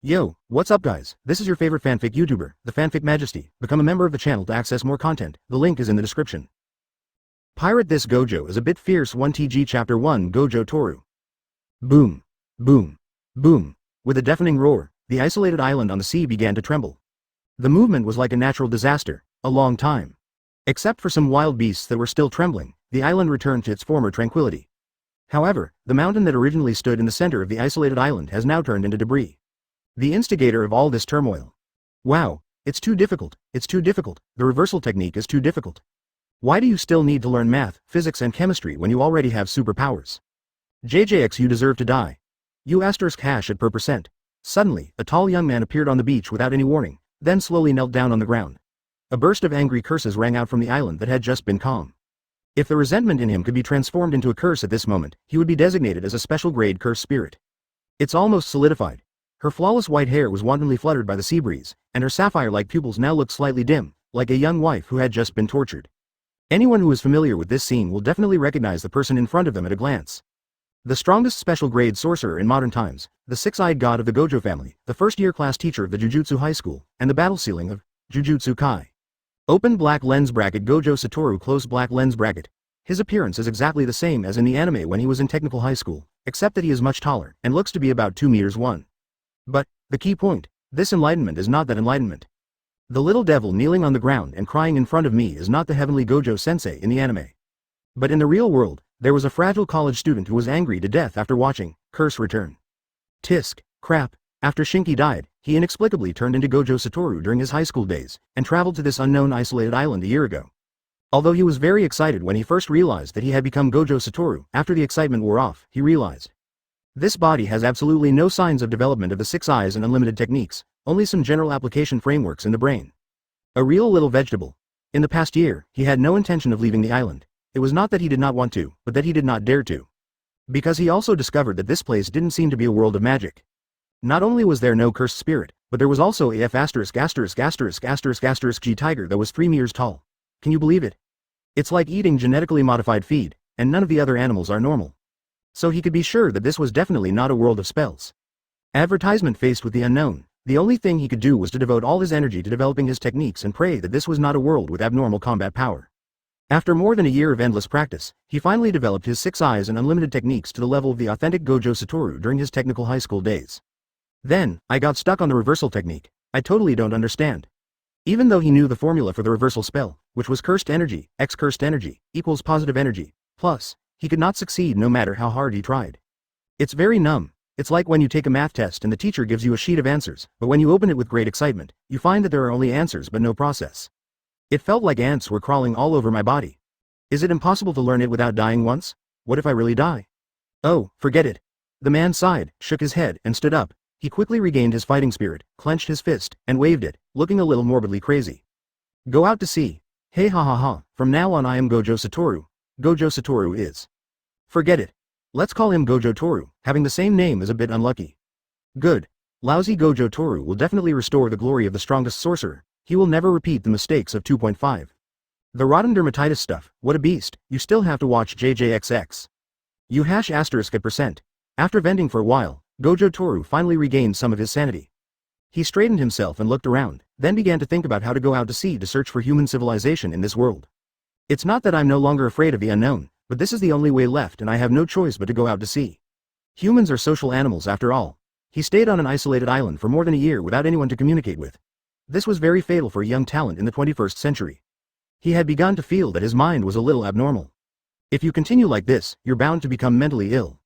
Yo, what's up guys? This is your favorite fanfic YouTuber, the Fanfic Majesty. Become a member of the channel to access more content, the link is in the description. Pirate this Gojo is a bit fierce 1TG Chapter 1 Gojo Toru. Boom. Boom. Boom. With a deafening roar, the isolated island on the sea began to tremble. The movement was like a natural disaster, a long time. Except for some wild beasts that were still trembling, the island returned to its former tranquility. However, the mountain that originally stood in the center of the isolated island has now turned into debris. The instigator of all this turmoil. Wow, it's too difficult, the reversal technique is too difficult. Why do you still need to learn math, physics and chemistry when you already have superpowers? JJX, you deserve to die. You *hash at per percent. Suddenly, a tall young man appeared on the beach without any warning, then slowly knelt down on the ground. A burst of angry curses rang out from the island that had just been calm. If the resentment in him could be transformed into a curse at this moment, he would be designated as a special grade curse spirit. It's almost solidified. Her flawless white hair was wantonly fluttered by the sea breeze, and her sapphire-like pupils now looked slightly dim, like a young wife who had just been tortured. Anyone who is familiar with this scene will definitely recognize the person in front of them at a glance. The strongest special grade sorcerer in modern times, the six-eyed god of the Gojo family, the first-year class teacher of the Jujutsu High School, and the battle ceiling of Jujutsu Kai. Open black lens bracket Gojo Satoru close black lens bracket. His appearance is exactly the same as in the anime when he was in technical high school, except that he is much taller, and looks to be about 2 meters 1. But, the key point, this enlightenment is not that enlightenment. The little devil kneeling on the ground and crying in front of me is not the heavenly Gojo sensei in the anime. But in the real world, there was a fragile college student who was angry to death after watching Curse return. Tisk, crap, after Shiki died, he inexplicably turned into Gojo Satoru during his high school days, and traveled to this unknown isolated island a year ago. Although he was very excited when he first realized that he had become Gojo Satoru, after the excitement wore off, he realized. This body has absolutely no signs of development of the 6 eyes and unlimited techniques, only some general application frameworks in the brain. A real little vegetable. In the past year, he had no intention of leaving the island. It was not that he did not want to, but that he did not dare to. Because he also discovered that this place didn't seem to be a world of magic. Not only was there no cursed spirit, but there was also a G tiger that was 3 meters tall. Can you believe it? It's like eating genetically modified feed, and none of the other animals are normal. So he could be sure that this was definitely not a world of spells. Advertisement faced with the unknown, the only thing he could do was to devote all his energy to developing his techniques and pray that this was not a world with abnormal combat power. After more than a year of endless practice, he finally developed his 6 eyes and unlimited techniques to the level of the authentic Gojo Satoru during his technical high school days. Then, I got stuck on the reversal technique. I totally don't understand. Even though he knew the formula for the reversal spell, which was cursed energy, x cursed energy, equals positive energy, plus, he could not succeed no matter how hard he tried. It's very numb. It's like when you take a math test and the teacher gives you a sheet of answers, but when you open it with great excitement, you find that there are only answers but no process. It felt like ants were crawling all over my body. Is it impossible to learn it without dying once? What if I really die? Oh, forget it. The man sighed, shook his head, and stood up. He quickly regained his fighting spirit, clenched his fist, and waved it, looking a little morbidly crazy. Go out to sea. Hey ha ha ha, from now on I am Gojo Satoru. Gojo Satoru is. Forget it. Let's call him Gojo Toru, having the same name is a bit unlucky. Good. Lousy Gojo Toru will definitely restore the glory of the strongest sorcerer. He will never repeat the mistakes of 2.5. The rotten dermatitis stuff, what a beast, you still have to watch JJXX. You ** at percent. After venting for a while, Gojo Toru finally regained some of his sanity. He straightened himself and looked around, then began to think about how to go out to sea to search for human civilization in this world. It's not that I'm no longer afraid of the unknown, but this is the only way left and I have no choice but to go out to sea. Humans are social animals after all. He stayed on an isolated island for more than a year without anyone to communicate with. This was very fatal for a young talent in the 21st century. He had begun to feel that his mind was a little abnormal. If you continue like this, you're bound to become mentally ill.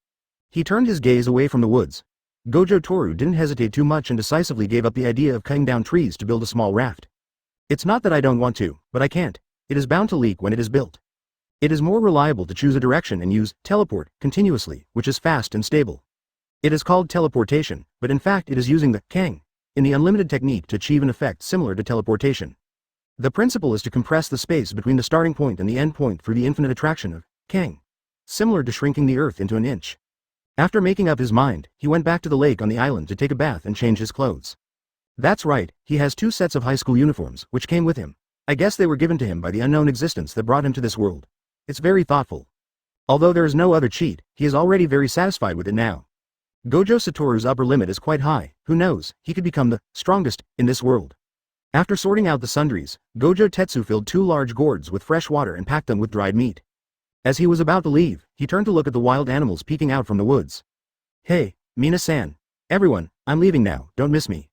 He turned his gaze away from the woods. Gojo Toru didn't hesitate too much and decisively gave up the idea of cutting down trees to build a small raft. It's not that I don't want to, but I can't. It is bound to leak when it is built. It is more reliable to choose a direction and use teleport continuously, which is fast and stable. It is called teleportation, but in fact it is using the kang in the unlimited technique to achieve an effect similar to teleportation. The principle is to compress the space between the starting point and the end point through the infinite attraction of kang, similar to shrinking the earth into an inch. After making up his mind, he went back to the lake on the island to take a bath and change his clothes. That's right, he has 2 sets of high school uniforms, which came with him. I guess they were given to him by the unknown existence that brought him to this world. It's very thoughtful. Although there is no other cheat, he is already very satisfied with it now. Gojo Satoru's upper limit is quite high, who knows, he could become the strongest in this world. After sorting out the sundries, Gojo Tetsu filled 2 large gourds with fresh water and packed them with dried meat. As he was about to leave, he turned to look at the wild animals peeking out from the woods. Hey, Mina-san. Everyone, I'm leaving now, don't miss me.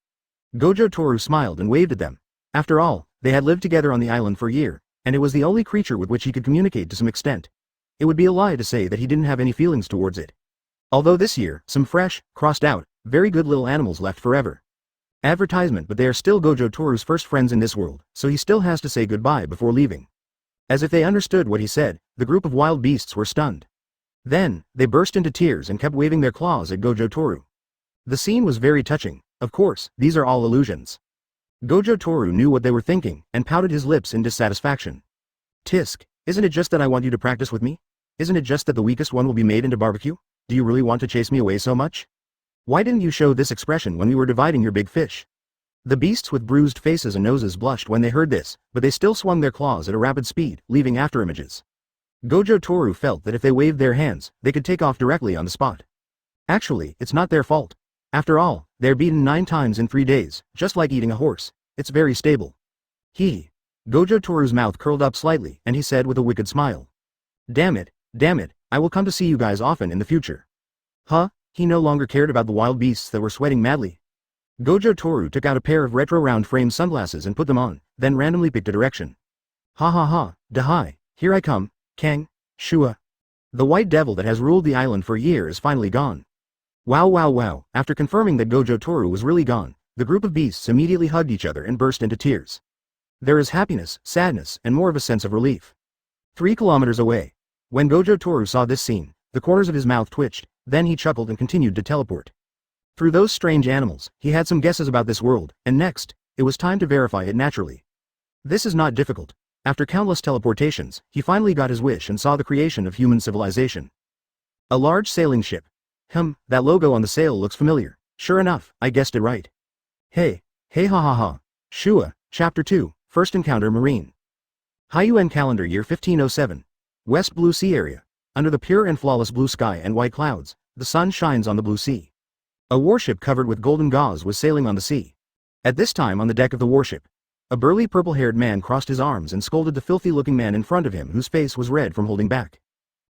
Gojo Toru smiled and waved at them. After all, they had lived together on the island for a year, and it was the only creature with which he could communicate to some extent. It would be a lie to say that he didn't have any feelings towards it. Although this year, some fresh, crossed out, very good little animals left forever. Advertisement, but they are still Gojo Toru's first friends in this world, so he still has to say goodbye before leaving. As if they understood what he said, the group of wild beasts were stunned. Then, they burst into tears and kept waving their claws at Gojo Toru. The scene was very touching. Of course, these are all illusions. Gojo Toru knew what they were thinking, and pouted his lips in dissatisfaction. Tisk, isn't it just that I want you to practice with me? Isn't it just that the weakest one will be made into barbecue? Do you really want to chase me away so much? Why didn't you show this expression when we were dividing your big fish? The beasts with bruised faces and noses blushed when they heard this, but they still swung their claws at a rapid speed, leaving afterimages. Gojo Toru felt that if they waved their hands, they could take off directly on the spot. Actually, it's not their fault. After all, they're beaten 9 times in 3 days, just like eating a horse. It's very stable. Gojo Toru's mouth curled up slightly, and he said with a wicked smile. Damn it, I will come to see you guys often in the future. Huh? He no longer cared about the wild beasts that were sweating madly. Gojo Toru took out a pair of retro round-frame sunglasses and put them on, then randomly picked a direction. Ha ha ha, Dahai, here I come, Kang, Shua. The white devil that has ruled the island for a year is finally gone. Wow. After confirming that Gojo Toru was really gone, the group of beasts immediately hugged each other and burst into tears. There is happiness, sadness, and more of a sense of relief. 3 kilometers away. When Gojo Toru saw this scene, the corners of his mouth twitched, then he chuckled and continued to teleport. Through those strange animals, he had some guesses about this world, and next, it was time to verify it naturally. This is not difficult. After countless teleportations, he finally got his wish and saw the creation of human civilization. A large sailing ship. That logo on the sail looks familiar. Sure enough, I guessed it right. Hey ha. Shua, Chapter 2, First Encounter Marine. Hyuan Calendar Year 1507. West Blue Sea Area. Under the pure and flawless blue sky and white clouds, the sun shines on the blue sea. A warship covered with golden gauze was sailing on the sea. At this time on the deck of the warship, a burly purple-haired man crossed his arms and scolded the filthy-looking man in front of him whose face was red from holding back.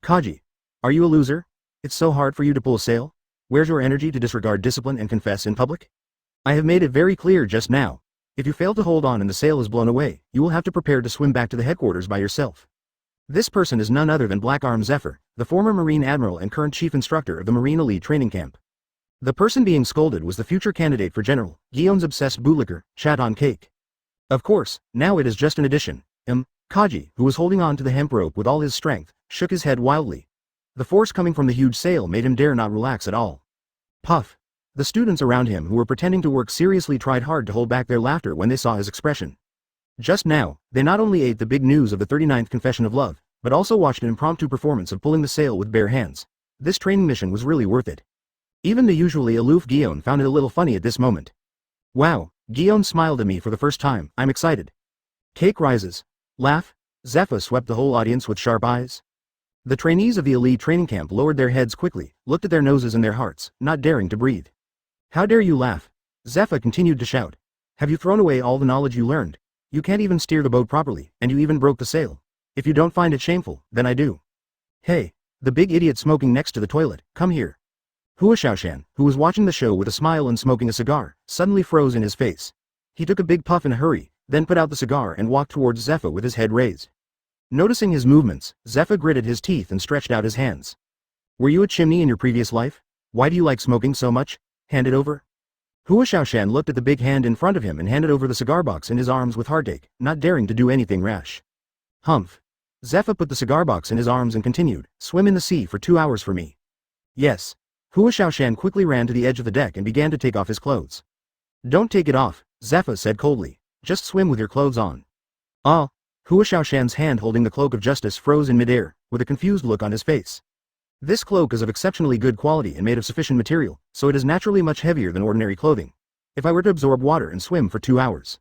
Kaji, are you a loser? It's so hard for you to pull a sail? Where's your energy to disregard discipline and confess in public? I have made it very clear just now. If you fail to hold on and the sail is blown away, you will have to prepare to swim back to the headquarters by yourself. This person is none other than Black Arm Zephyr, the former Marine Admiral and current Chief Instructor of the Marine Elite Training Camp. The person being scolded was the future candidate for General, Gion's obsessed bootlicker, Chat on Cake. Of course, now it is just an addition. Kaji, who was holding on to the hemp rope with all his strength, shook his head wildly. The force coming from the huge sail made him dare not relax at all. Puff. The students around him who were pretending to work seriously tried hard to hold back their laughter when they saw his expression. Just now, they not only ate the big news of the 39th Confession of Love, but also watched an impromptu performance of pulling the sail with bare hands. This training mission was really worth it. Even the usually aloof Gion found it a little funny at this moment. Wow, Gion smiled at me for the first time, I'm excited. Cake rises. Laugh. Zephyr swept the whole audience with sharp eyes. The trainees of the elite training camp lowered their heads quickly, looked at their noses and their hearts, not daring to breathe. How dare you laugh? Zephyr continued to shout. Have you thrown away all the knowledge you learned? You can't even steer the boat properly, and you even broke the sail. If you don't find it shameful, then I do. Hey, the big idiot smoking next to the toilet, come here. Hua Xiaoshan, who was watching the show with a smile and smoking a cigar, suddenly froze in his face. He took a big puff in a hurry, then put out the cigar and walked towards Zephyr with his head raised. Noticing his movements, Zephyr gritted his teeth and stretched out his hands. Were you a chimney in your previous life? Why do you like smoking so much? Hand it over. Hua Xiaoshan looked at the big hand in front of him and handed over the cigar box in his arms with heartache, not daring to do anything rash. Humph. Zephyr put the cigar box in his arms and continued, swim in the sea for 2 hours for me. Yes. Hua Xiaoshan quickly ran to the edge of the deck and began to take off his clothes. Don't take it off, Zephyr said coldly. Just swim with your clothes on. Ah. Hua Xiaoshan's hand holding the cloak of justice froze in midair, with a confused look on his face. This cloak is of exceptionally good quality and made of sufficient material, so it is naturally much heavier than ordinary clothing. If I were to absorb water and swim for 2 hours.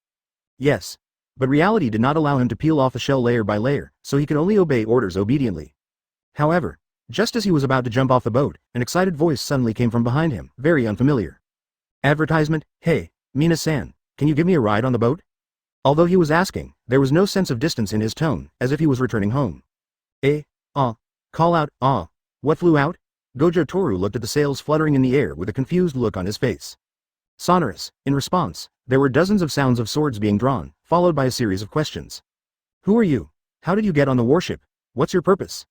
Yes. But reality did not allow him to peel off the shell layer by layer, so he could only obey orders obediently. However, Just as he was about to jump off the boat, an excited voice suddenly came from behind him, very unfamiliar. Advertisement, hey, Mina-san, can you give me a ride on the boat? Although he was asking, there was no sense of distance in his tone, as if he was returning home. Call out, what flew out? Gojo Toru looked at the sails fluttering in the air with a confused look on his face. Sonorous, in response, there were dozens of sounds of swords being drawn, followed by a series of questions. Who are you? How did you get on the warship? What's your purpose?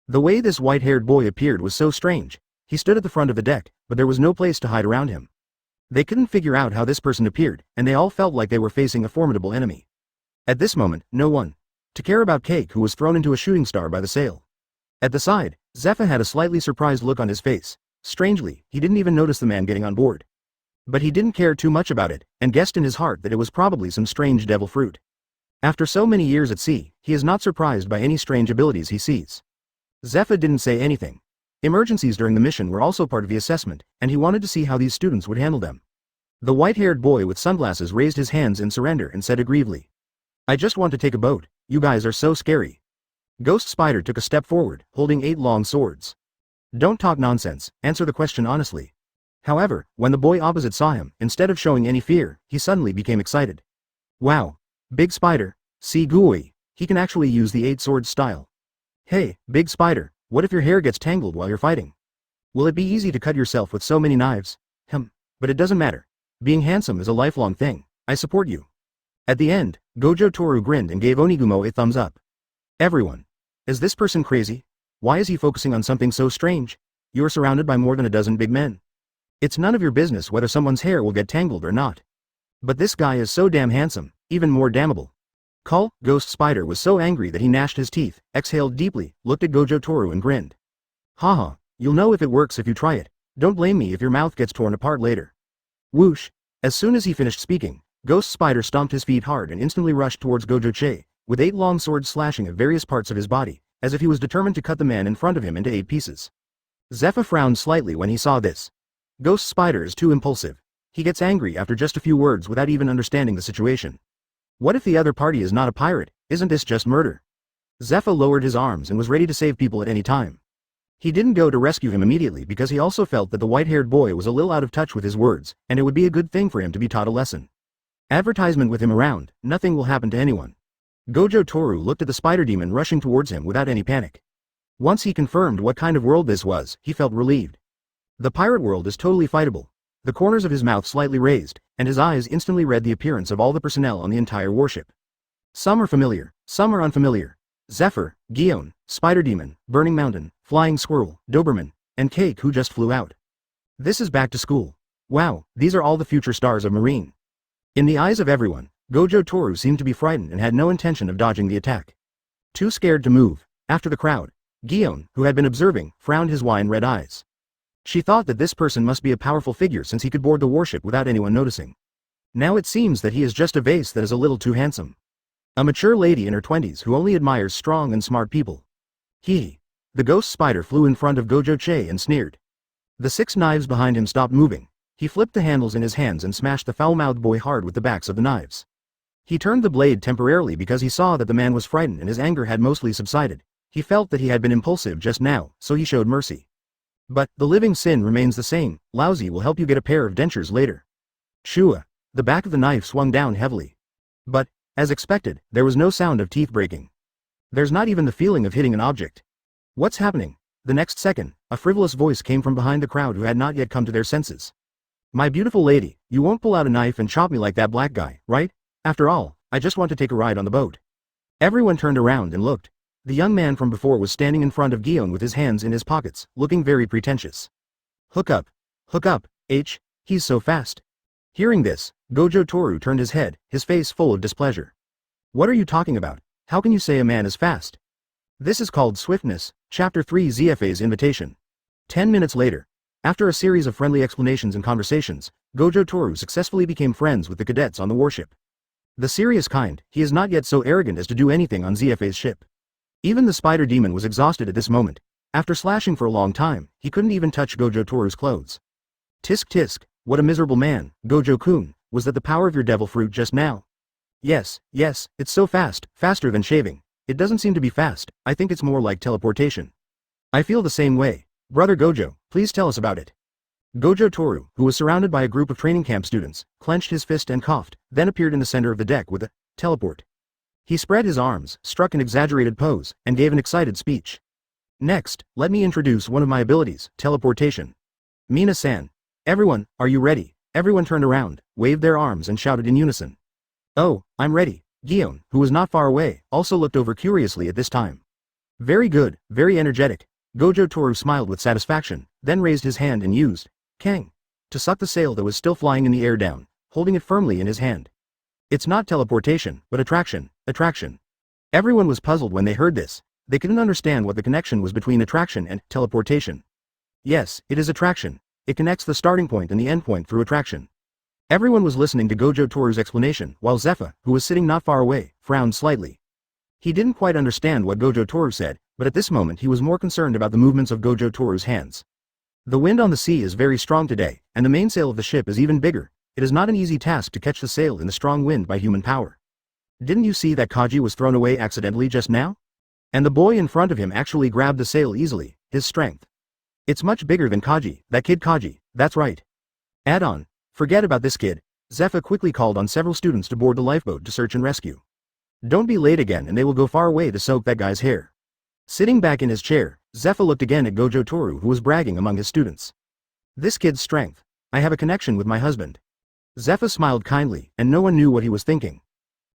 The way this white-haired boy appeared was so strange. He stood at the front of the deck, but there was no place to hide around him. They couldn't figure out how this person appeared, and they all felt like they were facing a formidable enemy. At this moment, no one to care about Cake, who was thrown into a shooting star by the sail. At the side, Zephyr had a slightly surprised look on his face. Strangely, he didn't even notice the man getting on board. But he didn't care too much about it, and guessed in his heart that it was probably some strange devil fruit. After so many years at sea, he is not surprised by any strange abilities he sees. Zephyr didn't say anything. Emergencies during the mission were also part of the assessment, and he wanted to see how these students would handle them. The white-haired boy with sunglasses raised his hands in surrender and said aggrievedly, I just want to take a boat, you guys are so scary. Ghost Spider took a step forward, holding 8 long swords. Don't talk nonsense, answer the question honestly. However, when the boy opposite saw him, instead of showing any fear, he suddenly became excited. Wow. Big Spider, see Gui, he can actually use the 8 swords style. Hey, Big Spider, what if your hair gets tangled while you're fighting? Will it be easy to cut yourself with so many knives? But it doesn't matter. Being handsome is a lifelong thing. I support you. At the end, Gojo Toru grinned and gave Onigumo a thumbs up. Everyone. Is this person crazy? Why is he focusing on something so strange? You're surrounded by more than a dozen big men. It's none of your business whether someone's hair will get tangled or not. But this guy is so damn handsome, even more damnable. Ghost Spider was so angry that he gnashed his teeth, exhaled deeply, looked at Gojo Toru and grinned. Haha, you'll know if it works if you try it. Don't blame me if your mouth gets torn apart later. Whoosh. As soon as he finished speaking, Ghost Spider stomped his feet hard and instantly rushed towards Gojo Che, with 8 long swords slashing at various parts of his body, as if he was determined to cut the man in front of him into 8 pieces. Zephyr frowned slightly when he saw this. Ghost Spider is too impulsive. He gets angry after just a few words without even understanding the situation. What if the other party is not a pirate? Isn't this just murder? Zephyr lowered his arms and was ready to save people at any time. He didn't go to rescue him immediately because he also felt that the white-haired boy was a little out of touch with his words, and it would be a good thing for him to be taught a lesson. Advertisement with him around, nothing will happen to anyone. Gojo Toru looked at the spider demon rushing towards him without any panic. Once he confirmed what kind of world this was, he felt relieved. The pirate world is totally fightable. The corners of his mouth slightly raised, and his eyes instantly read the appearance of all the personnel on the entire warship. Some are familiar, some are unfamiliar. Zephyr, Gion, Spider Demon, Burning Mountain, Flying Squirrel, Doberman, and Cake who just flew out. This is back to school. Wow, these are all the future stars of Marine. In the eyes of everyone, Gojo Toru seemed to be frightened and had no intention of dodging the attack. Too scared to move. After the crowd, Gion, who had been observing, frowned his wine-red eyes. She thought that this person must be a powerful figure since he could board the warship without anyone noticing. Now it seems that he is just a vase that is a little too handsome. A mature lady in her 20s who only admires strong and smart people. The ghost spider flew in front of Gojo Che and sneered. The 6 knives behind him stopped moving. He flipped the handles in his hands and smashed the foul-mouthed boy hard with the backs of the knives. He turned the blade temporarily because he saw that the man was frightened and his anger had mostly subsided. He felt that he had been impulsive just now, so he showed mercy. But, the living sin remains the same. Lousy will help you get a pair of dentures later. Shua. The back of the knife swung down heavily. But, as expected, there was no sound of teeth breaking. There's not even the feeling of hitting an object. What's happening? The next second, a frivolous voice came from behind the crowd who had not yet come to their senses. My beautiful lady, you won't pull out a knife and chop me like that black guy, right? After all, I just want to take a ride on the boat. Everyone turned around and looked. The young man from before was standing in front of Gion with his hands in his pockets, looking very pretentious. Hook up, he's so fast. Hearing this, Gojo Toru turned his head, his face full of displeasure. What are you talking about? How can you say a man is fast? This is called swiftness. Chapter 3 ZFA's Invitation. 10 minutes later, after a series of friendly explanations and conversations, Gojo Toru successfully became friends with the cadets on the warship. The serious kind, he is not yet so arrogant as to do anything on ZFA's ship. Even the spider demon was exhausted at this moment. After slashing for a long time, he couldn't even touch Gojo Toru's clothes. Tisk tisk, what a miserable man, Gojo-kun, was that the power of your devil fruit just now? Yes, it's so fast, faster than shaving. It doesn't seem to be fast, I think it's more like teleportation. I feel the same way. Brother Gojo, please tell us about it. Gojo Toru, who was surrounded by a group of training camp students, clenched his fist and coughed, then appeared in the center of the deck with a teleport. He spread his arms, struck an exaggerated pose, and gave an excited speech. Next, let me introduce one of my abilities, teleportation. Mina-san. Everyone, are you ready? Everyone turned around, waved their arms and shouted in unison. Oh, I'm ready. Gion, who was not far away, also looked over curiously at this time. Very good, very energetic. Gojo Toru smiled with satisfaction, then raised his hand and used Kang to suck the sail that was still flying in the air down, holding it firmly in his hand. It's not teleportation, but attraction. Everyone was puzzled when they heard this. They couldn't understand what the connection was between attraction and teleportation. Yes, it is attraction. It connects the starting point and the end point through attraction. Everyone was listening to Gojo Toru's explanation, while Zephyr, who was sitting not far away, frowned slightly. He didn't quite understand what Gojo Toru said, but at this moment he was more concerned about the movements of Gojo Toru's hands. The wind on the sea is very strong today, and the mainsail of the ship is even bigger. It is not an easy task to catch the sail in the strong wind by human power. Didn't you see that Kaji was thrown away accidentally just now? And the boy in front of him actually grabbed the sail easily, his strength. It's much bigger than Kaji, that kid Kaji, that's right. Add on. Forget about this kid. Zephyr quickly called on several students to board the lifeboat to search and rescue. Don't be late again and they will go far away to soak that guy's hair. Sitting back in his chair, Zephyr looked again at Gojo Toru, who was bragging among his students. This kid's strength. I have a connection with my husband. Zephyr smiled kindly, and no one knew what he was thinking.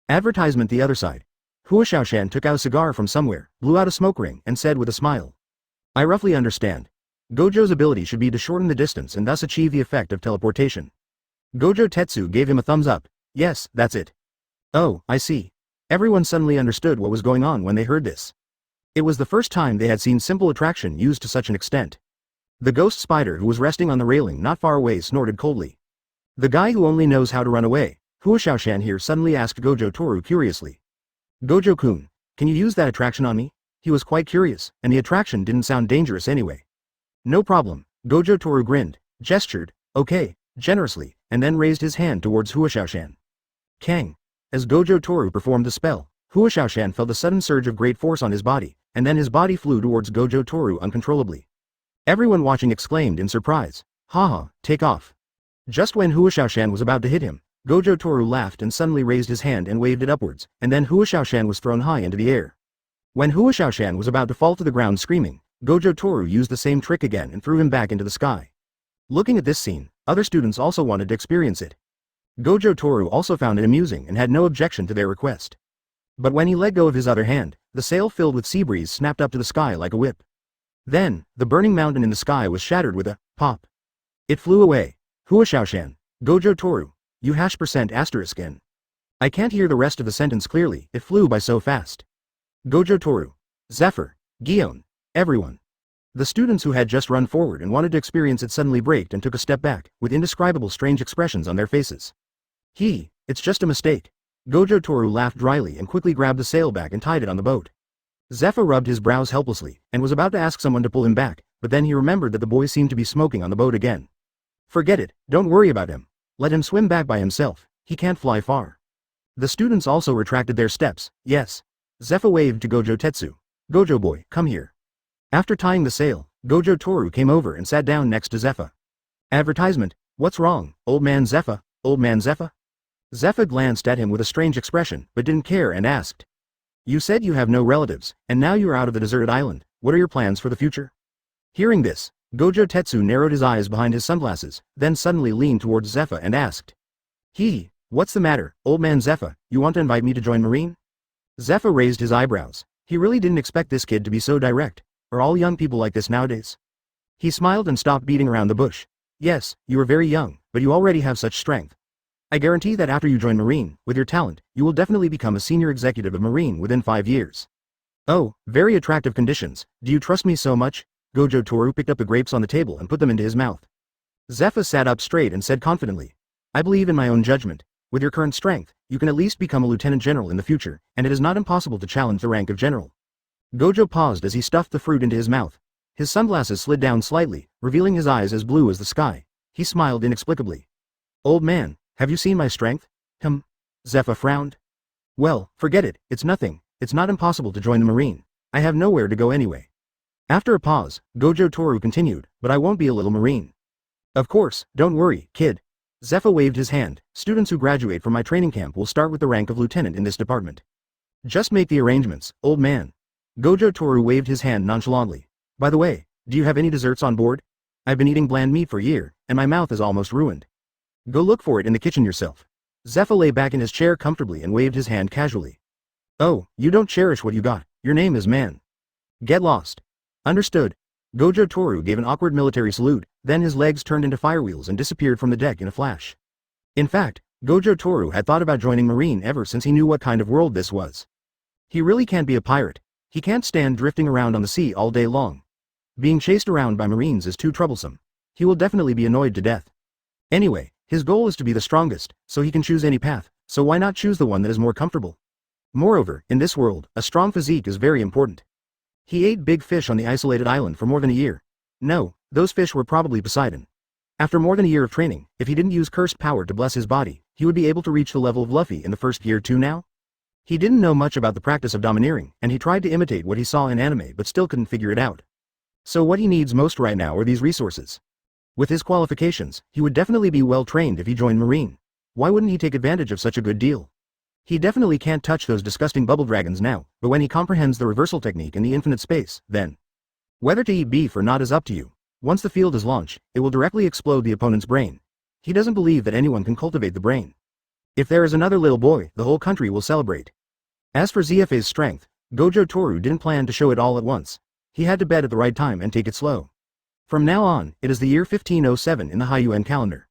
Advertisement the other side. Hua Xiaoshan took out a cigar from somewhere, blew out a smoke ring, and said with a smile. I roughly understand. Gojo's ability should be to shorten the distance and thus achieve the effect of teleportation. Gojo Tetsu gave him a thumbs up. Yes, that's it. Oh, I see. Everyone suddenly understood what was going on when they heard this. It was the first time they had seen simple attraction used to such an extent. The ghost spider who was resting on the railing not far away snorted coldly. The guy who only knows how to run away, Hua Xiaoshan here suddenly asked Gojo Toru curiously. Gojo-kun, can you use that attraction on me? He was quite curious, and the attraction didn't sound dangerous anyway. No problem, Gojo Toru grinned, gestured, okay, generously, and then raised his hand towards Hua Xiaoshan. Kang. As Gojo Toru performed the spell, Hua Xiaoshan felt a sudden surge of great force on his body, and then his body flew towards Gojo Toru uncontrollably. Everyone watching exclaimed in surprise, haha, take off. Just when Hua Xiaoshan was about to hit him, Gojo Toru laughed and suddenly raised his hand and waved it upwards, and then Hua Xiaoshan was thrown high into the air. When Hua Xiaoshan was about to fall to the ground screaming, Gojo Toru used the same trick again and threw him back into the sky. Looking at this scene, other students also wanted to experience it. Gojo Toru also found it amusing and had no objection to their request. But when he let go of his other hand, the sail filled with sea breeze snapped up to the sky like a whip. Then, the burning mountain in the sky was shattered with a pop. It flew away. Hua Xiaoshan, Gojo Toru, you ******. I can't hear the rest of the sentence clearly, it flew by so fast. Gojo Toru, Zephyr, Gion, everyone. The students who had just run forward and wanted to experience it suddenly braked and took a step back, with indescribable strange expressions on their faces. It's just a mistake. Gojo Toru laughed dryly and quickly grabbed the sail back and tied it on the boat. Zephyr rubbed his brows helplessly, and was about to ask someone to pull him back, but then he remembered that the boy seemed to be smoking on the boat again. Forget it, don't worry about him. Let him swim back by himself, he can't fly far. The students also retracted their steps, yes. Zephyr waved to Gojo Tetsu. Gojo boy, come here. After tying the sail, Gojo Toru came over and sat down next to Zephyr. Advertisement, what's wrong, old man Zephyr, old man Zephyr? Zephyr glanced at him with a strange expression, but didn't care and asked. You said you have no relatives, and now you are out of the deserted island, what are your plans for the future? Hearing this, Gojo Tetsu narrowed his eyes behind his sunglasses, then suddenly leaned towards Zephyr and asked. What's the matter, old man Zephyr, you want to invite me to join Marine? Zephyr raised his eyebrows. He really didn't expect this kid to be so direct. Are all young people like this nowadays? He smiled and stopped beating around the bush. Yes, you are very young, but you already have such strength. I guarantee that after you join Marine, with your talent, you will definitely become a senior executive of Marine within 5 years. Oh, very attractive conditions, do you trust me so much? Gojo Toru picked up the grapes on the table and put them into his mouth. Zephyr sat up straight and said confidently. I believe in my own judgment. With your current strength, you can at least become a lieutenant general in the future, and it is not impossible to challenge the rank of general. Gojo paused as he stuffed the fruit into his mouth. His sunglasses slid down slightly, revealing his eyes as blue as the sky. He smiled inexplicably. Old man, have you seen my strength? Zephyr frowned. Well, forget it, it's nothing, it's not impossible to join the Marine. I have nowhere to go anyway. After a pause, Gojo Toru continued, but I won't be a little marine. Of course, don't worry, kid. Zephyr waved his hand. Students who graduate from my training camp will start with the rank of lieutenant in this department. Just make the arrangements, old man. Gojo Toru waved his hand nonchalantly. By the way, do you have any desserts on board? I've been eating bland meat for a year, and my mouth is almost ruined. Go look for it in the kitchen yourself. Zephyr lay back in his chair comfortably and waved his hand casually. Oh, you don't cherish what you got. Your name is man. Get lost. Understood. Gojo Toru gave an awkward military salute, then his legs turned into firewheels and disappeared from the deck in a flash. In fact, Gojo Toru had thought about joining Marine ever since he knew what kind of world this was. He really can't be a pirate. He can't stand drifting around on the sea all day long. Being chased around by Marines is too troublesome. He will definitely be annoyed to death. Anyway, his goal is to be the strongest, so he can choose any path, so why not choose the one that is more comfortable? Moreover, in this world, a strong physique is very important. He ate big fish on the isolated island for more than a year. No, those fish were probably Poseidon. After more than a year of training, if he didn't use cursed power to bless his body, he would be able to reach the level of Luffy in the first year too now? He didn't know much about the practice of domineering, and he tried to imitate what he saw in anime but still couldn't figure it out. So what he needs most right now are these resources. With his qualifications, he would definitely be well trained if he joined Marine. Why wouldn't he take advantage of such a good deal? He definitely can't touch those disgusting bubble dragons now, but when he comprehends the reversal technique in the infinite space, then. Whether to eat beef or not is up to you. Once the field is launched, it will directly explode the opponent's brain. He doesn't believe that anyone can cultivate the brain. If there is another little boy, the whole country will celebrate. As for ZFA's strength, Gojo Toru didn't plan to show it all at once. He had to bed at the right time and take it slow. From now on, it is the year 1507 in the Hyuan calendar.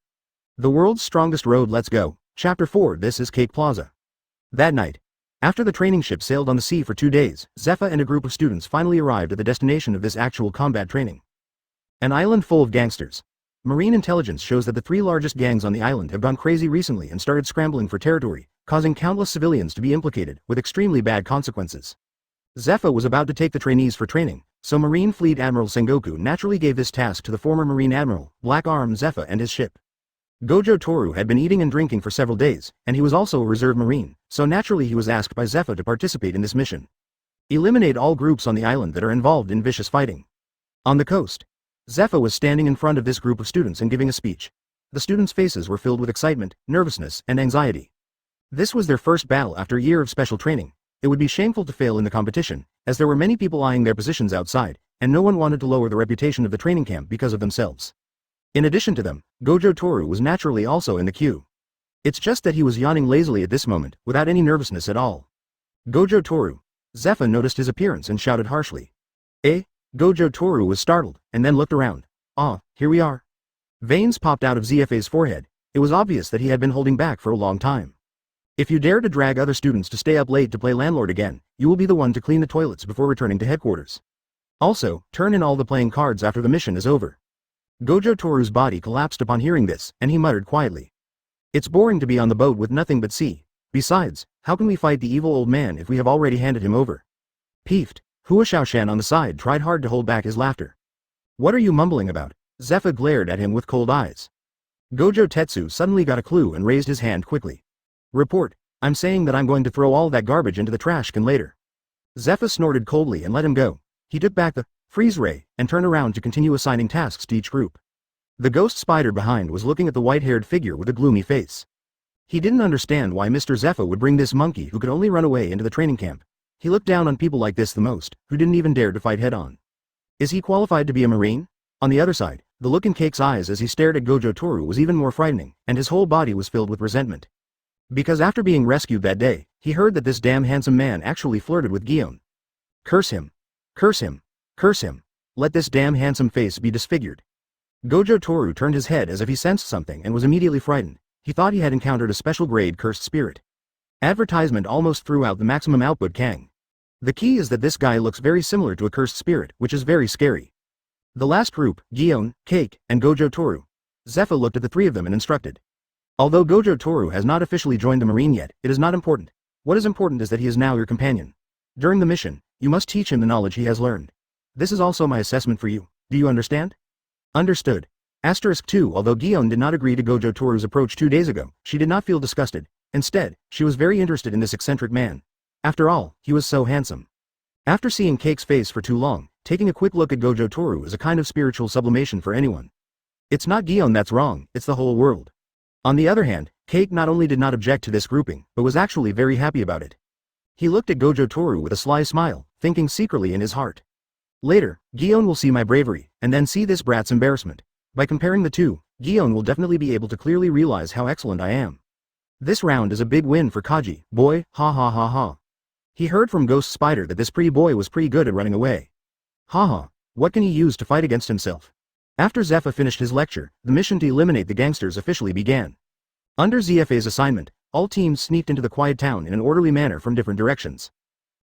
The world's strongest road. Let's go. Chapter 4. This is Cake Plaza. That night, after the training ship sailed on the sea for 2 days, Zephyr and a group of students finally arrived at the destination of this actual combat training. An island full of gangsters. Marine intelligence shows that the 3 largest gangs on the island have gone crazy recently and started scrambling for territory, causing countless civilians to be implicated, with extremely bad consequences. Zephyr was about to take the trainees for training, so Marine Fleet Admiral Sengoku naturally gave this task to the former Marine Admiral, Black Arm Zephyr, and his ship. Gojo Toru had been eating and drinking for several days, and he was also a reserve Marine, so naturally he was asked by Zephyr to participate in this mission. Eliminate all groups on the island that are involved in vicious fighting. On the coast, Zephyr was standing in front of this group of students and giving a speech. The students' faces were filled with excitement, nervousness, and anxiety. This was their first battle after a year of special training. It would be shameful to fail in the competition, as there were many people eyeing their positions outside, and no one wanted to lower the reputation of the training camp because of themselves. In addition to them, Gojo Toru was naturally also in the queue. It's just that he was yawning lazily at this moment, without any nervousness at all. Gojo Toru. Zephyr noticed his appearance and shouted harshly. Eh? Gojo Toru was startled, and then looked around. Ah, here we are. Veins popped out of ZFA's forehead. It was obvious that he had been holding back for a long time. If you dare to drag other students to stay up late to play landlord again, you will be the one to clean the toilets before returning to headquarters. Also, turn in all the playing cards after the mission is over. Gojo Toru's body collapsed upon hearing this, and he muttered quietly. It's boring to be on the boat with nothing but sea. Besides, how can we fight the evil old man if we have already handed him over? Peeved, Hua Xiaoshan on the side tried hard to hold back his laughter. What are you mumbling about? Zephyr glared at him with cold eyes. Gojo Tetsu suddenly got a clue and raised his hand quickly. Report, I'm saying that I'm going to throw all that garbage into the trash can later. Zephyr snorted coldly and let him go. He took back the freeze ray and turned around to continue assigning tasks to each group. The ghost spider behind was looking at the white-haired figure with a gloomy face. He didn't understand why Mr. Zephyr would bring this monkey who could only run away into the training camp. He looked down on people like this the most, who didn't even dare to fight head-on. Is he qualified to be a Marine? On the other side, the look in Cake's eyes as he stared at Gojo Toru was even more frightening, and his whole body was filled with resentment. Because after being rescued that day, he heard that this damn handsome man actually flirted with Gion. Curse him. Curse him. Curse him. Let this damn handsome face be disfigured. Gojo Toru turned his head as if he sensed something and was immediately frightened. He thought he had encountered a special grade cursed spirit. Advertisement almost threw out the maximum output Kang. The key is that this guy looks very similar to a cursed spirit, which is very scary. The last group, Gion, Cake, and Gojo Toru. Zephyr looked at the 3 of them and instructed. Although Gojo Toru has not officially joined the Marine yet, it is not important. What is important is that he is now your companion. During the mission, you must teach him the knowledge he has learned. This is also my assessment for you. Do you understand? Understood. Asterisk 2. Although Gion did not agree to Gojo Toru's approach 2 days ago, she did not feel disgusted. Instead, she was very interested in this eccentric man. After all, he was so handsome. After seeing Cake's face for too long, taking a quick look at Gojo Toru is a kind of spiritual sublimation for anyone. It's not Gion that's wrong, it's the whole world. On the other hand, Cake not only did not object to this grouping, but was actually very happy about it. He looked at Gojo Toru with a sly smile, thinking secretly in his heart. Later, Gion will see my bravery, and then see this brat's embarrassment. By comparing the two, Gion will definitely be able to clearly realize how excellent I am. This round is a big win for Kaji, boy, ha ha ha ha. He heard from Ghost Spider that this pretty boy was pretty good at running away. Haha, what can he use to fight against himself? After Zephyr finished his lecture, the mission to eliminate the gangsters officially began. Under ZFA's assignment, all teams sneaked into the quiet town in an orderly manner from different directions.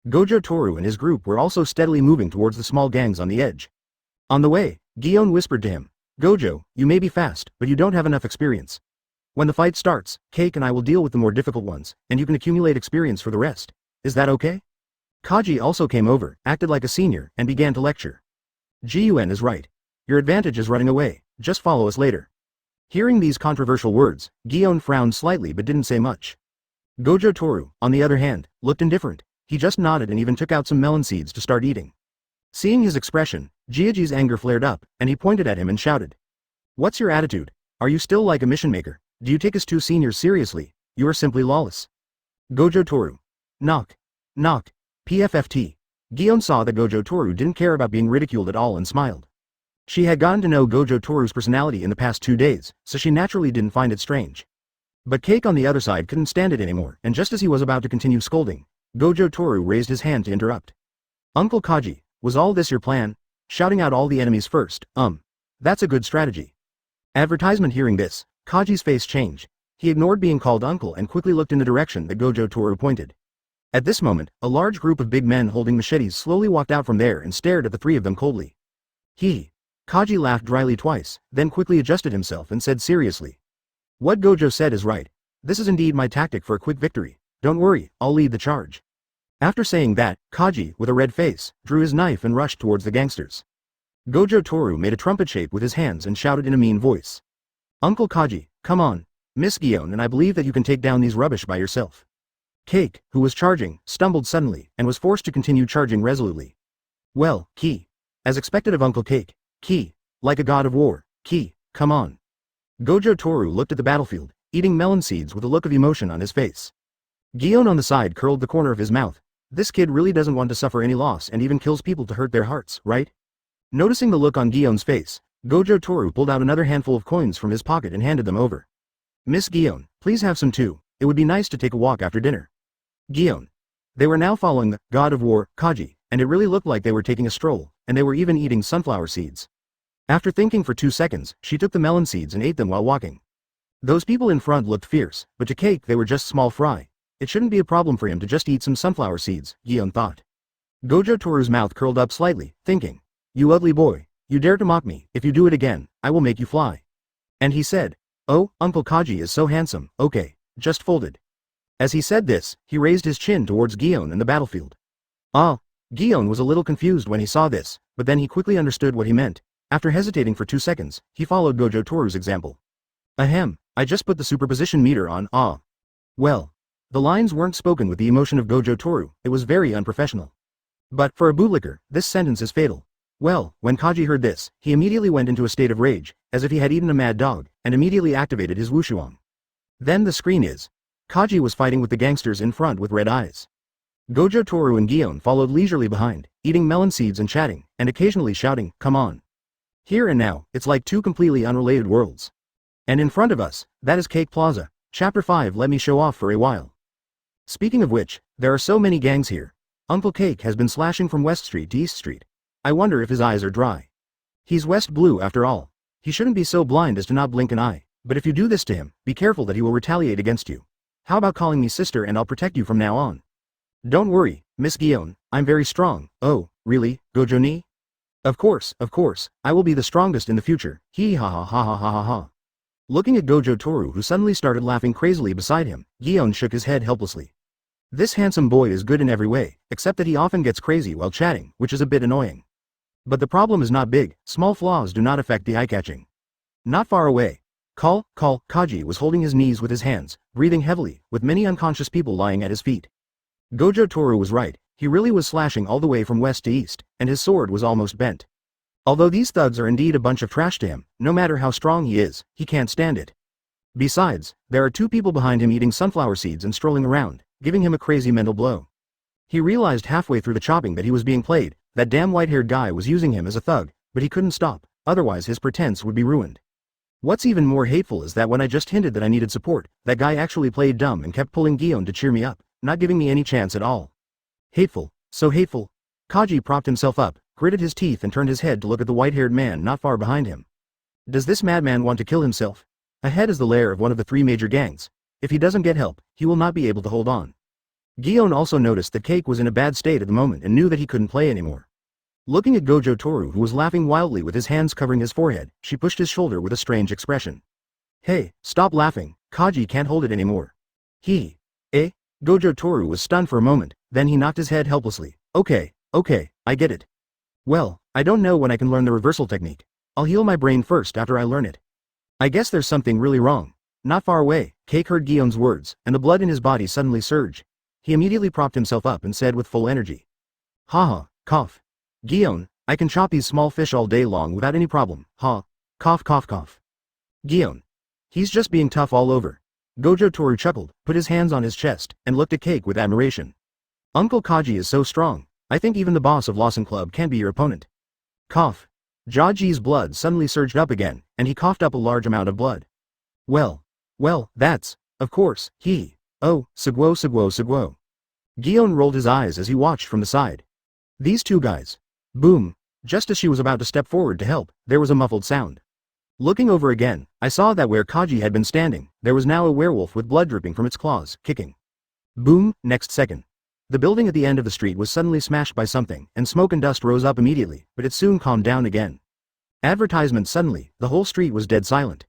Gojo Toru and his group were also steadily moving towards the small gangs on the edge. On the way, Gion whispered to him, Gojo, you may be fast, but you don't have enough experience. When the fight starts, Cake and I will deal with the more difficult ones, and you can accumulate experience for the rest. Is that okay? Kaji also came over, acted like a senior, and began to lecture. Gun is right. Your advantage is running away, just follow us later. Hearing these controversial words, Gion frowned slightly but didn't say much. Gojo Toru, on the other hand, looked indifferent. He just nodded and even took out some melon seeds to start eating. Seeing his expression, Jiaji's anger flared up, and he pointed at him and shouted. What's your attitude? Are you still like a mission maker? Do you take us two seniors seriously? You are simply lawless. Gojo Toru. Knock. Knock. PFFT. Gion saw that Gojo Toru didn't care about being ridiculed at all and smiled. She had gotten to know Gojo Toru's personality in the past 2 days, so she naturally didn't find it strange. But Cake on the other side couldn't stand it anymore, and just as he was about to continue scolding, Gojo Toru raised his hand to interrupt. Uncle Kaji, was all this your plan? Shouting out all the enemies first, that's a good strategy. Advertisement. Hearing this, Kaji's face changed. He ignored being called uncle and quickly looked in the direction that Gojo Toru pointed. At this moment, a large group of big men holding machetes slowly walked out from there and stared at the three of them coldly. Kaji laughed dryly twice, then quickly adjusted himself and said seriously. What Gojo said is right. This is indeed my tactic for a quick victory. Don't worry, I'll lead the charge. After saying that, Kaji, with a red face, drew his knife and rushed towards the gangsters. Gojo Toru made a trumpet shape with his hands and shouted in a mean voice. Uncle Kaji, come on. Miss Gion and I believe that you can take down these rubbish by yourself. Cake, who was charging, stumbled suddenly, and was forced to continue charging resolutely. Well, Ki. As expected of Uncle Cake, Ki, like a god of war, Ki, come on. Gojo Toru looked at the battlefield, eating melon seeds with a look of emotion on his face. Gion on the side curled the corner of his mouth. This kid really doesn't want to suffer any loss and even kills people to hurt their hearts, right? Noticing the look on Gion's face, Gojo Toru pulled out another handful of coins from his pocket and handed them over. Miss Gion, please have some too. It would be nice to take a walk after dinner. Gion. They were now following the god of war, Kaji, and it really looked like they were taking a stroll, and they were even eating sunflower seeds. After thinking for 2 seconds, she took the melon seeds and ate them while walking. Those people in front looked fierce, but to Cake they were just small fry. It shouldn't be a problem for him to just eat some sunflower seeds, Gion thought. Gojo Toru's mouth curled up slightly, thinking, you ugly boy, you dare to mock me. If you do it again, I will make you fly. And he said, oh, Uncle Kaji is so handsome, okay, just folded. As he said this, he raised his chin towards Gion and the battlefield. Gion was a little confused when he saw this, but then he quickly understood what he meant. After hesitating for 2 seconds, he followed Gojo Toru's example. Ahem, I just put the superposition meter on, Well. The lines weren't spoken with the emotion of Gojo Toru, it was very unprofessional. But, for a bootlicker, this sentence is fatal. Well, when Kaji heard this, he immediately went into a state of rage, as if he had eaten a mad dog, and immediately activated his wushuang. Then the screen is. Kaji was fighting with the gangsters in front with red eyes. Gojo Toru and Gion followed leisurely behind, eating melon seeds and chatting, and occasionally shouting, come on. Here and now, it's like two completely unrelated worlds. And in front of us, that is Cake Plaza. Chapter 5. Let me show off for a while. Speaking of which, there are so many gangs here. Uncle Cake has been slashing from West Street to East Street. I wonder if his eyes are dry. He's West Blue after all. He shouldn't be so blind as to not blink an eye, but if you do this to him, be careful that he will retaliate against you. How about calling me sister and I'll protect you from now on? Don't worry, Miss Gion, I'm very strong. Oh, really, Gojo ni? Of course, I will be the strongest in the future. Hee ha ha ha ha ha ha ha. Looking at Gojo Toru who suddenly started laughing crazily beside him, Gion shook his head helplessly. This handsome boy is good in every way, except that he often gets crazy while chatting, which is a bit annoying. But the problem is not big, small flaws do not affect the eye-catching. Not far away. Kaji was holding his knees with his hands, breathing heavily, with many unconscious people lying at his feet. Gojo Toru was right, He really was slashing all the way from west to east, and his sword was almost bent. Although these thugs are indeed a bunch of trash to him, no matter how strong he is, he can't stand it. Besides, there are two people behind him eating sunflower seeds and strolling around, giving him a crazy mental blow. He realized halfway through the chopping that he was being played, that damn white-haired guy was using him as a thug, but he couldn't stop, otherwise his pretense would be ruined. What's even more hateful is that when I just hinted that I needed support, that guy actually played dumb and kept pulling Gion to cheer me up, not giving me any chance at all. Hateful, so hateful. Kaji propped himself up, gritted his teeth and turned his head to look at the white-haired man not far behind him. Does this madman want to kill himself? Ahead is the lair of one of the three major gangs. If he doesn't get help, he will not be able to hold on. Gion also noticed that Cake was in a bad state at the moment and knew that he couldn't play anymore. Looking at Gojo Toru, who was laughing wildly with his hands covering his forehead, she pushed his shoulder with a strange expression. Hey, stop laughing, Kaji can't hold it anymore. Eh? Gojo Toru was stunned for a moment, then he knocked his head helplessly. Okay, I get it. Well, I don't know when I can learn the reversal technique. I'll heal my brain first after I learn it. I guess there's something really wrong. Not far away, Cake heard Gion's words, and the blood in his body suddenly surged. He immediately propped himself up and said with full energy. Haha, cough. Gion, I can chop these small fish all day long without any problem, ha. Cough. Gion. He's just being tough all over. Gojo Toru chuckled, put his hands on his chest, and looked at Cake with admiration. Uncle Kaji is so strong, I think even the boss of Lawson Club can be your opponent. Cough. Jaji's blood suddenly surged up again, and he coughed up a large amount of blood. Well, that's, of course, oh, Suguo. Gion rolled his eyes as he watched from the side. These two guys. Boom. Just as she was about to step forward to help, there was a muffled sound. Looking over again, I saw that where Kaji had been standing, there was now a werewolf with blood dripping from its claws, kicking. Boom, next second. The building at the end of the street was suddenly smashed by something, and smoke and dust rose up immediately, but it soon calmed down again. Advertisement suddenly, the whole street was dead silent.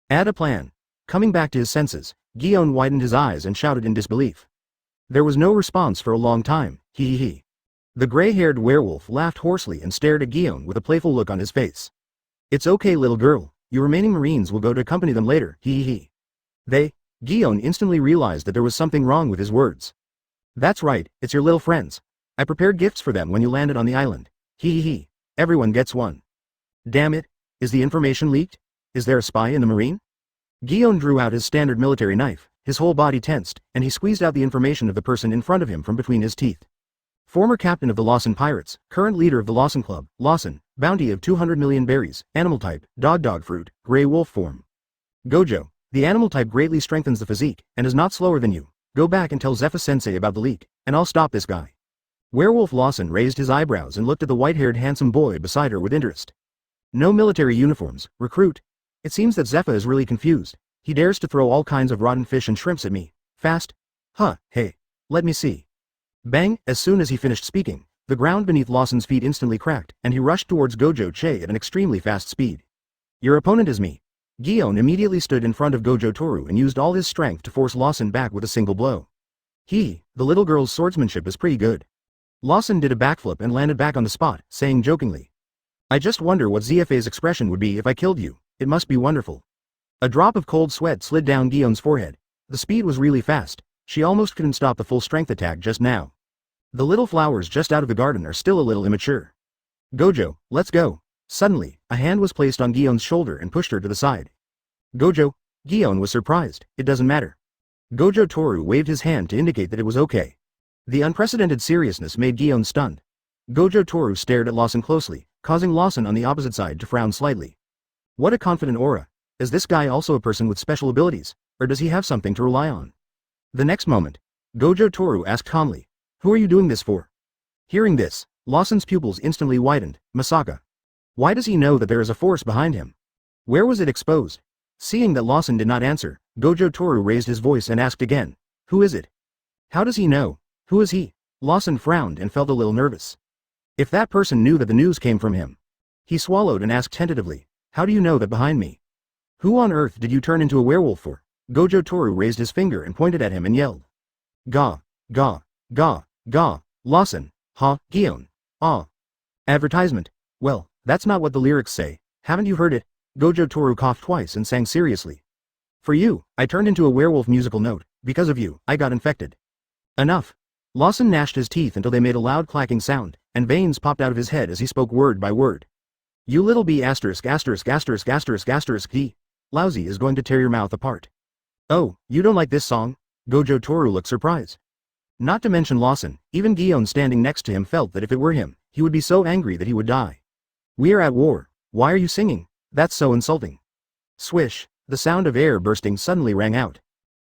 Add a plan. Coming back to his senses, Gion widened his eyes and shouted in disbelief. There was no response for a long time, The gray-haired werewolf laughed hoarsely and stared at Gion with a playful look on his face. It's okay, little girl, your remaining marines will go to accompany them later, They? Gion instantly realized that there was something wrong with his words. That's right, it's your little friends. I prepared gifts for them when you landed on the island. Everyone gets one. Damn it, is the information leaked? Is there a spy in the marine? Gion drew out his standard military knife, his whole body tensed, and he squeezed out the information of the person in front of him from between his teeth. Former captain of the Lawson Pirates, current leader of the Lawson Club, Lawson, bounty of 200 million berries, animal type, dog fruit, gray wolf form. Gojo, the animal type greatly strengthens the physique, and is not slower than you. Go back and tell Zephyr-sensei about the leak, and I'll stop this guy. Werewolf Lawson raised his eyebrows and looked at the white-haired handsome boy beside her with interest. No military uniforms, recruit. It seems that Zephyr is really confused. He dares to throw all kinds of rotten fish and shrimps at me. Fast? Hey. Let me see. Bang, as soon as he finished speaking, the ground beneath Lawson's feet instantly cracked, and he rushed towards Gojo Che at an extremely fast speed. Your opponent is me. Gion immediately stood in front of Gojo Toru and used all his strength to force Lawson back with a single blow. The little girl's swordsmanship is pretty good. Lawson did a backflip and landed back on the spot, saying jokingly. I just wonder what ZFA's expression would be if I killed you. It must be wonderful. A drop of cold sweat slid down Gion's forehead. The speed was really fast. She almost couldn't stop the full strength attack just now. The little flowers just out of the garden are still a little immature. Gojo, let's go. Suddenly, a hand was placed on Gion's shoulder and pushed her to the side. Gojo. Gion was surprised. It doesn't matter. Gojo Toru waved his hand to indicate that it was okay. The unprecedented seriousness made Gion stunned. Gojo Toru stared at Lawson closely, causing Lawson on the opposite side to frown slightly. What a confident aura. Is this guy also a person with special abilities, or does he have something to rely on? The next moment, Gojo Toru asked calmly, who are you doing this for? Hearing this, Lawson's pupils instantly widened. Masaka. Why does he know that there is a force behind him? Where was it exposed? Seeing that Lawson did not answer, Gojo Toru raised his voice and asked again, who is it? How does he know? Who is he? Lawson frowned and felt a little nervous. If that person knew that the news came from him. He swallowed and asked tentatively, how do you know that behind me? Who on earth did you turn into a werewolf for? Gojo Toru raised his finger and pointed at him and yelled. Ga. Lawson. Gion. Advertisement. Well, that's not what the lyrics say. Haven't you heard it? Gojo Toru coughed twice and sang seriously. For you, I turned into a werewolf musical note. Because of you, I got infected. Enough. Lawson gnashed his teeth until they made a loud clacking sound, and veins popped out of his head as he spoke word by word. You little b asterisk asterisk asterisk asterisk asterisk d. Lousy is going to tear your mouth apart. Oh, you don't like this song? Gojo Toru looked surprised. Not to mention Lawson, even Gion standing next to him felt that if it were him, he would be so angry that he would die. We're at war. Why are you singing? That's so insulting. Swish, the sound of air bursting suddenly rang out.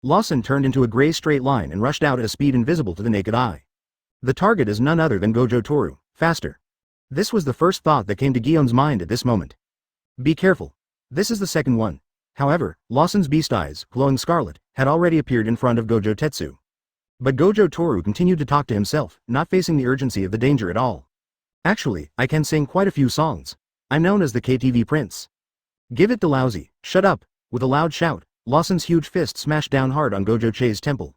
Lawson turned into a gray straight line and rushed out at a speed invisible to the naked eye. The target is none other than Gojo Toru, faster. This was the first thought that came to Gion's mind at this moment. Be careful. This is the second one. However, Lawson's beast eyes, glowing scarlet, had already appeared in front of Gojo Tetsu. But Gojo Toru continued to talk to himself, not facing the urgency of the danger at all. Actually, I can sing quite a few songs. I'm known as the KTV Prince. Give it to Lousy, shut up. With a loud shout, Lawson's huge fist smashed down hard on Gojo Che's temple.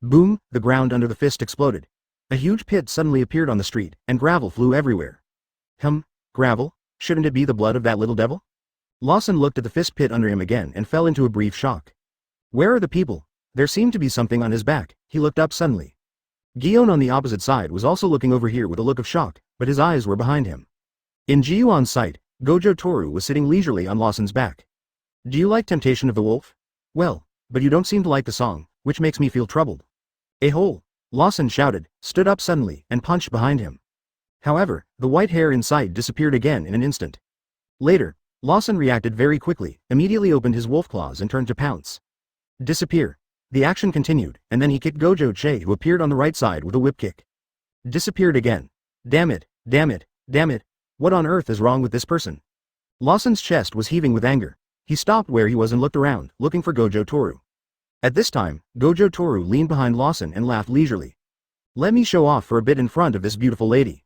Boom, the ground under the fist exploded. A huge pit suddenly appeared on the street, and gravel flew everywhere. Gravel? Shouldn't it be the blood of that little devil? Lawson looked at the fist pit under him again and fell into a brief shock. Where are the people? There seemed to be something on his back. He looked up suddenly. Gion on the opposite side was also looking over here with a look of shock, but his eyes were behind him. In Jiuan's sight, Gojo Toru was sitting leisurely on Lawson's back. Do you like Temptation of the Wolf? Well, but you don't seem to like the song, which makes me feel troubled. A-hole! Lawson shouted, stood up suddenly, and punched behind him. However, the white hair inside disappeared again in an instant. Later, Lawson reacted very quickly, immediately opened his wolf claws and turned to pounce. Disappear. The action continued, and then he kicked Gojo Che, who appeared on the right side with a whip kick. Disappeared again. Damn it, damn it, damn it. What on earth is wrong with this person? Lawson's chest was heaving with anger. He stopped where he was and looked around, looking for Gojo Toru. At this time, Gojo Toru leaned behind Lawson and laughed leisurely. Let me show off for a bit in front of this beautiful lady.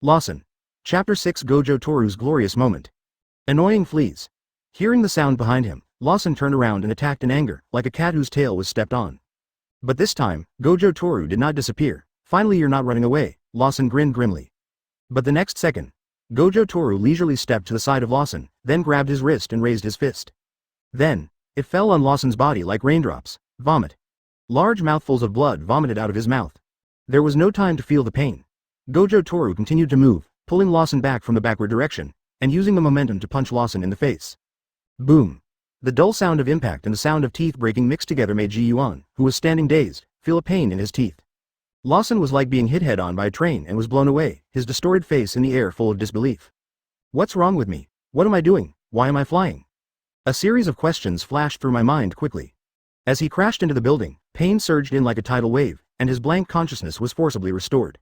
Lawson. Chapter 6 Gojo Toru's glorious moment. Annoying fleas. Hearing the sound behind him, Lawson turned around and attacked in anger, like a cat whose tail was stepped on. But this time, Gojo Toru did not disappear. Finally, you're not running away, Lawson grinned grimly. But the next second, Gojo Toru leisurely stepped to the side of Lawson, then grabbed his wrist and raised his fist. Then, it fell on Lawson's body like raindrops. Vomit. Large mouthfuls of blood vomited out of his mouth. There was no time to feel the pain. Gojo Toru continued to move, pulling Lawson back from the backward direction, and using the momentum to punch Lawson in the face. Boom. The dull sound of impact and the sound of teeth breaking mixed together made Ji Yuan, who was standing dazed, feel a pain in his teeth. Lawson was like being hit head-on by a train and was blown away, his distorted face in the air full of disbelief. What's wrong with me? What am I doing? Why am I flying? A series of questions flashed through my mind quickly. As he crashed into the building, pain surged in like a tidal wave, and his blank consciousness was forcibly restored.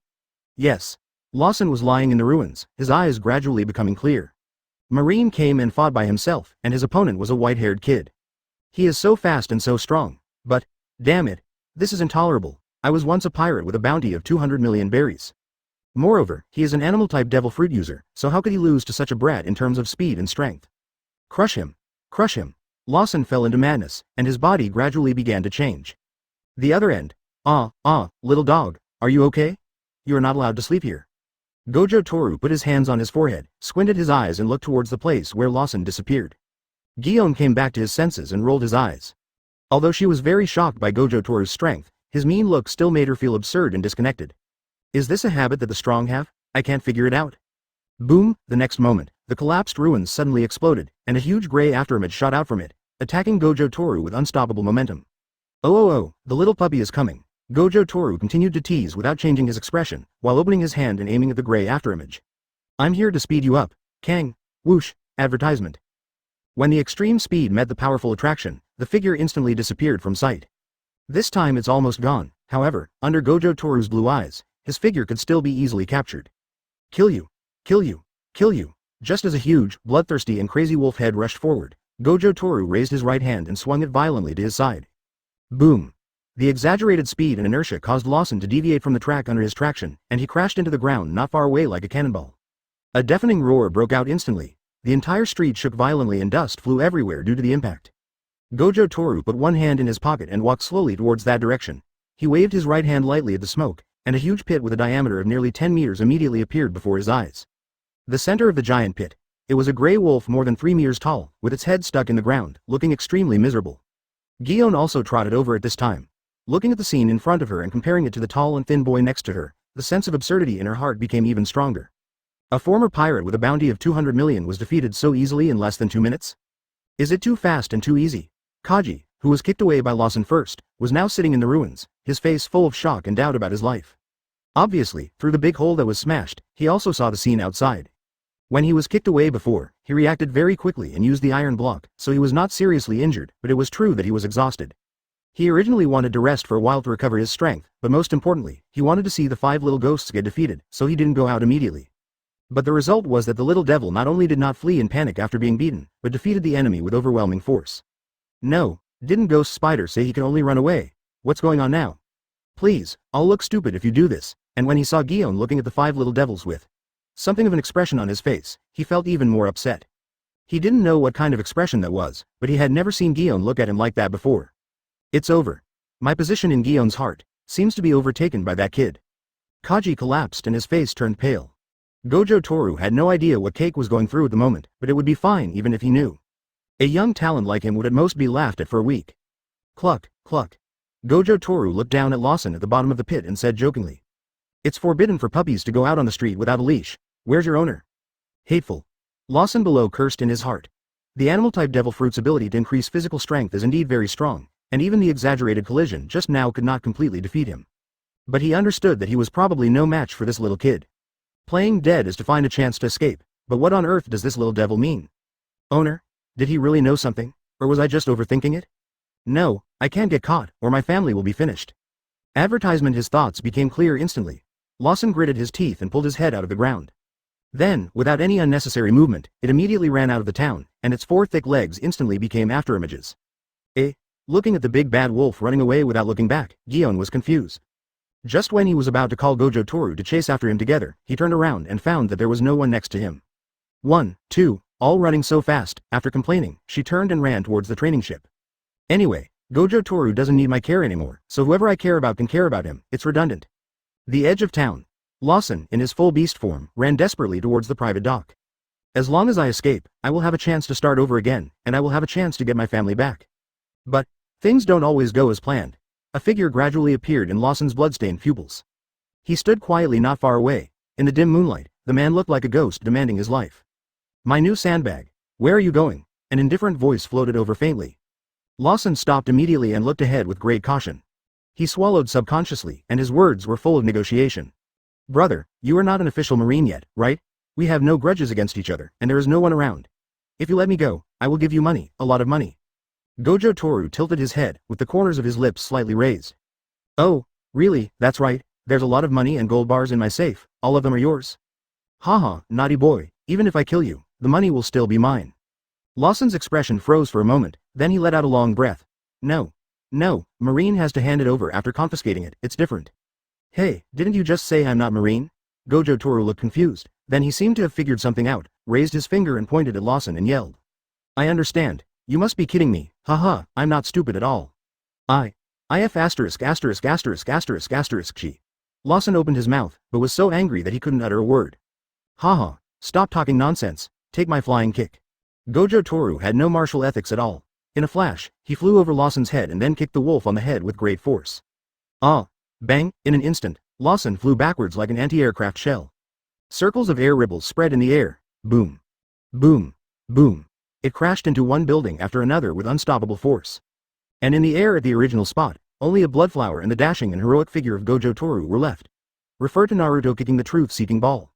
Yes. Lawson was lying in the ruins, his eyes gradually becoming clear. Marine came and fought by himself, and his opponent was a white-haired kid. He is so fast and so strong, but, damn it, this is intolerable. I was once a pirate with a bounty of 200 million berries. Moreover, he is an animal-type devil fruit user, so how could he lose to such a brat in terms of speed and strength? Crush him. Crush him. Lawson fell into madness, and his body gradually began to change. The other end. Little dog, are you okay? You are not allowed to sleep here. Gojo Toru put his hands on his forehead, squinted his eyes and looked towards the place where Lawson disappeared. Gion came back to his senses and rolled his eyes. Although she was very shocked by Gojo Toru's strength, his mean look still made her feel absurd and disconnected. Is this a habit that the strong have? I can't figure it out. Boom, the next moment, the collapsed ruins suddenly exploded, and a huge gray afterimage shot out from it, attacking Gojo Toru with unstoppable momentum. Oh, the little puppy is coming. Gojo Toru continued to tease without changing his expression, while opening his hand and aiming at the gray afterimage. I'm here to speed you up. Kang. Whoosh. Advertisement. When the extreme speed met the powerful attraction, the figure instantly disappeared from sight. This time it's almost gone, however, under Gojo Toru's blue eyes, his figure could still be easily captured. Kill you. Kill you. Kill you. Just as a huge, bloodthirsty and crazy wolf head rushed forward, Gojo Toru raised his right hand and swung it violently to his side. Boom. The exaggerated speed and inertia caused Lawson to deviate from the track under his traction, and he crashed into the ground not far away like a cannonball. A deafening roar broke out instantly. The entire street shook violently and dust flew everywhere due to the impact. Gojo Toru put one hand in his pocket and walked slowly towards that direction. He waved his right hand lightly at the smoke, and a huge pit with a diameter of nearly 10 meters immediately appeared before his eyes. The center of the giant pit. It was a gray wolf more than 3 meters tall, with its head stuck in the ground, looking extremely miserable. Gion also trotted over at this time. Looking at the scene in front of her and comparing it to the tall and thin boy next to her, the sense of absurdity in her heart became even stronger. A former pirate with a bounty of 200 million was defeated so easily in less than 2 minutes? Is it too fast and too easy? Kaji, who was kicked away by Lawson first, was now sitting in the ruins, his face full of shock and doubt about his life. Obviously, through the big hole that was smashed, he also saw the scene outside. When he was kicked away before, he reacted very quickly and used the iron block, so he was not seriously injured, but it was true that he was exhausted. He originally wanted to rest for a while to recover his strength, but most importantly, he wanted to see the 5 little ghosts get defeated, so he didn't go out immediately. But the result was that the little devil not only did not flee in panic after being beaten, but defeated the enemy with overwhelming force. No, didn't Ghost Spider say he can only run away? What's going on now? Please, I'll look stupid if you do this. And when he saw Guillaume looking at the 5 little devils with something of an expression on his face, he felt even more upset. He didn't know what kind of expression that was, but he had never seen Guillaume look at him like that before. It's over. My position in Guillaume's heart seems to be overtaken by that kid. Kaji collapsed and his face turned pale. Gojo Toru had no idea what Cake was going through at the moment, but it would be fine even if he knew. A young talent like him would at most be laughed at for a week. Cluck, cluck. Gojo Toru looked down at Lawson at the bottom of the pit and said jokingly. It's forbidden for puppies to go out on the street without a leash. Where's your owner? Hateful. Lawson below cursed in his heart. The animal-type devil fruit's ability to increase physical strength is indeed very strong, and even the exaggerated collision just now could not completely defeat him. But he understood that he was probably no match for this little kid. Playing dead is to find a chance to escape, but what on earth does this little devil mean? Owner? Did he really know something, or was I just overthinking it? No, I can't get caught, or my family will be finished. Advertisement. His thoughts became clear instantly. Lawson gritted his teeth and pulled his head out of the ground. Then, without any unnecessary movement, it immediately ran out of the town, and its 4 thick legs instantly became afterimages. Looking at the big bad wolf running away without looking back, Guillaume was confused. Just when he was about to call Gojo Toru to chase after him together, he turned around and found that there was no one next to him. 1, 2, all running so fast. After complaining, she turned and ran towards the training ship. Anyway, Gojo Toru doesn't need my care anymore, so whoever I care about can care about him. It's redundant. The edge of town. Lawson, in his full beast form, ran desperately towards the private dock. As long as I escape, I will have a chance to start over again, and I will have a chance to get my family back. But things don't always go as planned. A figure gradually appeared in Lawson's bloodstained pupils. He stood quietly not far away. In the dim moonlight, the man looked like a ghost demanding his life. My new sandbag. Where are you going? An indifferent voice floated over faintly. Lawson stopped immediately and looked ahead with great caution. He swallowed subconsciously, and his words were full of negotiation. Brother, you are not an official Marine yet, right? We have no grudges against each other, and there is no one around. If you let me go, I will give you money, a lot of money. Gojo Toru tilted his head, with the corners of his lips slightly raised. Oh, really, that's right, there's a lot of money and gold bars in my safe, all of them are yours. Haha, naughty boy, even if I kill you, the money will still be mine. Lawson's expression froze for a moment, then he let out a long breath. No, Marine has to hand it over after confiscating it, it's different. Hey, didn't you just say I'm not Marine? Gojo Toru looked confused, then he seemed to have figured something out, raised his finger and pointed at Lawson and yelled. I understand, you must be kidding me, haha, I'm not stupid at all. IF asterisk asterisk asterisk asterisk asterisk she. Lawson opened his mouth, but was so angry that he couldn't utter a word. Haha, stop talking nonsense, take my flying kick. Gojo Toru had no martial ethics at all. In a flash, he flew over Lawson's head and then kicked the wolf on the head with great force. Bang, in an instant, Lawson flew backwards like an anti-aircraft shell. Circles of air ripples spread in the air, boom, boom, boom. It crashed into one building after another with unstoppable force. And in the air at the original spot, only a bloodflower and the dashing and heroic figure of Gojo Toru were left. Refer to Naruto kicking the truth-seeking ball.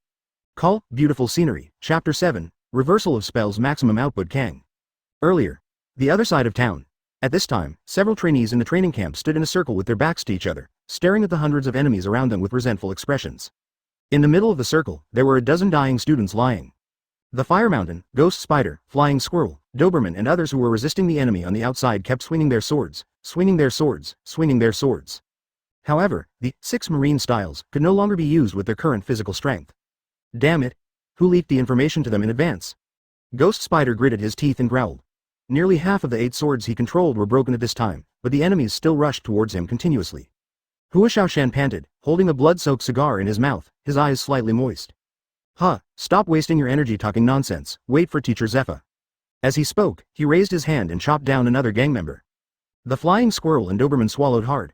Call, beautiful scenery, Chapter 7, Reversal of Spells Maximum Output Kang. Earlier. The other side of town. At this time, several trainees in the training camp stood in a circle with their backs to each other, staring at the hundreds of enemies around them with resentful expressions. In the middle of the circle, there were a dozen dying students lying. The Fire Mountain, Ghost Spider, Flying Squirrel, Doberman and others who were resisting the enemy on the outside kept swinging their swords, swinging their swords, swinging their swords. However, the 6 Marine styles could no longer be used with their current physical strength. Damn it! Who leaked the information to them in advance? Ghost Spider gritted his teeth and growled. Nearly half of the 8 swords he controlled were broken at this time, but the enemies still rushed towards him continuously. Hua Xiaoshan panted, holding a blood-soaked cigar in his mouth, his eyes slightly moist. Stop wasting your energy talking nonsense, wait for Teacher Zephyr. As he spoke, he raised his hand and chopped down another gang member. The Flying Squirrel and Doberman swallowed hard,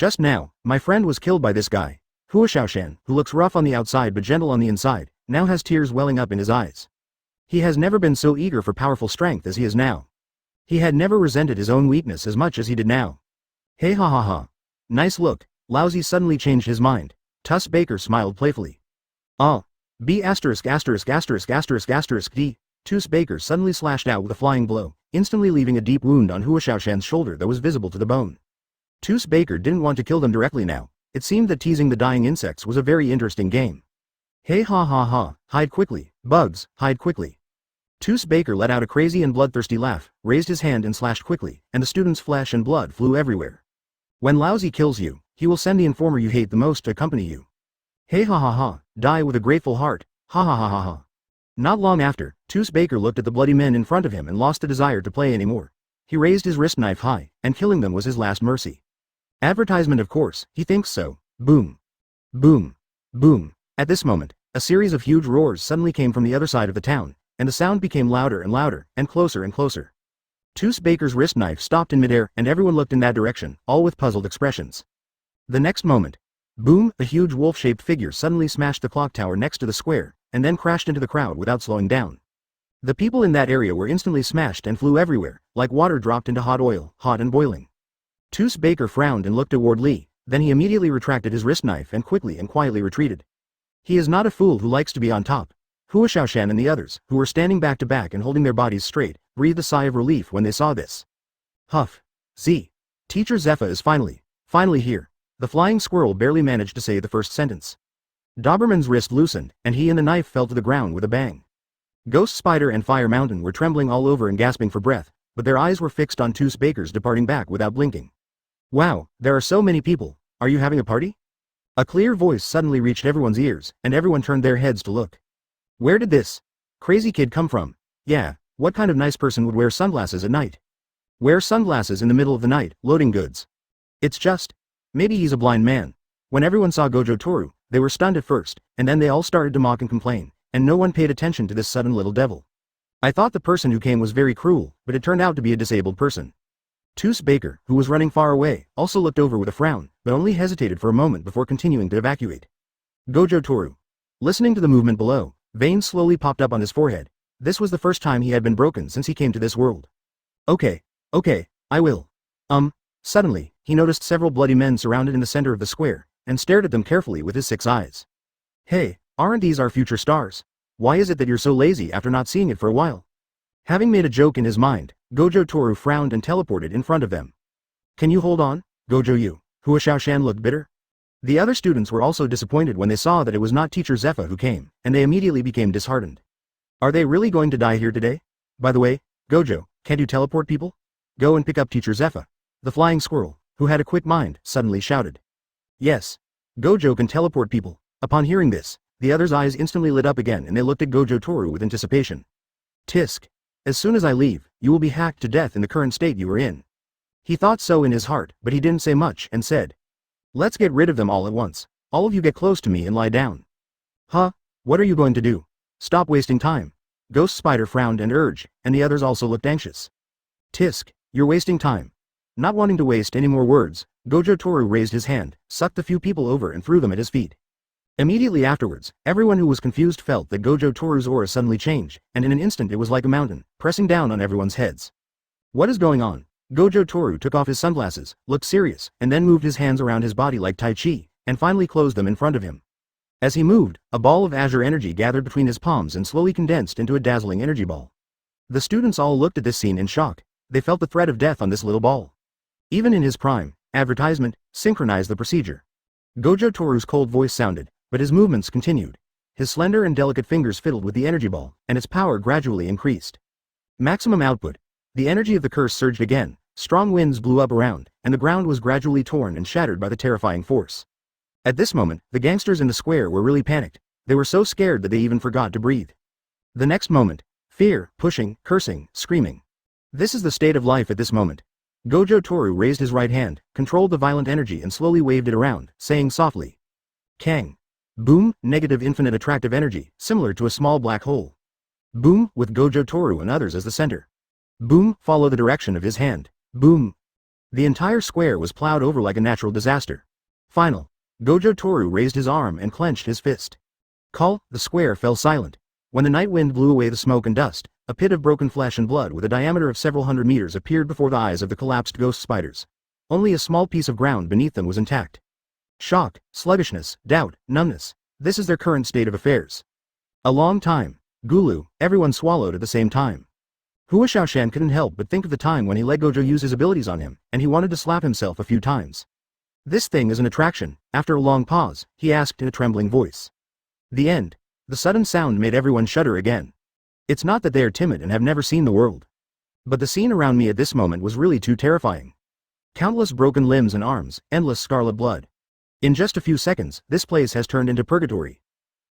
Just now, my friend was killed by this guy. Hua Xiaoshan, who looks rough on the outside but gentle on the inside, now has tears welling up in his eyes. He has never been so eager for powerful strength as he is now. He had never resented his own weakness as much as he did now. Hey ha ha ha. Nice look. Lousy suddenly changed his mind. Tuss Baker smiled playfully. Ah. B asterisk asterisk asterisk asterisk asterisk D. Tuss Baker suddenly slashed out with a flying blow, instantly leaving a deep wound on Hua Xiaoshan's shoulder that was visible to the bone. Tuss Baker didn't want to kill them directly now. It seemed that teasing the dying insects was a very interesting game. Hey ha ha ha, hide quickly, bugs, hide quickly. Tuss Baker let out a crazy and bloodthirsty laugh, raised his hand and slashed quickly, and the student's flesh and blood flew everywhere. When Lousy kills you, he will send the informer you hate the most to accompany you. Hey ha ha ha, die with a grateful heart, ha ha ha ha ha. Not long after, Tuss Baker looked at the bloody men in front of him and lost the desire to play anymore. He raised his wrist knife high, and killing them was his last mercy. Advertisement, of course, he thinks so. Boom. Boom. Boom. At this moment, a series of huge roars suddenly came from the other side of the town, and the sound became louder and louder, and closer and closer. Tuss Baker's wrist knife stopped in midair and everyone looked in that direction, all with puzzled expressions. The next moment, boom, a huge wolf-shaped figure suddenly smashed the clock tower next to the square, and then crashed into the crowd without slowing down. The people in that area were instantly smashed and flew everywhere, like water dropped into hot oil, hot and boiling. Tuss Baker frowned and looked toward Lee, then he immediately retracted his wrist knife and quickly and quietly retreated. He is not a fool who likes to be on top. Hua Xiaoshan and the others, who were standing back to back and holding their bodies straight, breathed a sigh of relief when they saw this. Huff. Z. Teacher Zephyr is finally here. The flying squirrel barely managed to say the first sentence. Doberman's wrist loosened, and he and the knife fell to the ground with a bang. Ghost Spider and Fire Mountain were trembling all over and gasping for breath, but their eyes were fixed on Tuss Baker's departing back without blinking. Wow, there are so many people. Are you having a party? A clear voice suddenly reached everyone's ears, and everyone turned their heads to look. Where did this crazy kid come from? Yeah, what kind of nice person would wear sunglasses at night? Wear sunglasses in the middle of the night, loading goods. It's just, maybe he's a blind man. When everyone saw Gojo Toru, they were stunned at first, and then they all started to mock and complain, and no one paid attention to this sudden little devil. I thought the person who came was very cruel, but it turned out to be a disabled person. Toos Baker, who was running far away, also looked over with a frown, but only hesitated for a moment before continuing to evacuate. Gojo Toru. Listening to the movement below, veins slowly popped up on his forehead. This was the first time he had been broken since he came to this world. Okay, I will. Suddenly, he noticed several bloody men surrounded in the center of the square, and stared at them carefully with his 6 eyes. Hey, aren't these our future stars? Why is it that you're so lazy after not seeing it for a while? Having made a joke in his mind, Gojo Toru frowned and teleported in front of them. Can you hold on, Gojo Yu? Hua Xiaoshan looked bitter. The other students were also disappointed when they saw that it was not teacher Zephyr who came, and they immediately became disheartened. Are they really going to die here today? By the way, Gojo, can't you teleport people? Go and pick up teacher Zephyr. The flying squirrel, who had a quick mind, suddenly shouted. Yes. Gojo can teleport people. Upon hearing this, the others' eyes instantly lit up again and they looked at Gojo Toru with anticipation. Tisk. As soon as I leave, you will be hacked to death in the current state you are in. He thought so in his heart, but he didn't say much and said. Let's get rid of them all at once. All of you get close to me and lie down. Huh? What are you going to do? Stop wasting time. Ghost Spider frowned and urged, and the others also looked anxious. Tisk, you're wasting time. Not wanting to waste any more words, Gojo Toru raised his hand, sucked a few people over and threw them at his feet. Immediately afterwards, everyone who was confused felt that Gojo Toru's aura suddenly changed, and in an instant it was like a mountain, pressing down on everyone's heads. What is going on? Gojo Toru took off his sunglasses, looked serious, and then moved his hands around his body like Tai Chi, and finally closed them in front of him. As he moved, a ball of azure energy gathered between his palms and slowly condensed into a dazzling energy ball. The students all looked at this scene in shock. They felt the threat of death on this little ball. Even in his prime, advertisement, synchronized the procedure. Gojo Toru's cold voice sounded, but his movements continued. His slender and delicate fingers fiddled with the energy ball, and its power gradually increased. Maximum output. The energy of the curse surged again, strong winds blew up around, and the ground was gradually torn and shattered by the terrifying force. At this moment, the gangsters in the square were really panicked. They were so scared that they even forgot to breathe. The next moment, fear, pushing, cursing, screaming. This is the state of life at this moment. Gojo Toru raised his right hand, controlled the violent energy and slowly waved it around, saying softly. Kang. Boom, negative infinite attractive energy, similar to a small black hole. Boom, with Gojo Toru and others as the center. Boom, follow the direction of his hand. Boom. The entire square was plowed over like a natural disaster. Final. Gojo Toru raised his arm and clenched his fist. Call, the square fell silent. When the night wind blew away the smoke and dust, a pit of broken flesh and blood with a diameter of several hundred meters appeared before the eyes of the collapsed ghost spiders. Only a small piece of ground beneath them was intact. Shock, sluggishness, doubt, numbness. This is their current state of affairs. A long time. Gulu, everyone swallowed at the same time. Hua Xiaoshan couldn't help but think of the time when he let Gojo use his abilities on him, and he wanted to slap himself a few times. This thing is an attraction. After a long pause, he asked in a trembling voice. The end. The sudden sound made everyone shudder again. It's not that they are timid and have never seen the world. But the scene around me at this moment was really too terrifying. Countless broken limbs and arms, endless scarlet blood. In just a few seconds, this place has turned into purgatory.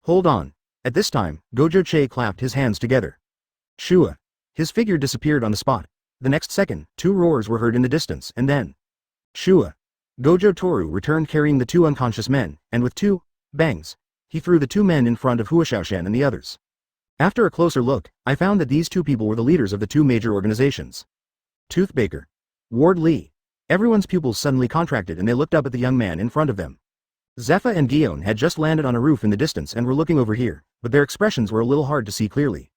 Hold on. At this time, Gojo Che clapped his hands together. Shua. His figure disappeared on the spot. The next second, 2 roars were heard in the distance, and then. Shua. Gojo Toru returned carrying the 2 unconscious men, and with 2 bangs, he threw the 2 men in front of Hua Xiaoshan and the others. After a closer look, I found that these 2 people were the leaders of the 2 major organizations. Toothbaker. Ward Lee. Everyone's pupils suddenly contracted and they looked up at the young man in front of them. Zephyr and Gion had just landed on a roof in the distance and were looking over here, but their expressions were a little hard to see clearly.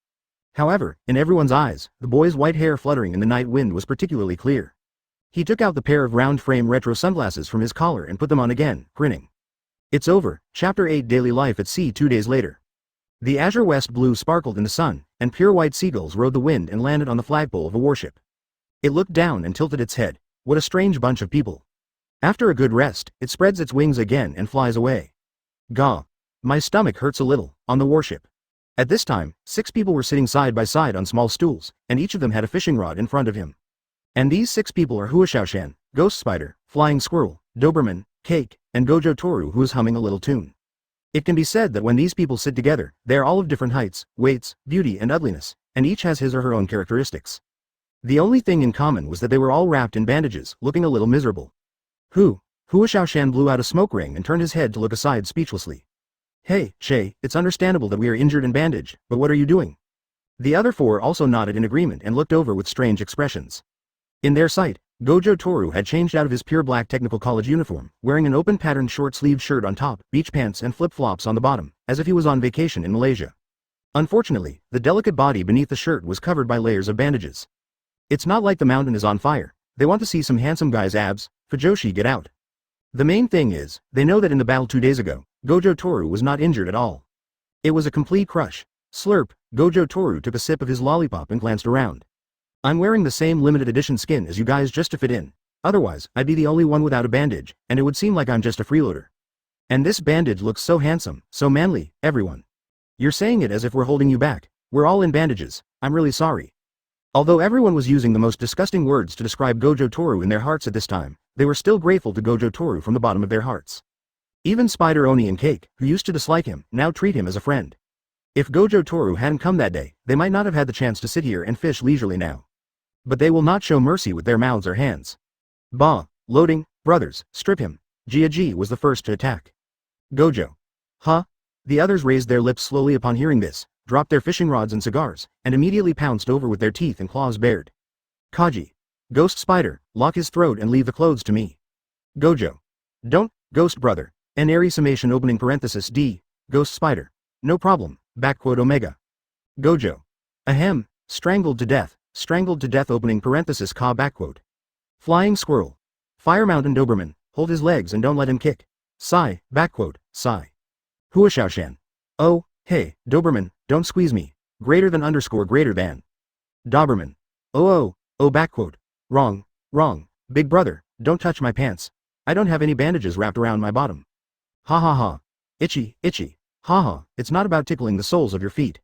However, in everyone's eyes, the boy's white hair fluttering in the night wind was particularly clear. He took out the pair of round-frame retro sunglasses from his collar and put them on again, grinning. It's over. Chapter 8 Daily Life at Sea 2 days later. The azure west blue sparkled in the sun, and pure white seagulls rode the wind and landed on the flagpole of a warship. It looked down and tilted its head. What a strange bunch of people. After a good rest, it spreads its wings again and flies away. Gah. My stomach hurts a little, on the warship. At this time, 6 people were sitting side by side on small stools, and each of them had a fishing rod in front of him. And these 6 people are Hua Xiaoshan, Ghost Spider, Flying Squirrel, Doberman, Cake, and Gojo Toru, who is humming a little tune. It can be said that when these people sit together, they are all of different heights, weights, beauty and ugliness, and each has his or her own characteristics. The only thing in common was that they were all wrapped in bandages, looking a little miserable. Hua Xiaoshan blew out a smoke ring and turned his head to look aside speechlessly. Hey, Che, it's understandable that we are injured and bandaged, but what are you doing? The other 4 also nodded in agreement and looked over with strange expressions. In their sight, Gojo Toru had changed out of his pure black technical college uniform, wearing an open-patterned short-sleeved shirt on top, beach pants and flip-flops on the bottom, as if he was on vacation in Malaysia. Unfortunately, the delicate body beneath the shirt was covered by layers of bandages. It's not like the mountain is on fire. They want to see some handsome guy's abs. Fujoshi, get out. The main thing is, they know that in the battle 2 days ago, Gojo Toru was not injured at all. It was a complete crush. Slurp, Gojo Toru took a sip of his lollipop and glanced around. I'm wearing the same limited edition skin as you guys just to fit in. Otherwise, I'd be the only one without a bandage, and it would seem like I'm just a freeloader. And this bandage looks so handsome, so manly, everyone. You're saying it as if we're holding you back. We're all in bandages. I'm really sorry. Although everyone was using the most disgusting words to describe Gojo Toru in their hearts at this time, they were still grateful to Gojo Toru from the bottom of their hearts. Even Spider Oni and Cake, who used to dislike him, now treat him as a friend. If Gojo Toru hadn't come that day, they might not have had the chance to sit here and fish leisurely now. But they will not show mercy with their mouths or hands. Bah, loading, brothers, strip him. Gia was the first to attack. Gojo. Huh? The others raised their lips slowly upon hearing this, dropped their fishing rods and cigars, and immediately pounced over with their teeth and claws bared. Kaji. Ghost Spider, lock his throat and leave the clothes to me. Gojo. Don't, Ghost Brother. An airy summation opening parenthesis D. Ghost Spider. No problem, backquote Omega. Gojo. Ahem, strangled to death opening parenthesis ka backquote. Flying Squirrel. Fire Mountain Doberman, hold his legs and don't let him kick. Sigh, backquote, sigh. Huashaoshan. Oh, hey, Doberman, don't squeeze me. Greater than. Doberman. Oh, backquote. Wrong, big brother, don't touch my pants. I don't have any bandages wrapped around my bottom. Ha ha ha. Itchy, ha ha, it's not about tickling the soles of your feet.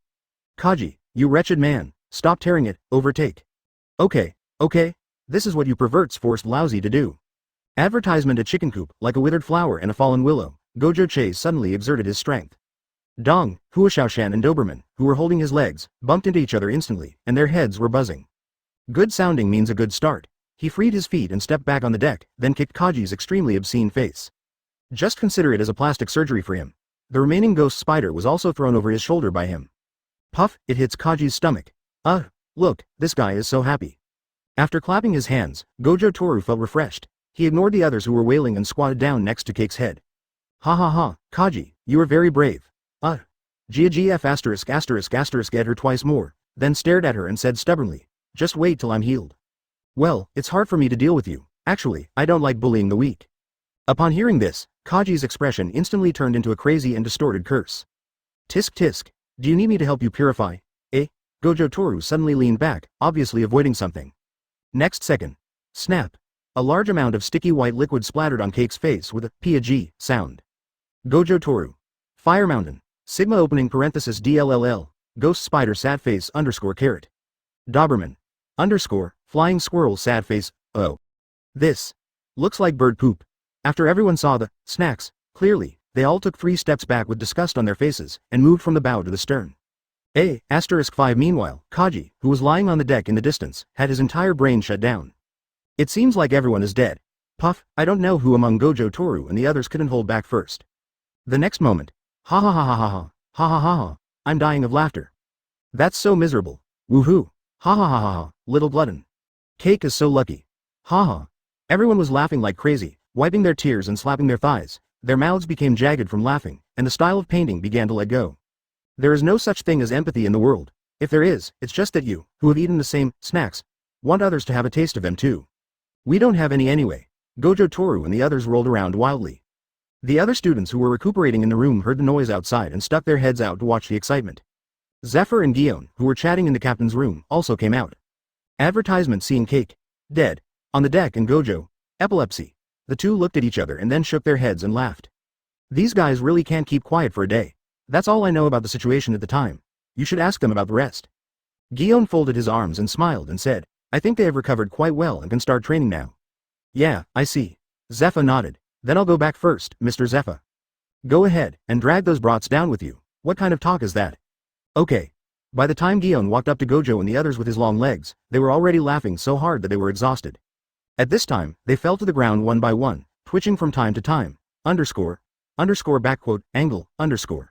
Kaji, you wretched man, stop tearing it, overtake. Okay, this is what you perverts forced Lousy to do. Advertisement: a chicken coop, like a withered flower and a fallen willow. Gojo Chase suddenly exerted his strength. Dong, Huashaoshan and Doberman, who were holding his legs, bumped into each other instantly, and their heads were buzzing. Good sounding means a good start. He freed his feet and stepped back on the deck, then kicked Kaji's extremely obscene face. Just consider it as a plastic surgery for him. The remaining ghost spider was also thrown over his shoulder by him. Puff, it hits Kaji's stomach. Look, this guy is so happy. After clapping his hands, Gojo Toru felt refreshed. He ignored the others who were wailing and squatted down next to Cake's head. Ha ha ha, Kaji, you are very brave. GF *** at her twice more, then stared at her and said stubbornly, just wait till I'm healed. Well, it's hard for me to deal with you. Actually, I don't like bullying the weak. Upon hearing this, Kaji's expression instantly turned into a crazy and distorted curse. Tisk, do you need me to help you purify? Gojo Toru suddenly leaned back, obviously avoiding something. Next second. Snap. A large amount of sticky white liquid splattered on Cake's face with a P-A-G sound. Gojo Toru. Fire Mountain. Sigma opening parenthesis DLLL. Ghost Spider sad face _ caret. Doberman. _ Flying Squirrel sad face, oh. This. Looks like bird poop. After everyone saw the snacks, clearly, they all took 3 steps back with disgust on their faces, and moved from the bow to the stern. *5 Meanwhile, Kaji, who was lying on the deck in the distance, had his entire brain shut down. It seems like everyone is dead. Puff, I don't know who among Gojo Toru and the others couldn't hold back first. The next moment. Ha ha ha ha ha ha, ha ha ha ha, I'm dying of laughter. That's so miserable. Woohoo. Ha ha ha ha ha, little glutton. Cake is so lucky. Ha ha. Everyone was laughing like crazy, wiping their tears and slapping their thighs. Their mouths became jagged from laughing, and the style of painting began to let go. There is no such thing as empathy in the world. If there is, it's just that you, who have eaten the same snacks, want others to have a taste of them too. We don't have any anyway. Gojo Toru and the others rolled around wildly. The other students who were recuperating in the room heard the noise outside and stuck their heads out to watch the excitement. Zephyr and Gion, who were chatting in the captain's room, also came out. Advertisement seeing Cake. Dead. On the deck and Gojo. Epilepsy. The two looked at each other and then shook their heads and laughed. These guys really can't keep quiet for a day. That's all I know about the situation at the time. You should ask them about the rest. Gion folded his arms and smiled and said, I think they have recovered quite well and can start training now. Yeah, I see. Zephyr nodded. Then I'll go back first, Mr. Zephyr. Go ahead, and drag those brats down with you. What kind of talk is that? Okay. By the time Gion walked up to Gojo and the others with his long legs, they were already laughing so hard that they were exhausted. At this time, they fell to the ground one by one, twitching from time to time. __, angle, _.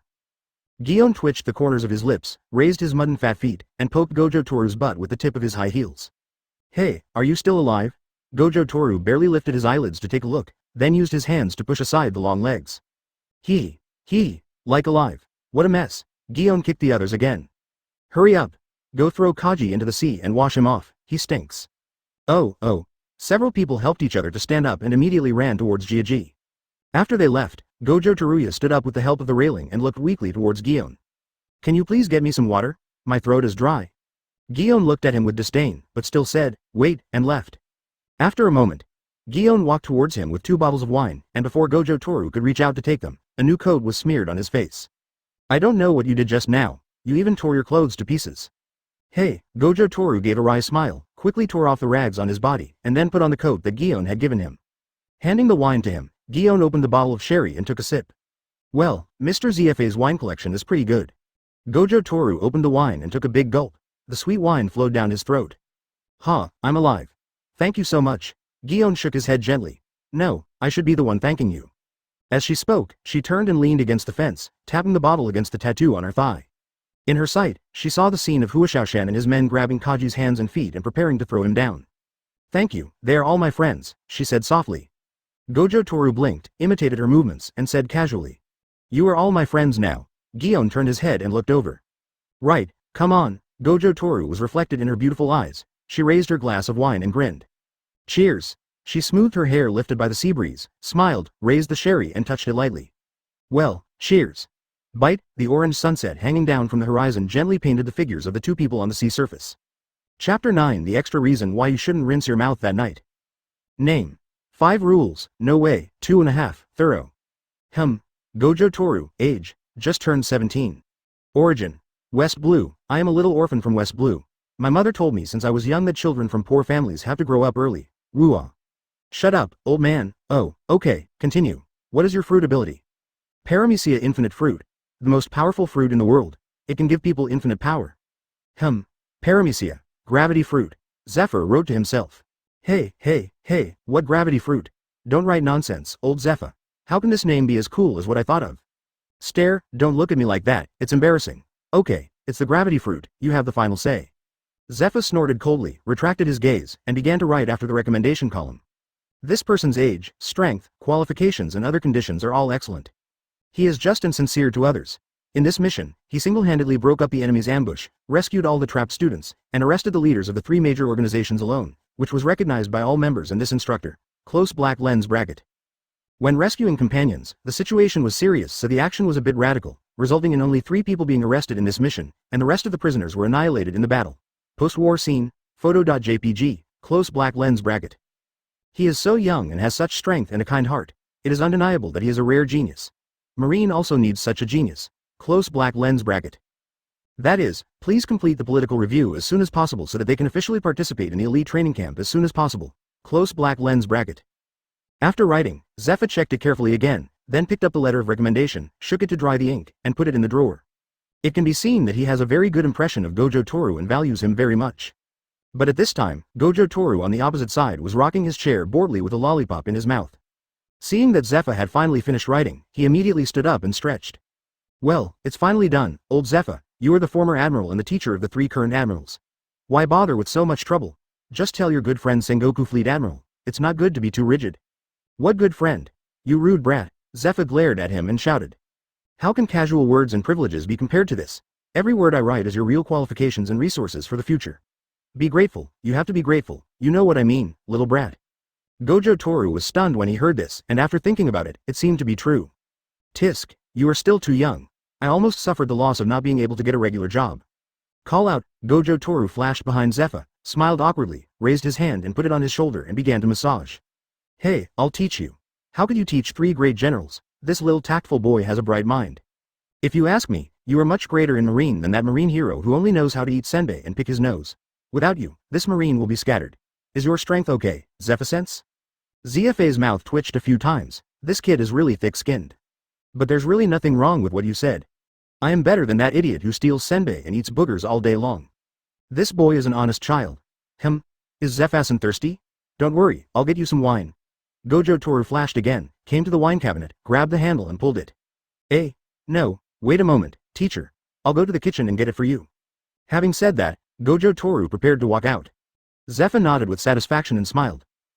Gion twitched the corners of his lips, raised his mudden fat feet, and poked Gojo Toru's butt with the tip of his high heels. Hey, are you still alive? Gojo Toru barely lifted his eyelids to take a look, then used his hands to push aside the long legs. Like alive. What a mess. Gion kicked the others again. Hurry up. Go throw Kaji into the sea and wash him off, he stinks. Oh. Several people helped each other to stand up and immediately ran towards Jiaji. After they left, Gojo Toruya stood up with the help of the railing and looked weakly towards Gion. Can you please get me some water? My throat is dry. Gion looked at him with disdain, but still said, wait, and left. After a moment, Gion walked towards him with 2 bottles of wine, and before Gojo Toru could reach out to take them, a new coat was smeared on his face. I don't know what you did just now, you even tore your clothes to pieces. Hey, Gojo Toru gave a wry smile, quickly tore off the rags on his body, and then put on the coat that Gion had given him. Handing the wine to him, Gion opened the bottle of sherry and took a sip. Well, Mr. ZFA's wine collection is pretty good. Gojo Toru opened the wine and took a big gulp. The sweet wine flowed down his throat. I'm alive. Thank you so much. Gion shook his head gently. No, I should be the one thanking you. As she spoke, she turned and leaned against the fence, tapping the bottle against the tattoo on her thigh. In her sight, she saw the scene of Huashaoshan and his men grabbing Kaji's hands and feet and preparing to throw him down. Thank you, they are all my friends, she said softly. Gojo Toru blinked, imitated her movements, and said casually. You are all my friends now. Gion turned his head and looked over. Right, come on. Gojo Toru was reflected in her beautiful eyes. She raised her glass of wine and grinned. Cheers. She smoothed her hair lifted by the sea breeze, smiled, raised the sherry and touched it lightly. Well, cheers. Bite, the orange sunset hanging down from the horizon gently painted the figures of the 2 people on the sea surface. Chapter 9 The extra reason why you shouldn't rinse your mouth that night. Name. 5 rules, no way, 2.5, thorough. Gojo Toru, age, just turned 17. Origin. West Blue, I am a little orphan from West Blue. My mother told me since I was young that children from poor families have to grow up early. Ruah. Shut up, old man. Oh, okay, continue. What is your fruit ability? Paramecia infinite fruit. The most powerful fruit in the world. It can give people infinite power. Paramecia, gravity fruit. Zephyr wrote to himself. Hey, what gravity fruit? Don't write nonsense, old Zephyr. How can this name be as cool as what I thought of? Stare, don't look at me like that, it's embarrassing. Okay, it's the gravity fruit, you have the final say. Zephyr snorted coldly, retracted his gaze, and began to write after the recommendation column. This person's age, strength, qualifications and other conditions are all excellent. He is just and sincere to others. In this mission, he single-handedly broke up the enemy's ambush, rescued all the trapped students, and arrested the leaders of the 3 major organizations alone, which was recognized by all members and this instructor. Close black lens bracket. When rescuing companions, the situation was serious so the action was a bit radical, resulting in only 3 people being arrested in this mission, and the rest of the prisoners were annihilated in the battle. Post-war scene, photo.jpg, close black lens bracket. He is so young and has such strength and a kind heart. It is undeniable that he is a rare genius. Marine also needs such a genius. Close black lens bracket. That is, please complete the political review as soon as possible so that they can officially participate in the elite training camp as soon as possible. Close black lens bracket. After writing, Zephyr checked it carefully again, then picked up the letter of recommendation, shook it to dry the ink, and put it in the drawer. It can be seen that he has a very good impression of Gojo Toru and values him very much. But at this time, Gojo Toru on the opposite side was rocking his chair boredly with a lollipop in his mouth. Seeing that Zephyr had finally finished writing, he immediately stood up and stretched. Well, it's finally done, old Zephyr, you are the former admiral and the teacher of the 3 current admirals. Why bother with so much trouble? Just tell your good friend Sengoku Fleet Admiral, it's not good to be too rigid. What good friend? You rude brat, Zephyr glared at him and shouted. How can casual words and privileges be compared to this? Every word I write is your real qualifications and resources for the future. Be grateful, you have to be grateful, you know what I mean, little brat. Gojo Toru was stunned when he heard this, and after thinking about it, it seemed to be true. Tisk, you are still too young. I almost suffered the loss of not being able to get a regular job. Call out, Gojo Toru flashed behind Zephyr, smiled awkwardly, raised his hand and put it on his shoulder and began to massage. Hey, I'll teach you. How could you teach 3 great generals? This little tactful boy has a bright mind. If you ask me, you are much greater in Marine than that Marine hero who only knows how to eat senbei and pick his nose. Without you, this Marine will be scattered. Is your strength okay, Zephyr-sense? ZFA's mouth twitched a few times. This kid is really thick-skinned. But there's really nothing wrong with what you said. I am better than that idiot who steals senbei and eats boogers all day long. This boy is an honest child. Is Zephyr thirsty? Don't worry, I'll get you some wine. Gojo Toru flashed again, came to the wine cabinet, grabbed the handle and pulled it. No, wait a moment, teacher. I'll go to the kitchen and get it for you. Having said that, Gojo Toru prepared to walk out. Zephyr nodded with satisfaction and smiled.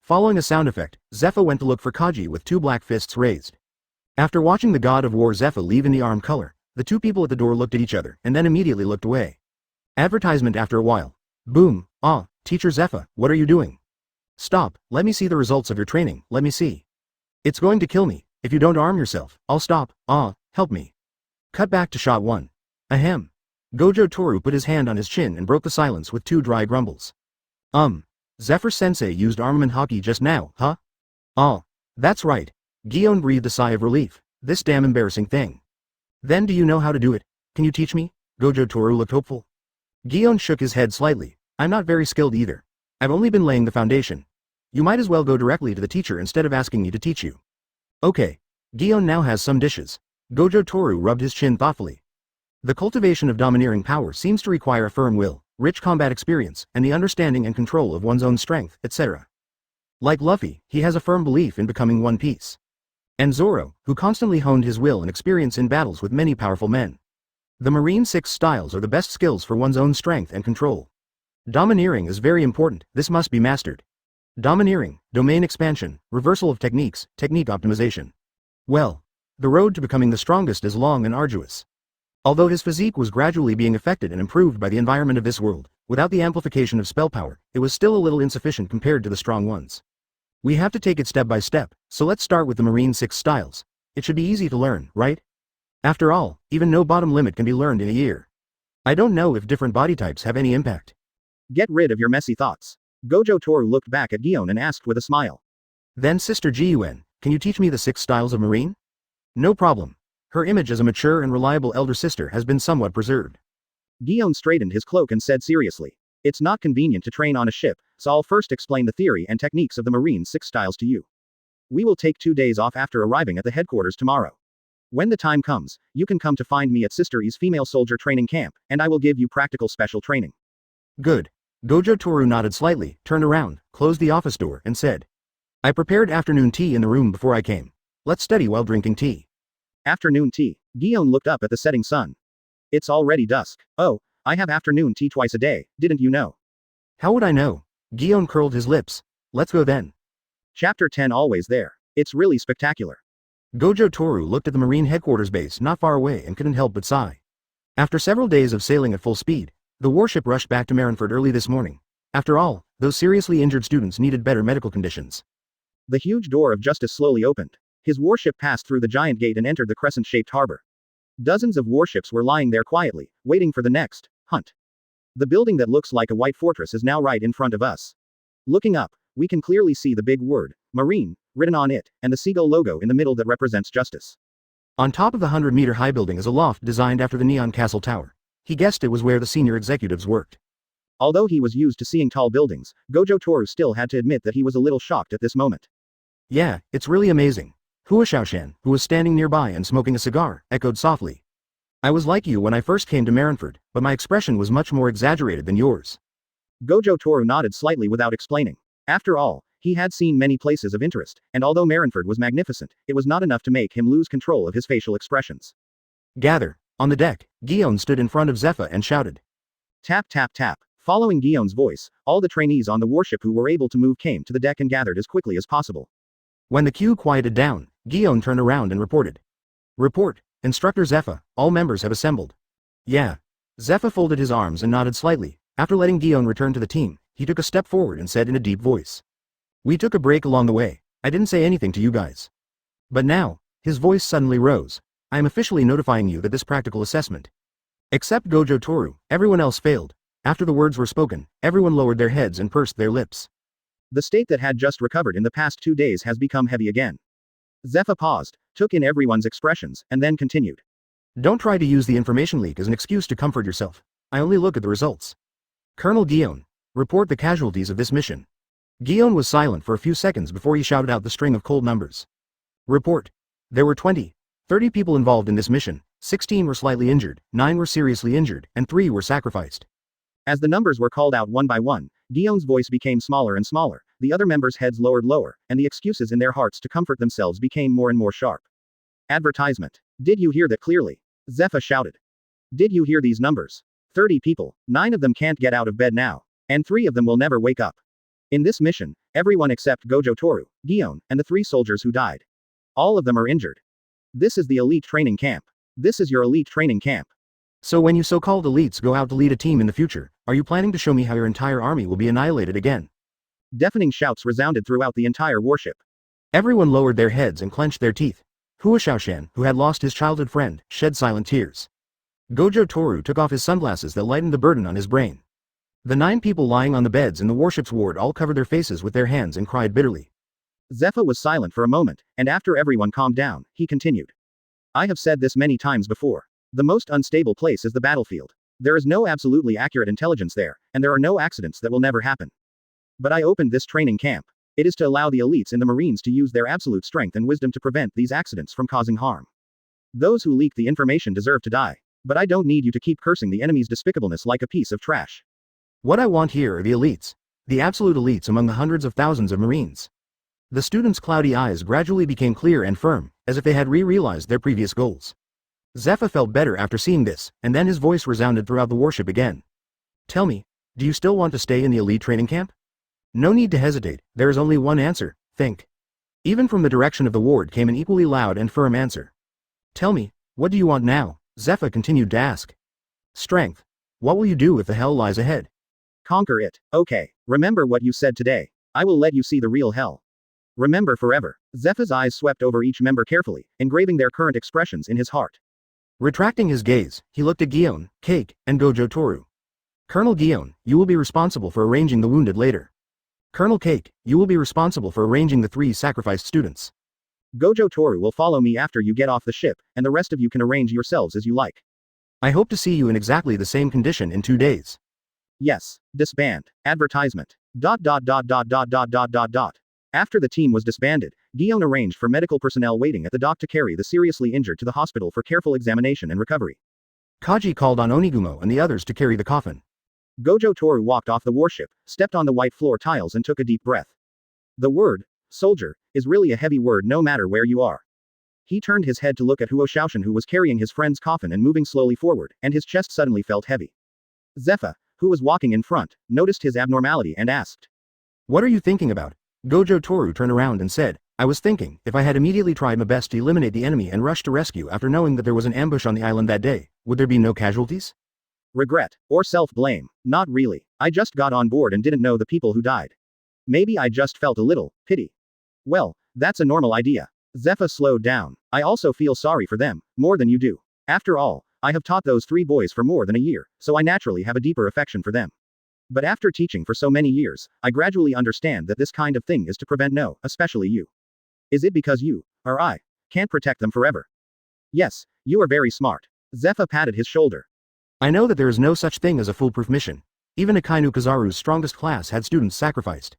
Following a sound effect, Zephyr went to look for Kaji with two black fists raised. After watching the god of war Zephyr leave in the armed color, the two people at the door looked at each other and then immediately looked away. Advertisement after a while. Boom. Ah, Teacher Zephyr, what are you doing? Stop, let me see the results of your training, let me see. It's going to kill me, if you don't arm yourself, I'll stop, help me. Cut back to shot 1. Ahem. Gojo Toru put his hand on his chin and broke the silence with two dry grumbles. Zephyr-sensei used armament Haki just now, huh? That's right. Gion breathed a sigh of relief. This damn embarrassing thing. Then do you know how to do it? Can you teach me? Gojo Toru looked hopeful. Gion shook his head slightly. I'm not very skilled either. I've only been laying the foundation. You might as well go directly to the teacher instead of asking me to teach you. Okay. Gion now has some dishes. Gojo Toru rubbed his chin thoughtfully. The cultivation of domineering power seems to require a firm will, rich combat experience, and the understanding and control of one's own strength, etc. Like Luffy, he has a firm belief in becoming One Piece. And Zorro, who constantly honed his will and experience in battles with many powerful men. The Marine 6 styles are the best skills for one's own strength and control. Domineering is very important, this must be mastered. Domineering, domain expansion, reversal of techniques, technique optimization. Well, the road to becoming the strongest is long and arduous. Although his physique was gradually being affected and improved by the environment of this world, without the amplification of spell power, it was still a little insufficient compared to the strong ones. We have to take it step by step, so let's start with the Marine 6 styles. It should be easy to learn, right? After all, even no bottom limit can be learned in a year. I don't know if different body types have any impact. Get rid of your messy thoughts. Gojo Toru looked back at Gion and asked with a smile. Then Sister Jiun, can you teach me the 6 styles of Marine? No problem. Her image as a mature and reliable elder sister has been somewhat preserved. Gion straightened his cloak and said seriously. It's not convenient to train on a ship, so I'll first explain the theory and techniques of the Marine 6 styles to you. We will take 2 days off after arriving at the headquarters tomorrow. When the time comes, you can come to find me at Sister E's female soldier training camp, and I will give you practical special training. Good. Gojo Toru nodded slightly, turned around, closed the office door, and said. I prepared afternoon tea in the room before I came. Let's study while drinking tea. Afternoon tea. Gion looked up at the setting sun. It's already dusk. Oh, I have afternoon tea twice a day, didn't you know? How would I know? Gion curled his lips. Let's go then. Chapter 10 Always There. It's really spectacular. Gojo Toru looked at the Marine headquarters base not far away and couldn't help but sigh. After several days of sailing at full speed, the warship rushed back to Marineford early this morning. After all, those seriously injured students needed better medical conditions. The huge door of justice slowly opened. His warship passed through the giant gate and entered the crescent-shaped harbor. Dozens of warships were lying there quietly, waiting for the next hunt. The building that looks like a white fortress is now right in front of us. Looking up, we can clearly see the big word, Marine, written on it, and the seagull logo in the middle that represents justice. On top of the 100-meter-high building is a loft designed after the Neon Castle Tower. He guessed it was where the senior executives worked. Although he was used to seeing tall buildings, Gojo Toru still had to admit that he was a little shocked at this moment. Yeah, it's really amazing. Huashaoshan, who was standing nearby and smoking a cigar, echoed softly. I was like you when I first came to Marineford, but my expression was much more exaggerated than yours. Gojo Toru nodded slightly without explaining. After all, he had seen many places of interest, and although Marineford was magnificent, it was not enough to make him lose control of his facial expressions. Gather. On the deck, Gion stood in front of Zephyr and shouted. Tap tap tap. Following Gion's voice, all the trainees on the warship who were able to move came to the deck and gathered as quickly as possible. When the queue quieted down, Gion turned around and reported. Report, Instructor Zephyr, all members have assembled. Yeah. Zephyr folded his arms and nodded slightly. After letting Gion return to the team, he took a step forward and said in a deep voice. We took a break along the way. I didn't say anything to you guys. But now, his voice suddenly rose. I am officially notifying you that this practical assessment. Except Gojo Toru, everyone else failed. After the words were spoken, everyone lowered their heads and pursed their lips. The state that had just recovered in the past 2 days has become heavy again. Zephyr paused, took in everyone's expressions, and then continued. Don't try to use the information leak as an excuse to comfort yourself. I only look at the results. Colonel Gion, report the casualties of this mission. Gion was silent for a few seconds before he shouted out the string of cold numbers. Report. There were 30 people involved in this mission, 16 were slightly injured, 9 were seriously injured, and 3 were sacrificed. As the numbers were called out one by one, Gion's voice became smaller and smaller, the other members' heads lowered lower, and the excuses in their hearts to comfort themselves became more and more sharp. Advertisement. Did you hear that clearly? Zephyr shouted. Did you hear these numbers? 30 people, 9 of them can't get out of bed now, and 3 of them will never wake up. In this mission, everyone except Gojo Toru, Gion, and the 3 soldiers who died. All of them are injured. This is the elite training camp. This is your elite training camp. So when you so-called elites go out to lead a team in the future, are you planning to show me how your entire army will be annihilated again? Deafening shouts resounded throughout the entire warship. Everyone lowered their heads and clenched their teeth. Huashaoshan, who had lost his childhood friend, shed silent tears. Gojo Toru took off his sunglasses that lightened the burden on his brain. The 9 people lying on the beds in the warship's ward all covered their faces with their hands and cried bitterly. Zephyr was silent for a moment, and after everyone calmed down, he continued. I have said this many times before. The most unstable place is the battlefield. There is no absolutely accurate intelligence there, and there are no accidents that will never happen. But I opened this training camp. It is to allow the elites in the Marines to use their absolute strength and wisdom to prevent these accidents from causing harm. Those who leak the information deserve to die. But I don't need you to keep cursing the enemy's despicableness like a piece of trash. What I want here are the elites. The absolute elites among the hundreds of thousands of Marines. The students' cloudy eyes gradually became clear and firm, as if they had realized their previous goals. Zephyr felt better after seeing this, and then his voice resounded throughout the warship again. Tell me, do you still want to stay in the elite training camp? No need to hesitate, there is only one answer, think. Even from the direction of the ward came an equally loud and firm answer. Tell me, what do you want now? Zephyr continued to ask. Strength. What will you do if the hell lies ahead? Conquer it. Okay. Remember what you said today. I will let you see the real hell. Remember forever. Zephyr's eyes swept over each member carefully, engraving their current expressions in his heart. Retracting his gaze, he looked at Gion, Cake, and Gojo Toru. Colonel Gion, you will be responsible for arranging the wounded later. Colonel Cake, you will be responsible for arranging the 3 sacrificed students. Gojo Toru will follow me after you get off the ship, and the rest of you can arrange yourselves as you like. I hope to see you in exactly the same condition in 2 days. Yes. Disband. Advertisement. ... After the team was disbanded, Gion arranged for medical personnel waiting at the dock to carry the seriously injured to the hospital for careful examination and recovery. Kaji called on Onigumo and the others to carry the coffin. Gojo Toru walked off the warship, stepped on the white floor tiles and took a deep breath. The word, soldier, is really a heavy word no matter where you are. He turned his head to look at Huashaoshan who was carrying his friend's coffin and moving slowly forward, and his chest suddenly felt heavy. Zephyr, who was walking in front, noticed his abnormality and asked. What are you thinking about? Gojo Toru turned around and said, I was thinking, if I had immediately tried my best to eliminate the enemy and rushed to rescue after knowing that there was an ambush on the island that day, would there be no casualties? Regret, or self-blame, not really. I just got on board and didn't know the people who died. Maybe I just felt a little pity. Well, that's a normal idea. Zephyr slowed down. I also feel sorry for them, more than you do. After all, I have taught those 3 boys for more than a year, so I naturally have a deeper affection for them. But after teaching for so many years, I gradually understand that this kind of thing is to prevent no, especially you. Is it because you, or I, can't protect them forever? Yes, you are very smart. Zephyr patted his shoulder. I know that there is no such thing as a foolproof mission. Even Akainu Kizaru's strongest class had students sacrificed.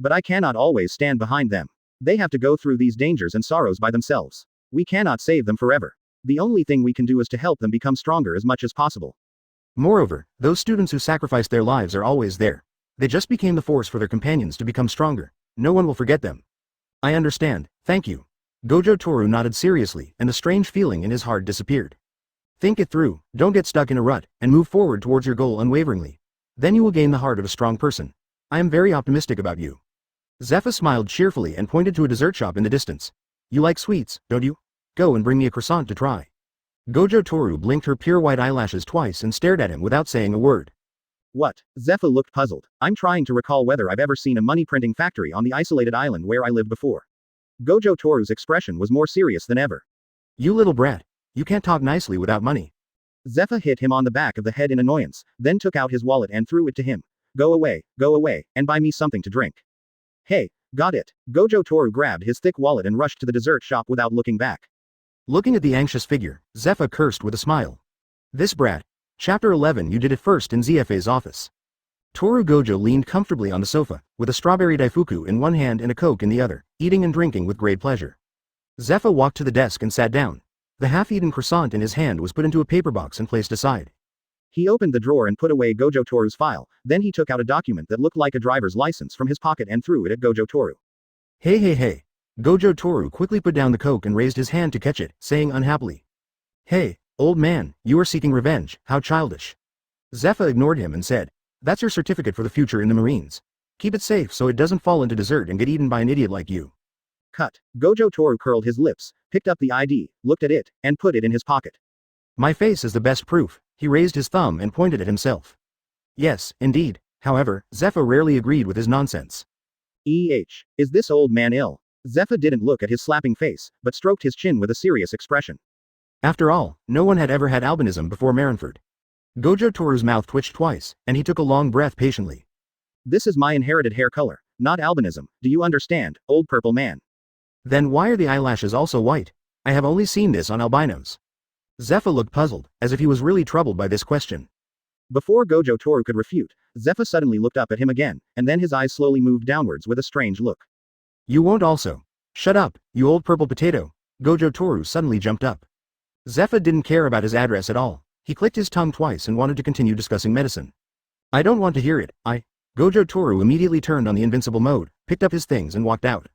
But I cannot always stand behind them. They have to go through these dangers and sorrows by themselves. We cannot save them forever. The only thing we can do is to help them become stronger as much as possible. Moreover, those students who sacrificed their lives are always there. They just became the force for their companions to become stronger. No one will forget them. I understand, thank you. Gojo Toru nodded seriously, and the strange feeling in his heart disappeared. Think it through, don't get stuck in a rut, and move forward towards your goal unwaveringly. Then you will gain the heart of a strong person. I am very optimistic about you. Zephyr smiled cheerfully and pointed to a dessert shop in the distance. You like sweets, don't you? Go and bring me a croissant to try. Gojo Toru blinked her pure white eyelashes twice and stared at him without saying a word. What? Zephyr looked puzzled. I'm trying to recall whether I've ever seen a money printing factory on the isolated island where I lived before. Gojo Toru's expression was more serious than ever. You little brat. You can't talk nicely without money. Zephyr hit him on the back of the head in annoyance, then took out his wallet and threw it to him. Go away, and buy me something to drink. Hey, got it. Gojo Toru grabbed his thick wallet and rushed to the dessert shop without looking back. Looking at the anxious figure, Zephyr cursed with a smile. This brat. Chapter 11. You did it first in ZFA's office. Toru Gojo leaned comfortably on the sofa, with a strawberry daifuku in one hand and a Coke in the other, eating and drinking with great pleasure. Zephyr walked to the desk and sat down. The half-eaten croissant in his hand was put into a paper box and placed aside. He opened the drawer and put away Gojo Toru's file, then he took out a document that looked like a driver's license from his pocket and threw it at Gojo Toru. Hey. Gojo Toru quickly put down the Coke and raised his hand to catch it, saying unhappily. Hey, old man, you are seeking revenge, how childish. Zephyr ignored him and said, that's your certificate for the future in the Marines. Keep it safe so it doesn't fall into dessert and get eaten by an idiot like you. Cut. Gojo Toru curled his lips, picked up the ID, looked at it, and put it in his pocket. My face is the best proof. He raised his thumb and pointed at himself. Yes, indeed. However, Zephyr rarely agreed with his nonsense. Is this old man ill? Zephyr didn't look at his slapping face, but stroked his chin with a serious expression. After all, no one had ever had albinism before Marineford. Gojo Toru's mouth twitched twice, and he took a long breath patiently. This is my inherited hair color, not albinism, do you understand, old purple man? Then why are the eyelashes also white? I have only seen this on albinos. Zephyr looked puzzled, as if he was really troubled by this question. Before Gojo Toru could refute, Zephyr suddenly looked up at him again, and then his eyes slowly moved downwards with a strange look. You won't also. Shut up, you old purple potato. Gojo Toru suddenly jumped up. Zephyr didn't care about his address at all. He clicked his tongue twice and wanted to continue discussing medicine. I don't want to hear it, Gojo Toru immediately turned on the invincible mode, picked up his things and walked out.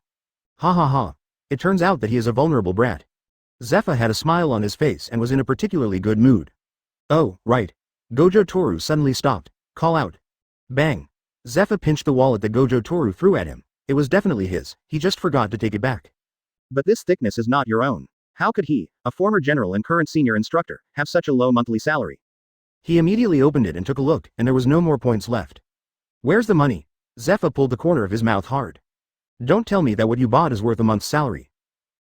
Ha. It turns out that he is a vulnerable brat. Zephyr had a smile on his face and was in a particularly good mood. Oh, right. Gojo Toru suddenly stopped. Call out. Bang. Zephyr pinched the wallet that Gojo Toru threw at him. It was definitely his, he just forgot to take it back. But this thickness is not your own. How could he, a former general and current senior instructor, have such a low monthly salary? He immediately opened it and took a look, and there was no more points left. Where's the money? Zephyr pulled the corner of his mouth hard. Don't tell me that what you bought is worth a month's salary.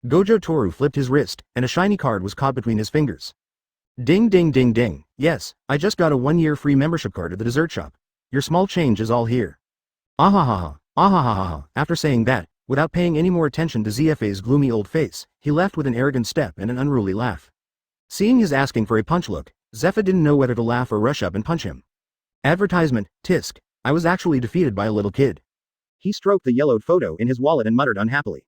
Gojo Toru flipped his wrist, and a shiny card was caught between his fingers. Ding ding ding ding, yes, I just got a 1-year free membership card at the dessert shop. Your small change is all here. Ahahaha. After saying that, without paying any more attention to ZFA's gloomy old face, he left with an arrogant step and an unruly laugh. Seeing his asking for a punch look, Zephyr didn't know whether to laugh or rush up and punch him. Advertisement, tisk. I was actually defeated by a little kid. He stroked the yellowed photo in his wallet and muttered unhappily.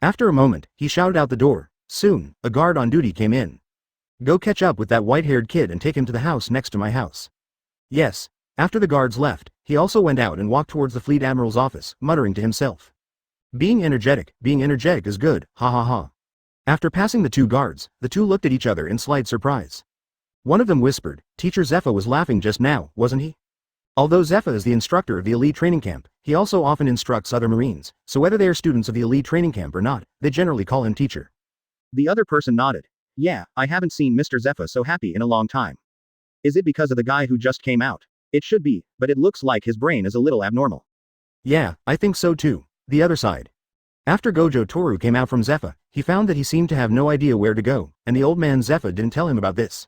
After a moment, he shouted out the door. Soon, a guard on duty came in. Go catch up with that white-haired kid and take him to the house next to my house. Yes. After the guards left, he also went out and walked towards the Fleet Admiral's office, muttering to himself. Being energetic is good, ha. After passing the two guards, the two looked at each other in slight surprise. One of them whispered, Teacher Zephyr was laughing just now, wasn't he? Although Zephyr is the instructor of the elite training camp, he also often instructs other Marines, so whether they are students of the elite training camp or not, they generally call him teacher. The other person nodded. Yeah, I haven't seen Mr. Zephyr so happy in a long time. Is it because of the guy who just came out? It should be, but it looks like his brain is a little abnormal. Yeah, I think so too. The other side. After Gojo Toru came out from Zephyr, he found that he seemed to have no idea where to go, and the old man Zephyr didn't tell him about this.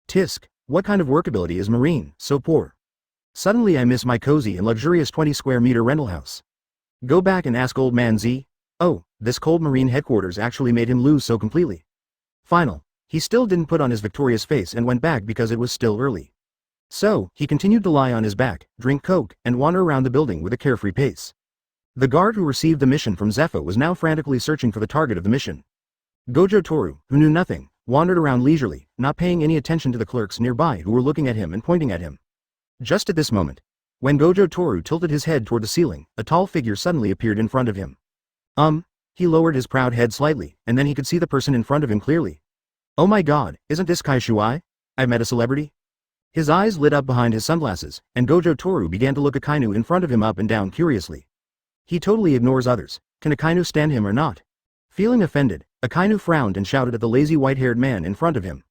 Tisk, what kind of workability is Marine, so poor? Suddenly I miss my cozy and luxurious 20 square meter rental house. Go back and ask old man Z. Oh, this cold Marine headquarters actually made him lose so completely. Final. He still didn't put on his victorious face and went back because it was still early. So, he continued to lie on his back, drink coke, and wander around the building with a carefree pace. The guard who received the mission from Zephyr was now frantically searching for the target of the mission. Gojo Toru, who knew nothing, wandered around leisurely, not paying any attention to the clerks nearby who were looking at him and pointing at him. Just at this moment, when Gojo Toru tilted his head toward the ceiling, a tall figure suddenly appeared in front of him. He lowered his proud head slightly, and then he could see the person in front of him clearly. Oh my god, isn't this Kai Shuai? I've met a celebrity? His eyes lit up behind his sunglasses, and Gojo Toru began to look Akainu in front of him up and down curiously. He totally ignores others. Can Akainu stand him or not? Feeling offended, Akainu frowned and shouted at the lazy white-haired man in front of him.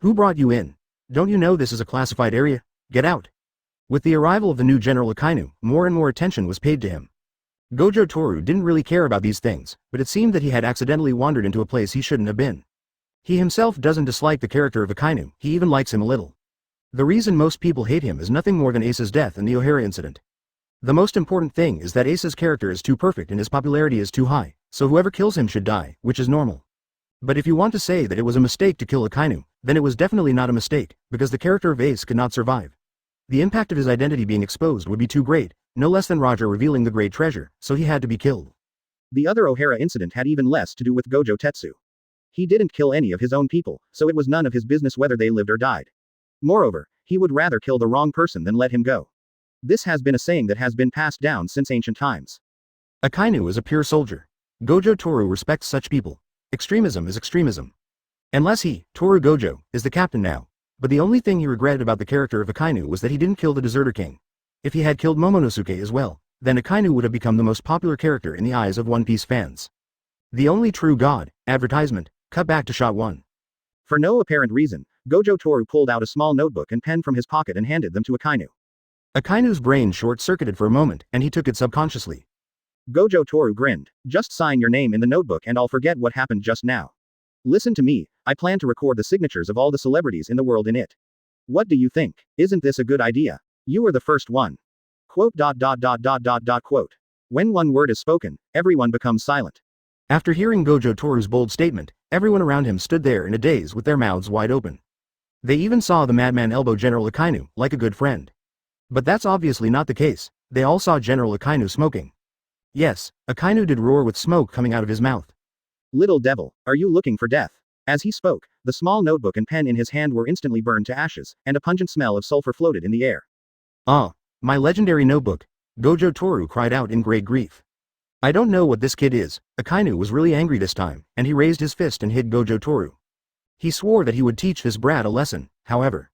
Who brought you in? Don't you know this is a classified area? Get out. With the arrival of the new General Akainu, more and more attention was paid to him. Gojo Toru didn't really care about these things, but it seemed that he had accidentally wandered into a place he shouldn't have been. He himself doesn't dislike the character of Akainu, he even likes him a little. The reason most people hate him is nothing more than Ace's death and the O'Hara incident. The most important thing is that Ace's character is too perfect and his popularity is too high, so whoever kills him should die, which is normal. But if you want to say that it was a mistake to kill Akainu, then it was definitely not a mistake, because the character of Ace could not survive. The impact of his identity being exposed would be too great, no less than Roger revealing the great treasure, so he had to be killed. The other O'Hara incident had even less to do with Gojo Tetsu. He didn't kill any of his own people, so it was none of his business whether they lived or died. Moreover, he would rather kill the wrong person than let him go. This has been a saying that has been passed down since ancient times. Akainu is a pure soldier. Gojo Toru respects such people. Extremism is extremism. Unless he, Toru Gojo, is the captain now. But the only thing he regretted about the character of Akainu was that he didn't kill the deserter king. If he had killed Momonosuke as well, then Akainu would have become the most popular character in the eyes of One Piece fans. The only true god, advertisement, cut back to shot 1. For no apparent reason, Gojo Toru pulled out a small notebook and pen from his pocket and handed them to Akainu. Akainu's brain short-circuited for a moment, and he took it subconsciously. Gojo Toru grinned. Just sign your name in the notebook and I'll forget what happened just now. Listen to me, I plan to record the signatures of all the celebrities in the world in it. What do you think? Isn't this a good idea? You were the first one. Quote. When one word is spoken, everyone becomes silent. After hearing Gojo Toru's bold statement, everyone around him stood there in a daze with their mouths wide open. They even saw the madman elbow General Akainu, like a good friend. But that's obviously not the case. They all saw General Akainu smoking. Yes, Akainu did roar with smoke coming out of his mouth. Little devil, are you looking for death? As he spoke, the small notebook and pen in his hand were instantly burned to ashes, and a pungent smell of sulfur floated in the air. Ah, my legendary notebook, Gojo Toru cried out in great grief. I don't know what this kid is. Akainu was really angry this time, and he raised his fist and hit Gojo Toru. He swore that he would teach this brat a lesson, however.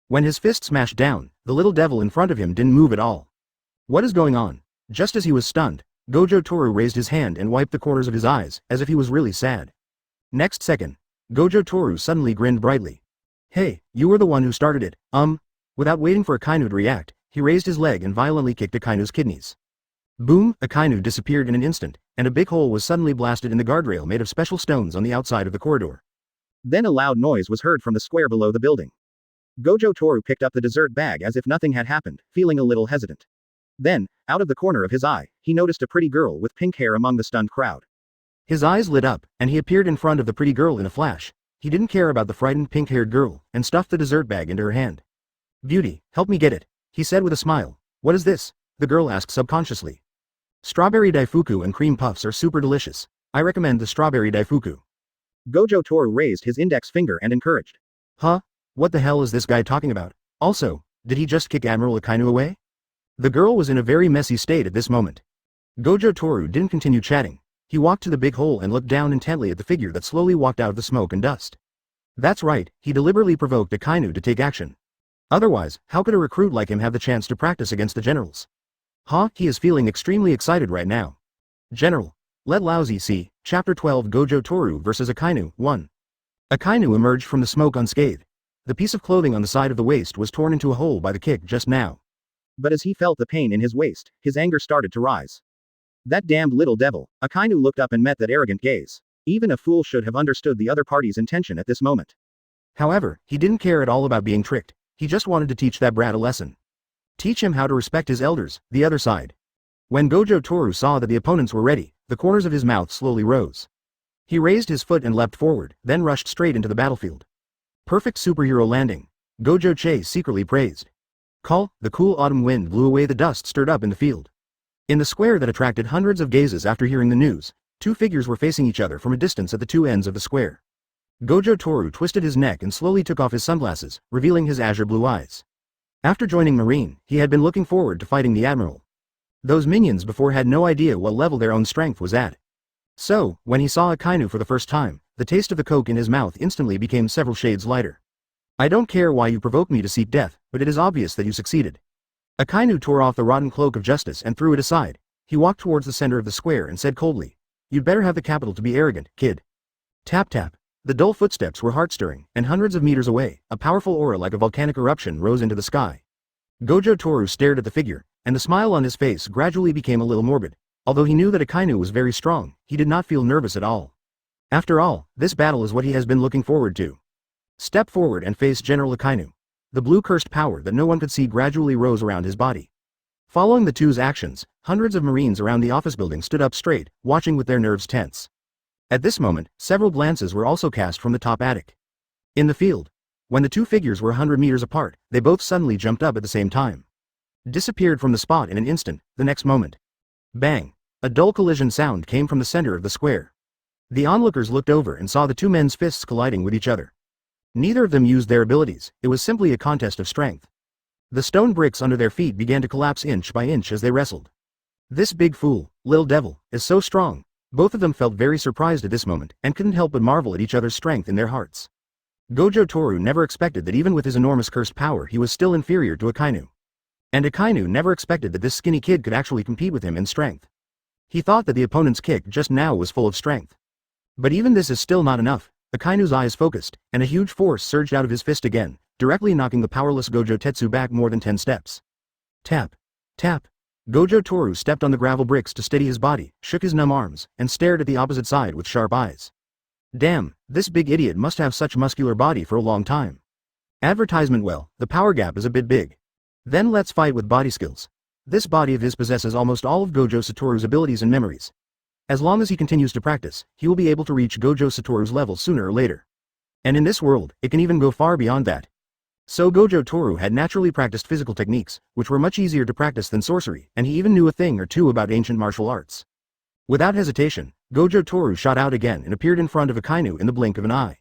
When his fist smashed down, the little devil in front of him didn't move at all. What is going on? Just as he was stunned, Gojo Toru raised his hand and wiped the corners of his eyes, as if he was really sad. Next second, Gojo Toru suddenly grinned brightly. Hey, you were the one who started it, Without waiting for Akainu to react, he raised his leg and violently kicked Akainu's kidneys. Boom, Akainu disappeared in an instant, and a big hole was suddenly blasted in the guardrail made of special stones on the outside of the corridor. Then a loud noise was heard from the square below the building. Gojo Toru picked up the dessert bag as if nothing had happened, feeling a little hesitant. Then, out of the corner of his eye, he noticed a pretty girl with pink hair among the stunned crowd. His eyes lit up, and he appeared in front of the pretty girl in a flash. He didn't care about the frightened pink-haired girl, and stuffed the dessert bag into her hand. Beauty, help me get it, he said with a smile. What is this? The girl asked subconsciously. Strawberry daifuku and cream puffs are super delicious. I recommend the strawberry daifuku. Gojo Toru raised his index finger and encouraged. Huh? What the hell is this guy talking about? Also, did he just kick Admiral Akainu away? The girl was in a very messy state at this moment. Gojo Toru didn't continue chatting. He walked to the big hole and looked down intently at the figure that slowly walked out of the smoke and dust. That's right, he deliberately provoked Akainu to take action. Otherwise, how could a recruit like him have the chance to practice against the generals? He is feeling extremely excited right now. General. Let Lousy see, Chapter 12 Gojo Toru vs Akainu, 1. Akainu emerged from the smoke unscathed. The piece of clothing on the side of the waist was torn into a hole by the kick just now. But as he felt the pain in his waist, his anger started to rise. That damned little devil. Akainu looked up and met that arrogant gaze. Even a fool should have understood the other party's intention at this moment. However, he didn't care at all about being tricked. He just wanted to teach that brat a lesson. Teach him how to respect his elders, the other side. When Gojo Toru saw that the opponents were ready, the corners of his mouth slowly rose. He raised his foot and leapt forward, then rushed straight into the battlefield. Perfect superhero landing. Gojo Chase secretly praised. The cool autumn wind blew away the dust stirred up in the field. In the square that attracted hundreds of gazes after hearing the news, two figures were facing each other from a distance at the two ends of the square. Gojo Toru twisted his neck and slowly took off his sunglasses, revealing his azure blue eyes. After joining Marine, he had been looking forward to fighting the Admiral. Those minions before had no idea what level their own strength was at. So, when he saw Akainu for the first time, the taste of the coke in his mouth instantly became several shades lighter. I don't care why you provoke me to seek death, but it is obvious that you succeeded. Akainu tore off the rotten cloak of justice and threw it aside. He walked towards the center of the square and said coldly, "You'd better have the capital to be arrogant, kid." Tap tap. The dull footsteps were heart-stirring, and hundreds of meters away, a powerful aura like a volcanic eruption rose into the sky. Gojo Toru stared at the figure, and the smile on his face gradually became a little morbid. Although he knew that Akainu was very strong, he did not feel nervous at all. After all, this battle is what he has been looking forward to. Step forward and face General Akainu. The blue cursed power that no one could see gradually rose around his body. Following the two's actions, hundreds of Marines around the office building stood up straight, watching with their nerves tense. At this moment, several glances were also cast from the top attic. In the field, when the two figures were 100 meters apart, they both suddenly jumped up at the same time. Disappeared from the spot in an instant, the next moment. Bang! A dull collision sound came from the center of the square. The onlookers looked over and saw the two men's fists colliding with each other. Neither of them used their abilities, it was simply a contest of strength. The stone bricks under their feet began to collapse inch by inch as they wrestled. This big fool, Lil Devil, is so strong. Both of them felt very surprised at this moment, and couldn't help but marvel at each other's strength in their hearts. Gojo Toru never expected that even with his enormous cursed power he was still inferior to Akainu. And Akainu never expected that this skinny kid could actually compete with him in strength. He thought that the opponent's kick just now was full of strength. But even this is still not enough. Akainu's eyes focused, and a huge force surged out of his fist again, directly knocking the powerless Gojo Tetsu back more than 10 steps. Tap. Tap. Gojo Toru stepped on the gravel bricks to steady his body, shook his numb arms, and stared at the opposite side with sharp eyes. Damn, this big idiot must have such muscular body for a long time. Advertisement. Well, the power gap is a bit big. Then let's fight with body skills. This body of his possesses almost all of Gojo Satoru's abilities and memories. As long as he continues to practice, he will be able to reach Gojo Satoru's level sooner or later. And in this world, it can even go far beyond that. So Gojo Toru had naturally practiced physical techniques, which were much easier to practice than sorcery, and he even knew a thing or two about ancient martial arts. Without hesitation, Gojo Toru shot out again and appeared in front of Akainu in the blink of an eye.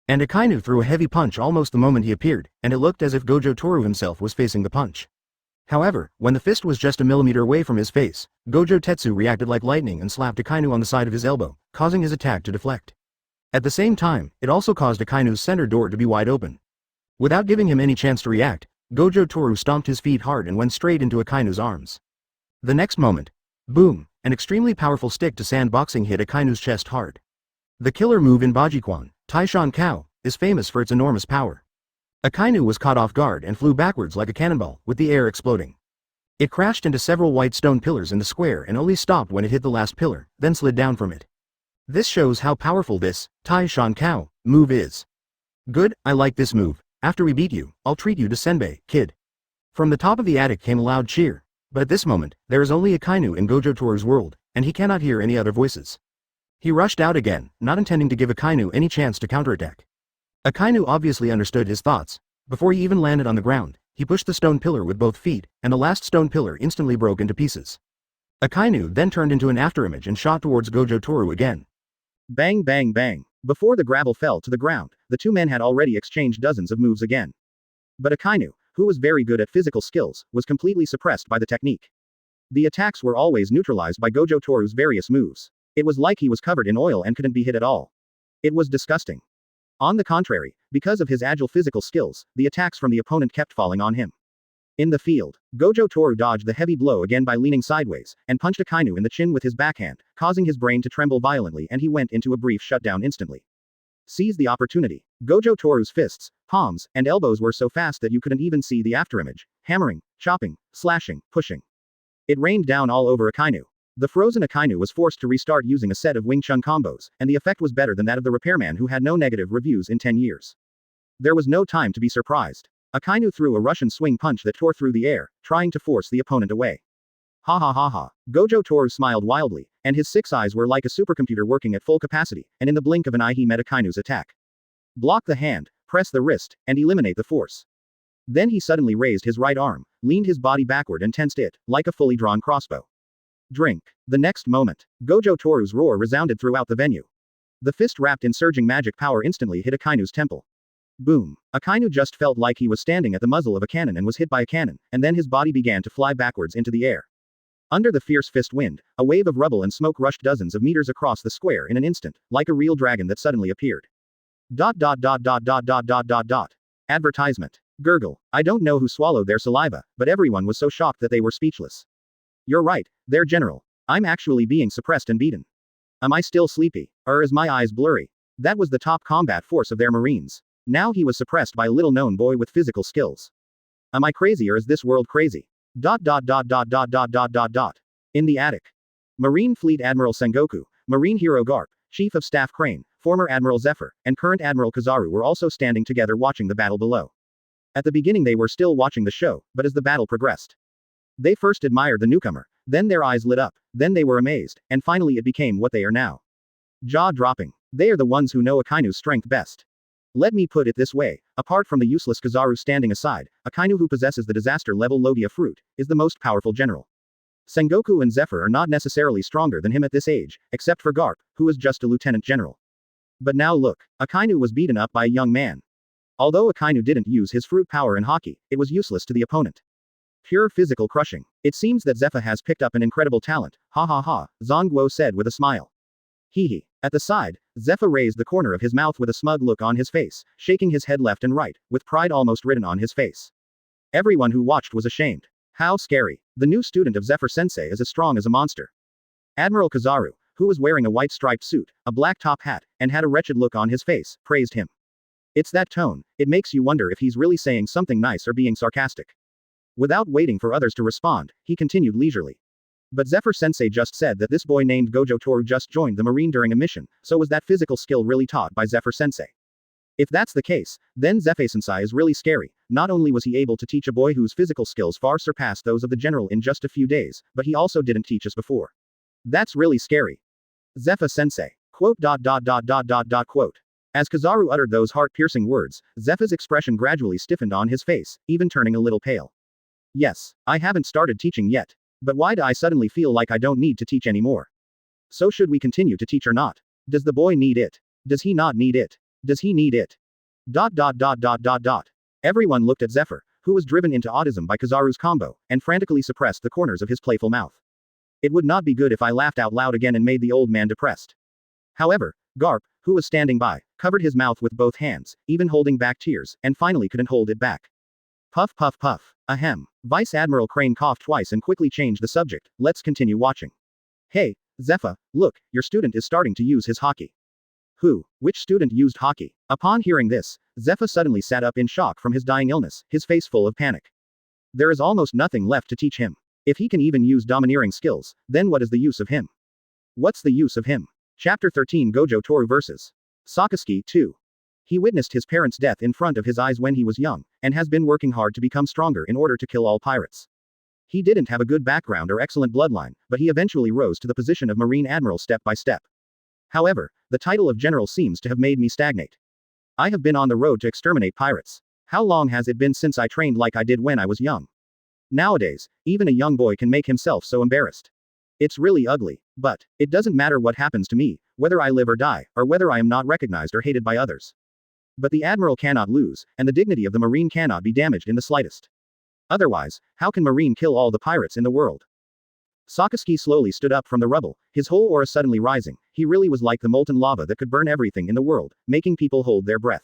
And Akainu threw a heavy punch almost the moment he appeared, and it looked as if Gojo Toru himself was facing the punch. However, when the fist was just a millimeter away from his face, Gojo Tetsu reacted like lightning and slapped Akainu on the side of his elbow, causing his attack to deflect. At the same time, it also caused Akainu's center door to be wide open. Without giving him any chance to react, Gojo Toru stomped his feet hard and went straight into Akainu's arms. The next moment, boom, an extremely powerful stick to sandboxing hit Akainu's chest hard. The killer move in Bajikwan, Taishan Kao, is famous for its enormous power. Akainu was caught off guard and flew backwards like a cannonball, with the air exploding. It crashed into several white stone pillars in the square and only stopped when it hit the last pillar, then slid down from it. This shows how powerful this, Taishan Kao, move is. Good, I like this move. After we beat you, I'll treat you to senbei, kid. From the top of the attic came a loud cheer, but at this moment, there is only Akainu in Gojo Toru's world, and he cannot hear any other voices. He rushed out again, not intending to give Akainu any chance to counterattack. Akainu obviously understood his thoughts. Before he even landed on the ground, he pushed the stone pillar with both feet, and the last stone pillar instantly broke into pieces. Akainu then turned into an afterimage and shot towards Gojo Toru again. Bang bang bang. Before the gravel fell to the ground, the two men had already exchanged dozens of moves again. But Akainu, who was very good at physical skills, was completely suppressed by the technique. The attacks were always neutralized by Gojo Toru's various moves. It was like he was covered in oil and couldn't be hit at all. It was disgusting. On the contrary, Because of his agile physical skills, the attacks from the opponent kept falling on him. In the field, Gojo Toru dodged the heavy blow again by leaning sideways, and punched Akainu in the chin with his backhand, causing his brain to tremble violently, and he went into a brief shutdown instantly. Seize the opportunity. Gojo Toru's fists, palms, and elbows were so fast that you couldn't even see the afterimage, hammering, chopping, slashing, pushing. It rained down all over Akainu. The frozen Akainu was forced to restart using a set of Wing Chun combos, and the effect was better than that of the repairman who had no negative reviews in 10 years. There was no time to be surprised. Akainu threw a Russian swing punch that tore through the air, trying to force the opponent away. Ha ha ha ha. Gojo Toru smiled wildly, and his 6 eyes were like a supercomputer working at full capacity, and in the blink of an eye he met Akainu's attack. Block the hand, press the wrist, and eliminate the force. Then he suddenly raised his right arm, leaned his body backward and tensed it, like a fully drawn crossbow. Drink. The next moment, Gojo Toru's roar resounded throughout the venue. The fist wrapped in surging magic power instantly hit Akainu's temple. Boom. Akainu just felt like he was standing at the muzzle of a cannon and was hit by a cannon, and then his body began to fly backwards into the air. Under the fierce fist wind, a wave of rubble and smoke rushed dozens of meters across the square in an instant, like a real dragon that suddenly appeared. ... Advertisement. Gurgle. I don't know who swallowed their saliva, but everyone was so shocked that they were speechless. You're right, their general. I'm actually being suppressed and beaten. Am I still sleepy? Or is my eyes blurry? That was the top combat force of their Marines. Now he was suppressed by a little-known boy with physical skills. Am I crazy or is this world crazy? In the attic. Marine Fleet Admiral Sengoku, Marine Hero Garp, Chief of Staff Crane, former Admiral Zephyr, and current Admiral Kizaru were also standing together watching the battle below. At the beginning they were still watching the show, but as the battle progressed, they first admired the newcomer, then their eyes lit up, then they were amazed, and finally it became what they are now. Jaw-dropping. They are the ones who know Akainu's strength best. Let me put it this way, apart from the useless Kizaru standing aside, Akainu, who possesses the disaster-level Logia fruit, is the most powerful general. Sengoku and Zephyr are not necessarily stronger than him at this age, except for Garp, who is just a lieutenant general. But now look, Akainu was beaten up by a young man. Although Akainu didn't use his fruit power in Haki, it was useless to the opponent. Pure physical crushing. It seems that Zephyr has picked up an incredible talent, ha ha ha, Zongguo said with a smile. Hee hee. At the side, Zephyr raised the corner of his mouth with a smug look on his face, shaking his head left and right, with pride almost written on his face. Everyone who watched was ashamed. How scary. The new student of Zephyr Sensei is as strong as a monster. Admiral Kizaru, who was wearing a white striped suit, a black top hat, and had a wretched look on his face, praised him. It's that tone, it makes you wonder if he's really saying something nice or being sarcastic. Without waiting for others to respond, he continued leisurely. But Zephyr Sensei just said that this boy named Gojo Toru just joined the Marine during a mission, so was that physical skill really taught by Zephyr Sensei? If that's the case, then Zephyr Sensei is really scary. Not only was he able to teach a boy whose physical skills far surpassed those of the general in just a few days, but he also didn't teach us before. That's really scary. Zephyr Sensei. Quote. As Kizaru uttered those heart-piercing words, Zephyr's expression gradually stiffened on his face, even turning a little pale. Yes, I haven't started teaching yet. But why do I suddenly feel like I don't need to teach anymore? So should we continue to teach or not? Does the boy need it? Does he not need it? Does he need it? Everyone looked at Zephyr, who was driven into autism by Kizaru's combo, and frantically suppressed the corners of his playful mouth. It would not be good if I laughed out loud again and made the old man depressed. However, Garp, who was standing by, covered his mouth with both hands, even holding back tears, and finally couldn't hold it back. Puff puff puff. Ahem. Vice Admiral Crane coughed twice and quickly changed the subject. Let's continue watching. Hey, Zephyr, look, your student is starting to use his Haki. Who? Which student used Haki? Upon hearing this, Zephyr suddenly sat up in shock from his dying illness, his face full of panic. There is almost nothing left to teach him. If he can even use domineering skills, then what is the use of him? What's the use of him? Chapter 13 Gojo Toru vs. Sakazuki 2. He witnessed his parents' death in front of his eyes when he was young, and has been working hard to become stronger in order to kill all pirates. He didn't have a good background or excellent bloodline, but he eventually rose to the position of Marine Admiral step by step. However, the title of General seems to have made me stagnate. I have been on the road to exterminate pirates. How long has it been since I trained like I did when I was young? Nowadays, even a young boy can make himself so embarrassed. It's really ugly. But it doesn't matter what happens to me, whether I live or die, or whether I am not recognized or hated by others. But the Admiral cannot lose, and the dignity of the Marine cannot be damaged in the slightest. Otherwise, how can Marine kill all the pirates in the world? Sakazuki slowly stood up from the rubble, his whole aura suddenly rising. He really was like the molten lava that could burn everything in the world, making people hold their breath.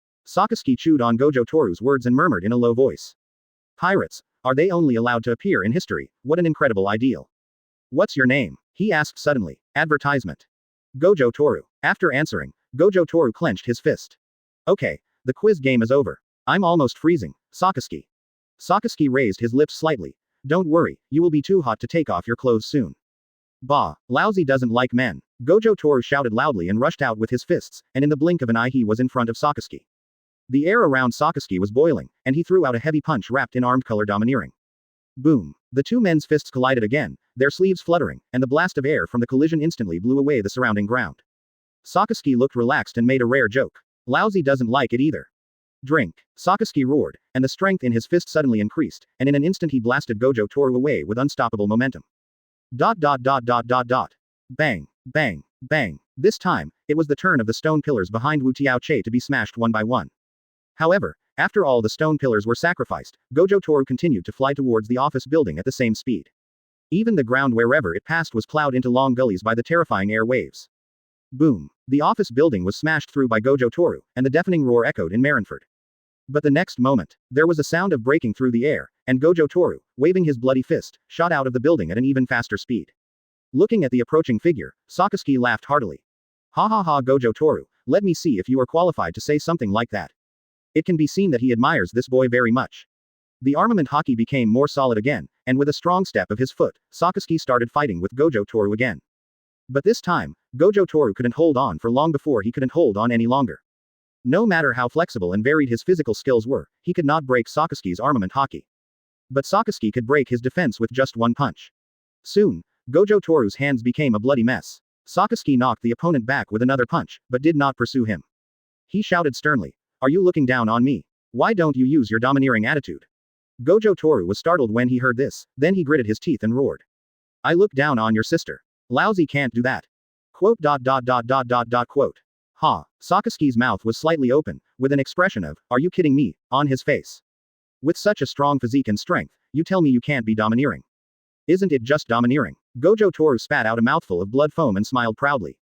Sakazuki chewed on Gojo Toru's words and murmured in a low voice. Pirates, are they only allowed to appear in history? What an incredible ideal. What's your name? He asked suddenly. Advertisement. Gojo Toru. After answering, Gojo Toru clenched his fist. Okay, the quiz game is over. I'm almost freezing. Sakazuki. Sakazuki raised his lips slightly. Don't worry, you will be too hot to take off your clothes soon. Bah, lousy doesn't like men. Gojo Toru shouted loudly and rushed out with his fists, and in the blink of an eye he was in front of Sakazuki. The air around Sakazuki was boiling, and he threw out a heavy punch wrapped in armed color domineering. Boom. The two men's fists collided again, their sleeves fluttering, and the blast of air from the collision instantly blew away the surrounding ground. Sakazuki looked relaxed and made a rare joke. Lousy doesn't like it either. Drink. Sakazuki roared, and the strength in his fist suddenly increased, and in an instant he blasted Gojo Toru away with unstoppable momentum. Dot dot dot dot dot dot. Bang, bang, bang. This time, it was the turn of the stone pillars behind Wu Tiaoche to be smashed one by one. However, after all the stone pillars were sacrificed, Gojo Toru continued to fly towards the office building at the same speed. Even the ground wherever it passed was plowed into long gullies by the terrifying air waves. Boom. The office building was smashed through by Gojo Toru, and the deafening roar echoed in Marineford. But the next moment, there was a sound of breaking through the air, and Gojo Toru, waving his bloody fist, shot out of the building at an even faster speed. Looking at the approaching figure, Sakazuki laughed heartily. Ha ha ha Gojo Toru, let me see if you are qualified to say something like that. It can be seen that he admires this boy very much. The armament Haki became more solid again, and with a strong step of his foot, Sakazuki started fighting with Gojo Toru again. But this time, Gojo Toru couldn't hold on for long before he couldn't hold on any longer. No matter how flexible and varied his physical skills were, he could not break Sakazuki's armament Haki. But Sakazuki could break his defense with just one punch. Soon, Gojo Toru's hands became a bloody mess. Sakazuki knocked the opponent back with another punch, but did not pursue him. He shouted sternly, "Are you looking down on me? Why don't you use your domineering attitude?" Gojo Toru was startled when he heard this, then he gritted his teeth and roared. "I look down on your sister. Lousy can't do that." Quote. Quote. Ha. Sakazuki's mouth was slightly open, with an expression of, "Are you kidding me?" on his face. With such a strong physique and strength, you tell me you can't be domineering. Isn't it just domineering? Gojo Toru spat out a mouthful of blood foam and smiled proudly.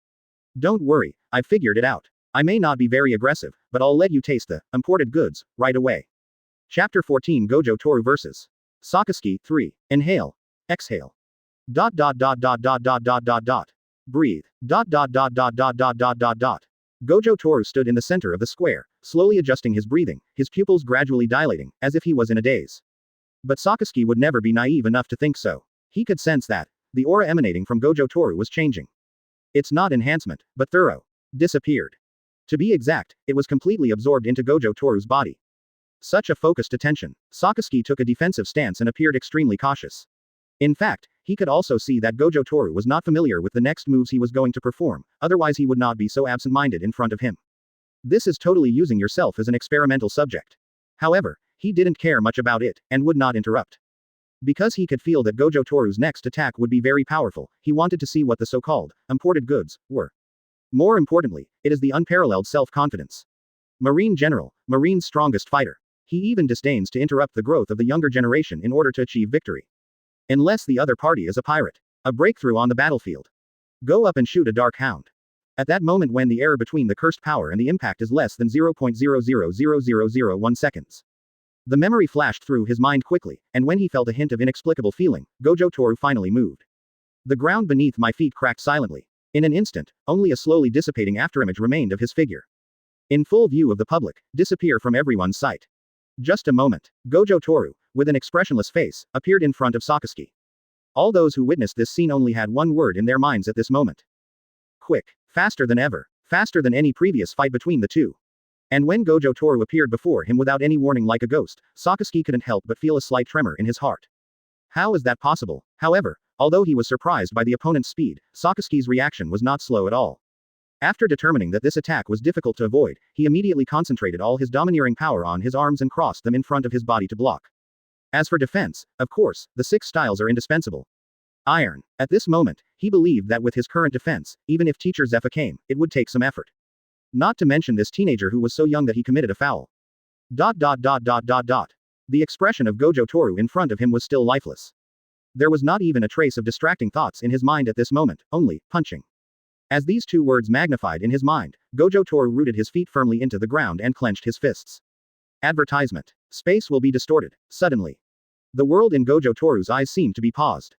Don't worry, I've figured it out. I may not be very aggressive, but I'll let you taste the imported goods right away. Chapter 14 Gojo Toru vs. Sakazuki 3. Inhale. Exhale. Dot. Breathe. Dot. Gojo Toru stood in the center of the square, slowly adjusting his breathing, his pupils gradually dilating, as if he was in a daze. But Sakazuki would never be naive enough to think so. He could sense that the aura emanating from Gojo Toru was changing. It's not enhancement, but thorough. Disappeared. To be exact, it was completely absorbed into Gojo Toru's body. Such a focused attention. Sakazuki took a defensive stance and appeared extremely cautious. In fact, he could also see that Gojo Toru was not familiar with the next moves he was going to perform, otherwise he would not be so absent-minded in front of him. This is totally using yourself as an experimental subject. However, he didn't care much about it, and would not interrupt. Because he could feel that Gojo Toru's next attack would be very powerful, he wanted to see what the so-called imported goods were. More importantly, it is the unparalleled self-confidence. Marine General, Marine's strongest fighter. He even disdains to interrupt the growth of the younger generation in order to achieve victory. Unless the other party is a pirate. A breakthrough on the battlefield. Go up and shoot a dark hound. At that moment when the error between the cursed power and the impact is less than 0.000001 seconds. The memory flashed through his mind quickly, and when he felt a hint of inexplicable feeling, Gojo Toru finally moved. The ground beneath my feet cracked silently. In an instant, only a slowly dissipating afterimage remained of his figure. In full view of the public, disappear from everyone's sight. Just a moment. Gojo Toru, with an expressionless face, appeared in front of Sakazuki. All those who witnessed this scene only had one word in their minds at this moment. Quick. Faster than ever. Faster than any previous fight between the two. And when Gojo Toru appeared before him without any warning like a ghost, Sakazuki couldn't help but feel a slight tremor in his heart. How is that possible? However, although he was surprised by the opponent's speed, Sakazuki's reaction was not slow at all. After determining that this attack was difficult to avoid, he immediately concentrated all his domineering power on his arms and crossed them in front of his body to block. As for defense, of course, the 6 styles are indispensable. Iron. At this moment, he believed that with his current defense, even if Teacher Zephyr came, it would take some effort. Not to mention this teenager who was so young that he committed a foul. The expression of Gojo Toru in front of him was still lifeless. There was not even a trace of distracting thoughts in his mind at this moment, only punching. As these two words magnified in his mind, Gojo Toru rooted his feet firmly into the ground and clenched his fists. Advertisement. Space will be distorted. Suddenly. The world in Gojo Toru's eyes seemed to be paused.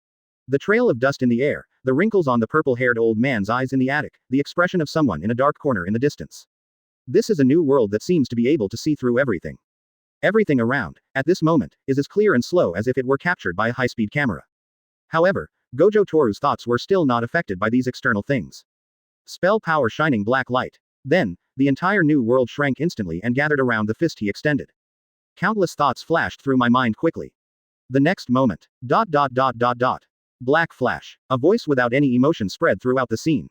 The trail of dust in the air, the wrinkles on the purple-haired old man's eyes in the attic, the expression of someone in a dark corner in the distance. This is a new world that seems to be able to see through everything. Everything around, at this moment, is as clear and slow as if it were captured by a high-speed camera. However, Gojo Toru's thoughts were still not affected by these external things. Spell power shining black light. Then, the entire new world shrank instantly and gathered around the fist he extended. Countless thoughts flashed through my mind quickly. The next moment. ... Black flash. A voice without any emotion spread throughout the scene.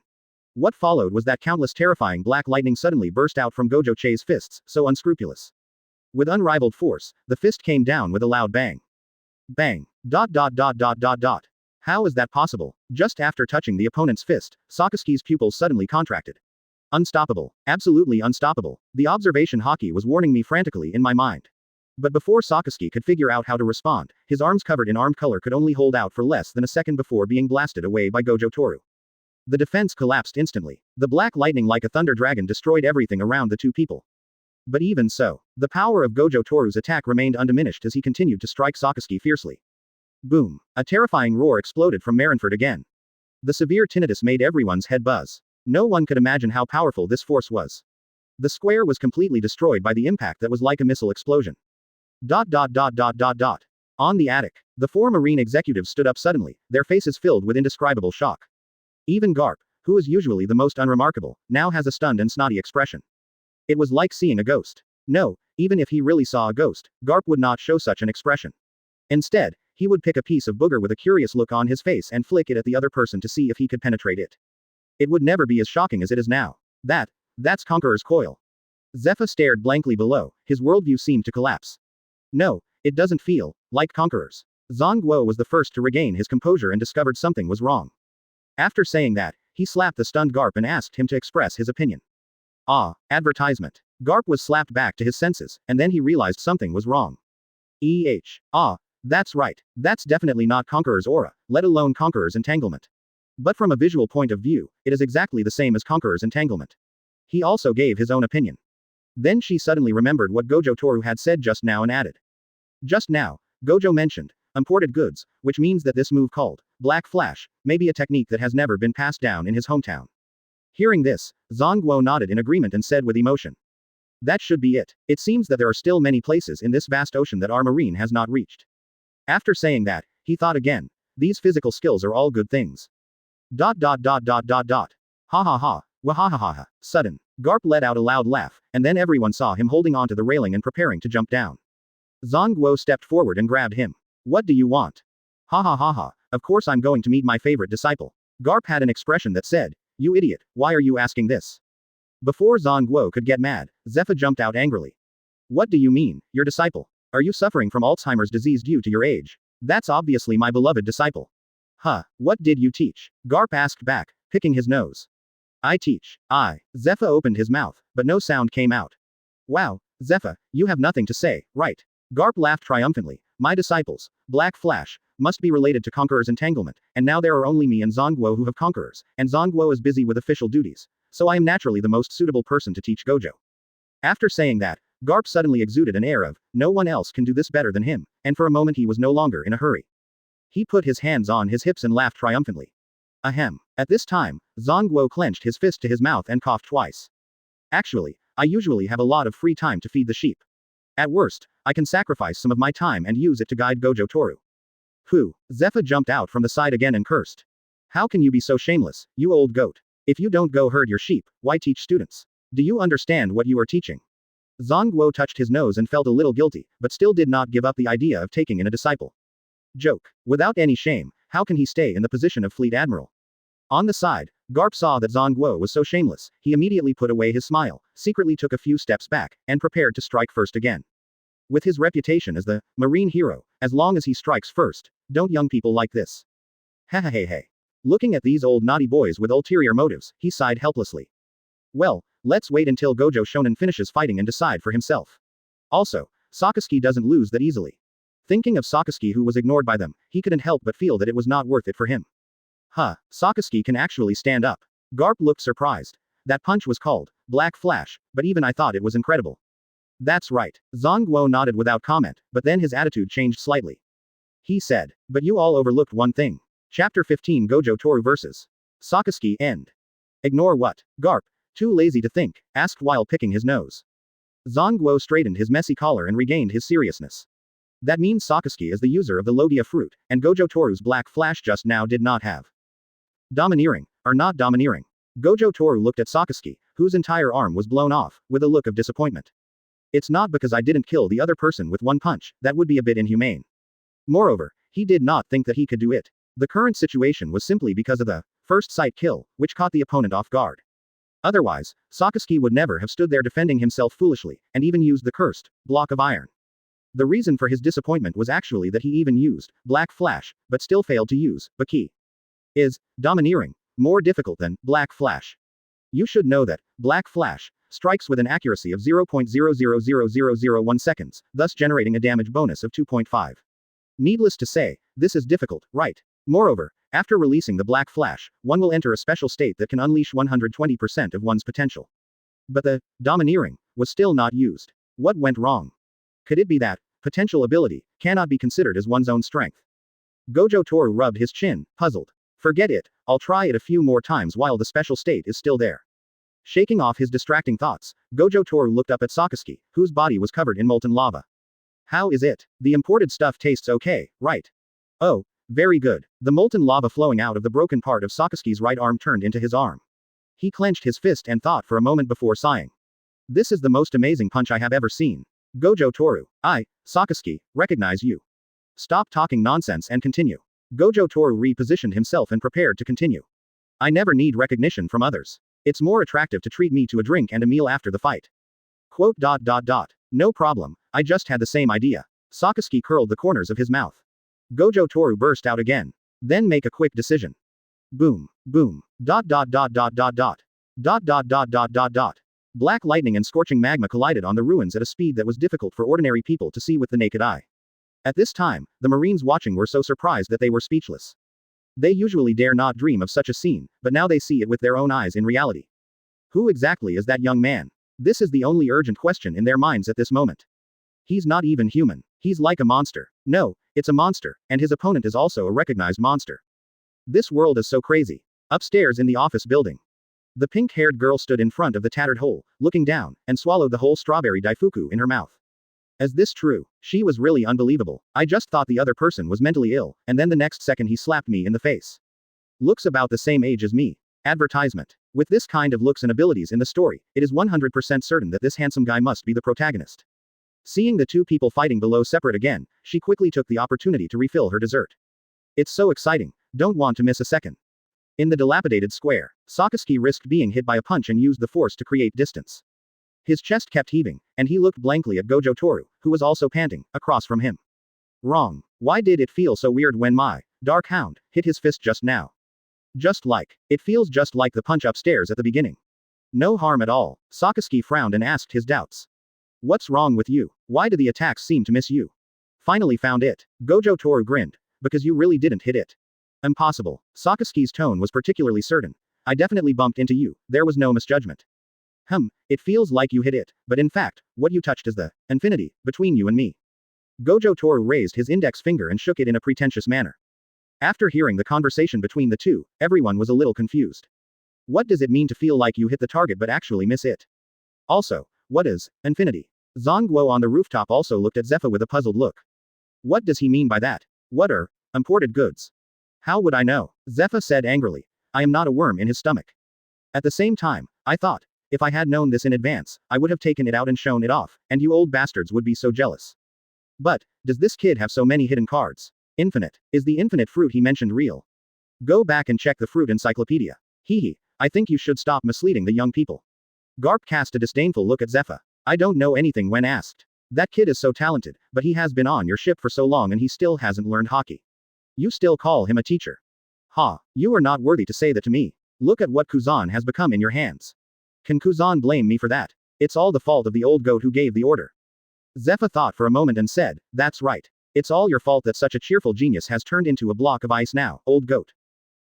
What followed was that countless terrifying black lightning suddenly burst out from Gojo Che's fists, so unscrupulous. With unrivaled force, the fist came down with a loud bang. Bang. ... How is that possible? Just after touching the opponent's fist, Sasuke's pupils suddenly contracted. Unstoppable. Absolutely unstoppable. The observation Haki was warning me frantically in my mind. But before Sasuke could figure out how to respond, his arms covered in armed color could only hold out for less than a second before being blasted away by Gojo Toru. The defense collapsed instantly. The black lightning like a thunder dragon destroyed everything around the two people. But even so, the power of Gojo Toru's attack remained undiminished as he continued to strike Sasuke fiercely. Boom! A terrifying roar exploded from Marineford again. The severe tinnitus made everyone's head buzz. No one could imagine how powerful this force was. The square was completely destroyed by the impact that was like a missile explosion. On the attic, the four marine executives stood up suddenly, their faces filled with indescribable shock. Even Garp, who is usually the most unremarkable, now has a stunned and snotty expression. It was like seeing a ghost. No, even if he really saw a ghost, Garp would not show such an expression. Instead, he would pick a piece of booger with a curious look on his face and flick it at the other person to see if he could penetrate it. It would never be as shocking as it is now. That's Conqueror's coil. Zephyr stared blankly below, his worldview seemed to collapse. No, it doesn't feel like Conqueror's. Zongguo was the first to regain his composure and discovered something was wrong. After saying that, he slapped the stunned Garp and asked him to express his opinion. Advertisement. Garp was slapped back to his senses, and then he realized something was wrong. That's right. That's definitely not Conqueror's aura, let alone Conqueror's entanglement. But from a visual point of view, it is exactly the same as Conqueror's entanglement. He also gave his own opinion. Then she suddenly remembered what Gojo Toru had said just now and added. Just now, Gojo mentioned imported goods, which means that this move called Black Flash may be a technique that has never been passed down in his hometown. Hearing this, Zongguo nodded in agreement and said with emotion. That should be it. It seems that there are still many places in this vast ocean that our marine has not reached. After saying that, he thought again. These physical skills are all good things. Ha ha ha. Wahahaha. Sudden. Garp let out a loud laugh, and then everyone saw him holding onto the railing and preparing to jump down. Zongguo stepped forward and grabbed him. What do you want? Ha ha ha ha. Of course I'm going to meet my favorite disciple. Garp had an expression that said, you idiot, why are you asking this? Before Zongguo could get mad, Zephyr jumped out angrily. What do you mean, your disciple? Are you suffering from Alzheimer's disease due to your age? That's obviously my beloved disciple. What did you teach? Garp asked back, picking his nose. I teach. Zephyr opened his mouth, but no sound came out. Wow, Zephyr, you have nothing to say, right? Garp laughed triumphantly. My disciples, Black Flash, must be related to Conqueror's entanglement, and now there are only me and Zongguo who have Conquerors, and Zongguo is busy with official duties, so I am naturally the most suitable person to teach Gojo. After saying that, Garp suddenly exuded an air of, no one else can do this better than him, and for a moment he was no longer in a hurry. He put his hands on his hips and laughed triumphantly. Ahem. At this time, Zongguo clenched his fist to his mouth and coughed twice. Actually, I usually have a lot of free time to feed the sheep. At worst, I can sacrifice some of my time and use it to guide Gojo Toru. Zephyr jumped out from the side again and cursed. How can you be so shameless, you old goat? If you don't go herd your sheep, why teach students? Do you understand what you are teaching? Zongguo touched his nose and felt a little guilty, but still did not give up the idea of taking in a disciple. Joke. Without any shame, how can he stay in the position of Fleet Admiral? On the side, Garp saw that Zongguo was so shameless, he immediately put away his smile, secretly took a few steps back, and prepared to strike first again. With his reputation as the marine hero, as long as he strikes first, don't young people like this? Hey. Looking at these old naughty boys with ulterior motives, he sighed helplessly. Well, let's wait until Gojo Shonen finishes fighting and decide for himself. Also, Sasuke doesn't lose that easily. Thinking of Sasuke who was ignored by them, he couldn't help but feel that it was not worth it for him. Sasuke can actually stand up. Garp looked surprised. That punch was called Black Flash, but even I thought it was incredible. That's right. Zongguo nodded without comment, but then his attitude changed slightly. He said, but you all overlooked one thing. Chapter 15 Gojo Toru vs. Sasuke end. Ignore what? Garp, too lazy to think, asked while picking his nose. Zongguo straightened his messy collar and regained his seriousness. That means Sasuke is the user of the Logia fruit, and Gojo Toru's Black Flash just now did not have. Domineering, or not domineering? Gojo Toru looked at Sasuke, whose entire arm was blown off, with a look of disappointment. It's not because I didn't kill the other person with one punch, that would be a bit inhumane. Moreover, he did not think that he could do it. The current situation was simply because of the first sight kill, which caught the opponent off guard. Otherwise, Sasuke would never have stood there defending himself foolishly, and even used the cursed block of iron. The reason for his disappointment was actually that he even used Black Flash, but still failed to use Baki. Is domineering more difficult than Black Flash? You should know that Black Flash strikes with an accuracy of 0.000001 seconds, thus generating a damage bonus of 2.5. Needless to say, this is difficult, right? Moreover, after releasing the Black Flash, one will enter a special state that can unleash 120% of one's potential. But the domineering was still not used. What went wrong? Could it be that potential ability cannot be considered as one's own strength? Gojo Toru rubbed his chin, puzzled. Forget it, I'll try it a few more times while the special state is still there. Shaking off his distracting thoughts, Gojo Toru looked up at Sasuke, whose body was covered in molten lava. How is it? The imported stuff tastes okay, right? Oh, very good. The molten lava flowing out of the broken part of Sasuke's right arm turned into his arm. He clenched his fist and thought for a moment before sighing. This is the most amazing punch I have ever seen. Gojo Toru, I, Sasuke, recognize you. Stop talking nonsense and continue. Gojo Toru repositioned himself and prepared to continue. I never need recognition from others. It's more attractive to treat me to a drink and a meal after the fight. Quote. No problem, I just had the same idea. Sasuke curled the corners of his mouth. Gojo Toru burst out again. Then make a quick decision. Boom. Boom. Black lightning and scorching magma collided on the ruins at a speed that was difficult for ordinary people to see with the naked eye. At this time, the Marines watching were so surprised that they were speechless. They usually dare not dream of such a scene, but now they see it with their own eyes in reality. Who exactly is that young man? This is the only urgent question in their minds at this moment. He's not even human. He's like a monster. No, it's a monster, and his opponent is also a recognized monster. This world is so crazy. Upstairs in the office building, the pink-haired girl stood in front of the tattered hole, looking down, and swallowed the whole strawberry daifuku in her mouth. Is this true? She was really unbelievable. I just thought the other person was mentally ill, and then the next second he slapped me in the face. Looks about the same age as me. Advertisement. With this kind of looks and abilities in the story, it is 100% certain that this handsome guy must be the protagonist. Seeing the two people fighting below separate again, she quickly took the opportunity to refill her dessert. It's so exciting, don't want to miss a second. In the dilapidated square, Sasuke risked being hit by a punch and used the force to create distance. His chest kept heaving, and he looked blankly at Gojo Toru, who was also panting, across from him. Wrong. Why did it feel so weird when my dark hound hit his fist just now? It feels just like the punch upstairs at the beginning. No harm at all. Sasuke frowned and asked his doubts. What's wrong with you? Why do the attacks seem to miss you? Finally found it. Gojo Toru grinned. Because you really didn't hit it. Impossible. Sasuke's tone was particularly certain. I definitely bumped into you, there was no misjudgment. It feels like you hit it, but in fact, what you touched is the infinity between you and me. Gojo Toru raised his index finger and shook it in a pretentious manner. After hearing the conversation between the two, everyone was a little confused. What does it mean to feel like you hit the target but actually miss it? Also, what is infinity? Zongguo on the rooftop also looked at Zephyr with a puzzled look. What does he mean by that? What are imported goods? How would I know? Zephyr said angrily. I am not a worm in his stomach. At the same time, I thought, if I had known this in advance, I would have taken it out and shown it off, and you old bastards would be so jealous. But, does this kid have so many hidden cards? Infinite. Is the infinite fruit he mentioned real? Go back and check the fruit encyclopedia. Hehe, I think you should stop misleading the young people. Garp cast a disdainful look at Zephyr. I don't know anything when asked. That kid is so talented, but he has been on your ship for so long and he still hasn't learned Haki. You still call him a teacher. Ha, you are not worthy to say that to me. Look at what Kuzan has become in your hands. Can Kuzan blame me for that? It's all the fault of the old goat who gave the order. Zephyr thought for a moment and said, that's right. It's all your fault that such a cheerful genius has turned into a block of ice now, old goat.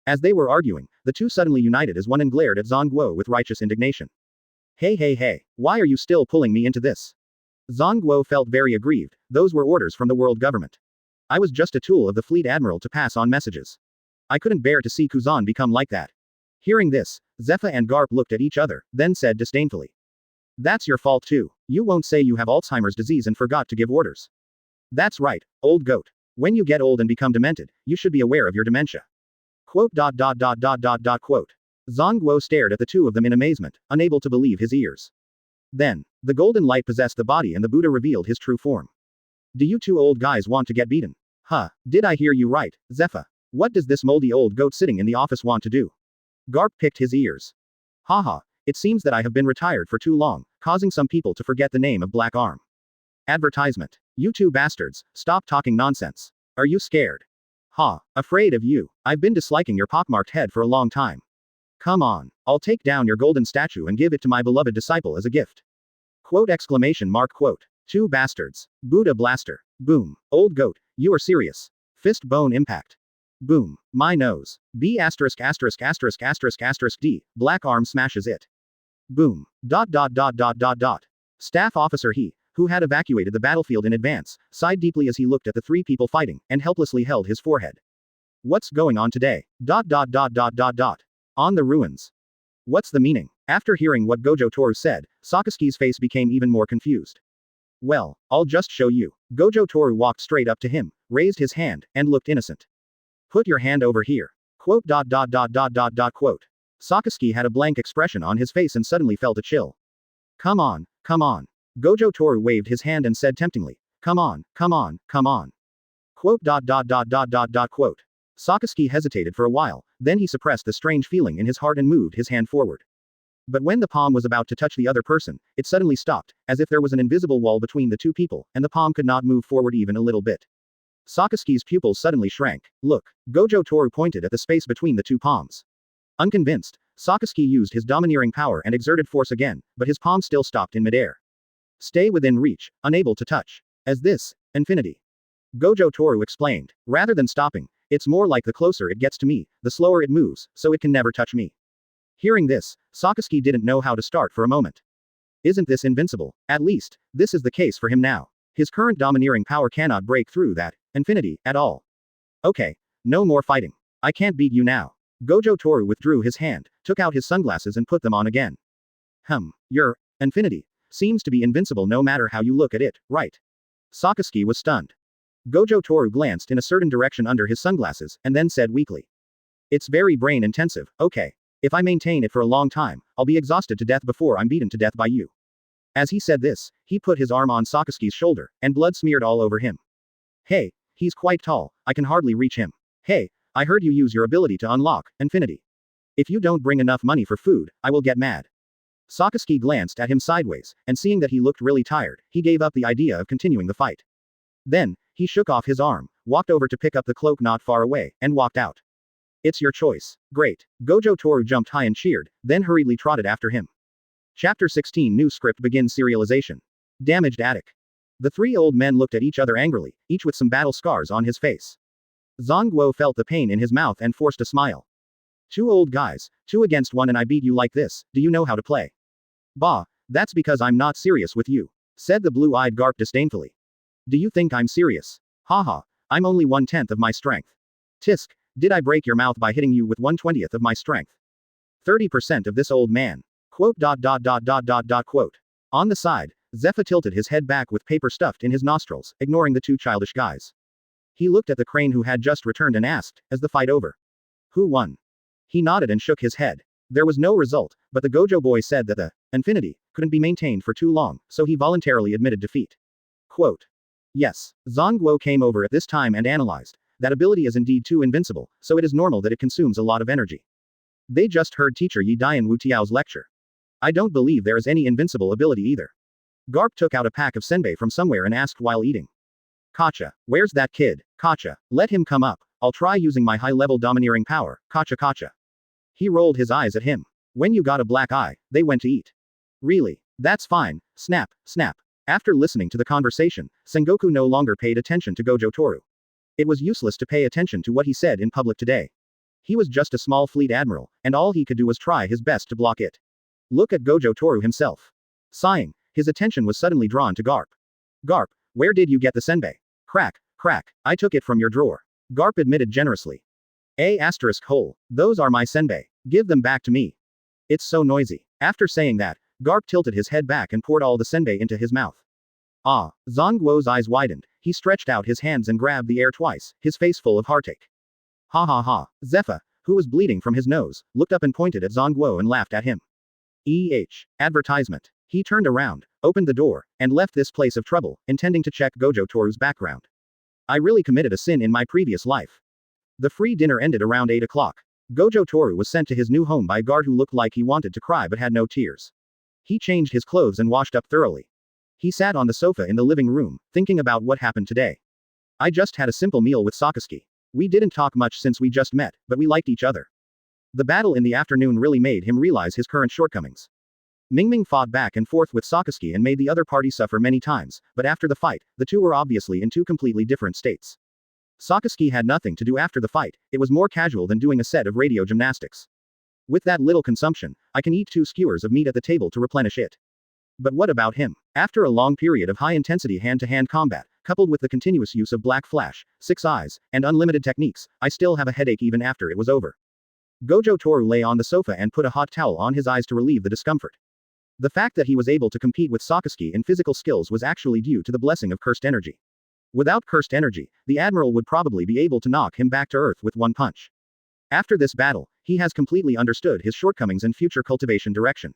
As they were arguing, the two suddenly united as one and glared at Zongguo with righteous indignation. Hey, why are you still pulling me into this? Zongguo felt very aggrieved, those were orders from the world government. I was just a tool of the fleet admiral to pass on messages. I couldn't bear to see Kuzan become like that. Hearing this, Zephyr and Garp looked at each other, then said disdainfully. That's your fault too. You won't say you have Alzheimer's disease and forgot to give orders. That's right, old goat. When you get old and become demented, you should be aware of your dementia. Quote. Zongguo stared at the two of them in amazement, unable to believe his ears. Then, the golden light possessed the body and the Buddha revealed his true form. Do you two old guys want to get beaten? Huh, did I hear you right, Zephyr? What does this moldy old goat sitting in the office want to do? Garp picked his ears. Haha, it seems that I have been retired for too long, causing some people to forget the name of Black Arm. Advertisement. You two bastards, stop talking nonsense. Are you scared? Ha, afraid of you. I've been disliking your pockmarked head for a long time. Come on, I'll take down your golden statue and give it to my beloved disciple as a gift. Quote exclamation mark quote. Two bastards. Buddha blaster. Boom. Old goat, you are serious. Fist bone impact. Boom. My nose. B asterisk asterisk asterisk asterisk asterisk D. Black arm smashes it. Boom. Dot dot dot dot dot dot. Staff officer he, who had evacuated the battlefield in advance, sighed deeply as he looked at the three people fighting, and helplessly held his forehead. What's going on today? Dot dot dot dot dot dot. On the ruins. What's the meaning? After hearing what Gojo Toru said, Sakazuki's face became even more confused. Well, I'll just show you. Gojo Toru walked straight up to him, raised his hand, and looked innocent. Put your hand over here. Quote dot dot dot dot dot dot quote. Sakazuki had a blank expression on his face and suddenly felt a chill. Come on, come on. Gojo Toru waved his hand and said temptingly, come on, come on, come on. Quote dot dot dot dot dot dot quote. Sakazuki hesitated for a while, then he suppressed the strange feeling in his heart and moved his hand forward. But when the palm was about to touch the other person, it suddenly stopped, as if there was an invisible wall between the two people, and the palm could not move forward even a little bit. Sakazuki's pupils suddenly shrank. Look, Gojo Toru pointed at the space between the two palms. Unconvinced, Sakazuki used his domineering power and exerted force again, but his palm still stopped in midair. Stay within reach, unable to touch. As this, infinity. Gojo Toru explained. Rather than stopping, it's more like the closer it gets to me, the slower it moves, so it can never touch me. Hearing this, Sakazuki didn't know how to start for a moment. Isn't this invincible? At least, this is the case for him now. His current domineering power cannot break through that infinity at all. Okay, no more fighting. I can't beat you now. Gojo Toru withdrew his hand, took out his sunglasses and put them on again. Your infinity seems to be invincible no matter how you look at it, right? Sakazuki was stunned. Gojo Toru glanced in a certain direction under his sunglasses, and then said weakly. It's very brain intensive, okay. If I maintain it for a long time, I'll be exhausted to death before I'm beaten to death by you. As he said this, he put his arm on Sakazuki's shoulder, and blood smeared all over him. Hey, he's quite tall, I can hardly reach him. Hey, I heard you use your ability to unlock infinity. If you don't bring enough money for food, I will get mad. Sakazuki glanced at him sideways, and seeing that he looked really tired, he gave up the idea of continuing the fight. Then, he shook off his arm, walked over to pick up the cloak not far away, and walked out. It's your choice. Great. Gojo Toru jumped high and cheered, then hurriedly trotted after him. Chapter 16 New script begins serialization. Damaged attic. The three old men looked at each other angrily, each with some battle scars on his face. Zongguo felt the pain in his mouth and forced a smile. Two old guys, 2 against 1 and I beat you like this, do you know how to play? Bah, that's because I'm not serious with you, said the blue-eyed Garp disdainfully. Do you think I'm serious? Haha, I'm only 1/10 of my strength. Tisk, did I break your mouth by hitting you with 1/20th of my strength? 30% of this old man. Quote dot dot dot dot dot dot quote. On the side, Zephyr tilted his head back with paper stuffed in his nostrils, ignoring the two childish guys. He looked at the crane who had just returned and asked, as the fight over. Who won? He nodded and shook his head. There was no result, but the Gojo boy said that the infinity couldn't be maintained for too long, so he voluntarily admitted defeat. Quote. Yes, Zongguo came over at this time and analyzed. That ability is indeed too invincible, so it is normal that it consumes a lot of energy. They just heard teacher Yi Dian Wu Tiao's lecture. I don't believe there is any invincible ability either. Garp took out a pack of senbei from somewhere and asked while eating. Kacha, where's that kid? Kacha, let him come up, I'll try using my high-level domineering power, Kacha Kacha. He rolled his eyes at him. When you got a black eye, they went to eat. Really? That's fine, snap, snap. After listening to the conversation, Sengoku no longer paid attention to Gojo Toru. It was useless to pay attention to what he said in public today. He was just a small fleet admiral, and all he could do was try his best to block it. Look at Gojo Toru himself. Sighing, his attention was suddenly drawn to Garp. Garp, where did you get the senbei? Crack, crack, I took it from your drawer. Garp admitted generously. Those are my senbei. Give them back to me. It's so noisy. After saying that, Garp tilted his head back and poured all the senbei into his mouth. Ah, Zongguo's eyes widened, he stretched out his hands and grabbed the air twice, his face full of heartache. Ha ha ha, Zephyr, who was bleeding from his nose, looked up and pointed at Zongguo and laughed at him. Advertisement. He turned around, opened the door, and left this place of trouble, intending to check Gojo Toru's background. I really committed a sin in my previous life. The free dinner ended around 8 o'clock. Gojo Toru was sent to his new home by a guard who looked like he wanted to cry but had no tears. He changed his clothes and washed up thoroughly. He sat on the sofa in the living room, thinking about what happened today. I just had a simple meal with Sakazuki. We didn't talk much since we just met, but we liked each other. The battle in the afternoon really made him realize his current shortcomings. Mingming fought back and forth with Sakazuki and made the other party suffer many times, but after the fight, the two were obviously in two completely different states. Sakazuki had nothing to do after the fight, it was more casual than doing a set of radio gymnastics. With that little consumption, I can eat 2 skewers of meat at the table to replenish it. But what about him? After a long period of high-intensity hand-to-hand combat, coupled with the continuous use of Black Flash, 6 Eyes, and unlimited techniques, I still have a headache even after it was over. Gojo Toru lay on the sofa and put a hot towel on his eyes to relieve the discomfort. The fact that he was able to compete with Sakazuki in physical skills was actually due to the blessing of cursed energy. Without cursed energy, the Admiral would probably be able to knock him back to Earth with one punch. After this battle, he has completely understood his shortcomings and future cultivation direction.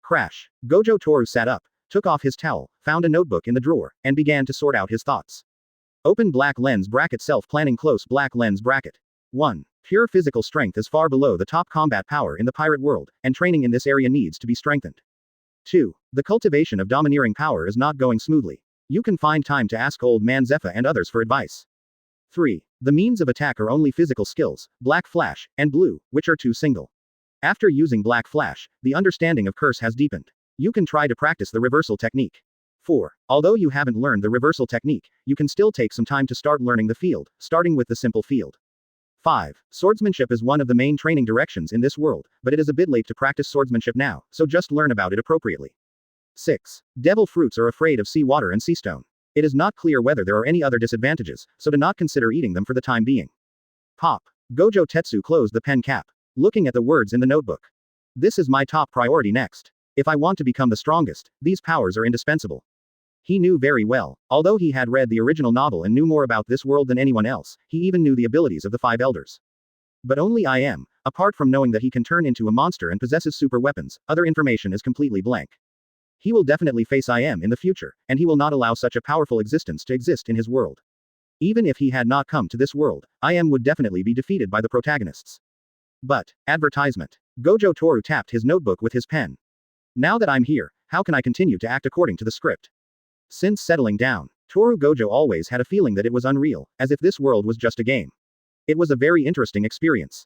Crash. Gojo Toru sat up, took off his towel, found a notebook in the drawer, and began to sort out his thoughts. Open black lens bracket self-planning close black lens bracket. 1. Pure physical strength is far below the top combat power in the pirate world, and training in this area needs to be strengthened. 2. The cultivation of domineering power is not going smoothly. You can find time to ask old man Zephyr and others for advice. 3. The means of attack are only physical skills, Black Flash, and Blue, which are 2 single. After using Black Flash, the understanding of curse has deepened. You can try to practice the reversal technique. 4. Although you haven't learned the reversal technique, you can still take some time to start learning the field, starting with the simple field. 5. Swordsmanship is one of the main training directions in this world, but it is a bit late to practice swordsmanship now, so just learn about it appropriately. 6. Devil fruits are afraid of sea water and sea stone. It is not clear whether there are any other disadvantages, so do not consider eating them for the time being. Pop. Gojo Tetsu closed the pen cap, looking at the words in the notebook. This is my top priority next. If I want to become the strongest, these powers are indispensable. He knew very well, although he had read the original novel and knew more about this world than anyone else, he even knew the abilities of the 5 elders. But only I am, apart from knowing that he can turn into a monster and possesses super weapons, other information is completely blank. He will definitely face I am in the future, and he will not allow such a powerful existence to exist in his world. Even if he had not come to this world, I am would definitely be defeated by the protagonists. But, advertisement. Gojo Toru tapped his notebook with his pen. Now that I'm here, how can I continue to act according to the script? Since settling down, Toru Gojo always had a feeling that it was unreal, as if this world was just a game. It was a very interesting experience.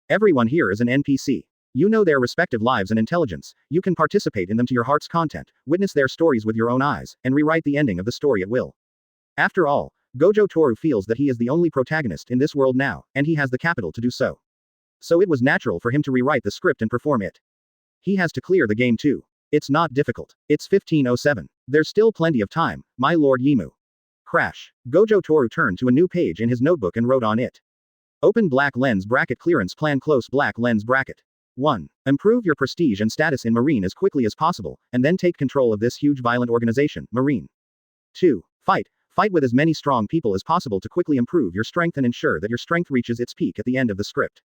Everyone here is an NPC. You know their respective lives and intelligence, you can participate in them to your heart's content, witness their stories with your own eyes, and rewrite the ending of the story at will. After all, Gojo Toru feels that he is the only protagonist in this world now, and he has the capital to do so. So it was natural for him to rewrite the script and perform it. He has to clear the game too. It's not difficult. It's 1507. There's still plenty of time, my Lord Yimu. Crash. Gojo Toru turned to a new page in his notebook and wrote on it. Open black lens bracket clearance plan close black lens bracket. 1. Improve your prestige and status in Marine as quickly as possible, and then take control of this huge violent organization, Marine. 2. Fight with as many strong people as possible to quickly improve your strength and ensure that your strength reaches its peak at the end of the script.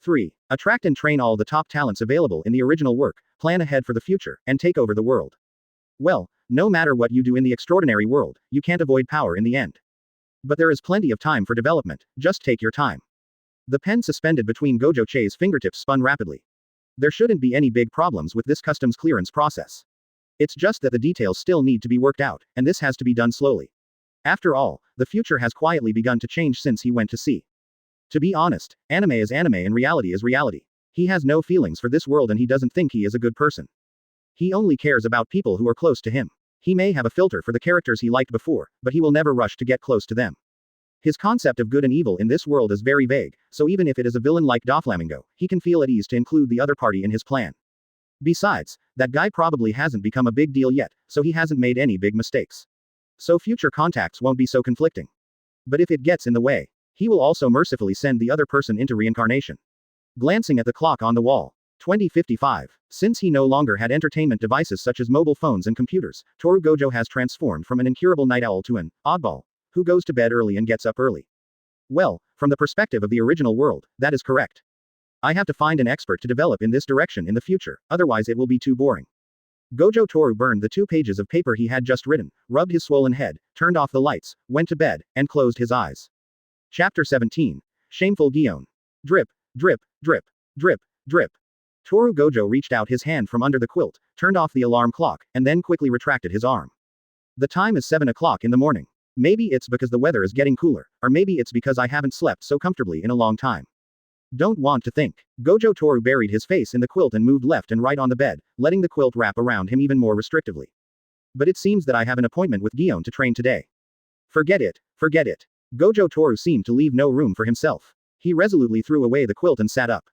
3. Attract and train all the top talents available in the original work, plan ahead for the future, and take over the world. Well, no matter what you do in the extraordinary world, you can't avoid power in the end. But there is plenty of time for development, just take your time. The pen suspended between Gojo Che's fingertips spun rapidly. There shouldn't be any big problems with this customs clearance process. It's just that the details still need to be worked out, and this has to be done slowly. After all, the future has quietly begun to change since he went to sea. To be honest, anime is anime and reality is reality. He has no feelings for this world and he doesn't think he is a good person. He only cares about people who are close to him. He may have a filter for the characters he liked before, but he will never rush to get close to them. His concept of good and evil in this world is very vague, so even if it is a villain like Doflamingo, he can feel at ease to include the other party in his plan. Besides, that guy probably hasn't become a big deal yet, so he hasn't made any big mistakes. So future contacts won't be so conflicting. But if it gets in the way, he will also mercifully send the other person into reincarnation. Glancing at the clock on the wall. 2055. Since he no longer had entertainment devices such as mobile phones and computers, Toru Gojo has transformed from an incurable night owl to an oddball, who goes to bed early and gets up early. Well, from the perspective of the original world, that is correct. I have to find an expert to develop in this direction in the future, otherwise it will be too boring. Gojo Toru burned the 2 pages of paper he had just written, rubbed his swollen head, turned off the lights, went to bed, and closed his eyes. Chapter 17. Shameful Gion. Drip, drip, drip, drip, drip. Toru Gojo reached out his hand from under the quilt, turned off the alarm clock, and then quickly retracted his arm. The time is 7 o'clock in the morning. Maybe it's because the weather is getting cooler, or maybe it's because I haven't slept so comfortably in a long time. Don't want to think. Gojo Toru buried his face in the quilt and moved left and right on the bed, letting the quilt wrap around him even more restrictively. But it seems that I have an appointment with Gion to train today. Forget it, forget it. Gojo Toru seemed to leave no room for himself. He resolutely threw away the quilt and sat up.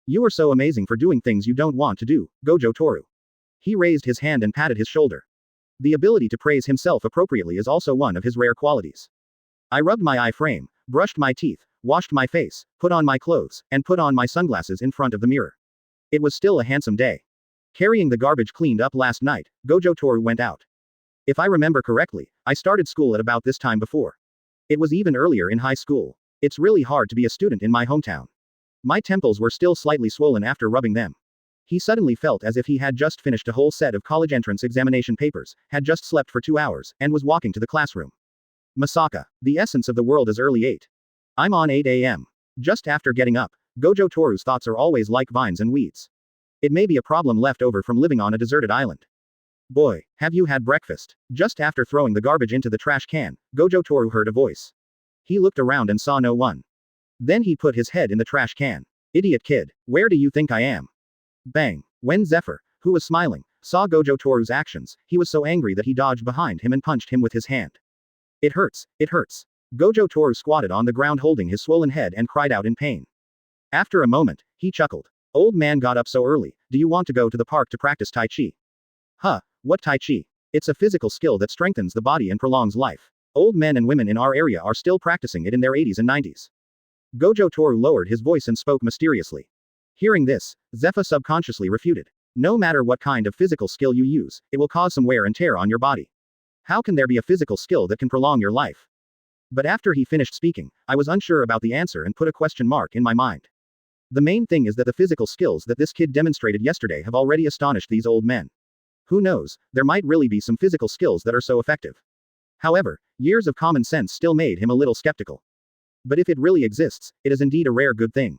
You are so amazing for doing things you don't want to do, Gojo Toru. He raised his hand and patted his shoulder. The ability to praise himself appropriately is also one of his rare qualities. I rubbed my eye frame, brushed my teeth, washed my face, put on my clothes, and put on my sunglasses in front of the mirror. It was still a handsome day. Carrying the garbage cleaned up last night, Gojo Toru went out. If I remember correctly, I started school at about this time before. It was even earlier in high school. It's really hard to be a student in my hometown. My temples were still slightly swollen after rubbing them. He suddenly felt as if he had just finished a whole set of college entrance examination papers, had just slept for 2 hours, and was walking to the classroom. Masaka, the essence of the world is early 8. I'm on 8 a.m. Just after getting up, Gojo Toru's thoughts are always like vines and weeds. It may be a problem left over from living on a deserted island. Boy, have you had breakfast? Just after throwing the garbage into the trash can, Gojo Toru heard a voice. He looked around and saw no one. Then he put his head in the trash can. Idiot kid, where do you think I am? Bang. When Zephyr, who was smiling, saw Gojo Toru's actions, he was so angry that he dodged behind him and punched him with his hand. It hurts, it hurts. Gojo Toru squatted on the ground holding his swollen head and cried out in pain. After a moment, he chuckled. Old man got up so early, do you want to go to the park to practice Tai Chi? Huh, what Tai Chi? It's a physical skill that strengthens the body and prolongs life. Old men and women in our area are still practicing it in their 80s and 90s. Gojo Toru lowered his voice and spoke mysteriously. Hearing this, Zephyr subconsciously refuted. No matter what kind of physical skill you use, it will cause some wear and tear on your body. How can there be a physical skill that can prolong your life? But after he finished speaking, I was unsure about the answer and put a question mark in my mind. The main thing is that the physical skills that this kid demonstrated yesterday have already astonished these old men. Who knows, there might really be some physical skills that are so effective. However, years of common sense still made him a little skeptical. But if it really exists, it is indeed a rare good thing.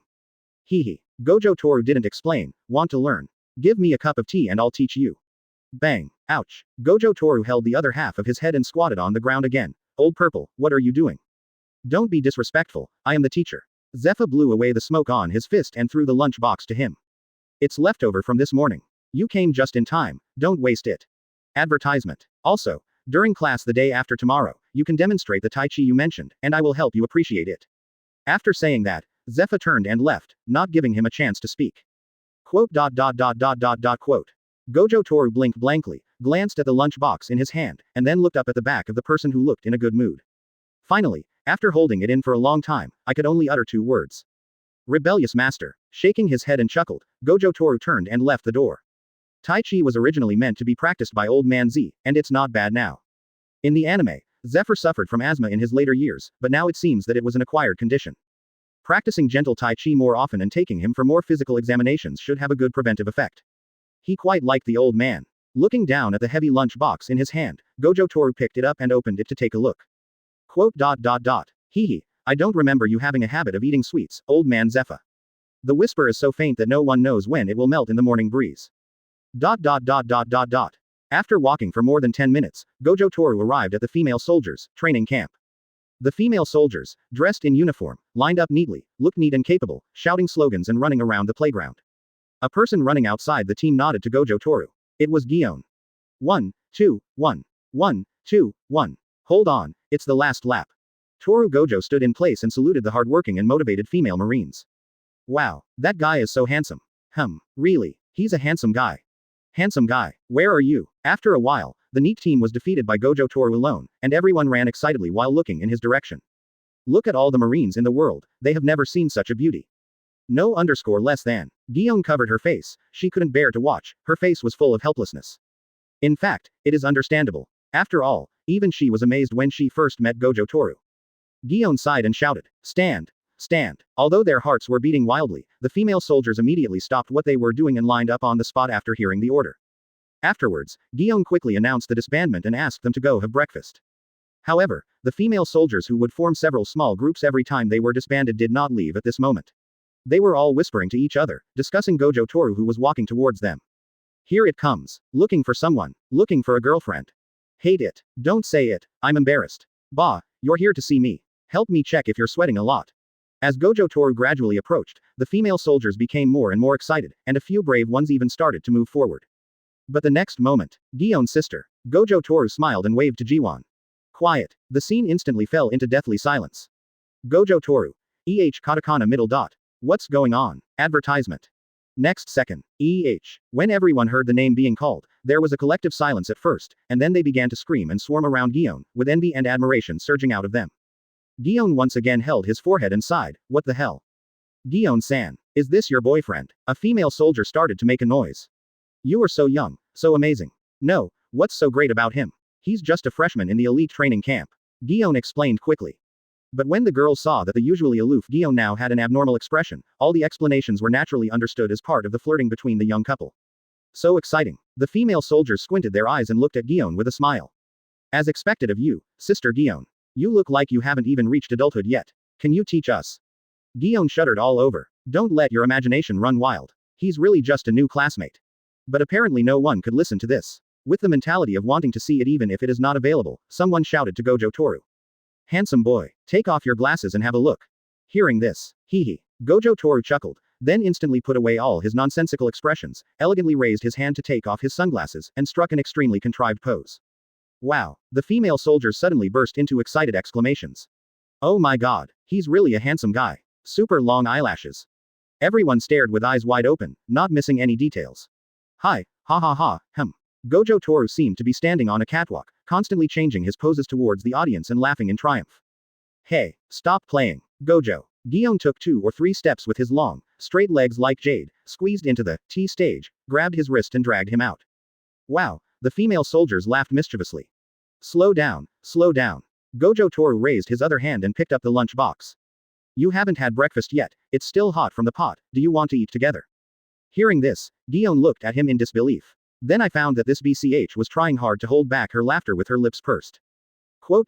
Hee. Gojo Toru didn't explain, want to learn. Give me a cup of tea and I'll teach you. Bang. Ouch. Gojo Toru held the other half of his head and squatted on the ground again. Old Purple, what are you doing? Don't be disrespectful, I am the teacher. Zephyr blew away the smoke on his fist and threw the lunch box to him. It's leftover from this morning. You came just in time, don't waste it. Advertisement. Also, during class the day after tomorrow, you can demonstrate the Tai Chi you mentioned, and I will help you appreciate it. After saying that, Zephyr turned and left, not giving him a chance to speak. Quote. Gojo Toru blinked blankly, glanced at the lunch box in his hand, and then looked up at the back of the person who looked in a good mood. Finally, after holding it in for a long time, I could only utter 2 words. Rebellious master. Shaking his head and chuckled, Gojo Toru turned and left the door. Tai Chi was originally meant to be practiced by Old Man Z, and it's not bad now. In the anime, Zephyr suffered from asthma in his later years, but now it seems that it was an acquired condition. Practicing gentle Tai Chi more often and taking him for more physical examinations should have a good preventive effect. He quite liked the old man. Looking down at the heavy lunch box in his hand, Gojo Toru picked it up and opened it to take a look. Quote. Hee. I don't remember you having a habit of eating sweets, Old Man Zephyr. The whisper is so faint that no one knows when it will melt in the morning breeze. After walking for more than 10 minutes, Gojo Toru arrived at the female soldiers' training camp. The female soldiers, dressed in uniform, lined up neatly, looked neat and capable, shouting slogans and running around the playground. A person running outside the team nodded to Gojo Toru. It was Gion. 1, 2, 1. 1, 2, 1. Hold on, it's the last lap. Toru Gojo stood in place and saluted the hardworking and motivated female Marines. Wow, that guy is so handsome. Really, he's a handsome guy. Handsome guy, where are you? After a while, the neat team was defeated by Gojo Toru alone, and everyone ran excitedly while looking in his direction. Look at all the Marines in the world, they have never seen such a beauty. No underscore less than. Gion covered her face, she couldn't bear to watch, her face was full of helplessness. In fact, it is understandable. After all, even she was amazed when she first met Gojo Toru. Gion sighed and shouted, Stand! Stand! Although their hearts were beating wildly, the female soldiers immediately stopped what they were doing and lined up on the spot after hearing the order. Afterwards, Gion quickly announced the disbandment and asked them to go have breakfast. However, the female soldiers who would form several small groups every time they were disbanded did not leave at this moment. They were all whispering to each other, discussing Gojo Toru who was walking towards them. Here it comes. Looking for someone. Looking for a girlfriend. Hate it. Don't say it. I'm embarrassed. Bah, you're here to see me. Help me check if you're sweating a lot. As Gojo Toru gradually approached, the female soldiers became more and more excited, and a few brave ones even started to move forward. But the next moment, Gion's sister, Gojo Toru smiled and waved to Jiwon. Quiet. The scene instantly fell into deathly silence. Gojo Toru. Katakana middle dot. What's going on? Advertisement. Next second. When everyone heard the name being called, there was a collective silence at first, and then they began to scream and swarm around Gion, with envy and admiration surging out of them. Gion once again held his forehead and sighed, what the hell? Gion-san. Is this your boyfriend? A female soldier started to make a noise. You are so young, so amazing. No, what's so great about him? He's just a freshman in the elite training camp. Gion explained quickly. But when the girls saw that the usually aloof Gion now had an abnormal expression, all the explanations were naturally understood as part of the flirting between the young couple. So exciting. The female soldiers squinted their eyes and looked at Gion with a smile. As expected of you, Sister Gion. You look like you haven't even reached adulthood yet. Can you teach us? Gion shuddered all over. Don't let your imagination run wild. He's really just a new classmate. But apparently no one could listen to this. With the mentality of wanting to see it even if it is not available, someone shouted to Gojo Toru. Handsome boy, take off your glasses and have a look. Hearing this, hee. Gojo Toru chuckled, then instantly put away all his nonsensical expressions, elegantly raised his hand to take off his sunglasses, and struck an extremely contrived pose. Wow, the female soldiers suddenly burst into excited exclamations. Oh my god, he's really a handsome guy. Super long eyelashes. Everyone stared with eyes wide open, not missing any details. Hi, ha ha ha, Gojo Toru seemed to be standing on a catwalk, constantly changing his poses towards the audience and laughing in triumph. Hey, stop playing, Gojo. Gion took 2 or 3 steps with his long, straight legs like jade, squeezed into the T-stage, grabbed his wrist and dragged him out. Wow, the female soldiers laughed mischievously. Slow down, slow down. Gojo Toru raised his other hand and picked up the lunch box. You haven't had breakfast yet, it's still hot from the pot, do you want to eat together? Hearing this, Gion looked at him in disbelief. Then I found that this BCH was trying hard to hold back her laughter with her lips pursed. Quote.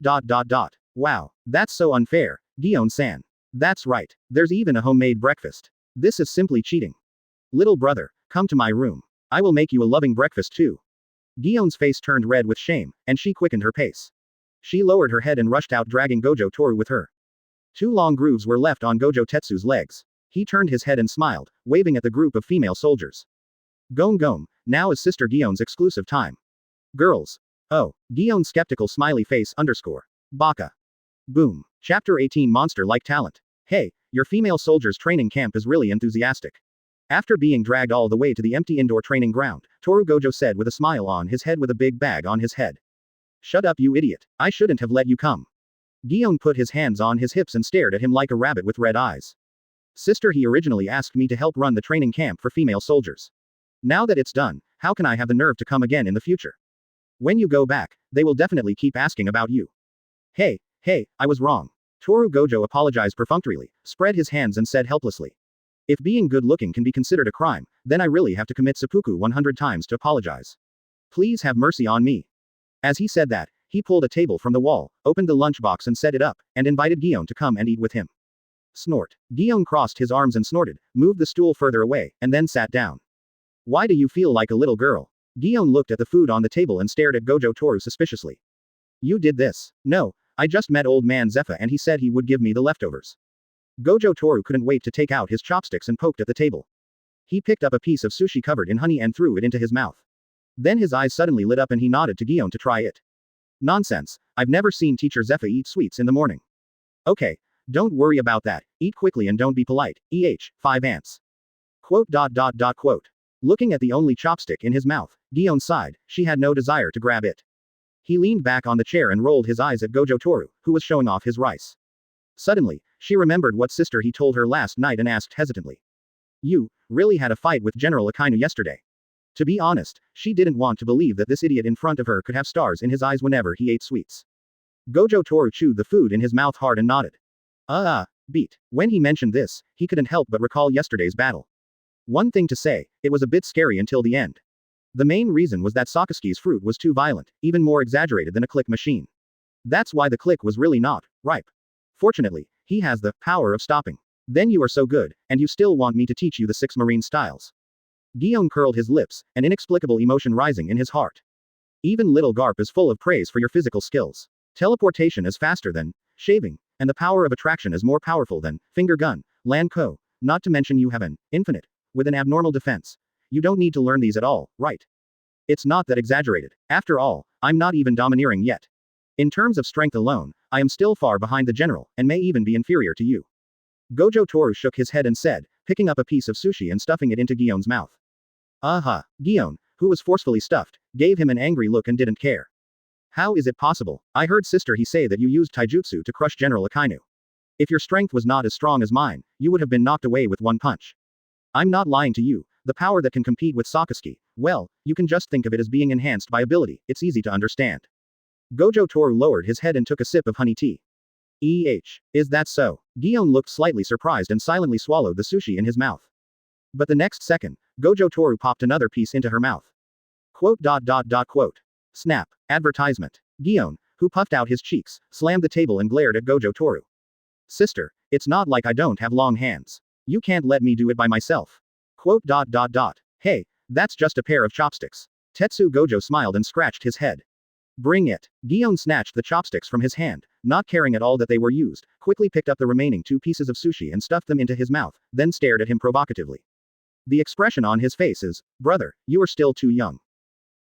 Wow, that's so unfair, Gion-san. That's right, there's even a homemade breakfast. This is simply cheating. Little brother, come to my room. I will make you a loving breakfast too. Gion's face turned red with shame, and she quickened her pace. She lowered her head and rushed out dragging Gojo Toru with her. 2 long grooves were left on Gojo Tetsu's legs. He turned his head and smiled, waving at the group of female soldiers. Gome, now is Sister Gion's exclusive time. Girls. Oh, Gion's skeptical smiley face underscore. Baka. Boom. Chapter 18 Monster-like talent. Hey, your female soldiers training camp is really enthusiastic. After being dragged all the way to the empty indoor training ground, Toru Gojo said with a smile on his head with a big bag on his head. Shut up you idiot, I shouldn't have let you come. Gion put his hands on his hips and stared at him like a rabbit with red eyes. Sister, he originally asked me to help run the training camp for female soldiers. Now that it's done, how can I have the nerve to come again in the future? When you go back, they will definitely keep asking about you. Hey, I was wrong. Toru Gojo apologized perfunctorily, spread his hands and said helplessly. If being good-looking can be considered a crime, then I really have to commit seppuku 100 times to apologize. Please have mercy on me. As he said that, he pulled a table from the wall, opened the lunchbox and set it up, and invited Gion to come and eat with him. Snort. Gion crossed his arms and snorted, moved the stool further away, and then sat down. Why do you feel like a little girl? Gion looked at the food on the table and stared at Gojo Toru suspiciously. You did this. No, I just met old man Zephyr and he said he would give me the leftovers. Gojo Toru couldn't wait to take out his chopsticks and poked at the table. He picked up a piece of sushi covered in honey and threw it into his mouth. Then his eyes suddenly lit up and he nodded to Gion to try it. Nonsense, I've never seen Teacher Zephyr eat sweets in the morning. Okay, don't worry about that, eat quickly and don't be polite, 5 ants. Quote. Looking at the only chopstick in his mouth, Gion sighed, she had no desire to grab it. He leaned back on the chair and rolled his eyes at Gojo Toru, who was showing off his rice. Suddenly, she remembered what sister he told her last night and asked hesitantly. You really had a fight with General Akainu yesterday. To be honest, she didn't want to believe that this idiot in front of her could have stars in his eyes whenever he ate sweets. Gojo Toru chewed the food in his mouth hard and nodded. Beat. When he mentioned this, he couldn't help but recall yesterday's battle. One thing to say, it was a bit scary until the end. The main reason was that Sakazuki's fruit was too violent, even more exaggerated than a click machine. That's why the click was really not ripe. Fortunately, he has the power of stopping. Then you are so good, and you still want me to teach you the 6 marine styles. Gion curled his lips, an inexplicable emotion rising in his heart. Even little Garp is full of praise for your physical skills. Teleportation is faster than shaving, and the power of attraction is more powerful than finger gun, land ko, not to mention you have an infinite, with an abnormal defense. You don't need to learn these at all, right? It's not that exaggerated. After all, I'm not even domineering yet. In terms of strength alone, I am still far behind the general, and may even be inferior to you. Gojo Toru shook his head and said, picking up a piece of sushi and stuffing it into Gion's mouth. Aha! Gion, who was forcefully stuffed, gave him an angry look and didn't care. How is it possible? I heard sister he say that you used taijutsu to crush General Akainu. If your strength was not as strong as mine, you would have been knocked away with one punch. I'm not lying to you, the power that can compete with Sakazuki, well, you can just think of it as being enhanced by ability, it's easy to understand. Gojo Toru lowered his head and took a sip of honey tea. Is that so? Gion looked slightly surprised and silently swallowed the sushi in his mouth. But the next second, Gojo Toru popped another piece into her mouth. Quote. Snap. Advertisement. Gion, who puffed out his cheeks, slammed the table and glared at Gojo Toru. Sister, it's not like I don't have long hands. You can't let me do it by myself. Quote. Hey, that's just a pair of chopsticks. Tetsu Gojo smiled and scratched his head. Bring it. Gion snatched the chopsticks from his hand, not caring at all that they were used, quickly picked up the remaining 2 pieces of sushi and stuffed them into his mouth, then stared at him provocatively. The expression on his face is, brother, you are still too young.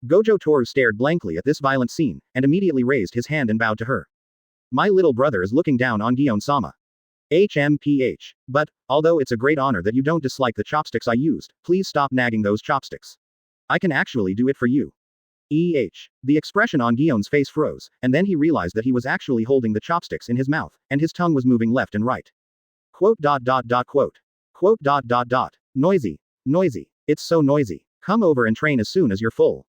Gojo Toru stared blankly at this violent scene, and immediately raised his hand and bowed to her. My little brother is looking down on Gion-sama. HMPH. But, although it's a great honor that you don't dislike the chopsticks I used, please stop nagging those chopsticks. I can actually do it for you. The expression on Gion's face froze, and then he realized that he was actually holding the chopsticks in his mouth, and his tongue was moving left and right. Quote. Noisy. It's so noisy. Come over and train as soon as you're full.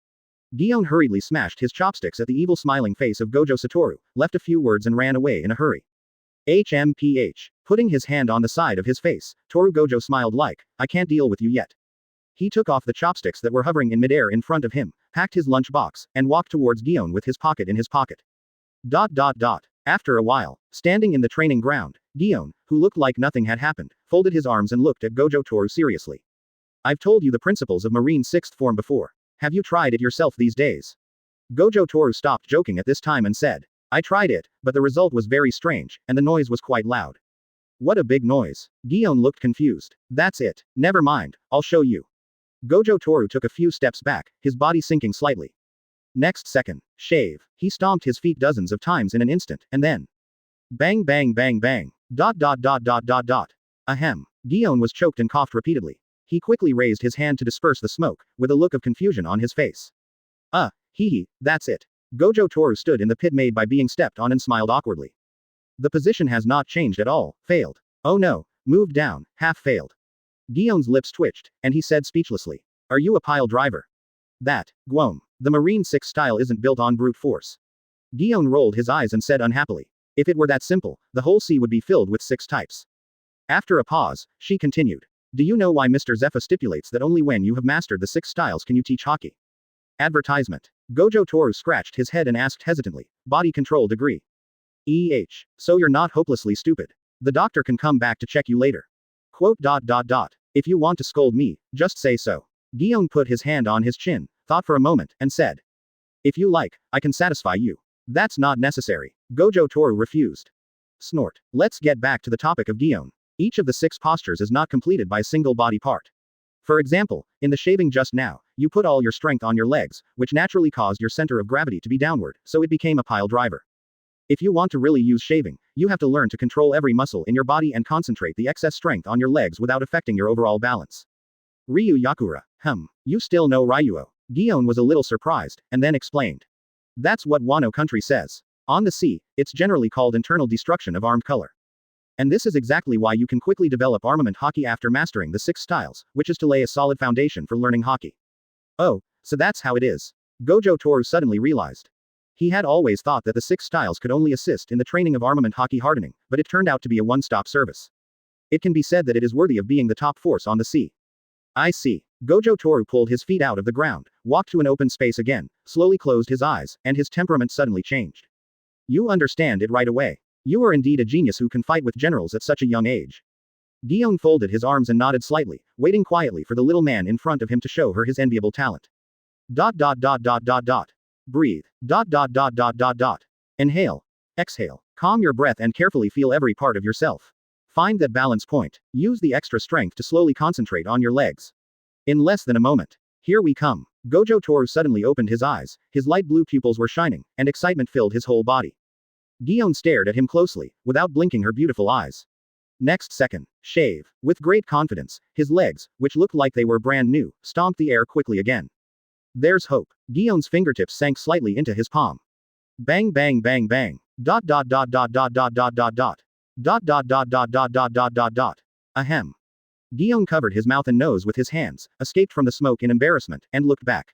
Gion hurriedly smashed his chopsticks at the evil smiling face of Gojo Satoru, left a few words and ran away in a hurry. HMPH. Putting his hand on the side of his face, Toru Gojo smiled like, I can't deal with you yet. He took off the chopsticks that were hovering in midair in front of him, packed his lunch box, and walked towards Gion with his pocket in his pocket. After a while, standing in the training ground, Gion, who looked like nothing had happened, folded his arms and looked at Gojo Toru seriously. I've told you the principles of Marine 6th form before. Have you tried it yourself these days? Gojo Toru stopped joking at this time and said, I tried it, but the result was very strange, and the noise was quite loud. What a big noise. Gion looked confused. That's it. Never mind, I'll show you. Gojo Toru took a few steps back, his body sinking slightly. Next second, shave. He stomped his feet dozens of times in an instant, and then. Bang bang bang bang. Ahem. Gion was choked and coughed repeatedly. He quickly raised his hand to disperse the smoke, with a look of confusion on his face. That's it. Gojo Toru stood in the pit made by being stepped on and smiled awkwardly. The position has not changed at all, failed. Oh no, moved down, half failed. Gion's lips twitched, and he said speechlessly. Are you a pile driver? That, Guom. The Marine 6 style isn't built on brute force. Gion rolled his eyes and said unhappily. If it were that simple, the whole sea would be filled with 6 types. After a pause, she continued. Do you know why Mr. Zephyr stipulates that only when you have mastered the 6 styles can you teach Haki? Advertisement. Gojo Toru scratched his head and asked hesitantly, body control degree. So you're not hopelessly stupid. The doctor can come back to check you later. Quote. If you want to scold me, just say so. Gion put his hand on his chin, thought for a moment, and said. If you like, I can satisfy you. That's not necessary. Gojo Toru refused. Snort. Let's get back to the topic of Gion. Each of the 6 postures is not completed by a single body part. For example, in the shaving just now, you put all your strength on your legs, which naturally caused your center of gravity to be downward, so it became a pile driver. If you want to really use shaving, you have to learn to control every muscle in your body and concentrate the excess strength on your legs without affecting your overall balance. Ryu Yakura. You still know Ryuo. Gion was a little surprised, and then explained. That's what Wano country says. On the sea, it's generally called internal destruction of armed color. And this is exactly why you can quickly develop armament Haki after mastering the 6 styles, which is to lay a solid foundation for learning Haki. Oh, so that's how it is. Gojo Toru suddenly realized. He had always thought that the 6 styles could only assist in the training of armament Haki hardening, but it turned out to be a one-stop service. It can be said that it is worthy of being the top force on the sea. I see. Gojo Toru pulled his feet out of the ground, walked to an open space again, slowly closed his eyes, and his temperament suddenly changed. You understand it right away. You are indeed a genius who can fight with generals at such a young age. Gion folded his arms and nodded slightly, waiting quietly for the little man in front of him to show her his enviable talent. ... Breathe. ... Inhale. Exhale. Calm your breath and carefully feel every part of yourself. Find that balance point. Use the extra strength to slowly concentrate on your legs. In less than a moment. Here we come. Gojo Toru suddenly opened his eyes, his light blue pupils were shining, and excitement filled his whole body. Gion stared at him closely, without blinking her beautiful eyes. Next second, shave. With great confidence, his legs, which looked like they were brand new, stomped the air quickly again. There's hope. Gion's fingertips sank slightly into his palm. Bang bang bang bang. ... Ahem. Gion covered his mouth and nose with his hands, escaped from the smoke in embarrassment, and looked back.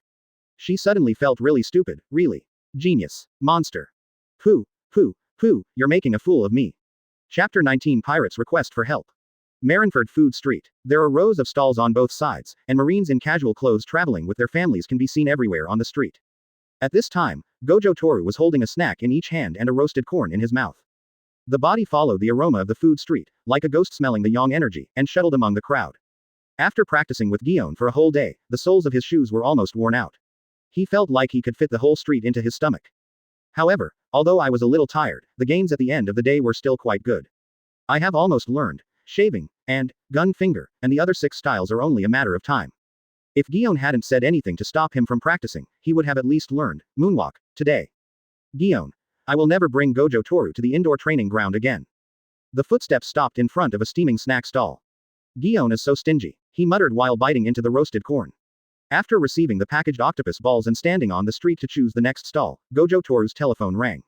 She suddenly felt really stupid, really. Genius. Monster. Pooh, you're making a fool of me. Chapter 19 Pirates Request for Help. Marineford Food Street. There are rows of stalls on both sides, and Marines in casual clothes traveling with their families can be seen everywhere on the street. At this time, Gojo Toru was holding a snack in each hand and a roasted corn in his mouth. The body followed the aroma of the food street, like a ghost smelling the yang energy, and shuttled among the crowd. After practicing with Gion for a whole day, the soles of his shoes were almost worn out. He felt like he could fit the whole street into his stomach. However, although I was a little tired, the gains at the end of the day were still quite good. I have almost learned shaving, and gun finger, and the other 6 styles are only a matter of time. If Gion hadn't said anything to stop him from practicing, he would have at least learned moonwalk today. Gion, I will never bring Gojo Toru to the indoor training ground again. The footsteps stopped in front of a steaming snack stall. Gion is so stingy, he muttered while biting into the roasted corn. After receiving the packaged octopus balls and standing on the street to choose the next stall, Gojo Toru's telephone rang.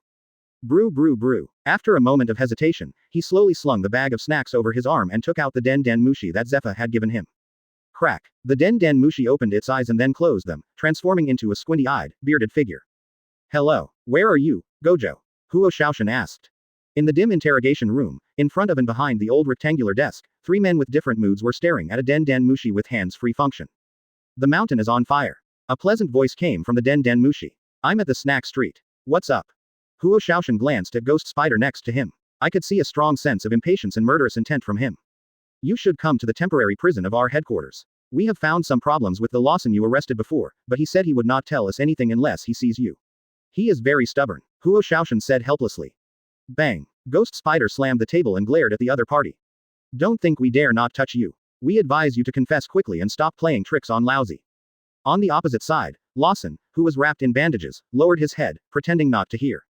Brew brew brew. After a moment of hesitation, he slowly slung the bag of snacks over his arm and took out the den den mushi that Zephyr had given him. Crack. The den den mushi opened its eyes and then closed them, transforming into a squinty-eyed, bearded figure. Hello. Where are you, Gojo? Huo Shaoshan asked. In the dim interrogation room, in front of and behind the old rectangular desk, 3 men with different moods were staring at a den den mushi with hands-free function. The mountain is on fire. A pleasant voice came from the den den mushi. I'm at the snack street. What's up? Huo Shaoshan glanced at Ghost Spider next to him. I could see a strong sense of impatience and murderous intent from him. You should come to the temporary prison of our headquarters. We have found some problems with the Lawson you arrested before, but he said he would not tell us anything unless he sees you. He is very stubborn, Huo Shaoshan said helplessly. Bang. Ghost Spider slammed the table and glared at the other party. Don't think we dare not touch you. We advise you to confess quickly and stop playing tricks on Lousy. On the opposite side, Lawson, who was wrapped in bandages, lowered his head, pretending not to hear.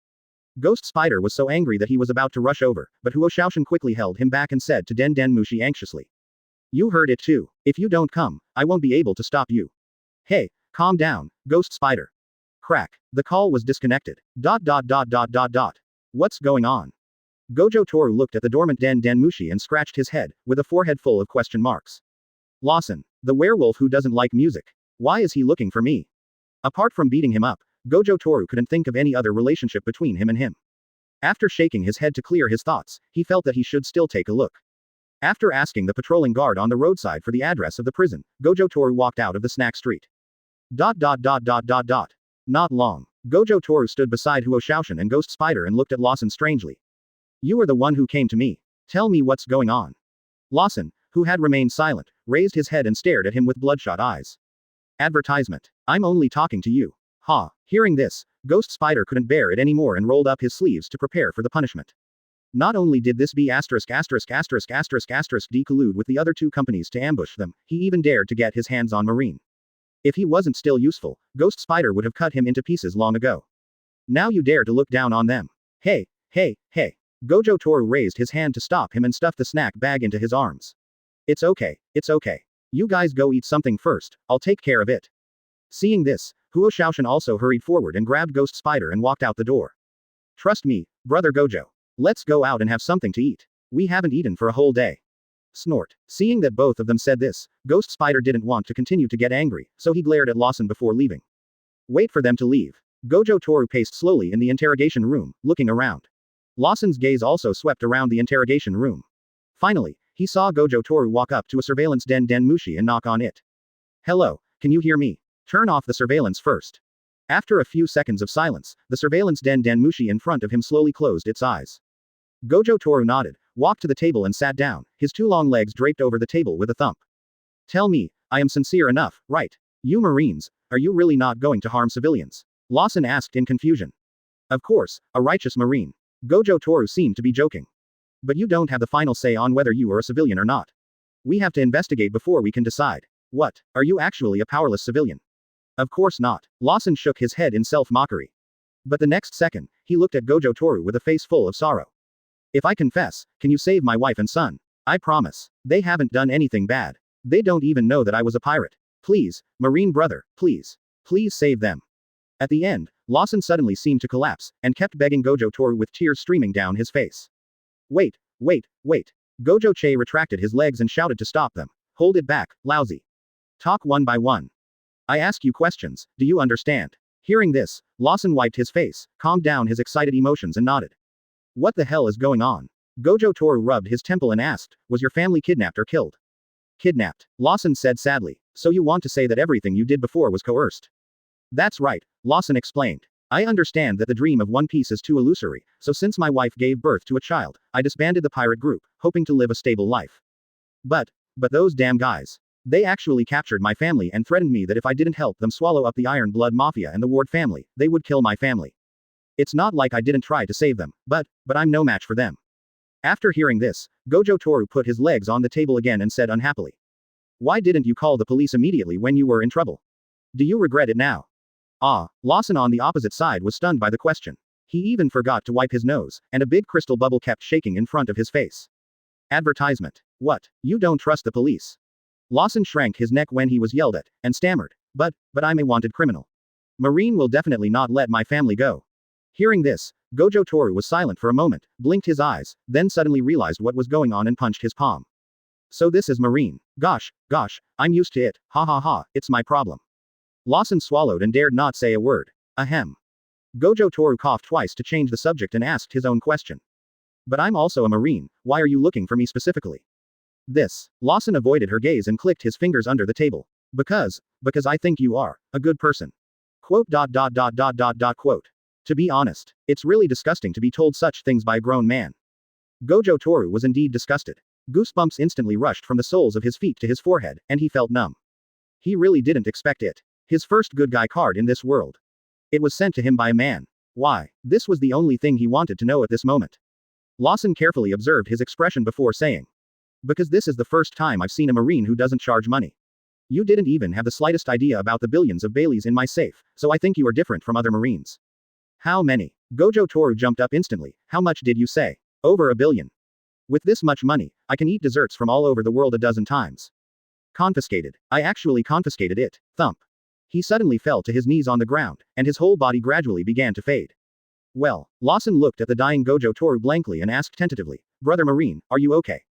Ghost Spider was so angry that he was about to rush over, but Huo Shaoshan quickly held him back and said to Den Den Mushi anxiously. You heard it too. If you don't come, I won't be able to stop you. Hey, calm down, Ghost Spider. Crack. The call was disconnected. ... What's going on? Gojo Toru looked at the dormant Den Den Mushi and scratched his head, with a forehead full of question marks. Lawson. The werewolf who doesn't like music. Why is he looking for me? Apart from beating him up, Gojo Toru couldn't think of any other relationship between him and him. After shaking his head to clear his thoughts, he felt that he should still take a look. After asking the patrolling guard on the roadside for the address of the prison, Gojo Toru walked out of the snack street. ... Not long. Gojo Toru stood beside Huo Shaoshan and Ghost Spider and looked at Lawson strangely. You are the one who came to me. Tell me what's going on. Lawson, who had remained silent, raised his head and stared at him with bloodshot eyes. Advertisement. I'm only talking to you. Ha. Hearing this, Ghost Spider couldn't bear it anymore and rolled up his sleeves to prepare for the punishment. Not only did this be ******* collude with the other 2 companies to ambush them, he even dared to get his hands on Marine. If he wasn't still useful, Ghost Spider would have cut him into pieces long ago. Now you dare to look down on them. Hey. Gojo Toru raised his hand to stop him and stuffed the snack bag into his arms. It's okay. You guys go eat something first, I'll take care of it. Seeing this, Huo Shaoshan also hurried forward and grabbed Ghost Spider and walked out the door. Trust me, brother Gojo. Let's go out and have something to eat. We haven't eaten for a whole day. Snort. Seeing that both of them said this, Ghost Spider didn't want to continue to get angry, so he glared at Lawson before leaving. Wait for them to leave. Gojo Toru paced slowly in the interrogation room, looking around. Lawson's gaze also swept around the interrogation room. Finally, he saw Gojo Toru walk up to a surveillance den Mushi and knock on it. Hello, can you hear me? Turn off the surveillance first. After a few seconds of silence, the surveillance den Mushi in front of him slowly closed its eyes. Gojo Toru nodded, walked to the table and sat down, his two long legs draped over the table with a thump. Tell me, I am sincere enough, right? You Marines, are you really not going to harm civilians? Lawson asked in confusion. Of course, a righteous Marine. Gojo Toru seemed to be joking. But you don't have the final say on whether you are a civilian or not. We have to investigate before we can decide. What, are you actually a powerless civilian? Of course not. Lawson shook his head in self-mockery. But the next second, he looked at Gojo Toru with a face full of sorrow. If I confess, can you save my wife and son? I promise. They haven't done anything bad. They don't even know that I was a pirate. Please, Marine brother, please. Please save them. At the end, Lawson suddenly seemed to collapse, and kept begging Gojo Toru with tears streaming down his face. Wait. Gojo Che retracted his legs and shouted to stop them. Hold it back, lousy. Talk one by one. I ask you questions, do you understand? Hearing this, Lawson wiped his face, calmed down his excited emotions and nodded. What the hell is going on? Gojo Toru rubbed his temple and asked, was your family kidnapped or killed? Kidnapped, Lawson said sadly. So you want to say that everything you did before was coerced? That's right, Lawson explained. I understand that the dream of One Piece is too illusory, so since my wife gave birth to a child, I disbanded the pirate group, hoping to live a stable life. But those damn guys. They actually captured my family and threatened me that if I didn't help them swallow up the Iron Blood Mafia and the Ward family, they would kill my family. It's not like I didn't try to save them, but I'm no match for them. After hearing this, Gojo Toru put his legs on the table again and said unhappily. Why didn't you call the police immediately when you were in trouble? Do you regret it now? Lawson on the opposite side was stunned by the question. He even forgot to wipe his nose, and a big crystal bubble kept shaking in front of his face. Advertisement. What, you don't trust the police? Lawson shrank his neck when he was yelled at, and stammered. But I'm a wanted criminal. Marine will definitely not let my family go. Hearing this, Gojo Toru was silent for a moment, blinked his eyes, then suddenly realized what was going on and punched his palm. So this is Marine. Gosh, I'm used to it, ha, it's my problem. Lawson swallowed and dared not say a word. Ahem. Gojo Toru coughed twice to change the subject and asked his own question. But I'm also a Marine, why are you looking for me specifically? This. Lawson avoided her gaze and clicked his fingers under the table. Because I think you are a good person. Quote. To be honest, it's really disgusting to be told such things by a grown man. Gojo Toru was indeed disgusted. Goosebumps instantly rushed from the soles of his feet to his forehead, and he felt numb. He really didn't expect it. His first good guy card in this world. It was sent to him by a man. Why? This was the only thing he wanted to know at this moment. Lawson carefully observed his expression before saying. Because this is the first time I've seen a Marine who doesn't charge money. You didn't even have the slightest idea about the billions of Baileys in my safe, so I think you are different from other Marines. How many? Gojo Toru jumped up instantly. How much did you say? Over $1 billion. With this much money, I can eat desserts from all over the world a dozen times. Confiscated. I actually confiscated it. Thump. He suddenly fell to his knees on the ground, and his whole body gradually began to fade. Well, Lawson looked at the dying Gojo Toru blankly and asked tentatively, Brother Marine, are you okay?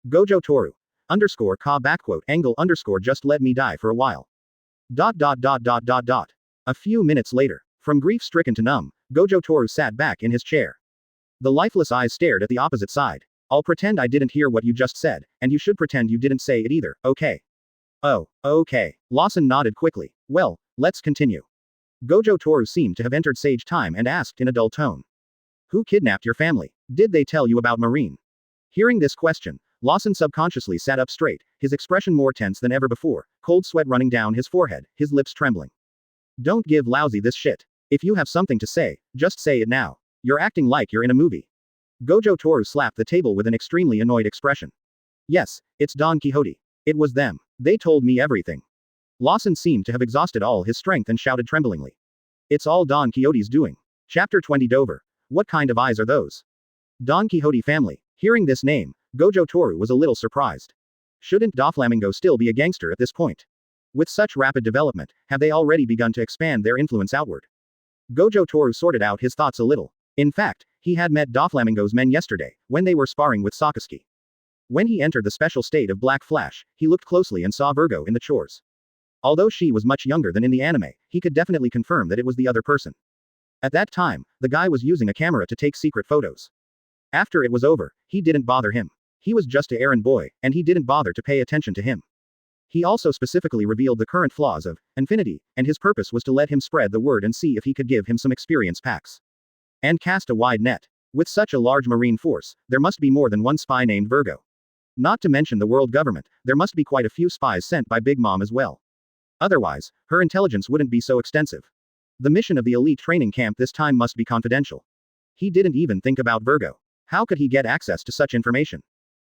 Gojo Toru. Angle just let me die for a while. A few minutes later. From grief-stricken to numb, Gojo Toru sat back in his chair. The lifeless eyes stared at the opposite side. I'll pretend I didn't hear what you just said, and you should pretend you didn't say it either, okay? Oh, okay. Lawson nodded quickly. Well, let's continue. Gojo Toru seemed to have entered sage time and asked in a dull tone. Who kidnapped your family? Did they tell you about Marine? Hearing this question, Lawson subconsciously sat up straight, his expression more tense than ever before, cold sweat running down his forehead, his lips trembling. Don't give lousy this shit. If you have something to say, just say it now. You're acting like you're in a movie. Gojo Toru slapped the table with an extremely annoyed expression. Yes, it's Don Quixote. It was them. They told me everything. Lawson seemed to have exhausted all his strength and shouted tremblingly. It's all Don Quixote's doing. Chapter 20 Dover. What kind of eyes are those? Don Quixote family. Hearing this name, Gojo Toru was a little surprised. Shouldn't Doflamingo still be a gangster at this point? With such rapid development, have they already begun to expand their influence outward? Gojo Toru sorted out his thoughts a little. In fact, he had met Doflamingo's men yesterday, when they were sparring with Sakazuki. When he entered the special state of Black Flash, he looked closely and saw Virgo in the chores. Although she was much younger than in the anime, he could definitely confirm that it was the other person. At that time, the guy was using a camera to take secret photos. After it was over, he didn't bother him. He was just an errand boy, and he didn't bother to pay attention to him. He also specifically revealed the current flaws of Infinity, and his purpose was to let him spread the word and see if he could give him some experience packs. And cast a wide net. With such a large marine force, there must be more than one spy named Virgo. Not to mention the world government, there must be quite a few spies sent by Big Mom as well. Otherwise, her intelligence wouldn't be so extensive. The mission of the elite training camp this time must be confidential. He didn't even think about Virgo. How could he get access to such information?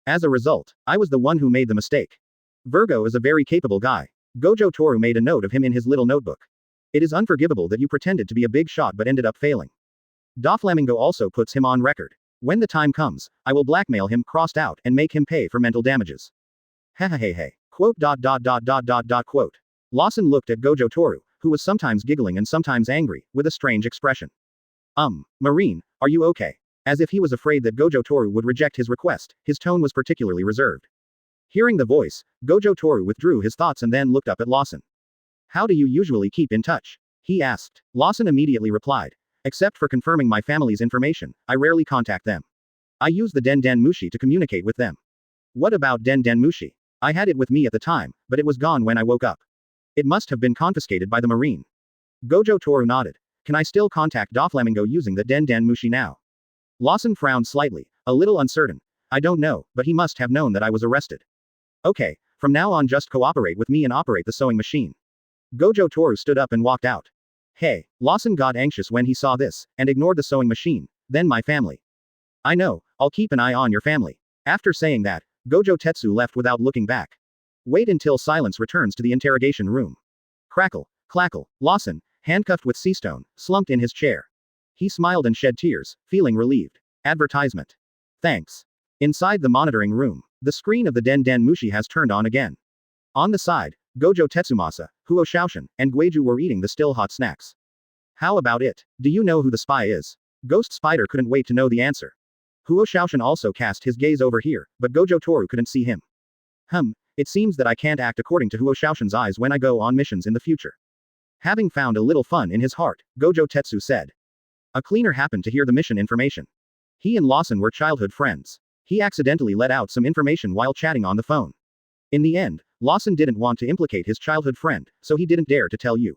As a result, I was the one who made the mistake. Virgo is a very capable guy. Gojo Toru made a note of him in his little notebook. It is unforgivable that you pretended to be a big shot but ended up failing. Doflamingo also puts him on record. When the time comes, I will blackmail him crossed out and make him pay for mental damages. Hehehehe. Quote. Lawson looked at Gojo Toru, who was sometimes giggling and sometimes angry, with a strange expression. Marine, are you okay? As if he was afraid that Gojo Toru would reject his request, his tone was particularly reserved. Hearing the voice, Gojo Toru withdrew his thoughts and then looked up at Lawson. How do you usually keep in touch? He asked. Lawson immediately replied. Except for confirming my family's information, I rarely contact them. I use the Den Den Mushi to communicate with them. What about Den Den Mushi? I had it with me at the time, but it was gone when I woke up. It must have been confiscated by the Marine. Gojo Toru nodded. Can I still contact Doflamingo using the Den Den Mushi now? Lawson frowned slightly, a little uncertain. I don't know, but he must have known that I was arrested. Okay, from now on just cooperate with me and operate the sewing machine. Gojo Toru stood up and walked out. Hey, Lawson got anxious when he saw this, and ignored the sewing machine, then my family. I know, I'll keep an eye on your family. After saying that, Gojo Tetsu left without looking back. Wait until silence returns to the interrogation room. Crackle, clackle, Lawson, handcuffed with sea stone, slumped in his chair. He smiled and shed tears, feeling relieved. Advertisement. Thanks. Inside the monitoring room, the screen of the Den Den Mushi has turned on again. On the side, Gojo Tetsumasa, Huo Shaoshan, and Guiju were eating the still hot snacks. How about it? Do you know who the spy is? Ghost Spider couldn't wait to know the answer. Huo Shaoshan also cast his gaze over here, but Gojo Toru couldn't see him. It seems that I can't act according to Huo Shaoshan's eyes when I go on missions in the future. Having found a little fun in his heart, Gojo Tetsu said. A cleaner happened to hear the mission information. He and Lawson were childhood friends. He accidentally let out some information while chatting on the phone. In the end, Lawson didn't want to implicate his childhood friend, so he didn't dare to tell you.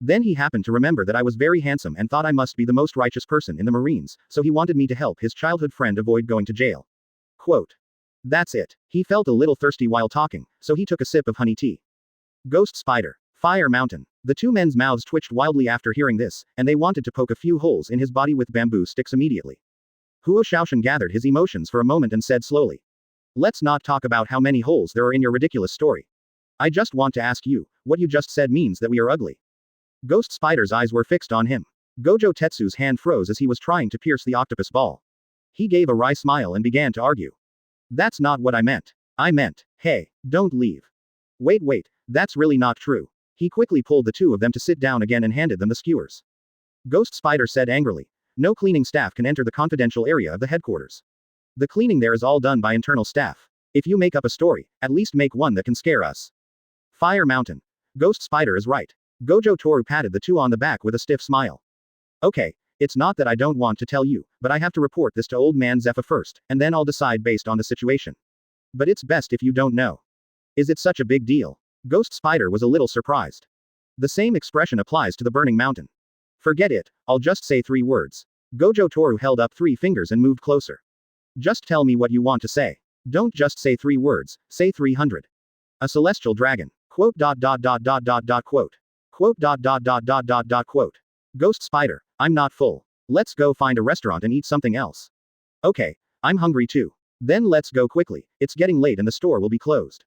Then he happened to remember that I was very handsome and thought I must be the most righteous person in the Marines, so he wanted me to help his childhood friend avoid going to jail. Quote. That's it. He felt a little thirsty while talking, so he took a sip of honey tea. Ghost Spider. Fire Mountain. The two men's mouths twitched wildly after hearing this, and they wanted to poke a few holes in his body with bamboo sticks immediately. Huo Shaoshan gathered his emotions for a moment and said slowly. Let's not talk about how many holes there are in your ridiculous story. I just want to ask you, what you just said means that we are ugly. Ghost Spider's eyes were fixed on him. Gojo Tetsu's hand froze as he was trying to pierce the octopus ball. He gave a wry smile and began to argue. That's not what I meant. I meant, hey, don't leave. Wait, that's really not true. He quickly pulled the two of them to sit down again and handed them the skewers. Ghost Spider said angrily. No cleaning staff can enter the confidential area of the headquarters. The cleaning there is all done by internal staff. If you make up a story, at least make one that can scare us. Fire Mountain. Ghost Spider is right. Gojo Toru patted the two on the back with a stiff smile. Okay, it's not that I don't want to tell you, but I have to report this to old man Zephyr first, and then I'll decide based on the situation. But it's best if you don't know. Is it such a big deal? Ghost Spider was a little surprised. The same expression applies to the burning mountain. Forget it, I'll just say 3 words. Gojo Toru held up 3 fingers and moved closer. Just tell me what you want to say. Don't just say 3 words, say 300. A celestial dragon. Quote. Quote. Quote. Ghost Spider, I'm not full. Let's go find a restaurant and eat something else. Okay, I'm hungry too. Then let's go quickly, it's getting late and the store will be closed.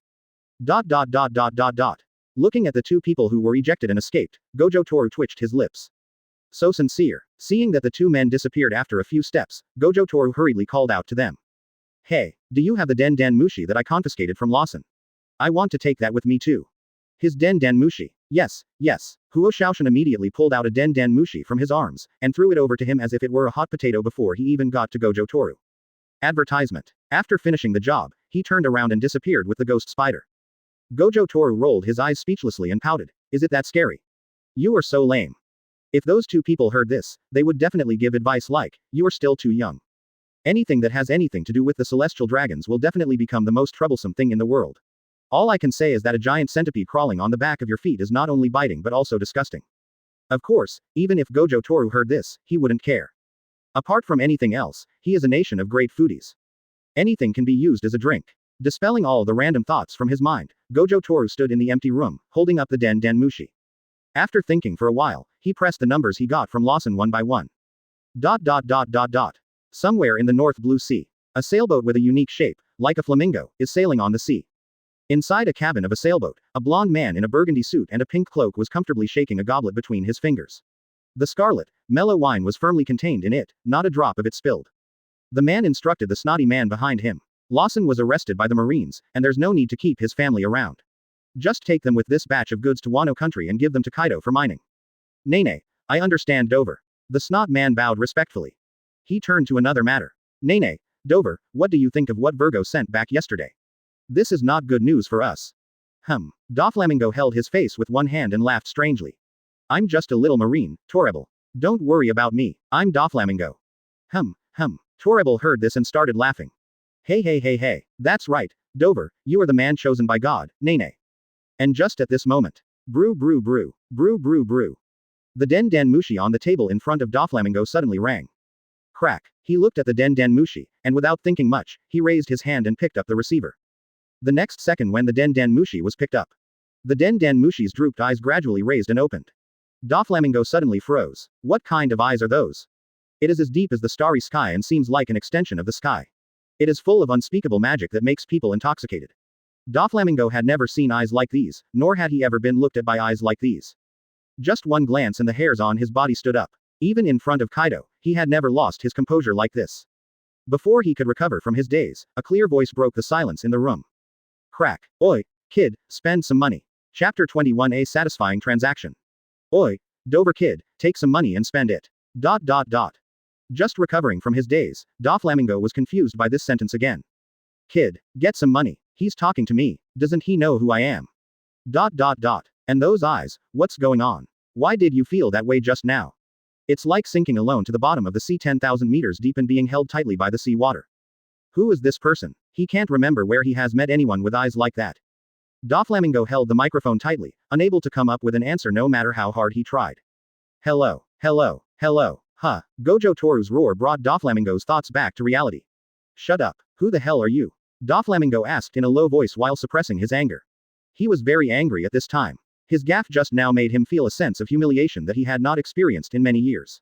Looking at the 2 people who were ejected and escaped, Gojo Toru twitched his lips. So sincere. Seeing that the 2 men disappeared after a few steps, Gojo Toru hurriedly called out to them. Hey, do you have the Den Den Mushi that I confiscated from Lawson? I want to take that with me too. His Den Den Mushi. Yes. Huo Shaoshan immediately pulled out a Den Den Mushi from his arms, and threw it over to him as if it were a hot potato before he even got to Gojo Toru. Advertisement. After finishing the job, he turned around and disappeared with the Ghost Spider. Gojo Toru rolled his eyes speechlessly and pouted. Is it that scary? You are so lame. If those two people heard this, they would definitely give advice like, you are still too young. Anything that has anything to do with the celestial dragons will definitely become the most troublesome thing in the world. All I can say is that a giant centipede crawling on the back of your feet is not only biting but also disgusting. Of course, even if Gojo Toru heard this, he wouldn't care. Apart from anything else, he is a nation of great foodies. Anything can be used as a drink. Dispelling all the random thoughts from his mind, Gojo Toru stood in the empty room, holding up the Den Den Mushi. After thinking for a while, he pressed the numbers he got from Lawson one by one. Somewhere in the North Blue Sea, a sailboat with a unique shape, like a flamingo, is sailing on the sea. Inside a cabin of a sailboat, a blond man in a burgundy suit and a pink cloak was comfortably shaking a goblet between his fingers. The scarlet, mellow wine was firmly contained in it, not a drop of it spilled. The man instructed the snotty man behind him. Lawson was arrested by the Marines, and there's no need to keep his family around. Just take them with this batch of goods to Wano country and give them to Kaido for mining. Nene, I understand Dover. The snot man bowed respectfully. He turned to another matter. Nene, Dover, what do you think of what Virgo sent back yesterday? This is not good news for us. Doflamingo held his face with one hand and laughed strangely. I'm just a little marine, Torrebel. Don't worry about me, I'm Doflamingo. Torrebel heard this and started laughing. Hey, that's right, Dover, you are the man chosen by God, Nene. And just at this moment, brew. The Den Den Mushi on the table in front of Doflamingo suddenly rang. Crack. He looked at the Den Den Mushi, and without thinking much, he raised his hand and picked up the receiver. The next second when the Den Den Mushi was picked up, the Den Den Mushi's drooped eyes gradually raised and opened. Doflamingo suddenly froze. What kind of eyes are those? It is as deep as the starry sky and seems like an extension of the sky. It is full of unspeakable magic that makes people intoxicated. Doflamingo had never seen eyes like these, nor had he ever been looked at by eyes like these. Just one glance and the hairs on his body stood up. Even in front of Kaido, he had never lost his composure like this. Before he could recover from his daze, a clear voice broke the silence in the room. Crack. Oi, kid, spend some money. Chapter 21 A satisfying transaction. Oi, Dover kid, take some money and spend it. Just recovering from his daze, Doflamingo was confused by this sentence again. Kid, get some money. He's talking to me. Doesn't he know who I am? And those eyes, what's going on? Why did you feel that way just now? It's like sinking alone to the bottom of the sea 10,000 meters deep and being held tightly by the sea water. Who is this person? He can't remember where he has met anyone with eyes like that. Doflamingo held the microphone tightly, unable to come up with an answer no matter how hard he tried. Hello. Gojo Toru's roar brought Doflamingo's thoughts back to reality. Shut up. Who the hell are you? Doflamingo asked in a low voice while suppressing his anger. He was very angry at this time. His gaffe just now made him feel a sense of humiliation that he had not experienced in many years.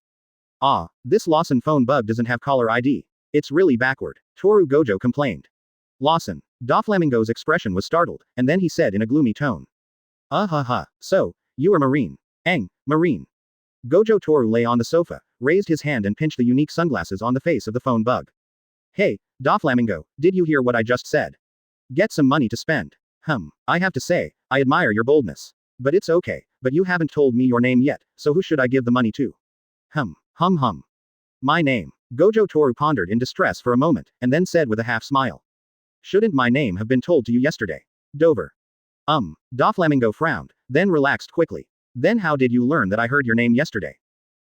This Lawson phone bug doesn't have caller ID. It's really backward. Toru Gojo complained. Lawson. Doflamingo's expression was startled, and then he said in a gloomy tone. So, you are Marine. Marine. Gojo Toru lay on the sofa, raised his hand and pinched the unique sunglasses on the face of the phone bug. Hey, Doflamingo, did you hear what I just said? Get some money to spend. I have to say, I admire your boldness. But it's okay, but you haven't told me your name yet, so who should I give the money to? My name. Gojo Toru pondered in distress for a moment, and then said with a half smile. Shouldn't my name have been told to you yesterday? Dover. Doflamingo frowned, then relaxed quickly. Then how did you learn that I heard your name yesterday?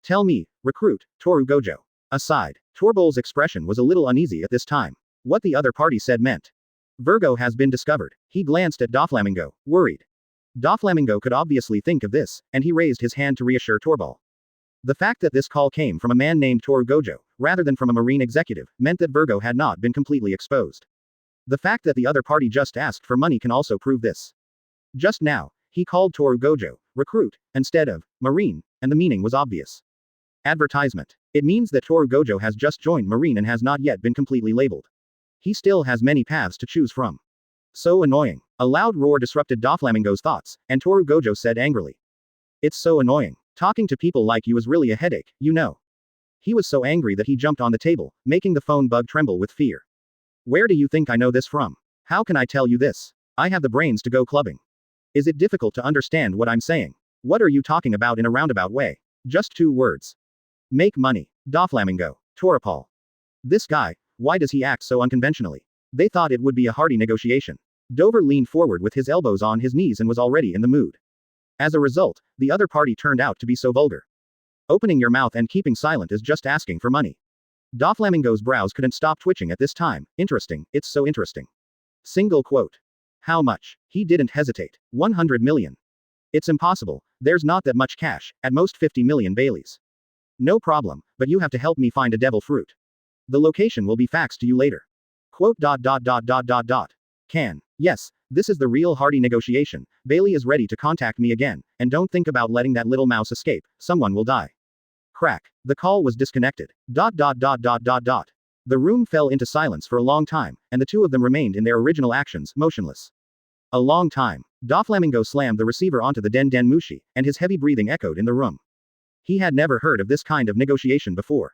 Tell me, recruit, Toru Gojo. Aside, Torbol's expression was a little uneasy at this time. What the other party said meant. Virgo has been discovered. He glanced at Doflamingo, worried. Doflamingo could obviously think of this, and he raised his hand to reassure Torbol. The fact that this call came from a man named Toru Gojo, rather than from a marine executive, meant that Virgo had not been completely exposed. The fact that the other party just asked for money can also prove this. Just now, he called Toru Gojo, recruit, instead of marine, and the meaning was obvious. Advertisement. It means that Toru Gojo has just joined Marine and has not yet been completely labeled. He still has many paths to choose from. So annoying. A loud roar disrupted Doflamingo's thoughts, and Toru Gojo said angrily. It's so annoying. Talking to people like you is really a headache, you know. He was so angry that he jumped on the table, making the phone bug tremble with fear. Where do you think I know this from? How can I tell you this? I have the brains to go clubbing. Is it difficult to understand what I'm saying? What are you talking about in a roundabout way? Just 2 words. Make money. Doflamingo. Torapal. This guy, why does he act so unconventionally? They thought it would be a hearty negotiation. Dover leaned forward with his elbows on his knees and was already in the mood. As a result, the other party turned out to be so vulgar. Opening your mouth and keeping silent is just asking for money. Doflamingo's brows couldn't stop twitching at this time. Interesting, it's so interesting. Single quote. How much? He didn't hesitate. 100 million. It's impossible, there's not that much cash, at most 50 million Baileys. No problem, but you have to help me find a devil fruit. The location will be faxed to you later. Quote. Can. Yes, this is the real hearty negotiation. Bailey is ready to contact me again, and don't think about letting that little mouse escape, someone will die. Crack. The call was disconnected. The room fell into silence for a long time, and the two of them remained in their original actions, motionless. A long time. Doflamingo slammed the receiver onto the Den Den Mushi, and his heavy breathing echoed in the room. He had never heard of this kind of negotiation before.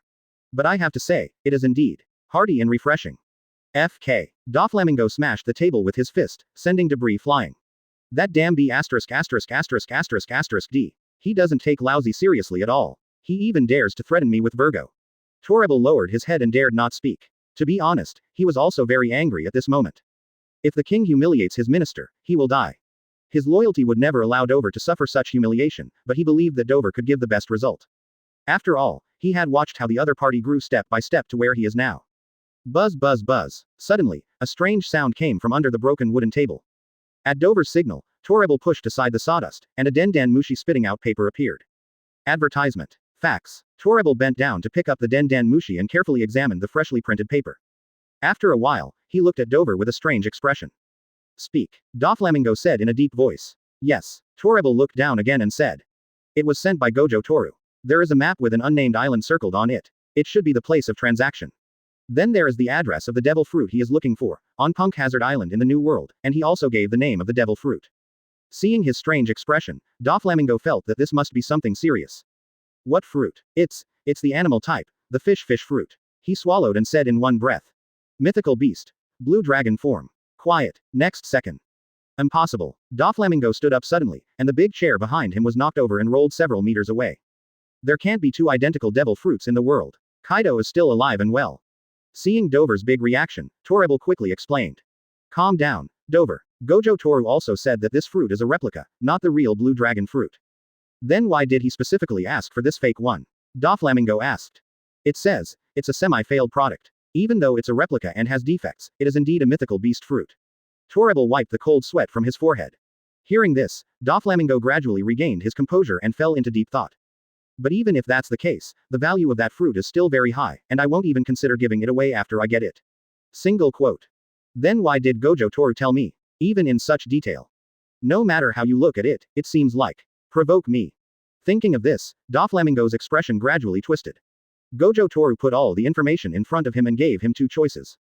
But I have to say, it is indeed hearty and refreshing. FK. Doflamingo smashed the table with his fist, sending debris flying. That damn B*******************. He doesn't take lousy seriously at all. He even dares to threaten me with Virgo. Torrebel lowered his head and dared not speak. To be honest, he was also very angry at this moment. If the king humiliates his minister, he will die. His loyalty would never allow Dover to suffer such humiliation, but he believed that Dover could give the best result. After all, he had watched how the other party grew step by step to where he is now. Buzz buzz buzz. Suddenly, a strange sound came from under the broken wooden table. At Dover's signal, Torrebel pushed aside the sawdust, and a Den Den Mushi spitting out paper appeared. Advertisement. Fax. Torrebel bent down to pick up the Den Den Mushi and carefully examined the freshly printed paper. After a while, he looked at Dover with a strange expression. Speak. Doflamingo said in a deep voice. Yes. Torrebel looked down again and said. It was sent by Gojo Toru. There is a map with an unnamed island circled on it. It should be the place of transaction. Then there is the address of the devil fruit he is looking for, on Punk Hazard Island in the New World, and he also gave the name of the devil fruit. Seeing his strange expression, Doflamingo felt that this must be something serious. What fruit? It's the animal type, the fish fruit. He swallowed and said in one breath. Mythical beast. Blue dragon form. Quiet. Next second. Impossible. Doflamingo stood up suddenly, and the big chair behind him was knocked over and rolled several meters away. There can't be two identical devil fruits in the world. Kaido is still alive and well. Seeing Dover's big reaction, Torrebel quickly explained. Calm down, Dover. Gojo Toru also said that this fruit is a replica, not the real blue dragon fruit. Then why did he specifically ask for this fake one? Doflamingo asked. It says, it's a semi-failed product. Even though it's a replica and has defects, it is indeed a mythical beast fruit. Torrebel wiped the cold sweat from his forehead. Hearing this, Doflamingo gradually regained his composure and fell into deep thought. But even if that's the case, the value of that fruit is still very high, and I won't even consider giving it away after I get it. Single quote. Then why did Gojo Toru tell me? Even in such detail. No matter how you look at it, it seems like. Provoke me. Thinking of this, Doflamingo's expression gradually twisted. Gojo Toru put all the information in front of him and gave him two choices.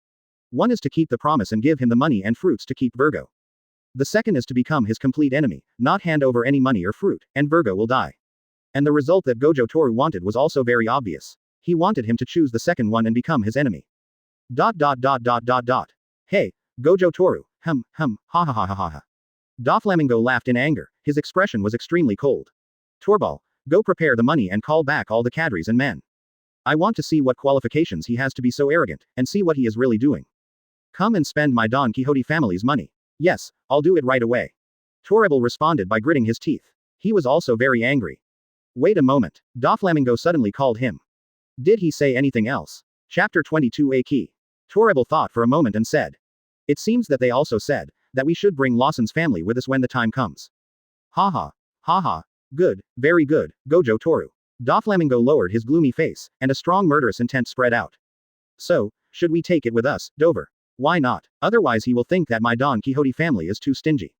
One is to keep the promise and give him the money and fruits to keep Virgo. The second is to become his complete enemy, not hand over any money or fruit, and Virgo will die. And the result that Gojo Toru wanted was also very obvious. He wanted him to choose the second one and become his enemy. Hey, Gojo Toru, ha ha ha ha ha. Doflamingo laughed in anger, his expression was extremely cold. Torbal, go prepare the money and call back all the cadres and men. I want to see what qualifications he has to be so arrogant, and see what he is really doing. Come and spend my Don Quixote family's money. Yes, I'll do it right away. Torrebel responded by gritting his teeth. He was also very angry. Wait a moment. Doflamingo suddenly called him. Did he say anything else? Chapter 22 A Key. Torrebel thought for a moment and said. It seems that they also said, that we should bring Lawson's family with us when the time comes. Ha ha. Good, very good, Gojo Toru. Doflamingo lowered his gloomy face, and a strong murderous intent spread out. So, should we take it with us, Dover? Why not? Otherwise he will think that my Don Quixote family is too stingy.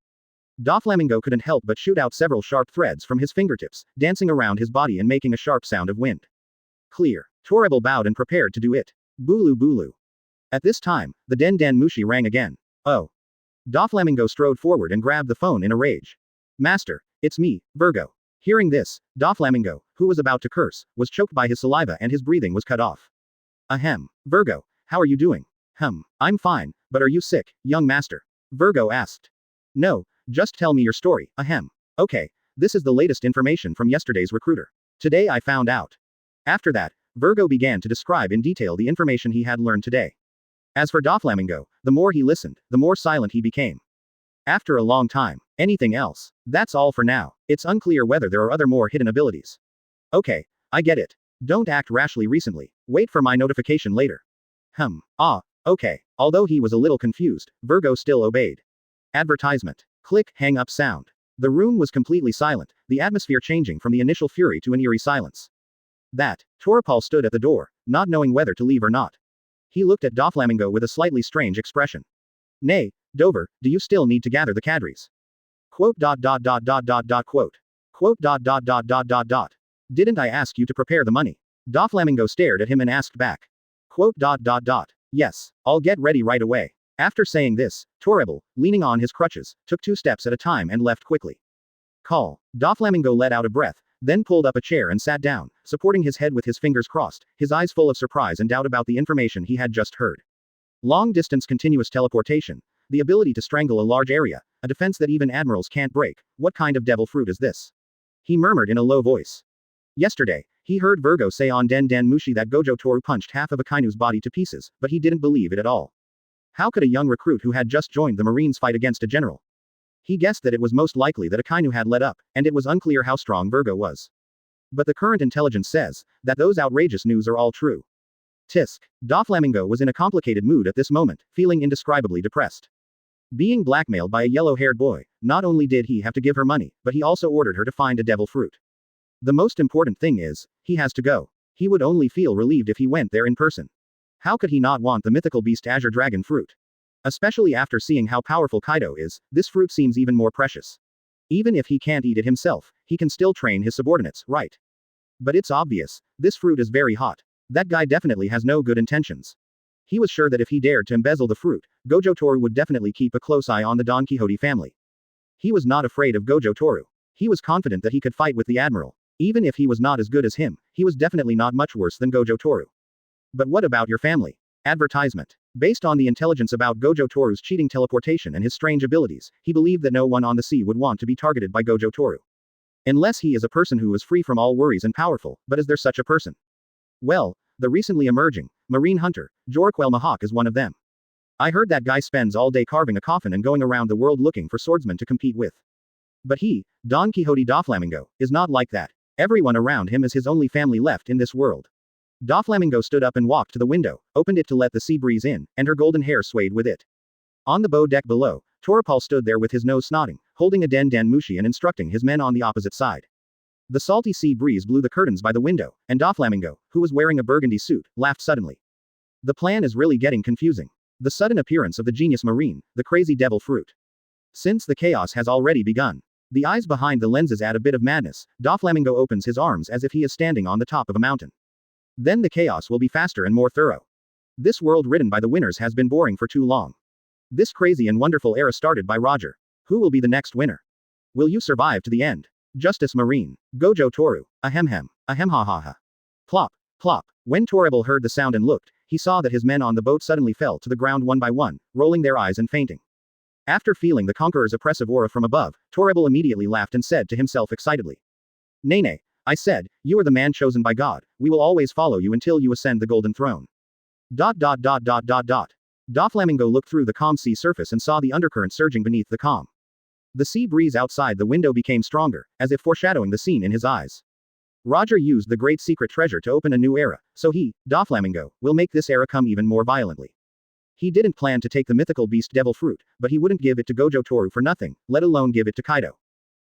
Doflamingo couldn't help but shoot out several sharp threads from his fingertips, dancing around his body and making a sharp sound of wind. Clear. Torrebel bowed and prepared to do it. Bulu bulu. At this time, the Den Den Mushi rang again. Oh. Doflamingo strode forward and grabbed the phone in a rage. Master, it's me, Virgo. Hearing this, Doflamingo, who was about to curse, was choked by his saliva and his breathing was cut off. Ahem. Virgo, how are you doing? I'm fine, but are you sick, young master? Virgo asked. No, just tell me your story, ahem. Okay, this is the latest information from yesterday's recruiter. Today I found out. After that, Virgo began to describe in detail the information he had learned today. As for Doflamingo, the more he listened, the more silent he became. After a long time. Anything else? That's all for now. It's unclear whether there are other more hidden abilities. Okay, I get it. Don't act rashly recently. Wait for my notification later. Okay. Although he was a little confused, Virgo still obeyed. Advertisement. Click, hang up sound. The room was completely silent, the atmosphere changing from the initial fury to an eerie silence. Torapal stood at the door, not knowing whether to leave or not. He looked at Doflamingo with a slightly strange expression. Nay, Dover, do you still need to gather the cadres? Quote. Didn't I ask you to prepare the money? Doflamingo stared at him and asked back. Quote. Yes, I'll get ready right away. After saying this, Torrebel, leaning on his crutches, took 2 steps at a time and left quickly. Call. Doflamingo let out a breath, then pulled up a chair and sat down, supporting his head with his fingers crossed, his eyes full of surprise and doubt about the information he had just heard. Long-distance continuous teleportation, the ability to strangle a large area, a defense that even admirals can't break. What kind of devil fruit is this? He murmured in a low voice. Yesterday, he heard Virgo say on Den Den Mushi that Gojo Toru punched half of Akainu's body to pieces, but he didn't believe it at all. How could a young recruit who had just joined the Marines fight against a general? He guessed that it was most likely that Akainu had led up, and it was unclear how strong Virgo was. But the current intelligence says that those outrageous news are all true. Tisk. Doflamingo was in a complicated mood at this moment, feeling indescribably depressed. Being blackmailed by a yellow-haired boy, not only did he have to give her money, but he also ordered her to find a devil fruit. The most important thing is, he has to go. He would only feel relieved if he went there in person. How could he not want the mythical beast Azure Dragon fruit? Especially after seeing how powerful Kaido is, this fruit seems even more precious. Even if he can't eat it himself, he can still train his subordinates, right? But it's obvious, this fruit is very hot. That guy definitely has no good intentions. He was sure that if he dared to embezzle the fruit, Gojo Toru would definitely keep a close eye on the Don Quixote family. He was not afraid of Gojo Toru. He was confident that he could fight with the admiral. Even if he was not as good as him, he was definitely not much worse than Gojo Toru. But what about your family? Advertisement. Based on the intelligence about Gojo Toru's cheating teleportation and his strange abilities, he believed that no one on the sea would want to be targeted by Gojo Toru. Unless he is a person who is free from all worries and powerful, but is there such a person? Well, the recently emerging marine hunter, Jorquel Mahawk is one of them. I heard that guy spends all day carving a coffin and going around the world looking for swordsmen to compete with. But he, Don Quixote Doflamingo, is not like that. Everyone around him is his only family left in this world. Doflamingo stood up and walked to the window, opened it to let the sea breeze in, and her golden hair swayed with it. On the bow deck below, Torapal stood there with his nose snotting, holding a Den Den Mushi and instructing his men on the opposite side. The salty sea breeze blew the curtains by the window, and Doflamingo, who was wearing a burgundy suit, laughed suddenly. The plan is really getting confusing. The sudden appearance of the genius marine, the crazy devil fruit. Since the chaos has already begun. The eyes behind the lenses add a bit of madness. Doflamingo opens his arms as if he is standing on the top of a mountain. Then the chaos will be faster and more thorough. This world ridden by the winners has been boring for too long. This crazy and wonderful era started by Roger. Who will be the next winner? Will you survive to the end? Justice Marine. Gojo Toru. Ahem hem. Ahem ha ha ha. Plop. Plop. When Torrebel heard the sound and looked, he saw that his men on the boat suddenly fell to the ground one by one, rolling their eyes and fainting. After feeling the Conqueror's oppressive aura from above, Torrebel immediately laughed and said to himself excitedly. Nene. I said, you are the man chosen by God, we will always follow you until you ascend the golden throne. Doflamingo looked through the calm sea surface and saw the undercurrent surging beneath the calm. The sea breeze outside the window became stronger, as if foreshadowing the scene in his eyes. Roger used the great secret treasure to open a new era, so he, Doflamingo, will make this era come even more violently. He didn't plan to take the mythical beast devil fruit, but he wouldn't give it to Gojo Toru for nothing, let alone give it to Kaido.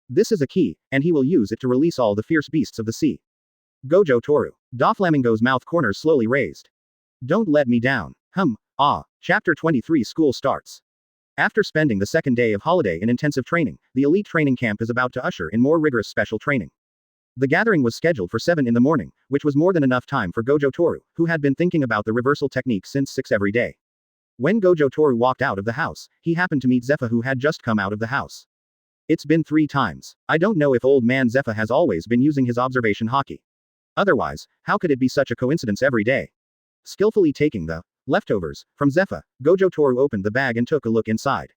This is a key, and he will use it to release all the fierce beasts of the sea. Gojo Toru. Doflamingo's mouth corners slowly raised. Don't let me down. Chapter 23 School starts. After spending the second day of holiday in intensive training, the elite training camp is about to usher in more rigorous special training. The gathering was scheduled for 7 in the morning, which was more than enough time for Gojo Toru, who had been thinking about the reversal technique since 6 every day. When Gojo Toru walked out of the house, he happened to meet Zephyr, who had just come out of the house. It's been 3 times. I don't know if old man Zephyr has always been using his observation Haki. Otherwise, how could it be such a coincidence every day? Skillfully taking the leftovers from Zephyr, Gojo Toru opened the bag and took a look inside.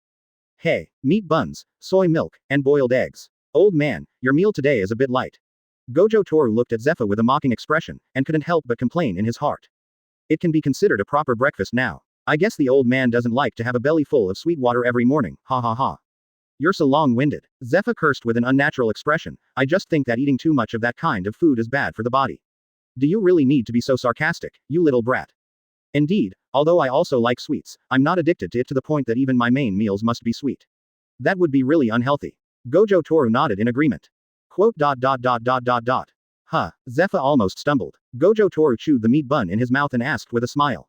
Hey, meat buns, soy milk, and boiled eggs. Old man, your meal today is a bit light. Gojo Toru looked at Zephyr with a mocking expression, and couldn't help but complain in his heart. It can be considered a proper breakfast now. I guess the old man doesn't like to have a belly full of sweet water every morning, ha ha ha. You're so long-winded. Zephyr cursed with an unnatural expression. I just think that eating too much of that kind of food is bad for the body. Do you really need to be so sarcastic, you little brat? Indeed, although I also like sweets, I'm not addicted to it to the point that even my main meals must be sweet. That would be really unhealthy. Gojo Toru nodded in agreement. Quote. Huh, Zephyr almost stumbled. Gojo Toru chewed the meat bun in his mouth and asked with a smile.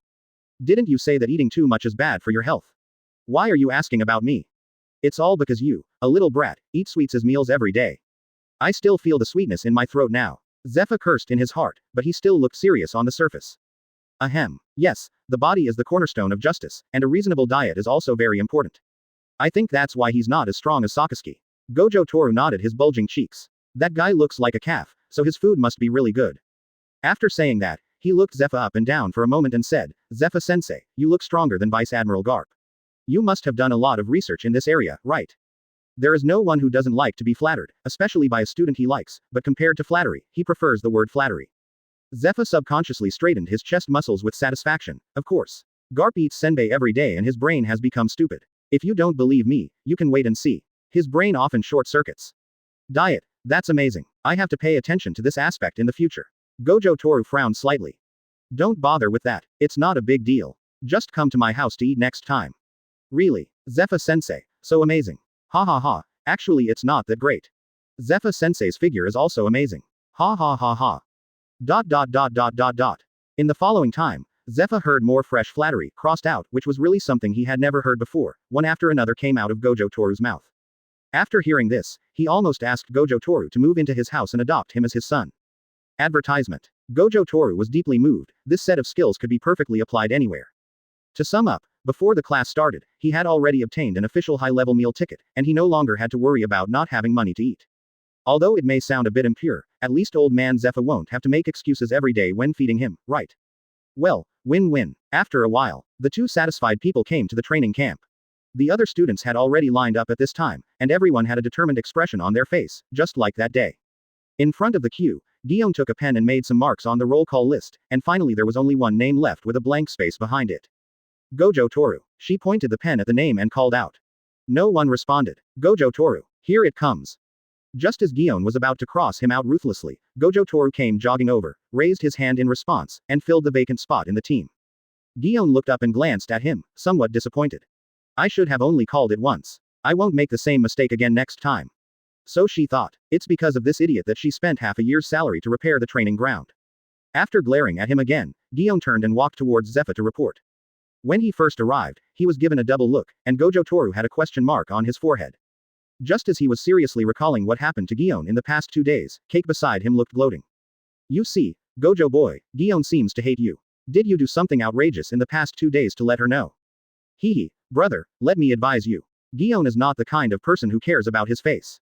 Didn't you say that eating too much is bad for your health? Why are you asking about me? It's all because you, a little brat, eat sweets as meals every day. I still feel the sweetness in my throat now. Zephyr cursed in his heart, but he still looked serious on the surface. Ahem. Yes, the body is the cornerstone of justice, and a reasonable diet is also very important. I think that's why he's not as strong as Sakazuki. Gojo Toru nodded his bulging cheeks. That guy looks like a calf, so his food must be really good. After saying that, he looked Zephyr up and down for a moment and said, Zephyr-sensei, you look stronger than Vice Admiral Garp. You must have done a lot of research in this area, right? There is no one who doesn't like to be flattered, especially by a student he likes, but compared to flattery, he prefers the word flattery. Zephyr subconsciously straightened his chest muscles with satisfaction. Of course. Garp eats senbei every day and his brain has become stupid. If you don't believe me, you can wait and see. His brain often short circuits. Diet. That's amazing. I have to pay attention to this aspect in the future. Gojo Toru frowned slightly. Don't bother with that. It's not a big deal. Just come to my house to eat next time. Really? Zephyr-sensei. So amazing. Ha ha ha. Actually it's not that great. Zephyr-sensei's figure is also amazing. Ha ha ha ha. In the following time, Zephyr heard more fresh flattery, crossed out, which was really something he had never heard before. One after another came out of Gojo Toru's mouth. After hearing this, he almost asked Gojo Toru to move into his house and adopt him as his son. Advertisement. Gojo Toru was deeply moved. This set of skills could be perfectly applied anywhere. To sum up, before the class started, he had already obtained an official high-level meal ticket, and he no longer had to worry about not having money to eat. Although it may sound a bit impure, at least old man Zephyr won't have to make excuses every day when feeding him, right? Well, win-win. After a while, the two satisfied people came to the training camp. The other students had already lined up at this time, and everyone had a determined expression on their face, just like that day. In front of the queue, Guillaume took a pen and made some marks on the roll call list, and finally there was only one name left with a blank space behind it. Gojo Toru. She pointed the pen at the name and called out. No one responded. Gojo Toru. Here it comes. Just as Guillaume was about to cross him out ruthlessly, Gojo Toru came jogging over, raised his hand in response, and filled the vacant spot in the team. Guillaume looked up and glanced at him, somewhat disappointed. I should have only called it once. I won't make the same mistake again next time. So she thought. It's because of this idiot that she spent half a year's salary to repair the training ground. After glaring at him again, Guillaume turned and walked towards Zephyr to report. When he first arrived, he was given a double look, and Gojo Toru had a question mark on his forehead. Just as he was seriously recalling what happened to Guillaume in the past 2 days, Cake beside him looked gloating. You see, Gojo boy, Guillaume seems to hate you. Did you do something outrageous in the past 2 days to let her know? Hee, brother, let me advise you. Guillaume is not the kind of person who cares about his face.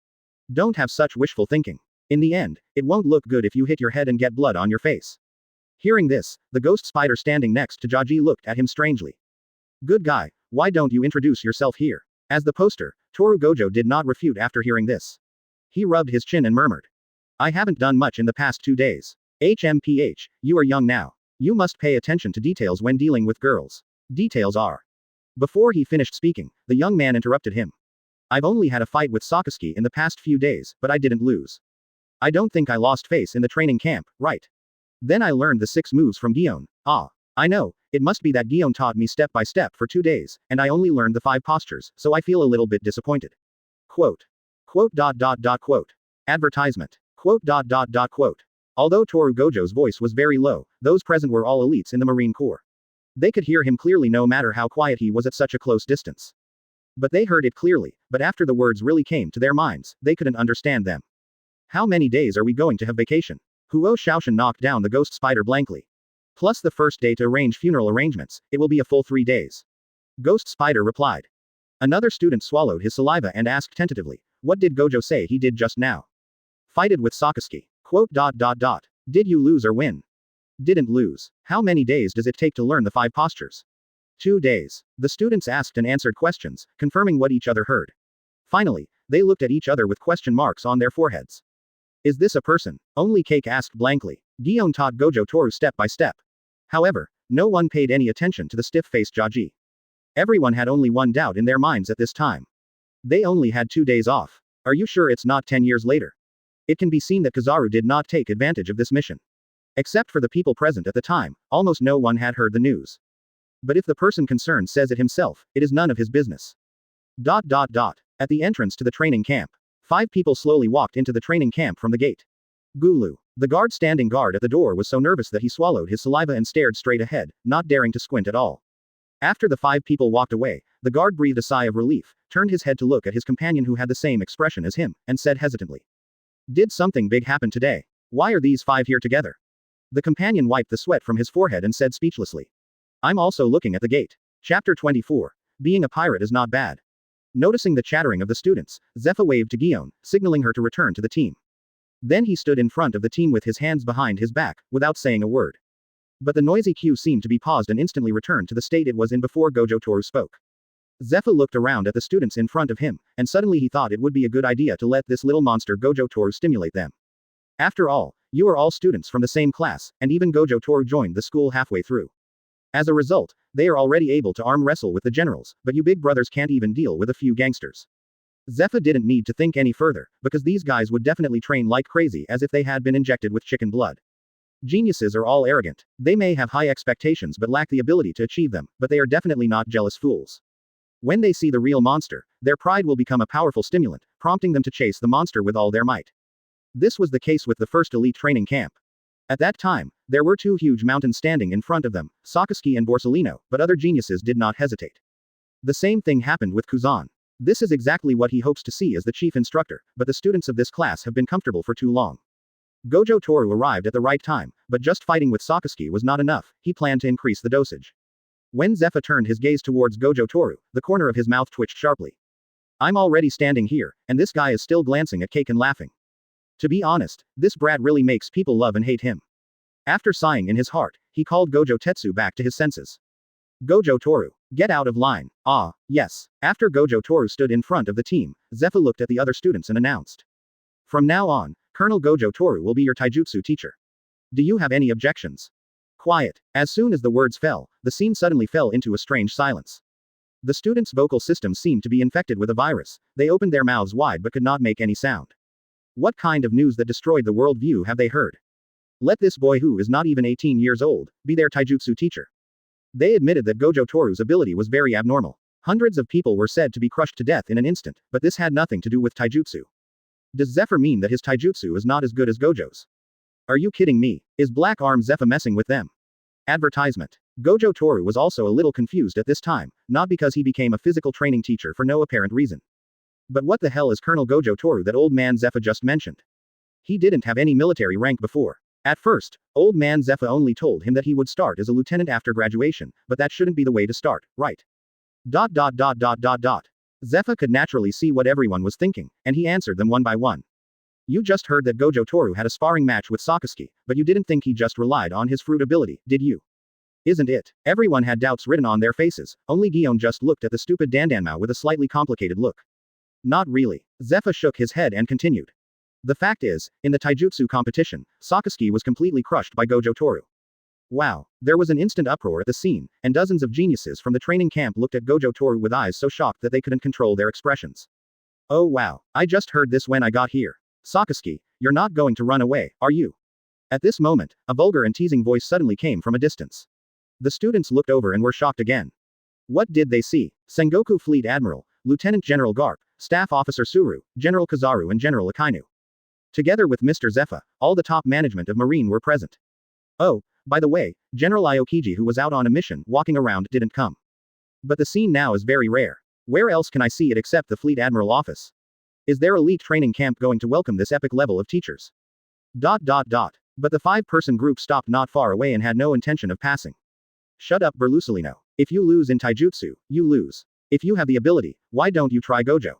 Don't have such wishful thinking. In the end, it won't look good if you hit your head and get blood on your face. Hearing this, the ghost spider standing next to Jaji looked at him strangely. Good guy, why don't you introduce yourself here? As the poster, Toru Gojo did not refute after hearing this. He rubbed his chin and murmured. I haven't done much in the past 2 days. HMPH, you are young now. You must pay attention to details when dealing with girls. Details are. Before he finished speaking, the young man interrupted him. I've only had a fight with Sakazuki in the past few days, but I didn't lose. I don't think I lost face in the training camp, right? Then I learned the 6 moves from Guillaume. Ah. I know, it must be that Guillaume taught me step by step for 2 days, and I only learned the 5 postures, so I feel a little bit disappointed. Quote. Quote. Advertisement. Quote. Although Toru Gojo's voice was very low, those present were all elites in the Marine Corps. They could hear him clearly no matter how quiet he was at such a close distance. But they heard it clearly, but after the words really came to their minds, they couldn't understand them. How many days are we going to have vacation? Huo Shaoshan knocked down the ghost spider blankly. Plus the first day to arrange funeral arrangements, it will be a full 3 days. Ghost spider replied. Another student swallowed his saliva and asked tentatively, what did Gojo say he did just now? Fighted with Sakazuki. Quote. Did you lose or win? Didn't lose. How many days does it take to learn the 5 postures? 2 days. The students asked and answered questions, confirming what each other heard. Finally, they looked at each other with question marks on their foreheads. Is this a person? Only Cake asked blankly. Guillaume taught Gojo Toru step by step. However, no one paid any attention to the stiff-faced Jaji. Everyone had only one doubt in their minds at this time. They only had 2 days off. Are you sure it's not 10 years later? It can be seen that Kizaru did not take advantage of this mission. Except for the people present at the time, almost no one had heard the news. But if the person concerned says it himself, it is none of his business. At the entrance to the training camp, 5 people slowly walked into the training camp from the gate. Gulu. The guard standing guard at the door was so nervous that he swallowed his saliva and stared straight ahead, not daring to squint at all. After the 5 people walked away, the guard breathed a sigh of relief, turned his head to look at his companion who had the same expression as him, and said hesitantly. Did something big happen today? Why are these 5 here together? The companion wiped the sweat from his forehead and said speechlessly. I'm also looking at the gate. Chapter 24. Being a pirate is not bad. Noticing the chattering of the students, Zephyr waved to Gion, signaling her to return to the team. Then he stood in front of the team with his hands behind his back, without saying a word. But the noisy queue seemed to be paused and instantly returned to the state it was in before Gojo Toru spoke. Zephyr looked around at the students in front of him, and suddenly he thought it would be a good idea to let this little monster Gojo Toru stimulate them. After all, you are all students from the same class, and even Gojo Toru joined the school halfway through. As a result, they are already able to arm wrestle with the generals, but you big brothers can't even deal with a few gangsters. Zephyr didn't need to think any further, because these guys would definitely train like crazy as if they had been injected with chicken blood. Geniuses are all arrogant. They may have high expectations but lack the ability to achieve them, but they are definitely not jealous fools. When they see the real monster, their pride will become a powerful stimulant, prompting them to chase the monster with all their might. This was the case with the first elite training camp. At that time, there were 2 huge mountains standing in front of them, Sakazuki and Borsalino, but other geniuses did not hesitate. The same thing happened with Kuzan. This is exactly what he hopes to see as the chief instructor, but the students of this class have been comfortable for too long. Gojo Toru arrived at the right time, but just fighting with Sakazuki was not enough, he planned to increase the dosage. When Zephyr turned his gaze towards Gojo Toru, the corner of his mouth twitched sharply. I'm already standing here, and this guy is still glancing at Cake and laughing. To be honest, this brat really makes people love and hate him. After sighing in his heart, he called Gojo Tetsu back to his senses. Gojo Toru, get out of line. Ah, yes. After Gojo Toru stood in front of the team, Zephyr looked at the other students and announced. From now on, Colonel Gojo Toru will be your taijutsu teacher. Do you have any objections? Quiet. As soon as the words fell, the scene suddenly fell into a strange silence. The students' vocal systems seemed to be infected with a virus. They opened their mouths wide but could not make any sound. What kind of news that destroyed the world view have they heard? Let this boy who is not even 18 years old, be their taijutsu teacher. They admitted that Gojo Toru's ability was very abnormal. Hundreds of people were said to be crushed to death in an instant, but this had nothing to do with taijutsu. Does Zephyr mean that his taijutsu is not as good as Gojo's? Are you kidding me? Is Black Arm Zephyr messing with them? Advertisement. Gojo Toru was also a little confused at this time, not because he became a physical training teacher for no apparent reason. But what the hell is Colonel Gojo Toru that old man Zephyr just mentioned? He didn't have any military rank before. At first, old man Zephyr only told him that he would start as a lieutenant after graduation, but that shouldn't be the way to start, right? Zephyr could naturally see what everyone was thinking, and he answered them one by one. You just heard that Gojo Toru had a sparring match with Sakazuki, but you didn't think he just relied on his fruit ability, did you? Isn't it? Everyone had doubts written on their faces, only Gion just looked at the stupid Dandanmao with a slightly complicated look. Not really. Zephyr shook his head and continued. The fact is, in the taijutsu competition, Sakazuki was completely crushed by Gojo Toru. Wow. There was an instant uproar at the scene, and dozens of geniuses from the training camp looked at Gojo Toru with eyes so shocked that they couldn't control their expressions. Oh wow. I just heard this when I got here. Sakazuki, you're not going to run away, are you? At this moment, a vulgar and teasing voice suddenly came from a distance. The students looked over and were shocked again. What did they see? Sengoku Fleet Admiral, Lieutenant General Garp, Staff Officer Suru, General Kizaru and General Akainu. Together with Mr. Zephyr, all the top management of Marine were present. Oh, by the way, General Aokiji who was out on a mission, walking around, didn't come. But the scene now is very rare. Where else can I see it except the Fleet Admiral office? Is their elite training camp going to welcome this epic level of teachers? But the 5-person group stopped not far away and had no intention of passing. Shut up Berlusalino. If you lose in taijutsu, you lose. If you have the ability, why don't you try Gojo?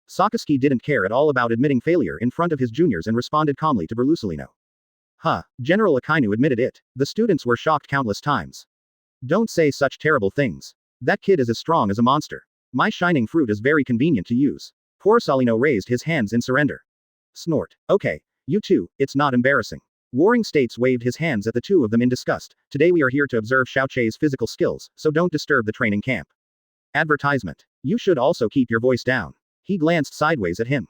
Sakazuki didn't care at all about admitting failure in front of his juniors and responded calmly to Berlusalino. Huh, General Akainu admitted it. The students were shocked countless times. Don't say such terrible things. That kid is as strong as a monster. My shining fruit is very convenient to use. Borsalino raised his hands in surrender. Snort. Okay. You two, it's not embarrassing. Warring States waved his hands at the two of them in disgust. Today we are here to observe Xiaoche's physical skills, so don't disturb the training camp. Advertisement. You should also keep your voice down. He glanced sideways at him.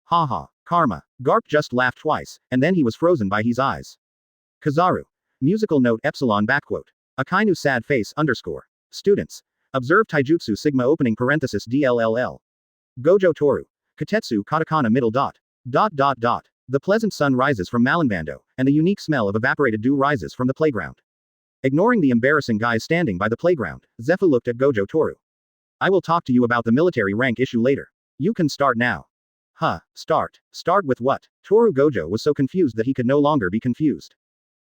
Haha, karma. Garp just laughed twice, and then he was frozen by his eyes. Kizaru. Musical note epsilon backquote. Akainu sad face underscore. Students. Observe taijutsu sigma opening parenthesis DLLL. Gojo Toru. Katetsu katakana middle dot. Dot dot dot. The pleasant sun rises from Malinbando, and the unique smell of evaporated dew rises from the playground. Ignoring the embarrassing guys standing by the playground, Zephyr looked at Gojo Toru. I will talk to you about the military rank issue later. You can start now. Huh, start. Start with what? Toru Gojo was so confused that he could no longer be confused.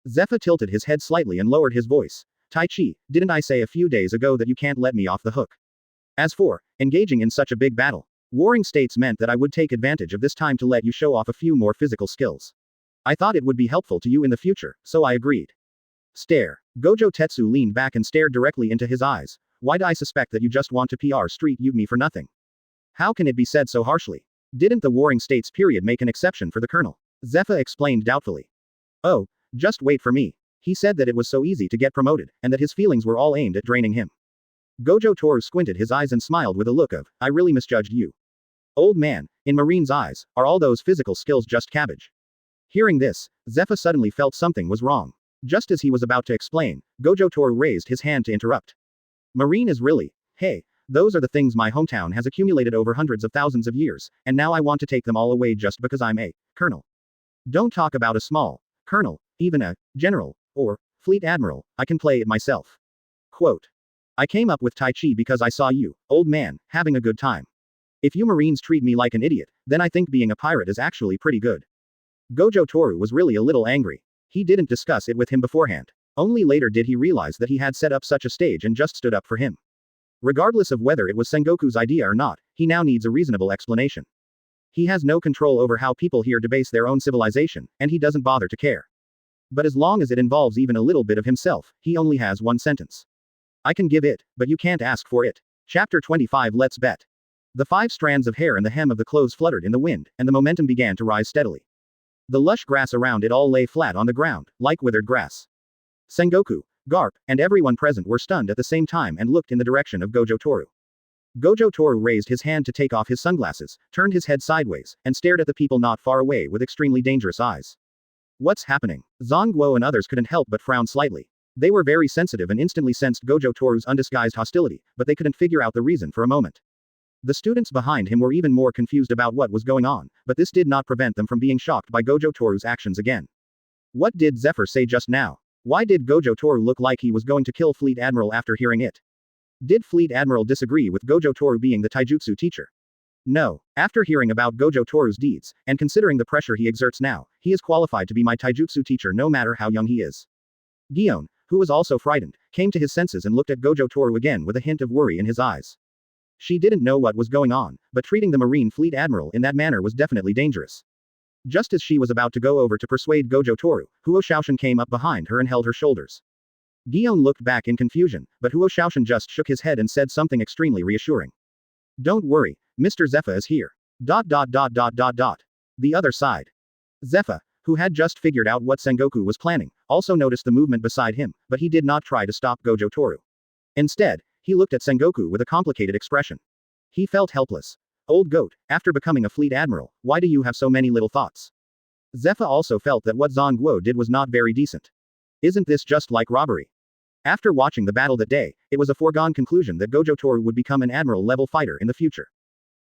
Zephyr tilted his head slightly and lowered his voice. Taichi, didn't I say a few days ago that you can't let me off the hook? As for engaging in such a big battle, warring states meant that I would take advantage of this time to let you show off a few more physical skills. I thought it would be helpful to you in the future, so I agreed. Stare. Gojo Tetsu leaned back and stared directly into his eyes. Why'd I suspect that you just want to PR street you me for nothing? How can it be said so harshly? Didn't the warring states period make an exception for the colonel? Zephyr explained doubtfully. Oh, just wait for me. He said that it was so easy to get promoted, and that his feelings were all aimed at draining him. Gojo Toru squinted his eyes and smiled with a look of, I really misjudged you. Old man, in Marine's eyes, are all those physical skills just cabbage? Hearing this, Zephyr suddenly felt something was wrong. Just as he was about to explain, Gojo Toru raised his hand to interrupt. Marine is really, hey, those are the things my hometown has accumulated over hundreds of thousands of years, and now I want to take them all away just because I'm a colonel. Don't talk about a small colonel, even a general, or fleet admiral, I can play it myself. Quote. I came up with Tai Chi because I saw you, old man, having a good time. If you Marines treat me like an idiot, then I think being a pirate is actually pretty good. Gojo Toru was really a little angry. He didn't discuss it with him beforehand. Only later did he realize that he had set up such a stage and just stood up for him. Regardless of whether it was Sengoku's idea or not, he now needs a reasonable explanation. He has no control over how people here debase their own civilization, and he doesn't bother to care. But as long as it involves even a little bit of himself, he only has one sentence. I can give it, but you can't ask for it. Chapter 25 Let's bet. The 5 strands of hair and the hem of the clothes fluttered in the wind, and the momentum began to rise steadily. The lush grass around it all lay flat on the ground, like withered grass. Sengoku, Garp, and everyone present were stunned at the same time and looked in the direction of Gojo Toru. Gojo Toru raised his hand to take off his sunglasses, turned his head sideways, and stared at the people not far away with extremely dangerous eyes. What's happening? Zongguo and others couldn't help but frown slightly. They were very sensitive and instantly sensed Gojo Toru's undisguised hostility, but they couldn't figure out the reason for a moment. The students behind him were even more confused about what was going on, but this did not prevent them from being shocked by Gojo Toru's actions again. What did Zephyr say just now? Why did Gojo Toru look like he was going to kill Fleet Admiral after hearing it? Did Fleet Admiral disagree with Gojo Toru being the taijutsu teacher? No. After hearing about Gojo Toru's deeds, and considering the pressure he exerts now, he is qualified to be my taijutsu teacher no matter how young he is. Gion, who was also frightened, came to his senses and looked at Gojo Toru again with a hint of worry in his eyes. She didn't know what was going on, but treating the Marine Fleet Admiral in that manner was definitely dangerous. Just as she was about to go over to persuade Gojo Toru, Huo Shaoshan came up behind her and held her shoulders. Gion looked back in confusion, but Huo Shaoshan just shook his head and said something extremely reassuring. Don't worry, Mr. Zephyr is here. ... The other side. Zephyr, who had just figured out what Sengoku was planning, also noticed the movement beside him, but he did not try to stop Gojo Toru. Instead, he looked at Sengoku with a complicated expression. He felt helpless. Old goat, after becoming a fleet admiral, why do you have so many little thoughts? Zephyr also felt that what Zongguo did was not very decent. Isn't this just like robbery? After watching the battle that day, it was a foregone conclusion that Gojo Toru would become an admiral-level fighter in the future.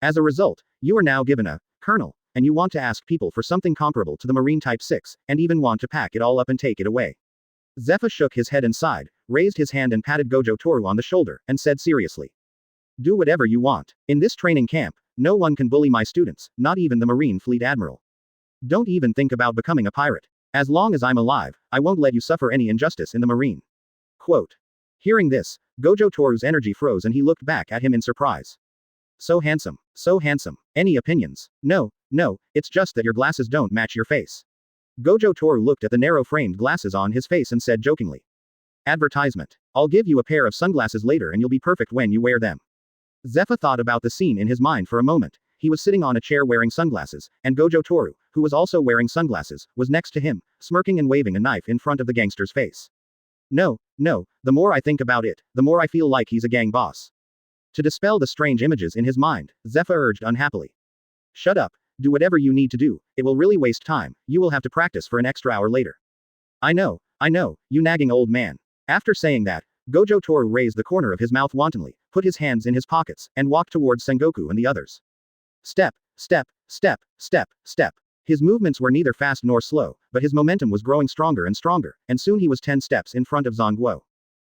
As a result, you are now given a colonel, and you want to ask people for something comparable to the Marine Type 6, and even want to pack it all up and take it away. Zephyr shook his head and sighed, raised his hand and patted Gojo Toru on the shoulder, and said seriously. Do whatever you want. In this training camp, no one can bully my students, not even the Marine Fleet Admiral. Don't even think about becoming a pirate. As long as I'm alive, I won't let you suffer any injustice in the Marine. Quote. Hearing this, Gojo Toru's energy froze and he looked back at him in surprise. So handsome. So handsome. Any opinions? No, it's just that your glasses don't match your face. Gojo Toru looked at the narrow-framed glasses on his face and said jokingly. Advertisement. I'll give you a pair of sunglasses later and you'll be perfect when you wear them. Zephyr thought about the scene in his mind for a moment. He was sitting on a chair wearing sunglasses, and Gojo Toru, who was also wearing sunglasses, was next to him, smirking and waving a knife in front of the gangster's face. No, the more I think about it, the more I feel like he's a gang boss. To dispel the strange images in his mind, Zephyr urged unhappily. Shut up, do whatever you need to do, it will really waste time, you will have to practice for an extra hour later. I know, you nagging old man. After saying that, Gojo Toru raised the corner of his mouth wantonly, put his hands in his pockets, and walked towards Sengoku and the others. Step, step, step, step, step. His movements were neither fast nor slow, but his momentum was growing stronger, and soon he was 10 steps in front of Zanguo.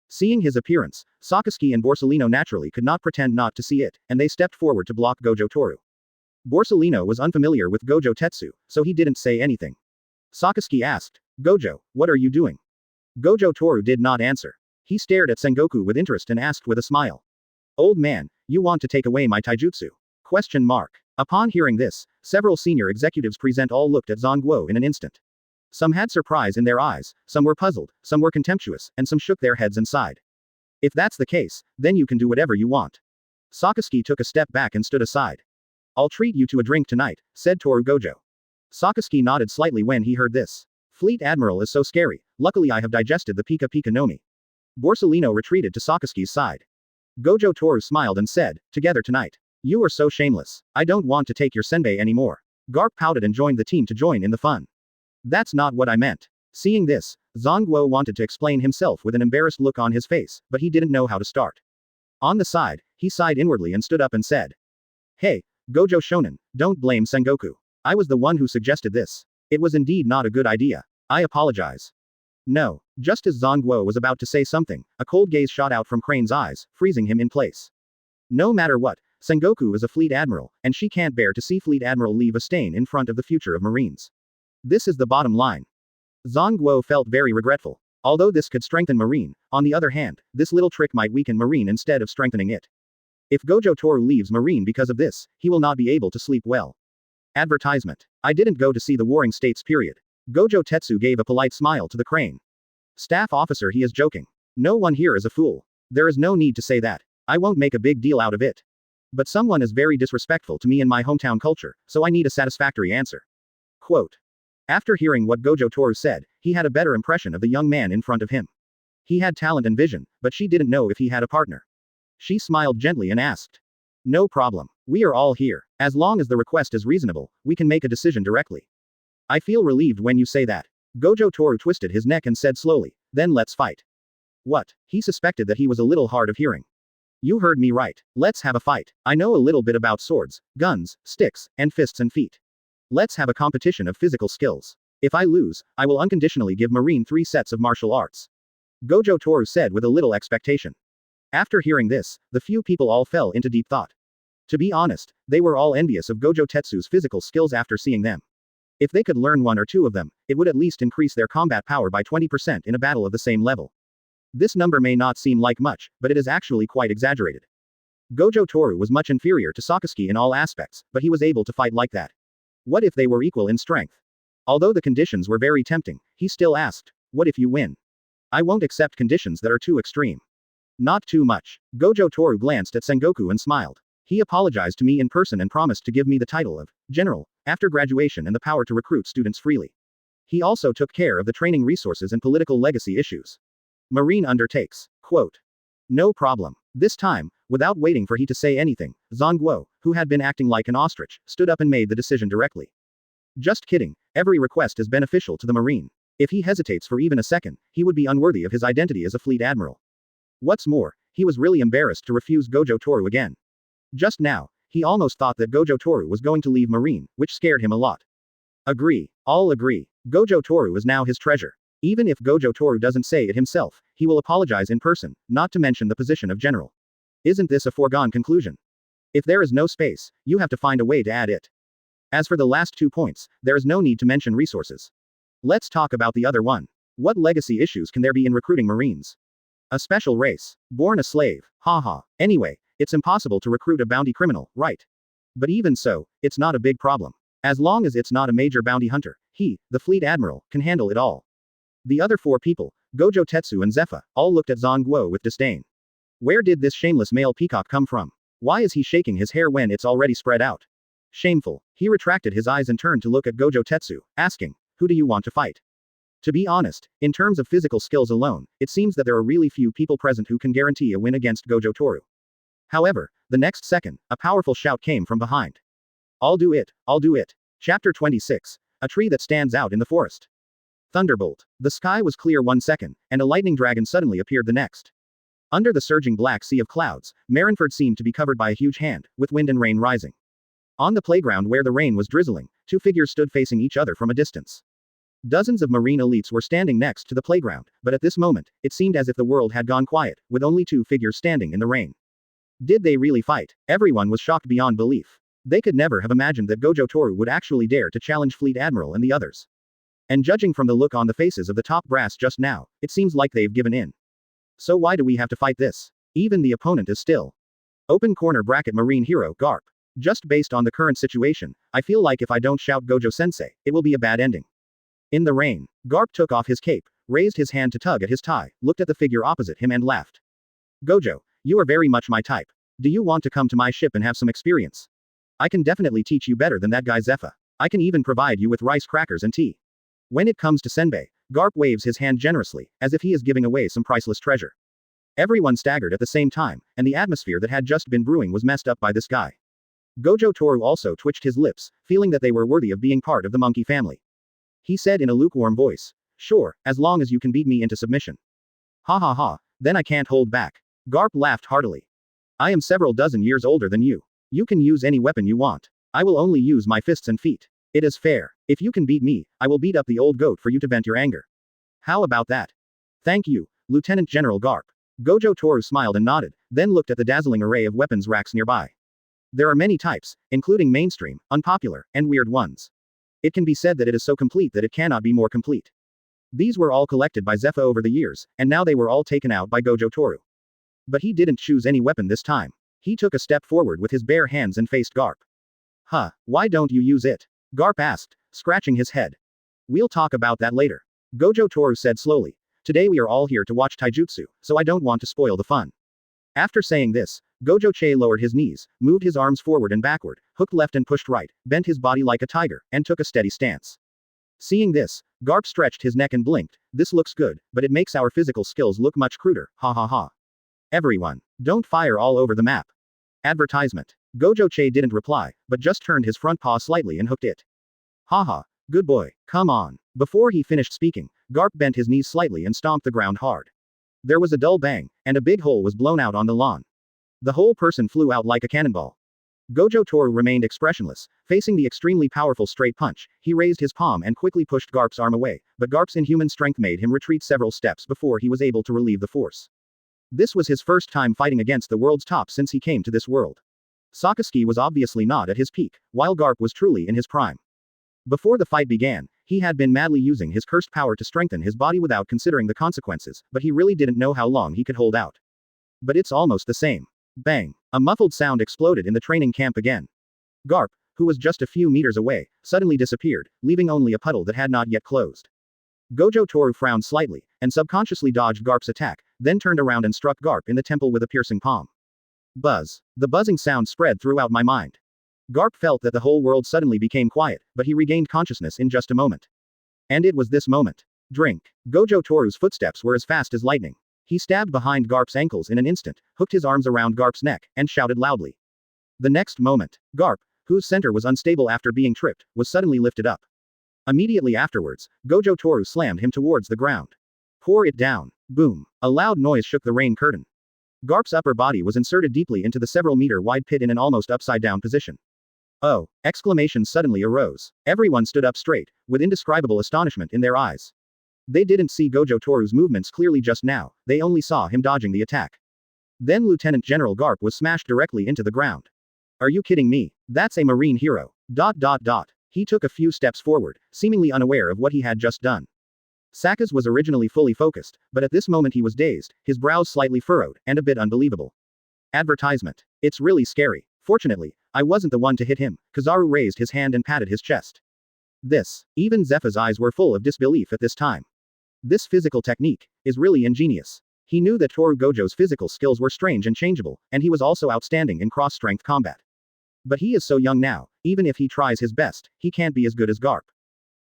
Seeing his appearance, Sakazuki and Borsellino naturally could not pretend not to see it, and they stepped forward to block Gojo Toru. Borsellino was unfamiliar with Gojo Tetsu, so he didn't say anything. Sakazuki asked, Gojo, what are you doing? Gojo Toru did not answer. He stared at Sengoku with interest and asked with a smile. Old man, you want to take away my taijutsu? Question mark. Upon hearing this, several senior executives present all looked at Zanguo in an instant. Some had surprise in their eyes, some were puzzled, some were contemptuous, and some shook their heads and sighed. If that's the case, then you can do whatever you want. Sakazuki took a step back and stood aside. I'll treat you to a drink tonight, said Toru Gojo. Sakazuki nodded slightly when he heard this. Fleet Admiral is so scary, luckily I have digested the Pika Pika no Mi. Borsellino retreated to Sakazuki's side. Gojo Toru smiled and said, together tonight. You are so shameless. I don't want to take your senbei anymore. Garp pouted and joined the team to join in the fun. That's not what I meant. Seeing this, Zanguo wanted to explain himself with an embarrassed look on his face, but he didn't know how to start. On the side, he sighed inwardly and stood up and said. Hey, Gojo Shonen, don't blame Sengoku. I was the one who suggested this. It was indeed not a good idea. I apologize. No. Just as Zanguo was about to say something, a cold gaze shot out from Crane's eyes, freezing him in place. No matter what, Sengoku is a fleet admiral, and she can't bear to see fleet admiral leave a stain in front of the future of Marines. This is the bottom line. Zanguo felt very regretful. Although this could strengthen Marine, on the other hand, this little trick might weaken Marine instead of strengthening it. If Gojo Toru leaves Marine because of this, he will not be able to sleep well. Advertisement. I didn't go to see the Warring States period. Gojo Tetsu gave a polite smile to the Crane. Staff officer, he is joking. No one here is a fool. There is no need to say that. I won't make a big deal out of it. But someone is very disrespectful to me and my hometown culture, so I need a satisfactory answer. Quote. After hearing what Gojo Toru said, he had a better impression of the young man in front of him. He had talent and vision, but she didn't know if he had a partner. She smiled gently and asked. No problem. We are all here. As long as the request is reasonable, we can make a decision directly. I feel relieved when you say that. Gojo Toru twisted his neck and said slowly, then let's fight. What? He suspected that he was a little hard of hearing. You heard me right. Let's have a fight. I know a little bit about swords, guns, sticks, and fists and feet. Let's have a competition of physical skills. If I lose, I will unconditionally give Marine 3 sets of martial arts. Gojo Toru said with a little expectation. After hearing this, the few people all fell into deep thought. To be honest, they were all envious of Gojo Tetsu's physical skills after seeing them. If they could learn 1 or 2 of them, it would at least increase their combat power by 20% in a battle of the same level. This number may not seem like much, but it is actually quite exaggerated. Gojo Toru was much inferior to Sakazuki in all aspects, but he was able to fight like that. What if they were equal in strength? Although the conditions were very tempting, he still asked, what if you win? I won't accept conditions that are too extreme. Not too much. Gojo Toru glanced at Sengoku and smiled. He apologized to me in person and promised to give me the title of General after graduation and the power to recruit students freely. He also took care of the training resources and political legacy issues. Marine undertakes. Quote. No problem. This time, without waiting for he to say anything, Zanguo, who had been acting like an ostrich, stood up and made the decision directly. Just kidding. Every request is beneficial to the Marine. If he hesitates for even a second, he would be unworthy of his identity as a fleet admiral. What's more, he was really embarrassed to refuse Gojo Toru again. Just now, he almost thought that Gojo Toru was going to leave Marine, which scared him a lot. Agree. All agree. Gojo Toru is now his treasure. Even if Gojo Toru doesn't say it himself, he will apologize in person, not to mention the position of general. Isn't this a foregone conclusion? If there is no space, you have to find a way to add it. As for the last 2 points, there is no need to mention resources. Let's talk about the other one. What legacy issues can there be in recruiting Marines? A special race. Born a slave. Haha. Anyway, it's impossible to recruit a bounty criminal, right? But even so, it's not a big problem. As long as it's not a major bounty hunter, he, the fleet admiral, can handle it all. The other 4 people, Gojo Tetsu and Zephyr, all looked at Zanguo with disdain. Where did this shameless male peacock come from? Why is he shaking his hair when it's already spread out? Shameful. He retracted his eyes and turned to look at Gojo Tetsu, asking, who do you want to fight? To be honest, in terms of physical skills alone, it seems that there are really few people present who can guarantee a win against Gojo Toru. However, the next second, a powerful shout came from behind. I'll do it, I'll do it. Chapter 26. A tree that stands out in the forest. Thunderbolt. The sky was clear 1 second, and a lightning dragon suddenly appeared the next. Under the surging black sea of clouds, Marineford seemed to be covered by a huge hand, with wind and rain rising. On the playground where the rain was drizzling, two figures stood facing each other from a distance. Dozens of marine elites were standing next to the playground, but at this moment, it seemed as if the world had gone quiet, with only two figures standing in the rain. Did they really fight? Everyone was shocked beyond belief. They could never have imagined that Gojo Toru would actually dare to challenge Fleet Admiral and the others. And judging from the look on the faces of the top brass just now, it seems like they've given in. So why do we have to fight this? Even the opponent is still. Open corner bracket Marine Hero Garp. Just based on the current situation, I feel like if I don't shout Gojo-sensei, it will be a bad ending. In the rain, Garp took off his cape, raised his hand to tug at his tie, looked at the figure opposite him and laughed. Gojo, you are very much my type. Do you want to come to my ship and have some experience? I can definitely teach you better than that guy Zephyr. I can even provide you with rice crackers and tea. When it comes to Senbei, Garp waves his hand generously, as if he is giving away some priceless treasure. Everyone staggered at the same time, and the atmosphere that had just been brewing was messed up by this guy. Gojo Toru also twitched his lips, feeling that they were worthy of being part of the monkey family. He said in a lukewarm voice, "Sure, as long as you can beat me into submission." Ha ha ha, then I can't hold back. Garp laughed heartily. I am several dozen years older than you. You can use any weapon you want. I will only use my fists and feet. It is fair. If you can beat me, I will beat up the old goat for you to vent your anger. How about that? Thank you, Lieutenant General Garp. Gojo Toru smiled and nodded, then looked at the dazzling array of weapons racks nearby. There are many types, including mainstream, unpopular, and weird ones. It can be said that it is so complete that it cannot be more complete. These were all collected by Zephyr over the years, and now they were all taken out by Gojo Toru. But he didn't choose any weapon this time. He took a step forward with his bare hands and faced Garp. Huh, why don't you use it? Garp asked, scratching his head. We'll talk about that later. Gojo Toru said slowly. Today we are all here to watch taijutsu, so I don't want to spoil the fun. After saying this, Gojo Che lowered his knees, moved his arms forward and backward, hooked left and pushed right, bent his body like a tiger, and took a steady stance. Seeing this, Garp stretched his neck and blinked. This looks good, but it makes our physical skills look much cruder, ha ha ha. Everyone, don't fire all over the map. Advertisement. Gojo Che didn't reply, but just turned his front paw slightly and hooked it. Haha, good boy, come on. Before he finished speaking, Garp bent his knees slightly and stomped the ground hard. There was a dull bang, and a big hole was blown out on the lawn. The whole person flew out like a cannonball. Gojo Toru remained expressionless, facing the extremely powerful straight punch. He raised his palm and quickly pushed Garp's arm away, but Garp's inhuman strength made him retreat several steps before he was able to relieve the force. This was his first time fighting against the world's top since he came to this world. Sakazuki was obviously not at his peak, while Garp was truly in his prime. Before the fight began, he had been madly using his cursed power to strengthen his body without considering the consequences, but he really didn't know how long he could hold out. But it's almost the same. Bang! A muffled sound exploded in the training camp again. Garp, who was just a few meters away, suddenly disappeared, leaving only a puddle that had not yet closed. Gojo Toru frowned slightly, and subconsciously dodged Garp's attack, then turned around and struck Garp in the temple with a piercing palm. Buzz. The buzzing sound spread throughout my mind. Garp felt that the whole world suddenly became quiet, but he regained consciousness in just a moment. And it was this moment. Drink. Gojo Toru's footsteps were as fast as lightning. He stabbed behind Garp's ankles in an instant, hooked his arms around Garp's neck, and shouted loudly. The next moment, Garp, whose center was unstable after being tripped, was suddenly lifted up. Immediately afterwards, Gojo Toru slammed him towards the ground. Pour it down. Boom. A loud noise shook the rain curtain. Garp's upper body was inserted deeply into the several-meter-wide pit in an almost upside-down position. Oh! Exclamations suddenly arose. Everyone stood up straight, with indescribable astonishment in their eyes. They didn't see Gojo Toru's movements clearly just now, they only saw him dodging the attack. Then Lieutenant General Garp was smashed directly into the ground. Are you kidding me? That's a marine hero. ... He took a few steps forward, seemingly unaware of what he had just done. Sakazuki was originally fully focused, but at this moment he was dazed, his brows slightly furrowed, and a bit unbelievable. Advertisement. It's really scary. Fortunately, I wasn't the one to hit him. Kizaru raised his hand and patted his chest. Even Zeph's eyes were full of disbelief at this time. This physical technique is really ingenious. He knew that Toru Gojo's physical skills were strange and changeable, and he was also outstanding in cross-strength combat. But he is so young now, even if he tries his best, he can't be as good as Garp.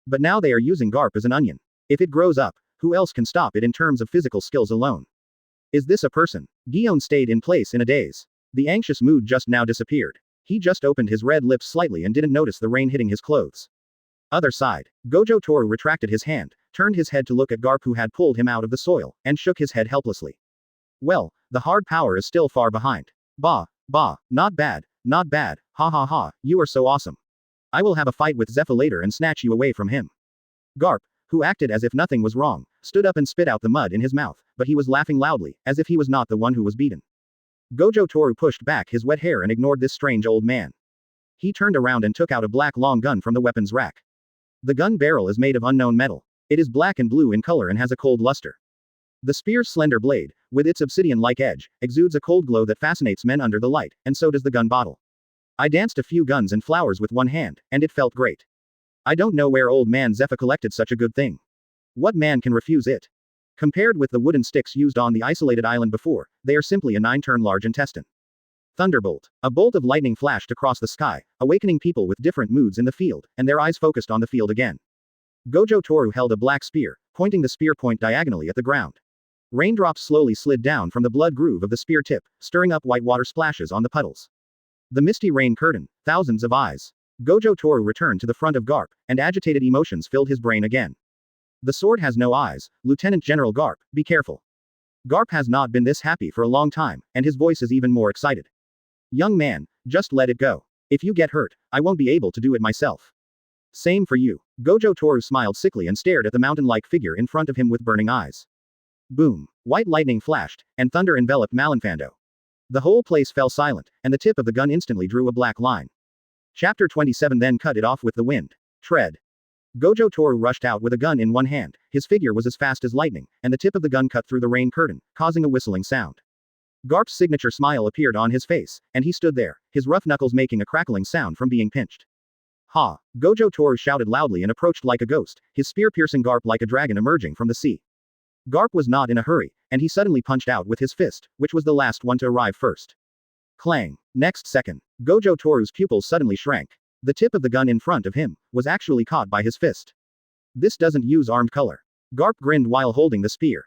But now they are using Garp as an onion. If it grows up, who else can stop it in terms of physical skills alone? Is this a person? Gion stayed in place in a daze. The anxious mood just now disappeared. He just opened his red lips slightly and didn't notice the rain hitting his clothes. Other side. Gojo Toru retracted his hand, turned his head to look at Garp, who had pulled him out of the soil, and shook his head helplessly. Well, the hard power is still far behind. Bah, not bad, ha ha ha, you are so awesome. I will have a fight with Zephyr later and snatch you away from him. Garp, who acted as if nothing was wrong, stood up and spit out the mud in his mouth, but he was laughing loudly, as if he was not the one who was beaten. Gojo Toru pushed back his wet hair and ignored this strange old man. He turned around and took out a black long gun from the weapons rack. The gun barrel is made of unknown metal. It is black and blue in color and has a cold luster. The spear's slender blade, with its obsidian-like edge, exudes a cold glow that fascinates men under the light, and so does the gun bottle. I danced a few guns and flowers with one hand, and it felt great. I don't know where old man Zephyr collected such a good thing. What man can refuse it? Compared with the wooden sticks used on the isolated island before, they are simply a 9-turn large intestine. Thunderbolt. A bolt of lightning flashed across the sky, awakening people with different moods in the field, and their eyes focused on the field again. Gojo Toru held a black spear, pointing the spear point diagonally at the ground. Raindrops slowly slid down from the blood groove of the spear tip, stirring up white water splashes on the puddles. The misty rain curtain, thousands of eyes. Gojo Toru returned to the front of Garp, and agitated emotions filled his brain again. The sword has no eyes, Lieutenant General Garp, be careful. Garp has not been this happy for a long time, and his voice is even more excited. Young man, just let it go. If you get hurt, I won't be able to do it myself. Same for you. Gojo Toru smiled sickly and stared at the mountain-like figure in front of him with burning eyes. Boom. White lightning flashed, and thunder enveloped Marineford. The whole place fell silent, and the tip of the gun instantly drew a black line. Chapter 27 then cut it off with the wind. Tread. Gojo Toru rushed out with a gun in one hand, his figure was as fast as lightning, and the tip of the gun cut through the rain curtain, causing a whistling sound. Garp's signature smile appeared on his face, and he stood there, his rough knuckles making a crackling sound from being pinched. Ha! Gojo Toru shouted loudly and approached like a ghost, his spear piercing Garp like a dragon emerging from the sea. Garp was not in a hurry, and he suddenly punched out with his fist, which was the last one to arrive first. Clang. Next second, Gojo Toru's pupils suddenly shrank. The tip of the gun in front of him was actually caught by his fist. This doesn't use armed color. Garp grinned while holding the spear.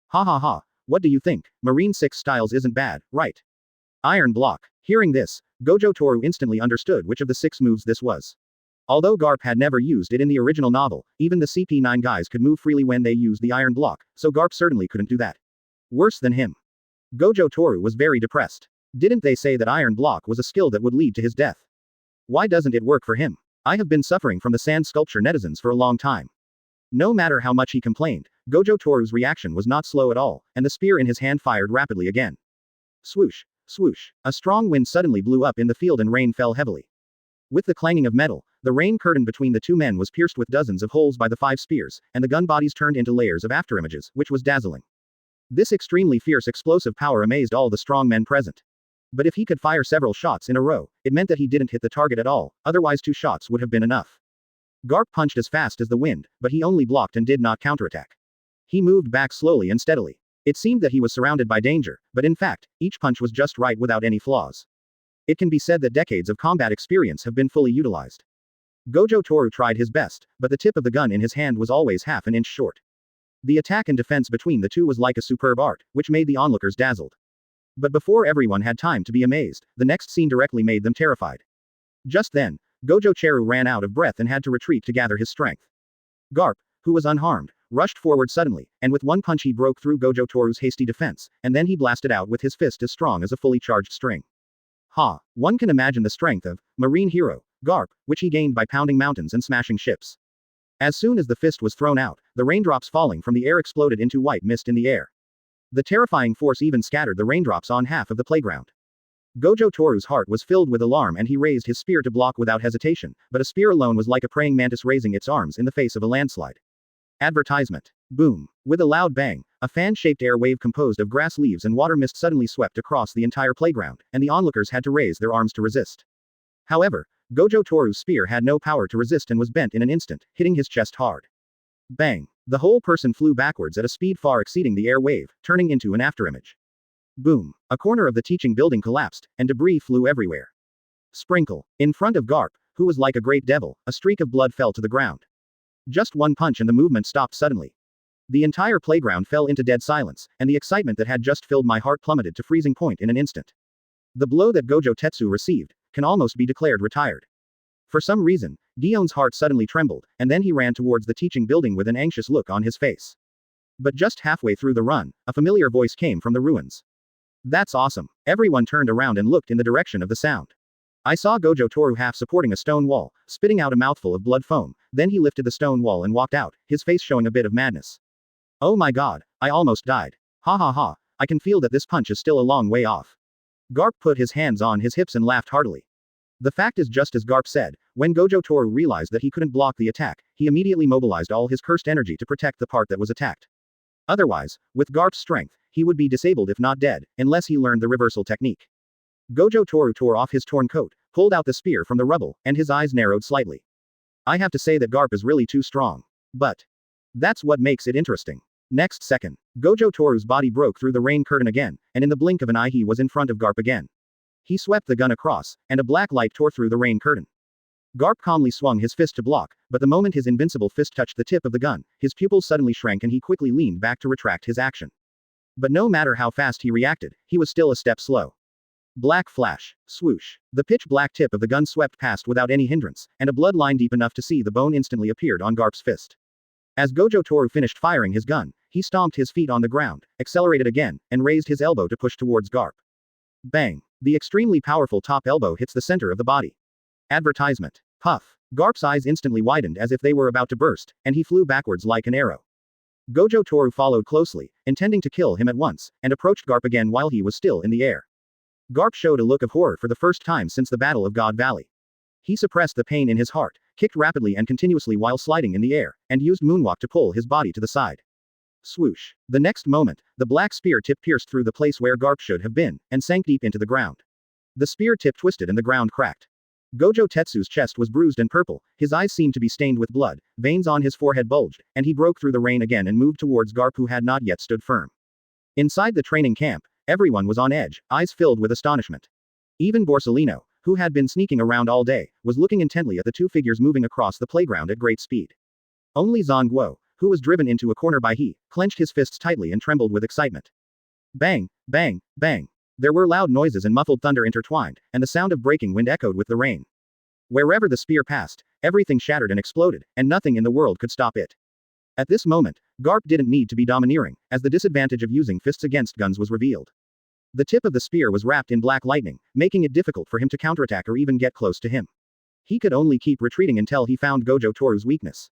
Ha ha ha, what do you think? Marine 6 styles isn't bad, right? Iron block. Hearing this, Gojo Toru instantly understood which of the 6 moves this was. Although Garp had never used it in the original novel, even the CP9 guys could move freely when they used the iron block, so Garp certainly couldn't do that. Worse than him. Gojo Toru was very depressed. Didn't they say that iron block was a skill that would lead to his death? Why doesn't it work for him? I have been suffering from the sand sculpture netizens for a long time. No matter how much he complained, Gojo Toru's reaction was not slow at all, and the spear in his hand fired rapidly again. Swoosh, swoosh. A strong wind suddenly blew up in the field and rain fell heavily. With the clanging of metal, the rain curtain between the two men was pierced with dozens of holes by the 5 spears, and the gun bodies turned into layers of afterimages, which was dazzling. This extremely fierce explosive power amazed all the strong men present. But if he could fire several shots in a row, it meant that he didn't hit the target at all, otherwise 2 shots would have been enough. Garp punched as fast as the wind, but he only blocked and did not counterattack. He moved back slowly and steadily. It seemed that he was surrounded by danger, but in fact, each punch was just right without any flaws. It can be said that decades of combat experience have been fully utilized. Gojo Toru tried his best, but the tip of the gun in his hand was always half an inch short. The attack and defense between the two was like a superb art, which made the onlookers dazzled. But before everyone had time to be amazed, the next scene directly made them terrified. Just then, Gojo Toru ran out of breath and had to retreat to gather his strength. Garp, who was unharmed, rushed forward suddenly, and with one punch he broke through Gojo Toru's hasty defense, and then he blasted out with his fist as strong as a fully charged string. Ha! One can imagine the strength of marine hero, Garp, which he gained by pounding mountains and smashing ships. As soon as the fist was thrown out, the raindrops falling from the air exploded into white mist in the air. The terrifying force even scattered the raindrops on half of the playground. Gojo Toru's heart was filled with alarm and he raised his spear to block without hesitation, but a spear alone was like a praying mantis raising its arms in the face of a landslide. Advertisement. Boom. With a loud bang, a fan-shaped air wave composed of grass leaves and water mist suddenly swept across the entire playground, and the onlookers had to raise their arms to resist. However, Gojo Toru's spear had no power to resist and was bent in an instant, hitting his chest hard. Bang. The whole person flew backwards at a speed far exceeding the air wave, turning into an afterimage. Boom. A corner of the teaching building collapsed, and debris flew everywhere. Sprinkle. In front of Garp, who was like a great devil, a streak of blood fell to the ground. Just one punch and the movement stopped suddenly. The entire playground fell into dead silence, and the excitement that had just filled my heart plummeted to freezing point in an instant. The blow that Gojo Tetsu received can almost be declared retired. For some reason, Gion's heart suddenly trembled, and then he ran towards the teaching building with an anxious look on his face. But just halfway through the run, a familiar voice came from the ruins. That's awesome. Everyone turned around and looked in the direction of the sound. I saw Gojo Toru half supporting a stone wall, spitting out a mouthful of blood foam, then he lifted the stone wall and walked out, his face showing a bit of madness. Oh my god, I almost died. Ha ha ha, I can feel that this punch is still a long way off. Garp put his hands on his hips and laughed heartily. The fact is just as Garp said, when Gojo Toru realized that he couldn't block the attack, he immediately mobilized all his cursed energy to protect the part that was attacked. Otherwise, with Garp's strength, he would be disabled if not dead, unless he learned the reversal technique. Gojo Toru tore off his torn coat, pulled out the spear from the rubble, and his eyes narrowed slightly. I have to say that Garp is really too strong. But that's what makes it interesting. Next second, Gojo Toru's body broke through the rain curtain again, and in the blink of an eye he was in front of Garp again. He swept the gun across, and a black light tore through the rain curtain. Garp calmly swung his fist to block, but the moment his invincible fist touched the tip of the gun, his pupils suddenly shrank and he quickly leaned back to retract his action. But no matter how fast he reacted, he was still a step slow. Black flash. Swoosh. The pitch black tip of the gun swept past without any hindrance, and a blood line deep enough to see the bone instantly appeared on Garp's fist. As Gojo Toru finished firing his gun, he stomped his feet on the ground, accelerated again, and raised his elbow to push towards Garp. Bang. The extremely powerful top elbow hits the center of the body. Advertisement. Puff. Garp's eyes instantly widened as if they were about to burst, and he flew backwards like an arrow. Gojo Toru followed closely, intending to kill him at once, and approached Garp again while he was still in the air. Garp showed a look of horror for the first time since the Battle of God Valley. He suppressed the pain in his heart, kicked rapidly and continuously while sliding in the air, and used moonwalk to pull his body to the side. Swoosh. The next moment, the black spear tip pierced through the place where Garp should have been, and sank deep into the ground. The spear tip twisted and the ground cracked. Gojo Tetsu's chest was bruised and purple, his eyes seemed to be stained with blood, veins on his forehead bulged, and he broke through the rain again and moved towards Garp who had not yet stood firm. Inside the training camp, everyone was on edge, eyes filled with astonishment. Even Borsellino, who had been sneaking around all day, was looking intently at the two figures moving across the playground at great speed. Only Zhongguo, who was driven into a corner by He, clenched his fists tightly and trembled with excitement. Bang, bang, bang. There were loud noises and muffled thunder intertwined, and the sound of breaking wind echoed with the rain. Wherever the spear passed, everything shattered and exploded, and nothing in the world could stop it. At this moment, Garp didn't need to be domineering, as the disadvantage of using fists against guns was revealed. The tip of the spear was wrapped in black lightning, making it difficult for him to counterattack or even get close to him. He could only keep retreating until he found Gojo Toru's weakness.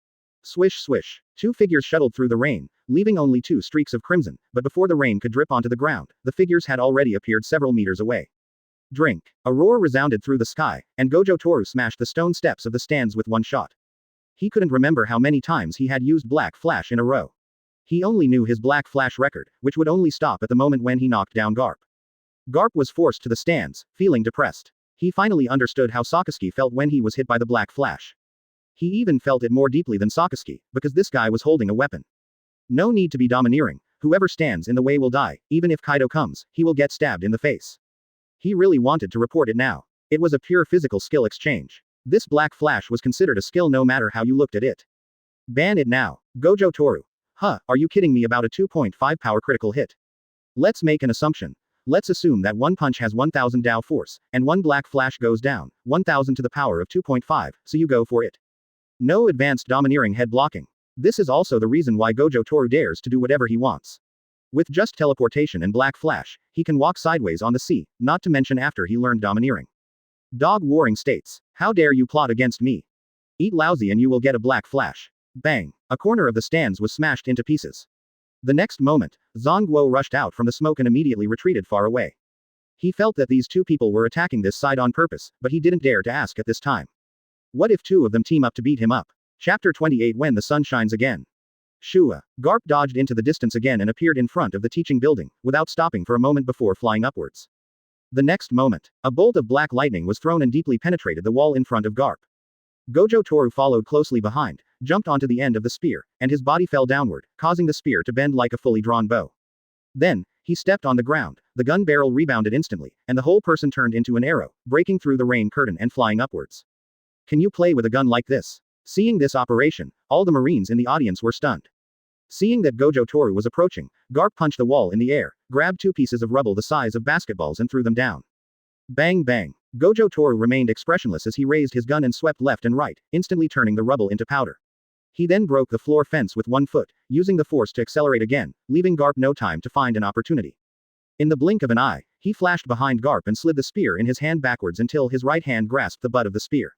Swish swish. Two figures shuttled through the rain, leaving only two streaks of crimson, but before the rain could drip onto the ground, the figures had already appeared several meters away. Drink. A roar resounded through the sky, and Gojo Toru smashed the stone steps of the stands with one shot. He couldn't remember how many times he had used Black Flash in a row. He only knew his Black Flash record, which would only stop at the moment when he knocked down Garp. Garp was forced to the stands, feeling depressed. He finally understood how Sakazuki felt when he was hit by the Black Flash. He even felt it more deeply than Sakazuki, because this guy was holding a weapon. No need to be domineering, whoever stands in the way will die, even if Kaido comes, he will get stabbed in the face. He really wanted to report it now. It was a pure physical skill exchange. This Black Flash was considered a skill no matter how you looked at it. Ban it now. Gojo Toru. Huh, are you kidding me about a 2.5 power critical hit? Let's make an assumption. Let's assume that one punch has 1000 Dao force, and one Black Flash goes down, 1000 to the power of 2.5, so you go for it. No advanced domineering head blocking. This is also the reason why Gojo Toru dares to do whatever he wants. With just teleportation and Black Flash, he can walk sideways on the sea, not to mention after he learned domineering. Dog Warring states, how dare you plot against me? Eat lousy and you will get a Black Flash. Bang. A corner of the stands was smashed into pieces. The next moment, Zhongguo rushed out from the smoke and immediately retreated far away. He felt that these two people were attacking this side on purpose, but he didn't dare to ask at this time. What if two of them team up to beat him up? Chapter 28 When the Sun Shines Again. Shua. Garp dodged into the distance again and appeared in front of the teaching building, without stopping for a moment before flying upwards. The next moment, a bolt of black lightning was thrown and deeply penetrated the wall in front of Garp. Gojo Toru followed closely behind, jumped onto the end of the spear, and his body fell downward, causing the spear to bend like a fully drawn bow. Then, he stepped on the ground, the gun barrel rebounded instantly, and the whole person turned into an arrow, breaking through the rain curtain and flying upwards. Can you play with a gun like this? Seeing this operation, all the Marines in the audience were stunned. Seeing that Gojo Toru was approaching, Garp punched the wall in the air, grabbed two pieces of rubble the size of basketballs and threw them down. Bang bang. Gojo Toru remained expressionless as he raised his gun and swept left and right, instantly turning the rubble into powder. He then broke the floor fence with one foot, using the force to accelerate again, leaving Garp no time to find an opportunity. In the blink of an eye, he flashed behind Garp and slid the spear in his hand backwards until his right hand grasped the butt of the spear.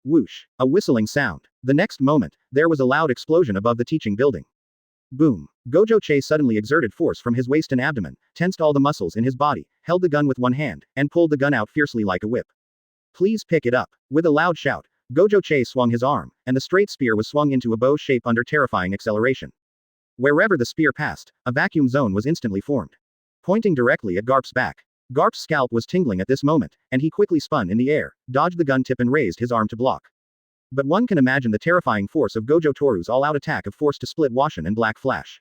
Whoosh! A whistling sound. The next moment, there was a loud explosion above the teaching building. Boom! Gojo Che suddenly exerted force from his waist and abdomen, tensed all the muscles in his body, held the gun with one hand, and pulled the gun out fiercely like a whip. Please pick it up. With a loud shout, Gojo Che swung his arm, and the straight spear was swung into a bow shape under terrifying acceleration. Wherever the spear passed, a vacuum zone was instantly formed. Pointing directly at Garp's back. Garp's scalp was tingling at this moment, and he quickly spun in the air, dodged the gun tip and raised his arm to block. But one can imagine the terrifying force of Gojo Toru's all-out attack of force to split Washin and Black Flash.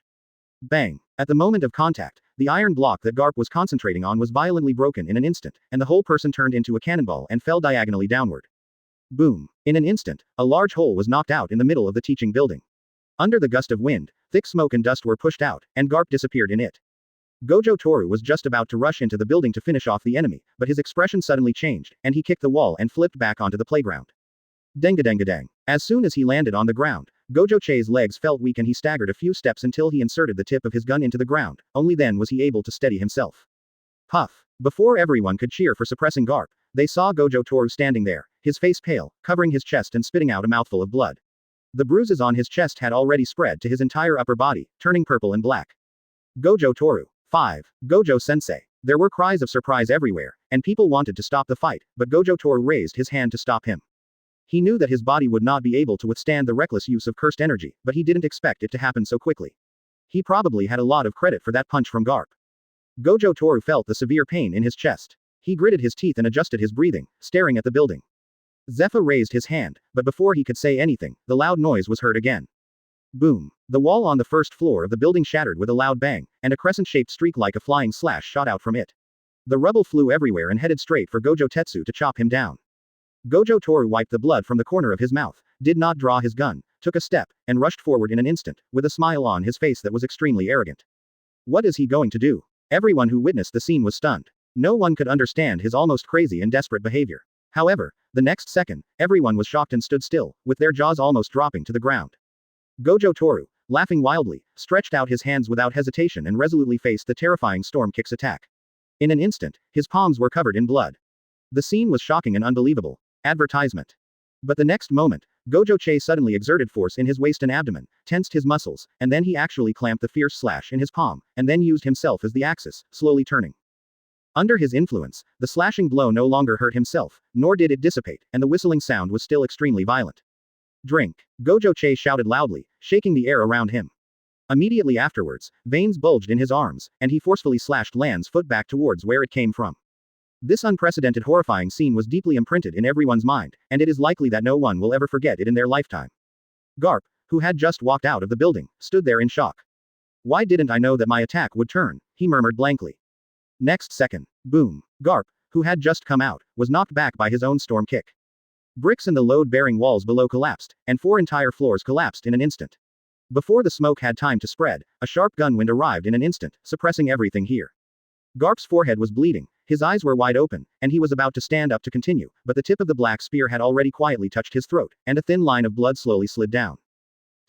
Bang! At the moment of contact, the iron block that Garp was concentrating on was violently broken in an instant, and the whole person turned into a cannonball and fell diagonally downward. Boom! In an instant, a large hole was knocked out in the middle of the teaching building. Under the gust of wind, thick smoke and dust were pushed out, and Garp disappeared in it. Gojo Toru was just about to rush into the building to finish off the enemy, but his expression suddenly changed, and he kicked the wall and flipped back onto the playground. Denga-denga-dang. As soon as he landed on the ground, Gojo Che's legs felt weak and he staggered a few steps until he inserted the tip of his gun into the ground, only then was he able to steady himself. Puff! Before everyone could cheer for suppressing Garp, they saw Gojo Toru standing there, his face pale, covering his chest and spitting out a mouthful of blood. The bruises on his chest had already spread to his entire upper body, turning purple and black. Gojo Toru. 5. Gojo-sensei. There were cries of surprise everywhere, and people wanted to stop the fight, but Gojo Toru raised his hand to stop him. He knew that his body would not be able to withstand the reckless use of cursed energy, but he didn't expect it to happen so quickly. He probably had a lot of credit for that punch from Garp. Gojo Toru felt the severe pain in his chest. He gritted his teeth and adjusted his breathing, staring at the building. Zephyr raised his hand, but before he could say anything, the loud noise was heard again. Boom! The wall on the first floor of the building shattered with a loud bang, and a crescent-shaped streak like a flying slash shot out from it. The rubble flew everywhere and headed straight for Gojo Tetsu to chop him down. Gojo Toru wiped the blood from the corner of his mouth, did not draw his gun, took a step, and rushed forward in an instant, with a smile on his face that was extremely arrogant. What is he going to do? Everyone who witnessed the scene was stunned. No one could understand his almost crazy and desperate behavior. However, the next second, everyone was shocked and stood still, with their jaws almost dropping to the ground. Gojo Toru, laughing wildly, stretched out his hands without hesitation and resolutely faced the terrifying Storm Kick's attack. In an instant, his palms were covered in blood. The scene was shocking and unbelievable. Advertisement. But the next moment, Gojo Che suddenly exerted force in his waist and abdomen, tensed his muscles, and then he actually clamped the fierce slash in his palm, and then used himself as the axis, slowly turning. Under his influence, the slashing blow no longer hurt himself, nor did it dissipate, and the whistling sound was still extremely violent. Drink! Gojo Che shouted loudly, shaking the air around him. Immediately afterwards, veins bulged in his arms, and he forcefully slashed Lan's foot back towards where it came from. This unprecedented horrifying scene was deeply imprinted in everyone's mind, and it is likely that no one will ever forget it in their lifetime. Garp, who had just walked out of the building, stood there in shock. Why didn't I know that my attack would turn? He murmured blankly. Next second, boom! Garp, who had just come out, was knocked back by his own storm kick. Bricks in the load-bearing walls below collapsed, and 4 entire floors collapsed in an instant. Before the smoke had time to spread, a sharp gun wind arrived in an instant, suppressing everything here. Garp's forehead was bleeding, his eyes were wide open, and he was about to stand up to continue, but the tip of the black spear had already quietly touched his throat, and a thin line of blood slowly slid down.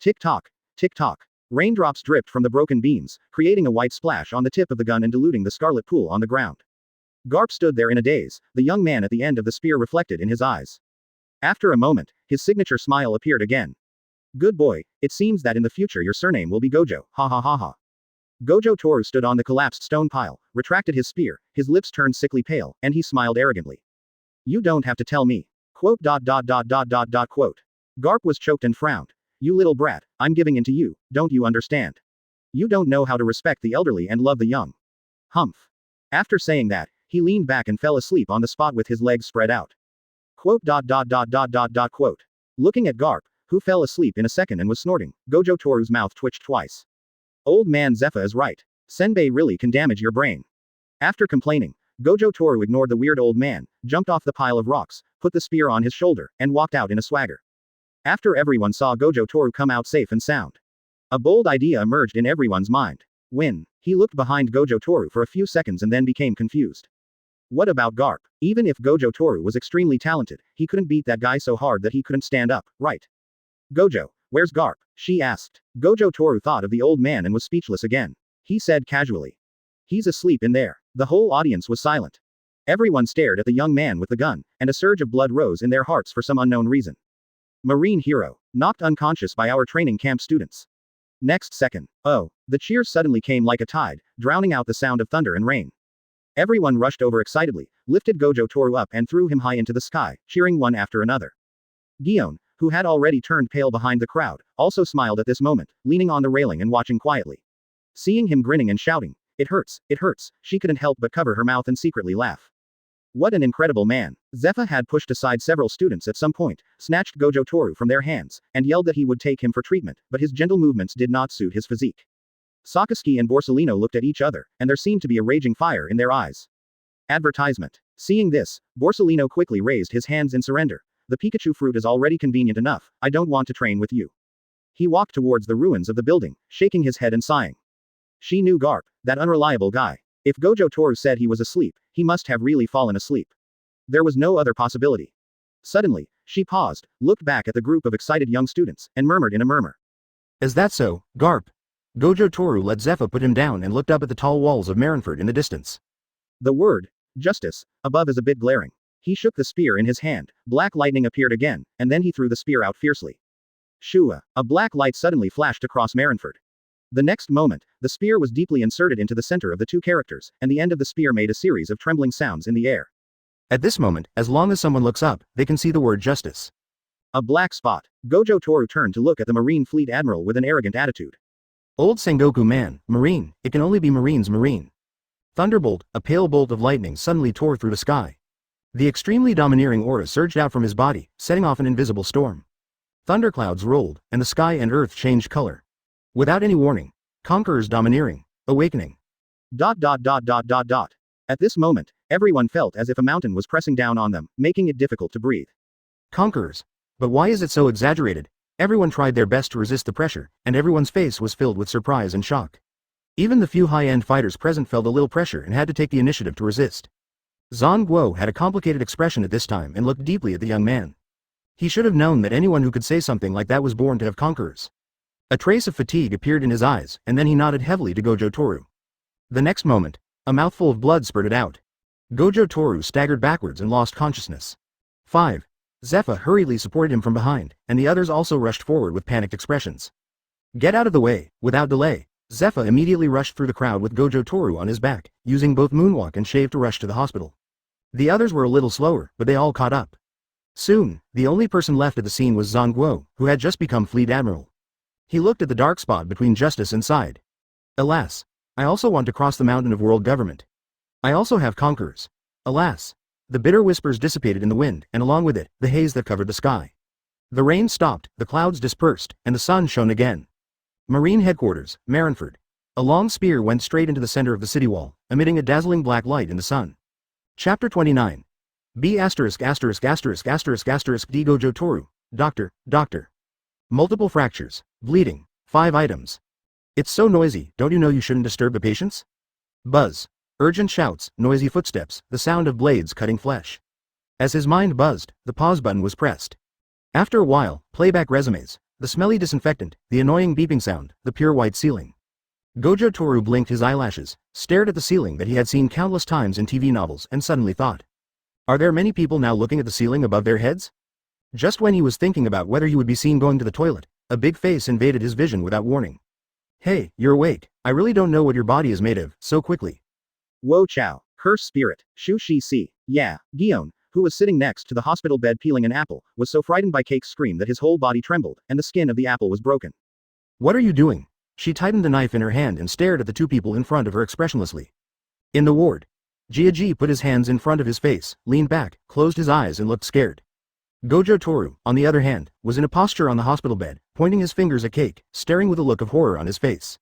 Tick-tock, tick-tock. Raindrops dripped from the broken beams, creating a white splash on the tip of the gun and diluting the scarlet pool on the ground. Garp stood there in a daze, the young man at the end of the spear reflected in his eyes. After a moment, his signature smile appeared again. Good boy, it seems that in the future your surname will be Gojo, ha ha ha ha. Gojo Toru stood on the collapsed stone pile, retracted his spear, his lips turned sickly pale, and he smiled arrogantly. You don't have to tell me. Quote. Garp was choked and frowned. You little brat, I'm giving in to you, don't you understand? You don't know how to respect the elderly and love the young. Humph. After saying that, he leaned back and fell asleep on the spot with his legs spread out. Quote. Looking at Garp, who fell asleep in a second and was snorting, Gojo Toru's mouth twitched twice. Old man Zephyr is right. Senbei really can damage your brain. After complaining, Gojo Toru ignored the weird old man, jumped off the pile of rocks, put the spear on his shoulder, and walked out in a swagger. After everyone saw Gojo Toru come out safe and sound, a bold idea emerged in everyone's mind. He looked behind Gojo Toru for a few seconds and then became confused. What about Garp? Even if Gojo Toru was extremely talented, he couldn't beat that guy so hard that he couldn't stand up, right? Gojo, where's Garp? She asked. Gojo Toru thought of the old man and was speechless again. He said casually. He's asleep in there. The whole audience was silent. Everyone stared at the young man with the gun, and a surge of blood rose in their hearts for some unknown reason. Marine hero, knocked unconscious by our training camp students. Next second. Oh, the cheers suddenly came like a tide, drowning out the sound of thunder and rain. Everyone rushed over excitedly, lifted Gojo Toru up and threw him high into the sky, cheering one after another. Gion, who had already turned pale behind the crowd, also smiled at this moment, leaning on the railing and watching quietly. Seeing him grinning and shouting, it hurts, she couldn't help but cover her mouth and secretly laugh. What an incredible man. Zephyr had pushed aside several students at some point, snatched Gojo Toru from their hands, and yelled that he would take him for treatment, but his gentle movements did not suit his physique. Sakazuki and Borsalino looked at each other, and there seemed to be a raging fire in their eyes. Advertisement. Seeing this, Borsalino quickly raised his hands in surrender. The Pikachu fruit is already convenient enough, I don't want to train with you. He walked towards the ruins of the building, shaking his head and sighing. She knew Garp, that unreliable guy. If Gojo Toru said he was asleep, he must have really fallen asleep. There was no other possibility. Suddenly, she paused, looked back at the group of excited young students, and murmured in a murmur. Is that so, Garp? Gojo Toru let Zephyr put him down and looked up at the tall walls of Marineford in the distance. The word, justice, above is a bit glaring. He shook the spear in his hand, black lightning appeared again, and then he threw the spear out fiercely. Shua, a black light suddenly flashed across Marineford. The next moment, the spear was deeply inserted into the center of the two characters, and the end of the spear made a series of trembling sounds in the air. At this moment, as long as someone looks up, they can see the word justice. A black spot. Gojo Toru turned to look at the Marine Fleet Admiral with an arrogant attitude. Old Sengoku man, Marine, it can only be Marine's Marine. Thunderbolt, a pale bolt of lightning suddenly tore through the sky. The extremely domineering aura surged out from his body, setting off an invisible storm. Thunderclouds rolled, and the sky and earth changed color. Without any warning, Conqueror's domineering, awakening. At this moment, everyone felt as if a mountain was pressing down on them, making it difficult to breathe. Conquerors. But why is it so exaggerated? Everyone tried their best to resist the pressure, and everyone's face was filled with surprise and shock. Even the few high-end fighters present felt a little pressure and had to take the initiative to resist. Zhang Guo had a complicated expression at this time and looked deeply at the young man. He should have known that anyone who could say something like that was born to have conquerors. A trace of fatigue appeared in his eyes, and then he nodded heavily to Gojo Toru. The next moment, a mouthful of blood spurted out. Gojo Toru staggered backwards and lost consciousness. 5. Zephyr hurriedly supported him from behind, and the others also rushed forward with panicked expressions. Get out of the way, without delay. Zephyr immediately rushed through the crowd with Gojo Toru on his back, using both moonwalk and shave to rush to the hospital. The others were a little slower, but they all caught up. Soon, the only person left at the scene was Zhang Guo, who had just become Fleet Admiral. He looked at the dark spot between justice and sighed. Alas. I also want to cross the mountain of world government. I also have conquerors. Alas. The bitter whispers dissipated in the wind, and along with it, the haze that covered the sky. The rain stopped, the clouds dispersed, and the sun shone again. Marine headquarters, Marineford. A long spear went straight into the center of the city wall, emitting a dazzling black light in the sun. Chapter 29. B*********** D Gojo Toru. Doctor. Multiple fractures. Bleeding. 5 items. It's so noisy, don't you know you shouldn't disturb the patients? Buzz. Urgent shouts, noisy footsteps, the sound of blades cutting flesh. As his mind buzzed, the pause button was pressed. After a while, playback resumes, the smelly disinfectant, the annoying beeping sound, the pure white ceiling. Gojo Toru blinked his eyelashes, stared at the ceiling that he had seen countless times in TV novels, and suddenly thought. Are there many people now looking at the ceiling above their heads? Just when he was thinking about whether he would be seen going to the toilet, a big face invaded his vision without warning. Hey, you're awake. I really don't know what your body is made of, so quickly. Whoa chow. Curse spirit. Shu shi si. Yeah. Gion, who was sitting next to the hospital bed peeling an apple, was so frightened by Cake's scream that his whole body trembled, and the skin of the apple was broken. What are you doing? She tightened the knife in her hand and stared at the two people in front of her expressionlessly. In the ward. Jiaji put his hands in front of his face, leaned back, closed his eyes and looked scared. Gojo Toru, on the other hand, was in a posture on the hospital bed, pointing his fingers at Cake, staring with a look of horror on his face.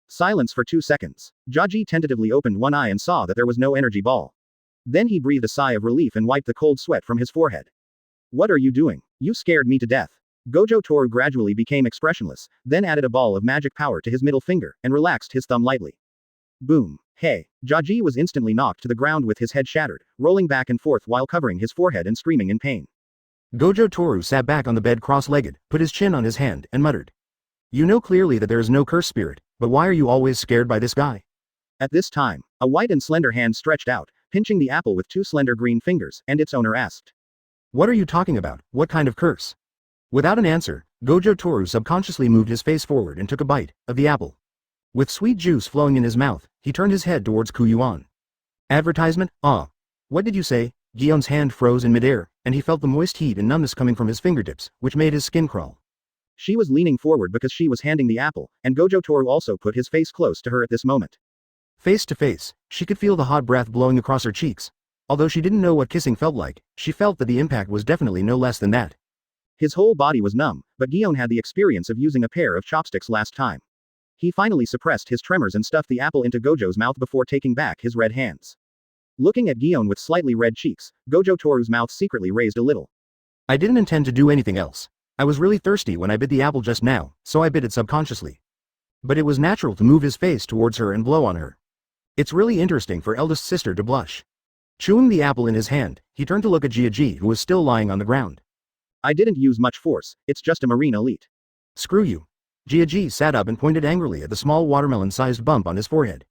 Silence for 2 seconds. Jiaji tentatively opened one eye and saw that there was no energy ball. Then he breathed a sigh of relief and wiped the cold sweat from his forehead. What are you doing? You scared me to death. Gojo Toru gradually became expressionless, then added a ball of magic power to his middle finger, and relaxed his thumb lightly. Boom. Hey! Jaji was instantly knocked to the ground with his head shattered, rolling back and forth while covering his forehead and screaming in pain. Gojo Toru sat back on the bed cross-legged, put his chin on his hand, and muttered. You know clearly that there is no curse spirit, but why are you always scared by this guy? At this time, a white and slender hand stretched out, pinching the apple with two slender green fingers, and its owner asked. What are you talking about? What kind of curse? Without an answer, Gojo Toru subconsciously moved his face forward and took a bite of the apple. With sweet juice flowing in his mouth, he turned his head towards Kuyuan. Advertisement? Ah. What did you say? Gion's hand froze in midair, and he felt the moist heat and numbness coming from his fingertips, which made his skin crawl. She was leaning forward because she was handing the apple, and Gojo Toru also put his face close to her at this moment. Face to face, she could feel the hot breath blowing across her cheeks. Although she didn't know what kissing felt like, she felt that the impact was definitely no less than that. His whole body was numb, but Gion had the experience of using a pair of chopsticks last time. He finally suppressed his tremors and stuffed the apple into Gojo's mouth before taking back his red hands. Looking at Gion with slightly red cheeks, Gojo Toru's mouth secretly raised a little. I didn't intend to do anything else. I was really thirsty when I bit the apple just now, so I bit it subconsciously. But it was natural to move his face towards her and blow on her. It's really interesting for eldest sister to blush. Chewing the apple in his hand, he turned to look at Jiaji who was still lying on the ground. I didn't use much force, it's just a marine elite. Screw you. Jiaji sat up and pointed angrily at the small watermelon-sized bump on his forehead.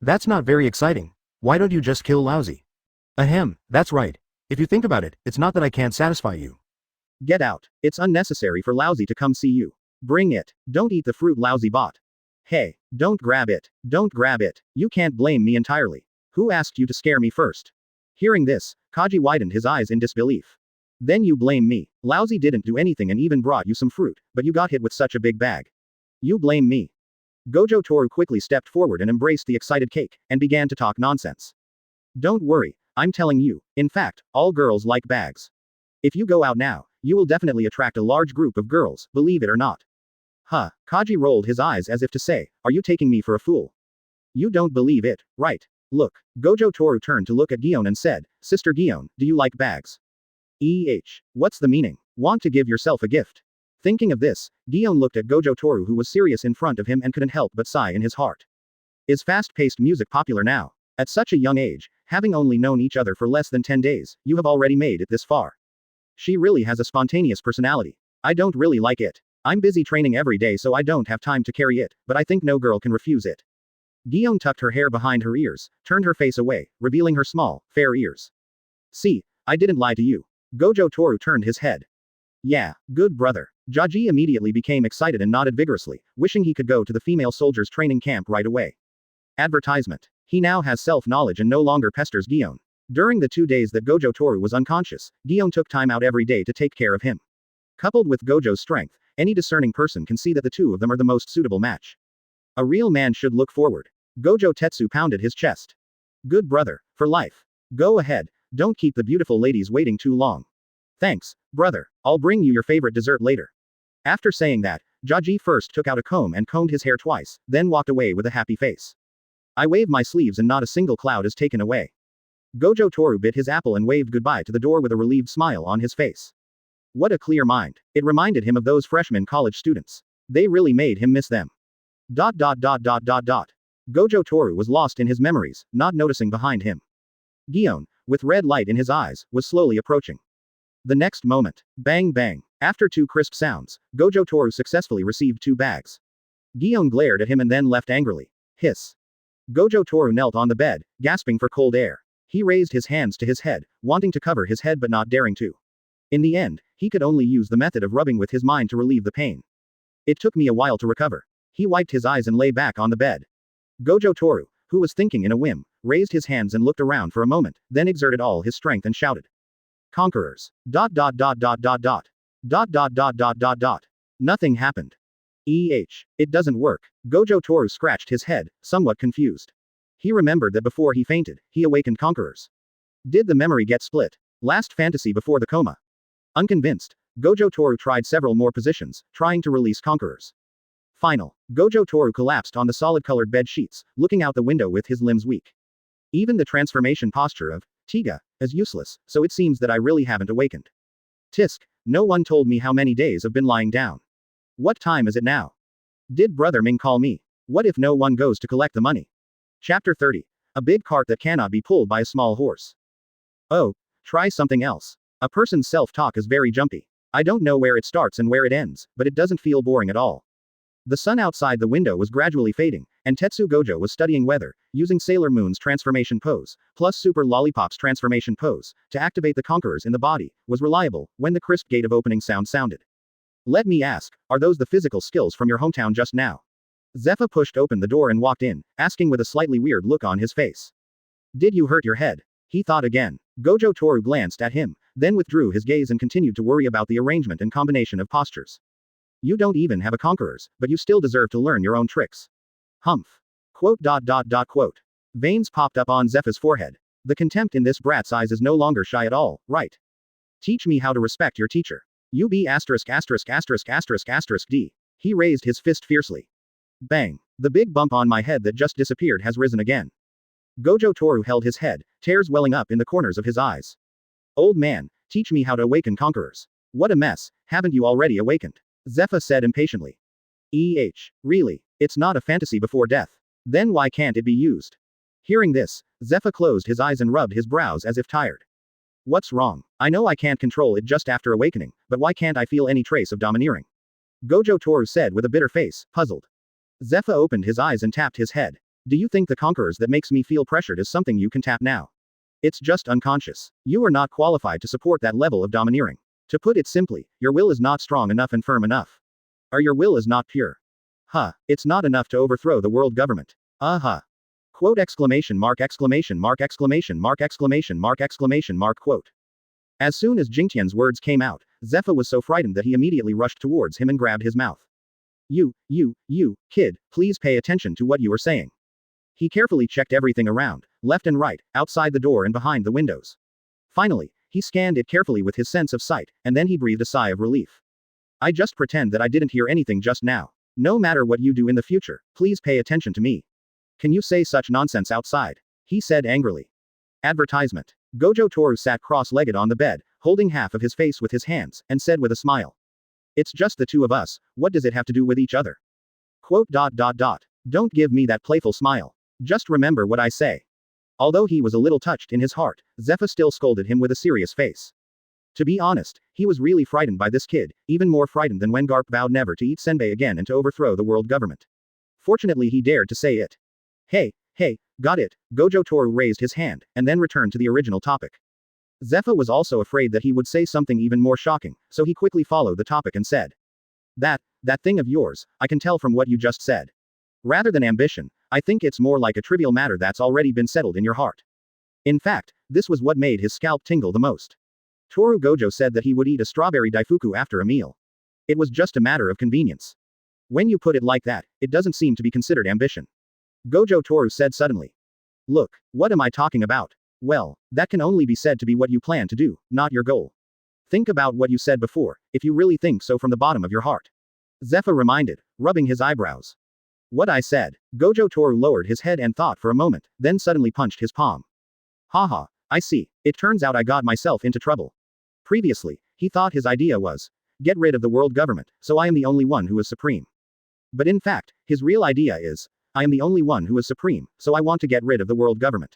That's not very exciting. Why don't you just kill Lousy? Ahem, that's right. If you think about it, it's not that I can't satisfy you. Get out. It's unnecessary for Lousy to come see you. Bring it. Don't eat the fruit Lousy bought. Hey, don't grab it. Don't grab it. You can't blame me entirely. Who asked you to scare me first? Hearing this, Kaji widened his eyes in disbelief. Then you blame me. Lousy didn't do anything and even brought you some fruit, but you got hit with such a big bag. You blame me. Gojo Toru quickly stepped forward and embraced the excited cake, and began to talk nonsense. Don't worry, I'm telling you, in fact, all girls like bags. If you go out now, you will definitely attract a large group of girls, believe it or not. Huh, Kaji rolled his eyes as if to say, are you taking me for a fool? You don't believe it, right? Look, Gojo Toru turned to look at Gion and said, Sister Gion, do you like bags? What's the meaning? Want to give yourself a gift? Thinking of this, Gion looked at Gojo Toru who was serious in front of him and couldn't help but sigh in his heart. Is fast-paced music popular now? At such a young age, having only known each other for less than 10 days, you have already made it this far. She really has a spontaneous personality. I don't really like it. I'm busy training every day so I don't have time to carry it, but I think no girl can refuse it. Gion tucked her hair behind her ears, turned her face away, revealing her small, fair ears. See, I didn't lie to you. Gojo Toru turned his head. Yeah, good brother. Jaji immediately became excited and nodded vigorously, wishing he could go to the female soldiers training camp right away. Advertisement. He now has self-knowledge and no longer pesters Gion. During the 2 days that Gojo Toru was unconscious, Gion took time out every day to take care of him. Coupled with Gojo's strength, any discerning person can see that the two of them are the most suitable match. A real man should look forward. Gojo Tetsu pounded his chest. Good brother, for life. Go ahead, don't keep the beautiful ladies waiting too long. Thanks, brother, I'll bring you your favorite dessert later. After saying that, Jaji first took out a comb and combed his hair twice, then walked away with a happy face. I wave my sleeves and not a single cloud is taken away. Gojo Toru bit his apple and waved goodbye to the door with a relieved smile on his face. What a clear mind. It reminded him of those freshman college students. They really made him miss them. Gojo Toru was lost in his memories, not noticing behind him. Gion, with red light in his eyes, was slowly approaching. The next moment, bang bang. After 2 crisp sounds, Gojo Toru successfully received 2 bags. Gion glared at him and then left angrily. Hiss. Gojo Toru knelt on the bed, gasping for cold air. He raised his hands to his head, wanting to cover his head but not daring to. In the end, he could only use the method of rubbing with his mind to relieve the pain. It took me a while to recover. He wiped his eyes and lay back on the bed. Gojo Toru, who was thinking in a whim, raised his hands and looked around for a moment, then exerted all his strength and shouted. Conquerors. Nothing happened. It doesn't work. Gojo Toru scratched his head, somewhat confused. He remembered that before he fainted, he awakened conquerors. Did the memory get split? Last fantasy before the coma. Unconvinced, Gojo Toru tried several more positions, trying to release conquerors. Final. Gojo Toru collapsed on the solid-colored bed sheets, looking out the window with his limbs weak. Even the transformation posture of Tiga is useless, so it seems that I really haven't awakened. Tisk, no one told me how many days I've been lying down. What time is it now? Did Brother Ming call me? What if no one goes to collect the money? Chapter 30. A big cart that cannot be pulled by a small horse. Oh, try something else. A person's self-talk is very jumpy. I don't know where it starts and where it ends, but it doesn't feel boring at all. The sun outside the window was gradually fading, and Tetsu Gojo was studying weather, using Sailor Moon's transformation pose, plus Super Lollipop's transformation pose, to activate the conquerors in the body, was reliable, when the crisp gate of opening sound sounded. Let me ask, are those the physical skills from your hometown just now? Zephyr pushed open the door and walked in, asking with a slightly weird look on his face. Did you hurt your head? He thought again. Gojo Toru glanced at him, then withdrew his gaze and continued to worry about the arrangement and combination of postures. You don't even have a conquerors, but you still deserve to learn your own tricks. Humph. Quote. Veins popped up on Zephyr's forehead. The contempt in this brat's eyes is no longer shy at all, right? Teach me how to respect your teacher. You be ********** D. He raised his fist fiercely. Bang. The big bump on my head that just disappeared has risen again. Gojo Toru held his head, tears welling up in the corners of his eyes. Old man, teach me how to awaken conquerors. What a mess, haven't you already awakened? Zephyr said impatiently. Really? It's not a fantasy before death. Then why can't it be used? Hearing this, Zephyr closed his eyes and rubbed his brows as if tired. What's wrong? I know I can't control it just after awakening, but why can't I feel any trace of domineering? Gojo Toru said with a bitter face, puzzled. Zephyr opened his eyes and tapped his head. Do you think the conquerors that makes me feel pressured is something you can tap now? It's just unconscious. You are not qualified to support that level of domineering. To put it simply, your will is not strong enough and firm enough. Or your will is not pure. It's not enough to overthrow the world government. Quote exclamation mark exclamation mark exclamation mark exclamation mark exclamation mark quote. As soon as Jingtian's words came out, Zephyr was so frightened that he immediately rushed towards him and grabbed his mouth. You, kid, please pay attention to what you are saying. He carefully checked everything around, left and right, outside the door and behind the windows. Finally, he scanned it carefully with his sense of sight, and then he breathed a sigh of relief. I just pretend that I didn't hear anything just now. No matter what you do in the future, please pay attention to me. Can you say such nonsense outside? He said angrily. Advertisement. Gojo Toru sat cross-legged on the bed, holding half of his face with his hands, and said with a smile. It's just the two of us, what does it have to do with each other? Quote. Don't give me that playful smile. Just remember what I say. Although he was a little touched in his heart, Zephyr still scolded him with a serious face. To be honest, he was really frightened by this kid, even more frightened than when Garp vowed never to eat senbei again and to overthrow the world government. Fortunately he dared to say it. Hey, got it. Gojo Toru raised his hand, and then returned to the original topic. Zephyr was also afraid that he would say something even more shocking, so he quickly followed the topic and said. That thing of yours, I can tell from what you just said. Rather than ambition, I think it's more like a trivial matter that's already been settled in your heart. In fact, this was what made his scalp tingle the most. Toru Gojo said that he would eat a strawberry daifuku after a meal. It was just a matter of convenience. When you put it like that, it doesn't seem to be considered ambition. Gojo Toru said suddenly. Look, what am I talking about? Well, that can only be said to be what you plan to do, not your goal. Think about what you said before, if you really think so from the bottom of your heart. Zephyr reminded, rubbing his eyebrows. What I said. Gojo Toru lowered his head and thought for a moment, then suddenly punched his palm. I see. It turns out I got myself into trouble. Previously, he thought his idea was, get rid of the world government, so I am the only one who is supreme. But in fact, his real idea is, I am the only one who is supreme, so I want to get rid of the world government.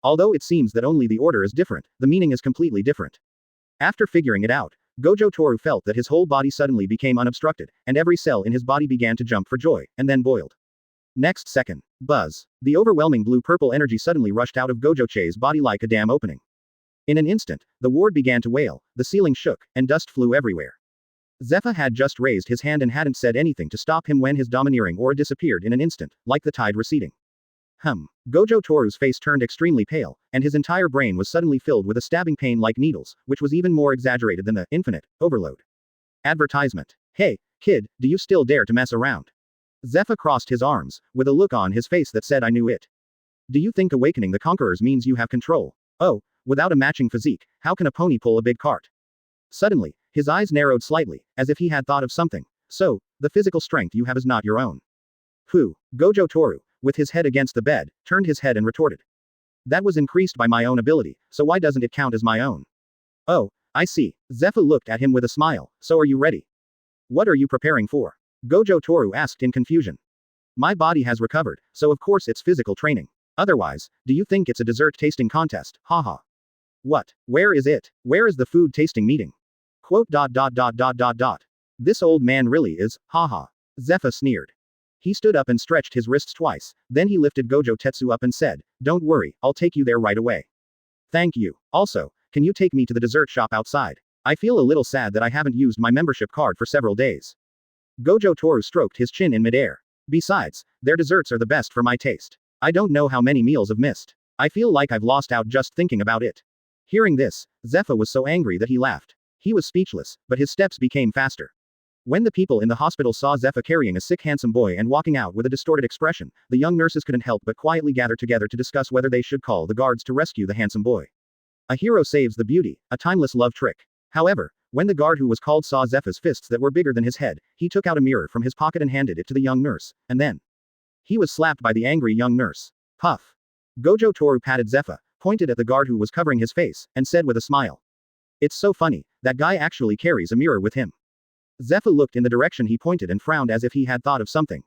Although it seems that only the order is different, the meaning is completely different. After figuring it out, Gojo Toru felt that his whole body suddenly became unobstructed, and every cell in his body began to jump for joy, and then boiled. Next second. Buzz. The overwhelming blue-purple energy suddenly rushed out of Gojo-che's body like a dam opening. In an instant, the ward began to wail, the ceiling shook, and dust flew everywhere. Zephyr had just raised his hand and hadn't said anything to stop him when his domineering aura disappeared in an instant, like the tide receding. Gojo Toru's face turned extremely pale, and his entire brain was suddenly filled with a stabbing pain like needles, which was even more exaggerated than the infinite overload. Advertisement. Hey, kid, do you still dare to mess around? Zephyr crossed his arms, with a look on his face that said I knew it. Do you think awakening the conquerors means you have control? Oh, without a matching physique, how can a pony pull a big cart? Suddenly, his eyes narrowed slightly, as if he had thought of something. So, the physical strength you have is not your own. Gojo Toru, with his head against the bed, turned his head and retorted. That was increased by my own ability, so why doesn't it count as my own? Oh, I see. Zephyr looked at him with a smile. So are you ready? What are you preparing for? Gojo Toru asked in confusion. My body has recovered, so of course it's physical training. Otherwise, do you think it's a dessert tasting contest? Haha. What? Where is it? Where is the food tasting meeting? Quote dot dot dot dot dot dot. This old man really is, haha. Zephyr sneered. He stood up and stretched his wrists twice, then he lifted Gojo Tetsu up and said, "Don't worry, I'll take you there right away." "Thank you. Also, can you take me to the dessert shop outside? I feel a little sad that I haven't used my membership card for several days." Gojo Toru stroked his chin in midair. "Besides, their desserts are the best for my taste. I don't know how many meals I've missed. I feel like I've lost out just thinking about it." Hearing this, Zephyr was so angry that he laughed. He was speechless, but his steps became faster. When the people in the hospital saw Zephyr carrying a sick handsome boy and walking out with a distorted expression, the young nurses couldn't help but quietly gather together to discuss whether they should call the guards to rescue the handsome boy. A hero saves the beauty, a timeless love trick. However, when the guard who was called saw Zephyr's fists that were bigger than his head, he took out a mirror from his pocket and handed it to the young nurse, and then he was slapped by the angry young nurse. Puff. Gojo Toru patted Zephyr, pointed at the guard who was covering his face, and said with a smile, "It's so funny, that guy actually carries a mirror with him." Zephyr looked in the direction he pointed and frowned as if he had thought of something.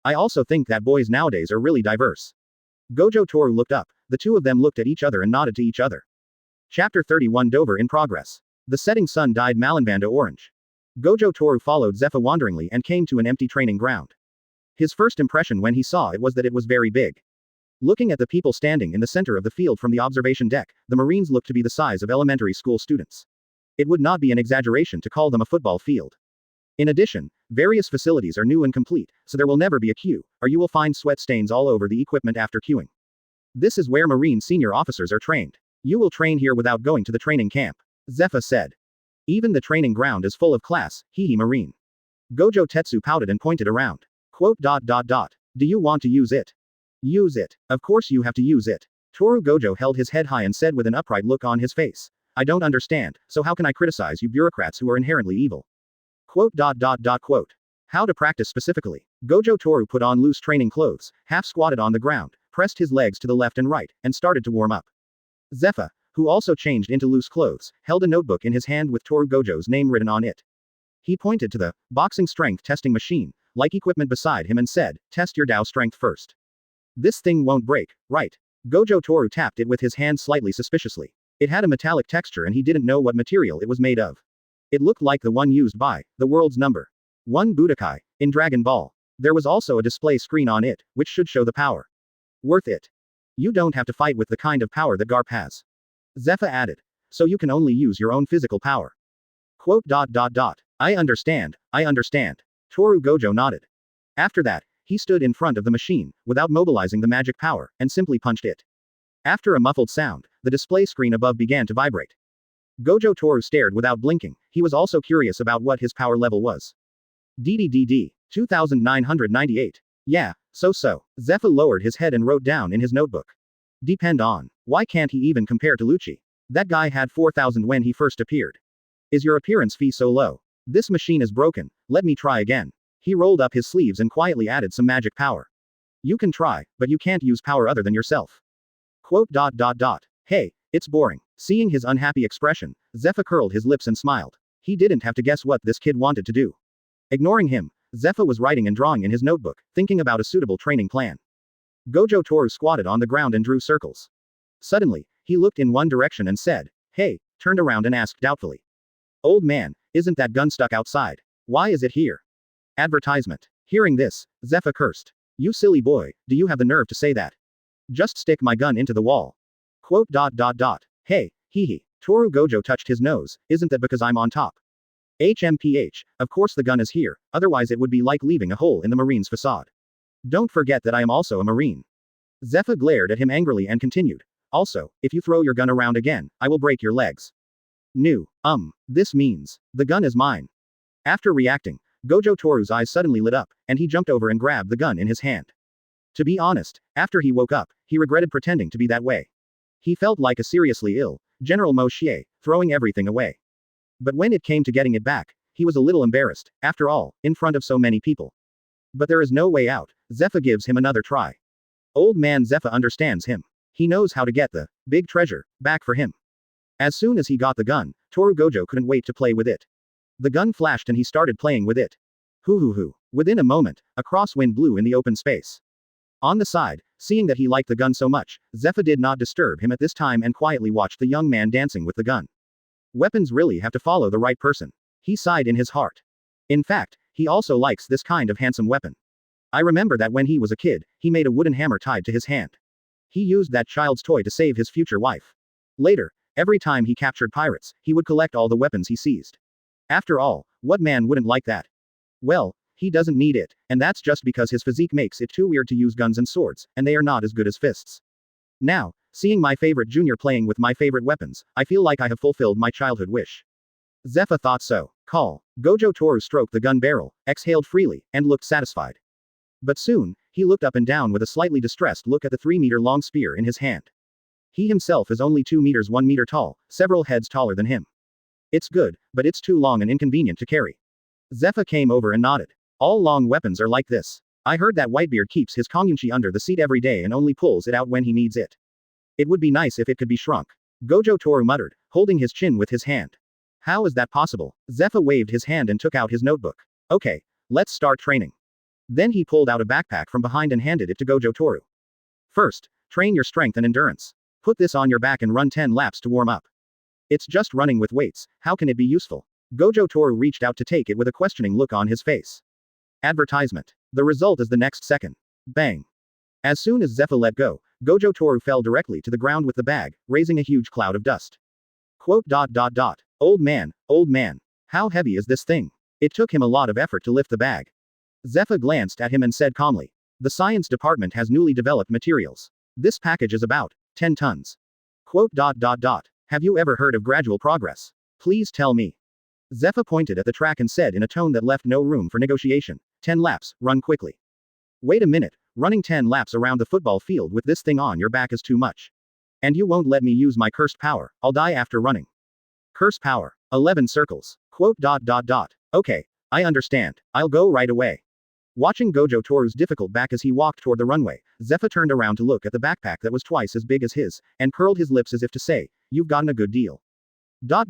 "I also think that boys nowadays are really diverse." Gojo Toru looked up, the two of them looked at each other and nodded to each other. Chapter 31 Dover in progress. The setting sun dyed Malinvanda orange. Gojo Toru followed Zephyr wanderingly and came to an empty training ground. His first impression when he saw it was that it was very big. Looking at the people standing in the center of the field from the observation deck, the Marines looked to be the size of elementary school students. It would not be an exaggeration to call them a football field. In addition, various facilities are new and complete, so there will never be a queue, or you will find sweat stains all over the equipment after queuing. This is where Marine senior officers are trained. You will train here without going to the training camp. Zephyr said. Even the training ground is full of class, hee Marine. Gojo Tetsu pouted and pointed around. Quote dot dot dot. Do you want to use it? Use it. Of course you have to use it. Toru Gojo held his head high and said with an upright look on his face. I don't understand, so how can I criticize you bureaucrats who are inherently evil? Quote dot dot dot quote. How to practice specifically. Gojo Toru put on loose training clothes, half squatted on the ground, pressed his legs to the left and right, and started to warm up. Zephyr, who also changed into loose clothes, held a notebook in his hand with Toru Gojo's name written on it. He pointed to the boxing strength testing machine, like equipment beside him and said, "Test your Dao strength first. This thing won't break, right?" Gojo Toru tapped it with his hand slightly suspiciously. It had a metallic texture and he didn't know what material it was made of. It looked like the one used by the world's number 1 Budokai in Dragon Ball. There was also a display screen on it, which should show the power. Worth it. You don't have to fight with the kind of power that Garp has. Zephyr added. So you can only use your own physical power. Quote dot dot dot. I understand. Toru Gojo nodded. After that, he stood in front of the machine, without mobilizing the magic power, and simply punched it. After a muffled sound, the display screen above began to vibrate. Gojo Toru stared without blinking, he was also curious about what his power level was. DDDD. 2998. Yeah, so. Zephyr lowered his head and wrote down in his notebook. Depend on. Why can't he even compare to Lucci? That guy had 4,000 when he first appeared. Is your appearance fee so low? This machine is broken, let me try again. He rolled up his sleeves and quietly added some magic power. You can try, but you can't use power other than yourself. Quote dot dot dot. Hey, it's boring. Seeing his unhappy expression, Zephyr curled his lips and smiled. He didn't have to guess what this kid wanted to do. Ignoring him, Zephyr was writing and drawing in his notebook, thinking about a suitable training plan. Gojo Toru squatted on the ground and drew circles. Suddenly, he looked in one direction and said, "Hey," turned around and asked doubtfully. "Old man, isn't that gun stuck outside? Why is it here?" Advertisement. Hearing this, Zephyr cursed. You silly boy, do you have the nerve to say that? Just stick my gun into the wall. Quote dot dot dot. Hey, hee. Toru Gojo touched his nose, isn't that because I'm on top? HMPH, of course the gun is here, otherwise it would be like leaving a hole in the Marine's facade. Don't forget that I am also a Marine. Zephyr glared at him angrily and continued. Also, if you throw your gun around again, I will break your legs. This means, the gun is mine. After reacting, Gojo Toru's eyes suddenly lit up, and he jumped over and grabbed the gun in his hand. To be honest, after he woke up, he regretted pretending to be that way. He felt like a seriously ill General Moshier, throwing everything away. But when it came to getting it back, he was a little embarrassed, after all, in front of so many people. But there is no way out. Zephyr gives him another try. Old man Zephyr understands him. He knows how to get the big treasure back for him. As soon as he got the gun, Toru Gojo couldn't wait to play with it. The gun flashed and he started playing with it. Hoo. Within a moment, a crosswind blew in the open space. On the side, Seeing that he liked the gun so much, Zephyr did not disturb him at this time and quietly watched the young man dancing with the gun. Weapons really have to follow the right person. He sighed in his heart. In fact, he also likes this kind of handsome weapon. I remember that when he was a kid, he made a wooden hammer tied to his hand. He used that child's toy to save his future wife. Later, every time he captured pirates, he would collect all the weapons he seized. After all, what man wouldn't like that? Well, he doesn't need it, and that's just because his physique makes it too weird to use guns and swords, and they are not as good as fists. Now, seeing my favorite junior playing with my favorite weapons, I feel like I have fulfilled my childhood wish. Zephyr thought so. Call. Gojo Toru stroked the gun barrel, exhaled freely, and looked satisfied. But soon, he looked up and down with a slightly distressed look at the 3-meter-long spear in his hand. He himself is only 2 meters 1 meter tall, several heads taller than him. It's good, but it's too long and inconvenient to carry. Zephyr came over and nodded. All long weapons are like this. I heard that Whitebeard keeps his kongyunchi under the seat every day and only pulls it out when he needs it. It would be nice if it could be shrunk. Gojo Toru muttered, holding his chin with his hand. How is that possible? Zephyr waved his hand and took out his notebook. Okay, let's start training. Then he pulled out a backpack from behind and handed it to Gojo Toru. First, train your strength and endurance. Put this on your back and run 10 laps to warm up. It's just running with weights, how can it be useful? Gojo Toru reached out to take it with a questioning look on his face. Advertisement. The result is the next second. Bang. As soon as Zephyr let go, Gojo Toru fell directly to the ground with the bag, raising a huge cloud of dust. Quote. Old man, how heavy is this thing? It took him a lot of effort to lift the bag. Zephyr glanced at him and said calmly. The science department has newly developed materials. This package is about 10 tons. Quote. Have you ever heard of gradual progress? Please tell me. Zephyr pointed at the track and said in a tone that left no room for negotiation. 10 laps, run quickly. Wait a minute, running 10 laps around the football field with this thing on your back is too much. And you won't let me use my cursed power, I'll die after running. Curse power. 11 circles. Quote. Okay, I understand, I'll go right away. Watching Gojo Toru's difficult back as he walked toward the runway, Zephyr turned around to look at the backpack that was twice as big as his, and curled his lips as if to say, you've gotten a good deal. At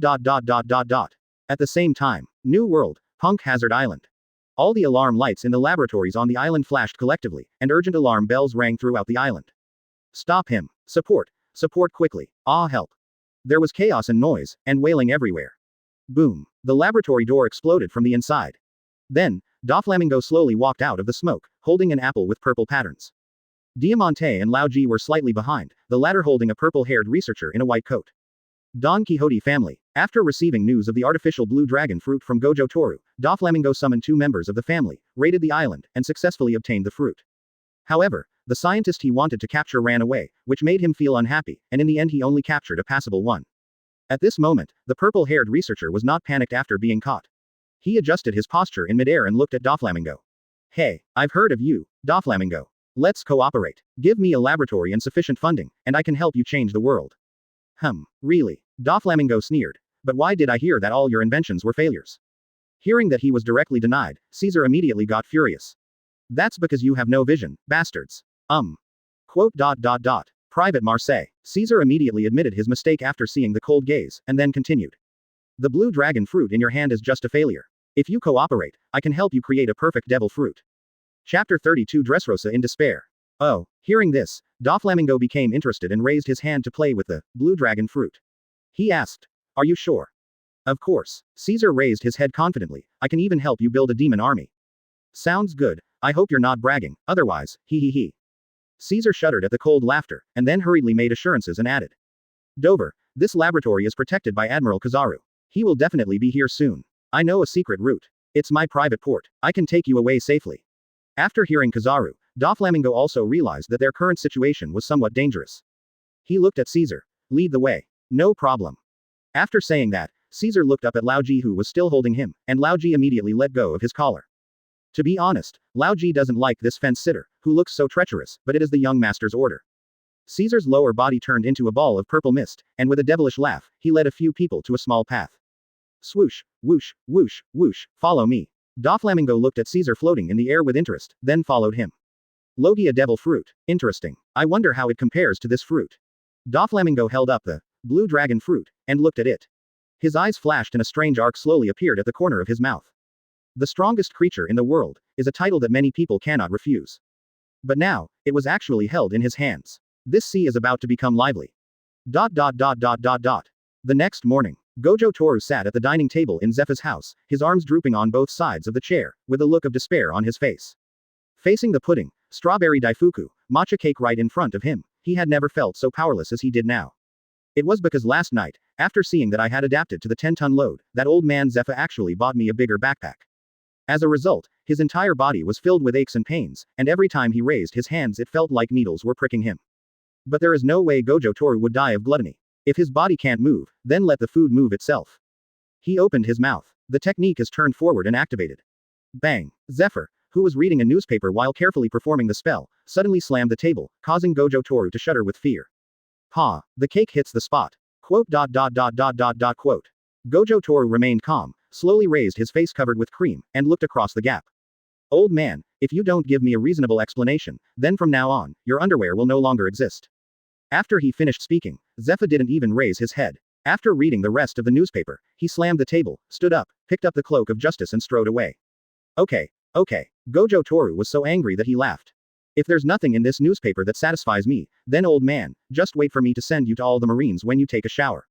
the same time, New World, Punk Hazard Island. All the alarm lights in the laboratories on the island flashed collectively, and urgent alarm bells rang throughout the island. Stop him. Support quickly. Ah, help. There was chaos and noise, and wailing everywhere. Boom. The laboratory door exploded from the inside. Then, Doflamingo slowly walked out of the smoke, holding an apple with purple patterns. Diamante and Lao Ji were slightly behind, the latter holding a purple-haired researcher in a white coat. Don Quixote family. After receiving news of the artificial blue dragon fruit from Gojo Toru, Doflamingo summoned 2 members of the family, raided the island, and successfully obtained the fruit. However, the scientist he wanted to capture ran away, which made him feel unhappy, and in the end he only captured a passable one. At this moment, the purple-haired researcher was not panicked after being caught. He adjusted his posture in midair and looked at Doflamingo. Hey, I've heard of you, Doflamingo. Let's cooperate. Give me a laboratory and sufficient funding, and I can help you change the world. Really? Doflamingo sneered. But why did I hear that all your inventions were failures? Hearing that he was directly denied, Caesar immediately got furious. That's because you have no vision, bastards. Quote. Private Marseille. Caesar immediately admitted his mistake after seeing the cold gaze, and then continued. The blue dragon fruit in your hand is just a failure. If you cooperate, I can help you create a perfect devil fruit. Chapter 32 Dressrosa in despair. Oh, hearing this, Doflamingo became interested and raised his hand to play with the blue dragon fruit. He asked, are you sure? Of course. Caesar raised his head confidently. I can even help you build a demon army. Sounds good. I hope you're not bragging, otherwise, he. Caesar shuddered at the cold laughter, and then hurriedly made assurances and added. Dover, this laboratory is protected by Admiral Kizaru. He will definitely be here soon. I know a secret route. It's my private port. I can take you away safely. After hearing Kizaru, Doflamingo also realized that their current situation was somewhat dangerous. He looked at Caesar. Lead the way. No problem. After saying that, Caesar looked up at Lao Ji who was still holding him, and Lao Ji immediately let go of his collar. To be honest, Lao Ji doesn't like this fence-sitter, who looks so treacherous, but it is the young master's order. Caesar's lower body turned into a ball of purple mist, and with a devilish laugh, he led a few people to a small path. Swoosh, whoosh, whoosh, whoosh, follow me. Doflamingo looked at Caesar floating in the air with interest, then followed him. Logia devil fruit. Interesting. I wonder how it compares to this fruit. Doflamingo held up the blue dragon fruit, and looked at it. His eyes flashed and a strange arc slowly appeared at the corner of his mouth. The strongest creature in the world is a title that many people cannot refuse. But now, it was actually held in his hands. This sea is about to become lively. The next morning, Gojo Toru sat at the dining table in Zepha's house, his arms drooping on both sides of the chair, with a look of despair on his face. Facing the pudding, strawberry daifuku, matcha cake right in front of him, he had never felt so powerless as he did now. It was because last night, after seeing that I had adapted to the 10-ton load, that old man Zepha actually bought me a bigger backpack. As a result, his entire body was filled with aches and pains, and every time he raised his hands it felt like needles were pricking him. But there is no way Gojo Toru would die of gluttony. If his body can't move, then let the food move itself. He opened his mouth. The technique is turned forward and activated. Bang! Zephyr, who was reading a newspaper while carefully performing the spell, suddenly slammed the table, causing Gojo Toru to shudder with fear. Pa! The cake hits the spot. Quote. Gojo Toru remained calm, slowly raised his face covered with cream, and looked across the gap. Old man, if you don't give me a reasonable explanation, then from now on, your underwear will no longer exist. After he finished speaking, Zepha didn't even raise his head. After reading the rest of the newspaper, he slammed the table, stood up, picked up the cloak of justice and strode away. Okay. Gojo Toru was so angry that he laughed. If there's nothing in this newspaper that satisfies me, then old man, just wait for me to send you to all the Marines when you take a shower.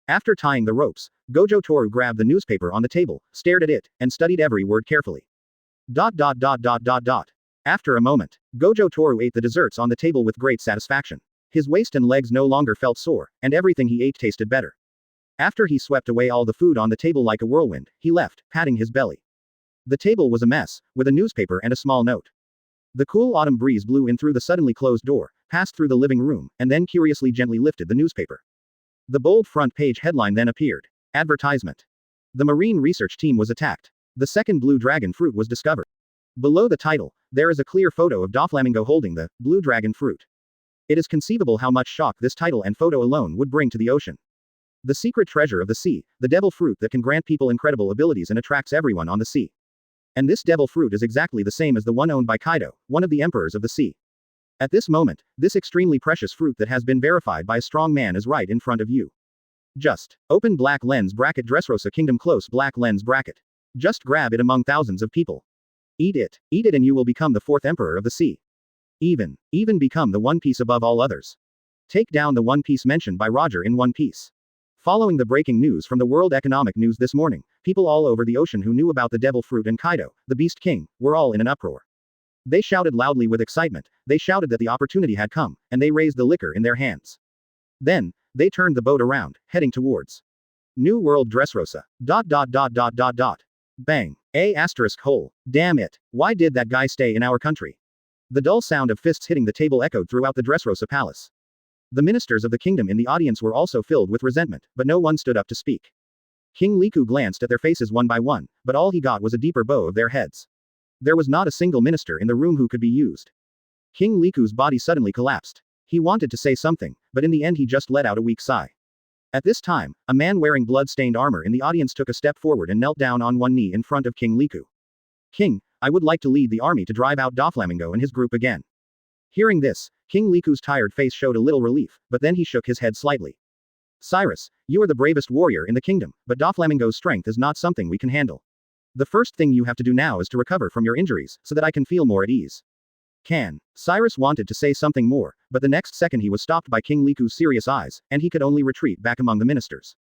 After tying the ropes, Gojo Toru grabbed the newspaper on the table, stared at it, and studied every word carefully. After a moment, Gojo Toru ate the desserts on the table with great satisfaction. His waist and legs no longer felt sore, and everything he ate tasted better. After he swept away all the food on the table like a whirlwind, he left, patting his belly. The table was a mess, with a newspaper and a small note. The cool autumn breeze blew in through the suddenly closed door, passed through the living room, and then curiously gently lifted the newspaper. The bold front page headline then appeared. Advertisement. The Marine research team was attacked. The second blue dragon fruit was discovered. Below the title, there is a clear photo of Doflamingo holding the blue dragon fruit. It is conceivable how much shock this title and photo alone would bring to the ocean. The secret treasure of the sea, the devil fruit that can grant people incredible abilities and attracts everyone on the sea. And this devil fruit is exactly the same as the one owned by Kaido, one of the emperors of the sea. At this moment, this extremely precious fruit that has been verified by a strong man is right in front of you. Just open black lens bracket Dressrosa Kingdom close black lens bracket. Just grab it among thousands of people. Eat it and you will become the fourth emperor of the sea. Even become the One Piece above all others. Take down the One Piece mentioned by Roger in One Piece. Following the breaking news from the World Economic News this morning, people all over the ocean who knew about the devil fruit and Kaido, the Beast King, were all in an uproar. They shouted loudly with excitement, they shouted that the opportunity had come, and they raised the liquor in their hands. Then, they turned the boat around, heading towards New World Dressrosa. Bang. Hole. Damn it. Why did that guy stay in our country? The dull sound of fists hitting the table echoed throughout the Dressrosa palace. The ministers of the kingdom in the audience were also filled with resentment, but no one stood up to speak. King Liku glanced at their faces one by one, but all he got was a deeper bow of their heads. There was not a single minister in the room who could be used. King Liku's body suddenly collapsed. He wanted to say something, but in the end he just let out a weak sigh. At this time, a man wearing blood-stained armor in the audience took a step forward and knelt down on one knee in front of King Liku. King, I would like to lead the army to drive out Doflamingo and his group again. Hearing this, King Liku's tired face showed a little relief, but then he shook his head slightly. Cyrus, you are the bravest warrior in the kingdom, but Doflamingo's strength is not something we can handle. The first thing you have to do now is to recover from your injuries, so that I can feel more at ease. Cyrus wanted to say something more, but the next second he was stopped by King Liku's serious eyes, and he could only retreat back among the ministers.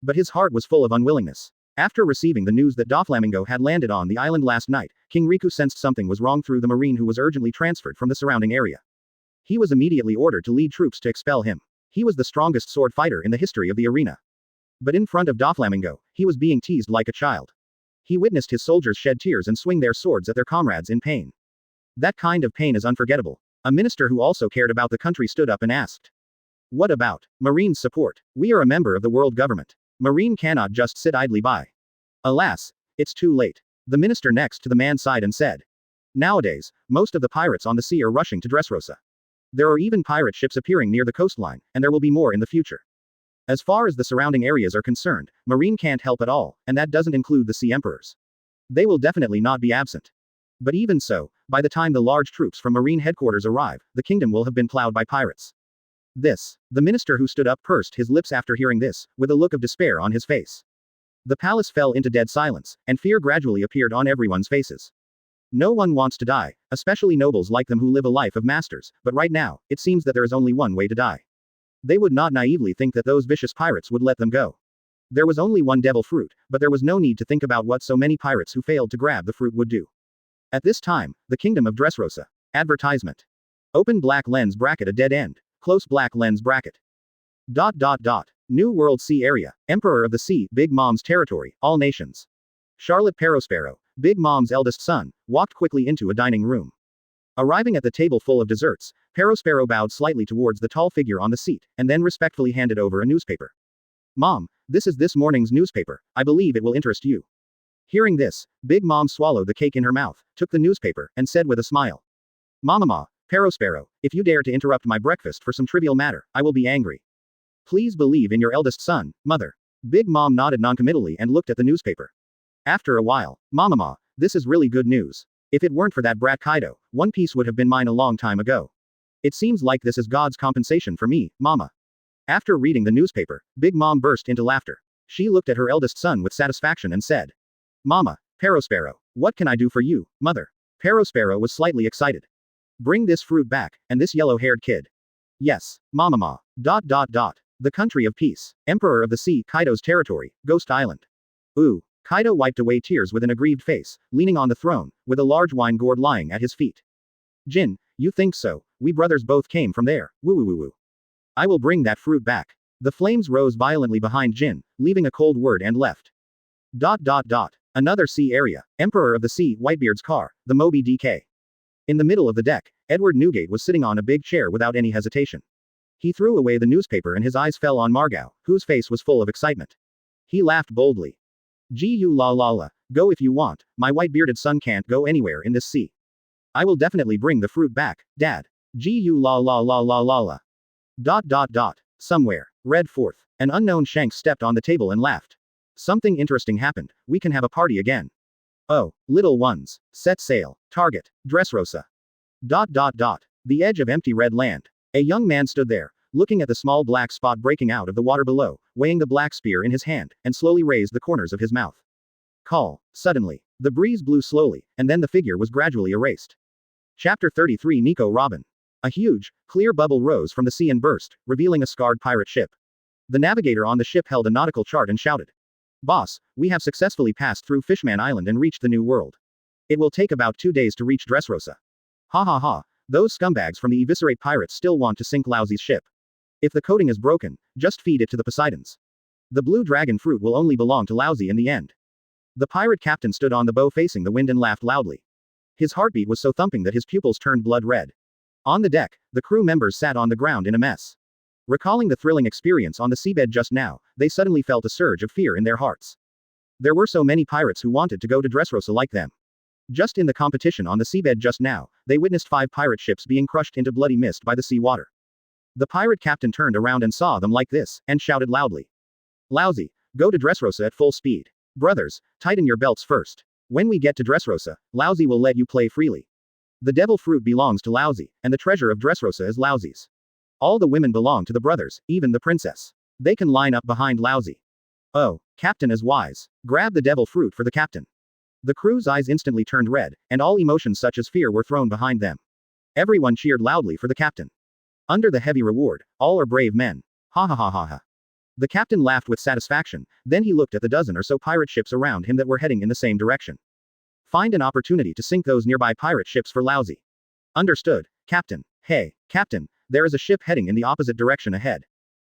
But his heart was full of unwillingness. After receiving the news that Doflamingo had landed on the island last night, King Riku sensed something was wrong through the marine who was urgently transferred from the surrounding area. He was immediately ordered to lead troops to expel him. He was the strongest sword fighter in the history of the arena. But in front of Doflamingo, he was being teased like a child. He witnessed his soldiers shed tears and swing their swords at their comrades in pain. That kind of pain is unforgettable. A minister who also cared about the country stood up and asked. What about Marine's support? We are a member of the world government. Marine cannot just sit idly by. Alas, it's too late. The minister next to the man sighed and said. Nowadays, most of the pirates on the sea are rushing to Dressrosa. There are even pirate ships appearing near the coastline, and there will be more in the future. As far as the surrounding areas are concerned, Marine can't help at all, and that doesn't include the sea emperors. They will definitely not be absent. But even so, by the time the large troops from Marine headquarters arrive, the kingdom will have been plowed by pirates. The minister who stood up pursed his lips after hearing this, with a look of despair on his face. The palace fell into dead silence, and fear gradually appeared on everyone's faces. No one wants to die, especially nobles like them who live a life of masters, but right now, it seems that there is only one way to die. They would not naively think that those vicious pirates would let them go. There was only one devil fruit, but there was no need to think about what so many pirates who failed to grab the fruit would do. At this time, the kingdom of Dressrosa. Advertisement. Open black lens bracket a dead end. Close black lens bracket. ... New World Sea Area. Emperor of the Sea, Big Mom's territory, all nations. Charlotte Perospero, Big Mom's eldest son, walked quickly into a dining room. Arriving at the table full of desserts, Perospero bowed slightly towards the tall figure on the seat, and then respectfully handed over a newspaper. Mom, this is this morning's newspaper, I believe it will interest you. Hearing this, Big Mom swallowed the cake in her mouth, took the newspaper, and said with a smile. Mama, Perospero, if you dare to interrupt my breakfast for some trivial matter, I will be angry. Please believe in your eldest son, mother. Big Mom nodded noncommittally and looked at the newspaper. After a while, Mama, this is really good news. If it weren't for that brat Kaido, One Piece would have been mine a long time ago. It seems like this is God's compensation for me, Mama. After reading the newspaper, Big Mom burst into laughter. She looked at her eldest son with satisfaction and said, Mama, Perospero, what can I do for you, mother? Perospero was slightly excited. Bring this fruit back, and this yellow-haired kid. Yes, Mama. ... The country of peace. Emperor of the Sea, Kaido's territory, Ghost Island. Ooh. Kaido wiped away tears with an aggrieved face, leaning on the throne, with a large wine gourd lying at his feet. Jin, you think so? We brothers both came from there. Woo woo woo woo. I will bring that fruit back. The flames rose violently behind Jin, leaving a cold word and left. ... Another sea area. Emperor of the Sea, Whitebeard's car, the Moby DK. In the middle of the deck, Edward Newgate was sitting on a big chair without any hesitation. He threw away the newspaper and his eyes fell on Margao, whose face was full of excitement. He laughed boldly. Gu la la la, go if you want, my white-bearded son can't go anywhere in this sea. I will definitely bring the fruit back, Dad. Gu la la la la la la. Somewhere. Read forth. An unknown Shanks stepped on the table and laughed. Something interesting happened, we can have a party again. Oh, little ones. Set sail. Target. Dressrosa. ... The edge of empty red land. A young man stood there, looking at the small black spot breaking out of the water below, weighing the black spear in his hand, and slowly raised the corners of his mouth. Call. Suddenly, the breeze blew slowly, and then the figure was gradually erased. Chapter 33 Nico Robin. A huge, clear bubble rose from the sea and burst, revealing a scarred pirate ship. The navigator on the ship held a nautical chart and shouted. Boss, we have successfully passed through Fishman Island and reached the New World. It will take about 2 days to reach Dressrosa. Ha ha ha, those scumbags from the Eviscerate Pirates still want to sink Lousy's ship. If the coating is broken, just feed it to the Poseidons. The blue dragon fruit will only belong to Lousy in the end. The pirate captain stood on the bow facing the wind and laughed loudly. His heartbeat was so thumping that his pupils turned blood red. On the deck, the crew members sat on the ground in a mess. Recalling the thrilling experience on the seabed just now, they suddenly felt a surge of fear in their hearts. There were so many pirates who wanted to go to Dressrosa like them. Just in the competition on the seabed just now, they witnessed 5 pirate ships being crushed into bloody mist by the sea water. The pirate captain turned around and saw them like this, and shouted loudly. Lousy, go to Dressrosa at full speed. Brothers, tighten your belts first. When we get to Dressrosa, Lousy will let you play freely. The devil fruit belongs to Lousy, and the treasure of Dressrosa is Lousy's. All the women belong to the brothers, even the princess. They can line up behind Lousy. Oh, Captain is wise. Grab the devil fruit for the captain. The crew's eyes instantly turned red, and all emotions such as fear were thrown behind them. Everyone cheered loudly for the captain. Under the heavy reward, all are brave men. Ha ha ha ha ha. The captain laughed with satisfaction, then he looked at the dozen or so pirate ships around him that were heading in the same direction. Find an opportunity to sink those nearby pirate ships for Lousy. Understood, Captain. Hey, Captain, there is a ship heading in the opposite direction ahead.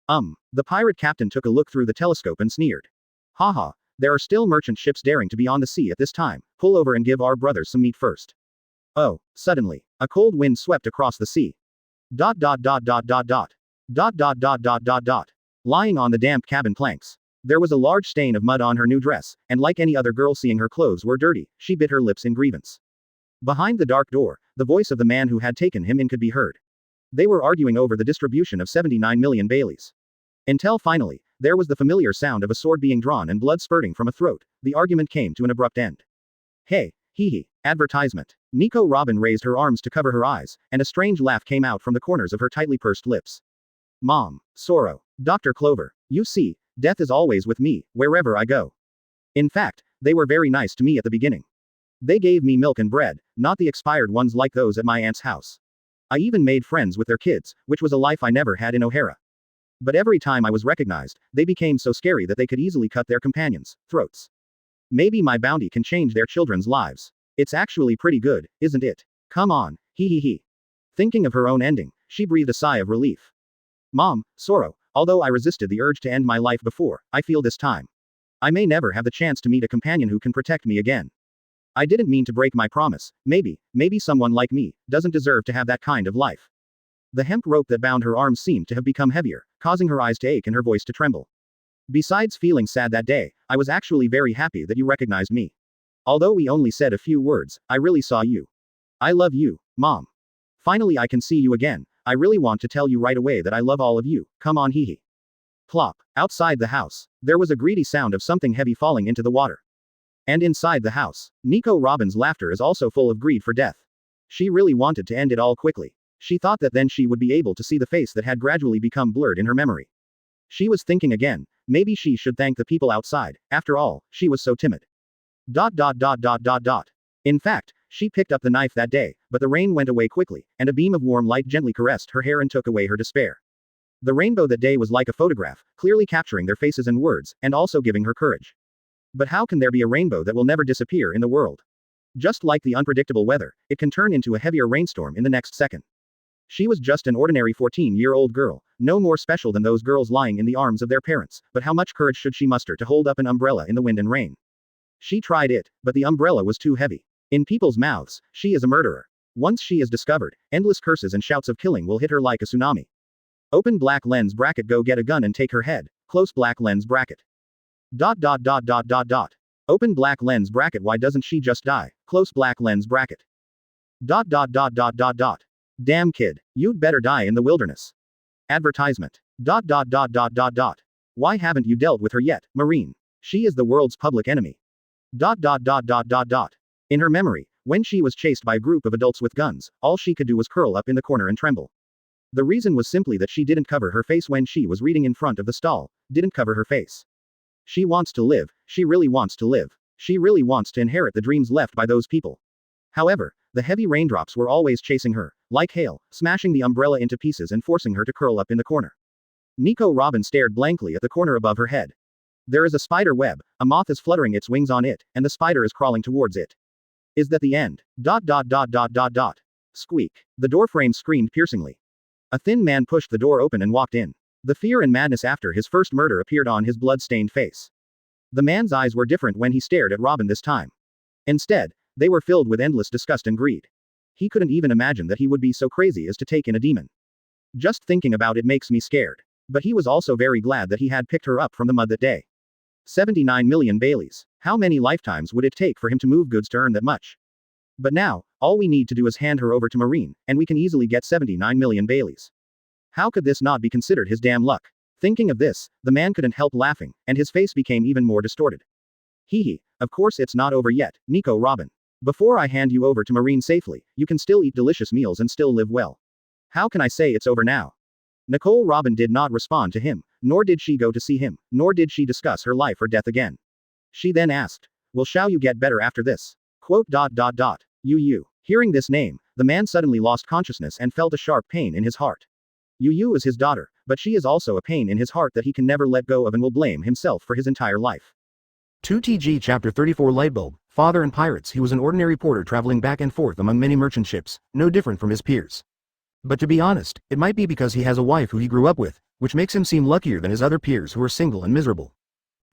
The pirate captain took a look through the telescope and sneered. Haha, there are still merchant ships daring to be on the sea at this time, pull over and give our brothers some meat first. Oh, suddenly, a cold wind swept across the sea. ... Lying on the damp cabin planks. There was a large stain of mud on her new dress, and like any other girl seeing her clothes were dirty, she bit her lips in grievance. Behind the dark door, the voice of the man who had taken him in could be heard. They were arguing over the distribution of 79 million Baileys. Until finally, there was the familiar sound of a sword being drawn and blood spurting from a throat. The argument came to an abrupt end. Hey, hee. Advertisement. Nico Robin raised her arms to cover her eyes, and a strange laugh came out from the corners of her tightly pursed lips. Mom, Sorro, Dr. Clover, you see, death is always with me, wherever I go. In fact, they were very nice to me at the beginning. They gave me milk and bread, not the expired ones like those at my aunt's house. I even made friends with their kids, which was a life I never had in O'Hara. But every time I was recognized, they became so scary that they could easily cut their companions' throats. Maybe my bounty can change their children's lives. It's actually pretty good, isn't it? Come on, hee hee hee. Thinking of her own ending, she breathed a sigh of relief. Mom, Sorro, although I resisted the urge to end my life before, I feel this time I may never have the chance to meet a companion who can protect me again. I didn't mean to break my promise. Maybe someone like me doesn't deserve to have that kind of life. The hemp rope that bound her arms seemed to have become heavier, causing her eyes to ache and her voice to tremble. Besides feeling sad that day, I was actually very happy that you recognized me. Although we only said a few words, I really saw you. I love you, Mom. Finally I can see you again. I really want to tell you right away that I love all of you. Come on, hee hee. Plop. Outside the house, there was a greedy sound of something heavy falling into the water. And inside the house, Nico Robin's laughter is also full of greed for death. She really wanted to end it all quickly. She thought that then she would be able to see the face that had gradually become blurred in her memory. She was thinking again, maybe she should thank the people outside, after all, she was so timid. In fact, she picked up the knife that day, but the rain went away quickly, and a beam of warm light gently caressed her hair and took away her despair. The rainbow that day was like a photograph, clearly capturing their faces and words, and also giving her courage. But how can there be a rainbow that will never disappear in the world? Just like the unpredictable weather, it can turn into a heavier rainstorm in the next second. She was just an ordinary 14-year-old girl, no more special than those girls lying in the arms of their parents, but how much courage should she muster to hold up an umbrella in the wind and rain? She tried it, but the umbrella was too heavy. In people's mouths, she is a murderer. Once she is discovered, endless curses and shouts of killing will hit her like a tsunami. Open black lens bracket, go get a gun and take her head. Close black lens bracket. Open black lens bracket, why doesn't she just die? Close black lens bracket. Damn kid, you'd better die in the wilderness. Advertisement. Why haven't you dealt with her yet, Marine? She is the world's public enemy. In her memory, when she was chased by a group of adults with guns, all she could do was curl up in the corner and tremble. The reason was simply that she didn't cover her face when she was reading in front of the stall, didn't cover her face. She wants to live, she really wants to live. She really wants to inherit the dreams left by those people. However, the heavy raindrops were always chasing her, like hail, smashing the umbrella into pieces and forcing her to curl up in the corner. Nico Robin stared blankly at the corner above her head. There is a spider web, a moth is fluttering its wings on it, and the spider is crawling towards it. Is that the end? Squeak. The doorframe screamed piercingly. A thin man pushed the door open and walked in. The fear and madness after his first murder appeared on his blood-stained face. The man's eyes were different when he stared at Robin this time. Instead, they were filled with endless disgust and greed. He couldn't even imagine that he would be so crazy as to take in a demon. Just thinking about it makes me scared. But he was also very glad that he had picked her up from the mud that day. 79 million Baileys. How many lifetimes would it take for him to move goods to earn that much? But now, all we need to do is hand her over to Marine, and we can easily get 79 million Baileys. How could this not be considered his damn luck? Thinking of this, the man couldn't help laughing, and his face became even more distorted. Hee hee, of course it's not over yet, Nico Robin. Before I hand you over to Marine safely, you can still eat delicious meals and still live well. How can I say it's over now? Nicole Robin did not respond to him, nor did she go to see him, nor did she discuss her life or death again. She then asked, "Well, shall you get better after this?" You. Hearing this name, the man suddenly lost consciousness and felt a sharp pain in his heart. Yu is his daughter, but she is also a pain in his heart that he can never let go of and will blame himself for his entire life. 2TG Chapter 34 Lightbulb, Father and Pirates. He was an ordinary porter traveling back and forth among many merchant ships, no different from his peers. But to be honest, it might be because he has a wife who he grew up with, which makes him seem luckier than his other peers who are single and miserable.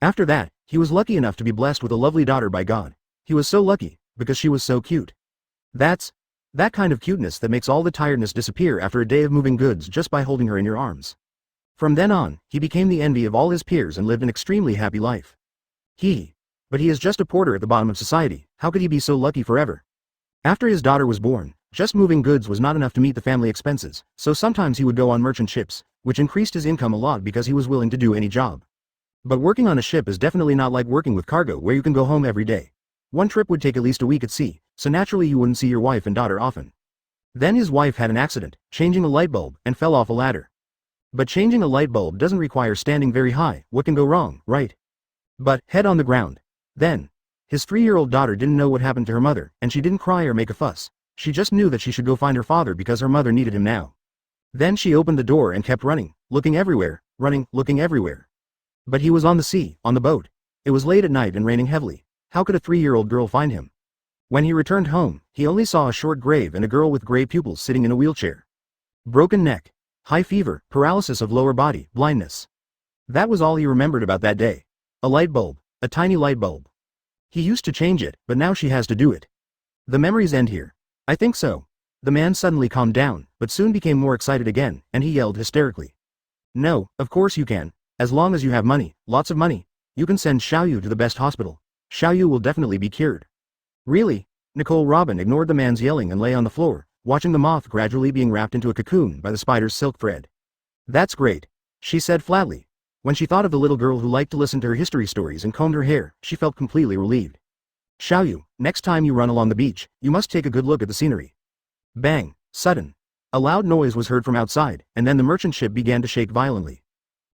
After that, he was lucky enough to be blessed with a lovely daughter by God. He was so lucky, because she was so cute. That's that kind of cuteness that makes all the tiredness disappear after a day of moving goods just by holding her in your arms. From then on, he became the envy of all his peers and lived an extremely happy life. But he is just a porter at the bottom of society. How could he be so lucky forever? After his daughter was born, just moving goods was not enough to meet the family expenses, so sometimes he would go on merchant ships, which increased his income a lot because he was willing to do any job. But working on a ship is definitely not like working with cargo where you can go home every day. One trip would take at least a week at sea, so naturally you wouldn't see your wife and daughter often. Then his wife had an accident, changing a light bulb, and fell off a ladder. But changing a light bulb doesn't require standing very high. What can go wrong, right? But, head on the ground. Then, His 3-year-old daughter didn't know what happened to her mother, and she didn't cry or make a fuss. She just knew that she should go find her father because her mother needed him now. Then she opened the door and kept running, looking everywhere, running, looking everywhere. But he was on the sea, on the boat. It was late at night and raining heavily. How could a 3-year-old girl find him? When he returned home, he only saw a short grave and a girl with gray pupils sitting in a wheelchair. Broken neck, high fever, paralysis of lower body, blindness. That was all he remembered about that day. A light bulb, a tiny light bulb. He used to change it, but now she has to do it. The memories end here. I think so. The man suddenly calmed down, but soon became more excited again, and he yelled hysterically. No, of course you can. As long as you have money, lots of money. You can send Xiaoyu to the best hospital. Xiaoyu will definitely be cured. Really? Nicole Robin ignored the man's yelling and lay on the floor, watching the moth gradually being wrapped into a cocoon by the spider's silk thread. That's great, she said flatly. When she thought of the little girl who liked to listen to her history stories and combed her hair, she felt completely relieved. Xiaoyu, next time you run along the beach, you must take a good look at the scenery. Bang, sudden. A loud noise was heard from outside, and then the merchant ship began to shake violently.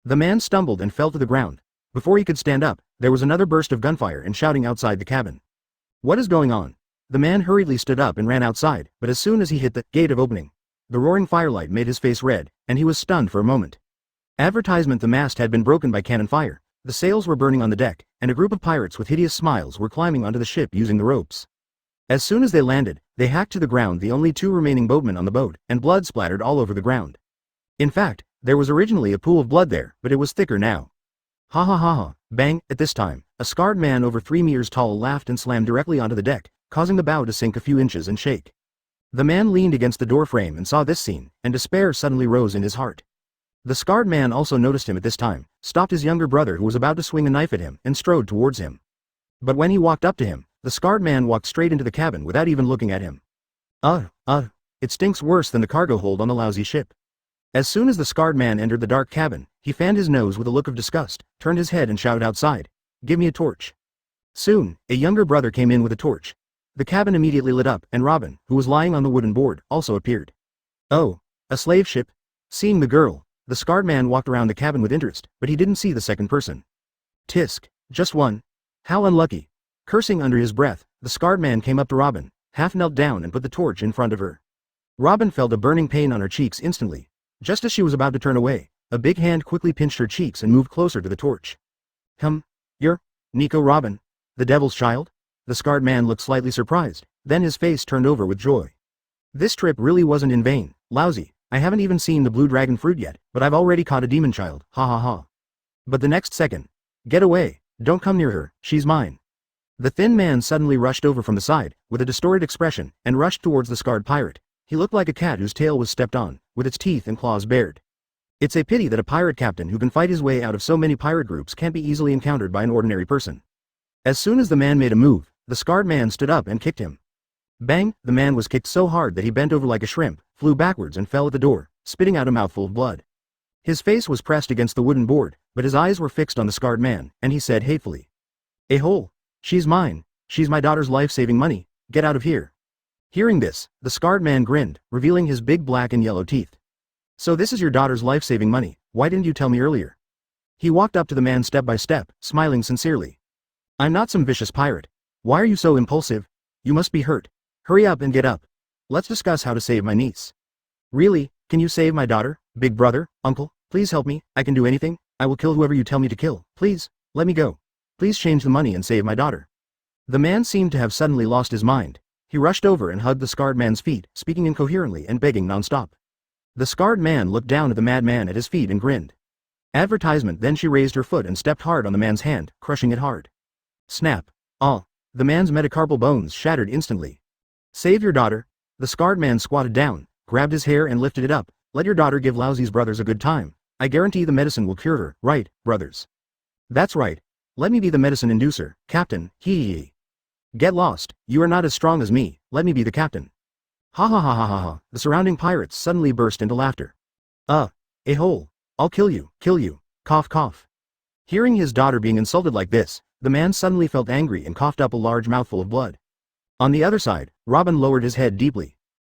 The man stumbled and fell to the ground. Before he could stand up, there was another burst of gunfire and shouting outside the cabin. What is going on? The man hurriedly stood up and ran outside, but as soon as he hit the gate of opening, the roaring firelight made his face red, and he was stunned for a moment. Advertisement: the mast had been broken by cannon fire, the sails were burning on the deck, and a group of pirates with hideous smiles were climbing onto the ship using the ropes. As soon as they landed, they hacked to the ground the only 2 remaining boatmen on the boat, and blood splattered all over the ground. In fact, there was originally a pool of blood there, but it was thicker now. Ha ha ha ha, bang. At this time, a scarred man over 3 meters tall laughed and slammed directly onto the deck, causing the bow to sink a few inches and shake. The man leaned against the doorframe and saw this scene, and despair suddenly rose in his heart. The scarred man also noticed him at this time, stopped his younger brother who was about to swing a knife at him, and strode towards him. But when he walked up to him, the scarred man walked straight into the cabin without even looking at him. It stinks worse than the cargo hold on the lousy ship. As soon as the scarred man entered the dark cabin, he fanned his nose with a look of disgust, turned his head and shouted outside, "Give me a torch." Soon, a younger brother came in with a torch. The cabin immediately lit up, and Robin, who was lying on the wooden board, also appeared. Oh, a slave ship? Seeing the girl, the scarred man walked around the cabin with interest, but he didn't see the second person. Tisk, just one. How unlucky. Cursing under his breath, the scarred man came up to Robin, half knelt down and put the torch in front of her. Robin felt a burning pain on her cheeks instantly. Just as she was about to turn away, a big hand quickly pinched her cheeks and moved closer to the torch. You're Nico Robin, the devil's child? The scarred man looked slightly surprised, then his face turned over with joy. This trip really wasn't in vain. Lousy, I haven't even seen the blue dragon fruit yet, but I've already caught a demon child, ha ha ha. But the next second, get away, don't come near her, she's mine. The thin man suddenly rushed over from the side, with a distorted expression, and rushed towards the scarred pirate. He looked like a cat whose tail was stepped on, with its teeth and claws bared. It's a pity that a pirate captain who can fight his way out of so many pirate groups can't be easily encountered by an ordinary person. As soon as the man made a move, the scarred man stood up and kicked him. Bang! The man was kicked so hard that he bent over like a shrimp, flew backwards and fell at the door, spitting out a mouthful of blood. His face was pressed against the wooden board, but his eyes were fixed on the scarred man, and he said hatefully, "A-hole! She's mine, she's my daughter's life-saving money, get out of here." Hearing this, the scarred man grinned, revealing his big black and yellow teeth. "So this is your daughter's life-saving money, why didn't you tell me earlier?" He walked up to the man step by step, smiling sincerely. "I'm not some vicious pirate. Why are you so impulsive? You must be hurt. Hurry up and get up. Let's discuss how to save my niece." "Really, can you save my daughter, big brother, uncle? Please help me, I can do anything, I will kill whoever you tell me to kill, please, let me go. Please change the money and save my daughter." The man seemed to have suddenly lost his mind. He rushed over and hugged the scarred man's feet, speaking incoherently and begging nonstop. The scarred man looked down at the madman at his feet and grinned. Advertisement. Then she raised her foot and stepped hard on the man's hand, crushing it hard. Snap. Ah! The man's metacarpal bones shattered instantly. "Save your daughter." The scarred man squatted down, grabbed his hair and lifted it up. "Let your daughter give Lousy's brothers a good time. I guarantee the medicine will cure her, right, brothers?" "That's right. Let me be the medicine inducer, Captain, hee. Get lost, you are not as strong as me, let me be the captain." Ha ha ha ha ha ha. The surrounding pirates suddenly burst into laughter. A-hole. I'll kill you, cough cough. Hearing his daughter being insulted like this, the man suddenly felt angry and coughed up a large mouthful of blood. On the other side, Robin lowered his head deeply.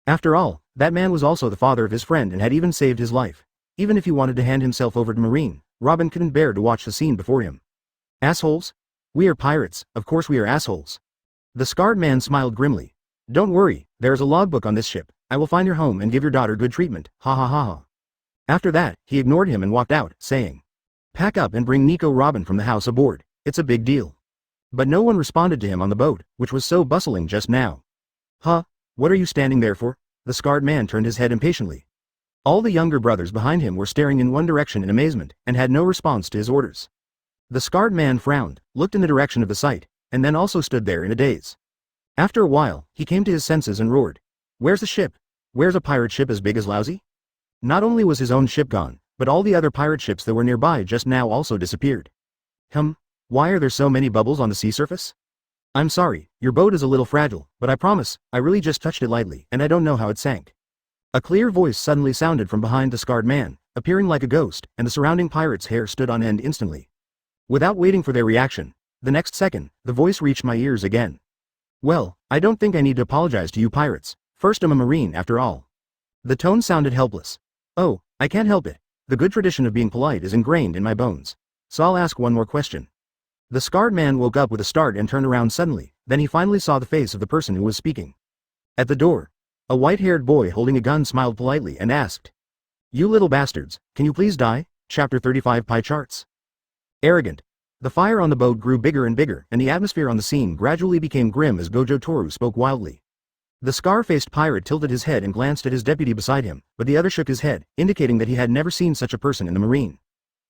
After all, that man was also the father of his friend and had even saved his life. Even if he wanted to hand himself over to Marine, Robin couldn't bear to watch the scene before him. "Assholes? We are pirates, of course we are assholes. The scarred man smiled grimly. Don't worry, there is a logbook on this ship. I will find your home and give your daughter good treatment, ha ha ha ha. After that, he ignored him and walked out, saying, Pack up and bring Nico Robin from the house aboard, it's a big deal. But no one responded to him on the boat, which was so bustling just now. Huh? What are you standing there for? The scarred man turned his head impatiently. All the younger brothers behind him were staring in one direction in amazement, and had no response to his orders. The scarred man frowned, looked in the direction of the sight, and then also stood there in a daze. After a while, he came to his senses and roared. Where's the ship? Where's a pirate ship as big as Lousy? Not only was his own ship gone, but all the other pirate ships that were nearby just now also disappeared. Why are there so many bubbles on the sea surface? I'm sorry, your boat is a little fragile, but I promise, I really just touched it lightly and I don't know how it sank. A clear voice suddenly sounded from behind the scarred man, appearing like a ghost, and the surrounding pirates' hair stood on end instantly. Without waiting for their reaction, the next second, the voice reached my ears again. Well, I don't think I need to apologize to you pirates. First, I'm a marine after all. The tone sounded helpless. Oh, I can't help it. The good tradition of being polite is ingrained in my bones. So I'll ask one more question. The scarred man woke up with a start and turned around suddenly, then he finally saw the face of the person who was speaking. At the door, a white-haired boy holding a gun smiled politely and asked, You little bastards, can you please die? Chapter 35 Pie Charts. Arrogant. The fire on the boat grew bigger and bigger, and the atmosphere on the scene gradually became grim as Gojo Toru spoke wildly. The scar-faced pirate tilted his head and glanced at his deputy beside him, but the other shook his head, indicating that he had never seen such a person in the marine.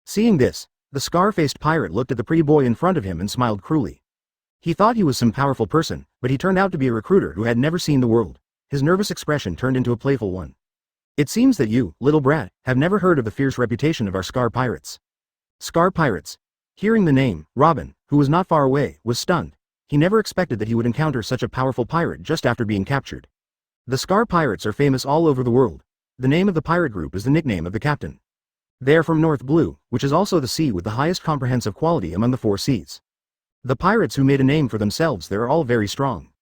Seeing this, the scar-faced pirate looked at the pretty boy in front of him and smiled cruelly. He thought he was some powerful person, but he turned out to be a recruiter who had never seen the world. His nervous expression turned into a playful one. It seems that you, little brat, have never heard of the fierce reputation of our scar pirates. Scar pirates. Hearing the name, Robin, who was not far away, was stunned. He never expected that he would encounter such a powerful pirate just after being captured. The scar pirates are famous all over the world. The name of the pirate group is the nickname of the captain. They are from North Blue, which is also the sea with the highest comprehensive quality among the 4 seas. The pirates who made a name for themselves there are all very strong.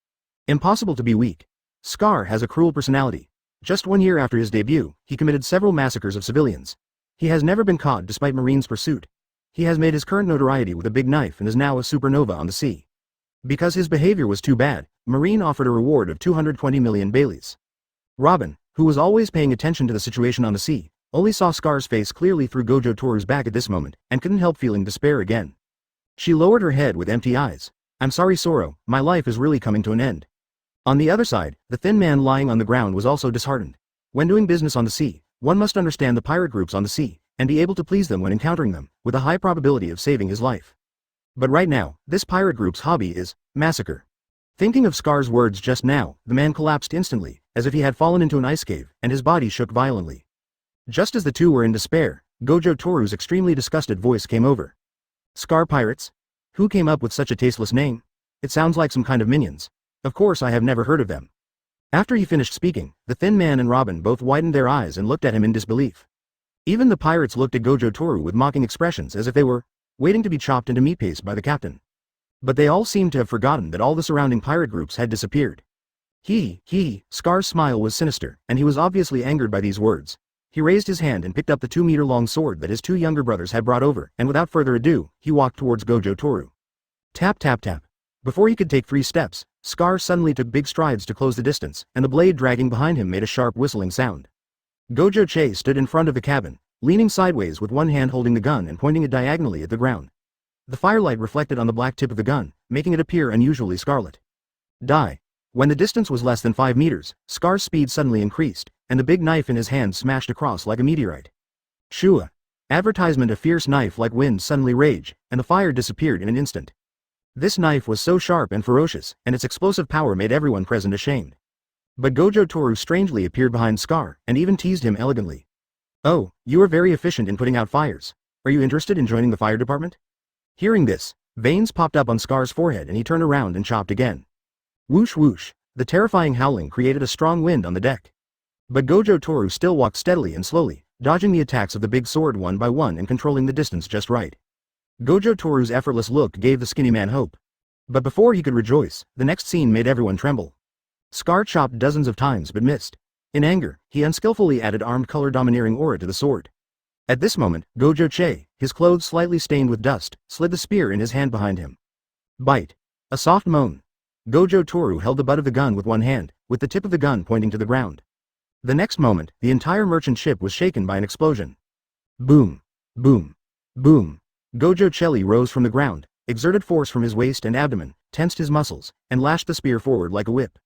Impossible to be weak. Scar has a cruel personality. Just 1 year after his debut, he committed several massacres of civilians. He has never been caught despite Marines' pursuit. He has made his current notoriety with a big knife and is now a supernova on the sea. Because his behavior was too bad, Marine offered a reward of 220 million Baileys. Robin, who was always paying attention to the situation on the sea, only saw Scar's face clearly through Gojo Toru's back at this moment, and couldn't help feeling despair again. She lowered her head with empty eyes. I'm sorry Sorro, my life is really coming to an end. On the other side, the thin man lying on the ground was also disheartened. When doing business on the sea, one must understand the pirate groups on the sea, and be able to please them when encountering them, with a high probability of saving his life. But right now, this pirate group's hobby is massacre. Thinking of Scar's words just now, the man collapsed instantly, as if he had fallen into an ice cave, and his body shook violently. Just as the two were in despair, Gojo Toru's extremely disgusted voice came over. Scar pirates? Who came up with such a tasteless name? It sounds like some kind of minions. Of course I have never heard of them. After he finished speaking, the thin man and Robin both widened their eyes and looked at him in disbelief. Even the pirates looked at Gojo Toru with mocking expressions as if they were waiting to be chopped into meat paste by the captain. But they all seemed to have forgotten that all the surrounding pirate groups had disappeared. Scar's smile was sinister, and he was obviously angered by these words. He raised his hand and picked up the 2-meter-long sword that his 2 younger brothers had brought over, and without further ado, he walked towards Gojo Toru. Tap tap tap. Before he could take 3 steps, Scar suddenly took big strides to close the distance, and the blade dragging behind him made a sharp whistling sound. Gojo Che stood in front of the cabin, leaning sideways with one hand holding the gun and pointing it diagonally at the ground. The firelight reflected on the black tip of the gun, making it appear unusually scarlet. Die. When the distance was less than 5 meters, Scar's speed suddenly increased, and the big knife in his hand smashed across like a meteorite. Shua. Advertisement. A fierce knife like wind suddenly raged, and the fire disappeared in an instant. This knife was so sharp and ferocious, and its explosive power made everyone present ashamed. But Gojo Toru strangely appeared behind Scar, and even teased him elegantly. Oh, you are very efficient in putting out fires. Are you interested in joining the fire department? Hearing this, veins popped up on Scar's forehead and he turned around and chopped again. Whoosh whoosh, the terrifying howling created a strong wind on the deck. But Gojo Toru still walked steadily and slowly, dodging the attacks of the big sword one by one and controlling the distance just right. Gojo Toru's effortless look gave the skinny man hope. But before he could rejoice, the next scene made everyone tremble. Scar chopped dozens of times but missed. In anger, he unskillfully added armed color domineering aura to the sword. At this moment, Gojo Che, his clothes slightly stained with dust, slid the spear in his hand behind him. Bite. A soft moan. Gojo Toru held the butt of the gun with one hand, with the tip of the gun pointing to the ground. The next moment, the entire merchant ship was shaken by an explosion. Boom. Boom. Boom. Gojo Chelly rose from the ground, exerted force from his waist and abdomen, tensed his muscles, and lashed the spear forward like a whip.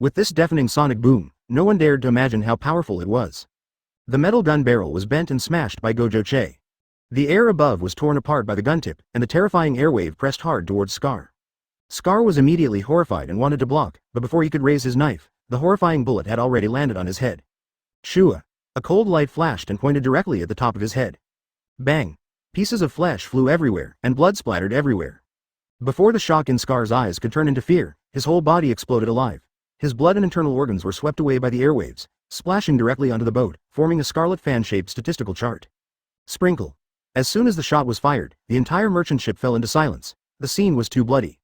With this deafening sonic boom, no one dared to imagine how powerful it was. The metal gun barrel was bent and smashed by Gojo Che. The air above was torn apart by the gun tip, and the terrifying airwave pressed hard towards Scar. Scar was immediately horrified and wanted to block, but before he could raise his knife, the horrifying bullet had already landed on his head. Shua. A cold light flashed and pointed directly at the top of his head. Bang. Pieces of flesh flew everywhere, and blood splattered everywhere. Before the shock in Scar's eyes could turn into fear, his whole body exploded alive. His blood and internal organs were swept away by the airwaves, splashing directly onto the boat, forming a scarlet fan-shaped statistical chart. Sprinkle. As soon as the shot was fired, the entire merchant ship fell into silence. The scene was too bloody.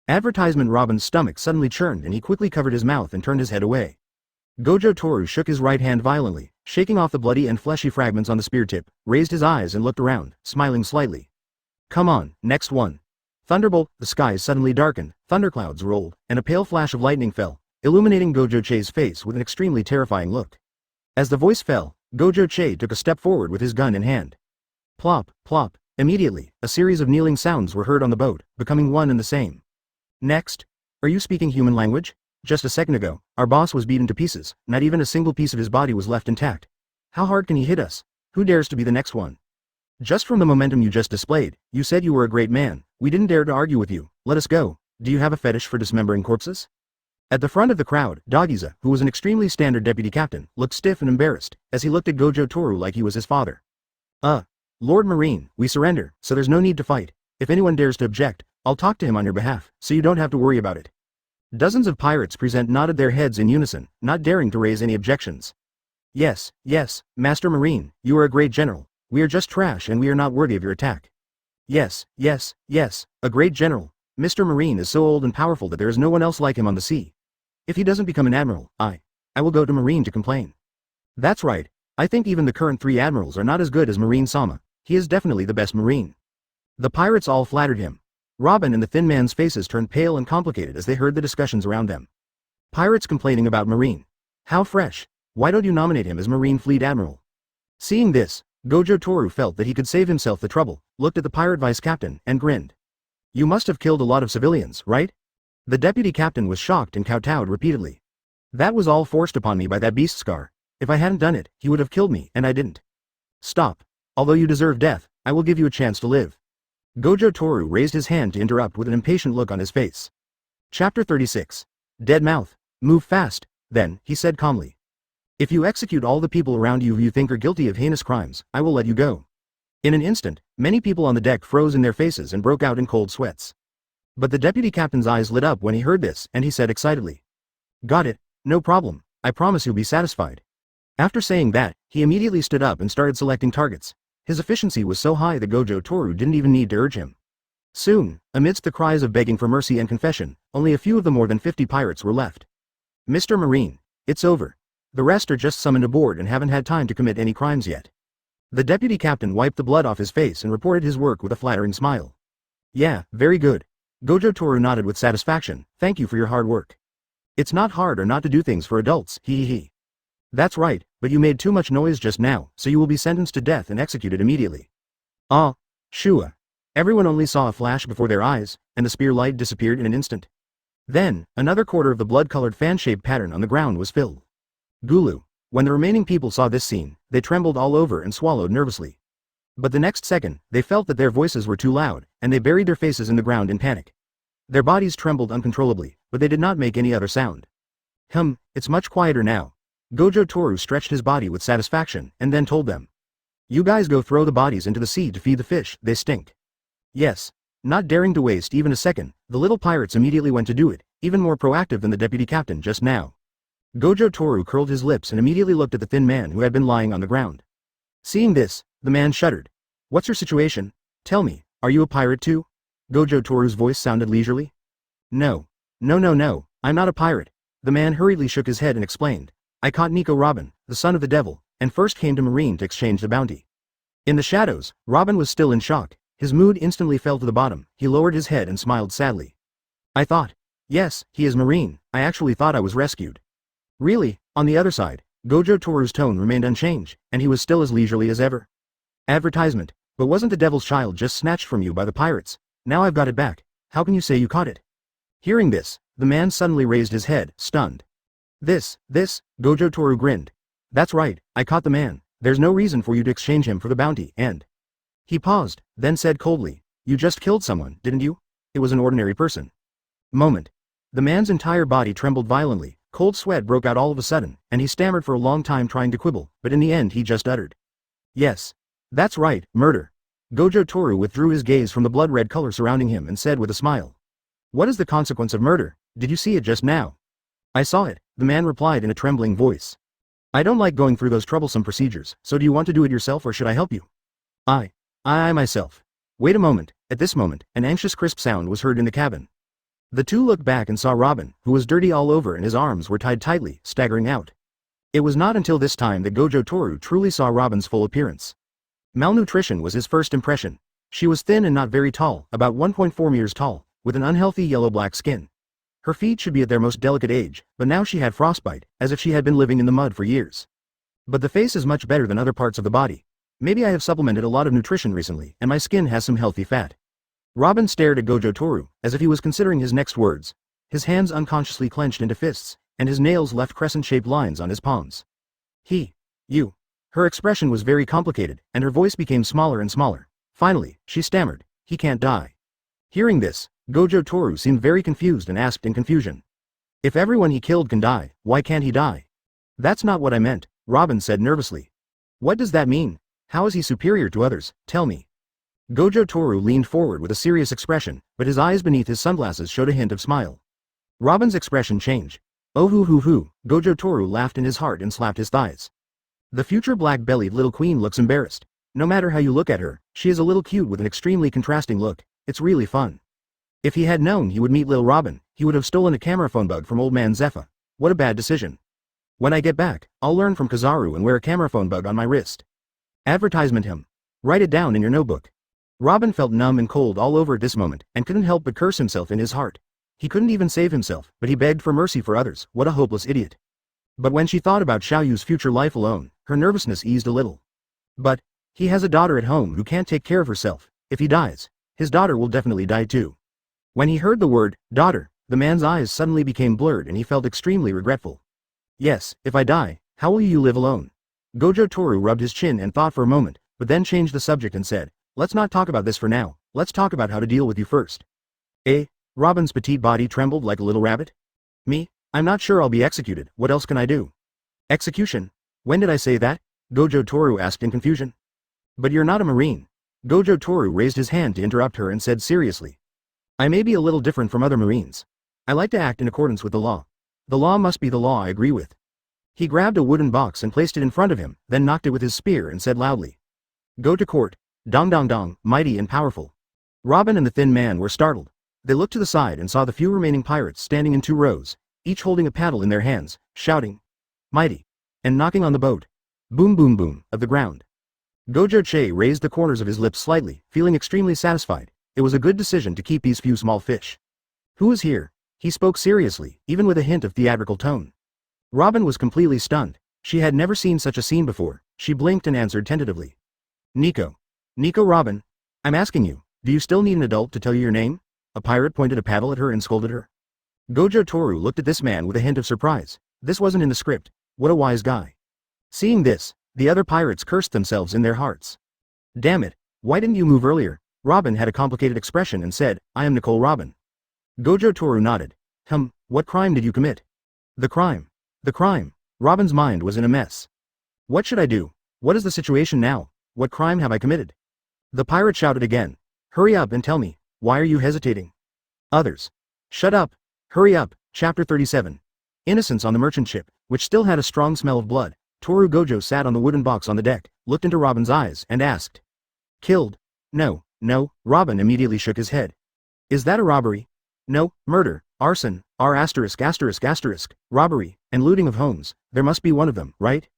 Advertisement Robin's stomach suddenly churned and he quickly covered his mouth and turned his head away. Gojo Toru shook his right hand violently, shaking off the bloody and fleshy fragments on the spear tip, raised his eyes and looked around, smiling slightly. Come on, next one. Thunderbolt. The skies suddenly darkened, thunderclouds rolled, and a pale flash of lightning fell, illuminating Gojo Che's face with an extremely terrifying look. As the voice fell, Gojo Che took a step forward with his gun in hand. Plop, plop. Immediately, a series of kneeling sounds were heard on the boat, becoming one and the same. Next. Are you speaking human language? Just a second ago, our boss was beaten to pieces, not even a single piece of his body was left intact. How hard can he hit us? Who dares to be the next one? Just from the momentum you just displayed, you said you were a great man, we didn't dare to argue with you, let us go. Do you have a fetish for dismembering corpses? At the front of the crowd, Dagiza, who was an extremely standard deputy captain, looked stiff and embarrassed, as he looked at Gojo Toru like he was his father. Lord Marine, we surrender, so there's no need to fight. If anyone dares to object, I'll talk to him on your behalf, so you don't have to worry about it. Dozens of pirates present nodded their heads in unison, not daring to raise any objections. Yes, yes, Master Marine, you are a great general. We are just trash and we are not worthy of your attack. Yes, yes, yes, a great general. Mr. Marine is so old and powerful that there is no one else like him on the sea. If he doesn't become an admiral, I will go to Marine to complain. That's right, I think even the current 3 admirals are not as good as Marine Sama. He is definitely the best Marine. The pirates all flattered him. Robin and the thin man's faces turned pale and complicated as they heard the discussions around them. Pirates complaining about Marine. How fresh. Why don't you nominate him as Marine Fleet Admiral? Seeing this, Gojo Toru felt that he could save himself the trouble, looked at the pirate vice captain, and grinned. You must have killed a lot of civilians, right? The deputy captain was shocked and kowtowed repeatedly. That was all forced upon me by that beast Scar. If I hadn't done it, he would have killed me, and I didn't. Stop. Although you deserve death, I will give you a chance to live. Gojo Toru raised his hand to interrupt with an impatient look on his face. Chapter 36. Dead Mouth. Move fast, then, he said calmly. If you execute all the people around you who you think are guilty of heinous crimes, I will let you go. In an instant, many people on the deck froze in their faces and broke out in cold sweats. But the deputy captain's eyes lit up when he heard this, and he said excitedly. Got it, no problem, I promise you'll be satisfied. After saying that, he immediately stood up and started selecting targets. His efficiency was so high that Gojo Toru didn't even need to urge him. Soon, amidst the cries of begging for mercy and confession, only a few of the more than 50 pirates were left. Mr. Marine, it's over. The rest are just summoned aboard and haven't had time to commit any crimes yet. The deputy captain wiped the blood off his face and reported his work with a flattering smile. Yeah, very good. Gojo Toru nodded with satisfaction, thank you for your hard work. It's not hard or not to do things for adults, hee. That's right, but you made too much noise just now, so you will be sentenced to death and executed immediately. Shua. Everyone only saw a flash before their eyes, and the spear light disappeared in an instant. Then, another quarter of the blood-colored fan-shaped pattern on the ground was filled. Gulu. When the remaining people saw this scene, they trembled all over and swallowed nervously. But the next second, they felt that their voices were too loud, and they buried their faces in the ground in panic. Their bodies trembled uncontrollably, but they did not make any other sound. It's much quieter now. Gojo Toru stretched his body with satisfaction, and then told them. You guys go throw the bodies into the sea to feed the fish, they stink. Yes. Not daring to waste even a second, the little pirates immediately went to do it, even more proactive than the deputy captain just now. Gojo Toru curled his lips and immediately looked at the thin man who had been lying on the ground. Seeing this, the man shuddered. What's your situation? Tell me, are you a pirate too? Gojo Toru's voice sounded leisurely. No, I'm not a pirate. The man hurriedly shook his head and explained. I caught Nico Robin, the son of the devil, and first came to Marine to exchange the bounty. In the shadows, Robin was still in shock, His mood instantly fell to the bottom. He lowered his head and smiled sadly. I thought. Yes, he is Marine. I actually thought I was rescued. Really? On the other side, Gojo Toru's tone remained unchanged, and he was still as leisurely as ever. Advertisement. But wasn't the devil's child just snatched from you by the pirates? Now I've got it back. How can you say you caught it? Hearing this, the man suddenly raised his head, stunned. This, Gojo Toru grinned. That's right, I caught the man. There's no reason for you to exchange him for the bounty, and... He paused, then said coldly, you just killed someone, didn't you? It was an ordinary person. Moment. The man's entire body trembled violently, cold sweat broke out all of a sudden, and he stammered for a long time trying to quibble, but in the end he just uttered. Yes. That's right, murder. Gojo Toru withdrew his gaze from the blood-red color surrounding him and said with a smile. What is the consequence of murder? Did you see it just now? I saw it, the man replied in a trembling voice. I don't like going through those troublesome procedures, so do you want to do it yourself or should I help you? I myself. Wait a moment. At this moment, an anxious crisp sound was heard in the cabin. The two looked back and saw Robin, who was dirty all over and his arms were tied tightly, staggering out. It was not until this time that Gojo Toru truly saw Robin's full appearance. Malnutrition was his first impression. She was thin and not very tall, about 1.4 meters tall, with an unhealthy yellow-black skin. Her feet should be at their most delicate age, but now she had frostbite, as if she had been living in the mud for years. But the face is much better than other parts of the body. Maybe I have supplemented a lot of nutrition recently, and my skin has some healthy fat. Robin stared at Gojo Toru, as if he was considering his next words. His hands unconsciously clenched into fists, and his nails left crescent-shaped lines on his palms. You. Her expression was very complicated, and her voice became smaller and smaller. Finally, she stammered, he can't die. Hearing this, Gojo Toru seemed very confused and asked in confusion. If everyone he killed can die, why can't he die? That's not what I meant, Robin said nervously. What does that mean? How is he superior to others? Tell me. Gojo Toru leaned forward with a serious expression, but his eyes beneath his sunglasses showed a hint of smile. Robin's expression changed. Oh hoo, Gojo Toru laughed in his heart and slapped his thighs. The future black-bellied little queen looks embarrassed. No matter how you look at her, she is a little cute with an extremely contrasting look. It's really fun. If he had known he would meet Lil Robin, he would have stolen a camera phone bug from old man Zephyr. What a bad decision. When I get back, I'll learn from Kizaru and wear a camera phone bug on my wrist. Advertisement him. Write it down in your notebook. Robin felt numb and cold all over at this moment, and couldn't help but curse himself in his heart. He couldn't even save himself, but he begged for mercy for others. What a hopeless idiot. But when she thought about Xiaoyu's future life alone, her nervousness eased a little. But he has a daughter at home who can't take care of herself. If he dies, his daughter will definitely die too. When he heard the word, daughter, the man's eyes suddenly became blurred and he felt extremely regretful. Yes, if I die, how will you live alone? Gojo Toru rubbed his chin and thought for a moment, but then changed the subject and said, let's not talk about this for now, let's talk about how to deal with you first. Robin's petite body trembled like a little rabbit. Me? I'm not sure I'll be executed, what else can I do? Execution? When did I say that? Gojo Toru asked in confusion. But you're not a Marine. Gojo Toru raised his hand to interrupt her and said seriously. I may be a little different from other Marines. I like to act in accordance with the law. The law must be the law I agree with. He grabbed a wooden box and placed it in front of him, then knocked it with his spear and said loudly. Go to court. Dong dong dong, mighty and powerful. Robin and the thin man were startled. They looked to the side and saw the few remaining pirates standing in 2 rows, each holding a paddle in their hands, shouting, mighty, and knocking on the boat. Boom boom boom, of the ground. Gojo Che raised the corners of his lips slightly, feeling extremely satisfied. It was a good decision to keep these few small fish. Who is here? He spoke seriously, even with a hint of theatrical tone. Robin was completely stunned. She had never seen such a scene before. She blinked and answered tentatively. Nico. Nico Robin. I'm asking you, do you still need an adult to tell you your name? A pirate pointed a paddle at her and scolded her. Gojo Toru looked at this man with a hint of surprise. This wasn't in the script. What a wise guy. Seeing this, the other pirates cursed themselves in their hearts. Damn it, why didn't you move earlier? Robin had a complicated expression and said, I am Nicole Robin. Gojo Toru nodded. What crime did you commit? The crime. Robin's mind was in a mess. What should I do? What is the situation now? What crime have I committed? The pirate shouted again. Hurry up and tell me, why are you hesitating? Others. Shut up. Hurry up. Chapter 37. Innocence on the merchant ship, which still had a strong smell of blood. Toru Gojo sat on the wooden box on the deck, looked into Robin's eyes, and asked. Killed? No. Robin immediately shook his head. Is that a robbery? No, murder, arson, robbery, and looting of homes. There must be one of them, right?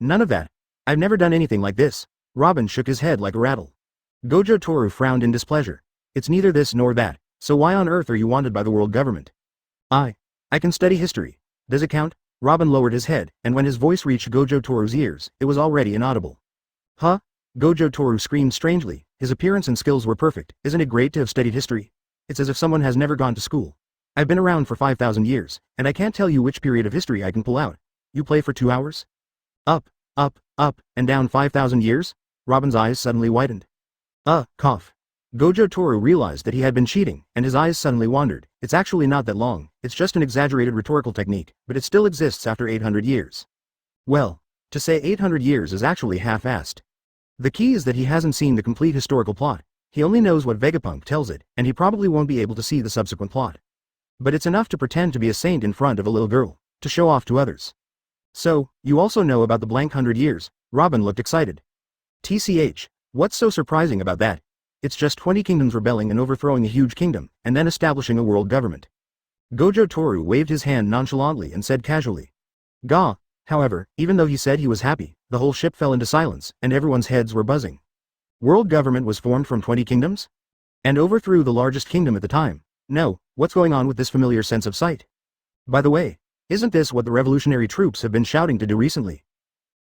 None of that. I've never done anything like this. Robin shook his head like a rattle. Gojo Toru frowned in displeasure. It's neither this nor that, so why on earth are you wanted by the world government? I can study history. Does it count? Robin lowered his head, and when his voice reached Gojo Toru's ears, it was already inaudible. Huh? Gojo Toru screamed strangely. His appearance and skills were perfect. Isn't it great to have studied history? It's as if someone has never gone to school. I've been around for 5,000 years, and I can't tell you which period of history I can pull out. You play for 2 hours? Up, and down 5,000 years? Robin's eyes suddenly widened. Cough. Gojo Toru realized that he had been cheating, and his eyes suddenly wandered. It's actually not that long, it's just an exaggerated rhetorical technique, but it still exists after 800 years. Well, to say 800 years is actually half-assed. The key is that he hasn't seen the complete historical plot. He only knows what Vegapunk tells it, and he probably won't be able to see the subsequent plot. But it's enough to pretend to be a saint in front of a little girl, to show off to others. So, you also know about the blank 100 years, Robin looked excited. TCH, what's so surprising about that? It's just 20 kingdoms rebelling and overthrowing a huge kingdom, and then establishing a world government. Gojo Toru waved his hand nonchalantly and said casually. Gah. However, even though he said he was happy, the whole ship fell into silence, and everyone's heads were buzzing. World government was formed from 20 kingdoms? And overthrew the largest kingdom at the time. No, what's going on with this familiar sense of sight? By the way, isn't this what the revolutionary troops have been shouting to do recently?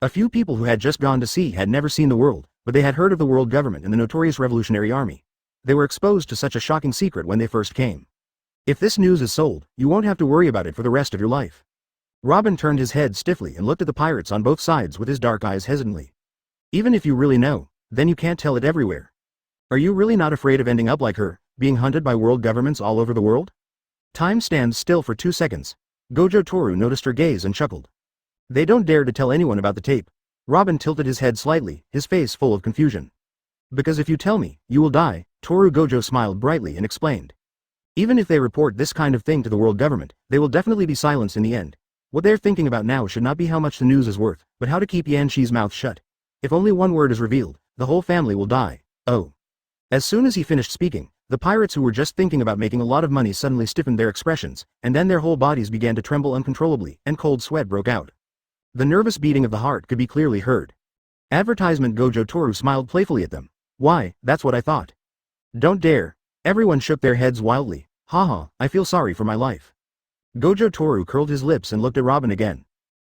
A few people who had just gone to sea had never seen the world, but they had heard of the world government and the notorious revolutionary army. They were exposed to such a shocking secret when they first came. If this news is sold, you won't have to worry about it for the rest of your life. Robin turned his head stiffly and looked at the pirates on both sides with his dark eyes hesitantly. Even if you really know, then you can't tell it everywhere. Are you really not afraid of ending up like her, being hunted by world governments all over the world? Time stands still for 2 seconds. Gojo Toru noticed her gaze and chuckled. They don't dare to tell anyone about the tape. Robin tilted his head slightly, his face full of confusion. Because if you tell me, you will die, Toru Gojo smiled brightly and explained. Even if they report this kind of thing to the world government, they will definitely be silenced in the end. What they're thinking about now should not be how much the news is worth, but how to keep Yanshi's mouth shut. If only one word is revealed, the whole family will die. Oh. As soon as he finished speaking, the pirates who were just thinking about making a lot of money suddenly stiffened their expressions, and then their whole bodies began to tremble uncontrollably, and cold sweat broke out. The nervous beating of the heart could be clearly heard. Advertisement. Gojo Toru smiled playfully at them. Why, that's what I thought. Don't dare. Everyone shook their heads wildly. Haha, I feel sorry for my life. Gojo Toru curled his lips and looked at Robin again.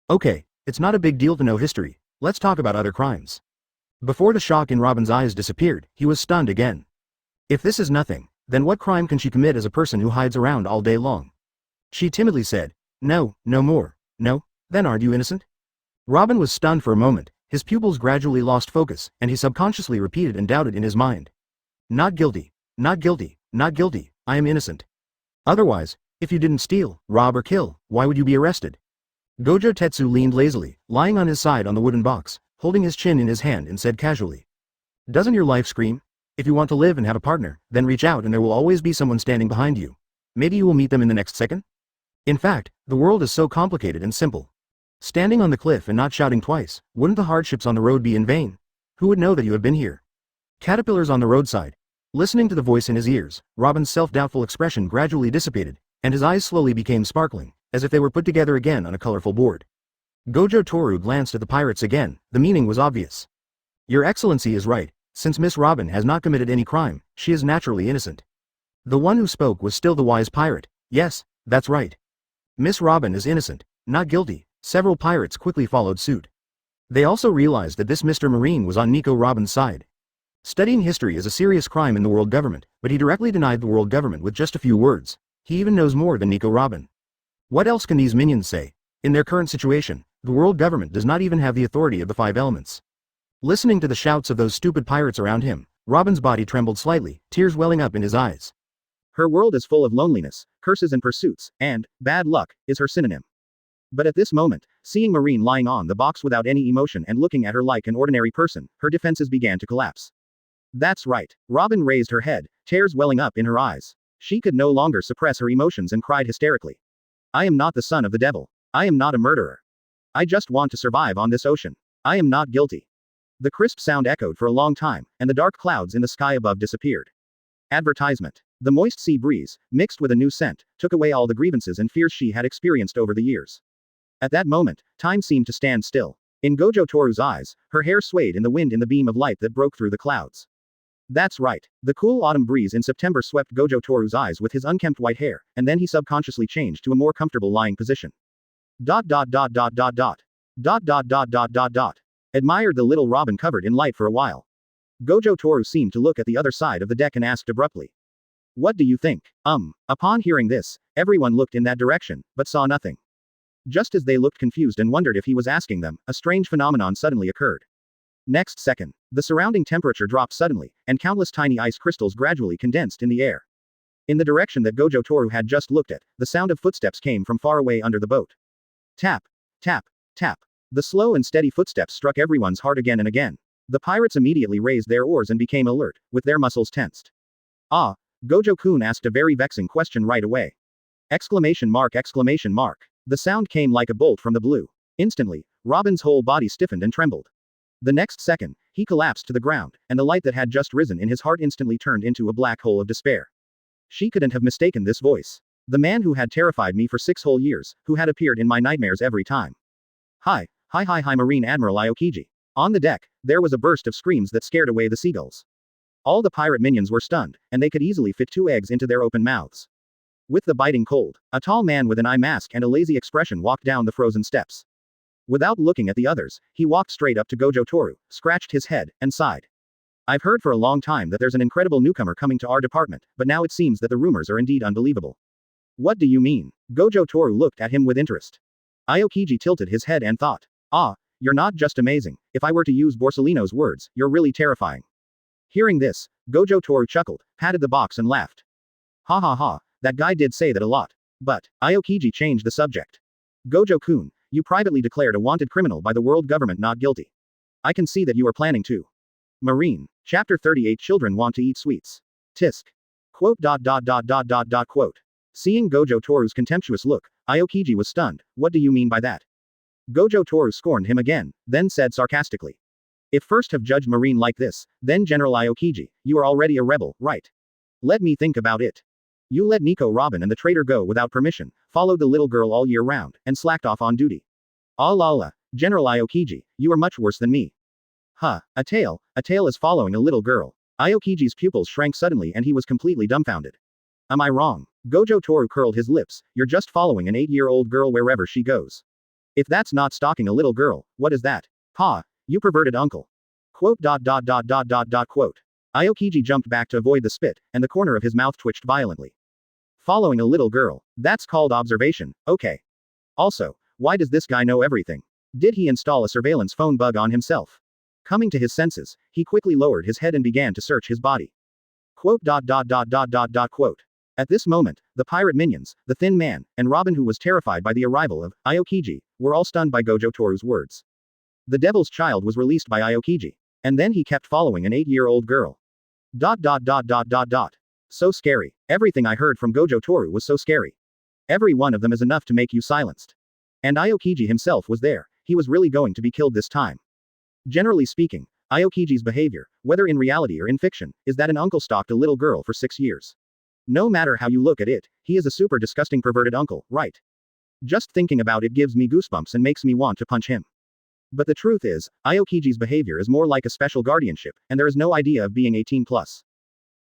Okay, it's not a big deal to know history. Let's talk about other crimes. Before the shock in Robin's eyes disappeared, he was stunned again. If this is nothing, then what crime can she commit as a person who hides around all day long? She timidly said, no, no more. No? Then aren't you innocent? Robin was stunned for a moment, his pupils gradually lost focus, and he subconsciously repeated and doubted in his mind. Not guilty, not guilty, not guilty, I am innocent. Otherwise, if you didn't steal, rob or kill, why would you be arrested? Gojo Tetsu leaned lazily, lying on his side on the wooden box, holding his chin in his hand and said casually. Doesn't your life scream? If you want to live and have a partner, then reach out and there will always be someone standing behind you. Maybe you will meet them in the next second? In fact, the world is so complicated and simple. Standing on the cliff and not shouting twice, wouldn't the hardships on the road be in vain? Who would know that you have been here? Caterpillars on the roadside. Listening to the voice in his ears, Robin's self-doubtful expression gradually dissipated, and his eyes slowly became sparkling, as if they were put together again on a colorful board. Gojo Toru glanced at the pirates again. The meaning was obvious. Your Excellency is right. Since Miss Robin has not committed any crime, she is naturally innocent. The one who spoke was still the wise pirate. Yes, that's right. Miss Robin is innocent, not guilty. Several pirates quickly followed suit. They also realized that this Mr. Marine was on Nico Robin's side. Studying history is a serious crime in the world government, but he directly denied the world government with just a few words. He even knows more than Nico Robin. What else can these minions say? In their current situation, the world government does not even have the authority of the 5 elements. Listening to the shouts of those stupid pirates around him, Robin's body trembled slightly, tears welling up in his eyes. Her world is full of loneliness, curses and pursuits, and bad luck is her synonym. But at this moment, seeing Marine lying on the box without any emotion and looking at her like an ordinary person, her defenses began to collapse. That's right. Robin raised her head, tears welling up in her eyes. She could no longer suppress her emotions and cried hysterically. I am not the son of the devil. I am not a murderer. I just want to survive on this ocean. I am not guilty. The crisp sound echoed for a long time, and the dark clouds in the sky above disappeared. Advertisement. The moist sea breeze, mixed with a new scent, took away all the grievances and fears she had experienced over the years. At that moment, time seemed to stand still. In Gojo Toru's eyes, her hair swayed in the wind in the beam of light that broke through the clouds. That's right. The cool autumn breeze in September swept Gojo Toru's eyes with his unkempt white hair, and then he subconsciously changed to a more comfortable lying position. Dot dot dot dot dot dot. Dot dot dot dot dot dot. Admired the little Robin covered in light for a while. Gojo Toru seemed to look at the other side of the deck and asked abruptly. What do you think? Upon hearing this, everyone looked in that direction, but saw nothing. Just as they looked confused and wondered if he was asking them, a strange phenomenon suddenly occurred. Next second, the surrounding temperature dropped suddenly, and countless tiny ice crystals gradually condensed in the air. In the direction that Gojo Toru had just looked at, the sound of footsteps came from far away under the boat. Tap, tap, tap. The slow and steady footsteps struck everyone's heart again and again. The pirates immediately raised their oars and became alert, with their muscles tensed. Ah, Gojo-kun asked a very vexing question right away. Exclamation mark, exclamation mark. The sound came like a bolt from the blue. Instantly, Robin's whole body stiffened and trembled. The next second, he collapsed to the ground, and the light that had just risen in his heart instantly turned into a black hole of despair. She couldn't have mistaken this voice. The man who had terrified me for 6 whole years, who had appeared in my nightmares every time. Hi, Marine Admiral Aokiji. On the deck, there was a burst of screams that scared away the seagulls. All the pirate minions were stunned, and they could easily fit 2 eggs into their open mouths. With the biting cold, a tall man with an eye mask and a lazy expression walked down the frozen steps. Without looking at the others, he walked straight up to Gojo Toru, scratched his head, and sighed. I've heard for a long time that there's an incredible newcomer coming to our department, but now it seems that the rumors are indeed unbelievable. What do you mean? Gojo Toru looked at him with interest. Aokiji tilted his head and thought. Ah, you're not just amazing, if I were to use Borsellino's words, you're really terrifying. Hearing this, Gojo Toru chuckled, patted the box and laughed. Ha ha ha, that guy did say that a lot. But, Aokiji changed the subject. Gojo-kun, you privately declared a wanted criminal by the world government not guilty. I can see that you are planning to. Marine, Chapter 38 Children want to eat sweets. Tisk. Quote. Quote. Seeing Gojo Toru's contemptuous look, Aokiji was stunned. What do you mean by that? Gojo Toru scorned him again, then said sarcastically. If first have judged Marine like this, then General Aokiji, you are already a rebel, right? Let me think about it. You let Nico Robin and the traitor go without permission, followed the little girl all year round, and slacked off on duty. Ah la la, General Aokiji, you are much worse than me. Huh, a tale is following a little girl. Aokiji's pupils shrank suddenly and he was completely dumbfounded. Am I wrong? Gojo Toru curled his lips, you're just following an 8-year-old girl wherever she goes. If that's not stalking a little girl, what is that? Pa, you perverted uncle. Quote. Quote. Aokiji jumped back to avoid the spit, and the corner of his mouth twitched violently. Following a little girl. That's called observation, okay. Also, why does this guy know everything? Did he install a surveillance phone bug on himself? Coming to his senses, he quickly lowered his head and began to search his body. Quote. Quote. At this moment, the pirate minions, the thin man, and Robin, who was terrified by the arrival of Aokiji, were all stunned by Gojo Toru's words. The devil's child was released by Aokiji. And then he kept following an 8-year-old girl. So scary. Everything I heard from Gojo Toru was so scary. Every one of them is enough to make you silenced. And Aokiji himself was there. He was really going to be killed this time. Generally speaking, Aokiji's behavior, whether in reality or in fiction, is that an uncle stalked a little girl for 6 years. No matter how you look at it, he is a super disgusting perverted uncle, right? Just thinking about it gives me goosebumps and makes me want to punch him. But the truth is, Aokiji's behavior is more like a special guardianship, and there is no idea of being 18+.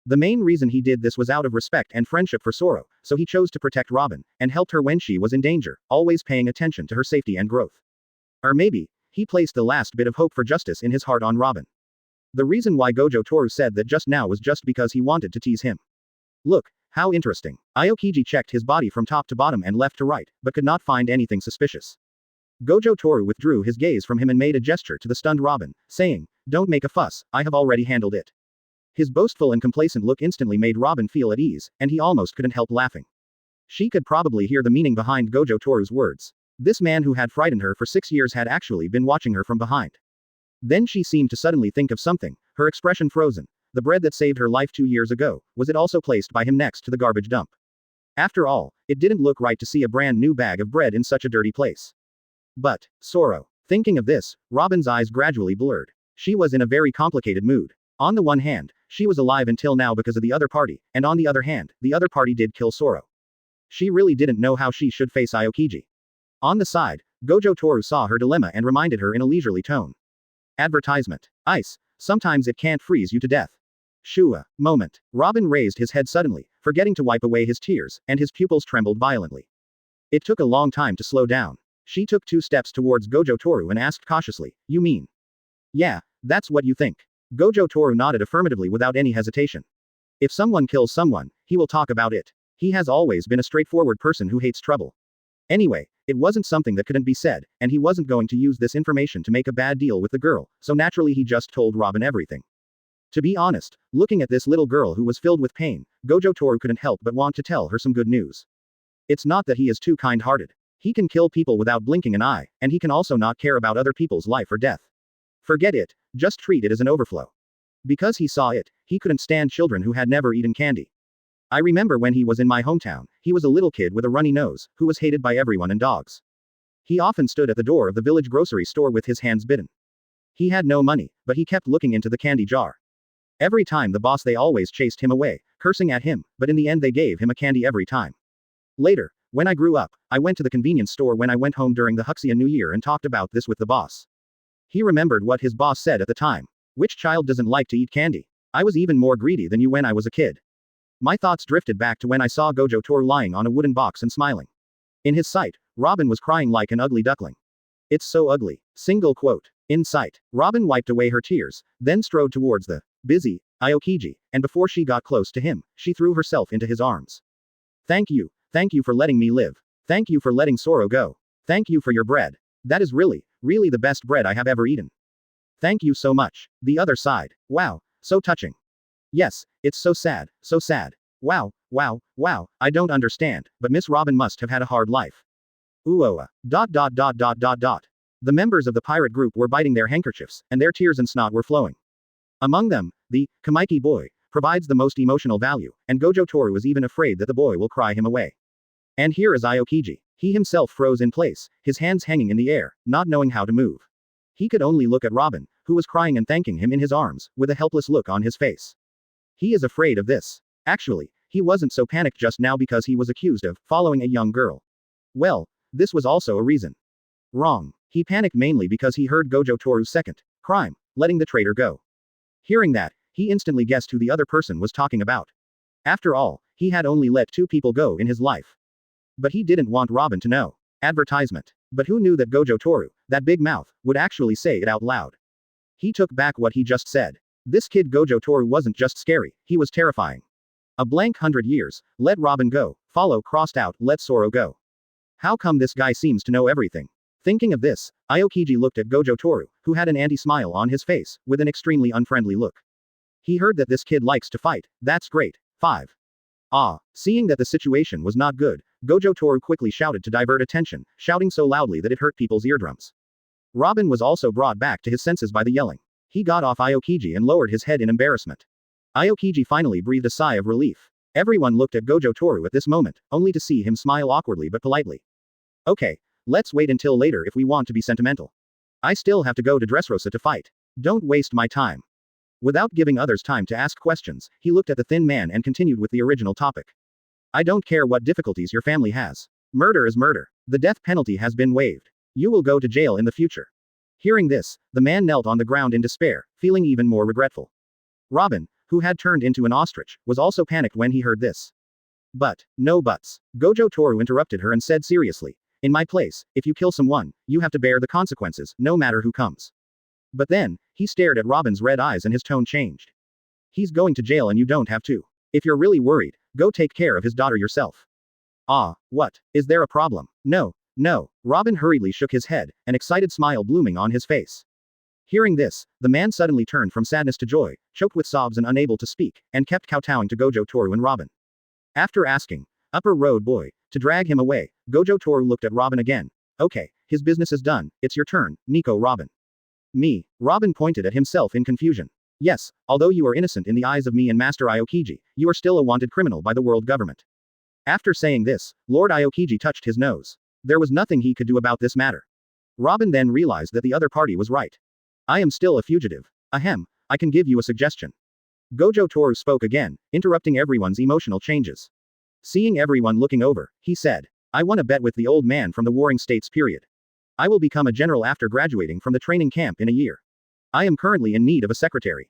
The main reason he did this was out of respect and friendship for Sorro, so he chose to protect Robin, and helped her when she was in danger, always paying attention to her safety and growth. Or maybe, he placed the last bit of hope for justice in his heart on Robin. The reason why Gojo Toru said that just now was just because he wanted to tease him. Look, how interesting. Aokiji checked his body from top to bottom and left to right, but could not find anything suspicious. Gojo Toru withdrew his gaze from him and made a gesture to the stunned Robin, saying, "Don't make a fuss, I have already handled it." His boastful and complacent look instantly made Robin feel at ease, and he almost couldn't help laughing. She could probably hear the meaning behind Gojo Toru's words. This man who had frightened her for 6 years had actually been watching her from behind. Then she seemed to suddenly think of something, her expression frozen. The bread that saved her life 2 years ago, was it also placed by him next to the garbage dump? After all, it didn't look right to see a brand new bag of bread in such a dirty place. But, Sorro. Thinking of this, Robin's eyes gradually blurred. She was in a very complicated mood. On the one hand, she was alive until now because of the other party, and on the other hand, the other party did kill Sorro. She really didn't know how she should face Aokiji. On the side, Gojo Toru saw her dilemma and reminded her in a leisurely tone. Advertisement. Ice. Sometimes it can't freeze you to death. Shua. Moment. Robin raised his head suddenly, forgetting to wipe away his tears, and his pupils trembled violently. It took a long time to slow down. She took 2 steps towards Gojo Toru and asked cautiously, "You mean?" "Yeah, that's what you think." Gojo Toru nodded affirmatively without any hesitation. If someone kills someone, he will talk about it. He has always been a straightforward person who hates trouble. Anyway, it wasn't something that couldn't be said, and he wasn't going to use this information to make a bad deal with the girl, so naturally he just told Robin everything. To be honest, looking at this little girl who was filled with pain, Gojo Toru couldn't help but want to tell her some good news. It's not that he is too kind-hearted. He can kill people without blinking an eye, and he can also not care about other people's life or death. Forget it, just treat it as an overflow. Because he saw it, he couldn't stand children who had never eaten candy. I remember when he was in my hometown, he was a little kid with a runny nose, who was hated by everyone and dogs. He often stood at the door of the village grocery store with his hands bitten. He had no money, but he kept looking into the candy jar. Every time the boss they always chased him away, cursing at him, but in the end they gave him a candy every time. Later, when I grew up, I went to the convenience store when I went home during the Huxia New Year and talked about this with the boss. He remembered what his boss said at the time. Which child doesn't like to eat candy? I was even more greedy than you when I was a kid. My thoughts drifted back to when I saw Gojo Toru lying on a wooden box and smiling. In his sight, Robin was crying like an ugly duckling. It's so ugly. Single quote. In sight, Robin wiped away her tears, then strode towards the busy Aokiji, and before she got close to him, she threw herself into his arms. Thank you for letting me live. Thank you for letting Sorro go. Thank you for your bread. That is really, really the best bread I have ever eaten. Thank you so much. The other side. Wow, so touching. Yes, it's so sad, so sad. Wow, wow, wow, I don't understand, but Miss Robin must have had a hard life. Ooh. The members of the pirate group were biting their handkerchiefs, and their tears and snot were flowing. Among them, the Kamaiki boy provides the most emotional value, and Gojo Toru is even afraid that the boy will cry him away. And here is Aokiji. He himself froze in place, his hands hanging in the air, not knowing how to move. He could only look at Robin, who was crying and thanking him in his arms, with a helpless look on his face. He is afraid of this. Actually, he wasn't so panicked just now because he was accused of following a young girl. Well, this was also a reason. Wrong. He panicked mainly because he heard Gojo Toru's second crime, letting the traitor go. Hearing that, he instantly guessed who the other person was talking about. After all, he had only let 2 people go in his life. But he didn't want Robin to know. Advertisement. But who knew that Gojo Toru, that big mouth, would actually say it out loud? He took back what he just said. This kid Gojo Toru wasn't just scary, he was terrifying. A blank 100 years, let Robin go, follow crossed out, let Sorro go. How come this guy seems to know everything? Thinking of this, Aokiji looked at Gojo Toru, who had an anti-smile on his face, with an extremely unfriendly look. He heard that this kid likes to fight, that's great. 5. Seeing that the situation was not good, Gojo Toru quickly shouted to divert attention, shouting so loudly that it hurt people's eardrums. Robin was also brought back to his senses by the yelling. He got off Aokiji and lowered his head in embarrassment. Aokiji finally breathed a sigh of relief. Everyone looked at Gojo Toru at this moment, only to see him smile awkwardly but politely. Okay, let's wait until later if we want to be sentimental. I still have to go to Dressrosa to fight. Don't waste my time. Without giving others time to ask questions, he looked at the thin man and continued with the original topic. I don't care what difficulties your family has. Murder is murder. The death penalty has been waived. You will go to jail in the future. Hearing this, the man knelt on the ground in despair, feeling even more regretful. Robin, who had turned into an ostrich, was also panicked when he heard this. But, no buts. Gojo Toru interrupted her and said seriously, in my place, if you kill someone, you have to bear the consequences, no matter who comes. But then, he stared at Robin's red eyes and his tone changed. He's going to jail and you don't have to. If you're really worried, go take care of his daughter yourself. What? Is there a problem? No. Robin hurriedly shook his head, an excited smile blooming on his face. Hearing this, the man suddenly turned from sadness to joy, choked with sobs and unable to speak, and kept kowtowing to Gojo Toru and Robin. After asking, Upper Road Boy, to drag him away, Gojo Toru looked at Robin again. Okay, his business is done, it's your turn, Nico Robin. Me. Robin pointed at himself in confusion. Yes, although you are innocent in the eyes of me and Master Aokiji, you are still a wanted criminal by the world government. After saying this, Lord Aokiji touched his nose. There was nothing he could do about this matter. Robin then realized that the other party was right. I am still a fugitive. Ahem, I can give you a suggestion. Gojo Toru spoke again, interrupting everyone's emotional changes. Seeing everyone looking over, he said, I want to bet with the old man from the Warring States period. I will become a general after graduating from the training camp in a year. I am currently in need of a secretary.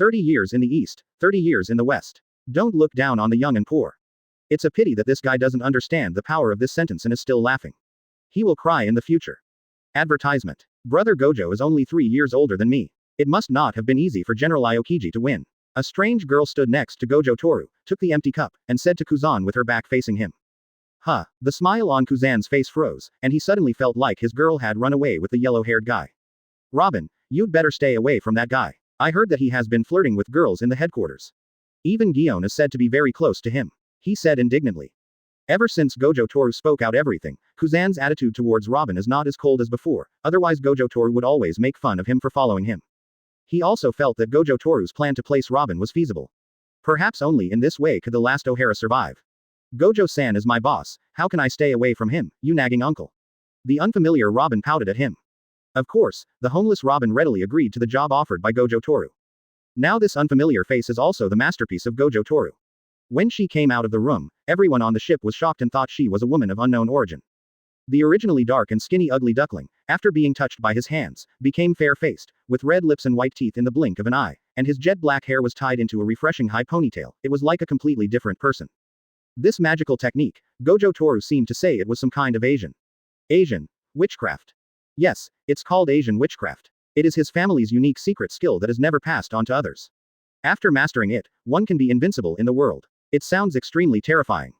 30 years in the East, 30 years in the West. Don't look down on the young and poor. It's a pity that this guy doesn't understand the power of this sentence and is still laughing. He will cry in the future. Advertisement. Brother Gojo is only 3 years older than me. It must not have been easy for General Aokiji to win. A strange girl stood next to Gojo Toru, took the empty cup, and said to Kuzan with her back facing him. Huh. The smile on Kuzan's face froze, and he suddenly felt like his girl had run away with the yellow-haired guy. Robin, you'd better stay away from that guy. I heard that he has been flirting with girls in the headquarters. Even Gion is said to be very close to him. He said indignantly. Ever since Gojo Toru spoke out everything, Kuzan's attitude towards Robin is not as cold as before, otherwise Gojo Toru would always make fun of him for following him. He also felt that Gojo Toru's plan to place Robin was feasible. Perhaps only in this way could the last O'Hara survive. Gojo-san is my boss, how can I stay away from him, you nagging uncle? The unfamiliar Robin pouted at him. Of course, the homeless Robin readily agreed to the job offered by Gojo Toru. Now this unfamiliar face is also the masterpiece of Gojo Toru. When she came out of the room, everyone on the ship was shocked and thought she was a woman of unknown origin. The originally dark and skinny ugly duckling, after being touched by his hands, became fair-faced, with red lips and white teeth in the blink of an eye, and his jet black hair was tied into a refreshing high ponytail. It was like a completely different person. This magical technique, Gojo Toru seemed to say it was some kind of Asian witchcraft. Yes, it's called Asian witchcraft. It is his family's unique secret skill that is never passed on to others. After mastering it, one can be invincible in the world. It sounds extremely terrifying.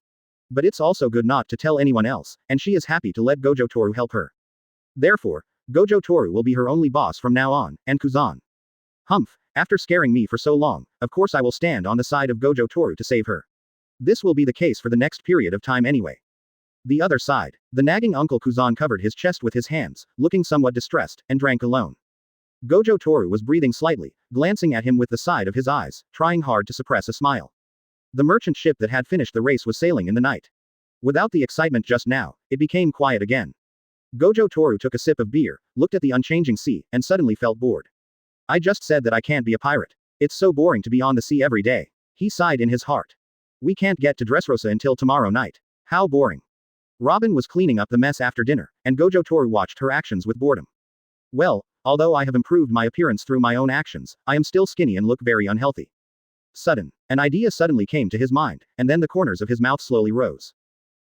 But it's also good not to tell anyone else, and she is happy to let Gojo Toru help her. Therefore, Gojo Toru will be her only boss from now on, and Kuzan. Humph, after scaring me for so long, of course I will stand on the side of Gojo Toru to save her. This will be the case for the next period of time anyway. The other side. The nagging Uncle Kuzan covered his chest with his hands, looking somewhat distressed, and drank alone. Gojo Toru was breathing slightly, glancing at him with the side of his eyes, trying hard to suppress a smile. The merchant ship that had finished the race was sailing in the night. Without the excitement just now, it became quiet again. Gojo Toru took a sip of beer, looked at the unchanging sea, and suddenly felt bored. I just said that I can't be a pirate. It's so boring to be on the sea every day. He sighed in his heart. We can't get to Dressrosa until tomorrow night. How boring. Robin was cleaning up the mess after dinner, and Gojo Toru watched her actions with boredom. Well, although I have improved my appearance through my own actions, I am still skinny and look very unhealthy. An idea suddenly came to his mind, and then the corners of his mouth slowly rose.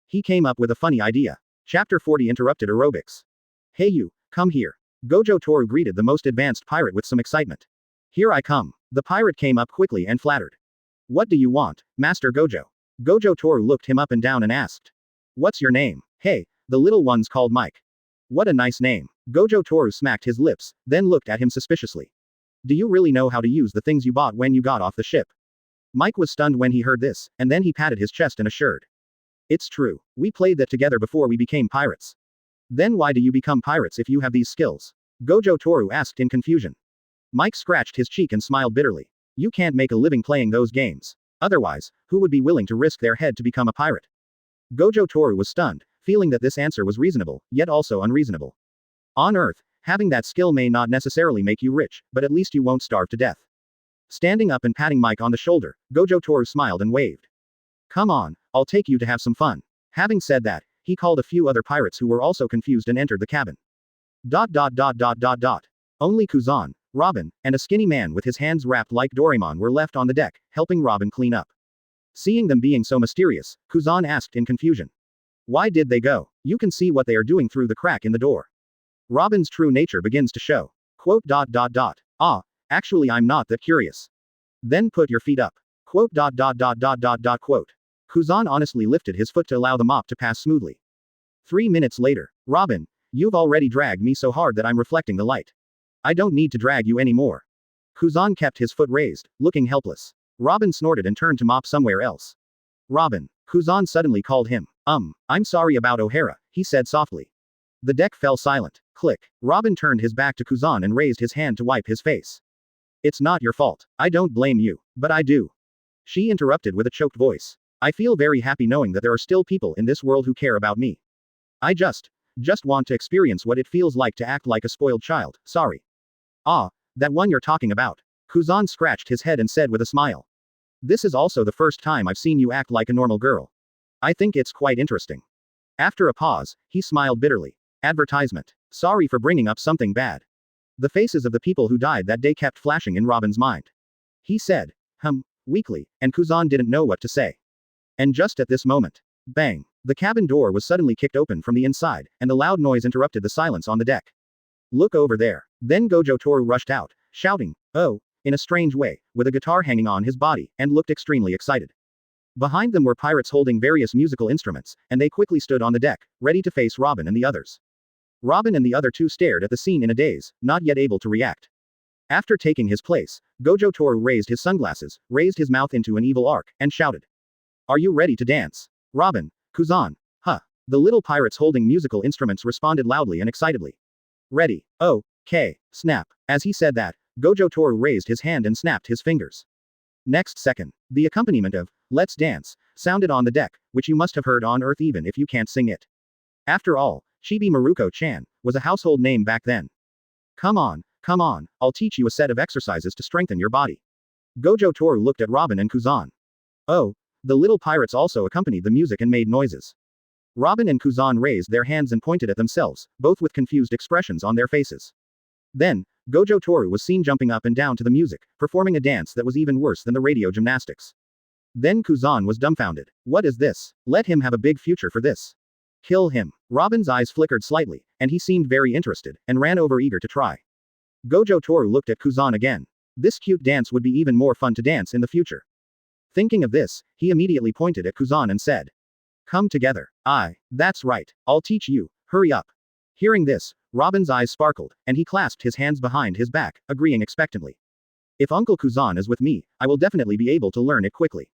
He came up with a funny idea. Chapter 40 Interrupted Aerobics. Hey you, come here. Gojo Toru greeted the most advanced pirate with some excitement. Here I come. The pirate came up quickly and flattered. What do you want, Master Gojo? Gojo Toru looked him up and down and asked. What's your name? Hey, the little one's called Mike. What a nice name. Gojo Toru smacked his lips, then looked at him suspiciously. Do you really know how to use the things you bought when you got off the ship? Mike was stunned when he heard this, and then he patted his chest and assured. It's true. We played that together before we became pirates. Then why do you become pirates if you have these skills? Gojo Toru asked in confusion. Mike scratched his cheek and smiled bitterly. You can't make a living playing those games. Otherwise, who would be willing to risk their head to become a pirate? Gojo Toru was stunned, feeling that this answer was reasonable, yet also unreasonable. On Earth, having that skill may not necessarily make you rich, but at least you won't starve to death. Standing up and patting Mike on the shoulder, Gojo Toru smiled and waved. Come on, I'll take you to have some fun. Having said that, he called a few other pirates who were also confused and entered the cabin. Only Kuzan, Robin, and a skinny man with his hands wrapped like Doraemon were left on the deck, helping Robin clean up. Seeing them being so mysterious, Kuzan asked in confusion. Why did they go? You can see what they are doing through the crack in the door. Robin's true nature begins to show. Ah, actually I'm not that curious. Then put your feet up. Kuzan honestly lifted his foot to allow the mop to pass smoothly. 3 minutes later. Robin, you've already dragged me so hard that I'm reflecting the light. I don't need to drag you anymore. Kuzan kept his foot raised, looking helpless. Robin snorted and turned to mop somewhere else. Robin. Kuzan suddenly called him. I'm sorry about O'Hara, he said softly. The deck fell silent. Click. Robin turned his back to Kuzan and raised his hand to wipe his face. It's not your fault. I don't blame you. But I do. She interrupted with a choked voice. I feel very happy knowing that there are still people in this world who care about me. I just want to experience what it feels like to act like a spoiled child, sorry. Ah, that one you're talking about. Kuzan scratched his head and said with a smile. This is also the first time I've seen you act like a normal girl. I think it's quite interesting. After a pause, he smiled bitterly. Advertisement. Sorry for bringing up something bad. The faces of the people who died that day kept flashing in Robin's mind. He said, weakly, and Kuzan didn't know what to say. And just at this moment, bang, the cabin door was suddenly kicked open from the inside, and the loud noise interrupted the silence on the deck. Look over there. Then Gojo Toru rushed out, shouting, oh, in a strange way, with a guitar hanging on his body, and looked extremely excited. Behind them were pirates holding various musical instruments, and they quickly stood on the deck, ready to face Robin and the others. Robin and the other two stared at the scene in a daze, not yet able to react. After taking his place, Gojo Toru raised his sunglasses, raised his mouth into an evil arc, and shouted. Are you ready to dance? Robin, Kuzan. Huh. The little pirates holding musical instruments responded loudly and excitedly. Ready. Oh, K. Snap. As he said that, Gojo Toru raised his hand and snapped his fingers. Next second, the accompaniment of Let's Dance sounded on the deck, which you must have heard on Earth even if you can't sing it. After all, Chibi Maruko-chan was a household name back then. Come on, I'll teach you a set of exercises to strengthen your body. Gojo Toru looked at Robin and Kuzan. Oh, the little pirates also accompanied the music and made noises. Robin and Kuzan raised their hands and pointed at themselves, both with confused expressions on their faces. Then, Gojo Toru was seen jumping up and down to the music, performing a dance that was even worse than the radio gymnastics. Then Kuzan was dumbfounded. What is this? Let him have a big future for this. Kill him. Robin's eyes flickered slightly, and he seemed very interested, and ran over eager to try. Gojo Toru looked at Kuzan again. This cute dance would be even more fun to dance in the future. Thinking of this, he immediately pointed at Kuzan and said. Come together. That's right. I'll teach you. Hurry up. Hearing this, Robin's eyes sparkled, and he clasped his hands behind his back, agreeing expectantly. If Uncle Kuzan is with me, I will definitely be able to learn it quickly.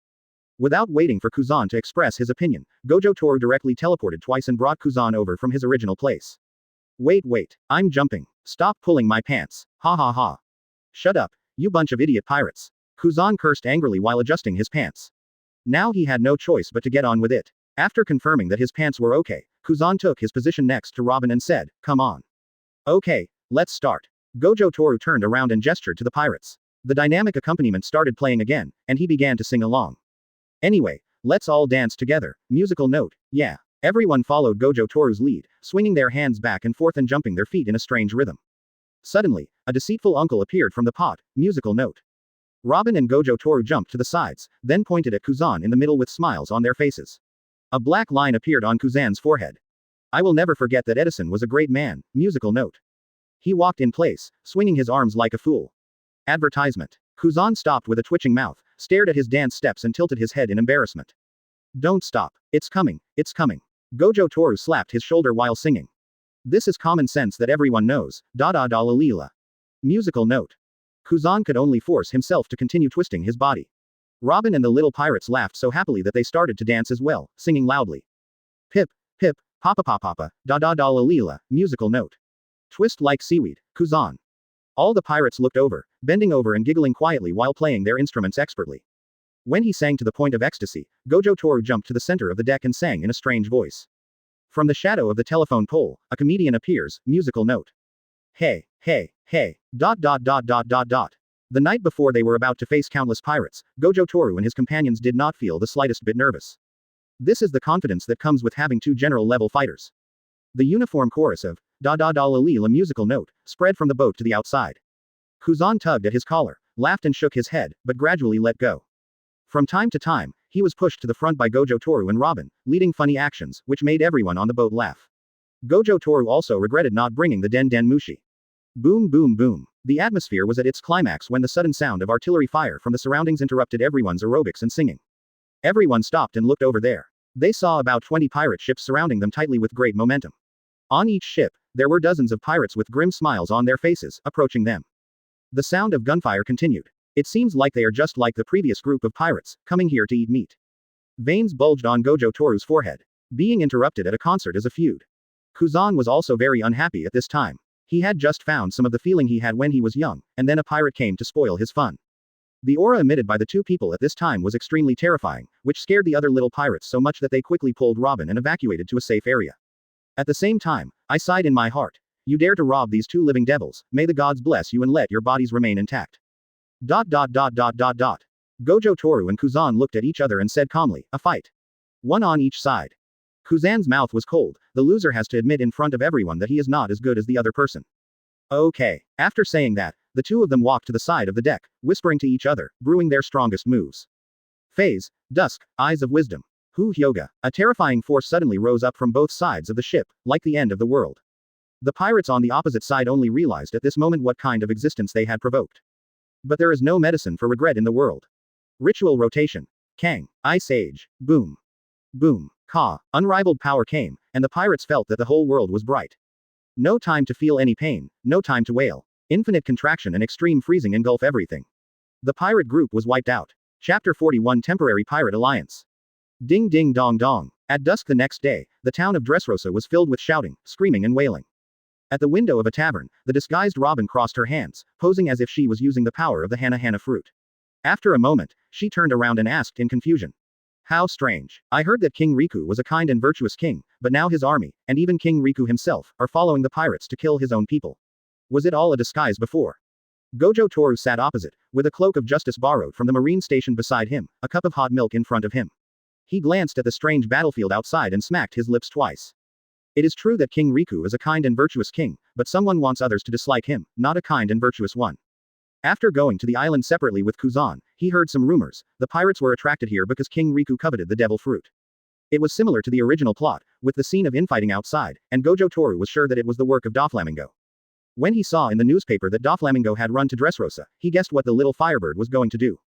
Without waiting for Kuzan to express his opinion, Gojo Toru directly teleported twice and brought Kuzan over from his original place. Wait, I'm jumping. Stop pulling my pants. Ha ha ha. Shut up, you bunch of idiot pirates. Kuzan cursed angrily while adjusting his pants. Now he had no choice but to get on with it. After confirming that his pants were okay, Kuzan took his position next to Robin and said, come on. Okay, let's start. Gojo Toru turned around and gestured to the pirates. The dynamic accompaniment started playing again, and he began to sing along. Anyway, let's all dance together. Musical note, yeah. Everyone followed Gojo Toru's lead, swinging their hands back and forth and jumping their feet in a strange rhythm. Suddenly, a deceitful uncle appeared from the pot. Musical note. Robin and Gojo Toru jumped to the sides, then pointed at Kuzan in the middle with smiles on their faces. A black line appeared on Kuzan's forehead. I will never forget that Edison was a great man. Musical note. He walked in place, swinging his arms like a fool. Advertisement. Kuzan stopped with a twitching mouth, stared at his dance steps and tilted his head in embarrassment. Don't stop. It's coming. Gojo Toru slapped his shoulder while singing. This is common sense that everyone knows. Da da da la lila. Musical note. Kuzan could only force himself to continue twisting his body. Robin and the little pirates laughed so happily that they started to dance as well, singing loudly. Pip, papa papa, da da da la lila. Musical note. Twist like seaweed. Kuzan. All the pirates looked over, bending over and giggling quietly while playing their instruments expertly. When he sang to the point of ecstasy, Gojo Toru jumped to the center of the deck and sang in a strange voice. From the shadow of the telephone pole, a comedian appears. Musical note. Hey. Dot. The night before they were about to face countless pirates, Gojo Toru and his companions did not feel the slightest bit nervous. This is the confidence that comes with having two general-level fighters. The uniform chorus of Da da da la la musical note spread from the boat to the outside. Kuzan tugged at his collar, laughed and shook his head, but gradually let go. From time to time, he was pushed to the front by Gojo Toru and Robin, leading funny actions, which made everyone on the boat laugh. Gojo Toru also regretted not bringing the Den Den Mushi. Boom boom boom. The atmosphere was at its climax when the sudden sound of artillery fire from the surroundings interrupted everyone's aerobics and singing. Everyone stopped and looked over there. They saw about 20 pirate ships surrounding them tightly with great momentum. On each ship, there were dozens of pirates with grim smiles on their faces, approaching them. The sound of gunfire continued. It seems like they are just like the previous group of pirates, coming here to eat meat. Veins bulged on Gojo Toru's forehead. Being interrupted at a concert is a feud. Kuzan was also very unhappy at this time. He had just found some of the feeling he had when he was young, and then a pirate came to spoil his fun. The aura emitted by the two people at this time was extremely terrifying, which scared the other little pirates so much that they quickly pulled Robin and evacuated to a safe area. At the same time, I sighed in my heart. You dare to rob these two living devils, may the gods bless you and let your bodies remain intact. Gojo Toru and Kuzan looked at each other and said calmly, a fight. One on each side. Kuzan's mouth was cold. The loser has to admit in front of everyone that he is not as good as the other person. Okay. After saying that, the two of them walked to the side of the deck, whispering to each other, brewing their strongest moves. Phase, dusk, eyes of wisdom. Hu Hyoga. A terrifying force suddenly rose up from both sides of the ship, like the end of the world. The pirates on the opposite side only realized at this moment what kind of existence they had provoked. But there is no medicine for regret in the world. Ritual rotation. Kang. Ice Age. Boom. Boom. Ka. Unrivaled power came, and the pirates felt that the whole world was bright. No time to feel any pain, no time to wail. Infinite contraction and extreme freezing engulf everything. The pirate group was wiped out. Chapter 41 Temporary Pirate Alliance. Ding ding dong dong. At dusk the next day, the town of Dressrosa was filled with shouting, screaming and wailing. At the window of a tavern, the disguised Robin crossed her hands, posing as if she was using the power of the Hana fruit. After a moment, she turned around and asked in confusion. How strange. I heard that King Riku was a kind and virtuous king, but now his army, and even King Riku himself, are following the pirates to kill his own people. Was it all a disguise before? Gojo Toru sat opposite, with a cloak of justice borrowed from the marine station beside him, a cup of hot milk in front of him. He glanced at the strange battlefield outside and smacked his lips twice. It is true that King Riku is a kind and virtuous king, but someone wants others to dislike him, not a kind and virtuous one. After going to the island separately with Kuzan, he heard some rumors. The pirates were attracted here because King Riku coveted the devil fruit. It was similar to the original plot, with the scene of infighting outside, and Gojo Toru was sure that it was the work of Doflamingo. When he saw in the newspaper that Doflamingo had run to Dressrosa, he guessed what the little firebird was going to do.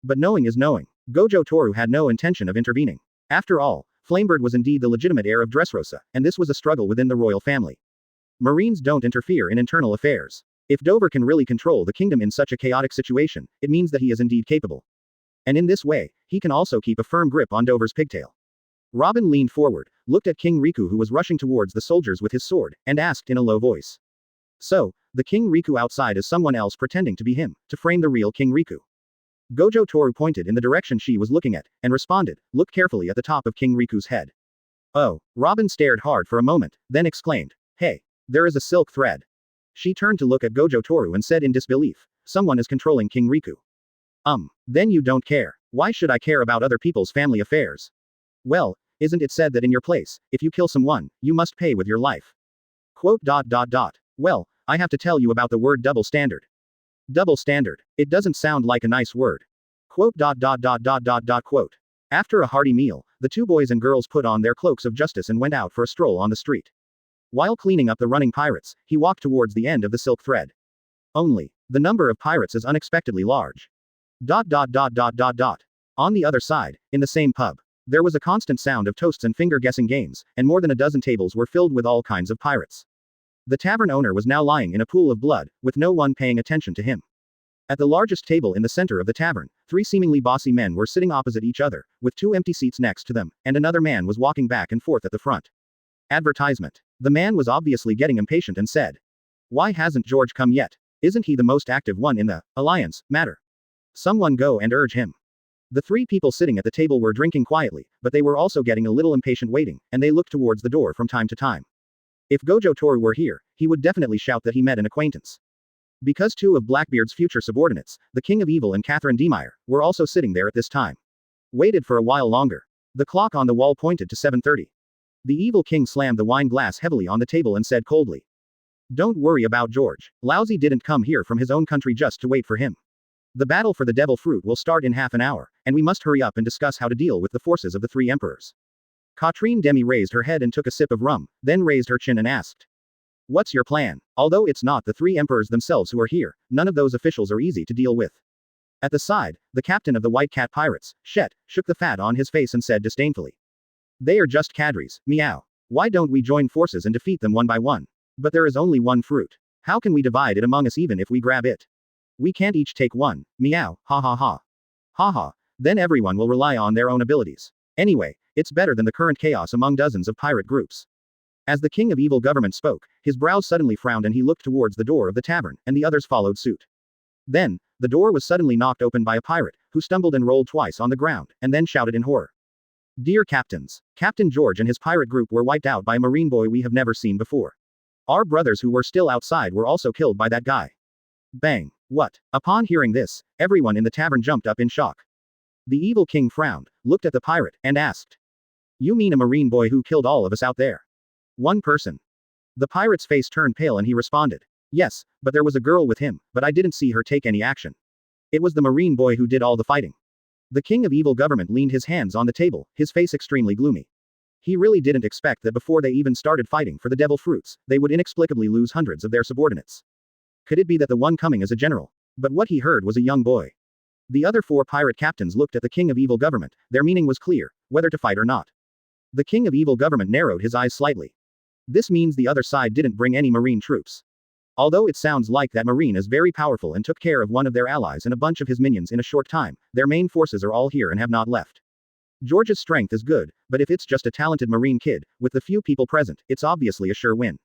But knowing is knowing. Gojo Toru had no intention of intervening. After all, Flamebird was indeed the legitimate heir of Dressrosa, and this was a struggle within the royal family. Marines don't interfere in internal affairs. If Dover can really control the kingdom in such a chaotic situation, it means that he is indeed capable. And in this way, he can also keep a firm grip on Dover's pigtail. Robin leaned forward, looked at King Riku who was rushing towards the soldiers with his sword, and asked in a low voice. So, the King Riku outside is someone else pretending to be him, to frame the real King Riku. Gojo Toru pointed in the direction she was looking at, and responded, look carefully at the top of King Riku's head. Oh, Robin stared hard for a moment, then exclaimed, hey, there is a silk thread. She turned to look at Gojo Toru and said in disbelief, someone is controlling King Riku. Then you don't care. Why should I care about other people's family affairs? Well, isn't it said that in your place, if you kill someone, you must pay with your life? Quote. Well, I have to tell you about the word double standard. Double standard. It doesn't sound like a nice word. Quote. Quote. After a hearty meal, the two boys and girls put on their cloaks of justice and went out for a stroll on the street. While cleaning up the running pirates, he walked towards the end of the silk thread. Only, the number of pirates is unexpectedly large. On the other side, in the same pub, there was a constant sound of toasts and finger-guessing games, and more than a dozen tables were filled with all kinds of pirates. The tavern owner was now lying in a pool of blood, with no one paying attention to him. At the largest table in the center of the tavern, three seemingly bossy men were sitting opposite each other, with two empty seats next to them, and another man was walking back and forth at the front. Advertisement. The man was obviously getting impatient and said. Why hasn't George come yet? Isn't he the most active one in the alliance matter? Someone go and urge him. The three people sitting at the table were drinking quietly, but they were also getting a little impatient waiting, and they looked towards the door from time to time. If Gojo Toru were here, he would definitely shout that he met an acquaintance. Because two of Blackbeard's future subordinates, the King of Evil and Catherine Demeyer, were also sitting there at this time. Waited for a while longer. The clock on the wall pointed to 7:30. The evil king slammed the wine glass heavily on the table and said coldly. Don't worry about George. Lousy didn't come here from his own country just to wait for him. The battle for the devil fruit will start in half an hour, and we must hurry up and discuss how to deal with the forces of the three emperors. Catherine Demi raised her head and took a sip of rum, then raised her chin and asked. What's your plan? Although it's not the three emperors themselves who are here, none of those officials are easy to deal with. At the side, the captain of the White Cat Pirates, Shet, shook the fat on his face and said disdainfully. They are just cadres, meow. Why don't we join forces and defeat them one by one? But there is only one fruit. How can we divide it among us even if we grab it? We can't each take one, meow, ha ha ha. Ha ha, then everyone will rely on their own abilities. Anyway, it's better than the current chaos among dozens of pirate groups. As the King of Evil Government spoke, his brows suddenly frowned and he looked towards the door of the tavern, and the others followed suit. Then, the door was suddenly knocked open by a pirate, who stumbled and rolled twice on the ground, and then shouted in horror. Dear captains, Captain George and his pirate group were wiped out by a marine boy we have never seen before. Our brothers who were still outside were also killed by that guy. Bang. What? Upon hearing this, everyone in the tavern jumped up in shock. The evil king frowned, looked at the pirate, and asked. You mean a marine boy who killed all of us out there? One person. The pirate's face turned pale and he responded. Yes, but there was a girl with him, but I didn't see her take any action. It was the marine boy who did all the fighting. The King of Evil Government leaned his hands on the table, his face extremely gloomy. He really didn't expect that before they even started fighting for the devil fruits, they would inexplicably lose hundreds of their subordinates. Could it be that the one coming is a general? But what he heard was a young boy. The other four pirate captains looked at the King of Evil Government, their meaning was clear, whether to fight or not. The King of Evil Government narrowed his eyes slightly. This means the other side didn't bring any marine troops. Although it sounds like that marine is very powerful and took care of one of their allies and a bunch of his minions in a short time, their main forces are all here and have not left. George's strength is good, but if it's just a talented marine kid, with the few people present, it's obviously a sure win.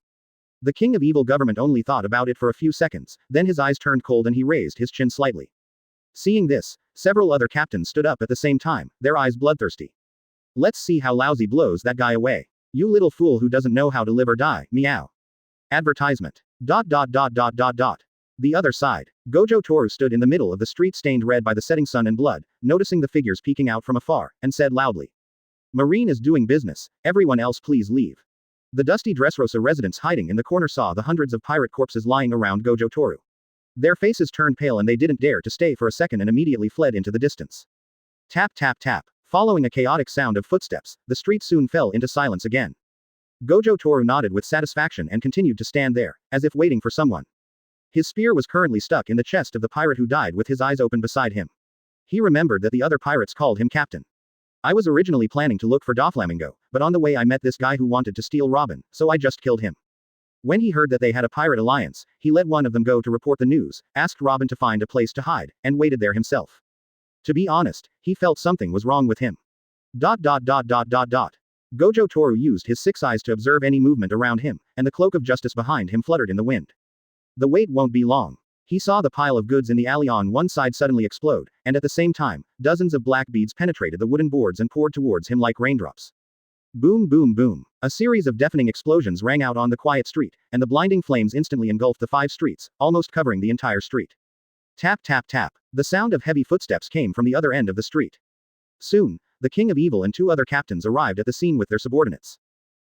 The king of evil government only thought about it for a few seconds, then his eyes turned cold and he raised his chin slightly. Seeing this, several other captains stood up at the same time, their eyes bloodthirsty. Let's see how Lousy blows that guy away. You little fool who doesn't know how to live or die, meow. Advertisement. ... The other side. Gojo Toru stood in the middle of the street stained red by the setting sun and blood, noticing the figures peeking out from afar, and said loudly. Marine is doing business, everyone else please leave. The dusty Dressrosa residents hiding in the corner saw the hundreds of pirate corpses lying around Gojo Toru. Their faces turned pale and they didn't dare to stay for a second and immediately fled into the distance. Tap tap tap. Following a chaotic sound of footsteps, the street soon fell into silence again. Gojo Toru nodded with satisfaction and continued to stand there, as if waiting for someone. His spear was currently stuck in the chest of the pirate who died with his eyes open beside him. He remembered that the other pirates called him captain. I was originally planning to look for Doflamingo, but on the way I met this guy who wanted to steal Robin, so I just killed him. When he heard that they had a pirate alliance, he let one of them go to report the news, asked Robin to find a place to hide, and waited there himself. To be honest, he felt something was wrong with him. Gojo Toru used his 6 eyes to observe any movement around him, and the cloak of justice behind him fluttered in the wind. The wait won't be long. He saw the pile of goods in the alley on one side suddenly explode, and at the same time, dozens of black beads penetrated the wooden boards and poured towards him like raindrops. Boom boom boom. A series of deafening explosions rang out on the quiet street, and the blinding flames instantly engulfed the 5 streets, almost covering the entire street. Tap tap tap. The sound of heavy footsteps came from the other end of the street. Soon, the King of Evil and 2 other captains arrived at the scene with their subordinates.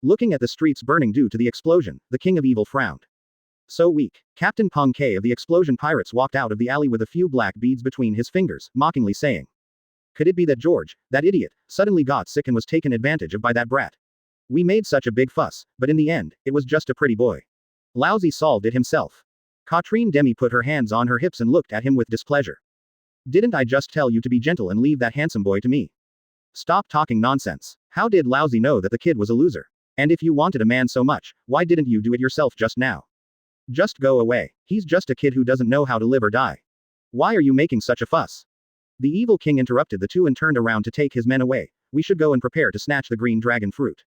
Looking at the streets burning due to the explosion, the King of Evil frowned. So weak. Captain Peng K of the explosion pirates walked out of the alley with a few black beads between his fingers, mockingly saying. Could it be that George, that idiot, suddenly got sick and was taken advantage of by that brat? We made such a big fuss, but in the end, it was just a pretty boy. Lousy solved it himself. Katrine Demi put her hands on her hips and looked at him with displeasure. Didn't I just tell you to be gentle and leave that handsome boy to me? Stop talking nonsense. How did Lousy know that the kid was a loser? And if you wanted a man so much, why didn't you do it yourself just now? Just go away. He's just a kid who doesn't know how to live or die. Why are you making such a fuss? The evil king interrupted the 2 and turned around to take his men away. We should go and prepare to snatch the green dragon fruit.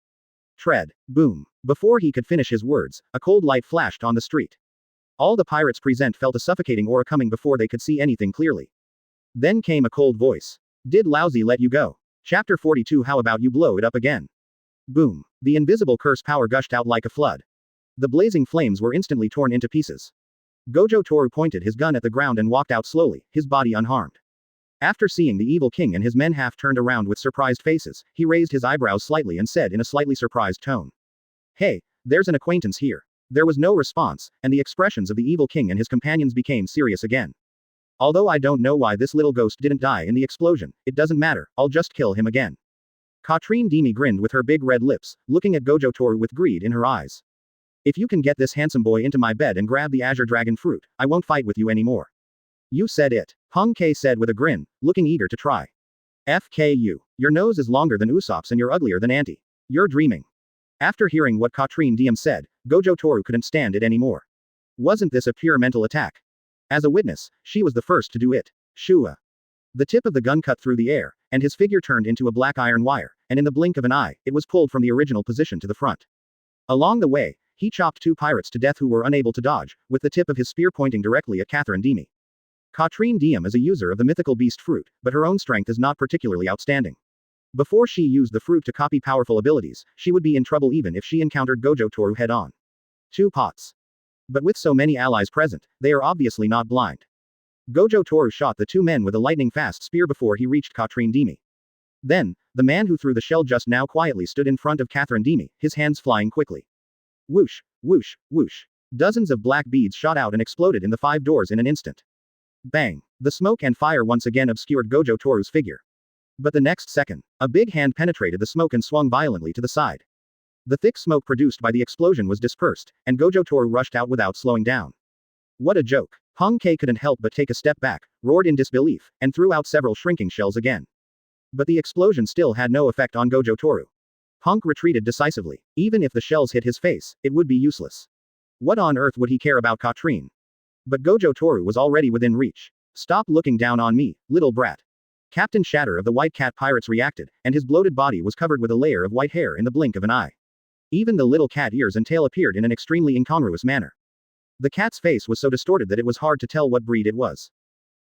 Tread. Boom. Before he could finish his words, a cold light flashed on the street. All the pirates present felt a suffocating aura coming before they could see anything clearly. Then came a cold voice. Did Lousy let you go? Chapter 42. How about you blow it up again? Boom. The invisible curse power gushed out like a flood. The blazing flames were instantly torn into pieces. Gojo Toru pointed his gun at the ground and walked out slowly, his body unharmed. After seeing the evil king and his men half turned around with surprised faces, he raised his eyebrows slightly and said in a slightly surprised tone. Hey, there's an acquaintance here. There was no response, and the expressions of the evil king and his companions became serious again. Although I don't know why this little ghost didn't die in the explosion, it doesn't matter, I'll just kill him again. Katrine Demi grinned with her big red lips, looking at Gojo Toru with greed in her eyes. If you can get this handsome boy into my bed and grab the azure dragon fruit, I won't fight with you anymore. You said it. Peng K said with a grin, looking eager to try. FKU. Your nose is longer than Usopp's and you're uglier than Auntie. You're dreaming. After hearing what Katrine Diem said, Gojo Toru couldn't stand it anymore. Wasn't this a pure mental attack? As a witness, she was the first to do it. Shua. The tip of the gun cut through the air, and his figure turned into a black iron wire, and in the blink of an eye, it was pulled from the original position to the front. Along the way, he chopped 2 pirates to death who were unable to dodge, with the tip of his spear pointing directly at Catherine Demi. Katrine Diem is a user of the mythical beast fruit, but her own strength is not particularly outstanding. Before she used the fruit to copy powerful abilities, she would be in trouble even if she encountered Gojo Toru head-on. 2 pots. But with so many allies present, they are obviously not blind. Gojo Toru shot the 2 men with a lightning-fast spear before he reached Katrine Demi. Then, the man who threw the shell just now quietly stood in front of Catherine Demi, his hands flying quickly. Whoosh, whoosh, whoosh. Dozens of black beads shot out and exploded in the 5 doors in an instant. Bang. The smoke and fire once again obscured Gojo Toru's figure. But the next second, a big hand penetrated the smoke and swung violently to the side. The thick smoke produced by the explosion was dispersed, and Gojo Toru rushed out without slowing down. What a joke. Peng K couldn't help but take a step back, roared in disbelief, and threw out several shrinking shells again. But the explosion still had no effect on Gojo Toru. Punk retreated decisively. Even if the shells hit his face, it would be useless. What on earth would he care about Katrine? But Gojo Toru was already within reach. Stop looking down on me, little brat. Captain Shatter of the White Cat Pirates reacted, and his bloated body was covered with a layer of white hair in the blink of an eye. Even the little cat ears and tail appeared in an extremely incongruous manner. The cat's face was so distorted that it was hard to tell what breed it was.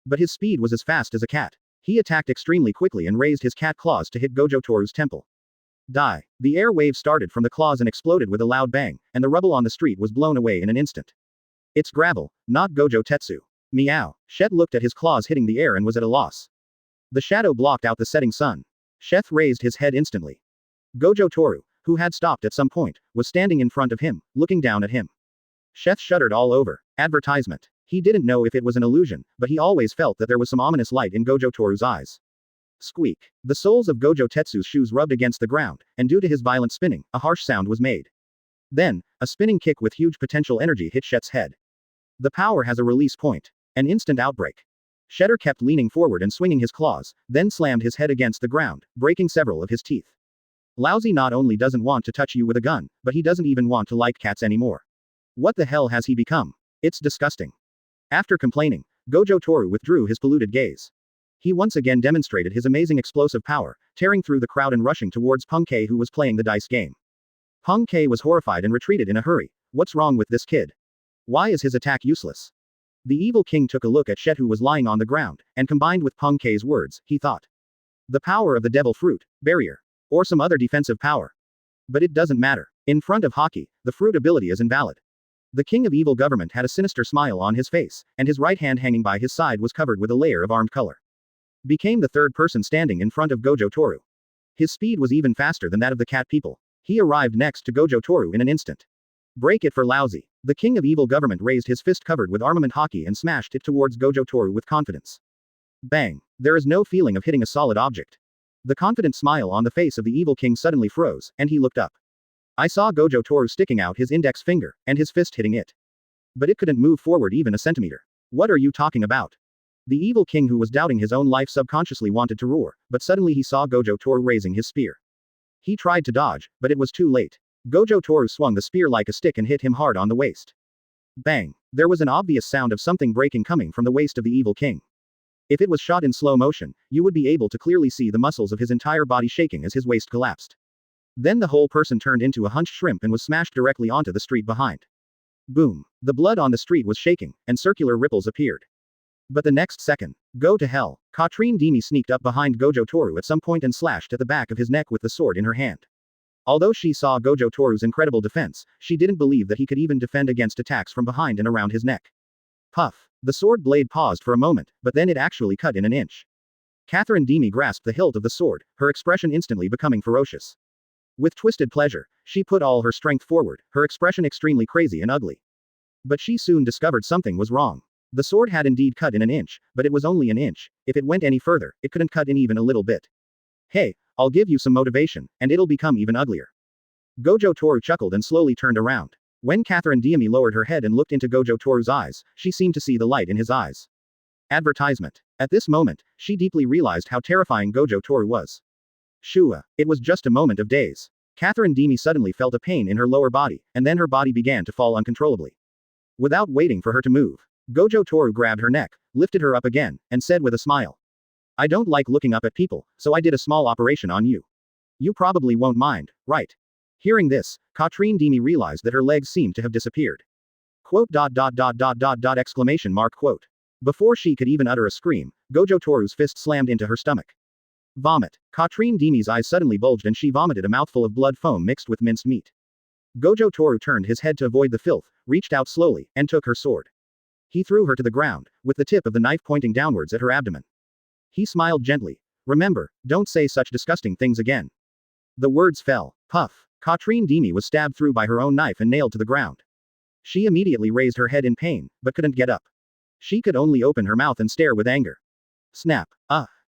But his speed was as fast as a cat. He attacked extremely quickly and raised his cat claws to hit Gojo Toru's temple. Die. The air wave started from the claws and exploded with a loud bang, and the rubble on the street was blown away in an instant. It's gravel, not Gojo Tetsu. Meow. Shet looked at his claws hitting the air and was at a loss. The shadow blocked out the setting sun. Sheth raised his head instantly. Gojo Toru, who had stopped at some point, was standing in front of him, looking down at him. Sheth shuddered all over. Advertisement. He didn't know if it was an illusion, but he always felt that there was some ominous light in Gojo Toru's eyes. Squeak. The soles of Gojo Tetsu's shoes rubbed against the ground, and due to his violent spinning, a harsh sound was made. Then, a spinning kick with huge potential energy hit Shet's head. The power has a release point. An instant outbreak. Shetter kept leaning forward and swinging his claws, then slammed his head against the ground, breaking several of his teeth. Lousy not only doesn't want to touch you with a gun, but he doesn't even want to like cats anymore. What the hell has he become? It's disgusting. After complaining, Gojo Toru withdrew his polluted gaze. He once again demonstrated his amazing explosive power, tearing through the crowd and rushing towards Peng Kei, who was playing the dice game. Peng Kei was horrified and retreated in a hurry. What's wrong with this kid? Why is his attack useless? The evil king took a look at Shet, who was lying on the ground, and combined with Peng Kei's words, he thought. The power of the devil fruit, barrier. Or some other defensive power. But it doesn't matter. In front of Haki, the fruit ability is invalid. The king of evil government had a sinister smile on his face, and his right hand hanging by his side was covered with a layer of armed color. Became the third person standing in front of Gojo Toru. His speed was even faster than that of the cat people. He arrived next to Gojo Toru in an instant. Break it for lousy. The king of evil government raised his fist covered with armament Haki and smashed it towards Gojo Toru with confidence. Bang. There is no feeling of hitting a solid object. The confident smile on the face of the evil king suddenly froze, and he looked up. I saw Gojo Toru sticking out his index finger, and his fist hitting it. But it couldn't move forward even a centimeter. What are you talking about? The evil king, who was doubting his own life, subconsciously wanted to roar, but suddenly he saw Gojo Toru raising his spear. He tried to dodge, but it was too late. Gojo Toru swung the spear like a stick and hit him hard on the waist. Bang! There was an obvious sound of something breaking coming from the waist of the evil king. If it was shot in slow motion, you would be able to clearly see the muscles of his entire body shaking as his waist collapsed. Then the whole person turned into a hunched shrimp and was smashed directly onto the street behind. Boom! The blood on the street was shaking, and circular ripples appeared. But the next second, go to hell, Katrine Demi sneaked up behind Gojo Toru at some point and slashed at the back of his neck with the sword in her hand. Although she saw Gojo Toru's incredible defense, she didn't believe that he could even defend against attacks from behind and around his neck. Puff. The sword blade paused for a moment, but then it actually cut in an inch. Catherine Demi grasped the hilt of the sword, her expression instantly becoming ferocious. With twisted pleasure, she put all her strength forward, her expression extremely crazy and ugly. But she soon discovered something was wrong. The sword had indeed cut in an inch, but it was only an inch. If it went any further, it couldn't cut in even a little bit. Hey, I'll give you some motivation, and it'll become even uglier. Gojo Toru chuckled and slowly turned around. When Catherine Demi lowered her head and looked into Gojo Toru's eyes, she seemed to see the light in his eyes. Advertisement. At this moment, she deeply realized how terrifying Gojo Toru was. Shua. It was just a moment of daze. Catherine Demi suddenly felt a pain in her lower body, and then her body began to fall uncontrollably. Without waiting for her to move, Gojo Toru grabbed her neck, lifted her up again, and said with a smile. I don't like looking up at people, so I did a small operation on you. You probably won't mind, right? Hearing this, Katrine Demi realized that her legs seemed to have disappeared. Quote. Exclamation mark quote. Before she could even utter a scream, Gojo Toru's fist slammed into her stomach. Vomit. Katrine Demi's eyes suddenly bulged and she vomited a mouthful of blood foam mixed with minced meat. Gojo Toru turned his head to avoid the filth, reached out slowly, and took her sword. He threw her to the ground, with the tip of the knife pointing downwards at her abdomen. He smiled gently. Remember, don't say such disgusting things again. The words fell. Puff. Katrine Demi was stabbed through by her own knife and nailed to the ground. She immediately raised her head in pain, but couldn't get up. She could only open her mouth and stare with anger. Snap.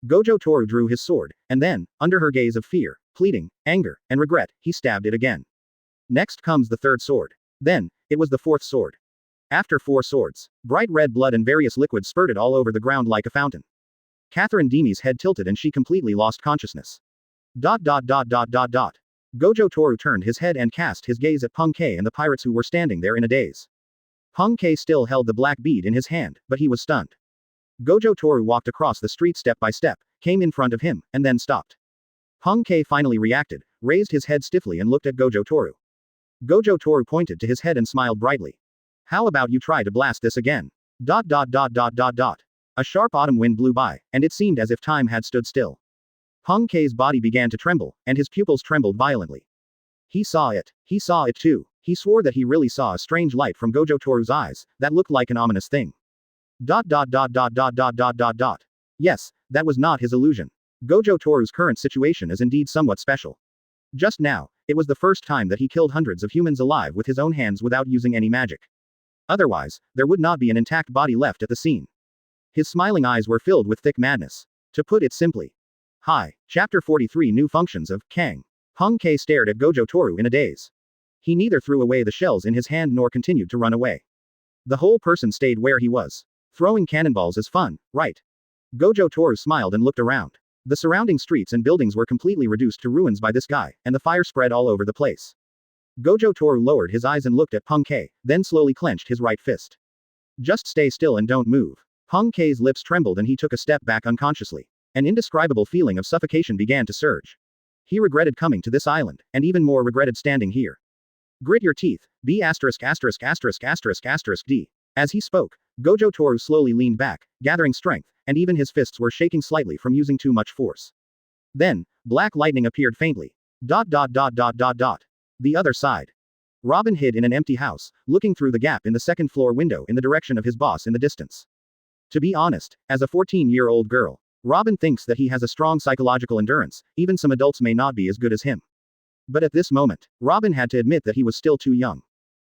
Gojo Toru drew his sword, and then, under her gaze of fear, pleading, anger, and regret, he stabbed it again. Next comes the third sword. Then, it was the fourth sword. After 4 swords, bright red blood and various liquids spurted all over the ground like a fountain. Catherine Demi's head tilted and she completely lost consciousness. Gojo Toru turned his head and cast his gaze at Peng Kei and the pirates who were standing there in a daze. Peng Kei still held the black bead in his hand, but he was stunned. Gojo Toru walked across the street step by step, came in front of him, and then stopped. Peng Ke finally reacted, raised his head stiffly and looked at Gojo Toru. Gojo Toru pointed to his head and smiled brightly. How about you try to blast this again? ... A sharp autumn wind blew by, and it seemed as if time had stood still. Peng Ke's body began to tremble, and his pupils trembled violently. He saw it. He saw it too. He swore that he really saw a strange light from Gojo Toru's eyes, that looked like an ominous thing. ... Yes, that was not his illusion. Gojo Toru's current situation is indeed somewhat special. Just now, it was the first time that he killed hundreds of humans alive with his own hands without using any magic. Otherwise, there would not be an intact body left at the scene. His smiling eyes were filled with thick madness. To put it simply. Hi. Chapter 43 New Functions of Kang. Peng Ke stared at Gojo Toru in a daze. He neither threw away the shells in his hand nor continued to run away. The whole person stayed where he was. Throwing cannonballs is fun, right? Gojo Toru smiled and looked around. The surrounding streets and buildings were completely reduced to ruins by this guy, and the fire spread all over the place. Gojo Toru lowered his eyes and looked at Peng Ke, then slowly clenched his right fist. Just stay still and don't move. Peng Ke's lips trembled and he took a step back unconsciously. An indescribable feeling of suffocation began to surge. He regretted coming to this island, and even more regretted standing here. Grit your teeth, B****************. As he spoke, Gojo Toru slowly leaned back, gathering strength, and even his fists were shaking slightly from using too much force. Then, black lightning appeared faintly. The other side. Robin hid in an empty house, looking through the gap in the second-floor window in the direction of his boss in the distance. To be honest, as a 14-year-old girl, Robin thinks that he has a strong psychological endurance, even some adults may not be as good as him. But at this moment, Robin had to admit that he was still too young.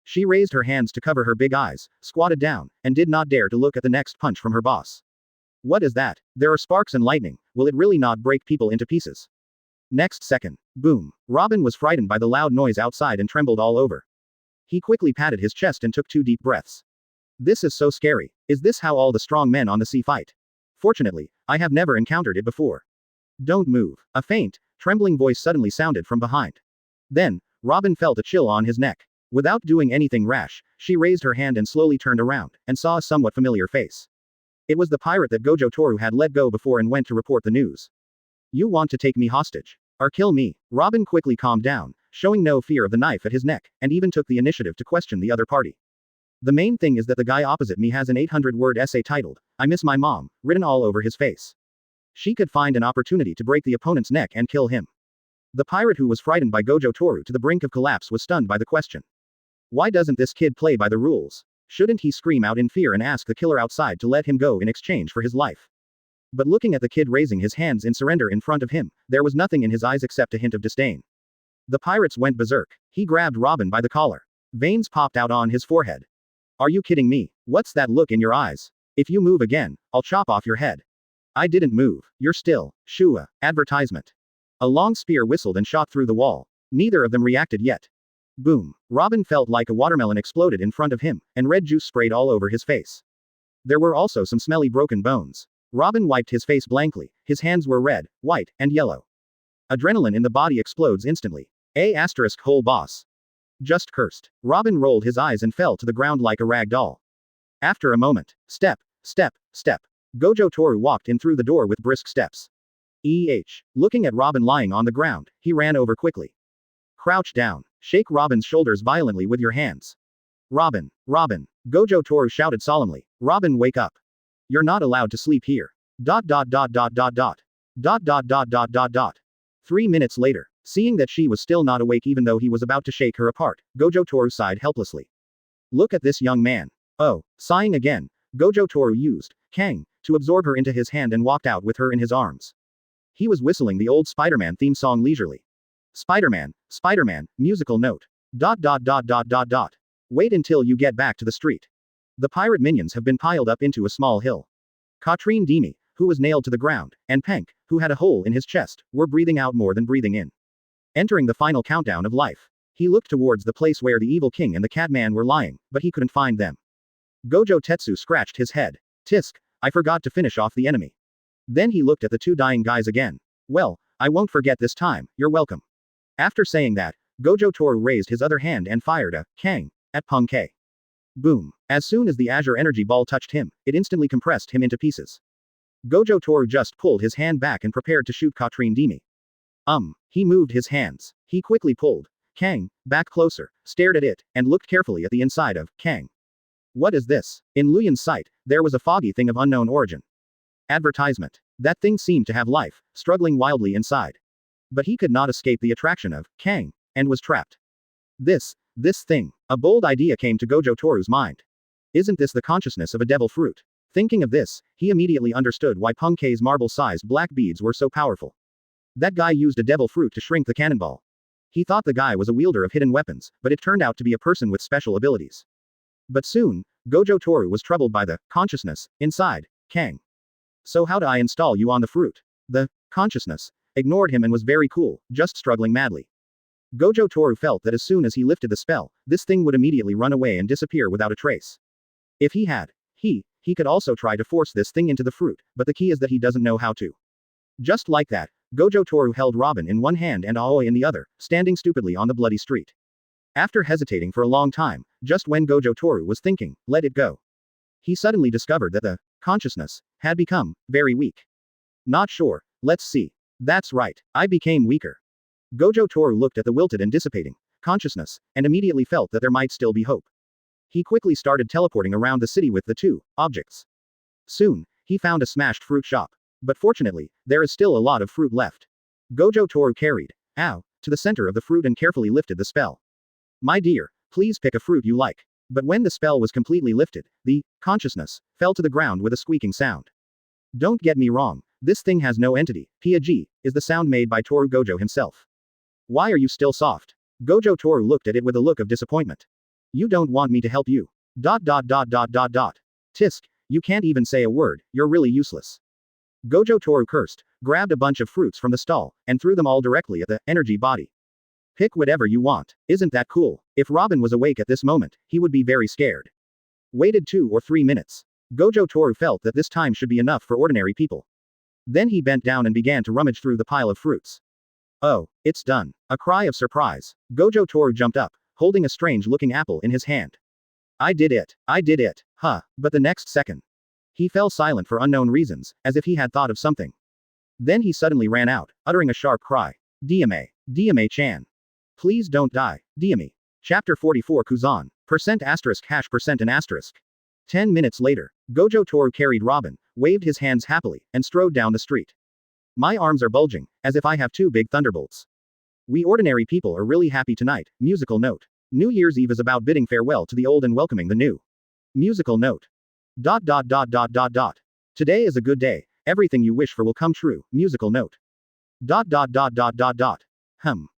She raised her hands to cover her big eyes, squatted down, and did not dare to look at the next punch from her boss. What is that? There are sparks and lightning, will it really not break people into pieces? Next second. Boom. Robin was frightened by the loud noise outside and trembled all over. He quickly patted his chest and took 2 deep breaths. This is so scary. Is this how all the strong men on the sea fight? Fortunately, I have never encountered it before. Don't move. A faint, trembling voice suddenly sounded from behind. Then, Robin felt a chill on his neck. Without doing anything rash, she raised her hand and slowly turned around, and saw a somewhat familiar face. It was the pirate that Gojo Toru had let go before and went to report the news. You want to take me hostage? Or kill me? Robin quickly calmed down, showing no fear of the knife at his neck, and even took the initiative to question the other party. The main thing is that the guy opposite me has an 800-word essay titled, "I Miss My Mom," written all over his face. She could find an opportunity to break the opponent's neck and kill him. The pirate who was frightened by Gojo Toru to the brink of collapse was stunned by the question. Why doesn't this kid play by the rules? Shouldn't he scream out in fear and ask the killer outside to let him go in exchange for his life? But looking at the kid raising his hands in surrender in front of him, there was nothing in his eyes except a hint of disdain. The pirates went berserk. He grabbed Robin by the collar. Veins popped out on his forehead. Are you kidding me? What's that look in your eyes? If you move again, I'll chop off your head. I didn't move. You're still. Shua. Advertisement. A long spear whistled and shot through the wall. Neither of them reacted yet. Boom. Robin felt like a watermelon exploded in front of him, and red juice sprayed all over his face. There were also some smelly broken bones. Robin wiped his face blankly. His hands were red, white, and yellow. Adrenaline in the body explodes instantly. Whole boss. Just cursed. Robin rolled his eyes and fell to the ground like a rag doll. After a moment. Step. Gojo Toru walked in through the door with brisk steps. Looking at Robin lying on the ground, he ran over quickly. Crouch down. Shake Robin's shoulders violently with your hands. Robin. Gojo Toru shouted solemnly. Robin, wake up. You're not allowed to sleep here. 3 minutes later. Seeing that she was still not awake even though he was about to shake her apart, Gojo Toru sighed helplessly. Look at this young man. Oh, sighing again, Gojo Toru used Kang to absorb her into his hand and walked out with her in his arms. He was whistling the old Spider-Man theme song leisurely. Spider-Man, musical note. Wait until you get back to the street. The pirate minions have been piled up into a small hill. Katrine Demi, who was nailed to the ground, and Penk, who had a hole in his chest, were breathing out more than breathing in. Entering the final countdown of life. He looked towards the place where the evil king and the Catman were lying, but he couldn't find them. Gojo Tetsu scratched his head. Tisk, I forgot to finish off the enemy. Then he looked at the 2 dying guys again. Well, I won't forget this time, you're welcome. After saying that, Gojo Toru raised his other hand and fired a Kang at Peng Ke. Boom. As soon as the azure energy ball touched him, it instantly compressed him into pieces. Gojo Toru just pulled his hand back and prepared to shoot Katrine Demi. He moved his hands. He quickly pulled Kang back closer, stared at it, and looked carefully at the inside of Kang. What is this? In Luyan's sight, there was a foggy thing of unknown origin. Advertisement. That thing seemed to have life, struggling wildly inside. But he could not escape the attraction of Kang, and was trapped. This thing. A bold idea came to Gojo Toru's mind. Isn't this the consciousness of a devil fruit? Thinking of this, he immediately understood why Punkei's marble-sized black beads were so powerful. That guy used a devil fruit to shrink the cannonball. He thought the guy was a wielder of hidden weapons, but it turned out to be a person with special abilities. But soon, Gojo Toru was troubled by the consciousness inside Kang. So how do I install you on the fruit? The consciousness ignored him and was very cool, just struggling madly. Gojo Toru felt that as soon as he lifted the spell, this thing would immediately run away and disappear without a trace. If he had, he could also try to force this thing into the fruit, but the key is that he doesn't know how to. Just like that, Gojo Toru held Robin in one hand and Aoi in the other, standing stupidly on the bloody street. After hesitating for a long time, just when Gojo Toru was thinking, let it go, he suddenly discovered that the consciousness had become very weak. Not sure, let's see. That's right, I became weaker. Gojo Toru looked at the wilted and dissipating consciousness, and immediately felt that there might still be hope. He quickly started teleporting around the city with the two objects. Soon, he found a smashed fruit shop. But fortunately, there is still a lot of fruit left. Gojo Toru carried to the center of the fruit and carefully lifted the spell. My dear, please pick a fruit you like. But when the spell was completely lifted, the consciousness fell to the ground with a squeaking sound. Don't get me wrong, this thing has no entity. Piaji is the sound made by Toru Gojo himself. Why are you still soft? Gojo Toru looked at it with a look of disappointment. You don't want me to help you. Tisk, you can't even say a word, you're really useless. Gojo Toru cursed, grabbed a bunch of fruits from the stall, and threw them all directly at the energy body. Pick whatever you want. Isn't that cool? If Robin was awake at this moment, he would be very scared. Waited 2 or 3 minutes. Gojo Toru felt that this time should be enough for ordinary people. Then he bent down and began to rummage through the pile of fruits. Oh, it's done. A cry of surprise. Gojo Toru jumped up, holding a strange-looking apple in his hand. I did it. But the next second, he fell silent for unknown reasons, as if he had thought of something. Then he suddenly ran out, uttering a sharp cry. Diame-chan. Please don't die, Diame. Chapter 44 Kuzan. %*#%. 10 minutes later, Gojo Toru carried Robin, waved his hands happily, and strode down the street. My arms are bulging, as if I have 2 big thunderbolts. We ordinary people are really happy tonight. Musical note. New Year's Eve is about bidding farewell to the old and welcoming the new. Musical note. Today is a good day. Everything you wish for will come true. Musical note.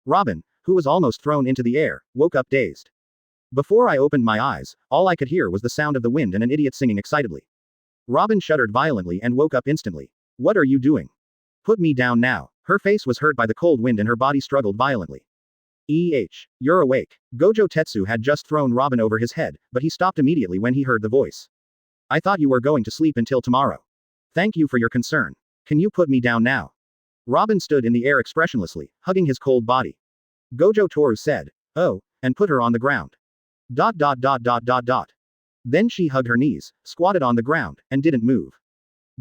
Robin, who was almost thrown into the air, woke up dazed. Before I opened my eyes, all I could hear was the sound of the wind and an idiot singing excitedly. Robin shuddered violently and woke up instantly. What are you doing? Put me down now. Her face was hurt by the cold wind and her body struggled violently. You're awake. Gojo Tetsu had just thrown Robin over his head, but he stopped immediately when he heard the voice. I thought you were going to sleep until tomorrow. Thank you for your concern. Can you put me down now? Robin stood in the air expressionlessly, hugging his cold body. Gojo Toru said, oh, and put her on the ground. Then she hugged her knees, squatted on the ground, and didn't move.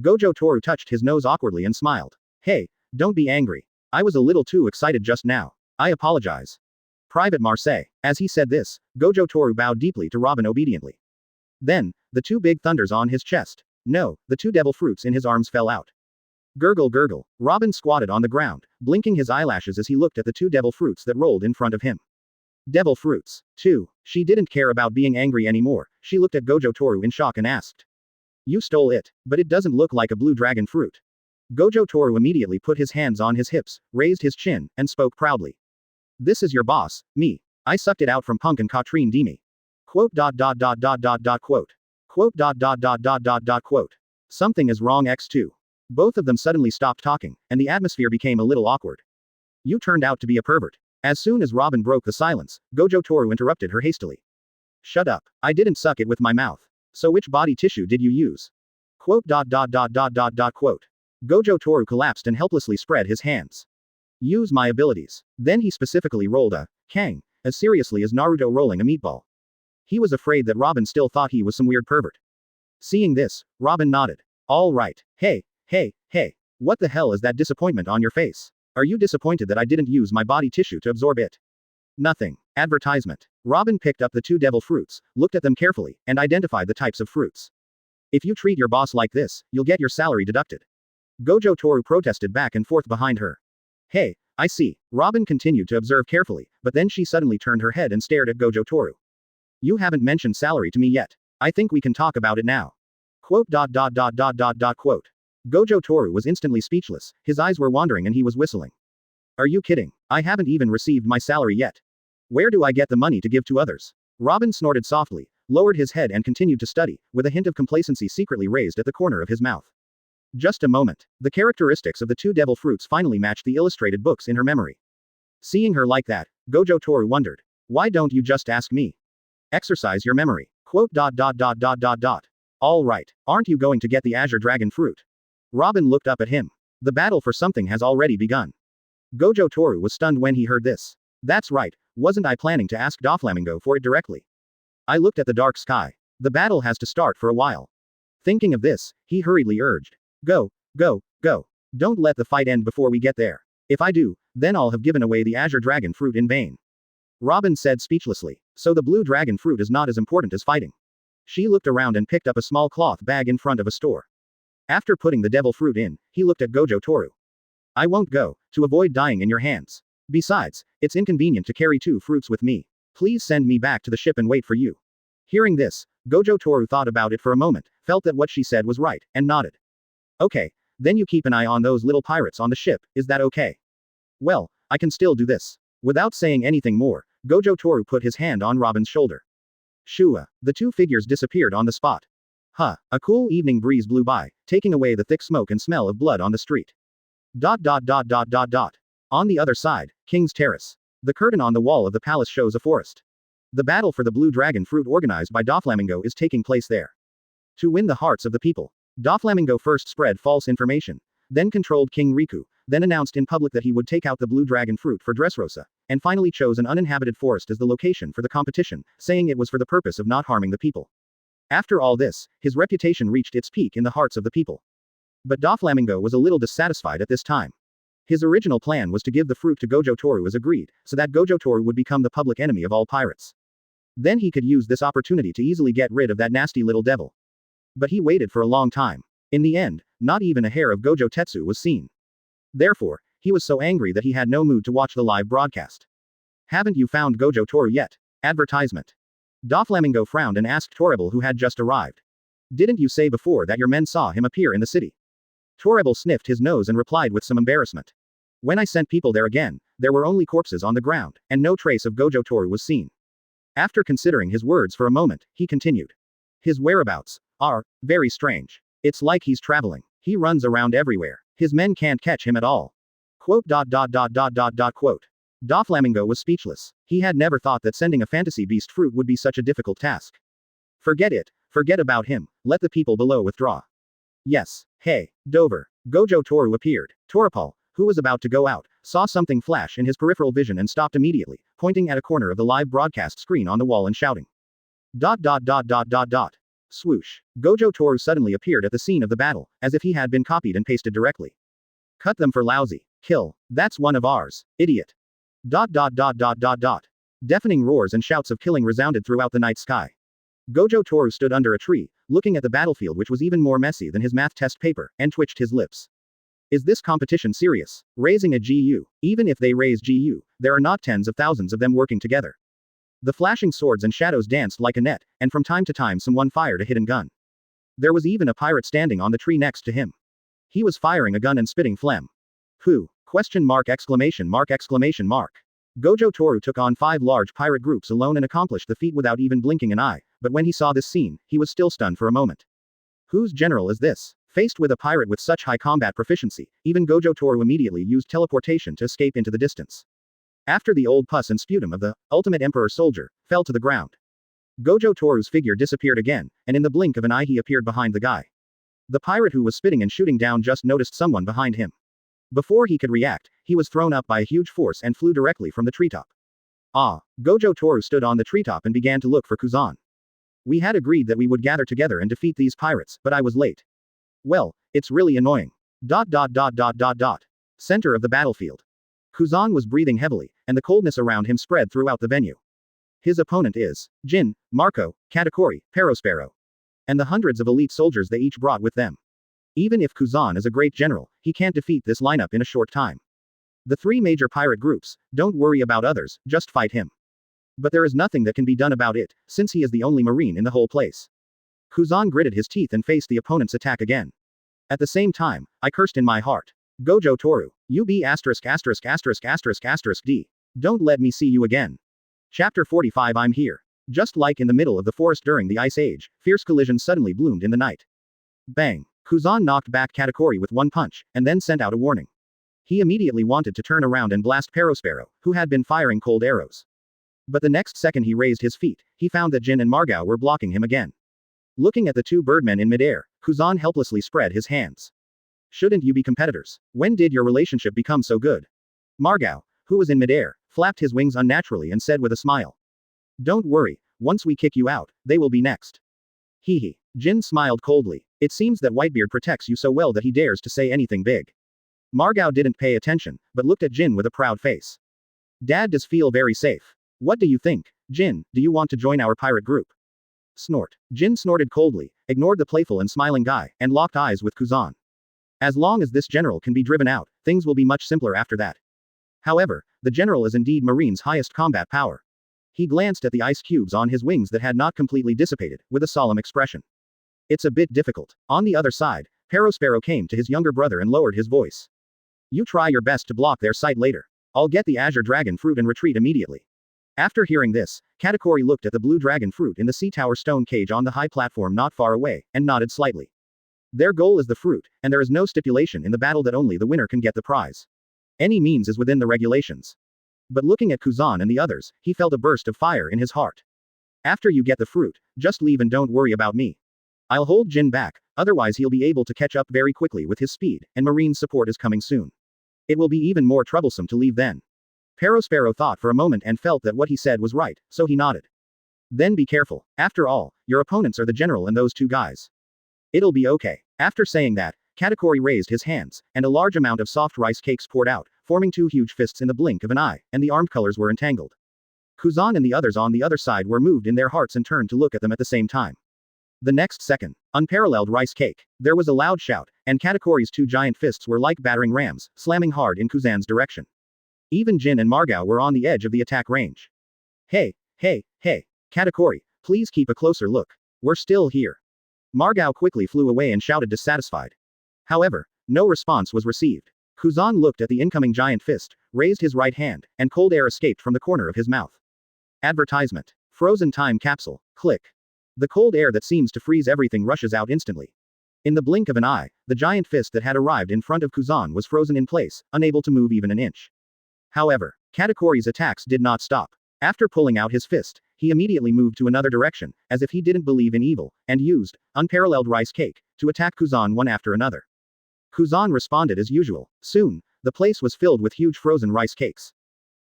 Gojo Toru touched his nose awkwardly and smiled. Hey, don't be angry. I was a little too excited just now. I apologize. Private Marseille. As he said this, Gojo Toru bowed deeply to Robin obediently. Then, the 2 big thunders on his chest. No, the 2 devil fruits in his arms fell out. Gurgle gurgle. Robin squatted on the ground, blinking his eyelashes as he looked at the 2 devil fruits that rolled in front of him. Devil fruits. 2. She didn't care about being angry anymore. She looked at Gojo Toru in shock and asked. You stole it, but it doesn't look like a blue dragon fruit. Gojo Toru immediately put his hands on his hips, raised his chin, and spoke proudly. This is your boss, me. I sucked it out from Punk and Katrine Demi. Quote. Something is wrong X2. Both of them suddenly stopped talking, and the atmosphere became a little awkward. You turned out to be a pervert. As soon as Robin broke the silence, Gojo Toru interrupted her hastily. Shut up. I didn't suck it with my mouth. So which body tissue did you use? Quote. Gojo Toru collapsed and helplessly spread his hands. Use my abilities. Then he specifically rolled a Kang, as seriously as Naruto rolling a meatball. He was afraid that Robin still thought he was some weird pervert. Seeing this, Robin nodded. All right. Hey, Hey, what the hell is that disappointment on your face? Are you disappointed that I didn't use my body tissue to absorb it? Nothing. Advertisement. Robin picked up the two devil fruits, looked at them carefully, and identified the types of fruits. If you treat your boss like this, you'll get your salary deducted. Gojo Toru protested back and forth behind her. Hey, I see. Robin continued to observe carefully, but then she suddenly turned her head and stared at Gojo Toru. You haven't mentioned salary to me yet. I think we can talk about it now. Quote. Gojo Toru was instantly speechless, his eyes were wandering and he was whistling. Are you kidding? I haven't even received my salary yet. Where do I get the money to give to others? Robin snorted softly, lowered his head and continued to study, with a hint of complacency secretly raised at the corner of his mouth. Just a moment. The characteristics of the two devil fruits finally matched the illustrated books in her memory. Seeing her like that, Gojo Toru wondered. Why don't you just ask me? Exercise your memory. Quote. All right. Aren't you going to get the Azure Dragon fruit? Robin looked up at him. The battle for something has already begun. Gojo Toru was stunned when he heard this. That's right, wasn't I planning to ask Doflamingo for it directly? I looked at the dark sky. The battle has to start for a while. Thinking of this, he hurriedly urged. Go. Don't let the fight end before we get there. If I do, then I'll have given away the Azure Dragon fruit in vain. Robin said speechlessly. So the blue dragon fruit is not as important as fighting. She looked around and picked up a small cloth bag in front of a store. After putting the devil fruit in, he looked at Gojo Toru. I won't go, to avoid dying in your hands. Besides, it's inconvenient to carry two fruits with me. Please send me back to the ship and wait for you. Hearing this, Gojo Toru thought about it for a moment, felt that what she said was right, and nodded. Okay, then you keep an eye on those little pirates on the ship, is that okay? Well, I can still do this. Without saying anything more, Gojo Toru put his hand on Robin's shoulder. Shua, the two figures disappeared on the spot. A cool evening breeze blew by, taking away the thick smoke and smell of blood on the street. On the other side, King's Terrace. The curtain on the wall of the palace shows a forest. The battle for the blue dragon fruit organized by Doflamingo is taking place there. To win the hearts of the people, Doflamingo first spread false information, then controlled King Riku, then announced in public that he would take out the blue dragon fruit for Dressrosa, and finally chose an uninhabited forest as the location for the competition, saying it was for the purpose of not harming the people. After all this, his reputation reached its peak in the hearts of the people. But Doflamingo was a little dissatisfied at this time. His original plan was to give the fruit to Gojo Toru as agreed, so that Gojo Toru would become the public enemy of all pirates. Then he could use this opportunity to easily get rid of that nasty little devil. But he waited for a long time. In the end, not even a hair of Gojo Tetsu was seen. Therefore, he was so angry that he had no mood to watch the live broadcast. Haven't you found Gojo Toru yet? Advertisement. Doflamingo frowned and asked Toribel who had just arrived. Didn't you say before that your men saw him appear in the city? Toribel sniffed his nose and replied with some embarrassment. When I sent people there again, there were only corpses on the ground, and no trace of Gojo Toru was seen. After considering his words for a moment, he continued. His whereabouts are very strange. It's like he's traveling. He runs around everywhere. His men can't catch him at all. Quote. Doflamingo was speechless. He had never thought that sending a fantasy beast fruit would be such a difficult task. Forget it. Forget about him. Let the people below withdraw. Yes. Hey, Dover. Gojo Toru appeared. Toripal, who was about to go out, saw something flash in his peripheral vision and stopped immediately, pointing at a corner of the live broadcast screen on the wall and shouting. Swoosh. Gojo Toru suddenly appeared at the scene of the battle, as if he had been copied and pasted directly. Cut them for lousy. Kill. That's one of ours. Idiot. Deafening roars and shouts of killing resounded throughout the night sky. Gojo Toru stood under a tree, looking at the battlefield which was even more messy than his math test paper, and twitched his lips. Is this competition serious? Raising a GU. Even if they raise GU, there are not tens of thousands of them working together. The flashing swords and shadows danced like a net, and from time to time someone fired a hidden gun. There was even a pirate standing on the tree next to him. He was firing a gun and spitting phlegm. Who? ? Gojo Toru took on 5 large pirate groups alone and accomplished the feat without even blinking an eye, but when he saw this scene, he was still stunned for a moment. Whose general is this? Faced with a pirate with such high combat proficiency, even Gojo Toru immediately used teleportation to escape into the distance. After the old pus and sputum of the ultimate emperor soldier fell to the ground, Gojo Toru's figure disappeared again, and in the blink of an eye he appeared behind the guy. The pirate who was spitting and shooting down just noticed someone behind him. Before he could react, he was thrown up by a huge force and flew directly from the treetop. Gojo Toru stood on the treetop and began to look for Kuzan. We had agreed that we would gather together and defeat these pirates, but I was late. Well, it's really annoying. Dot dot dot dot dot dot. Center of the battlefield. Kuzan was breathing heavily, and the coldness around him spread throughout the venue. His opponent is Jin, Marco, Katakuri, Perospero, and the hundreds of elite soldiers they each brought with them. Even if Kuzan is a great general, he can't defeat this lineup in a short time. The three major pirate groups, don't worry about others, just fight him. But there is nothing that can be done about it, since he is the only marine in the whole place. Kuzan gritted his teeth and faced the opponent's attack again. At the same time, I cursed in my heart. Gojo Toru, you be asterisk asterisk asterisk asterisk asterisk D. Don't let me see you again. Chapter 45 I'm here. Just like in the middle of the forest during the Ice Age, fierce collisions suddenly bloomed in the night. Bang! Kuzan knocked back Katakuri with one punch, and then sent out a warning. He immediately wanted to turn around and blast Perospero, who had been firing cold arrows. But the next second he raised his feet, he found that Jin and Margao were blocking him again. Looking at the two birdmen in midair, Kuzan helplessly spread his hands. Shouldn't you be competitors? When did your relationship become so good? Margao, who was in midair, flapped his wings unnaturally and said with a smile. Don't worry, once we kick you out, they will be next. Hee hee. Jin smiled coldly. It seems that Whitebeard protects you so well that he dares to say anything big. Margao didn't pay attention, but looked at Jin with a proud face. Dad does feel very safe. What do you think, Jin, do you want to join our pirate group? Snort. Jin snorted coldly, ignored the playful and smiling guy, and locked eyes with Kuzan. As long as this general can be driven out, things will be much simpler after that. However, the general is indeed Marine's highest combat power. He glanced at the ice cubes on his wings that had not completely dissipated, with a solemn expression. It's a bit difficult. On the other side, Perospero came to his younger brother and lowered his voice. You try your best to block their sight later. I'll get the azure dragon fruit and retreat immediately. After hearing this, Katakuri looked at the blue dragon fruit in the sea tower stone cage on the high platform not far away, and nodded slightly. Their goal is the fruit, and there is no stipulation in the battle that only the winner can get the prize. Any means is within the regulations. But looking at Kuzan and the others, he felt a burst of fire in his heart. After you get the fruit, just leave and don't worry about me. I'll hold Jin back, otherwise he'll be able to catch up very quickly with his speed, and Marine's support is coming soon. It will be even more troublesome to leave then. Perospero thought for a moment and felt that what he said was right, so he nodded. Then be careful. After all, your opponents are the general and those two guys. It'll be okay. After saying that, Katakuri raised his hands, and a large amount of soft rice cakes poured out, forming two huge fists in the blink of an eye, and the armed colors were entangled. Kuzan and the others on the other side were moved in their hearts and turned to look at them at the same time. The next second, unparalleled rice cake. There was a loud shout, and Katakuri's two giant fists were like battering rams, slamming hard in Kuzan's direction. Even Jin and Margao were on the edge of the attack range. Hey, Katakuri, please keep a closer look. We're still here. Margao quickly flew away and shouted dissatisfied. However, no response was received. Kuzan looked at the incoming giant fist, raised his right hand, and cold air escaped from the corner of his mouth. Advertisement. Frozen time capsule. Click. The cold air that seems to freeze everything rushes out instantly. In the blink of an eye, the giant fist that had arrived in front of Kuzan was frozen in place, unable to move even an inch. However, Katakuri's attacks did not stop. After pulling out his fist, he immediately moved to another direction, as if he didn't believe in evil, and used unparalleled rice cake to attack Kuzan one after another. Kuzan responded as usual. Soon, the place was filled with huge frozen rice cakes.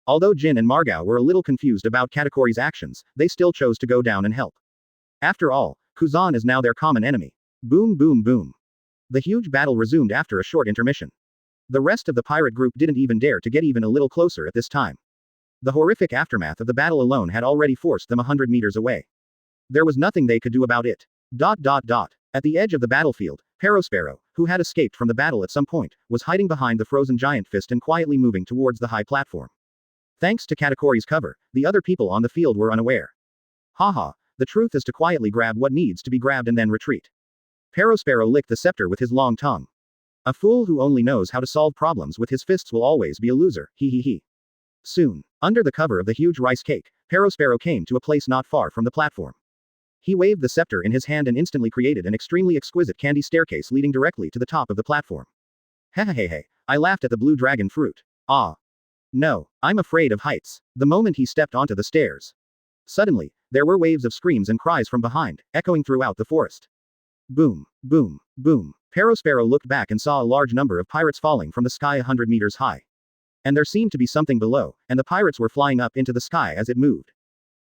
Although Jin and Margao were a little confused about Katakuri's actions, they still chose to go down and help. After all, Kuzan is now their common enemy. Boom boom boom. The huge battle resumed after a short intermission. The rest of the pirate group didn't even dare to get even a little closer at this time. The horrific aftermath of the battle alone had already forced them 100 meters away. There was nothing they could do about it. At the edge of the battlefield, Perospero, who had escaped from the battle at some point, was hiding behind the frozen giant fist and quietly moving towards the high platform. Thanks to Katakuri's cover, the other people on the field were unaware. Haha, the truth is to quietly grab what needs to be grabbed and then retreat. Perospero licked the scepter with his long tongue. A fool who only knows how to solve problems with his fists will always be a loser, he. Soon, under the cover of the huge rice cake, Perospero came to a place not far from the platform. He waved the scepter in his hand and instantly created an extremely exquisite candy staircase leading directly to the top of the platform. Hey, I laughed at the blue dragon fruit. Ah. No, I'm afraid of heights. The moment he stepped onto the stairs. Suddenly, there were waves of screams and cries from behind, echoing throughout the forest. Boom, boom, boom. Perospero looked back and saw a large number of pirates falling from the sky 100 meters high. And there seemed to be something below, and the pirates were flying up into the sky as it moved.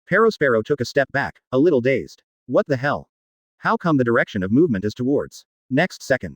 Perospero took a step back, a little dazed. What the hell? How come the direction of movement is towards? Next second.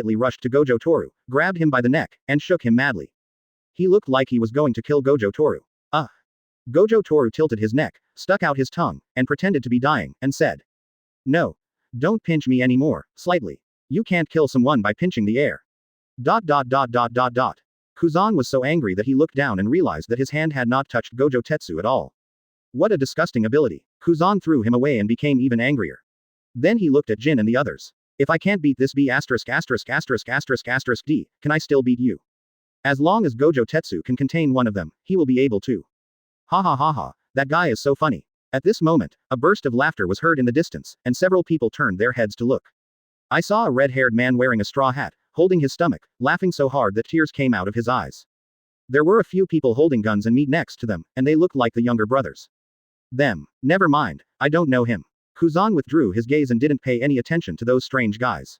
immediately rushed to Gojo Toru, grabbed him by the neck, and shook him madly. He looked like he was going to kill Gojo Toru. Gojo Toru tilted his neck, stuck out his tongue, and pretended to be dying, and said, "No. Don't pinch me anymore, slightly. You can't kill someone by pinching the air." Kuzan was so angry that he looked down and realized that his hand had not touched Gojo Tetsu at all. What a disgusting ability. Kuzan threw him away and became even angrier. Then he looked at Jin and the others. If I can't beat this B**********, can I still beat you? As long as Gojo Tetsu can contain one of them, he will be able to. Ha ha ha ha, that guy is so funny. At this moment, a burst of laughter was heard in the distance, and several people turned their heads to look. I saw a red-haired man wearing a straw hat, holding his stomach, laughing so hard that tears came out of his eyes. There were a few people holding guns and meat next to them, and they looked like the younger brothers. Them. Never mind, I don't know him. Kuzan withdrew his gaze and didn't pay any attention to those strange guys.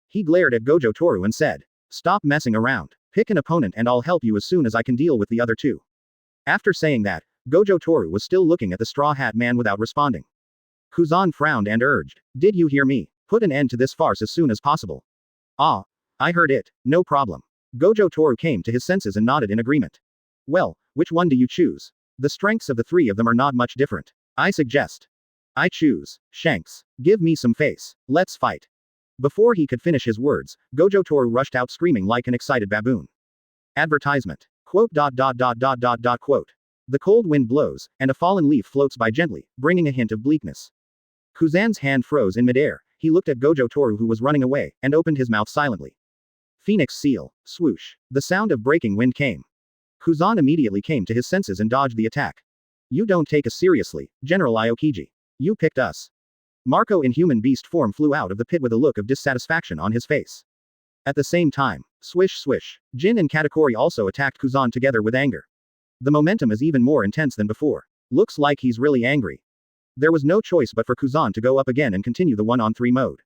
He glared at Gojo Toru and said, "Stop messing around. Pick an opponent and I'll help you as soon as I can deal with the other two." After saying that, Gojo Toru was still looking at the straw hat man without responding. Kuzan frowned and urged, "Did you hear me? Put an end to this farce as soon as possible." "Ah. I heard it, no problem." Gojo Toru came to his senses and nodded in agreement. "Well, which one do you choose? The strengths of the three of them are not much different. I suggest. I choose Shanks. Give me some face. Let's fight." Before he could finish his words, Gojo Toru rushed out screaming like an excited baboon. Advertisement. Quote. The cold wind blows, and a fallen leaf floats by gently, bringing a hint of bleakness. Kuzan's hand froze in midair. He looked at Gojo Toru who was running away, and opened his mouth silently. Phoenix seal. Swoosh. The sound of breaking wind came. Kuzan immediately came to his senses and dodged the attack. "You don't take us seriously, General Aokiji. You picked us." Marco in human beast form flew out of the pit with a look of dissatisfaction on his face. At the same time, swish swish, Jin and Katakuri also attacked Kuzan together with anger. The momentum is even more intense than before. Looks like he's really angry. There was no choice but for Kuzan to go up again and continue the 1-on-3 mode.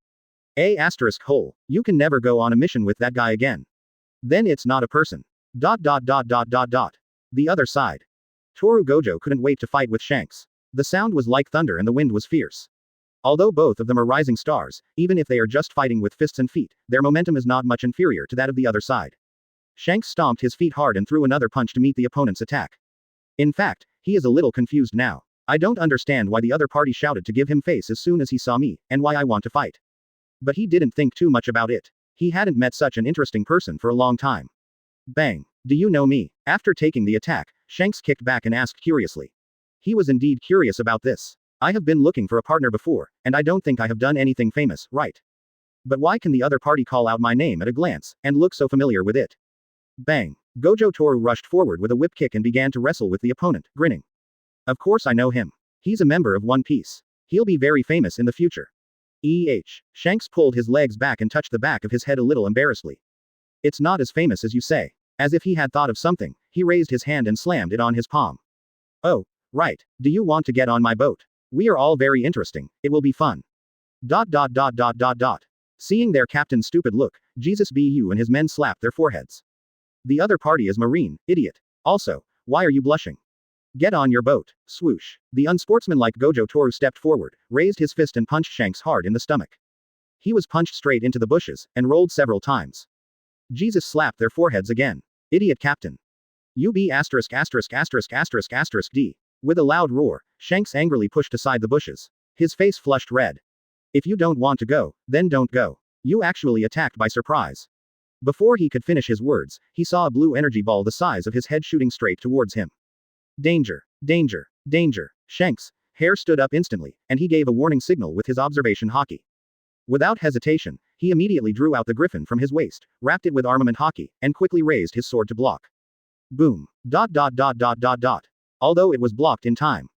You can never go on a mission with that guy again. Then it's not a person. The other side. Toru Gojo couldn't wait to fight with Shanks. The sound was like thunder and the wind was fierce. Although both of them are rising stars, even if they are just fighting with fists and feet, their momentum is not much inferior to that of the other side. Shanks stomped his feet hard and threw another punch to meet the opponent's attack. In fact, he is a little confused now. I don't understand why the other party shouted to give him face as soon as he saw me, and why I want to fight. But he didn't think too much about it. He hadn't met such an interesting person for a long time. Bang. Do you know me? After taking the attack, Shanks kicked back and asked curiously. He was indeed curious about this. I have been looking for a partner before, and I don't think I have done anything famous, right? But why can the other party call out my name at a glance, and look so familiar with it? Bang. Gojo Toru rushed forward with a whip kick and began to wrestle with the opponent, grinning. Of course I know him. He's a member of One Piece. He'll be very famous in the future. Shanks pulled his legs back and touched the back of his head a little embarrassedly. It's not as famous as you say. As if he had thought of something, he raised his hand and slammed it on his palm. Oh, right. Do you want to get on my boat? We are all very interesting. It will be fun. Seeing their captain's stupid look, Jesus Bu and his men slapped their foreheads. The other party is Marine, idiot. Also, why are you blushing? Get on your boat. Swoosh. The unsportsmanlike Gojo Toru stepped forward, raised his fist and punched Shanks hard in the stomach. He was punched straight into the bushes, and rolled several times. Jesus slapped their foreheads again. Idiot captain. UB***************. With a loud roar, Shanks angrily pushed aside the bushes. His face flushed red. If you don't want to go, then don't go. You actually attacked by surprise. Before he could finish his words, he saw a blue energy ball the size of his head shooting straight towards him. Danger. Danger. Danger. Shanks' hair stood up instantly, and he gave a warning signal with his observation Haki. Without hesitation, he immediately drew out the griffin from his waist, wrapped it with armament Haki, and quickly raised his sword to block. Boom. Although it was blocked in time.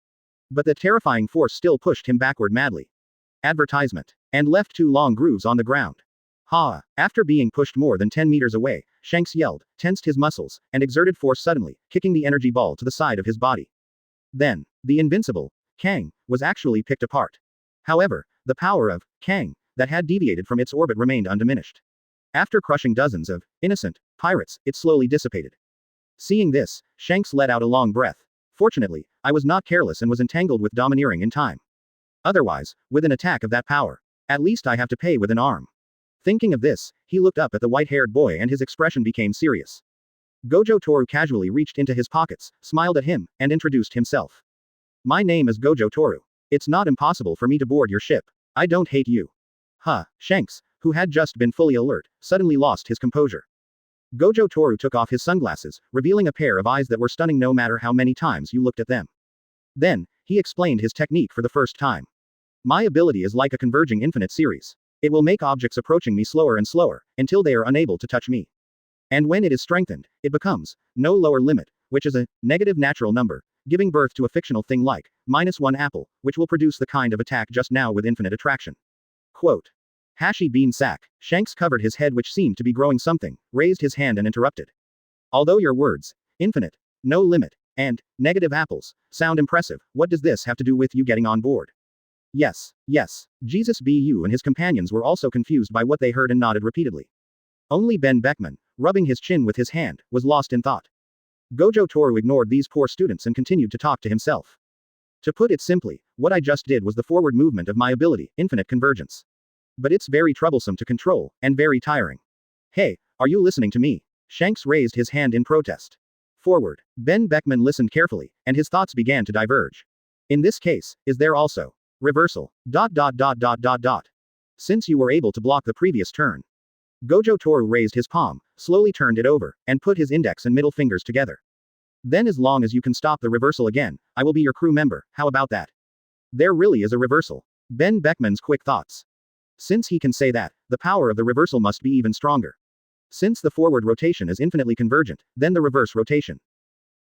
But the terrifying force still pushed him backward madly. Advertisement. And left 2 long grooves on the ground. Ha! After being pushed more than 10 meters away, Shanks yelled, tensed his muscles, and exerted force suddenly, kicking the energy ball to the side of his body. Then, the invincible Kang was actually picked apart. However, the power of Kang that had deviated from its orbit remained undiminished. After crushing dozens of innocent pirates, it slowly dissipated. Seeing this, Shanks let out a long breath. Fortunately, I was not careless and was entangled with domineering in time. Otherwise, with an attack of that power, at least I have to pay with an arm. Thinking of this, he looked up at the white-haired boy and his expression became serious. Gojo Toru casually reached into his pockets, smiled at him, and introduced himself. My name is Gojo Toru. It's not impossible for me to board your ship. I don't hate you. Shanks, who had just been fully alert, suddenly lost his composure. Gojo Toru took off his sunglasses, revealing a pair of eyes that were stunning no matter how many times you looked at them. Then, he explained his technique for the first time. My ability is like a converging infinite series. It will make objects approaching me slower and slower, until they are unable to touch me. And when it is strengthened, it becomes no lower limit, which is a negative natural number, giving birth to a fictional thing like -1 apple, which will produce the kind of attack just now with infinite attraction. Quote. Hashi bean sack. Shanks covered his head, which seemed to be growing something, raised his hand and interrupted. Although your words, infinite, no limit, and negative apples, sound impressive, what does this have to do with you getting on board? Yes. Jesus Bu and his companions were also confused by what they heard and nodded repeatedly. Only Ben Beckman, rubbing his chin with his hand, was lost in thought. Gojo Toru ignored these poor students and continued to talk to himself. To put it simply, what I just did was the forward movement of my ability, infinite convergence. But it's very troublesome to control, and very tiring. Hey, are you listening to me? Shanks raised his hand in protest. Forward. Ben Beckman listened carefully, and his thoughts began to diverge. In this case, is there also reversal? Since you were able to block the previous turn. Gojo Toru raised his palm, slowly turned it over, and put his index and middle fingers together. Then as long as you can stop the reversal again, I will be your crew member, how about that? There really is a reversal. Ben Beckman's quick thoughts. Since he can say that, the power of the reversal must be even stronger. Since the forward rotation is infinitely convergent, then the reverse rotation.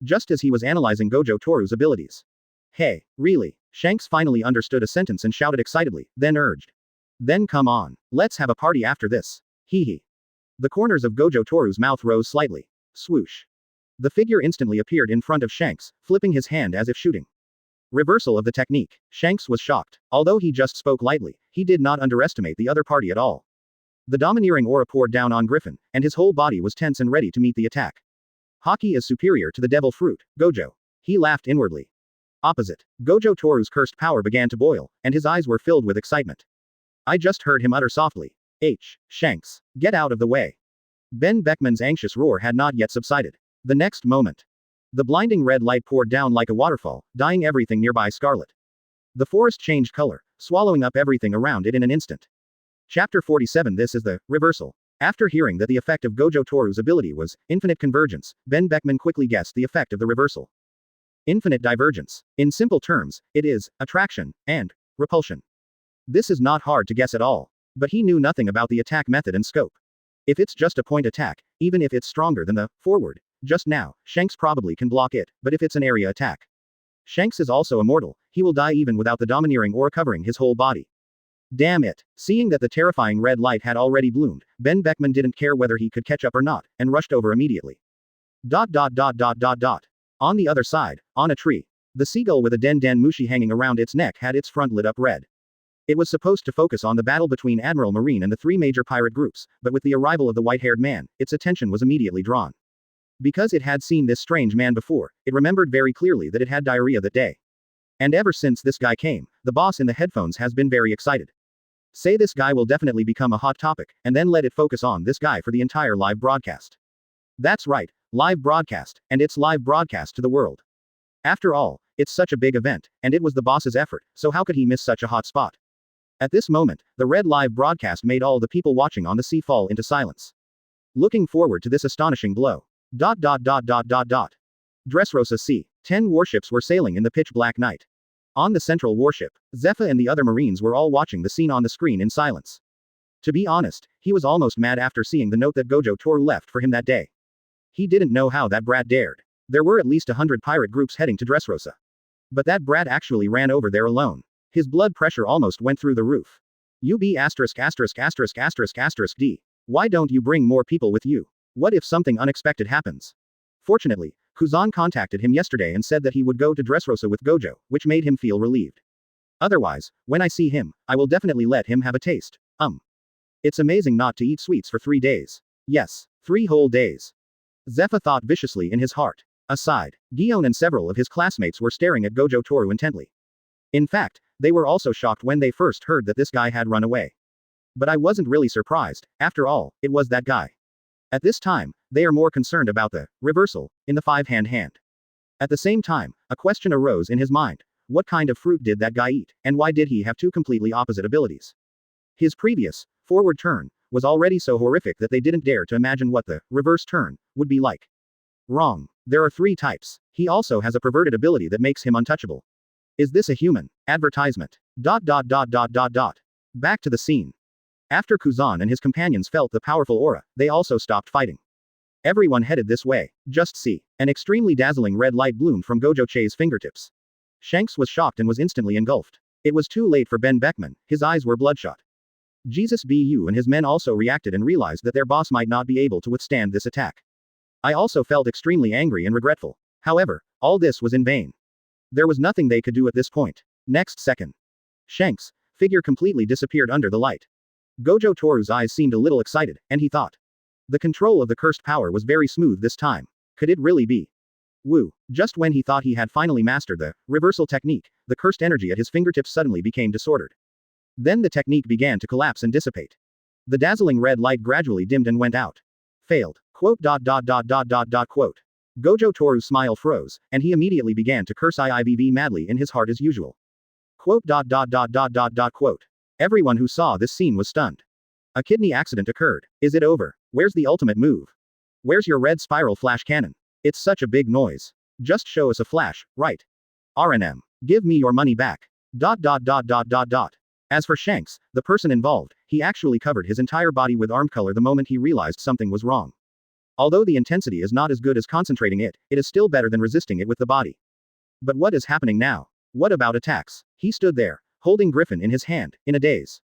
Just as he was analyzing Gojo Toru's abilities. Hey, really? Shanks finally understood a sentence and shouted excitedly, then urged. Then come on. Let's have a party after this. Hee hee. The corners of Gojo Toru's mouth rose slightly. Swoosh. The figure instantly appeared in front of Shanks, flipping his hand as if shooting. Reversal of the technique. Shanks was shocked. Although he just spoke lightly, he did not underestimate the other party at all. The domineering aura poured down on Griffin, and his whole body was tense and ready to meet the attack. Haki is superior to the devil fruit, Gojo. He laughed inwardly. Opposite. Gojo Toru's cursed power began to boil, and his eyes were filled with excitement. I just heard him utter softly. Shanks. Get out of the way. Ben Beckman's anxious roar had not yet subsided. The next moment. The blinding red light poured down like a waterfall, dyeing everything nearby scarlet. The forest changed color, swallowing up everything around it in an instant. Chapter 47. This is the reversal. After hearing that the effect of Gojo Toru's ability was infinite convergence, Ben Beckman quickly guessed the effect of the reversal. Infinite divergence. In simple terms, it is attraction and repulsion. This is not hard to guess at all. But he knew nothing about the attack method and scope. If it's just a point attack, even if it's stronger than the forward, just now, Shanks probably can block it, but if it's an area attack. Shanks is also immortal, he will die even without the domineering aura covering his whole body. Damn it. Seeing that the terrifying red light had already bloomed, Ben Beckman didn't care whether he could catch up or not, and rushed over immediately. On the other side, on a tree. The seagull with a den mushi hanging around its neck had its front lit up red. It was supposed to focus on the battle between Admiral Marine and the three major pirate groups, but with the arrival of the white-haired man, its attention was immediately drawn. Because it had seen this strange man before, it remembered very clearly that it had diarrhea that day. And ever since this guy came, the boss in the headphones has been very excited. Say this guy will definitely become a hot topic, and then let it focus on this guy for the entire live broadcast. That's right, live broadcast, and it's live broadcast to the world. After all, it's such a big event, and it was the boss's effort, so how could he miss such a hot spot? At this moment, the red live broadcast made all the people watching on the sea fall into silence. Looking forward to this astonishing blow. Dressrosa Sea. 10 warships were sailing in the pitch black night. On the central warship, Zephyr and the other marines were all watching the scene on the screen in silence. To be honest, he was almost mad after seeing the note that Gojo Toru left for him that day. He didn't know how that brat dared. There were at least 100 pirate groups heading to Dressrosa. But that brat actually ran over there alone. His blood pressure almost went through the roof. D. Why don't you bring more people with you? What if something unexpected happens? Fortunately, Kuzan contacted him yesterday and said that he would go to Dressrosa with Gojo, which made him feel relieved. Otherwise, when I see him, I will definitely let him have a taste. It's amazing not to eat sweets for 3 days. Yes, 3 whole days. Zephyr thought viciously in his heart. Aside, Gion and several of his classmates were staring at Gojo Toru intently. In fact, they were also shocked when they first heard that this guy had run away. But I wasn't really surprised, after all, it was that guy. At this time, they are more concerned about the reversal in the 5-hand hand. At the same time, a question arose in his mind. What kind of fruit did that guy eat, and why did he have 2 completely opposite abilities? His previous forward turn was already so horrific that they didn't dare to imagine what the reverse turn would be like. Wrong. There are 3 types. He also has a perverted ability that makes him untouchable. Is this a human advertisement? Back to the scene. After Kuzan and his companions felt the powerful aura, they also stopped fighting. Everyone headed this way. Just see. An extremely dazzling red light bloomed from Gojo Che's fingertips. Shanks was shocked and was instantly engulfed. It was too late for Ben Beckman, his eyes were bloodshot. Jesus Bu and his men also reacted and realized that their boss might not be able to withstand this attack. I also felt extremely angry and regretful. However, all this was in vain. There was nothing they could do at this point. Next second. Shanks' figure completely disappeared under the light. Gojo Toru's eyes seemed a little excited, and he thought. The control of the cursed power was very smooth this time. Could it really be? Woo. Just when he thought he had finally mastered the reversal technique, the cursed energy at his fingertips suddenly became disordered. Then the technique began to collapse and dissipate. The dazzling red light gradually dimmed and went out. Failed. Gojo Toru's smile froze, and he immediately began to curse IIVV madly in his heart as usual. Everyone who saw this scene was stunned. A kidney accident occurred. Is it over? Where's the ultimate move? Where's your red spiral flash cannon? It's such a big noise. Just show us a flash, right? RNM. Give me your money back. As for Shanks, the person involved, he actually covered his entire body with armed color the moment he realized something was wrong. Although the intensity is not as good as concentrating it, it is still better than resisting it with the body. But what is happening now? What about attacks? He stood there, holding Griffin in his hand, in a daze.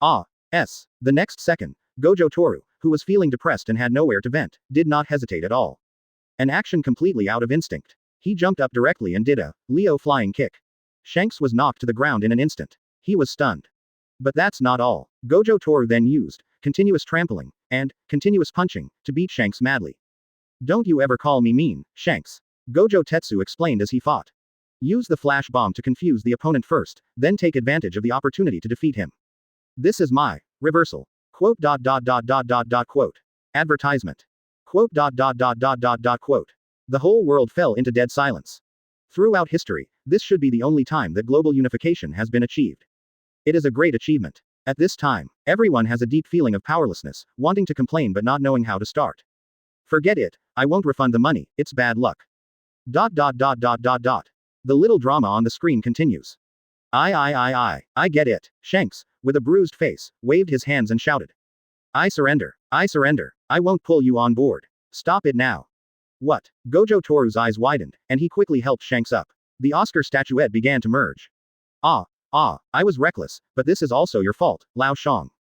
The next second, Gojo Toru, who was feeling depressed and had nowhere to vent, did not hesitate at all. An action completely out of instinct. He jumped up directly and did a Leo flying kick. Shanks was knocked to the ground in an instant. He was stunned. But that's not all. Gojo Toru then used continuous trampling and continuous punching to beat Shanks madly. Don't you ever call me mean, Shanks. Gojo Tetsu explained as he fought. Use the flash bomb to confuse the opponent first, then take advantage of the opportunity to defeat him. This is my reversal. Quote. Advertisement. Quote. The whole world fell into dead silence. Throughout history, this should be the only time that global unification has been achieved. It is a great achievement. At this time, everyone has a deep feeling of powerlessness, wanting to complain but not knowing how to start. Forget it, I won't refund the money, it's bad luck. The little drama on the screen continues. I get it. Shanks, with a bruised face, waved his hands and shouted. I surrender. I won't pull you on board. Stop it now. What? Gojo Toru's eyes widened, and he quickly helped Shanks up. The Oscar statuette began to merge. I was reckless, but this is also your fault, Lao Shang.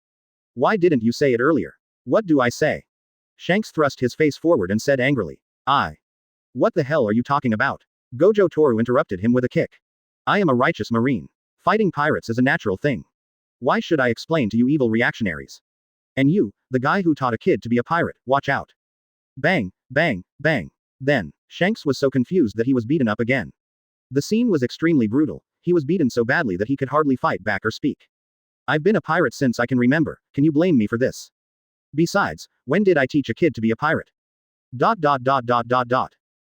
Why didn't you say it earlier? What do I say? Shanks thrust his face forward and said angrily. What the hell are you talking about? Gojo Toru interrupted him with a kick. I am a righteous marine. Fighting pirates is a natural thing. Why should I explain to you evil reactionaries? And you, the guy who taught a kid to be a pirate, watch out. Bang, bang, bang. Then, Shanks was so confused that he was beaten up again. The scene was extremely brutal. He was beaten so badly that he could hardly fight back or speak. I've been a pirate since I can remember, can you blame me for this? Besides, when did I teach a kid to be a pirate?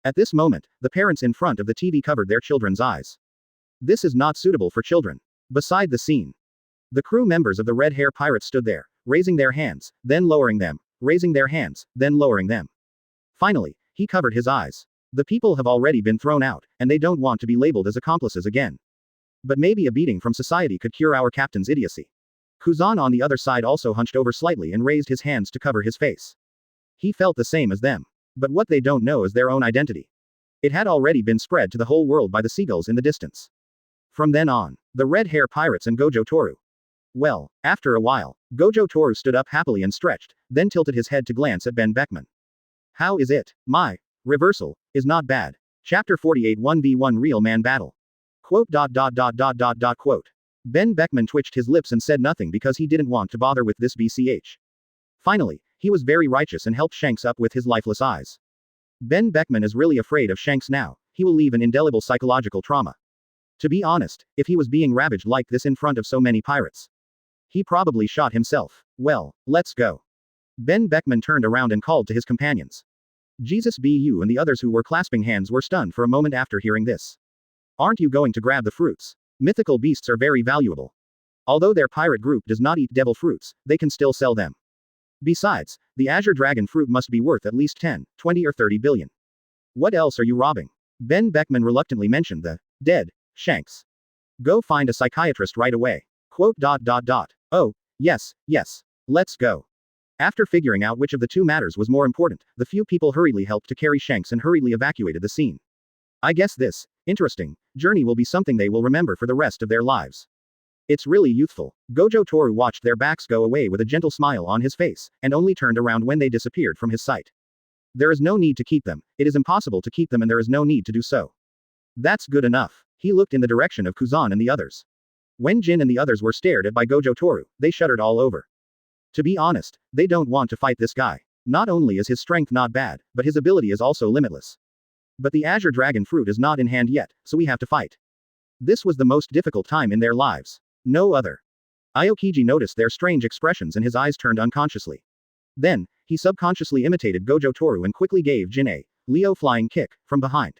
At this moment, the parents in front of the TV covered their children's eyes. This is not suitable for children. Beside the scene, the crew members of the Red Hair Pirates stood there, raising their hands, then lowering them, raising their hands, then lowering them. Finally, he covered his eyes. The people have already been thrown out, and they don't want to be labeled as accomplices again. But maybe a beating from society could cure our captain's idiocy. Kuzan on the other side also hunched over slightly and raised his hands to cover his face. He felt the same as them. But what they don't know is their own identity. It had already been spread to the whole world by the seagulls in the distance. From then on, the Red Hair Pirates and Gojo Toru. Well, after a while, Gojo Toru stood up happily and stretched, then tilted his head to glance at Ben Beckman. How is it? My reversal is not bad. Chapter 48 1v1 Real Man Battle. Quote. Ben Beckman twitched his lips and said nothing because he didn't want to bother with this BCH. Finally, he was very righteous and helped Shanks up with his lifeless eyes. Ben Beckman is really afraid of Shanks now, he will leave an indelible psychological trauma. To be honest, if he was being ravaged like this in front of so many pirates, he probably shot himself. Well, let's go. Ben Beckman turned around and called to his companions. Jesus Bu and the others who were clasping hands were stunned for a moment after hearing this. Aren't you going to grab the fruits? Mythical beasts are very valuable. Although their pirate group does not eat devil fruits, they can still sell them. Besides, the Azure Dragon fruit must be worth at least 10, 20 or 30 billion. What else are you robbing? Ben Beckman reluctantly mentioned the dead Shanks. Go find a psychiatrist right away. Quote. Oh, yes, let's go. After figuring out which of the two matters was more important, the few people hurriedly helped to carry Shanks and hurriedly evacuated the scene. I guess this interesting journey will be something they will remember for the rest of their lives. It's really youthful. Gojo Toru watched their backs go away with a gentle smile on his face, and only turned around when they disappeared from his sight. There is no need to keep them, it is impossible to keep them and there is no need to do so. That's good enough. He looked in the direction of Kuzan and the others. When Jin and the others were stared at by Gojo Toru, they shuddered all over. To be honest, they don't want to fight this guy. Not only is his strength not bad, but his ability is also limitless. But the Azure Dragon fruit is not in hand yet, so we have to fight. This was the most difficult time in their lives. No other. Aokiji noticed their strange expressions and his eyes turned unconsciously. Then, he subconsciously imitated Gojo Toru and quickly gave Jin a Leo flying kick from behind.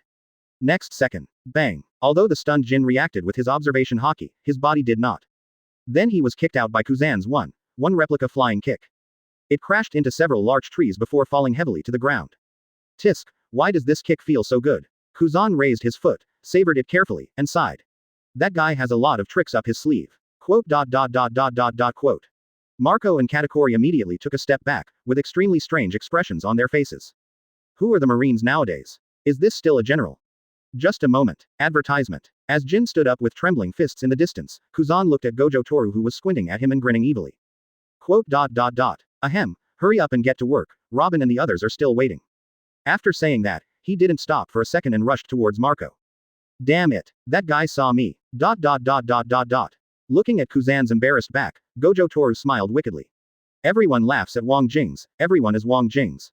Next second, bang. Although the stunned Jin reacted with his observation Haki, his body did not. Then he was kicked out by Kuzan's one replica flying kick. It crashed into several large trees before falling heavily to the ground. Tisk, why does this kick feel so good? Kuzan raised his foot, savored it carefully, and sighed. That guy has a lot of tricks up his sleeve. Quote. Marco and Katakuri immediately took a step back, with extremely strange expressions on their faces. Who are the Marines nowadays? Is this still a general? Just a moment. Advertisement. As Jin stood up with trembling fists in the distance, Kuzan looked at Gojo Toru who was squinting at him and grinning evilly. Quote. Ahem, Hurry up and get to work, Robin and the others are still waiting. After saying that, he didn't stop for a second and rushed towards Marco. Damn it, that guy saw me. ... Looking at Kuzan's embarrassed back, Gojo Toru smiled wickedly. Everyone laughs at Wang Jing's, everyone is Wang Jing's.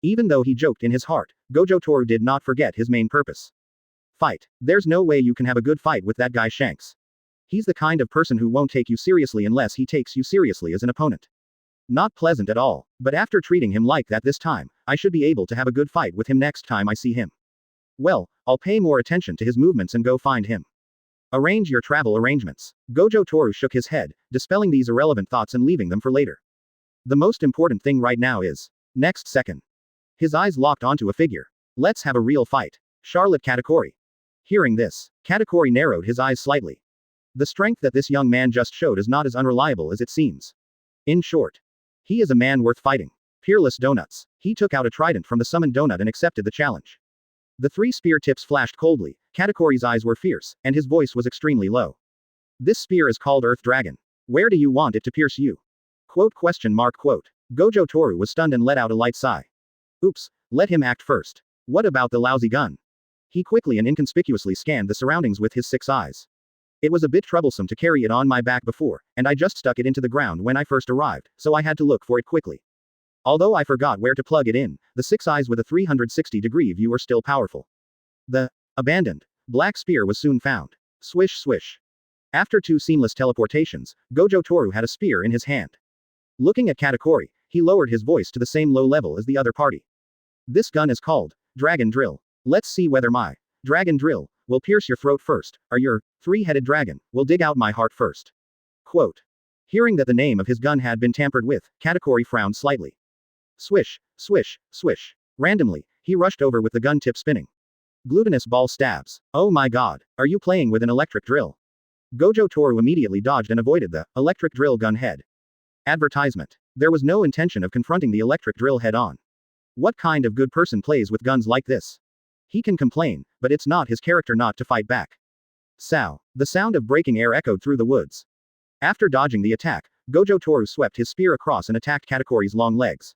Even though he joked in his heart, Gojo Toru did not forget his main purpose. Fight. There's no way you can have a good fight with that guy Shanks. He's the kind of person who won't take you seriously unless he takes you seriously as an opponent. Not pleasant at all, but after treating him like that this time, I should be able to have a good fight with him next time I see him. Well, I'll pay more attention to his movements and go find him. Arrange your travel arrangements. Gojo Toru shook his head, dispelling these irrelevant thoughts and leaving them for later. The most important thing right now is. Next second. His eyes locked onto a figure. Let's have a real fight. Charlotte Katakuri. Hearing this, Katakuri narrowed his eyes slightly. The strength that this young man just showed is not as unreliable as it seems. In short, he is a man worth fighting. Peerless donuts. He took out a trident from the summoned donut and accepted the challenge. The 3 spear tips flashed coldly, Katakuri's eyes were fierce, and his voice was extremely low. This spear is called Earth Dragon. Where do you want it to pierce you? Quote. Gojo Toru was stunned and let out a light sigh. Oops, let him act first. What about the lousy gun? He quickly and inconspicuously scanned the surroundings with his 6 eyes. It was a bit troublesome to carry it on my back before, and I just stuck it into the ground when I first arrived, so I had to look for it quickly. Although I forgot where to plug it in, the 6 eyes with a 360-degree view are still powerful. The abandoned black spear was soon found. Swish swish. After 2 seamless teleportations, Gojo Toru had a spear in his hand. Looking at Katakuri, he lowered his voice to the same low level as the other party. This gun is called Dragon Drill. Let's see whether my Dragon Drill will pierce your throat first, or your 3-headed dragon will dig out my heart first. Quote. Hearing that the name of his gun had been tampered with, Katakuri frowned slightly. Swish, swish, swish. Randomly, he rushed over with the gun tip spinning. Glutinous ball stabs. Oh my god, are you playing with an electric drill? Gojo Toru immediately dodged and avoided the electric drill gun head. Advertisement. There was no intention of confronting the electric drill head on. What kind of good person plays with guns like this? He can complain, but it's not his character not to fight back. Sow. The sound of breaking air echoed through the woods. After dodging the attack, Gojo Toru swept his spear across and attacked Katakuri's long legs.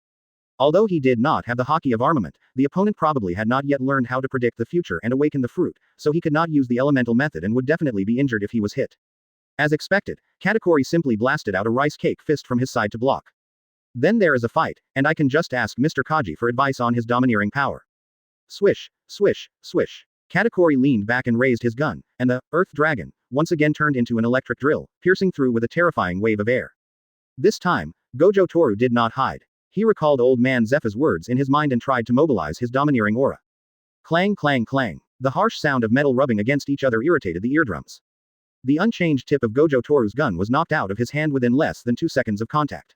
Although he did not have the Haki of armament, the opponent probably had not yet learned how to predict the future and awaken the fruit, so he could not use the elemental method and would definitely be injured if he was hit. As expected, Katakuri simply blasted out a rice cake fist from his side to block. Then there is a fight, and I can just ask Mr. Kaji for advice on his domineering power. Swish, swish, swish. Katakuri leaned back and raised his gun, and the Earth Dragon once again turned into an electric drill, piercing through with a terrifying wave of air. This time, Gojo Toru did not hide. He recalled old man Zepha's words in his mind and tried to mobilize his domineering aura. Clang clang clang. The harsh sound of metal rubbing against each other irritated the eardrums. The unchanged tip of Gojo Toru's gun was knocked out of his hand within less than 2 seconds of contact.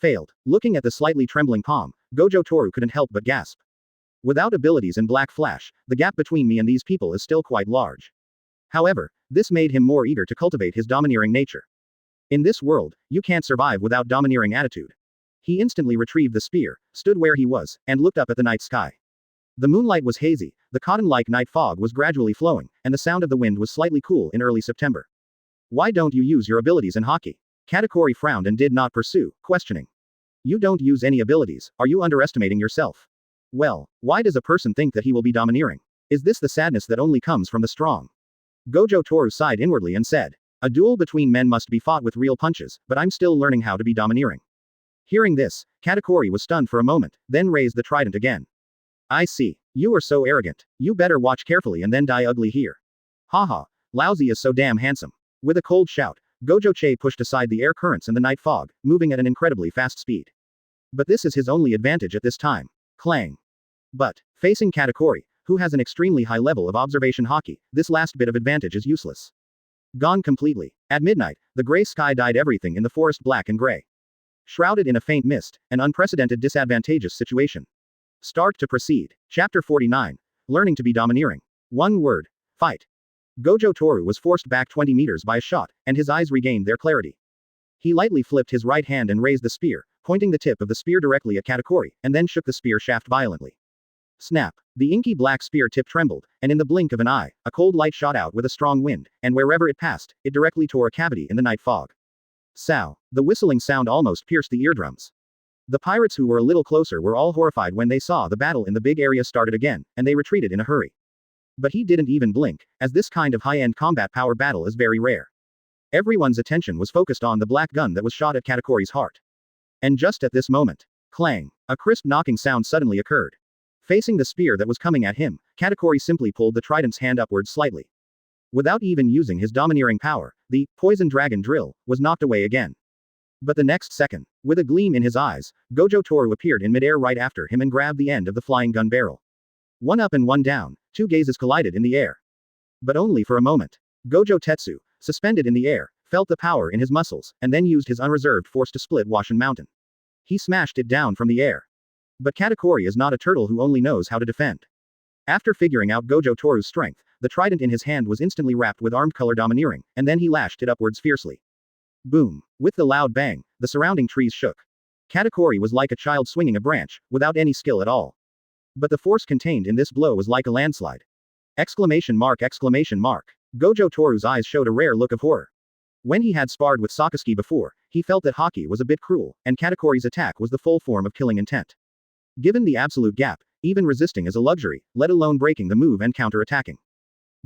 Failed. Looking at the slightly trembling palm, Gojo Toru couldn't help but gasp. Without abilities and Black Flash, the gap between me and these people is still quite large. However, this made him more eager to cultivate his domineering nature. In this world, you can't survive without domineering attitude. He instantly retrieved the spear, stood where he was, and looked up at the night sky. The moonlight was hazy, the cotton-like night fog was gradually flowing, and the sound of the wind was slightly cool in early September. Why don't you use your abilities in Haki? Katakuri frowned and did not pursue, questioning. You don't use any abilities, are you underestimating yourself? Well, why does a person think that he will be domineering? Is this the sadness that only comes from the strong? Gojo Toru sighed inwardly and said, a duel between men must be fought with real punches, but I'm still learning how to be domineering. Hearing this, Katakuri was stunned for a moment, then raised the trident again. I see. You are so arrogant. You better watch carefully and then die ugly here. Haha, Lousy is so damn handsome. With a cold shout, Gojo Che pushed aside the air currents and the night fog, moving at an incredibly fast speed. But this is his only advantage at this time. Clang. But, facing Katakuri, who has an extremely high level of observation Haki, this last bit of advantage is useless. Gone completely. At midnight, the gray sky dyed everything in the forest black and gray. Shrouded in a faint mist, an unprecedented disadvantageous situation. Start to proceed. Chapter 49. Learning to be domineering. One word. Fight. Gojo Toru was forced back 20 meters by a shot, and his eyes regained their clarity. He lightly flipped his right hand and raised the spear, pointing the tip of the spear directly at Katakuri, and then shook the spear shaft violently. Snap. The inky black spear tip trembled, and in the blink of an eye, a cold light shot out with a strong wind, and wherever it passed, it directly tore a cavity in the night fog. Sow. The whistling sound almost pierced the eardrums. The pirates who were a little closer were all horrified when they saw the battle in the big area started again, and they retreated in a hurry. But he didn't even blink, as this kind of high-end combat power battle is very rare. Everyone's attention was focused on the black gun that was shot at Katakuri's heart. And just at this moment, clang, a crisp knocking sound suddenly occurred. Facing the spear that was coming at him, Katakuri simply pulled the trident's hand upwards slightly. Without even using his domineering power, the poison dragon drill was knocked away again. But the next second, with a gleam in his eyes, Gojo Toru appeared in midair right after him and grabbed the end of the flying gun barrel. One up and one down, two gazes collided in the air. But only for a moment. Gojo Tetsu, suspended in the air, felt the power in his muscles, and then used his unreserved force to split Washin Mountain. He smashed it down from the air. But Katakuri is not a turtle who only knows how to defend. After figuring out Gojo Toru's strength, the trident in his hand was instantly wrapped with armed color domineering, and then he lashed it upwards fiercely. Boom! With the loud bang, the surrounding trees shook. Katakuri was like a child swinging a branch, without any skill at all. But the force contained in this blow was like a landslide. Exclamation mark! Gojo Toru's eyes showed a rare look of horror. When he had sparred with Sasuke before, he felt that Haki was a bit cruel, and Katakuri's attack was the full form of killing intent. Given the absolute gap, even resisting is a luxury, let alone breaking the move and counter-attacking.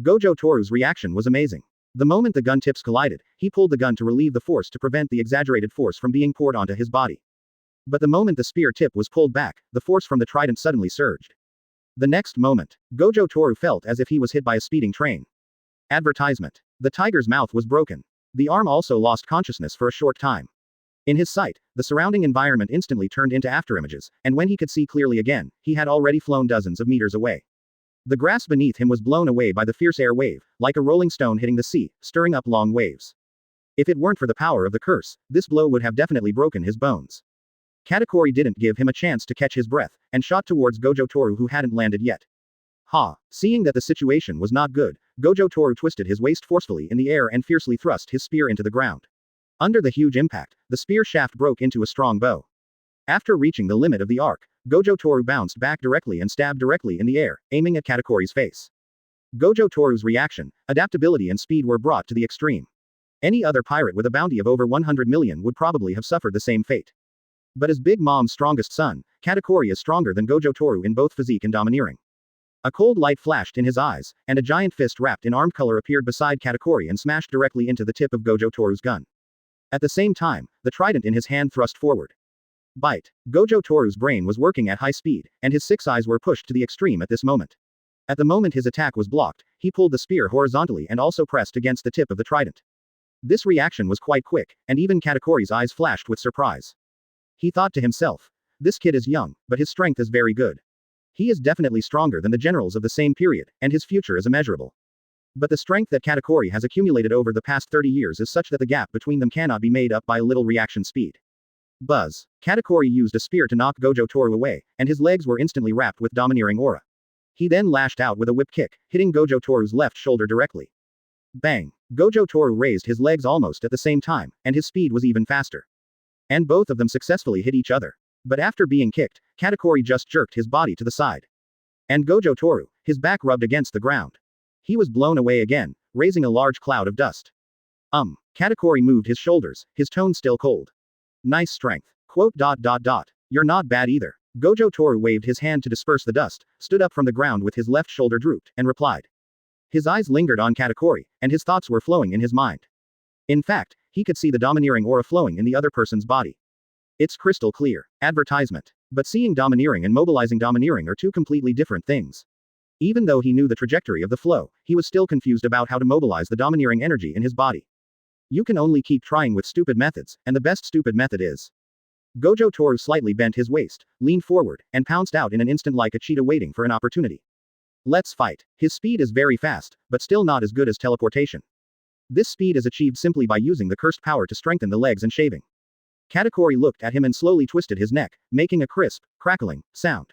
Gojo Toru's reaction was amazing. The moment the gun tips collided, he pulled the gun to relieve the force to prevent the exaggerated force from being poured onto his body. But the moment the spear tip was pulled back, the force from the trident suddenly surged. The next moment, Gojo Toru felt as if he was hit by a speeding train. Advertisement. The tiger's mouth was broken. The arm also lost consciousness for a short time. In his sight, the surrounding environment instantly turned into afterimages, and when he could see clearly again, he had already flown dozens of meters away. The grass beneath him was blown away by the fierce air wave, like a rolling stone hitting the sea, stirring up long waves. If it weren't for the power of the curse, this blow would have definitely broken his bones. Katakuri didn't give him a chance to catch his breath, and shot towards Gojo Toru who hadn't landed yet. Seeing that the situation was not good, Gojo Toru twisted his waist forcefully in the air and fiercely thrust his spear into the ground. Under the huge impact, the spear shaft broke into a strong bow. After reaching the limit of the arc, Gojo Toru bounced back directly and stabbed directly in the air, aiming at Katakuri's face. Gojo Toru's reaction, adaptability and speed were brought to the extreme. Any other pirate with a bounty of over 100 million would probably have suffered the same fate. But as Big Mom's strongest son, Katakuri is stronger than Gojo Toru in both physique and domineering. A cold light flashed in his eyes, and a giant fist wrapped in armed color appeared beside Katakuri and smashed directly into the tip of Gojo Toru's gun. At the same time, the trident in his hand thrust forward. Bite. Gojo Toru's brain was working at high speed, and his 6 eyes were pushed to the extreme at this moment. At the moment his attack was blocked, he pulled the spear horizontally and also pressed against the tip of the trident. This reaction was quite quick, and even Katakuri's eyes flashed with surprise. He thought to himself, this kid is young, but his strength is very good. He is definitely stronger than the generals of the same period, and his future is immeasurable. But the strength that Katakuri has accumulated over the past 30 years is such that the gap between them cannot be made up by a little reaction speed. Buzz. Katakuri used a spear to knock Gojo Toru away, and his legs were instantly wrapped with domineering aura. He then lashed out with a whip kick, hitting Gojo Toru's left shoulder directly. Bang. Gojo Toru raised his legs almost at the same time, and his speed was even faster. And both of them successfully hit each other. But after being kicked, Katakuri just jerked his body to the side. And Gojo Toru, his back rubbed against the ground. He was blown away again, raising a large cloud of dust. Katakuri moved his shoulders, his tone still cold. Nice strength. You're not bad either. Gojo Toru waved his hand to disperse the dust, stood up from the ground with his left shoulder drooped, and replied. His eyes lingered on Katakuri, and his thoughts were flowing in his mind. In fact, he could see the domineering aura flowing in the other person's body. It's crystal clear. Advertisement. But seeing domineering and mobilizing domineering are two completely different things. Even though he knew the trajectory of the flow, he was still confused about how to mobilize the domineering energy in his body. You can only keep trying with stupid methods, and the best stupid method is. Gojo Toru slightly bent his waist, leaned forward, and pounced out in an instant like a cheetah waiting for an opportunity. Let's fight. His speed is very fast, but still not as good as teleportation. This speed is achieved simply by using the cursed power to strengthen the legs and shaving. Katakuri looked at him and slowly twisted his neck, making a crisp, crackling sound.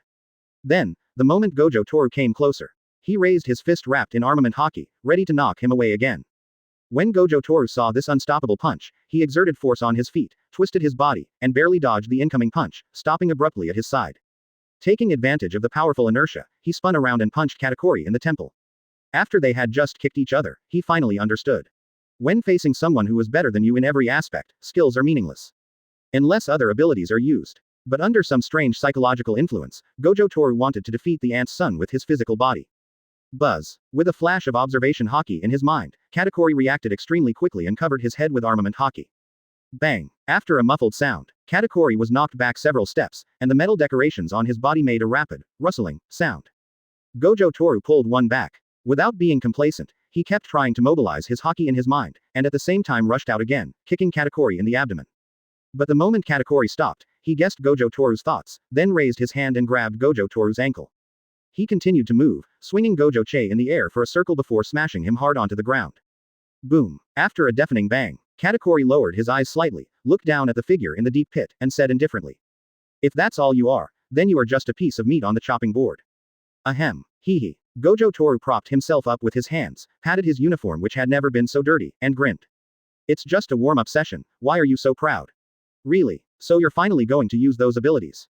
Then, the moment Gojo Toru came closer, he raised his fist wrapped in armament Haki, ready to knock him away again. When Gojo Toru saw this unstoppable punch, he exerted force on his feet, twisted his body, and barely dodged the incoming punch, stopping abruptly at his side. Taking advantage of the powerful inertia, he spun around and punched Katakuri in the temple. After they had just kicked each other, he finally understood. When facing someone who is better than you in every aspect, skills are meaningless. Unless other abilities are used. But under some strange psychological influence, Gojo Toru wanted to defeat the ant's son with his physical body. Buzz. With a flash of observation Haki in his mind, Katakuri reacted extremely quickly and covered his head with armament Haki. Bang. After a muffled sound, Katakuri was knocked back several steps, and the metal decorations on his body made a rapid, rustling, sound. Gojo Toru pulled one back. Without being complacent, he kept trying to mobilize his Haki in his mind, and at the same time rushed out again, kicking Katakuri in the abdomen. But the moment Katakuri stopped, he guessed Gojo Toru's thoughts, then raised his hand and grabbed Gojo Toru's ankle. He continued to move, swinging Gojo Che in the air for a circle before smashing him hard onto the ground. Boom. After a deafening bang, Katakuri lowered his eyes slightly, looked down at the figure in the deep pit, and said indifferently. If that's all you are, then you are just a piece of meat on the chopping board. Ahem. Hee. Gojo Toru propped himself up with his hands, patted his uniform which had never been so dirty, and grinned. It's just a warm-up session, why are you so proud? Really? So you're finally going to use those abilities?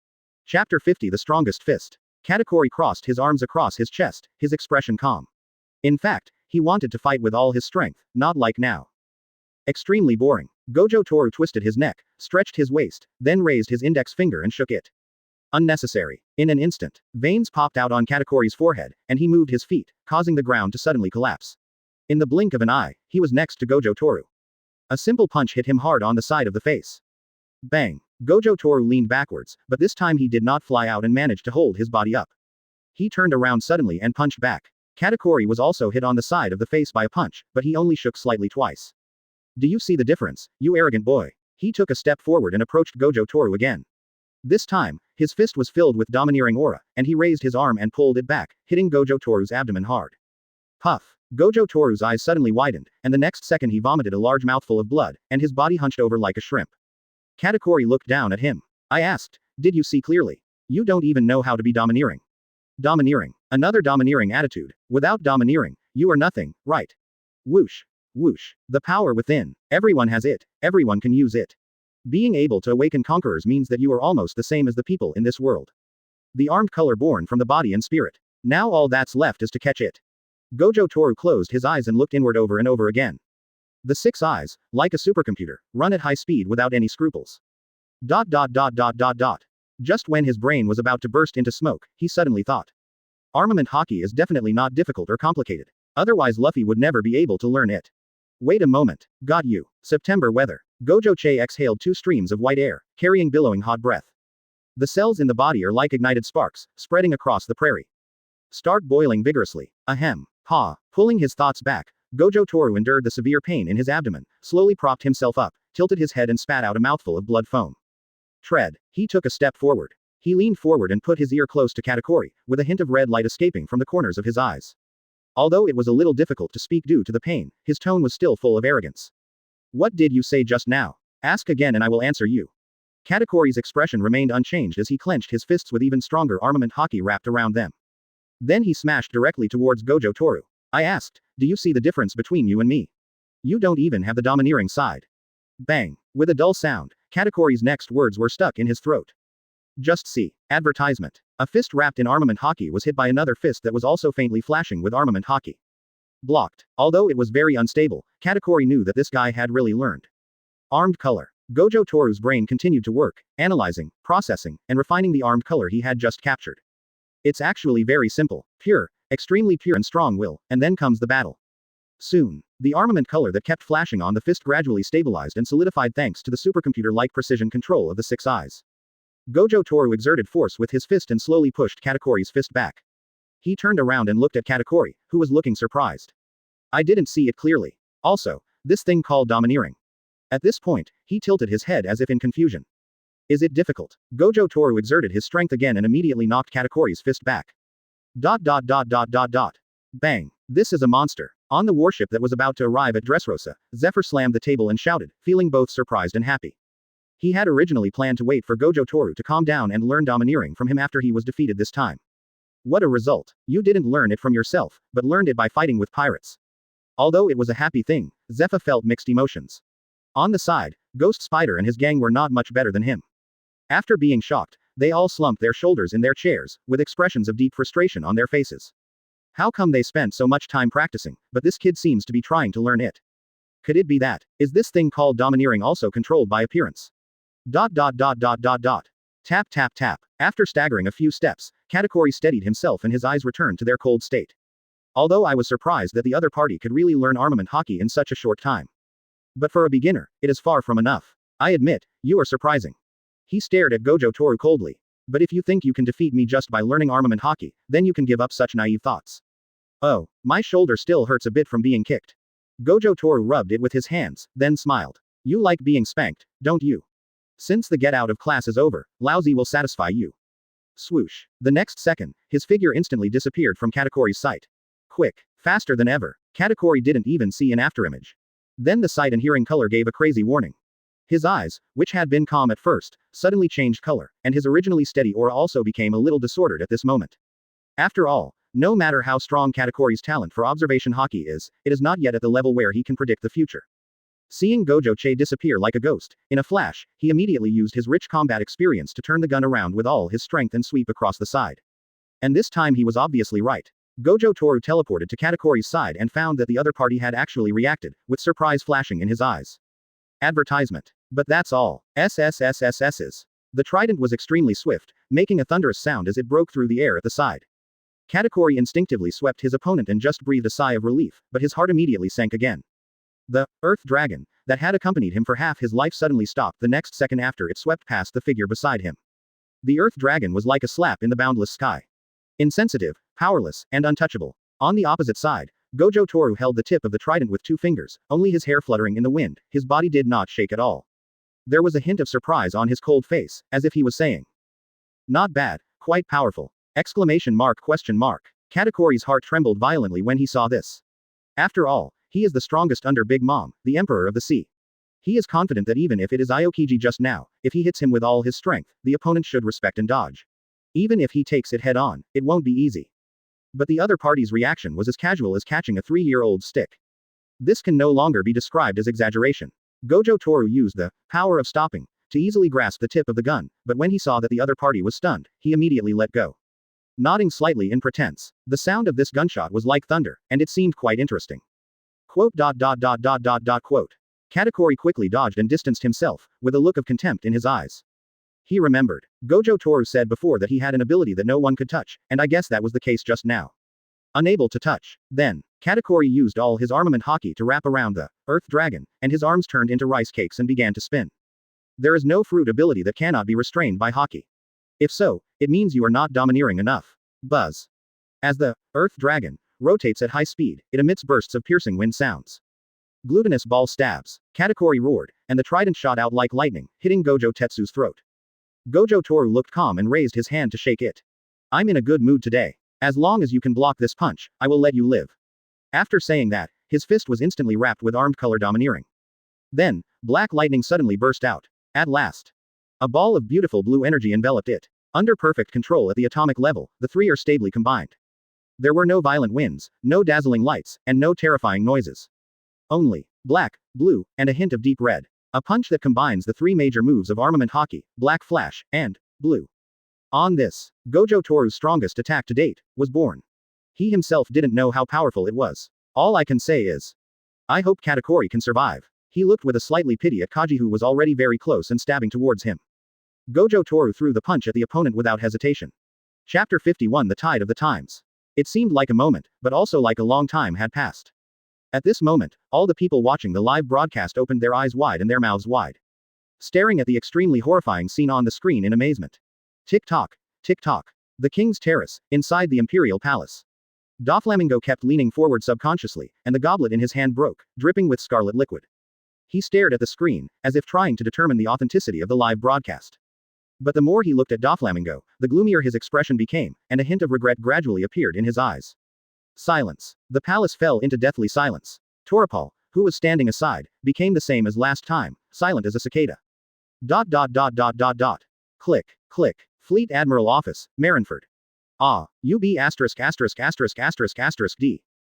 Chapter 50 The Strongest Fist. Katakuri crossed his arms across his chest, his expression calm. In fact, he wanted to fight with all his strength, not like now. Extremely boring. Gojo Toru twisted his neck, stretched his waist, then raised his index finger and shook it. Unnecessary. In an instant, veins popped out on Katakuri's forehead, and he moved his feet, causing the ground to suddenly collapse. In the blink of an eye, he was next to Gojo Toru. A simple punch hit him hard on the side of the face. Bang. Gojo Toru leaned backwards, but this time he did not fly out and managed to hold his body up. He turned around suddenly and punched back. Katakuri was also hit on the side of the face by a punch, but he only shook slightly twice. Do you see the difference, you arrogant boy? He took a step forward and approached Gojo Toru again. This time, his fist was filled with domineering aura, and he raised his arm and pulled it back, hitting Gojo Toru's abdomen hard. Puff. Gojo Toru's eyes suddenly widened, and the next second he vomited a large mouthful of blood, and his body hunched over like a shrimp. Katakuri looked down at him. I asked, did you see clearly? You don't even know how to be domineering. Domineering. Another domineering attitude. Without domineering, you are nothing, right? Whoosh. Whoosh. The power within. Everyone has it. Everyone can use it. Being able to awaken conquerors means that you are almost the same as the people in this world. The armed color born from the body and spirit. Now all that's left is to catch it. Gojo Toru closed his eyes and looked inward over and over again. The six eyes, like a supercomputer, run at high speed without any scruples. ... Just when his brain was about to burst into smoke, he suddenly thought. Armament Haki is definitely not difficult or complicated. Otherwise Luffy would never be able to learn it. Wait a moment. Got you. September weather. Gojo Che exhaled 2 streams of white air, carrying billowing hot breath. The cells in the body are like ignited sparks, spreading across the prairie. Start boiling vigorously. Ahem. Ha. Pulling his thoughts back, Gojo Toru endured the severe pain in his abdomen, slowly propped himself up, tilted his head and spat out a mouthful of blood foam. Tread. He took a step forward. He leaned forward and put his ear close to Katakuri, with a hint of red light escaping from the corners of his eyes. Although it was a little difficult to speak due to the pain, his tone was still full of arrogance. What did you say just now? Ask again and I will answer you. Katakuri's expression remained unchanged as he clenched his fists with even stronger armament Haki wrapped around them. Then he smashed directly towards Gojo Toru. I asked, do you see the difference between you and me? You don't even have the domineering side. Bang. With a dull sound, Katakuri's next words were stuck in his throat. Just see. Advertisement. A fist wrapped in armament Haki was hit by another fist that was also faintly flashing with armament Haki. Blocked. Although it was very unstable, Katakuri knew that this guy had really learned. Armed color. Gojo Toru's brain continued to work, analyzing, processing, and refining the armed color he had just captured. It's actually very simple, pure, extremely pure and strong will, and then comes the battle. Soon, the armament color that kept flashing on the fist gradually stabilized and solidified thanks to the supercomputer-like precision control of the 6 eyes. Gojo Toru exerted force with his fist and slowly pushed Katakuri's fist back. He turned around and looked at Katakuri, who was looking surprised. I didn't see it clearly. Also, this thing called domineering. At this point, he tilted his head as if in confusion. Is it difficult? Gojo Toru exerted his strength again and immediately knocked Katakuri's fist back. ... Bang. This is a monster. On the warship that was about to arrive at Dressrosa, Zephyr slammed the table and shouted, feeling both surprised and happy. He had originally planned to wait for Gojo Toru to calm down and learn domineering from him after he was defeated this time. What a result. You didn't learn it from yourself, but learned it by fighting with pirates. Although it was a happy thing, Zephyr felt mixed emotions. On the side, Ghost Spider and his gang were not much better than him. After being shocked, they all slumped their shoulders in their chairs, with expressions of deep frustration on their faces. How come they spent so much time practicing, but this kid seems to be trying to learn it? Could it be that? Is this thing called domineering also controlled by appearance? ... Tap tap tap. After staggering a few steps, Katakuri steadied himself and his eyes returned to their cold state. Although I was surprised that the other party could really learn armament Haki in such a short time. But for a beginner, it is far from enough. I admit, you are surprising. He stared at Gojo Toru coldly. But if you think you can defeat me just by learning armament Haki, then you can give up such naive thoughts. Oh, my shoulder still hurts a bit from being kicked. Gojo Toru rubbed it with his hands, then smiled. You like being spanked, don't you? Since the get out of class is over, lousy will satisfy you. Swoosh. The next second, his figure instantly disappeared from Katakuri's sight. Quick, faster than ever, Katakuri didn't even see an afterimage. Then the sight and hearing color gave a crazy warning. His eyes, which had been calm at first, suddenly changed color, and his originally steady aura also became a little disordered at this moment. After all, no matter how strong Katakuri's talent for observation Haki is, it is not yet at the level where he can predict the future. Seeing Gojo disappear like a ghost, in a flash, he immediately used his rich combat experience to turn the gun around with all his strength and sweep across the side. And this time he was obviously right. Gojo Toru teleported to Katakuri's side and found that the other party had actually reacted, with surprise flashing in his eyes. Advertisement. But that's all. SSSSS's. The trident was extremely swift, making a thunderous sound as it broke through the air at the side. Katakuri instinctively swept his opponent and just breathed a sigh of relief, but his heart immediately sank again. The Earth Dragon that had accompanied him for half his life suddenly stopped the next second after it swept past the figure beside him. The Earth Dragon was like a slap in the boundless sky. Insensitive, powerless, and untouchable. On the opposite side, Gojo Toru held the tip of the trident with 2 fingers, only his hair fluttering in the wind, his body did not shake at all. There was a hint of surprise on his cold face, as if he was saying, "Not bad, quite powerful." Exclamation mark question mark. Katakuri's heart trembled violently when he saw this. After all, he is the strongest under Big Mom, the Emperor of the Sea. He is confident that even if it is Aokiji just now, if he hits him with all his strength, the opponent should respect and dodge. Even if he takes it head on, it won't be easy. But the other party's reaction was as casual as catching a 3-year-old stick. This can no longer be described as exaggeration. Gojo Toru used the power of stopping to easily grasp the tip of the gun, but when he saw that the other party was stunned, he immediately let go. Nodding slightly in pretense, the sound of this gunshot was like thunder, and it seemed quite interesting. Quote. Katakuri quickly dodged and distanced himself, with a look of contempt in his eyes. He remembered. Gojo Toru said before that he had an ability that no one could touch, and I guess that was the case just now. Unable to touch. Then, Katakuri used all his armament Haki to wrap around the Earth Dragon, and his arms turned into rice cakes and began to spin. There is no fruit ability that cannot be restrained by Haki. If so, it means you are not domineering enough. Buzz. As the Earth Dragon rotates at high speed, it emits bursts of piercing wind sounds. Glutinous ball stabs. Katakuri roared, and the trident shot out like lightning, hitting Gojo Tetsu's throat. Gojo Toru looked calm and raised his hand to shake it. I'm in a good mood today. As long as you can block this punch, I will let you live. After saying that, his fist was instantly wrapped with armed color domineering. Then, black lightning suddenly burst out. At last. A ball of beautiful blue energy enveloped it. Under perfect control at the atomic level, the 3 are stably combined. There were no violent winds, no dazzling lights, and no terrifying noises. Only black, blue, and a hint of deep red. A punch that combines the 3 major moves of armament Haki, black flash, and blue. On this, Gojo Toru's strongest attack to date was born. He himself didn't know how powerful it was. All I can say is, I hope Katakuri can survive. He looked with a slightly pity at Kaji, who was already very close and stabbing towards him. Gojo Toru threw the punch at the opponent without hesitation. Chapter 51 The Tide of the Times. It seemed like a moment, but also like a long time had passed. At this moment, all the people watching the live broadcast opened their eyes wide and their mouths wide, staring at the extremely horrifying scene on the screen in amazement. Tick-tock, tick-tock. The king's terrace, inside the imperial palace. Doflamingo kept leaning forward subconsciously, and the goblet in his hand broke, dripping with scarlet liquid. He stared at the screen, as if trying to determine the authenticity of the live broadcast. But the more he looked at Doflamingo, the gloomier his expression became, and a hint of regret gradually appeared in his eyes. Silence. The palace fell into deathly silence. Toripal, who was standing aside, became the same as last time, silent as a cicada. Click, click. Fleet Admiral Office, Marineford. UB *********D.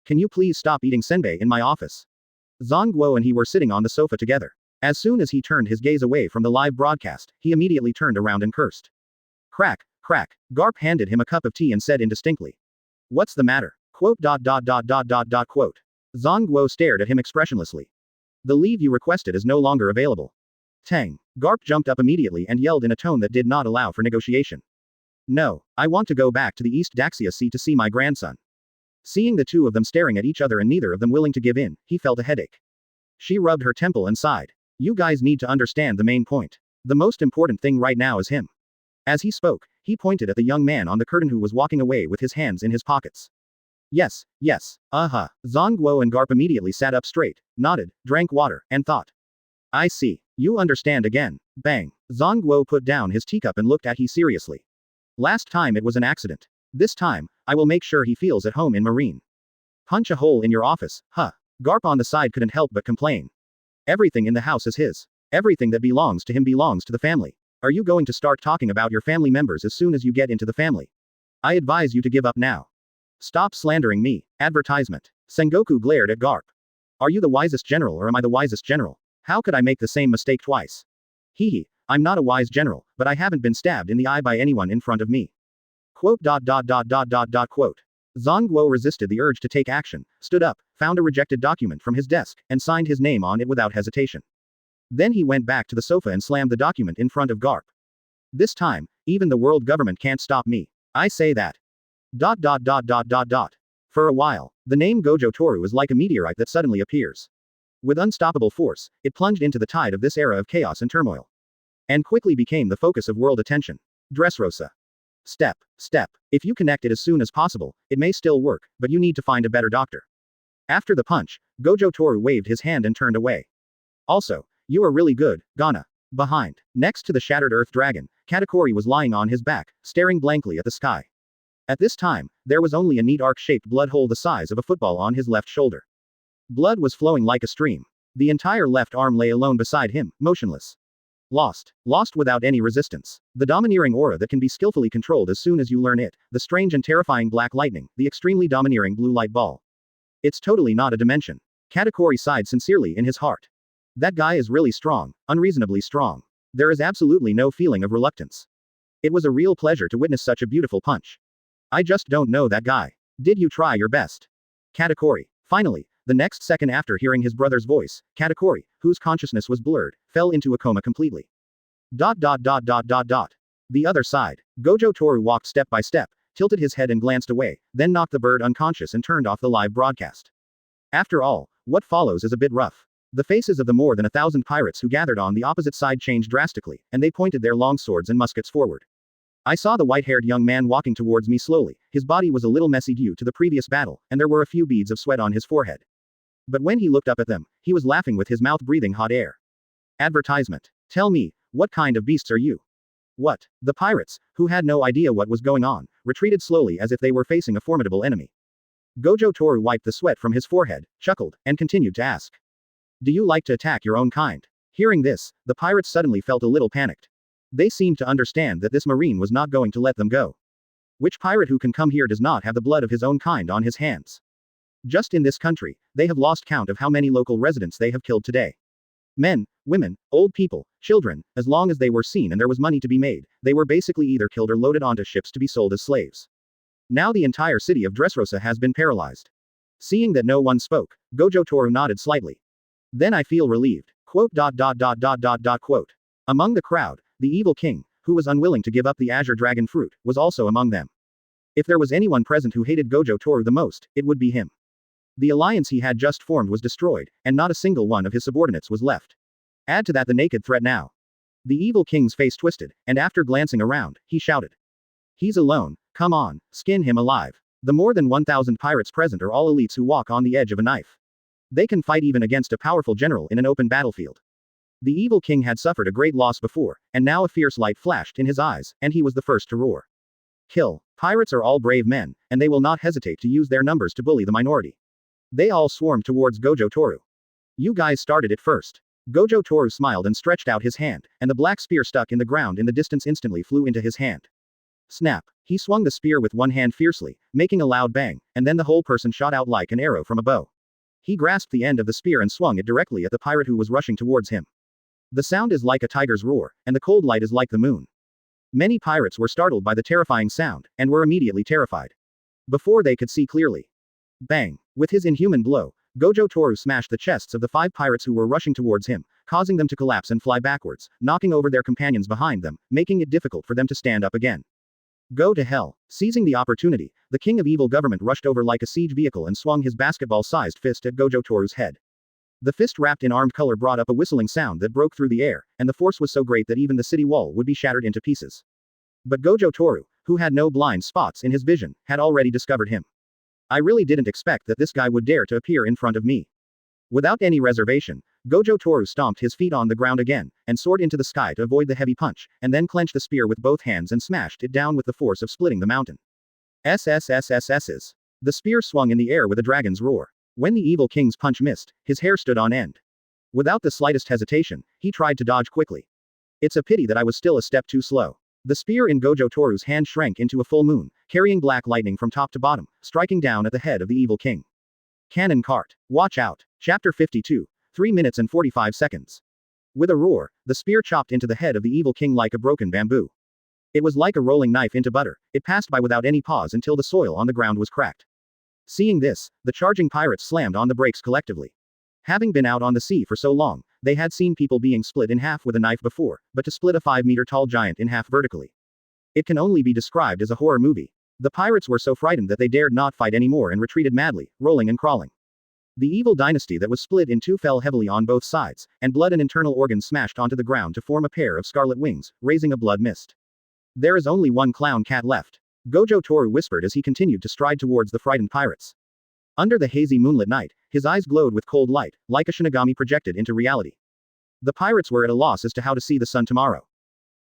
Can you please stop eating senbei in my office? Zongguo and he were sitting on the sofa together. As soon as he turned his gaze away from the live broadcast, he immediately turned around and cursed. Crack, crack. Garp handed him a cup of tea and said indistinctly. What's the matter? Quote. Zongguo stared at him expressionlessly. The leave you requested is no longer available. Tang. Garp jumped up immediately and yelled in a tone that did not allow for negotiation. No, I want to go back to the East Daxia Sea to see my grandson. Seeing the two of them staring at each other and neither of them willing to give in, he felt a headache. She rubbed her temple and sighed. You guys need to understand the main point. The most important thing right now is him. As he spoke, he pointed at the young man on the curtain who was walking away with his hands in his pockets. Yes, yes, Zongguo and Garp immediately sat up straight, nodded, drank water, and thought. I see. You understand again. Bang. Zongguo put down his teacup and looked at he seriously. Last time it was an accident. This time, I will make sure he feels at home in Marine. Punch a hole in your office, huh? Garp on the side couldn't help but complain. Everything in the house is his. Everything that belongs to him belongs to the family. Are you going to start talking about your family members as soon as you get into the family? I advise you to give up now. Stop slandering me. Advertisement. Sengoku glared at Garp. Are you the wisest general or am I the wisest general? How could I make the same mistake twice? Hee, I'm not a wise general, but I haven't been stabbed in the eye by anyone in front of me. Quote. Zongguo resisted the urge to take action, stood up, found a rejected document from his desk, and signed his name on it without hesitation. Then he went back to the sofa and slammed the document in front of Garp. This time, even the world government can't stop me. I say that. For a while, the name Gojo Toru is like a meteorite that suddenly appears. With unstoppable force, it plunged into the tide of this era of chaos and turmoil. And quickly became the focus of world attention. Dressrosa. Step. If you connect it as soon as possible, it may still work, but you need to find a better doctor. After the punch, Gojo Toru waved his hand and turned away. Also, you are really good, Ghana. Behind, next to the shattered earth dragon, Katakuri was lying on his back, staring blankly at the sky. At this time, there was only a neat arc-shaped blood hole the size of a football on his left shoulder. Blood was flowing like a stream. The entire left arm lay alone beside him, motionless. Lost without any resistance. The domineering aura that can be skillfully controlled as soon as you learn it, the strange and terrifying black lightning, the extremely domineering blue light ball. It's totally not a dimension. Katakuri sighed sincerely in his heart. That guy is really strong, unreasonably strong. There is absolutely no feeling of reluctance. It was a real pleasure to witness such a beautiful punch. I just don't know that guy. Did you try your best? Katakuri. Finally, the next second after hearing his brother's voice, Katakuri, whose consciousness was blurred, fell into a coma completely. The other side. Gojo Toru walked step by step, tilted his head and glanced away, then knocked the bird unconscious and turned off the live broadcast. After all, what follows is a bit rough. The faces of the more than 1,000 pirates who gathered on the opposite side changed drastically, and they pointed their long swords and muskets forward. I saw the white-haired young man walking towards me slowly. His body was a little messy due to the previous battle, and there were a few beads of sweat on his forehead. But when he looked up at them, he was laughing with his mouth breathing hot air. Advertisement. Tell me, what kind of beasts are you? What? The pirates, who had no idea what was going on, retreated slowly as if they were facing a formidable enemy. Gojo Toru wiped the sweat from his forehead, chuckled, and continued to ask. Do you like to attack your own kind? Hearing this, the pirates suddenly felt a little panicked. They seemed to understand that this marine was not going to let them go. Which pirate who can come here does not have the blood of his own kind on his hands? Just in this country, they have lost count of how many local residents they have killed today. Men, women, old people, children, as long as they were seen and there was money to be made, they were basically either killed or loaded onto ships to be sold as slaves. Now the entire city of Dressrosa has been paralyzed. Seeing that no one spoke, Gojo Toru nodded slightly. Then I feel relieved. Quote. Among the crowd, the evil king, who was unwilling to give up the azure dragon fruit, was also among them. If there was anyone present who hated Gojo Toru the most, it would be him. The alliance he had just formed was destroyed, and not a single one of his subordinates was left. Add to that the naked threat now. The evil king's face twisted, and after glancing around, he shouted. He's alone, come on, skin him alive. The more than 1,000 pirates present are all elites who walk on the edge of a knife. They can fight even against a powerful general in an open battlefield. The evil king had suffered a great loss before, and now a fierce light flashed in his eyes, and he was the first to roar. Kill. Pirates are all brave men, and they will not hesitate to use their numbers to bully the minority. They all swarmed towards Gojo Toru. You guys started it first. Gojo Toru smiled and stretched out his hand, and the black spear stuck in the ground in the distance instantly flew into his hand. Snap. He swung the spear with one hand fiercely, making a loud bang, and then the whole person shot out like an arrow from a bow. He grasped the end of the spear and swung it directly at the pirate who was rushing towards him. The sound is like a tiger's roar, and the cold light is like the moon. Many pirates were startled by the terrifying sound, and were immediately terrified. Before they could see clearly. Bang! With his inhuman blow, Gojo Toru smashed the chests of the 5 pirates who were rushing towards him, causing them to collapse and fly backwards, knocking over their companions behind them, making it difficult for them to stand up again. Go to hell. Seizing the opportunity, the king of evil government rushed over like a siege vehicle and swung his basketball-sized fist at Gojo Toru's head. The fist wrapped in armed color brought up a whistling sound that broke through the air, and the force was so great that even the city wall would be shattered into pieces. But Gojo Toru, who had no blind spots in his vision, had already discovered him. I really didn't expect that this guy would dare to appear in front of me. Without any reservation, Gojo Toru stomped his feet on the ground again, and soared into the sky to avoid the heavy punch, and then clenched the spear with both hands and smashed it down with the force of splitting the mountain. SSSSSs. The spear swung in the air with a dragon's roar. When the evil king's punch missed, his hair stood on end. Without the slightest hesitation, he tried to dodge quickly. It's a pity that I was still a step too slow. The spear in Gojo Toru's hand shrank into a full moon, carrying black lightning from top to bottom, striking down at the head of the evil king. Cannon cart. Watch out. Chapter 52. 3 minutes and 45 seconds. With a roar, the spear chopped into the head of the evil king like a broken bamboo. It was like a rolling knife into butter, it passed by without any pause until the soil on the ground was cracked. Seeing this, the charging pirates slammed on the brakes collectively. Having been out on the sea for so long, they had seen people being split in half with a knife before, but to split a 5-meter-tall giant in half vertically. It can only be described as a horror movie. The pirates were so frightened that they dared not fight anymore and retreated madly, rolling and crawling. The evil dynasty that was split in two fell heavily on both sides, and blood and internal organs smashed onto the ground to form a pair of scarlet wings, raising a blood mist. There is only one clown cat left. Gojo Toru whispered as he continued to stride towards the frightened pirates. Under the hazy moonlit night, his eyes glowed with cold light, like a Shinigami projected into reality. The pirates were at a loss as to how to see the sun tomorrow.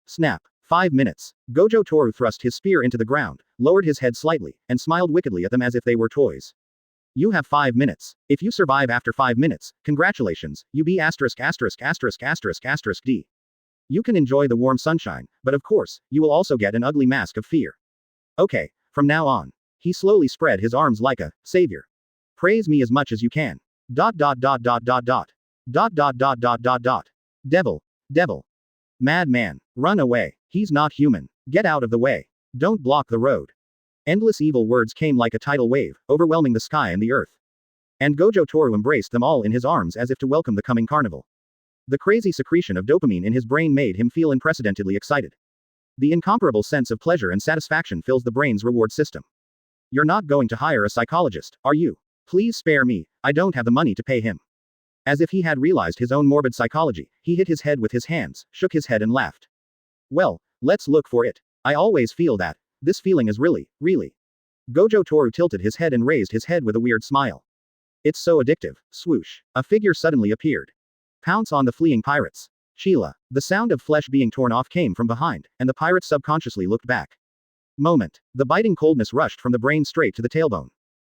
Snap. 5 minutes. Gojo Toru thrust his spear into the ground, lowered his head slightly, and smiled wickedly at them as if they were toys. You have 5 minutes. If you survive after 5 minutes, congratulations, you be **********D. You can enjoy the warm sunshine, but of course, you will also get an ugly mask of fear. Okay, from now on. He slowly spread his arms like a savior. Praise me as much as you can. .. Devil. Devil. Madman. Run away. He's not human. Get out of the way. Don't block the road. Endless evil words came like a tidal wave, overwhelming the sky and the earth. And Gojo Toru embraced them all in his arms as if to welcome the coming carnival. The crazy secretion of dopamine in his brain made him feel unprecedentedly excited. The incomparable sense of pleasure and satisfaction fills the brain's reward system. You're not going to hire a psychologist, are you? Please spare me, I don't have the money to pay him. As if he had realized his own morbid psychology, he hit his head with his hands, shook his head and laughed. Well, let's look for it. I always feel that. This feeling is really. Gojo Toru tilted his head and raised his head with a weird smile. It's so addictive. Swoosh. A figure suddenly appeared. Pounce on the fleeing pirates. Sheila. The sound of flesh being torn off came from behind, and the pirates subconsciously looked back. Moment. The biting coldness rushed from the brain straight to the tailbone.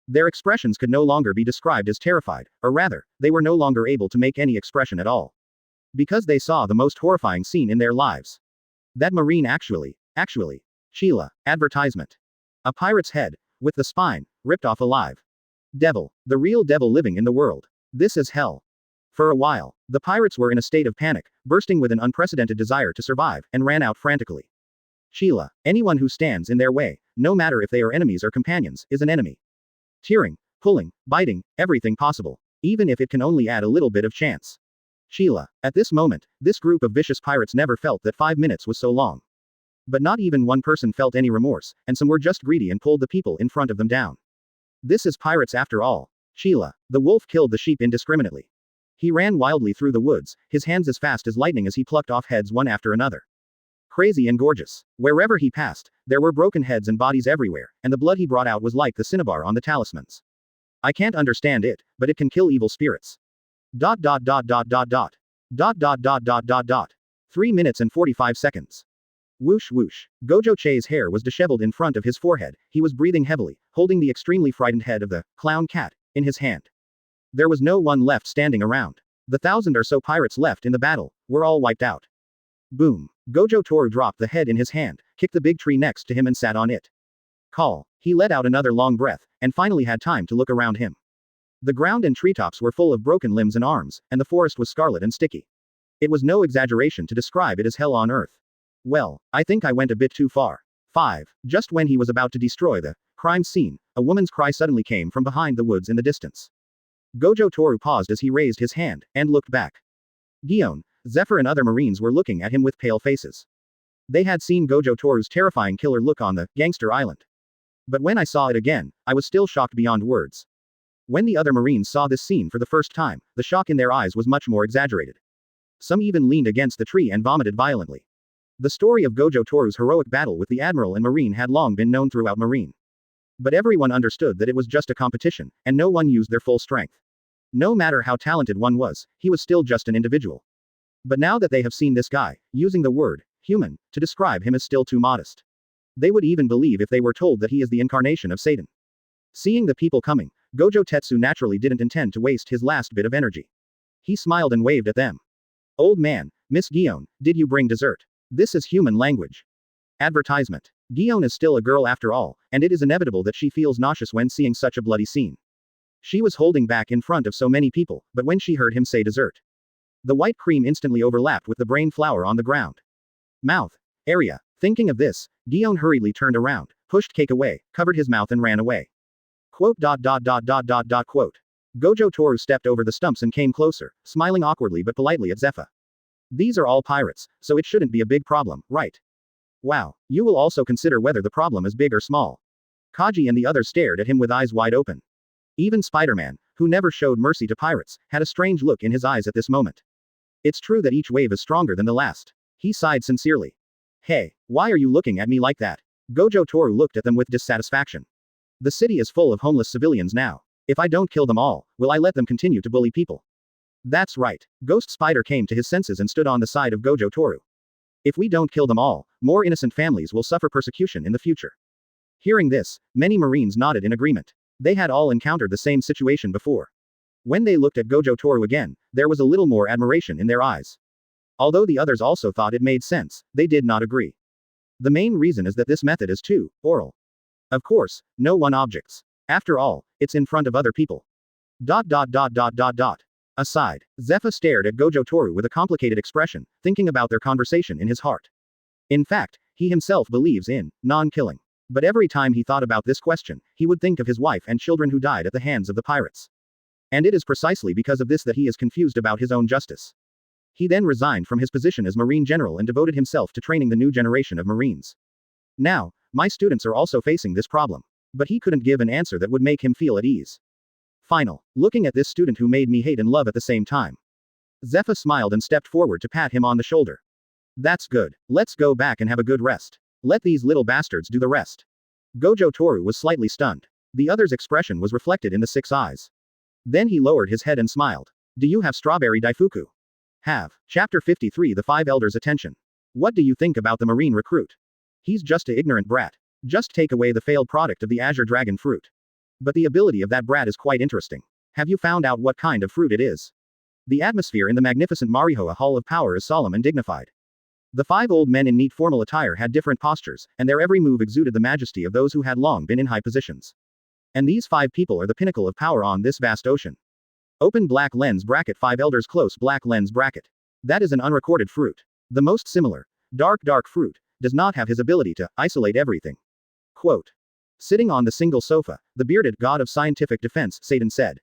Their expressions could no longer be described as terrified, or rather, they were no longer able to make any expression at all. Because they saw the most horrifying scene in their lives. That marine actually. Sheila. Advertisement. A pirate's head, with the spine, ripped off alive. Devil. The real devil living in the world. This is hell. For a while, the pirates were in a state of panic, bursting with an unprecedented desire to survive, and ran out frantically. Sheila. Anyone who stands in their way, no matter if they are enemies or companions, is an enemy. Tearing, pulling, biting, everything possible. Even if it can only add a little bit of chance. Sheila. At this moment, this group of vicious pirates never felt that 5 minutes was so long. But not even one person felt any remorse, and some were just greedy and pulled the people in front of them down. This is pirates after all. Sheila. The wolf killed the sheep indiscriminately. He ran wildly through the woods, his hands as fast as lightning as he plucked off heads one after another. Crazy and gorgeous. Wherever he passed, there were broken heads and bodies everywhere, and the blood he brought out was like the cinnabar on the talismans. I can't understand it, but it can kill evil spirits. 3 minutes and 45 seconds. Whoosh whoosh. Gojo Che's hair was disheveled in front of his forehead, he was breathing heavily, holding the extremely frightened head of the clown cat in his hand. There was no one left standing around. The 1,000 or so pirates left in the battle were all wiped out. Boom. Gojo Toru dropped the head in his hand, kicked the big tree next to him and sat on it. Call. He let out another long breath, and finally had time to look around him. The ground and treetops were full of broken limbs and arms, and the forest was scarlet and sticky. It was no exaggeration to describe it as hell on earth. Well, I think I went a bit too far. 5. Just when he was about to destroy the crime scene, a woman's cry suddenly came from behind the woods in the distance. Gojo Toru paused as he raised his hand, and looked back. Gion, Zephyr and other Marines were looking at him with pale faces. They had seen Gojo Toru's terrifying killer look on the gangster island. But when I saw it again, I was still shocked beyond words. When the other Marines saw this scene for the first time, the shock in their eyes was much more exaggerated. Some even leaned against the tree and vomited violently. The story of Gojo Toru's heroic battle with the Admiral and Marine had long been known throughout Marine. But everyone understood that it was just a competition, and no one used their full strength. No matter how talented one was, he was still just an individual. But now that they have seen this guy, using the word human to describe him is still too modest. They would even believe if they were told that he is the incarnation of Satan. Seeing the people coming, Gojo Tetsu naturally didn't intend to waste his last bit of energy. He smiled and waved at them. Old man, Miss Gion, did you bring dessert? This is human language. Advertisement. Gion is still a girl after all, and it is inevitable that she feels nauseous when seeing such a bloody scene. She was holding back in front of so many people, but when she heard him say dessert, the white cream instantly overlapped with the brain flour on the ground. Mouth. Area. Thinking of this, Gion hurriedly turned around, pushed cake away, covered his mouth and ran away. Quote. Gojo Toru stepped over the stumps and came closer, smiling awkwardly but politely at Zephyr. These are all pirates, so it shouldn't be a big problem, right? Wow. You will also consider whether the problem is big or small. Kaji and the others stared at him with eyes wide open. Even Spider-Man, who never showed mercy to pirates, had a strange look in his eyes at this moment. It's true that each wave is stronger than the last. He sighed sincerely. Hey, why are you looking at me like that? Gojo Toru looked at them with dissatisfaction. The city is full of homeless civilians now. If I don't kill them all, will I let them continue to bully people? That's right. Ghost Spider came to his senses and stood on the side of Gojo Toru. If we don't kill them all, more innocent families will suffer persecution in the future. Hearing this, many Marines nodded in agreement. They had all encountered the same situation before. When they looked at Gojo Toru again, there was a little more admiration in their eyes. Although the others also thought it made sense, they did not agree. The main reason is that this method is too oral. Of course, no one objects. After all, it's in front of other people. Aside, Zephyr stared at Gojo Toru with a complicated expression, thinking about their conversation in his heart. In fact, he himself believes in non-killing. But every time he thought about this question, he would think of his wife and children who died at the hands of the pirates. And it is precisely because of this that he is confused about his own justice. He then resigned from his position as Marine General and devoted himself to training the new generation of Marines. Now, my students are also facing this problem. But he couldn't give an answer that would make him feel at ease. Final. Looking at this student who made me hate and love at the same time. Zephyr smiled and stepped forward to pat him on the shoulder. That's good. Let's go back and have a good rest. Let these little bastards do the rest. Gojo Toru was slightly stunned. The other's expression was reflected in the six eyes. Then he lowered his head and smiled. Do you have strawberry daifuku? Have. Chapter 53 The Five Elders' Attention. What do you think about the Marine recruit? He's just an ignorant brat. Just take away the failed product of the Azure Dragon fruit. But the ability of that brat is quite interesting. Have you found out what kind of fruit it is? The atmosphere in the magnificent Marihoa Hall of Power is solemn and dignified. The five old men in neat formal attire had different postures, and their every move exuded the majesty of those who had long been in high positions. And these five people are the pinnacle of power on this vast ocean. Open black lens bracket 5 elders close black lens bracket. That is an unrecorded fruit. The most similar, dark fruit, does not have his ability to isolate everything. Quote. Sitting on the single sofa, the bearded god of scientific defense, Satan said.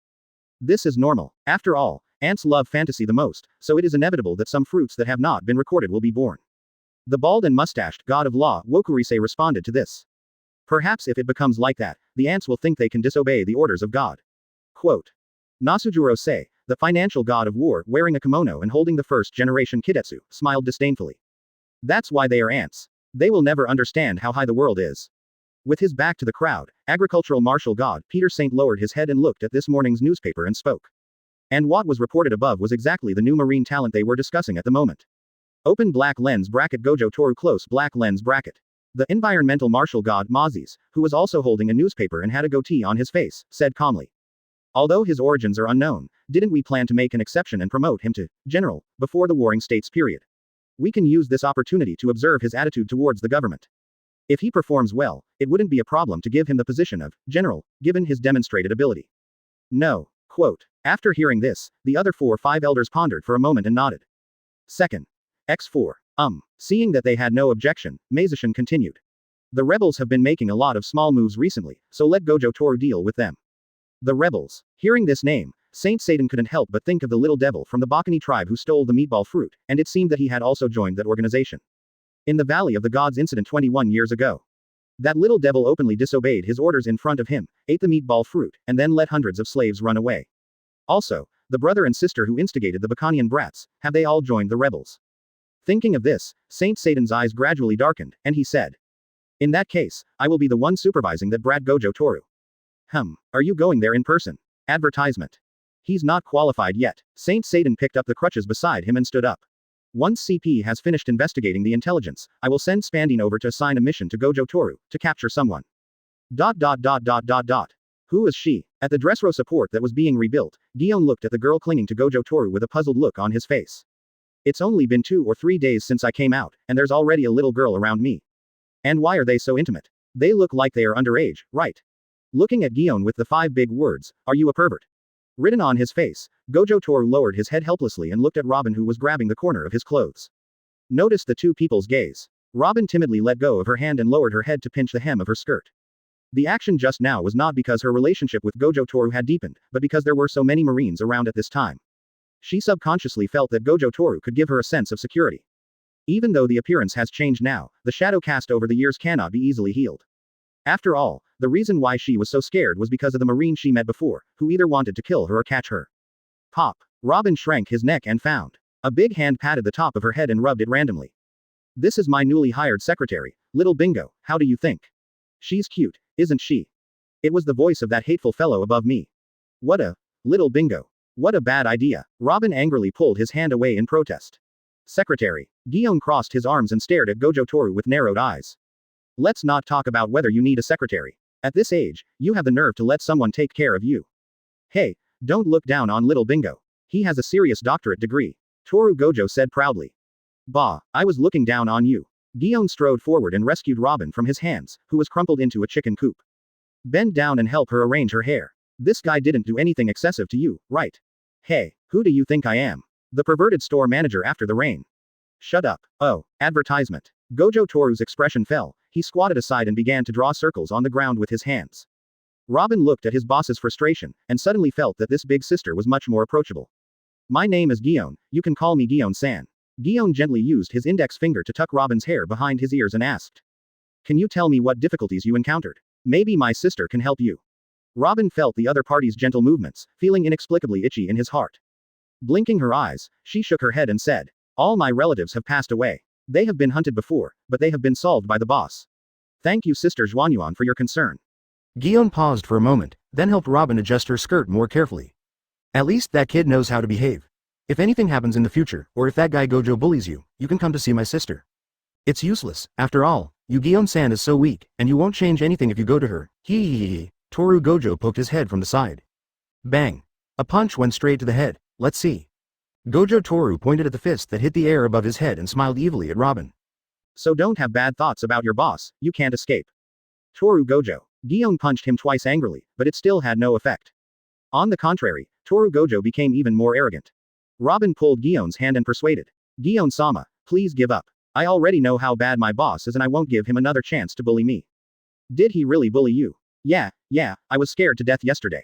This is normal. After all, ants love fantasy the most, so it is inevitable that some fruits that have not been recorded will be born. The bald and mustached god of law, Wokurise, responded to this. Perhaps if it becomes like that, the ants will think they can disobey the orders of God. Quote. Nasujuro Sei, the financial god of war, wearing a kimono and holding the first-generation kidetsu, smiled disdainfully. That's why they are ants. They will never understand how high the world is. With his back to the crowd, agricultural martial god Peter Saint lowered his head and looked at this morning's newspaper and spoke. And what was reported above was exactly the new marine talent they were discussing at the moment. Open black lens bracket Gojo Toru close black lens bracket. The environmental martial god Mazis, who was also holding a newspaper and had a goatee on his face, said calmly. Although his origins are unknown, didn't we plan to make an exception and promote him to general before the Warring States period? We can use this opportunity to observe his attitude towards the government. If he performs well, it wouldn't be a problem to give him the position of general, given his demonstrated ability. No. Quote. After hearing this, the other 5 elders pondered for a moment and nodded. Second. X4. Seeing that they had no objection, Mazishin continued. The rebels have been making a lot of small moves recently, so let Gojo Toru deal with them. The rebels. Hearing this name, Saint Satan couldn't help but think of the little devil from the Bakani tribe who stole the meatball fruit, and it seemed that he had also joined that organization. In the Valley of the Gods incident 21 years ago. That little devil openly disobeyed his orders in front of him, ate the meatball fruit, and then let hundreds of slaves run away. Also, the brother and sister who instigated the Bakanian brats, have they all joined the rebels? Thinking of this, Saint Satan's eyes gradually darkened, and he said. In that case, I will be the one supervising that brat Gojo Toru. Are you going there in person? Advertisement. He's not qualified yet. Saint Satan picked up the crutches beside him and stood up. Once CP has finished investigating the intelligence, I will send Spandine over to assign a mission to Gojo Toru, to capture someone. Who is she? At the Dressrosa port that was being rebuilt, Gion looked at the girl clinging to Gojo Toru with a puzzled look on his face. It's only been 2 or 3 days since I came out, and there's already a little girl around me. And why are they so intimate? They look like they are underage, right? Looking at Gion with the 5 big words, are you a pervert? Written on his face, Gojo Toru lowered his head helplessly and looked at Robin who was grabbing the corner of his clothes. Noticed the two people's gaze. Robin timidly let go of her hand and lowered her head to pinch the hem of her skirt. The action just now was not because her relationship with Gojo Toru had deepened, but because there were so many Marines around at this time. She subconsciously felt that Gojo Toru could give her a sense of security. Even though the appearance has changed now, the shadow cast over the years cannot be easily healed. After all, the reason why she was so scared was because of the Marine she met before, who either wanted to kill her or catch her. Pop. Robin shrank his neck and found. A big hand patted the top of her head and rubbed it randomly. This is my newly hired secretary, Little Bingo, how do you think? She's cute, isn't she? It was the voice of that hateful fellow above me. Little Bingo. What a bad idea. Robin angrily pulled his hand away in protest. Secretary. Gion crossed his arms and stared at Gojo Toru with narrowed eyes. Let's not talk about whether you need a secretary. At this age, you have the nerve to let someone take care of you. Hey, don't look down on Little Bingo. He has a serious doctorate degree. Toru Gojo said proudly. Bah, I was looking down on you. Gion strode forward and rescued Robin from his hands, who was crumpled into a chicken coop. Bend down and help her arrange her hair. This guy didn't do anything excessive to you, right? Hey, who do you think I am? The perverted store manager after the rain. Shut up. Oh, advertisement. Gojo Toru's expression fell, he squatted aside and began to draw circles on the ground with his hands. Robin looked at his boss's frustration, and suddenly felt that this big sister was much more approachable. My name is Gion, you can call me Gion-san. Gion gently used his index finger to tuck Robin's hair behind his ears and asked. Can you tell me what difficulties you encountered? Maybe my sister can help you. Robin felt the other party's gentle movements, feeling inexplicably itchy in his heart. Blinking her eyes, she shook her head and said, all my relatives have passed away. They have been hunted before, but they have been solved by the boss. Thank you Sister Zhuanyuan for your concern. Gion paused for a moment, then helped Robin adjust her skirt more carefully. At least that kid knows how to behave. If anything happens in the future, or if that guy Gojo bullies you, you can come to see my sister. It's useless, after all, you Gion-san is so weak, and you won't change anything if you go to her. Hee. Toru Gojo poked his head from the side. Bang. A punch went straight to the head, let's see. Gojo Toru pointed at the fist that hit the air above his head and smiled evilly at Robin. So don't have bad thoughts about your boss, you can't escape. Toru Gojo. Gion punched him twice angrily, but it still had no effect. On the contrary, Toru Gojo became even more arrogant. Robin pulled Gion's hand and persuaded. Gion-sama, please give up. I already know how bad my boss is and I won't give him another chance to bully me. Did he really bully you? Yeah, I was scared to death yesterday.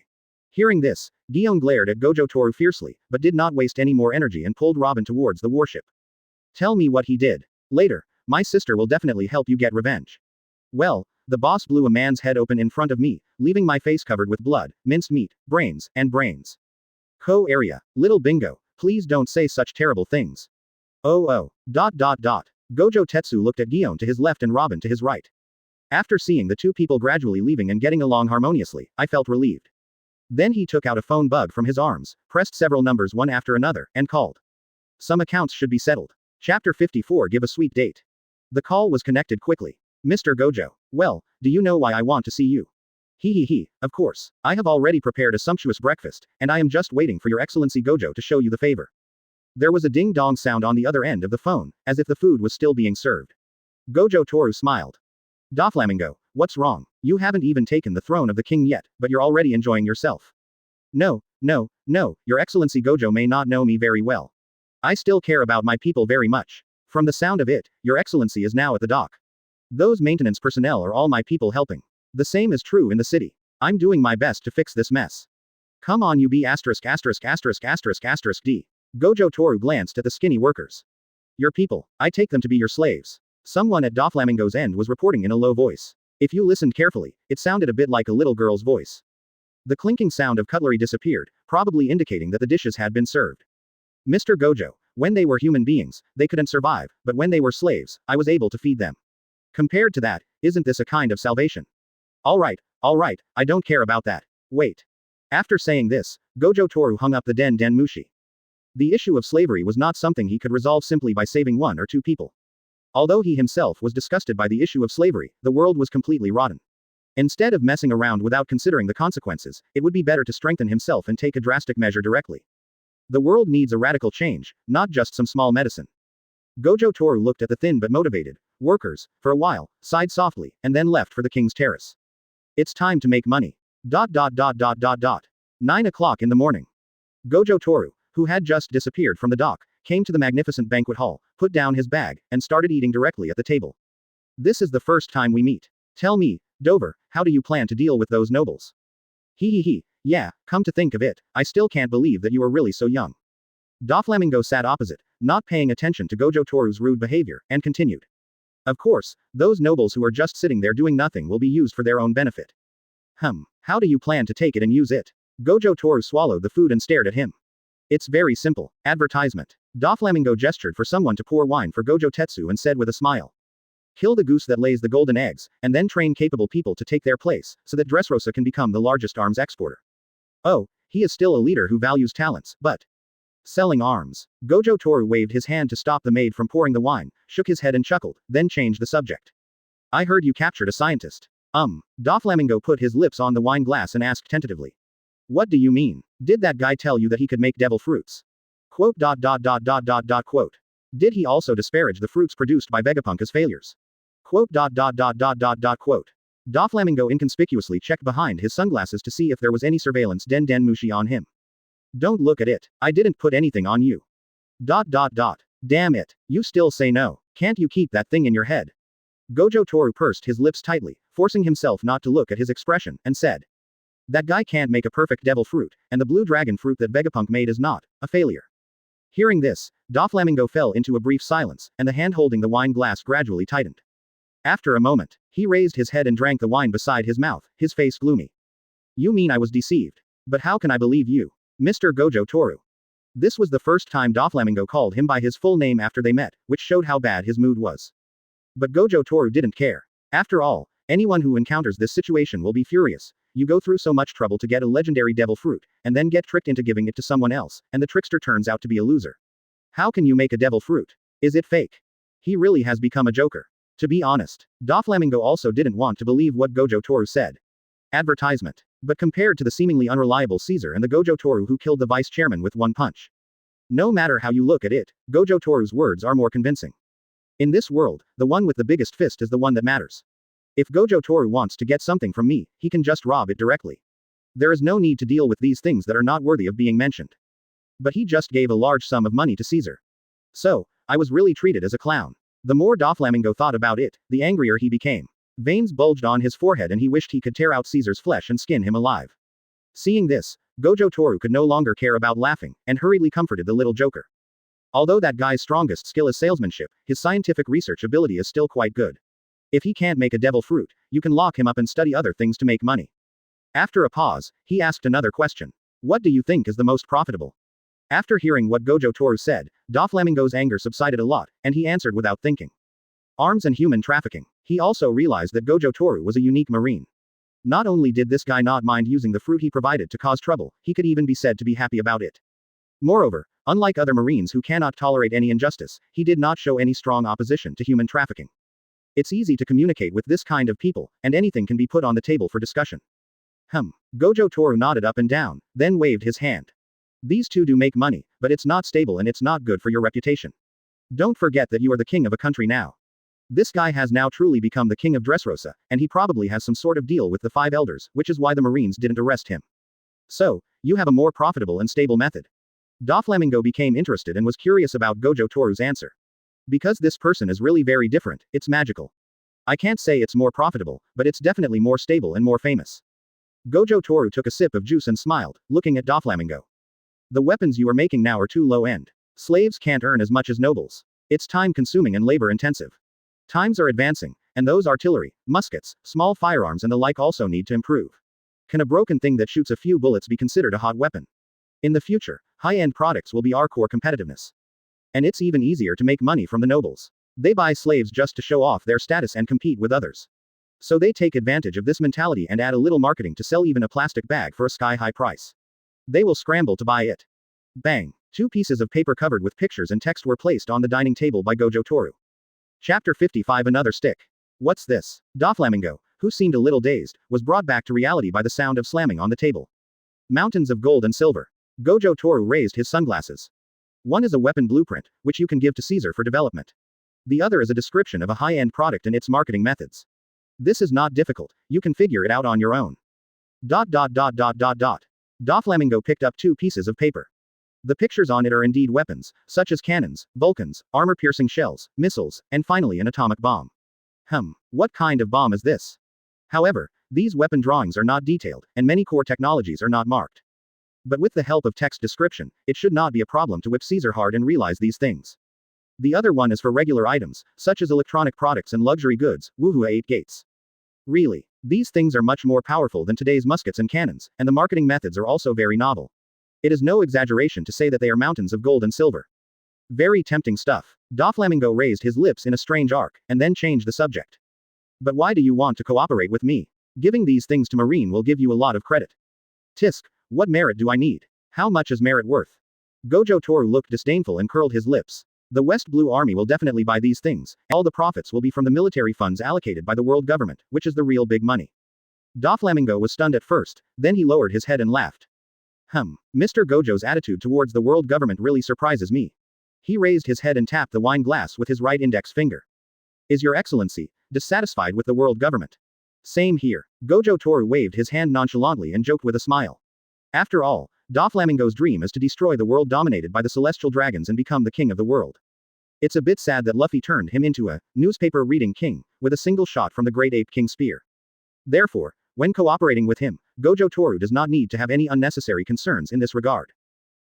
Hearing this, Gion glared at Gojo Toru fiercely, but did not waste any more energy and pulled Robin towards the warship. Tell me what he did. Later, my sister will definitely help you get revenge. Well, the boss blew a man's head open in front of me, leaving my face covered with blood, minced meat, brains. Area. Little Bingo, please don't say such terrible things. Gojo Tetsu looked at Gion to his left and Robin to his right. After seeing the two people gradually leaving and getting along harmoniously, I felt relieved. Then he took out a phone bug from his arms, pressed several numbers one after another, and called. Some accounts should be settled. Chapter 54 Give a sweet date. The call was connected quickly. Mr. Gojo. Well, do you know why I want to see you? Of course. I have already prepared a sumptuous breakfast, and I am just waiting for your Excellency Gojo to show you the favor. There was a ding-dong sound on the other end of the phone, as if the food was still being served. Gojo Toru smiled. Doflamingo, what's wrong? You haven't even taken the throne of the king yet, but you're already enjoying yourself. No, your Excellency Gojo may not know me very well. I still care about my people very much. From the sound of it, your Excellency is now at the dock. Those maintenance personnel are all my people helping. The same is true in the city. I'm doing my best to fix this mess. Come on you be asterisk asterisk asterisk asterisk asterisk D. Gojo Toru glanced at the skinny workers. Your people, I take them to be your slaves. Someone at Doflamingo's end was reporting in a low voice. If you listened carefully, it sounded a bit like a little girl's voice. The clinking sound of cutlery disappeared, probably indicating that the dishes had been served. Mr. Gojo, when they were human beings, they couldn't survive, but when they were slaves, I was able to feed them. Compared to that, isn't this a kind of salvation? Alright, I don't care about that. Wait. After saying this, Gojo Toru hung up the Den Mushi. The issue of slavery was not something he could resolve simply by saving one or two people. Although he himself was disgusted by the issue of slavery, the world was completely rotten. Instead of messing around without considering the consequences, it would be better to strengthen himself and take a drastic measure directly. The world needs a radical change, not just some small medicine. Gojo Toru looked at the thin but motivated workers, for a while, sighed softly, and then left for the king's terrace. It's time to make money. 9 o'clock in the morning. Gojo Toru, who had just disappeared from the dock, came to the magnificent banquet hall, put down his bag, and started eating directly at the table. This is the first time we meet. Tell me, Dover, how do you plan to deal with those nobles? Yeah, come to think of it, I still can't believe that you are really so young. Doflamingo sat opposite, not paying attention to Gojo Toru's rude behavior, and continued. Of course, those nobles who are just sitting there doing nothing will be used for their own benefit. How do you plan to take it and use it? Gojo Toru swallowed the food and stared at him. It's very simple. Advertisement. Doflamingo gestured for someone to pour wine for Gojo Tetsu and said with a smile. Kill the goose that lays the golden eggs, and then train capable people to take their place, so that Dressrosa can become the largest arms exporter. Oh, he is still a leader who values talents, but selling arms. Gojo Toru waved his hand to stop the maid from pouring the wine, shook his head and chuckled, then changed the subject. I heard you captured a scientist. Doflamingo put his lips on the wine glass and asked tentatively. What do you mean? Did that guy tell you that he could make devil fruits? Quote. Did he also disparage the fruits produced by Vegapunk as failures? Quote. Quote. Doflamingo inconspicuously checked behind his sunglasses to see if there was any surveillance Den Mushi on him. Don't look at it. I didn't put anything on you. Damn it. You still say no. Can't you keep that thing in your head? Gojo Toru pursed his lips tightly, forcing himself not to look at his expression, and said. That guy can't make a perfect devil fruit, and the blue dragon fruit that Vegapunk made is not a failure. Hearing this, Doflamingo fell into a brief silence, and the hand holding the wine glass gradually tightened. After a moment, he raised his head and drank the wine beside his mouth, his face gloomy. You mean I was deceived? But how can I believe you? Mr. Gojo Toru. This was the first time Doflamingo called him by his full name after they met, which showed how bad his mood was. But Gojo Toru didn't care. After all, anyone who encounters this situation will be furious. You go through so much trouble to get a legendary devil fruit, and then get tricked into giving it to someone else, and the trickster turns out to be a loser. How can you make a devil fruit? Is it fake? He really has become a joker. To be honest, Doflamingo also didn't want to believe what Gojo Toru said. Advertisement. But compared to the seemingly unreliable Caesar and the Gojo Toru who killed the vice chairman with one punch. No matter how you look at it, Gojo Toru's words are more convincing. In this world, the one with the biggest fist is the one that matters. If Gojo Toru wants to get something from me, he can just rob it directly. There is no need to deal with these things that are not worthy of being mentioned. But he just gave a large sum of money to Caesar. So, I was really treated as a clown. The more Doflamingo thought about it, the angrier he became. Veins bulged on his forehead and he wished he could tear out Caesar's flesh and skin him alive. Seeing this, Gojo Toru could no longer care about laughing, and hurriedly comforted the little joker. Although that guy's strongest skill is salesmanship, his scientific research ability is still quite good. If he can't make a devil fruit, you can lock him up and study other things to make money. After a pause, he asked another question. What do you think is the most profitable? After hearing what Gojo Toru said, Doflamingo's anger subsided a lot, and he answered without thinking. Arms and human trafficking. He also realized that Gojo Toru was a unique marine. Not only did this guy not mind using the fruit he provided to cause trouble, he could even be said to be happy about it. Moreover, unlike other marines who cannot tolerate any injustice, he did not show any strong opposition to human trafficking. It's easy to communicate with this kind of people, and anything can be put on the table for discussion. Gojo Toru nodded up and down, then waved his hand. These two do make money, but it's not stable and it's not good for your reputation. Don't forget that you are the king of a country now. This guy has now truly become the king of Dressrosa, and he probably has some sort of deal with the five elders, which is why the Marines didn't arrest him. So, you have a more profitable and stable method. Doflamingo became interested and was curious about Gojo Toru's answer. Because this person is really very different, it's magical. I can't say it's more profitable, but it's definitely more stable and more famous. Gojo Toru took a sip of juice and smiled, looking at Doflamingo. The weapons you are making now are too low end. Slaves can't earn as much as nobles. It's time-consuming and labor-intensive. Times are advancing, and those artillery, muskets, small firearms and the like also need to improve. Can a broken thing that shoots a few bullets be considered a hot weapon? In the future, high-end products will be our core competitiveness. And it's even easier to make money from the nobles. They buy slaves just to show off their status and compete with others. So they take advantage of this mentality and add a little marketing to sell even a plastic bag for a sky-high price. They will scramble to buy it. Bang! 2 pieces of paper covered with pictures and text were placed on the dining table by Gojo Toru. Chapter 55 Another Stick. What's this? Doflamingo, who seemed a little dazed, was brought back to reality by the sound of slamming on the table. Mountains of gold and silver. Gojo Toru raised his sunglasses. One is a weapon blueprint, which you can give to Caesar for development. The other is a description of a high-end product and its marketing methods. This is not difficult, you can figure it out on your own. Doflamingo picked up 2 pieces of paper. The pictures on it are indeed weapons, such as cannons, vulcans, armor-piercing shells, missiles, and finally an atomic bomb. What kind of bomb is this? However, these weapon drawings are not detailed, and many core technologies are not marked. But with the help of text description, it should not be a problem to whip Caesar hard and realize these things. The other one is for regular items, such as electronic products and luxury goods, woohoo 8 gates. Really, these things are much more powerful than today's muskets and cannons, and the marketing methods are also very novel. It is no exaggeration to say that they are mountains of gold and silver. Very tempting stuff. Doflamingo raised his lips in a strange arc, and then changed the subject. But why do you want to cooperate with me? Giving these things to Marine will give you a lot of credit. Tisk, what merit do I need? How much is merit worth? Gojo Toru looked disdainful and curled his lips. The West Blue Army will definitely buy these things, and all the profits will be from the military funds allocated by the world government, which is the real big money. Doflamingo was stunned at first, then he lowered his head and laughed. Mr. Gojo's attitude towards the world government really surprises me. He raised his head and tapped the wine glass with his right index finger. Is your excellency dissatisfied with the world government? Same here. Gojo Toru waved his hand nonchalantly and joked with a smile. After all, Doflamingo's dream is to destroy the world dominated by the celestial dragons and become the king of the world. It's a bit sad that Luffy turned him into a newspaper-reading king, with a single shot from the Great Ape King Spear. Therefore, when cooperating with him, Gojo Toru does not need to have any unnecessary concerns in this regard.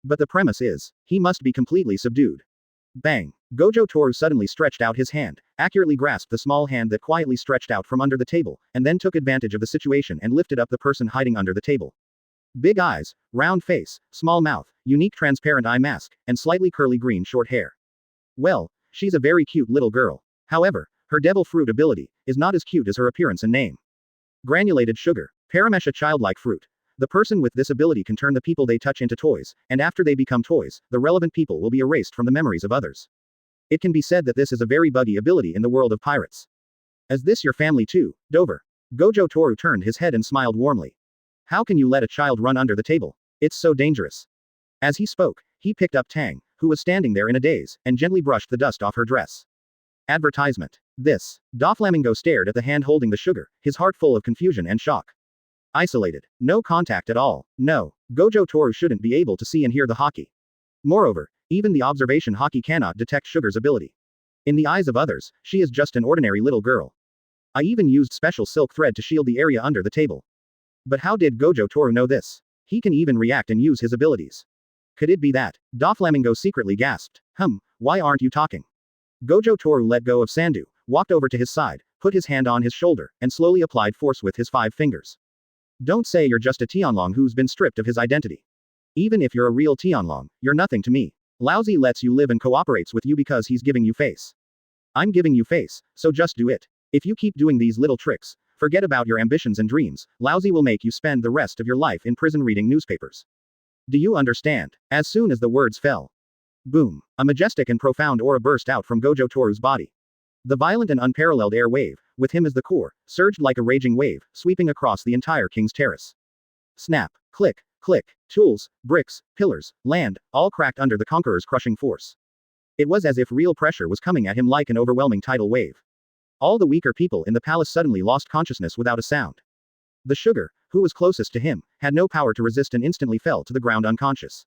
But the premise is, he must be completely subdued. Bang! Gojo Toru suddenly stretched out his hand, accurately grasped the small hand that quietly stretched out from under the table, and then took advantage of the situation and lifted up the person hiding under the table. Big eyes, round face, small mouth, unique transparent eye mask, and slightly curly green short hair. Well, she's a very cute little girl. However, her devil fruit ability is not as cute as her appearance and name. Granulated sugar. Paramesh, a childlike fruit. The person with this ability can turn the people they touch into toys, and after they become toys, the relevant people will be erased from the memories of others. It can be said that this is a very buggy ability in the world of pirates. Is this your family too, Dover? Gojo Toru turned his head and smiled warmly. How can you let a child run under the table? It's so dangerous. As he spoke, he picked up Tang, who was standing there in a daze, and gently brushed the dust off her dress. Advertisement. This. Doflamingo stared at the hand holding the sugar, his heart full of confusion and shock. Isolated. No contact at all. No. Gojo Toru shouldn't be able to see and hear the Haki. Moreover, even the observation Haki cannot detect sugar's ability. In the eyes of others, she is just an ordinary little girl. I even used special silk thread to shield the area under the table. But how did Gojo Toru know this? He can even react and use his abilities. Could it be that? Doflamingo secretly gasped. Why aren't you talking? Gojo Toru let go of Sandu, walked over to his side, put his hand on his shoulder, and slowly applied force with his 5 fingers. Don't say you're just a Tianlong who's been stripped of his identity. Even if you're a real Tianlong, you're nothing to me. Lousy lets you live and cooperates with you because he's giving you face. I'm giving you face, so just do it. If you keep doing these little tricks, forget about your ambitions and dreams, Lousy will make you spend the rest of your life in prison reading newspapers. Do you understand? As soon as the words fell. Boom. A majestic and profound aura burst out from Gojo Toru's body. The violent and unparalleled air wave, with him as the core, surged like a raging wave, sweeping across the entire King's Terrace. Snap. Click. Click. Tools, bricks, pillars, land, all cracked under the Conqueror's crushing force. It was as if real pressure was coming at him like an overwhelming tidal wave. All the weaker people in the palace suddenly lost consciousness without a sound. The sugar, who was closest to him, had no power to resist and instantly fell to the ground unconscious.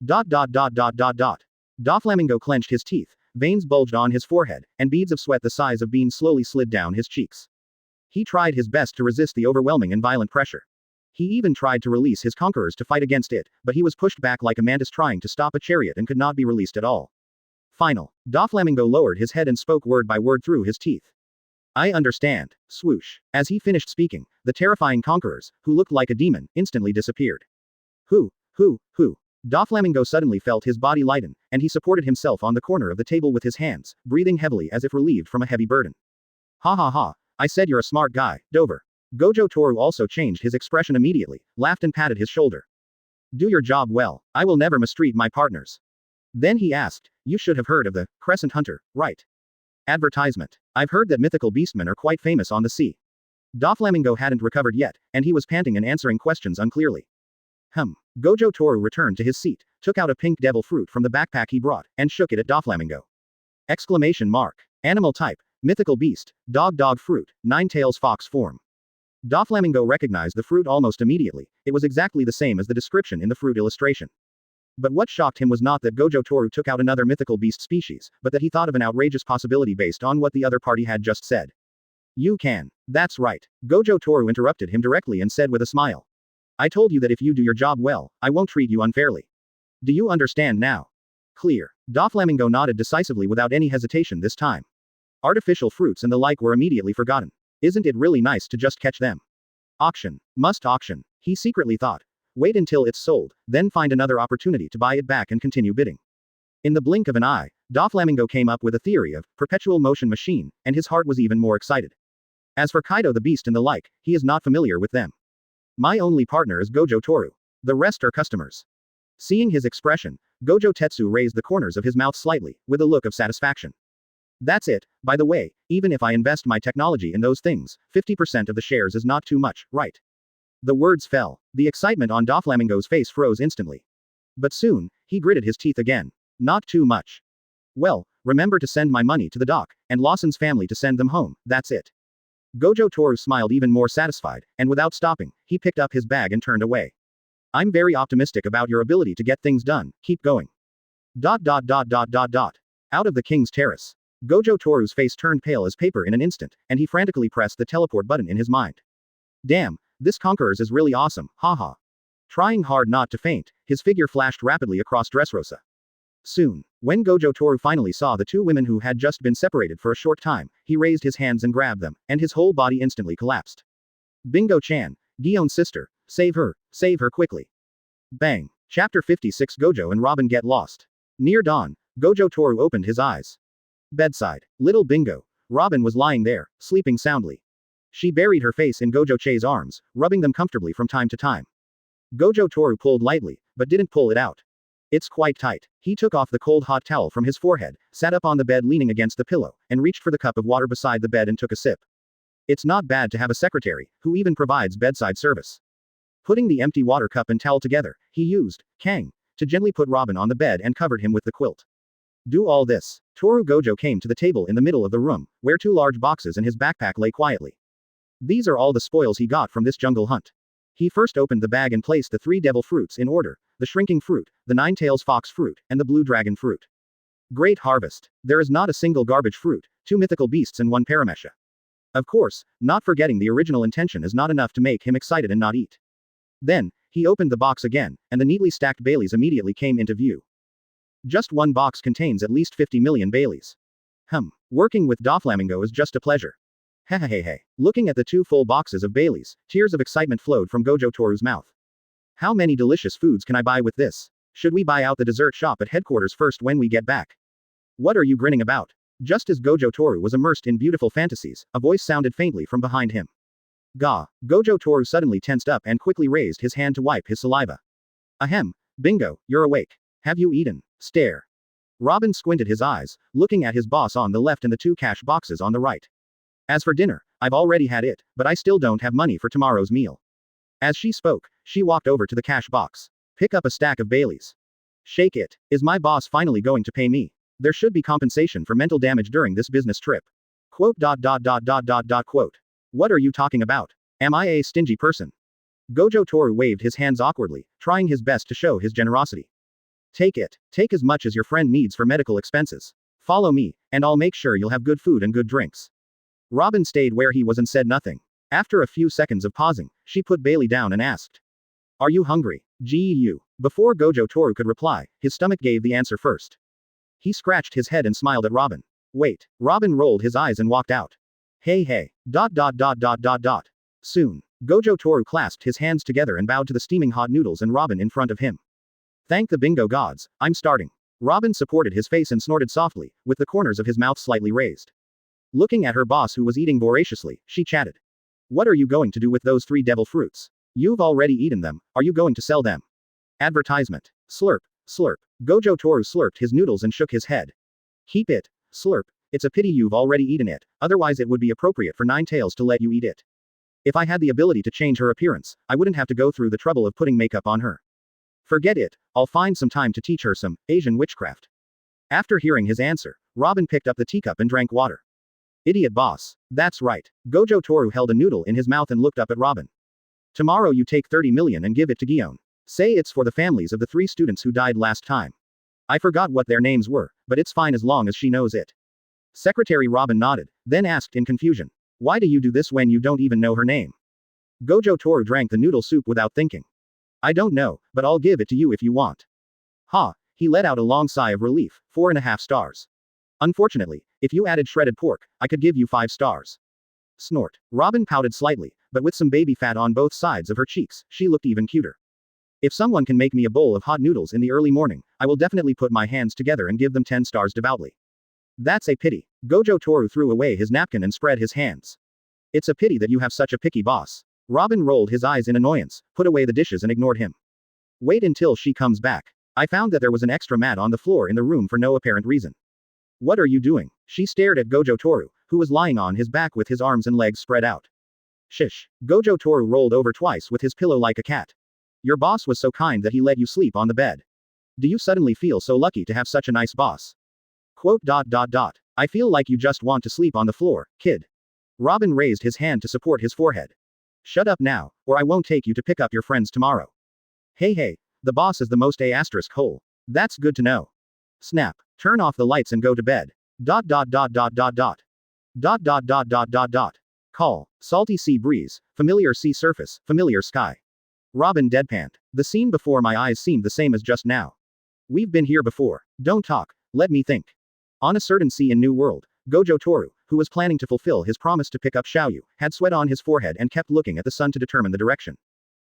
Doflamingo clenched his teeth, veins bulged on his forehead, and beads of sweat the size of beans slowly slid down his cheeks. He tried his best to resist the overwhelming and violent pressure. He even tried to release his conquerors to fight against it, but he was pushed back like a mantis trying to stop a chariot and could not be released at all. Final. Doflamingo lowered his head and spoke word by word through his teeth. I understand. Swoosh. As he finished speaking, the terrifying conquerors, who looked like a demon, instantly disappeared. Who? Doflamingo suddenly felt his body lighten, and he supported himself on the corner of the table with his hands, breathing heavily as if relieved from a heavy burden. Ha ha ha. I said you're a smart guy, Dover. Gojo Toru also changed his expression immediately, laughed and patted his shoulder. Do your job well. I will never mistreat my partners. Then he asked, you should have heard of the Crescent Hunter, right? Advertisement. I've heard that mythical beastmen are quite famous on the sea. Doflamingo hadn't recovered yet, and he was panting and answering questions unclearly. Gojo Toru returned to his seat, took out a pink devil fruit from the backpack he brought, and shook it at Doflamingo. Exclamation mark. Animal type, mythical beast, dog fruit, nine-tails fox form. Doflamingo recognized the fruit almost immediately, it was exactly the same as the description in the fruit illustration. But what shocked him was not that Gojo Toru took out another mythical beast species, but that he thought of an outrageous possibility based on what the other party had just said. You can. That's right. Gojo Toru interrupted him directly and said with a smile. I told you that if you do your job well, I won't treat you unfairly. Do you understand now? Clear. Doflamingo nodded decisively without any hesitation this time. Artificial fruits and the like were immediately forgotten. Isn't it really nice to just catch them? Auction. Must auction. He secretly thought. Wait until it's sold, then find another opportunity to buy it back and continue bidding. In the blink of an eye, Doflamingo came up with a theory of perpetual motion machine, and his heart was even more excited. As for Kaido the Beast and the like, he is not familiar with them. My only partner is Gojo Toru. The rest are customers. Seeing his expression, Gojo Tetsu raised the corners of his mouth slightly, with a look of satisfaction. That's it. By the way, even if I invest my technology in those things, 50% of the shares is not too much, right? The words fell. The excitement on Doflamingo's face froze instantly. But soon, he gritted his teeth again. Not too much. Well, remember to send my money to the dock, and Lawson's family to send them home, that's it. Gojo Toru smiled even more satisfied, and without stopping, he picked up his bag and turned away. I'm very optimistic about your ability to get things done, keep going. Out of the king's terrace. Gojo Toru's face turned pale as paper in an instant, and he frantically pressed the teleport button in his mind. Damn, this Conquerors is really awesome, haha. Trying hard not to faint, his figure flashed rapidly across Dressrosa. Soon, when Gojo Toru finally saw the two women who had just been separated for a short time, he raised his hands and grabbed them, and his whole body instantly collapsed. Bingo-chan, Gion's sister, save her quickly. Bang. Chapter 56 Gojo and Robin get lost. Near dawn, Gojo Toru opened his eyes. Bedside. Little Bingo. Robin was lying there, sleeping soundly. She buried her face in Gojo Che's arms, rubbing them comfortably from time to time. Gojo Toru pulled lightly, but didn't pull it out. It's quite tight. He took off the cold hot towel from his forehead, sat up on the bed leaning against the pillow, and reached for the cup of water beside the bed and took a sip. It's not bad to have a secretary, who even provides bedside service. Putting the empty water cup and towel together, he used Kang to gently put Robin on the bed and covered him with the quilt. Do all this. Toru Gojo came to the table in the middle of the room, where two large boxes and his backpack lay quietly. These are all the spoils he got from this jungle hunt. He first opened the bag and placed the three devil fruits in order, the shrinking fruit, the nine-tails fox fruit, and the blue dragon fruit. Great harvest. There is not a single garbage fruit, two mythical beasts and one paramesha. Of course, not forgetting the original intention is not enough to make him excited and not eat. Then, he opened the box again, and the neatly stacked Baileys immediately came into view. Just one box contains at least 50 million Baileys. Working with Doflamingo is just a pleasure. Hehehehe. Looking at the two full boxes of Baileys, tears of excitement flowed from Gojo Toru's mouth. How many delicious foods can I buy with this? Should we buy out the dessert shop at headquarters first when we get back? What are you grinning about? Just as Gojo Toru was immersed in beautiful fantasies, a voice sounded faintly from behind him. Gah. Gojo Toru suddenly tensed up and quickly raised his hand to wipe his saliva. Ahem. Bingo, you're awake. Have you eaten? Stare. Robin squinted his eyes, looking at his boss on the left and the two cash boxes on the right. As for dinner, I've already had it, but I still don't have money for tomorrow's meal. As she spoke, she walked over to the cash box. Pick up a stack of Baileys. Shake it. Is my boss finally going to pay me? There should be compensation for mental damage during this business trip. Quote. What are you talking about? Am I a stingy person? Gojo Toru waved his hands awkwardly, trying his best to show his generosity. Take it. Take as much as your friend needs for medical expenses. Follow me, and I'll make sure you'll have good food and good drinks. Robin stayed where he was and said nothing. After a few seconds of pausing, she put Bailey down and asked. Are you hungry? Geu. Before Gojo Toru could reply, his stomach gave the answer first. He scratched his head and smiled at Robin. Wait. Robin rolled his eyes and walked out. Hey. ... Soon. Gojo Toru clasped his hands together and bowed to the steaming hot noodles and Robin in front of him. Thank the bingo gods, I'm starting. Robin supported his face and snorted softly, with the corners of his mouth slightly raised. Looking at her boss who was eating voraciously, she chatted. What are you going to do with those 3 devil fruits? You've already eaten them, are you going to sell them? Advertisement. Slurp. Slurp. Gojo Toru slurped his noodles and shook his head. Keep it. Slurp. It's a pity you've already eaten it, otherwise it would be appropriate for Ninetales to let you eat it. If I had the ability to change her appearance, I wouldn't have to go through the trouble of putting makeup on her. Forget it, I'll find some time to teach her some Asian witchcraft. After hearing his answer, Robin picked up the teacup and drank water. Idiot boss. That's right. Gojo Toru held a noodle in his mouth and looked up at Robin. Tomorrow you take 30 million and give it to Gion. Say it's for the families of the 3 students who died last time. I forgot what their names were, but it's fine as long as she knows it. Secretary Robin nodded, then asked in confusion. Why do you do this when you don't even know her name? Gojo Toru drank the noodle soup without thinking. I don't know, but I'll give it to you if you want. Ha, he let out a long sigh of relief, 4.5 stars. Unfortunately, if you added shredded pork, I could give you 5 stars. Snort. Robin pouted slightly, but with some baby fat on both sides of her cheeks, she looked even cuter. If someone can make me a bowl of hot noodles in the early morning, I will definitely put my hands together and give them 10 stars devoutly. That's a pity. Gojo Toru threw away his napkin and spread his hands. It's a pity that you have such a picky boss. Robin rolled his eyes in annoyance, put away the dishes and ignored him. Wait until she comes back. I found that there was an extra mat on the floor in the room for no apparent reason. What are you doing? She stared at Gojo Toru, who was lying on his back with his arms and legs spread out. Shish. Gojo Toru rolled over twice with his pillow like a cat. Your boss was so kind that he let you sleep on the bed. Do you suddenly feel so lucky to have such a nice boss? Quote. I feel like you just want to sleep on the floor, kid. Robin raised his hand to support his forehead. Shut up now, or I won't take you to pick up your friends tomorrow. Hey, the boss is the most *** hole. That's good to know. Snap. Turn off the lights and go to bed. Call. Salty sea breeze, familiar sea surface, familiar sky. Robin deadpanned. The scene before my eyes seemed the same as just now. We've been here before. Don't talk, let me think. On a certain sea in New World, Gojo Toru, who was planning to fulfill his promise to pick up Xiaoyu, had sweat on his forehead and kept looking at the sun to determine the direction.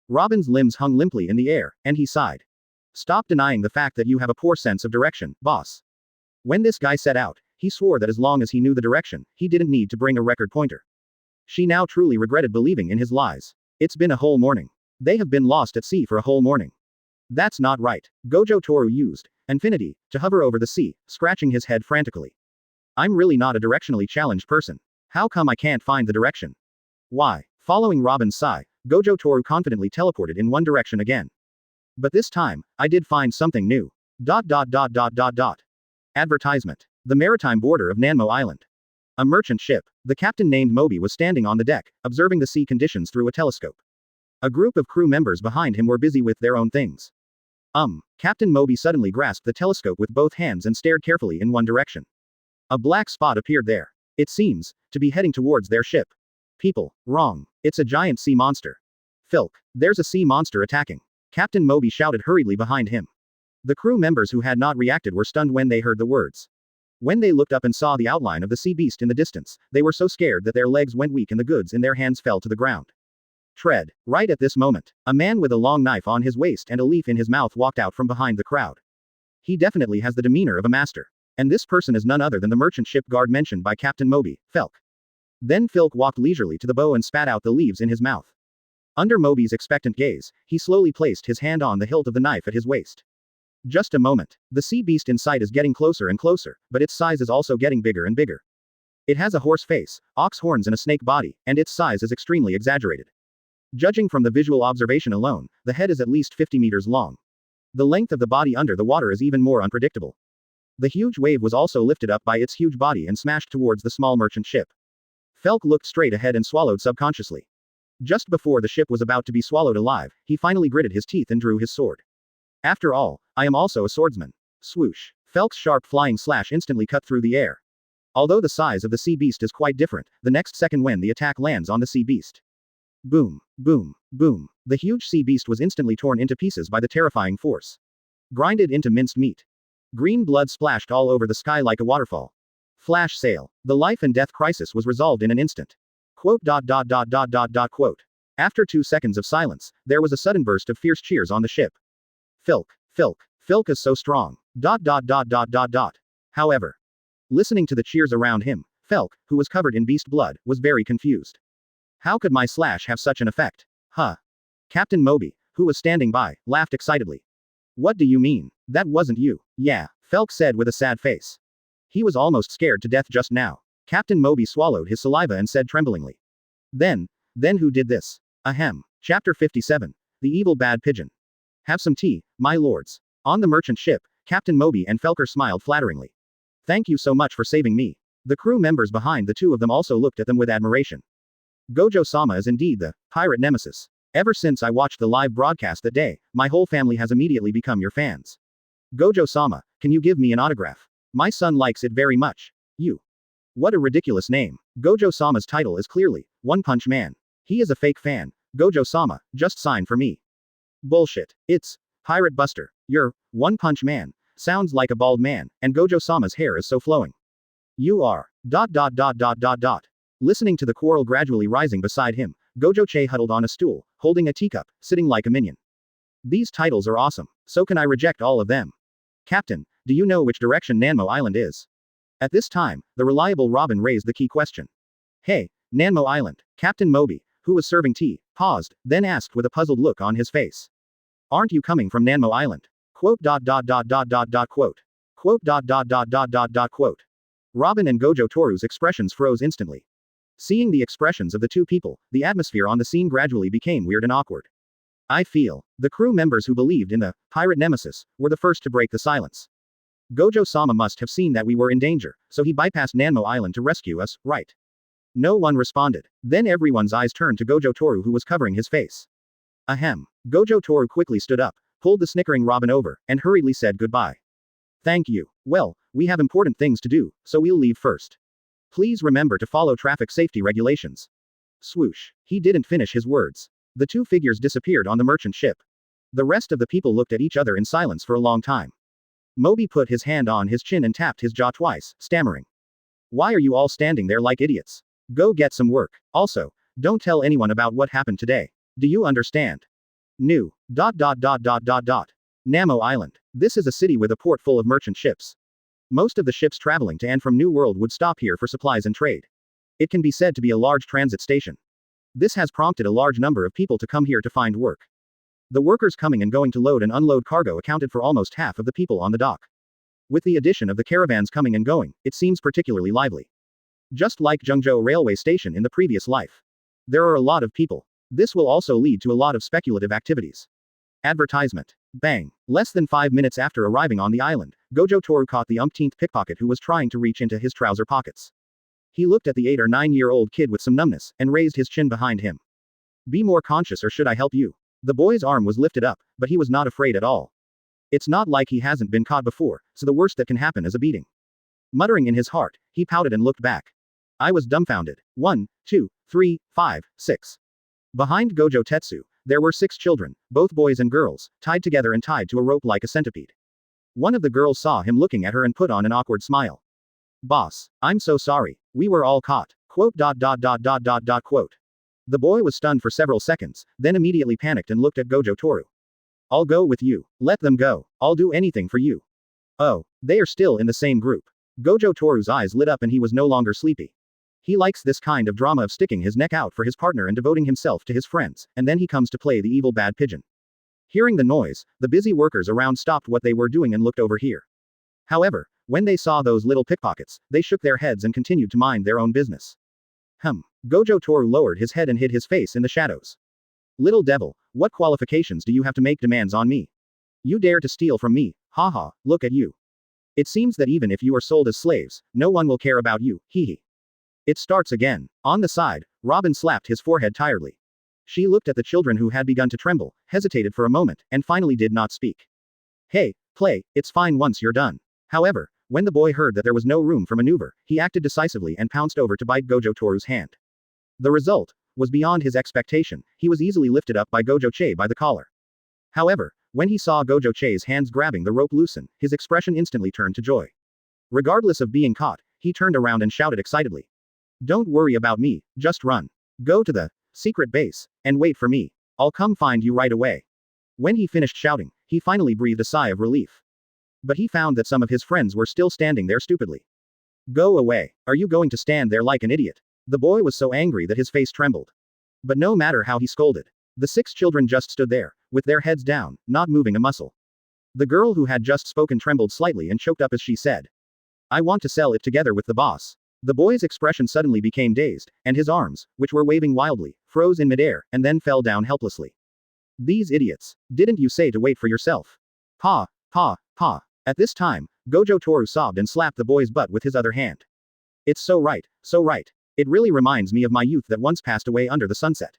Robin's limbs hung limply in the air, and he sighed. Stop denying the fact that you have a poor sense of direction, boss. When this guy set out, he swore that as long as he knew the direction, he didn't need to bring a record pointer. She now truly regretted believing in his lies. It's been a whole morning. They have been lost at sea for a whole morning. That's not right. Gojo Toru used infinity to hover over the sea, scratching his head frantically. I'm really not a directionally challenged person. How come I can't find the direction? Why? Following Robin's sigh, Gojo Toru confidently teleported in one direction again. But this time, I did find something new. Advertisement. The maritime border of Nanmo Island. A merchant ship. The captain named Moby was standing on the deck, observing the sea conditions through a telescope. A group of crew members behind him were busy with their own things. Captain Moby suddenly grasped the telescope with both hands and stared carefully in one direction. A black spot appeared there. It seems to be heading towards their ship. People, wrong. It's a giant sea monster. Filk, there's a sea monster attacking. Captain Moby shouted hurriedly behind him. The crew members who had not reacted were stunned when they heard the words. When they looked up and saw the outline of the sea beast in the distance, they were so scared that their legs went weak and the goods in their hands fell to the ground. Tread. Right at this moment, a man with a long knife on his waist and a leaf in his mouth walked out from behind the crowd. He definitely has the demeanor of a master. And this person is none other than the merchant ship guard mentioned by Captain Moby, Filk. Then Filk walked leisurely to the bow and spat out the leaves in his mouth. Under Moby's expectant gaze, he slowly placed his hand on the hilt of the knife at his waist. Just a moment. The sea beast in sight is getting closer and closer, but its size is also getting bigger and bigger. It has a horse face, ox horns and a snake body, and its size is extremely exaggerated. Judging from the visual observation alone, the head is at least 50 meters long. The length of the body under the water is even more unpredictable. The huge wave was also lifted up by its huge body and smashed towards the small merchant ship. Felk looked straight ahead and swallowed subconsciously. Just before the ship was about to be swallowed alive, he finally gritted his teeth and drew his sword. After all, I am also a swordsman. Swoosh. Felk's sharp flying slash instantly cut through the air. Although the size of the sea beast is quite different, the next second when the attack lands on the sea beast, Boom, boom, boom. The huge sea beast was instantly torn into pieces by the terrifying force. Grinded into minced meat. Green blood splashed all over the sky like a waterfall. Flash sale. The life and death crisis was resolved in an instant. Quote. Quote. After 2 seconds of silence, there was a sudden burst of fierce cheers on the ship. Filk, Filk, Filk is so strong. However, listening to the cheers around him, Felk, who was covered in beast blood, was very confused. How could my slash have such an effect? Huh. Captain Moby, who was standing by, laughed excitedly. What do you mean? That wasn't you. Yeah, Felk said with a sad face. He was almost scared to death just now. Captain Moby swallowed his saliva and said tremblingly. Then who did this? Ahem. Chapter 57. The Evil Bad Pigeon. Have some tea, my lords. On the merchant ship, Captain Moby and Felker smiled flatteringly. Thank you so much for saving me. The crew members behind the two of them also looked at them with admiration. Gojo-sama is indeed the pirate nemesis. Ever since I watched the live broadcast that day, my whole family has immediately become your fans. Gojo-sama, can you give me an autograph? My son likes it very much. You. What a ridiculous name. Gojo-sama's title is clearly One Punch Man. He is a fake fan. Gojo-sama, just sign for me. Bullshit. It's Pirate Buster. You're One Punch Man. Sounds like a bald man, and Gojo-sama's hair is so flowing. You are. Listening to the quarrel gradually rising beside him, Gojo-che huddled on a stool, holding a teacup, sitting like a minion. These titles are awesome. So can I reject all of them? Captain, do you know which direction Nanmo Island is? At this time, the reliable Robin raised the key question. Hey, Nanmo Island. Captain Moby, who was serving tea, paused, then asked with a puzzled look on his face. Aren't you coming from Nanmo Island? Quote. Quote. Quote. Robin and Gojo Toru's expressions froze instantly. Seeing the expressions of the two people, the atmosphere on the scene gradually became weird and awkward. I feel. The crew members who believed in the pirate nemesis were the first to break the silence. Gojo-sama must have seen that we were in danger, so he bypassed Nanmo Island to rescue us, right? No one responded. Then everyone's eyes turned to Gojo Toru, who was covering his face. Ahem. Gojo Toru quickly stood up, pulled the snickering Robin over, and hurriedly said goodbye. Thank you. Well, we have important things to do, so we'll leave first. Please remember to follow traffic safety regulations. Swoosh. He didn't finish his words. The two figures disappeared on the merchant ship. The rest of the people looked at each other in silence for a long time. Moby put his hand on his chin and tapped his jaw twice, stammering. Why are you all standing there like idiots? Go get some work. Also, don't tell anyone about what happened today. Do you understand? New. Namo Island. This is a city with a port full of merchant ships. Most of the ships traveling to and from New World would stop here for supplies and trade. It can be said to be a large transit station. This has prompted a large number of people to come here to find work. The workers coming and going to load and unload cargo accounted for almost half of the people on the dock. With the addition of the caravans coming and going, it seems particularly lively. Just like Zhengzhou railway station in the previous life. There are a lot of people. This will also lead to a lot of speculative activities. Advertisement. Bang. Less than 5 minutes after arriving on the island, Gojo Toru caught the umpteenth pickpocket who was trying to reach into his trouser pockets. He looked at the 8 or 9-year-old kid with some numbness, and raised his chin behind him. Be more conscious, or should I help you? The boy's arm was lifted up, but he was not afraid at all. It's not like he hasn't been caught before, so the worst that can happen is a beating. Muttering in his heart, he pouted and looked back. I was dumbfounded. 1, 2, 3, 5, 6. Behind Gojo Tetsu, there were 6 children, both boys and girls, tied together and tied to a rope like a centipede. One of the girls saw him looking at her and put on an awkward smile. Boss, I'm so sorry. We were all caught. Quote. Quote. The boy was stunned for several seconds, then immediately panicked and looked at Gojo Toru. I'll go with you. Let them go. I'll do anything for you. Oh, they are still in the same group. Gojo Toru's eyes lit up and he was no longer sleepy. He likes this kind of drama of sticking his neck out for his partner and devoting himself to his friends, and then he comes to play the evil bad pigeon. Hearing the noise, the busy workers around stopped what they were doing and looked over here. However, when they saw those little pickpockets, they shook their heads and continued to mind their own business. Gojo Toru lowered his head and hid his face in the shadows. Little devil, what qualifications do you have to make demands on me? You dare to steal from me, haha, look at you. It seems that even if you are sold as slaves, no one will care about you, hee. It starts again. On the side, Robin slapped his forehead tiredly. She looked at the children who had begun to tremble, hesitated for a moment, and finally did not speak. Hey, play, it's fine once you're done. However, when the boy heard that there was no room for maneuver, he acted decisively and pounced over to bite Gojo Toru's hand. The result was beyond his expectation. He was easily lifted up by Gojo Che by the collar. However, when he saw Gojo Che's hands grabbing the rope loosen, his expression instantly turned to joy. Regardless of being caught, he turned around and shouted excitedly. Don't worry about me, just run. Go to the secret base and wait for me. I'll come find you right away. When he finished shouting, he finally breathed a sigh of relief. But he found that some of his friends were still standing there stupidly. Go away. Are you going to stand there like an idiot? The boy was so angry that his face trembled. But no matter how he scolded, the 6 children just stood there, with their heads down, not moving a muscle. The girl who had just spoken trembled slightly and choked up as she said, I want to sell it together with the boss. The boy's expression suddenly became dazed, and his arms, which were waving wildly, froze in midair, and then fell down helplessly. These idiots. Didn't you say to wait for yourself? Pa, pa, pa. At this time, Gojo Toru sobbed and slapped the boy's butt with his other hand. It's so right, so right. It really reminds me of my youth that once passed away under the sunset.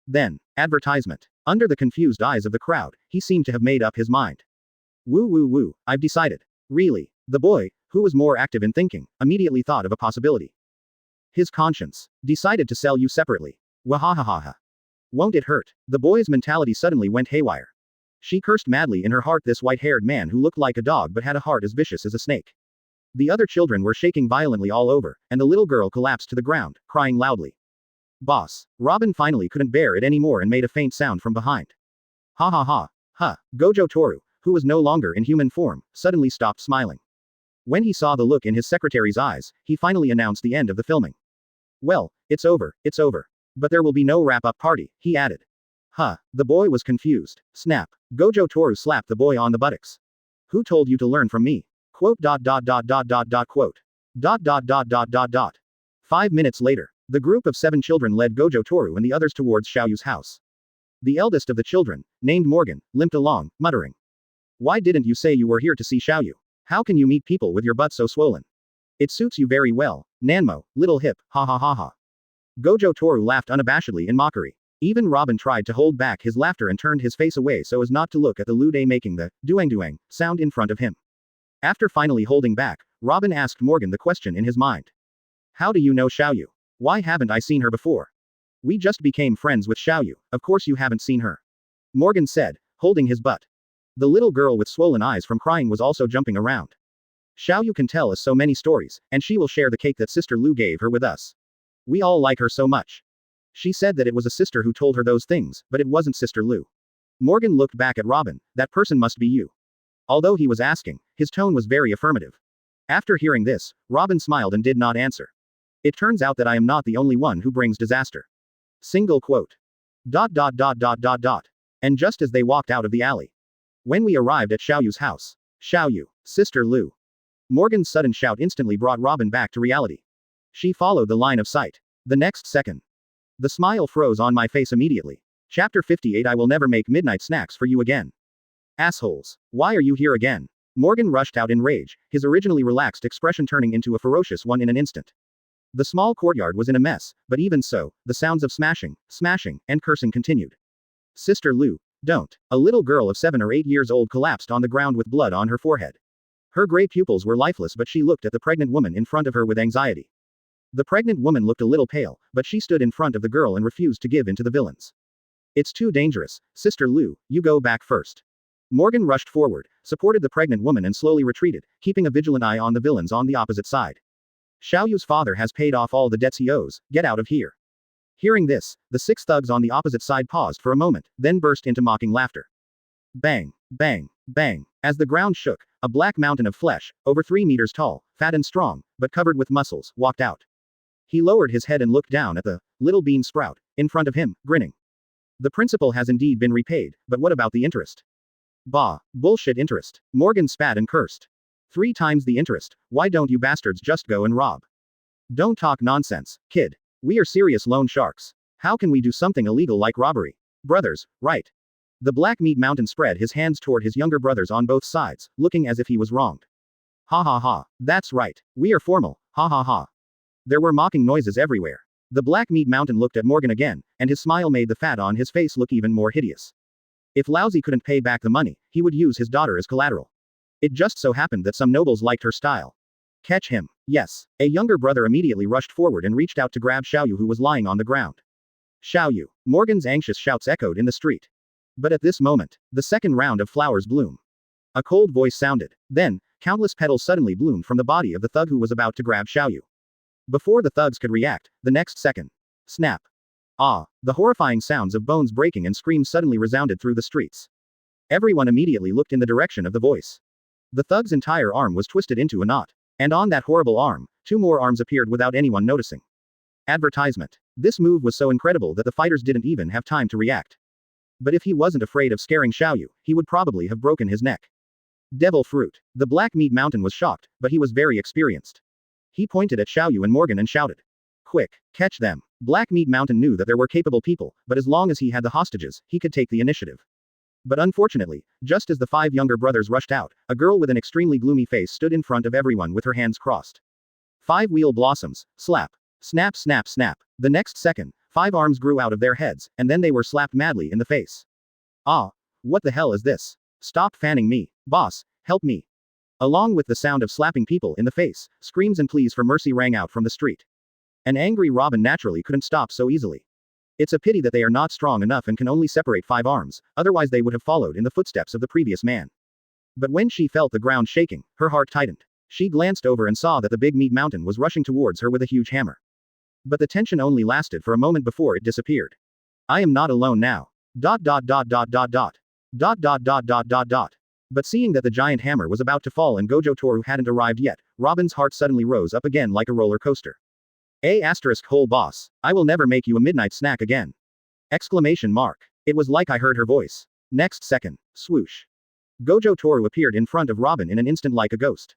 Then, advertisement. Under the confused eyes of the crowd, he seemed to have made up his mind. Woo woo woo, I've decided. Really. The boy, who was more active in thinking, immediately thought of a possibility. His conscience. Decided to sell you separately. Wahahaha. Won't it hurt? The boy's mentality suddenly went haywire. She cursed madly in her heart this white-haired man who looked like a dog but had a heart as vicious as a snake. The other children were shaking violently all over, and the little girl collapsed to the ground, crying loudly. Boss. Robin finally couldn't bear it anymore and made a faint sound from behind. Ha ha ha. Ha. Gojo Toru, who was no longer in human form, suddenly stopped smiling. When he saw the look in his secretary's eyes, he finally announced the end of the filming. Well, it's over, it's over. But there will be no wrap-up party, he added. Huh. The boy was confused. Snap. Gojo Toru slapped the boy on the buttocks. Who told you to learn from me? Quote. 5 minutes later, the group of 7 children led Gojo Toru and the others towards Xiaoyu's house. The eldest of the children, named Morgan, limped along, muttering. Why didn't you say you were here to see Xiaoyu? How can you meet people with your butt so swollen? It suits you very well, Nanmo, little hip, ha ha ha ha. Gojo Toru laughed unabashedly in mockery. Even Robin tried to hold back his laughter and turned his face away so as not to look at the Lude making the duang sound in front of him. After finally holding back, Robin asked Morgan the question in his mind. How do you know Xiaoyu? Why haven't I seen her before? We just became friends with Xiaoyu, of course you haven't seen her. Morgan said, holding his butt. The little girl with swollen eyes from crying was also jumping around. Xiaoyu can tell us so many stories, and she will share the cake that Sister Lu gave her with us. We all like her so much. She said that it was a sister who told her those things, but it wasn't Sister Lu. Morgan looked back at Robin. That person must be you. Although he was asking, his tone was very affirmative. After hearing this, Robin smiled and did not answer. It turns out that I am not the only one who brings disaster. Single quote. And just as they walked out of the alley. When we arrived at Xiaoyu's house. Xiaoyu, Sister Lu. Morgan's sudden shout instantly brought Robin back to reality. She followed the line of sight. The next second. The smile froze on my face immediately. Chapter 58 I will never make midnight snacks for you again. Assholes. Why are you here again? Morgan rushed out in rage, his originally relaxed expression turning into a ferocious one in an instant. The small courtyard was in a mess, but even so, the sounds of smashing, and cursing continued. Sister Lu, don't. A little girl of 7 or 8 years old collapsed on the ground with blood on her forehead. Her gray pupils were lifeless, but she looked at the pregnant woman in front of her with anxiety. The pregnant woman looked a little pale, but she stood in front of the girl and refused to give in to the villains. It's too dangerous, Sister Lu, you go back first. Morgan rushed forward, supported the pregnant woman and slowly retreated, keeping a vigilant eye on the villains on the opposite side. Xiaoyu's father has paid off all the debts he owes, get out of here. Hearing this, the 6 thugs on the opposite side paused for a moment, then burst into mocking laughter. Bang, bang, bang. As the ground shook, a black mountain of flesh, over 3 meters tall, fat and strong, but covered with muscles, walked out. He lowered his head and looked down at the little bean sprout in front of him, grinning. The principal has indeed been repaid, but what about the interest? Bah, bullshit interest. Morgan spat and cursed. 3 times the interest, why don't you bastards just go and rob? Don't talk nonsense, kid. We are serious loan sharks. How can we do something illegal like robbery? Brothers, right? The Black Meat Mountain spread his hands toward his younger brothers on both sides, looking as if he was wronged. Ha ha ha. That's right. We are formal, ha ha ha. There were mocking noises everywhere. The Black Meat Mountain looked at Morgan again, and his smile made the fat on his face look even more hideous. If Lousy couldn't pay back the money, he would use his daughter as collateral. It just so happened that some nobles liked her style. Catch him. Yes. A younger brother immediately rushed forward and reached out to grab Xiaoyu who was lying on the ground. Xiaoyu. Morgan's anxious shouts echoed in the street. But at this moment, the second round of flowers bloom. A cold voice sounded. Then, countless petals suddenly bloomed from the body of the thug who was about to grab Xiaoyu. Before the thugs could react, the next second. Snap. Ah, the horrifying sounds of bones breaking and screams suddenly resounded through the streets. Everyone immediately looked in the direction of the voice. The thug's entire arm was twisted into a knot. And on that horrible arm, 2 more arms appeared without anyone noticing. Advertisement. This move was so incredible that the fighters didn't even have time to react. But if he wasn't afraid of scaring Xiaoyu, he would probably have broken his neck. Devil fruit. The Black Meat Mountain was shocked, but he was very experienced. He pointed at Xiaoyu and Morgan and shouted. Quick, catch them. Black Meat Mountain knew that there were capable people, but as long as he had the hostages, he could take the initiative. But unfortunately, just as the 5 younger brothers rushed out, a girl with an extremely gloomy face stood in front of everyone with her hands crossed. 5 wheel blossoms. Slap. Snap snap snap. The next second, 5 arms grew out of their heads, and then they were slapped madly in the face. Ah. What the hell is this? Stop fanning me. Boss, help me. Along with the sound of slapping people in the face, screams and pleas for mercy rang out from the street. An angry Robin naturally couldn't stop so easily. It's a pity that they are not strong enough and can only separate 5 arms, otherwise they would have followed in the footsteps of the previous man. But when she felt the ground shaking, her heart tightened. She glanced over and saw that the Big Meat Mountain was rushing towards her with a huge hammer. But the tension only lasted for a moment before it disappeared. I am not alone now. Dot dot dot dot dot dot. Dot dot dot dot dot dot. But seeing that the giant hammer was about to fall and Gojo Toru hadn't arrived yet, Robin's heart suddenly rose up again like a roller coaster. Whole boss. I will never make you a midnight snack again. Exclamation mark. It was like I heard her voice. Next second. Swoosh. Gojo Toru appeared in front of Robin in an instant like a ghost.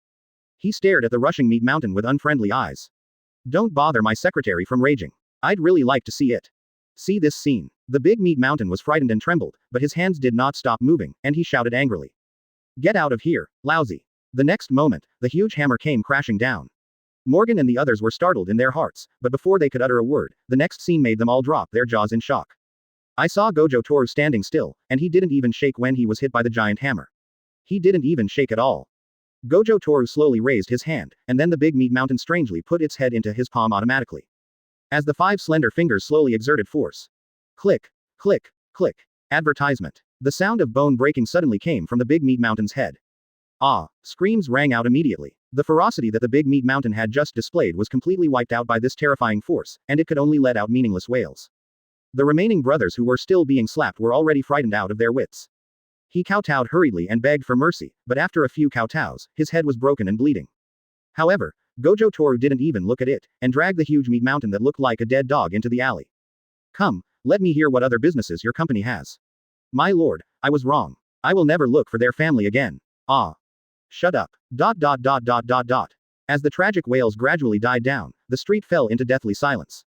He stared at the rushing meat mountain with unfriendly eyes. Don't bother my secretary from raging. I'd really like to see it. See this scene. The Big Meat Mountain was frightened and trembled, but his hands did not stop moving, and he shouted angrily. Get out of here, lousy. The next moment, the huge hammer came crashing down. Morgan and the others were startled in their hearts, but before they could utter a word, the next scene made them all drop their jaws in shock. I saw Gojo Toru standing still, and he didn't even shake when he was hit by the giant hammer. He didn't even shake at all. Gojo Toru slowly raised his hand, and then the Big Meat Mountain strangely put its head into his palm automatically. As the 5 slender fingers slowly exerted force. Click, click, click. Advertisement. The sound of bone breaking suddenly came from the Big Meat Mountain's head. Ah! Screams rang out immediately. The ferocity that the Big Meat Mountain had just displayed was completely wiped out by this terrifying force, and it could only let out meaningless wails. The remaining brothers who were still being slapped were already frightened out of their wits. He kowtowed hurriedly and begged for mercy, but after a few kowtows, his head was broken and bleeding. However, Gojo Toru didn't even look at it, and dragged the huge meat mountain that looked like a dead dog into the alley. Come, let me hear what other businesses your company has. My lord, I was wrong. I will never look for their family again. Ah. Shut up. Dot dot dot dot dot dot. As the tragic wails gradually died down, the street fell into deathly silence.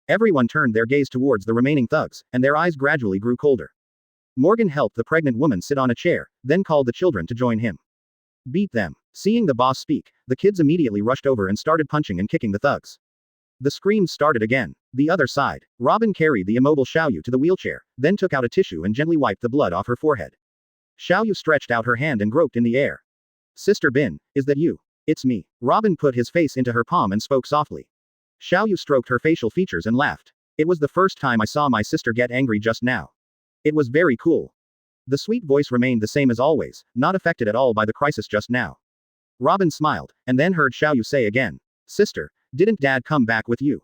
Everyone turned their gaze towards the remaining thugs, and their eyes gradually grew colder. Morgan helped the pregnant woman sit on a chair, then called the children to join him. Beat them. Seeing the boss speak, the kids immediately rushed over and started punching and kicking the thugs. The screams started again. The other side. Robin carried the immobile Xiaoyu to the wheelchair, then took out a tissue and gently wiped the blood off her forehead. Xiaoyu stretched out her hand and groped in the air. Sister Bin, is that you? It's me. Robin put his face into her palm and spoke softly. Xiaoyu stroked her facial features and laughed. It was the first time I saw my sister get angry just now. It was very cool. The sweet voice remained the same as always, not affected at all by the crisis just now. Robin smiled, and then heard Xiaoyu say again. Sister, didn't Dad come back with you?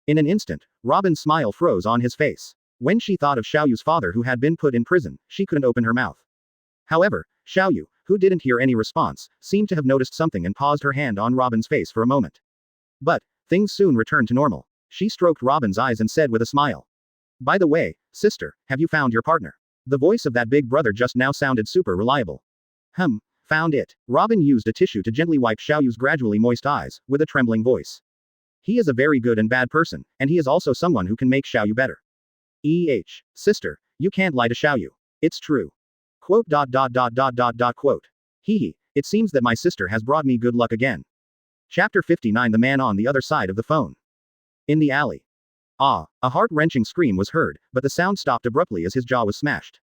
In an instant, Robin's smile froze on his face. When she thought of Xiaoyu's father who had been put in prison, she couldn't open her mouth. However, Xiaoyu, who didn't hear any response, seemed to have noticed something and paused her hand on Robin's face for a moment. But, things soon returned to normal. She stroked Robin's eyes and said with a smile. By the way, sister, have you found your partner? The voice of that big brother just now sounded super reliable. Found it. Robin used a tissue to gently wipe Xiaoyu's gradually moist eyes, with a trembling voice. He is a very good and bad person, and he is also someone who can make Xiaoyu better. Sister, you can't lie to Xiaoyu. It's true. Quote. Quote. Hee. It seems that my sister has brought me good luck again. Chapter 59. The man on the other side of the phone. In the alley. Ah, a heart-wrenching scream was heard, but the sound stopped abruptly as his jaw was smashed.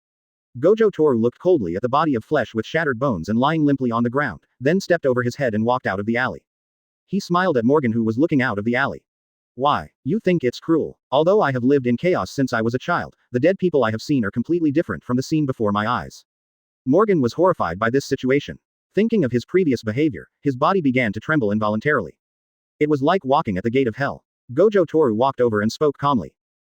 Gojo Toru looked coldly at the body of flesh with shattered bones and lying limply on the ground, then stepped over his head and walked out of the alley. He smiled at Morgan who was looking out of the alley. Why? You think it's cruel. Although I have lived in chaos since I was a child, the dead people I have seen are completely different from the scene before my eyes. Morgan was horrified by this situation. Thinking of his previous behavior, his body began to tremble involuntarily. It was like walking at the gate of hell. Gojo Toru walked over and spoke calmly.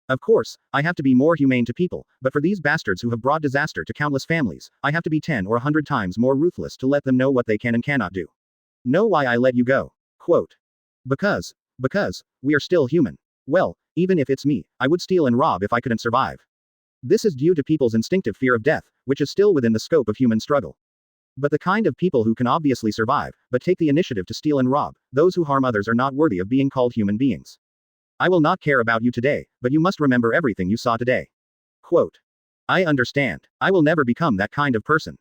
Of course, I have to be more humane to people, but for these bastards who have brought disaster to countless families, I have to be 10 or 100 times more ruthless to let them know what they can and cannot do. Know why I let you go? Quote. Because, we are still human. Well, even if it's me, I would steal and rob if I couldn't survive. This is due to people's instinctive fear of death, which is still within the scope of human struggle. But the kind of people who can obviously survive, but take the initiative to steal and rob, those who harm others are not worthy of being called human beings. I will not care about you today, but you must remember everything you saw today. Quote. I understand. I will never become that kind of person.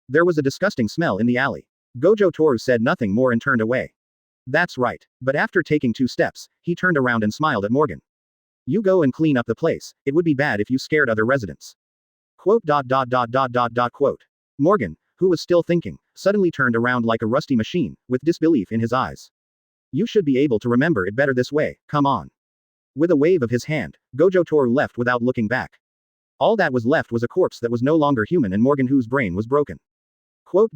There was a disgusting smell in the alley. Gojo Toru said nothing more and turned away. That's right. But after taking 2 steps, he turned around and smiled at Morgan. You go and clean up the place, it would be bad if you scared other residents. Quote. Quote. Morgan, who was still thinking, suddenly turned around like a rusty machine, with disbelief in his eyes. You should be able to remember it better this way, come on. With a wave of his hand, Gojo Toru left without looking back. All that was left was a corpse that was no longer human and Morgan whose brain was broken. Quote.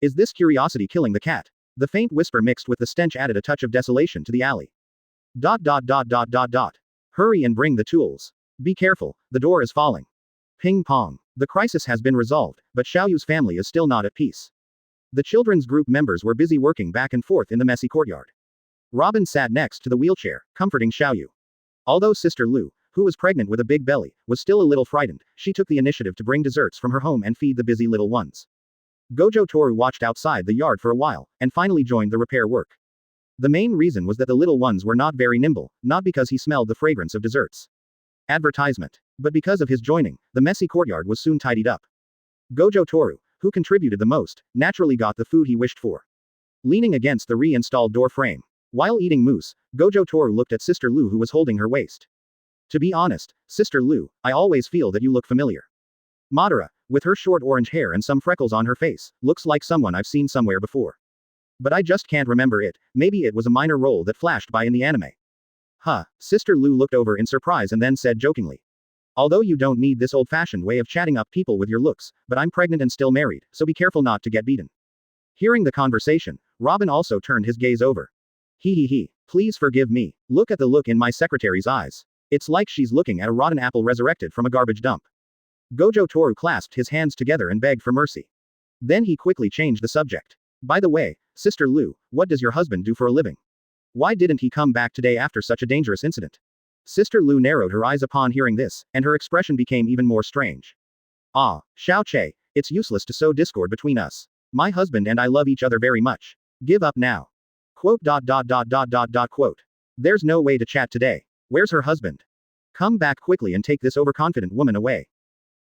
Is this curiosity killing the cat? The faint whisper mixed with the stench added a touch of desolation to the alley. Hurry and bring the tools. Be careful, the door is falling. Ping pong. The crisis has been resolved, but Xiaoyu's family is still not at peace. The children's group members were busy working back and forth in the messy courtyard. Robin sat next to the wheelchair, comforting Xiaoyu. Although Sister Lu, who was pregnant with a big belly, was still a little frightened, she took the initiative to bring desserts from her home and feed the busy little ones. Gojo Toru watched outside the yard for a while, and finally joined the repair work. The main reason was that the little ones were not very nimble, not because he smelled the fragrance of desserts. Advertisement. But because of his joining, the messy courtyard was soon tidied up. Gojo Toru, who contributed the most, naturally got the food he wished for. Leaning against the reinstalled door frame. While eating mousse, Gojo Toru looked at Sister Lu who was holding her waist. To be honest, Sister Lu, I always feel that you look familiar. Madara, with her short orange hair and some freckles on her face, looks like someone I've seen somewhere before. But I just can't remember it, maybe it was a minor role that flashed by in the anime. Huh, Sister Lu looked over in surprise and then said jokingly. Although you don't need this old-fashioned way of chatting up people with your looks, but I'm pregnant and still married, so be careful not to get beaten. Hearing the conversation, Robin also turned his gaze over. He. Please forgive me. Look at the look in my secretary's eyes. It's like she's looking at a rotten apple resurrected from a garbage dump. Gojo Toru clasped his hands together and begged for mercy. Then he quickly changed the subject. By the way, Sister Lu, what does your husband do for a living? Why didn't he come back today after such a dangerous incident? Sister Lu narrowed her eyes upon hearing this, and her expression became even more strange. Ah, Xiao Che, it's useless to sow discord between us. My husband and I love each other very much. Give up now. Quote. Quote. There's no way to chat today. Where's her husband? Come back quickly and take this overconfident woman away.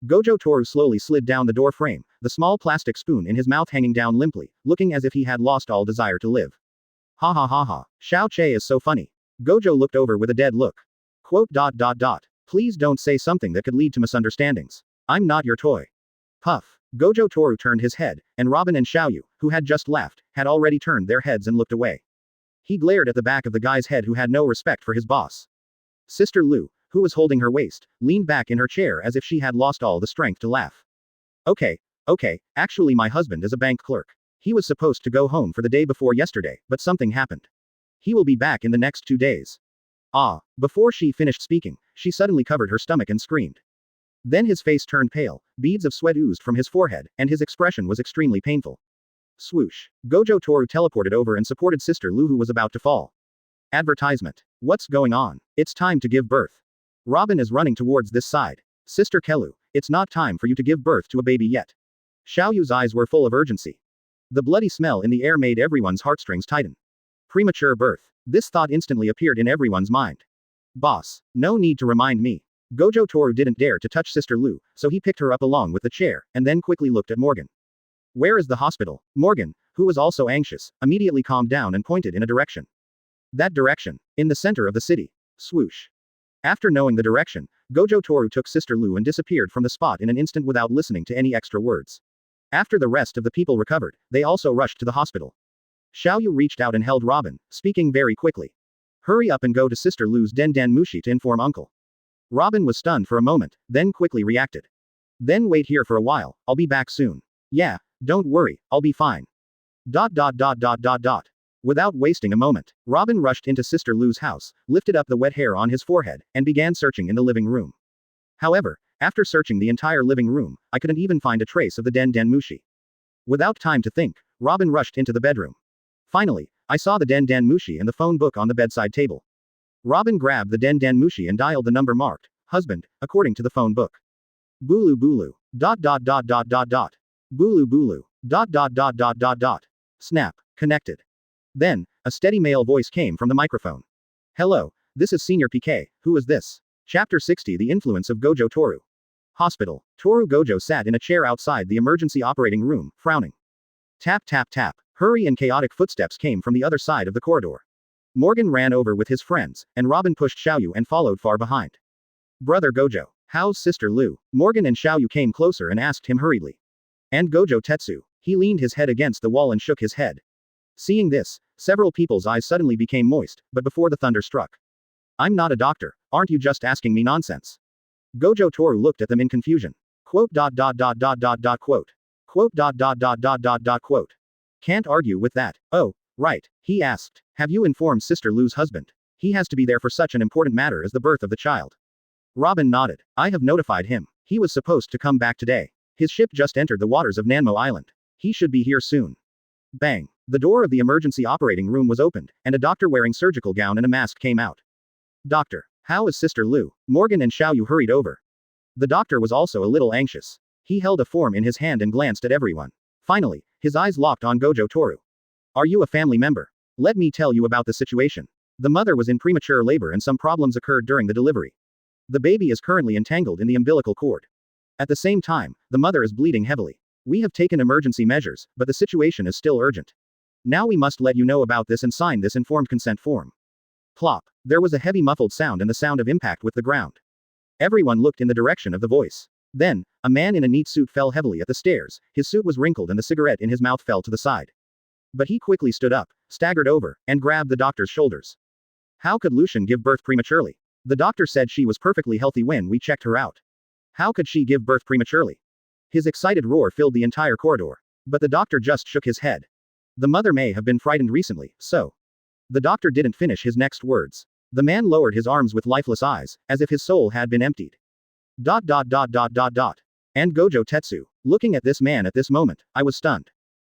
Gojo Toru slowly slid down the door frame, the small plastic spoon in his mouth hanging down limply, looking as if he had lost all desire to live. Ha ha ha ha. Xiao Che is so funny. Gojo looked over with a dead look. Quote. Please don't say something that could lead to misunderstandings. I'm not your toy. Puff. Gojo Toru turned his head, and Robin and Xiaoyu, who had just laughed, had already turned their heads and looked away. He glared at the back of the guy's head who had no respect for his boss. Sister Lu, who was holding her waist, leaned back in her chair as if she had lost all the strength to laugh. Okay, actually my husband is a bank clerk. He was supposed to go home for the day before yesterday, but something happened. He will be back in the next 2 days. Ah, before she finished speaking, she suddenly covered her stomach and screamed. Then his face turned pale, beads of sweat oozed from his forehead, and his expression was extremely painful. Swoosh. Gojo Toru teleported over and supported Sister Lu who was about to fall. Advertisement. What's going on? It's time to give birth. Robin is running towards this side. Sister Kelu, it's not time for you to give birth to a baby yet. Xiaoyu's eyes were full of urgency. The bloody smell in the air made everyone's heartstrings tighten. Premature birth. This thought instantly appeared in everyone's mind. Boss, no need to remind me. Gojo Toru didn't dare to touch Sister Lu, so he picked her up along with the chair, and then quickly looked at Morgan. Where is the hospital? Morgan, who was also anxious, immediately calmed down and pointed in a direction. That direction. In the center of the city. Swoosh. After knowing the direction, Gojo Toru took Sister Lu and disappeared from the spot in an instant without listening to any extra words. After the rest of the people recovered, they also rushed to the hospital. Xiaoyu reached out and held Robin, speaking very quickly. Hurry up and go to Sister Lu's Den Mushi to inform Uncle. Robin was stunned for a moment, then quickly reacted. Then wait here for a while, I'll be back soon. Yeah, don't worry, I'll be fine. ... Without wasting a moment, Robin rushed into Sister Lu's house, lifted up the wet hair on his forehead, and began searching in the living room. However, after searching the entire living room, I couldn't even find a trace of the Den Mushi. Without time to think, Robin rushed into the bedroom. Finally, I saw the Den Mushi and the phone book on the bedside table. Robin grabbed the Den Mushi and dialed the number marked, husband, according to the phone book. Bulu bulu. ... Bulu bulu. ... Snap. Connected. Then, a steady male voice came from the microphone. Hello, this is Senior PK, who is this? Chapter 60 The Influence of Gojo Toru. Hospital. Toru Gojo sat in a chair outside the emergency operating room, frowning. Tap tap tap. Hurry and chaotic footsteps came from the other side of the corridor. Morgan ran over with his friends, and Robin pushed Xiaoyu and followed far behind. Brother Gojo, how's Sister Lu? Morgan and Xiaoyu came closer and asked him hurriedly. And Gojo Tetsu. He leaned his head against the wall and shook his head. Seeing this, several people's eyes suddenly became moist, but before the thunder struck. I'm not a doctor, aren't you just asking me nonsense? Gojo Toru looked at them in confusion. Quote. Quote. Quote. Can't argue with that. Oh, right, he asked. Have you informed Sister Lu's husband? He has to be there for such an important matter as the birth of the child. Robin nodded. I have notified him. He was supposed to come back today. His ship just entered the waters of Nano Island. He should be here soon. Bang. The door of the emergency operating room was opened, and a doctor wearing surgical gown and a mask came out. Doctor, how is Sister Lu? Morgan and Xiaoyu hurried over. The doctor was also a little anxious. He held a form in his hand and glanced at everyone. Finally, his eyes locked on Gojo Toru. Are you a family member? Let me tell you about the situation. The mother was in premature labor and some problems occurred during the delivery. The baby is currently entangled in the umbilical cord. At the same time, the mother is bleeding heavily. We have taken emergency measures, but the situation is still urgent. Now we must let you know about this and sign this informed consent form. Plop. There was a heavy muffled sound and the sound of impact with the ground. Everyone looked in the direction of the voice. Then, a man in a neat suit fell heavily at the stairs, his suit was wrinkled and the cigarette in his mouth fell to the side. But he quickly stood up, staggered over, and grabbed the doctor's shoulders. How could Lucian give birth prematurely? The doctor said she was perfectly healthy when we checked her out. How could she give birth prematurely? His excited roar filled the entire corridor. But the doctor just shook his head. The mother may have been frightened recently, so. The doctor didn't finish his next words. The man lowered his arms with lifeless eyes, as if his soul had been emptied. And Gojo Tetsu. Looking at this man at this moment, I was stunned.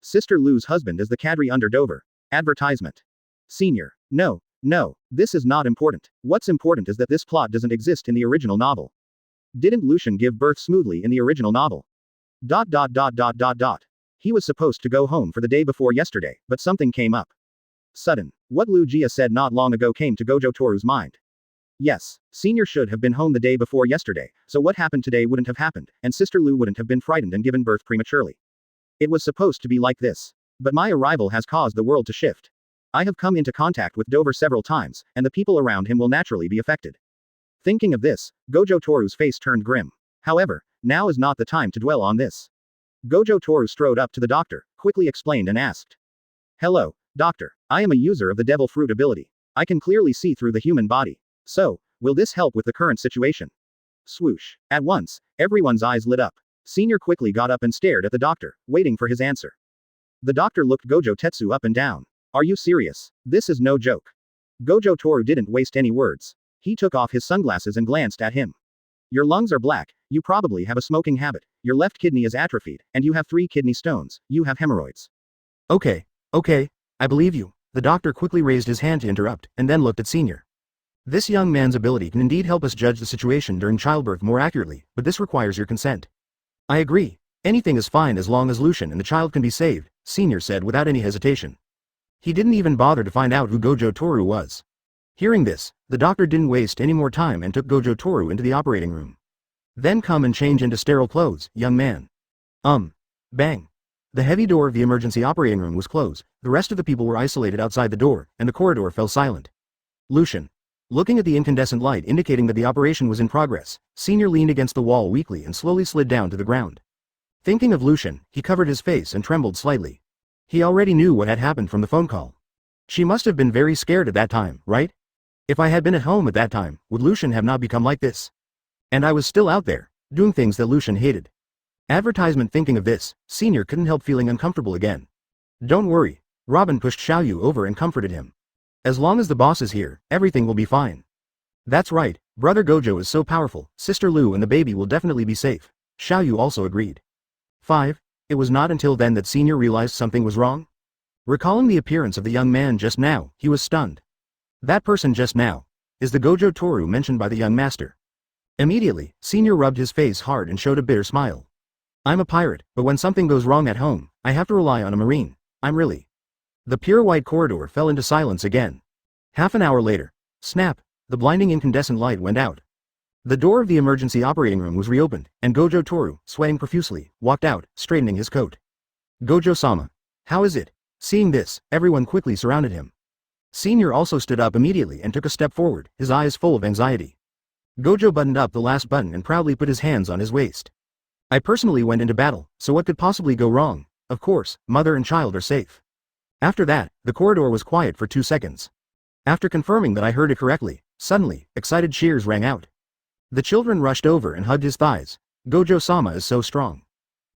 Sister Lu's husband is the cadre under Dover. Advertisement. Senior. No, this is not important. What's important is that this plot doesn't exist in the original novel. Didn't Lucian give birth smoothly in the original novel? He was supposed to go home for the day before yesterday, but something came up. Sudden. What Lu Jia said not long ago came to Gojo Toru's mind. Yes, Senior should have been home the day before yesterday, so what happened today wouldn't have happened, and Sister Lu wouldn't have been frightened and given birth prematurely. It was supposed to be like this. But my arrival has caused the world to shift. I have come into contact with Dover several times, and the people around him will naturally be affected. Thinking of this, Gojo Toru's face turned grim. However, now is not the time to dwell on this. Gojo Toru strode up to the doctor, quickly explained and asked. Hello, doctor. I am a user of the devil fruit ability. I can clearly see through the human body. So, will this help with the current situation? Swoosh. At once, everyone's eyes lit up. Senior quickly got up and stared at the doctor, waiting for his answer. The doctor looked Gojo Tetsu up and down. Are you serious? This is no joke. Gojo Toru didn't waste any words. He took off his sunglasses and glanced at him. Your lungs are black, you probably have a smoking habit, your left kidney is atrophied, and you have 3 kidney stones, you have hemorrhoids. Okay, I believe you. The doctor quickly raised his hand to interrupt, and then looked at Senior. This young man's ability can indeed help us judge the situation during childbirth more accurately, but this requires your consent. I agree. Anything is fine as long as Lucian and the child can be saved, Senior said without any hesitation. He didn't even bother to find out who Gojo Toru was. Hearing this, the doctor didn't waste any more time and took Gojo Toru into the operating room. Then come and change into sterile clothes, young man. Bang. The heavy door of the emergency operating room was closed, the rest of the people were isolated outside the door, and the corridor fell silent. Lucian. Looking at the incandescent light indicating that the operation was in progress, Senior leaned against the wall weakly and slowly slid down to the ground. Thinking of Lucian, he covered his face and trembled slightly. He already knew what had happened from the phone call. She must have been very scared at that time, right? If I had been at home at that time, would Lucian have not become like this? And I was still out there, doing things that Lucian hated. Advertisement. Thinking of this, Senior couldn't help feeling uncomfortable again. Don't worry. Robin pushed Xiaoyu over and comforted him. As long as the boss is here, everything will be fine. That's right, brother Gojo is so powerful, sister Lu and the baby will definitely be safe. Xiaoyu also agreed. 5. It was not until then that Senior realized something was wrong. Recalling the appearance of the young man just now, he was stunned. That person just now is the Gojo Toru mentioned by the young master. Immediately, Senior rubbed his face hard and showed a bitter smile. I'm a pirate, but when something goes wrong at home, I have to rely on a marine. I'm really. The pure white corridor fell into silence again. Half an hour later. Snap, the blinding incandescent light went out. The door of the emergency operating room was reopened, and Gojo Toru, sweating profusely, walked out, straightening his coat. Gojo-sama. How is it? Seeing this, everyone quickly surrounded him. Senior also stood up immediately and took a step forward, his eyes full of anxiety. Gojo buttoned up the last button and proudly put his hands on his waist. I personally went into battle, so what could possibly go wrong? Of course, mother and child are safe. After that, the corridor was quiet for 2 seconds. After confirming that I heard it correctly, suddenly, excited cheers rang out. The children rushed over and hugged his thighs. Gojo-sama is so strong.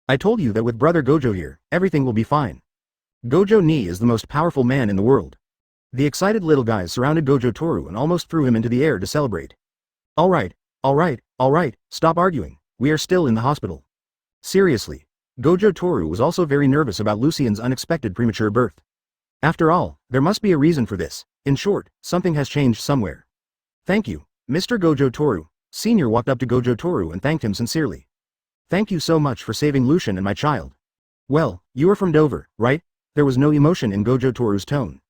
I told you that with brother Gojo here, everything will be fine. Gojo Ni is the most powerful man in the world. The excited little guys surrounded Gojo Toru and almost threw him into the air to celebrate. Alright, stop arguing, we are still in the hospital. Seriously. Gojo Toru was also very nervous about Lucian's unexpected premature birth. After all, there must be a reason for this. In short, something has changed somewhere. Thank you, Mr. Gojo Toru. Senior walked up to Gojo Toru and thanked him sincerely. Thank you so much for saving Lucian and my child. Well, you are from Dover, right? There was no emotion in Gojo Toru's tone.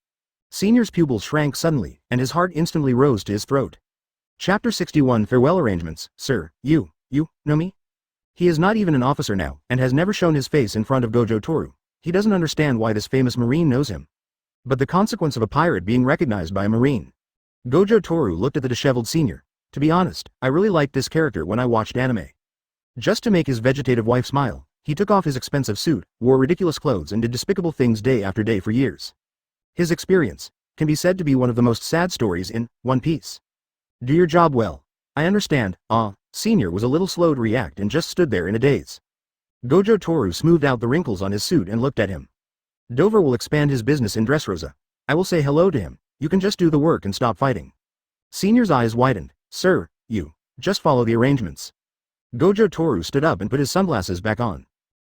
Senior's pupils shrank suddenly, and his heart instantly rose to his throat. Chapter 61. Farewell arrangements. Sir, you know me? He is not even an officer now, and has never shown his face in front of Gojo Toru. He doesn't understand why this famous marine knows him. But the consequence of a pirate being recognized by a marine. Gojo Toru looked at the disheveled senior. To be honest, I really liked this character when I watched anime. Just to make his vegetative wife smile, he took off his expensive suit, wore ridiculous clothes and did despicable things day after day for years. His experience can be said to be one of the most sad stories in One Piece. Do your job well. I understand. Senior was a little slow to react and just stood there in a daze. Gojo Toru smoothed out the wrinkles on his suit and looked at him. Dover will expand his business in Dressrosa. I will say hello to him. You can just do the work and stop fighting. Senior's eyes widened. Sir, you just follow the arrangements. Gojo Toru stood up and put his sunglasses back on.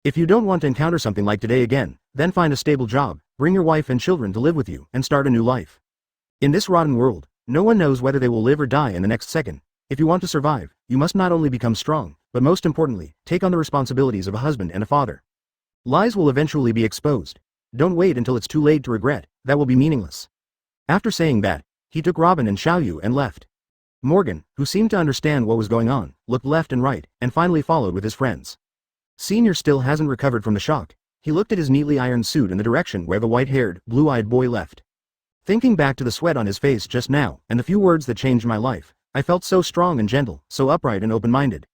If you don't want to encounter something like today again, then find a stable job, bring your wife and children to live with you, and start a new life. In this rotten world, no one knows whether they will live or die in the next second. If you want to survive, you must not only become strong, but most importantly, take on the responsibilities of a husband and a father. Lies will eventually be exposed. Don't wait until it's too late to regret, that will be meaningless. After saying that, he took Robin and Xiaoyu and left. Morgan, who seemed to understand what was going on, looked left and right, and finally followed with his friends. Senior still hasn't recovered from the shock. He looked at his neatly ironed suit in the direction where the white-haired, blue-eyed boy left. Thinking back to the sweat on his face just now, and the few words that changed my life, I felt so strong and gentle, so upright and open-minded.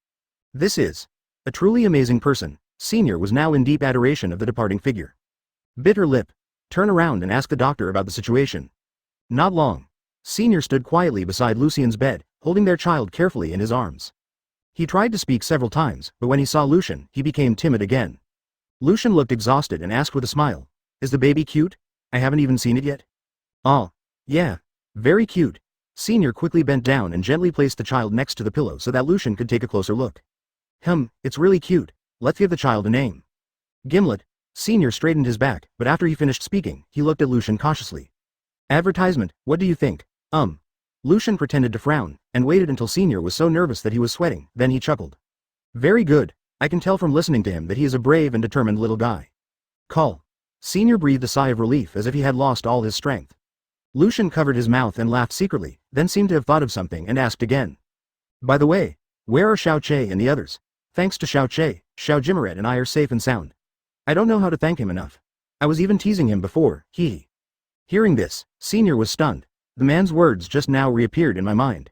This is a truly amazing person. Senior was now in deep adoration of the departing figure. Bit her lip. Turn around and ask the doctor about the situation. Not long. Senior stood quietly beside Lucian's bed, holding their child carefully in his arms. He tried to speak several times, but when he saw Lucian, he became timid again. Lucian looked exhausted and asked with a smile, "Is the baby cute? I haven't even seen it yet." "Oh, yeah. Very cute." Senior quickly bent down and gently placed the child next to the pillow so that Lucian could take a closer look. It's really cute. Let's give the child a name. Gimlet. Senior straightened his back, but after he finished speaking, he looked at Lucian cautiously. Advertisement, what do you think? Lucian pretended to frown, and waited until Senior was so nervous that he was sweating, then he chuckled. Very good. I can tell from listening to him that he is a brave and determined little guy. Call. Senior breathed a sigh of relief as if he had lost all his strength. Lucian covered his mouth and laughed secretly, then seemed to have thought of something and asked again. By the way, where are Xiao Che and the others? Thanks to Xiao Che, Xiao Jimmeret and I are safe and sound. I don't know how to thank him enough. I was even teasing him before, he. Hearing this, Senior was stunned. The man's words just now reappeared in my mind.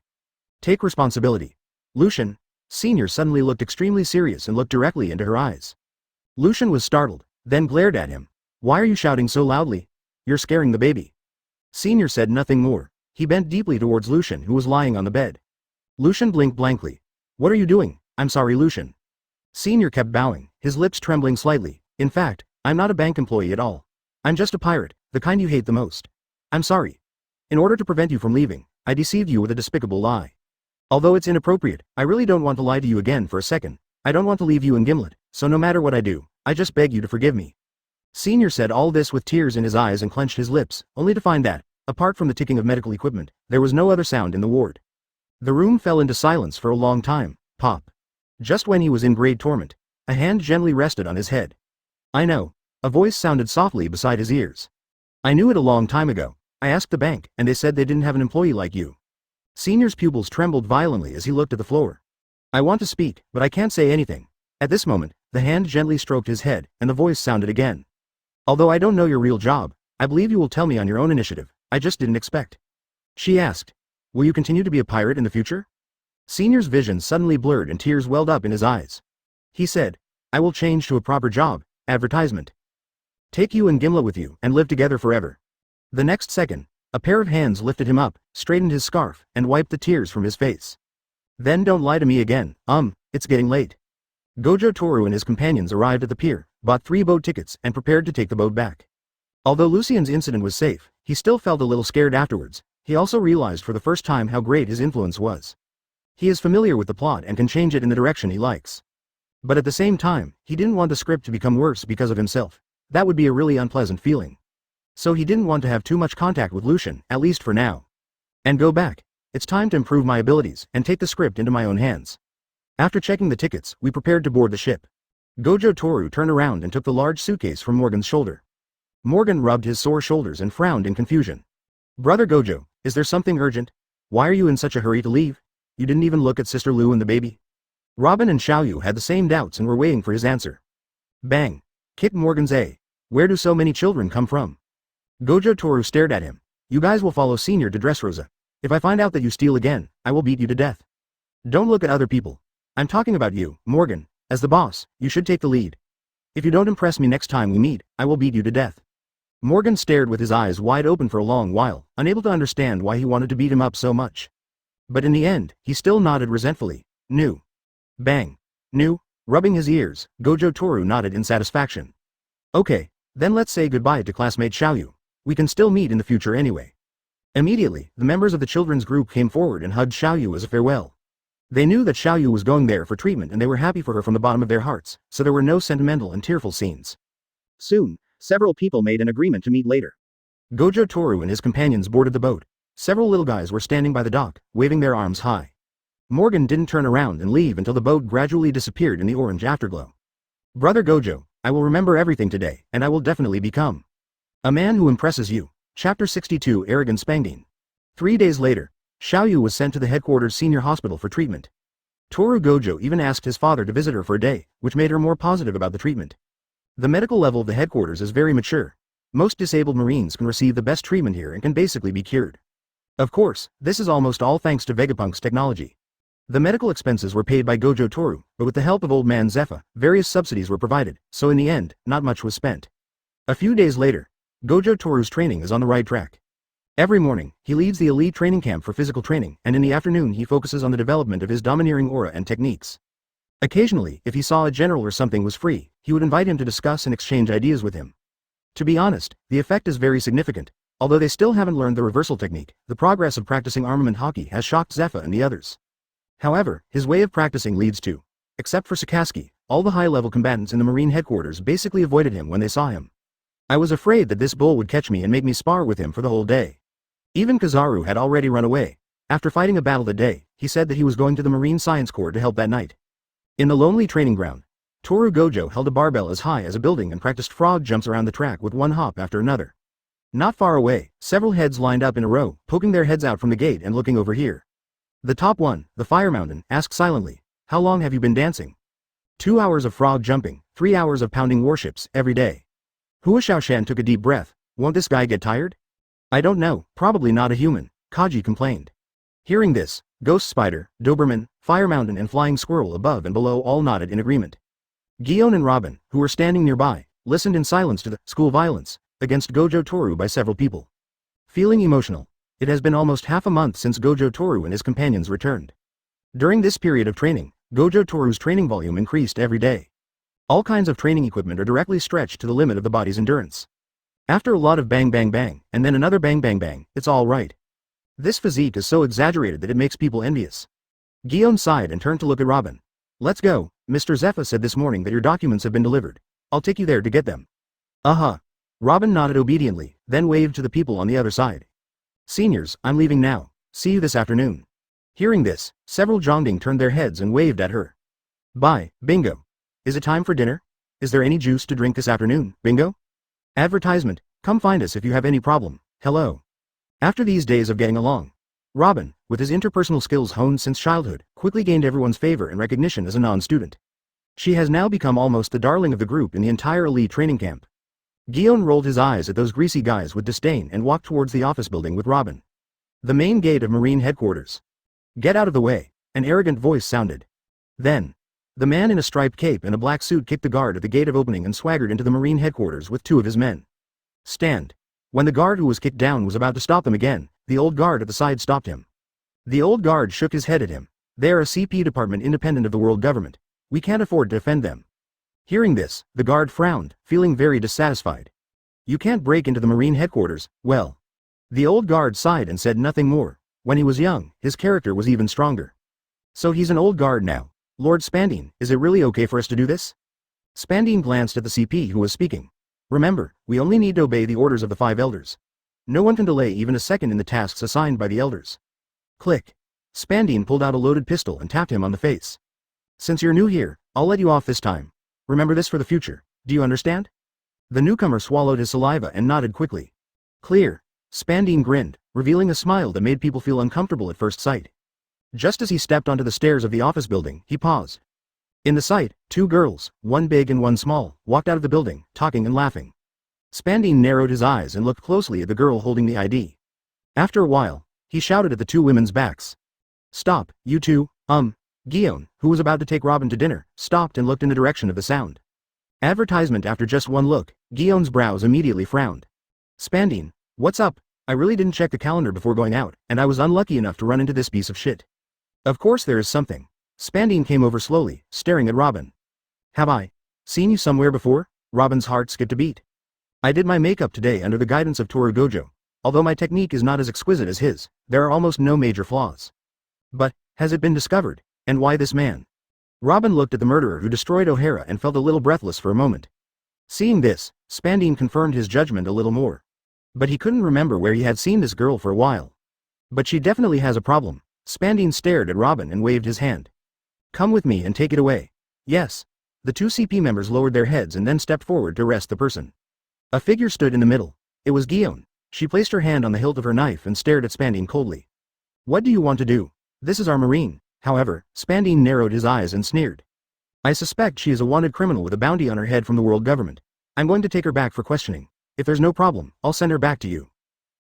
Take responsibility. Lucian. Senior suddenly looked extremely serious and looked directly into her eyes. Lucian was startled, then glared at him. Why are you shouting so loudly? You're scaring the baby. Senior said nothing more. He bent deeply towards Lucian, who was lying on the bed. Lucian blinked blankly. What are you doing? I'm sorry, Lucian. Senior kept bowing, his lips trembling slightly. In fact, I'm not a bank employee at all. I'm just a pirate, the kind you hate the most. I'm sorry. In order to prevent you from leaving, I deceived you with a despicable lie. Although it's inappropriate, I really don't want to lie to you again for a second. I don't want to leave you in Gimlet, so no matter what I do, I just beg you to forgive me. Senior said all this with tears in his eyes and clenched his lips, only to find that, apart from the ticking of medical equipment, there was no other sound in the ward. The room fell into silence for a long time. Pop. Just when he was in great torment, a hand gently rested on his head. I know. A voice sounded softly beside his ears. I knew it a long time ago. I asked the bank, and they said they didn't have an employee like you. Senior's pupils trembled violently as he looked at the floor. I want to speak, but I can't say anything. At this moment, the hand gently stroked his head, and the voice sounded again. Although I don't know your real job, I believe you will tell me on your own initiative. I just didn't expect. She asked. Will you continue to be a pirate in the future? Senior's vision suddenly blurred and tears welled up in his eyes. He said, I will change to a proper job. Advertisement. Take you and Gimlet with you and live together forever. The next second, a pair of hands lifted him up, straightened his scarf, and wiped the tears from his face. Then don't lie to me again, it's getting late. Gojo Toru and his companions arrived at the pier, bought 3 boat tickets, and prepared to take the boat back. Although Lucian's incident was safe, he still felt a little scared afterwards. He also realized for the first time how great his influence was. He is familiar with the plot and can change it in the direction he likes. But at the same time, he didn't want the script to become worse because of himself. That would be a really unpleasant feeling. So he didn't want to have too much contact with Lucian, at least for now. And go back. It's time to improve my abilities and take the script into my own hands. After checking the tickets, we prepared to board the ship. Gojo Toru turned around and took the large suitcase from Morgan's shoulder. Morgan rubbed his sore shoulders and frowned in confusion. Brother Gojo, is there something urgent? Why are you in such a hurry to leave? You didn't even look at Sister Lu and the baby? Robin and Xiaoyu had the same doubts and were waiting for his answer. Bang. Kicked Morgan's A. Where do so many children come from? Gojo Toru stared at him. You guys will follow Senior to Dressrosa. If I find out that you steal again, I will beat you to death. Don't look at other people. I'm talking about you, Morgan. As the boss, you should take the lead. If you don't impress me next time we meet, I will beat you to death. Morgan stared with his eyes wide open for a long while, unable to understand why he wanted to beat him up so much. But in the end, he still nodded resentfully. Nu. Bang. Nu. Rubbing his ears, Gojo Toru nodded in satisfaction. Okay, then let's say goodbye to classmate Xiaoyu. We can still meet in the future anyway. Immediately, the members of the children's group came forward and hugged Xiaoyu as a farewell. They knew that Xiaoyu was going there for treatment and they were happy for her from the bottom of their hearts, so there were no sentimental and tearful scenes. Soon, several people made an agreement to meet later. Gojo Toru and his companions boarded the boat. Several little guys were standing by the dock, waving their arms high. Morgan didn't turn around and leave until the boat gradually disappeared in the orange afterglow. Brother Gojo, I will remember everything today, and I will definitely become a man who impresses you. Chapter 62 Arrogant Spandine. 3 days later, Xiaoyu was sent to the headquarters senior hospital for treatment. Toru Gojo even asked his father to visit her for a day, which made her more positive about the treatment. The medical level of the headquarters is very mature. Most disabled Marines can receive the best treatment here and can basically be cured. Of course, this is almost all thanks to Vegapunk's technology. The medical expenses were paid by Gojo Toru, but with the help of old man Zephyr, various subsidies were provided, so in the end, not much was spent. A few days later, Gojo Toru's training is on the right track. Every morning, he leads the elite training camp for physical training, and in the afternoon he focuses on the development of his domineering aura and techniques. Occasionally, if he saw a general or something was free, he would invite him to discuss and exchange ideas with him. To be honest, the effect is very significant. Although they still haven't learned the reversal technique, the progress of practicing armament Haki has shocked Zephyr and the others. However, his way of practicing leads to, except for Sakaski, all the high-level combatants in the Marine headquarters basically avoided him when they saw him. I was afraid that this bull would catch me and make me spar with him for the whole day. Even Kizaru had already run away. After fighting a battle that day, he said that he was going to the Marine Science Corps to help that night. In the lonely training ground, Toru Gojo held a barbell as high as a building and practiced frog jumps around the track with one hop after another. Not far away, several heads lined up in a row, poking their heads out from the gate and looking over here. The top one, the Fire Mountain, asked silently, "How long have you been dancing?" 2 hours of frog jumping, 3 hours of pounding warships, every day. Hua Xiaoshan took a deep breath. Won't this guy get tired? I don't know, probably not a human, Kaji complained. Hearing this, Ghost Spider, Doberman, Fire Mountain and Flying Squirrel above and below all nodded in agreement. Gion and Robin, who were standing nearby, listened in silence to the school violence against Gojo Toru by several people. Feeling emotional, It has been almost half a month since Gojo Toru and his companions returned. During this period of training, Gojo Toru's training volume increased every day. All kinds of training equipment are directly stretched to the limit of the body's endurance. After a lot of bang bang bang, and then another bang bang bang, it's all right. This physique is so exaggerated that it makes people envious. Gion sighed and turned to look at Robin. Let's go, Mr. Zephyr said this morning that your documents have been delivered. I'll take you there to get them. Uh-huh. Robin nodded obediently, then waved to the people on the other side. Seniors, I'm leaving now. See you this afternoon. Hearing this, several Zhongding turned their heads and waved at her. Bye, Bingo. Is it time for dinner? Is there any juice to drink this afternoon, Bingo? Advertisement, come find us if you have any problem, hello. After these days of getting along, Robin, with his interpersonal skills honed since childhood, quickly gained everyone's favor and recognition as a non-student. She has now become almost the darling of the group in the entire elite training camp. Gion rolled his eyes at those greasy guys with disdain and walked towards the office building with Robin. The main gate of Marine headquarters. Get out of the way, an arrogant voice sounded. Then, the man in a striped cape and a black suit kicked the guard at the gate of opening and swaggered into the Marine headquarters with two of his men. Stand. When the guard who was kicked down was about to stop them again, the old guard at the side stopped him. The old guard shook his head at him. They are a CP department independent of the world government. We can't afford to offend them. Hearing this, the guard frowned, feeling very dissatisfied. You can't break into the Marine headquarters, well. The old guard sighed and said nothing more. When he was young, his character was even stronger. So he's an old guard now. Lord Spandine, is it really okay for us to do this? Spandine glanced at the CP who was speaking. Remember, we only need to obey the orders of the 5 elders. No one can delay even a second in the tasks assigned by the elders. Click. Spandine pulled out a loaded pistol and tapped him on the face. Since you're new here, I'll let you off this time. Remember this for the future, do you understand? The newcomer swallowed his saliva and nodded quickly. Clear. Spandine grinned, revealing a smile that made people feel uncomfortable at first sight. Just as he stepped onto the stairs of the office building, he paused. In the sight, 2 girls, one big and one small, walked out of the building, talking and laughing. Spandine narrowed his eyes and looked closely at the girl holding the ID. After a while, he shouted at the 2 women's backs. Stop, you two, Gion, who was about to take Robin to dinner, stopped and looked in the direction of the sound. Advertisement. After just one look, Gion's brows immediately frowned. Spandine, what's up? I really didn't check the calendar before going out, and I was unlucky enough to run into this piece of shit. Of course there is something. Spandine came over slowly, staring at Robin. Have I seen you somewhere before? Robin's heart skipped a beat. I did my makeup today under the guidance of Satoru Gojo. Although my technique is not as exquisite as his, there are almost no major flaws. But, has it been discovered? And why this man? Robin looked at the murderer who destroyed O'Hara and felt a little breathless for a moment. Seeing this, Spandine confirmed his judgment a little more. But he couldn't remember where he had seen this girl for a while. But she definitely has a problem. Spandine stared at Robin and waved his hand. Come with me and take it away. Yes. The 2 CP members lowered their heads and then stepped forward to arrest the person. A figure stood in the middle. It was Gion. She placed her hand on the hilt of her knife and stared at Spandine coldly. What do you want to do? This is our Marine. However, Spandine narrowed his eyes and sneered. I suspect she is a wanted criminal with a bounty on her head from the world government. I'm going to take her back for questioning. If there's no problem, I'll send her back to you.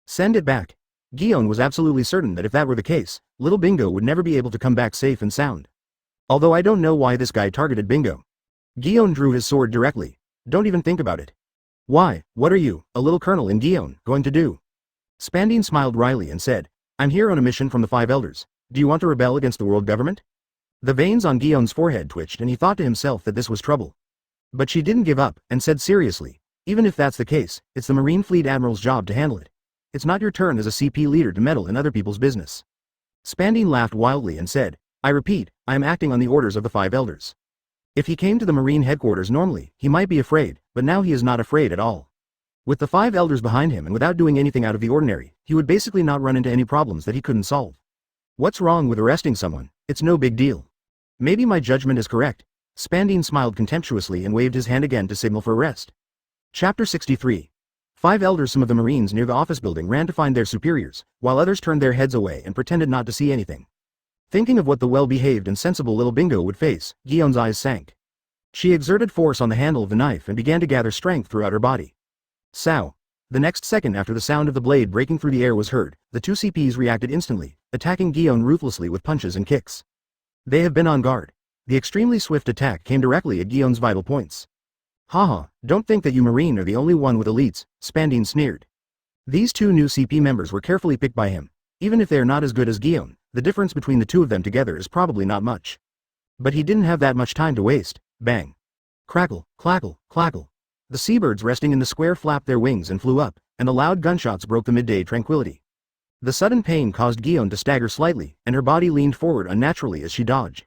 Send it back. Gion was absolutely certain that if that were the case, little Bingo would never be able to come back safe and sound. Although I don't know why this guy targeted Bingo. Gion drew his sword directly. Don't even think about it. Why, what are you, a little colonel in Gion, going to do? Spandine smiled wryly and said, I'm here on a mission from the 5 elders. Do you want to rebel against the world government? The veins on Gion's forehead twitched and he thought to himself that this was trouble. But she didn't give up, and said seriously, even if that's the case, it's the Marine Fleet Admiral's job to handle it. It's not your turn as a CP leader to meddle in other people's business. Spandine laughed wildly and said, I repeat, I am acting on the orders of the 5 elders. If he came to the Marine headquarters normally, he might be afraid, but now he is not afraid at all. With the 5 elders behind him and without doing anything out of the ordinary, he would basically not run into any problems that he couldn't solve. What's wrong with arresting someone? It's no big deal. Maybe my judgment is correct. Spandine smiled contemptuously and waved his hand again to signal for arrest. Chapter 63. 5 elders. Some of the Marines near the office building ran to find their superiors, while others turned their heads away and pretended not to see anything. Thinking of what the well-behaved and sensible little Bingo would face, Gion's eyes sank. She exerted force on the handle of the knife and began to gather strength throughout her body. Sow. The next second after the sound of the blade breaking through the air was heard, the 2 CPs reacted instantly, attacking Gion ruthlessly with punches and kicks. They have been on guard. The extremely swift attack came directly at Gion's vital points. Haha, don't think that you Marine are the only one with elites, Spandine sneered. These two new CP members were carefully picked by him. Even if they are not as good as Gion, the difference between the two of them together is probably not much. But he didn't have that much time to waste. Bang. Crackle, clackle, clackle. The seabirds resting in the square flapped their wings and flew up, and the loud gunshots broke the midday tranquility. The sudden pain caused Gion to stagger slightly, and her body leaned forward unnaturally as she dodged.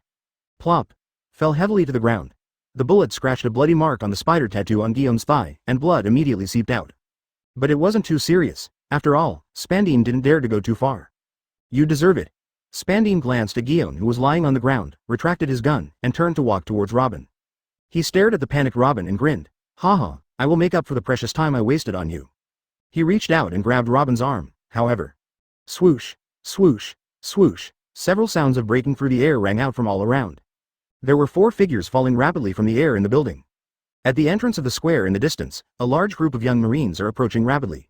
Plop. Fell heavily to the ground. The bullet scratched a bloody mark on the spider tattoo on Gion's thigh, and blood immediately seeped out. But it wasn't too serious. After all, Spandine didn't dare to go too far. You deserve it. Spandine glanced at Gion, who was lying on the ground, retracted his gun, and turned to walk towards Robin. He stared at the panicked Robin and grinned. Haha, I will make up for the precious time I wasted on you. He reached out and grabbed Robin's arm, however. Swoosh, swoosh, swoosh. Several sounds of breaking through the air rang out from all around. There were 4 figures falling rapidly from the air in the building. At the entrance of the square in the distance, a large group of young Marines are approaching rapidly.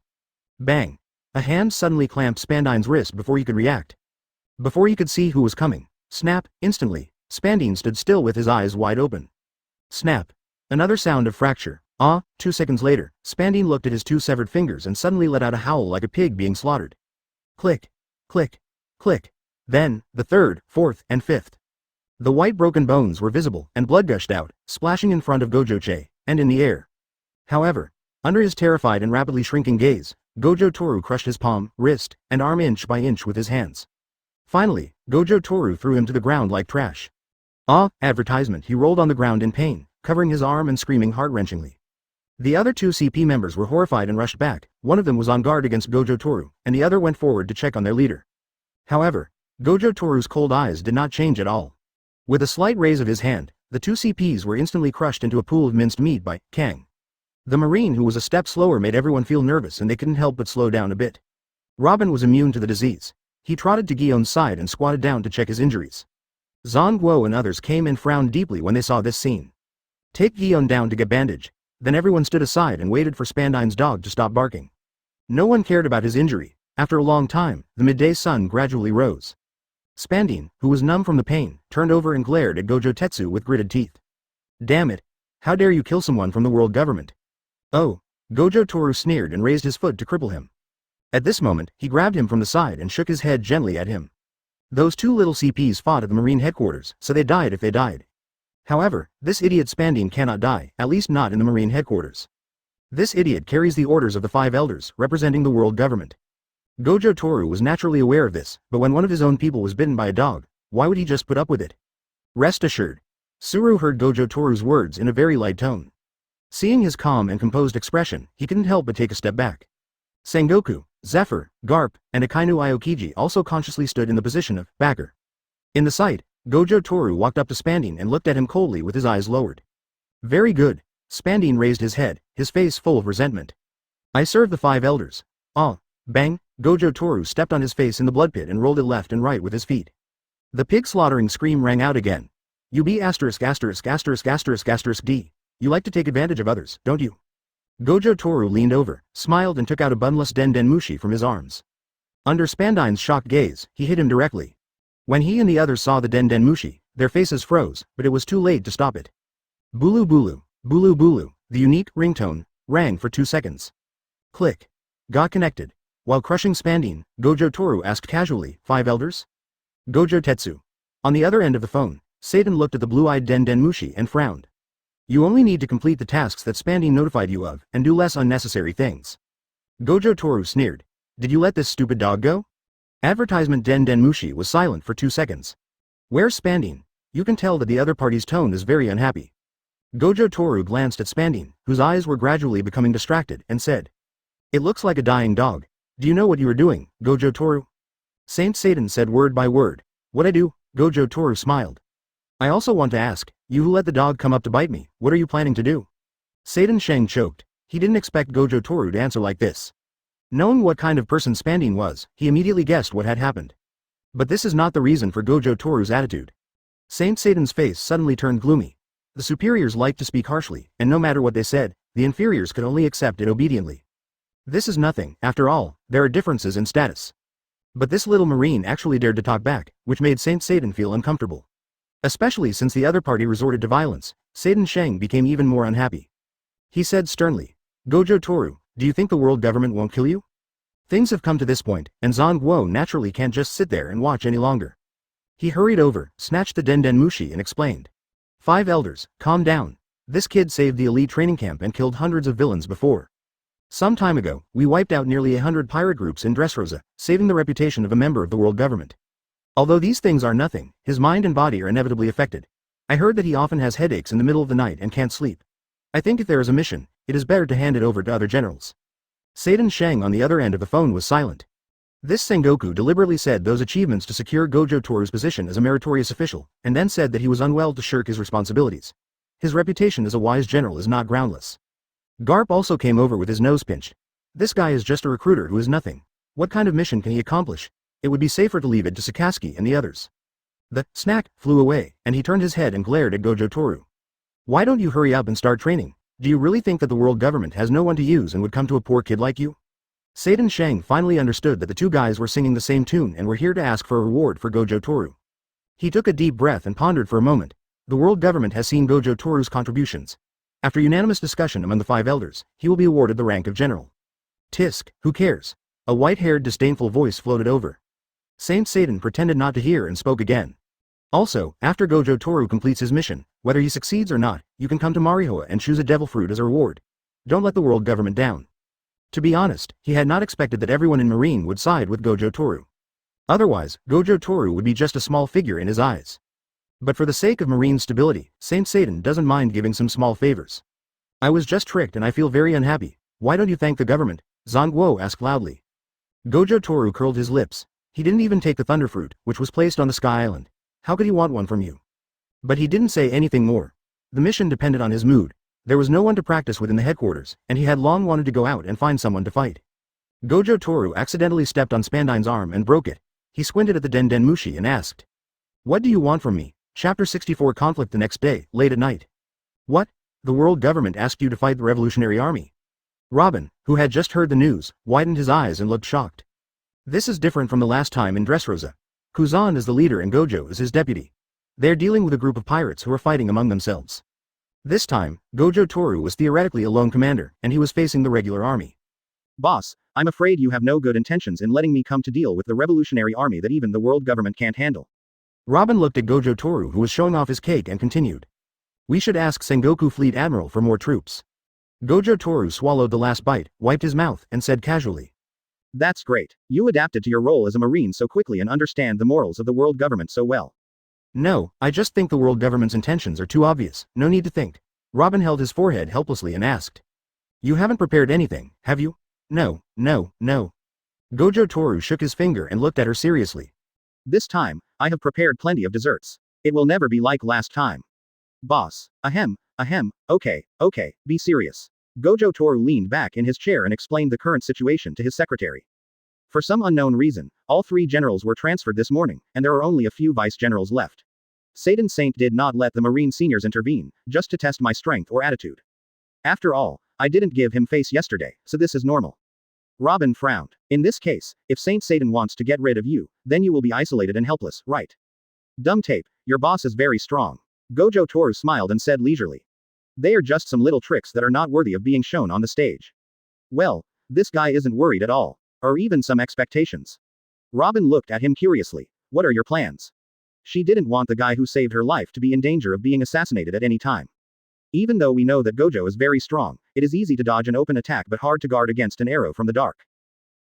Bang! A hand suddenly clamped Spandine's wrist before he could react. Before he could see who was coming, snap, instantly, Spandine stood still with his eyes wide open. Snap! Another sound of fracture. 2 seconds later, Spandine looked at his 2 severed fingers and suddenly let out a howl like a pig being slaughtered. Click! Click! Click! Then, the 3rd, 4th, and 5th. The white broken bones were visible, and blood gushed out, splashing in front of Gojo, and in the air. However, under his terrified and rapidly shrinking gaze, Gojo Toru crushed his palm, wrist, and arm inch by inch with his hands. Finally, Gojo Toru threw him to the ground like trash. Advertisement. He rolled on the ground in pain, covering his arm and screaming heart-wrenchingly. The other 2 CP members were horrified and rushed back. One of them was on guard against Gojo Toru, and the other went forward to check on their leader. However, Gojo Toru's cold eyes did not change at all. With a slight raise of his hand, the 2 CPs were instantly crushed into a pool of minced meat by Kang. The Marine who was a step slower made everyone feel nervous and they couldn't help but slow down a bit. Robin was immune to the disease. He trotted to Gion's side and squatted down to check his injuries. Zhongguo and others came and frowned deeply when they saw this scene. Take Gion down to get bandaged. Then everyone stood aside and waited for Spandine's dog to stop barking. No one cared about his injury. After a long time, the midday sun gradually rose. Spandine, who was numb from the pain, turned over and glared at Gojo Tetsu with gritted teeth. Damn it! How dare you kill someone from the world government? Oh! Gojo Toru sneered and raised his foot to cripple him. At this moment, he grabbed him from the side and shook his head gently at him. Those 2 little CPs fought at the Marine headquarters, so they died if they died. However, this idiot Spandine cannot die, at least not in the Marine headquarters. This idiot carries the orders of the 5 elders, representing the world government. Gojo Toru was naturally aware of this, but when one of his own people was bitten by a dog, why would he just put up with it? Rest assured. Suru heard Gojo Toru's words in a very light tone. Seeing his calm and composed expression, he couldn't help but take a step back. Sengoku, Zephyr, Garp, and Akainu Aokiji also consciously stood in the position of backer. In the sight, Gojo Toru walked up to Spandine and looked at him coldly with his eyes lowered. Very good. Spandine raised his head, his face full of resentment. I serve the 5 elders. Bang! Gojo Toru stepped on his face in the blood pit and rolled it left and right with his feet. The pig-slaughtering scream rang out again. You be asterisk asterisk asterisk asterisk asterisk D. You like to take advantage of others, don't you? Gojo Toru leaned over, smiled and took out a bunless Den Mushi from his arms. Under Spandine's shocked gaze, he hit him directly. When he and the others saw the Den Mushi, their faces froze, but it was too late to stop it. Bulu bulu, bulu bulu, the unique ringtone, rang for 2 seconds. Click. Got connected. While crushing Spandine, Gojo Toru asked casually, 5 elders? Gojo Tetsu. On the other end of the phone, Satan looked at the blue-eyed Den Mushi and frowned. You only need to complete the tasks that Spandine notified you of, and do less unnecessary things. Gojo Toru sneered. Did you let this stupid dog go? Advertisement Den Mushi was silent for 2 seconds. Where's Spandine? You can tell that the other party's tone is very unhappy. Gojo Toru glanced at Spandine, whose eyes were gradually becoming distracted, and said. It looks like a dying dog. Do you know what you are doing, Gojo Toru? Saint Satan said word by word. What I do? Gojo Toru smiled. I also want to ask, you who let the dog come up to bite me, what are you planning to do? Satan Sheng choked. He didn't expect Gojo Toru to answer like this. Knowing what kind of person Spandine was, he immediately guessed what had happened. But this is not the reason for Gojo Toru's attitude. Saint Satan's face suddenly turned gloomy. The superiors liked to speak harshly, and no matter what they said, the inferiors could only accept it obediently. This is nothing, after all, there are differences in status. But this little Marine actually dared to talk back, which made Saint Satan feel uncomfortable. Especially since the other party resorted to violence, Satan Sheng became even more unhappy. He said sternly, Gojo Toru, do you think the world government won't kill you? Things have come to this point, and Zangguo naturally can't just sit there and watch any longer. He hurried over, snatched the Denden Mushi and explained. 5 elders, calm down. This kid saved the elite training camp and killed hundreds of villains before. Some time ago, we wiped out nearly 100 pirate groups in Dressrosa, saving the reputation of a member of the world government. Although these things are nothing, his mind and body are inevitably affected. I heard that he often has headaches in the middle of the night and can't sleep. I think if there is a mission, it is better to hand it over to other generals. Seiden Shang on the other end of the phone was silent. This Sengoku deliberately said those achievements to secure Gojo Toru's position as a meritorious official, and then said that he was unwell to shirk his responsibilities. His reputation as a wise general is not groundless. Garp also came over with his nose pinched. This guy is just a recruiter who is nothing. What kind of mission can he accomplish? It would be safer to leave it to Sakazuki and the others. The snack flew away, and he turned his head and glared at Gojo Toru. Why don't you hurry up and start training? Do you really think that the world government has no one to use and would come to a poor kid like you? Seiden Shang finally understood that the two guys were singing the same tune and were here to ask for a reward for Gojo Toru. He took a deep breath and pondered for a moment. The world government has seen Gojo Toru's contributions. After unanimous discussion among the 5 elders, he will be awarded the rank of general. Tisk, who cares? A white-haired disdainful voice floated over. Saint Seiden pretended not to hear and spoke again. Also, after Gojo Toru completes his mission, whether he succeeds or not, you can come to Marineford and choose a devil fruit as a reward. Don't let the world government down. To be honest, he had not expected that everyone in Marine would side with Gojo Toru. Otherwise, Gojo Toru would be just a small figure in his eyes. But for the sake of Marine stability, Saint Seiden doesn't mind giving some small favors. I was just tricked and I feel very unhappy. Why don't you thank the government? Zangguo asked loudly. Gojo Toru curled his lips. He didn't even take the thunderfruit, which was placed on the Sky Island. How could he want one from you? But he didn't say anything more. The mission depended on his mood. There was no one to practice within the headquarters, and he had long wanted to go out and find someone to fight. Gojo Toru accidentally stepped on Spandine's arm and broke it. He squinted at the Denden Mushi and asked. What do you want from me? Chapter 64 Conflict the next day, late at night. What? The world government asked you to fight the Revolutionary Army. Robin, who had just heard the news, widened his eyes and looked shocked. This is different from the last time in Dressrosa. Kuzan is the leader and Gojo is his deputy. They are dealing with a group of pirates who are fighting among themselves. This time, Gojo Toru was theoretically a lone commander, and he was facing the regular army. Boss, I'm afraid you have no good intentions in letting me come to deal with the Revolutionary Army that even the world government can't handle. Robin looked at Gojo Toru who was showing off his cake and continued. We should ask Sengoku Fleet Admiral for more troops. Gojo Toru swallowed the last bite, wiped his mouth, and said casually. That's great. You adapted to your role as a Marine so quickly and understand the morals of the world government so well. No, I just think the world government's intentions are too obvious, no need to think. Robin held his forehead helplessly and asked. You haven't prepared anything, have you? No. Gojo Toru shook his finger and looked at her seriously. This time, I have prepared plenty of desserts. It will never be like last time. Boss. Okay, be serious. Gojo Toru leaned back in his chair and explained the current situation to his secretary. For some unknown reason, all 3 generals were transferred this morning, and there are only a few vice-generals left. Seiden Saint did not let the Marine seniors intervene, just to test my strength or attitude. After all, I didn't give him face yesterday, so this is normal. Robin frowned. In this case, if Saint Seiden wants to get rid of you, then you will be isolated and helpless, right? Dumb tape, your boss is very strong. Gojo Toru smiled and said leisurely. They are just some little tricks that are not worthy of being shown on the stage. Well, this guy isn't worried at all. Or even some expectations. Robin looked at him curiously. What are your plans? She didn't want the guy who saved her life to be in danger of being assassinated at any time. Even though we know that Gojo is very strong, it is easy to dodge an open attack but hard to guard against an arrow from the dark.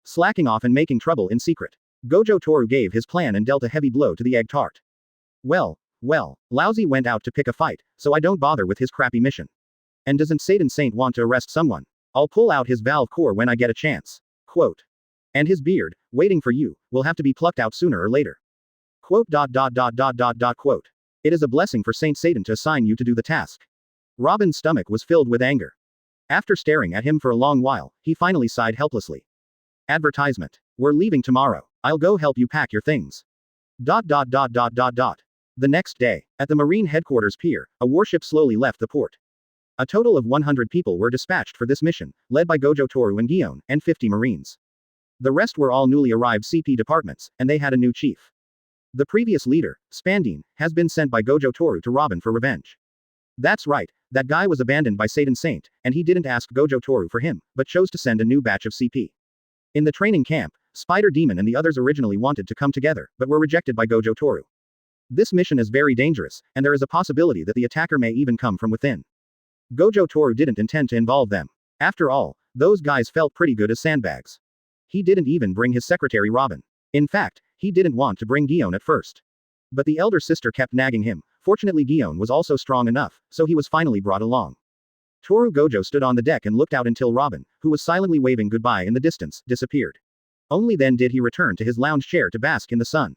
Slacking off and making trouble in secret. Gojo Toru gave his plan and dealt a heavy blow to the egg tart. Well, Lousy went out to pick a fight, so I don't bother with his crappy mission. And doesn't Seiden Saint want to arrest someone? I'll pull out his valve core when I get a chance. Quote. And his beard, waiting for you, will have to be plucked out sooner or later. Quote. Quote. It is a blessing for Saint Seiden to assign you to do the task. Robin's stomach was filled with anger. After staring at him for a long while, he finally sighed helplessly. Advertisement. We're leaving tomorrow. I'll go help you pack your things. The next day, at the Marine headquarters pier, a warship slowly left the port. A total of 100 people were dispatched for this mission, led by Gojo Toru and Gion, and 50 Marines. The rest were all newly arrived CP departments, and they had a new chief. The previous leader, Spandine, has been sent by Gojo Toru to Robin for revenge. That's right, that guy was abandoned by Seiden Saint, and he didn't ask Gojo Toru for him, but chose to send a new batch of CP. In the training camp, Spider Demon and the others originally wanted to come together, but were rejected by Gojo Toru. This mission is very dangerous, and there is a possibility that the attacker may even come from within. Gojo Toru didn't intend to involve them. After all, those guys felt pretty good as sandbags. He didn't even bring his secretary Robin. In fact, he didn't want to bring Gion at first. But the elder sister kept nagging him. Fortunately Gion was also strong enough, so he was finally brought along. Toru Gojo stood on the deck and looked out until Robin, who was silently waving goodbye in the distance, disappeared. Only then did he return to his lounge chair to bask in the sun.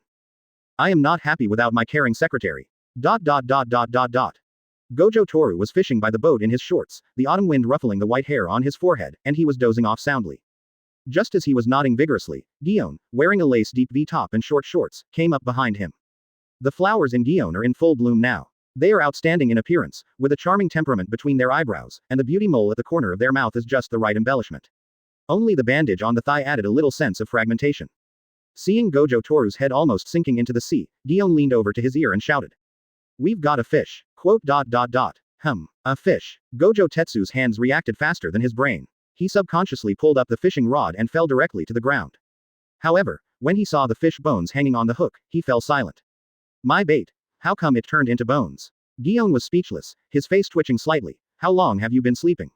I am not happy without my caring secretary. Gojo Toru was fishing by the boat in his shorts, the autumn wind ruffling the white hair on his forehead, and he was dozing off soundly. Just as he was nodding vigorously, Gion, wearing a lace-deep V-top and short shorts, came up behind him. The flowers in Gion are in full bloom now. They are outstanding in appearance, with a charming temperament between their eyebrows, and the beauty mole at the corner of their mouth is just the right embellishment. Only the bandage on the thigh added a little sense of fragmentation. Seeing Gojo Toru's head almost sinking into the sea, Gion leaned over to his ear and shouted. We've got a fish. A fish. Gojo Tetsu's hands reacted faster than his brain. He subconsciously pulled up the fishing rod and fell directly to the ground. However, when he saw the fish bones hanging on the hook, he fell silent. My bait. How come it turned into bones? Gion was speechless, his face twitching slightly. How long have you been sleeping?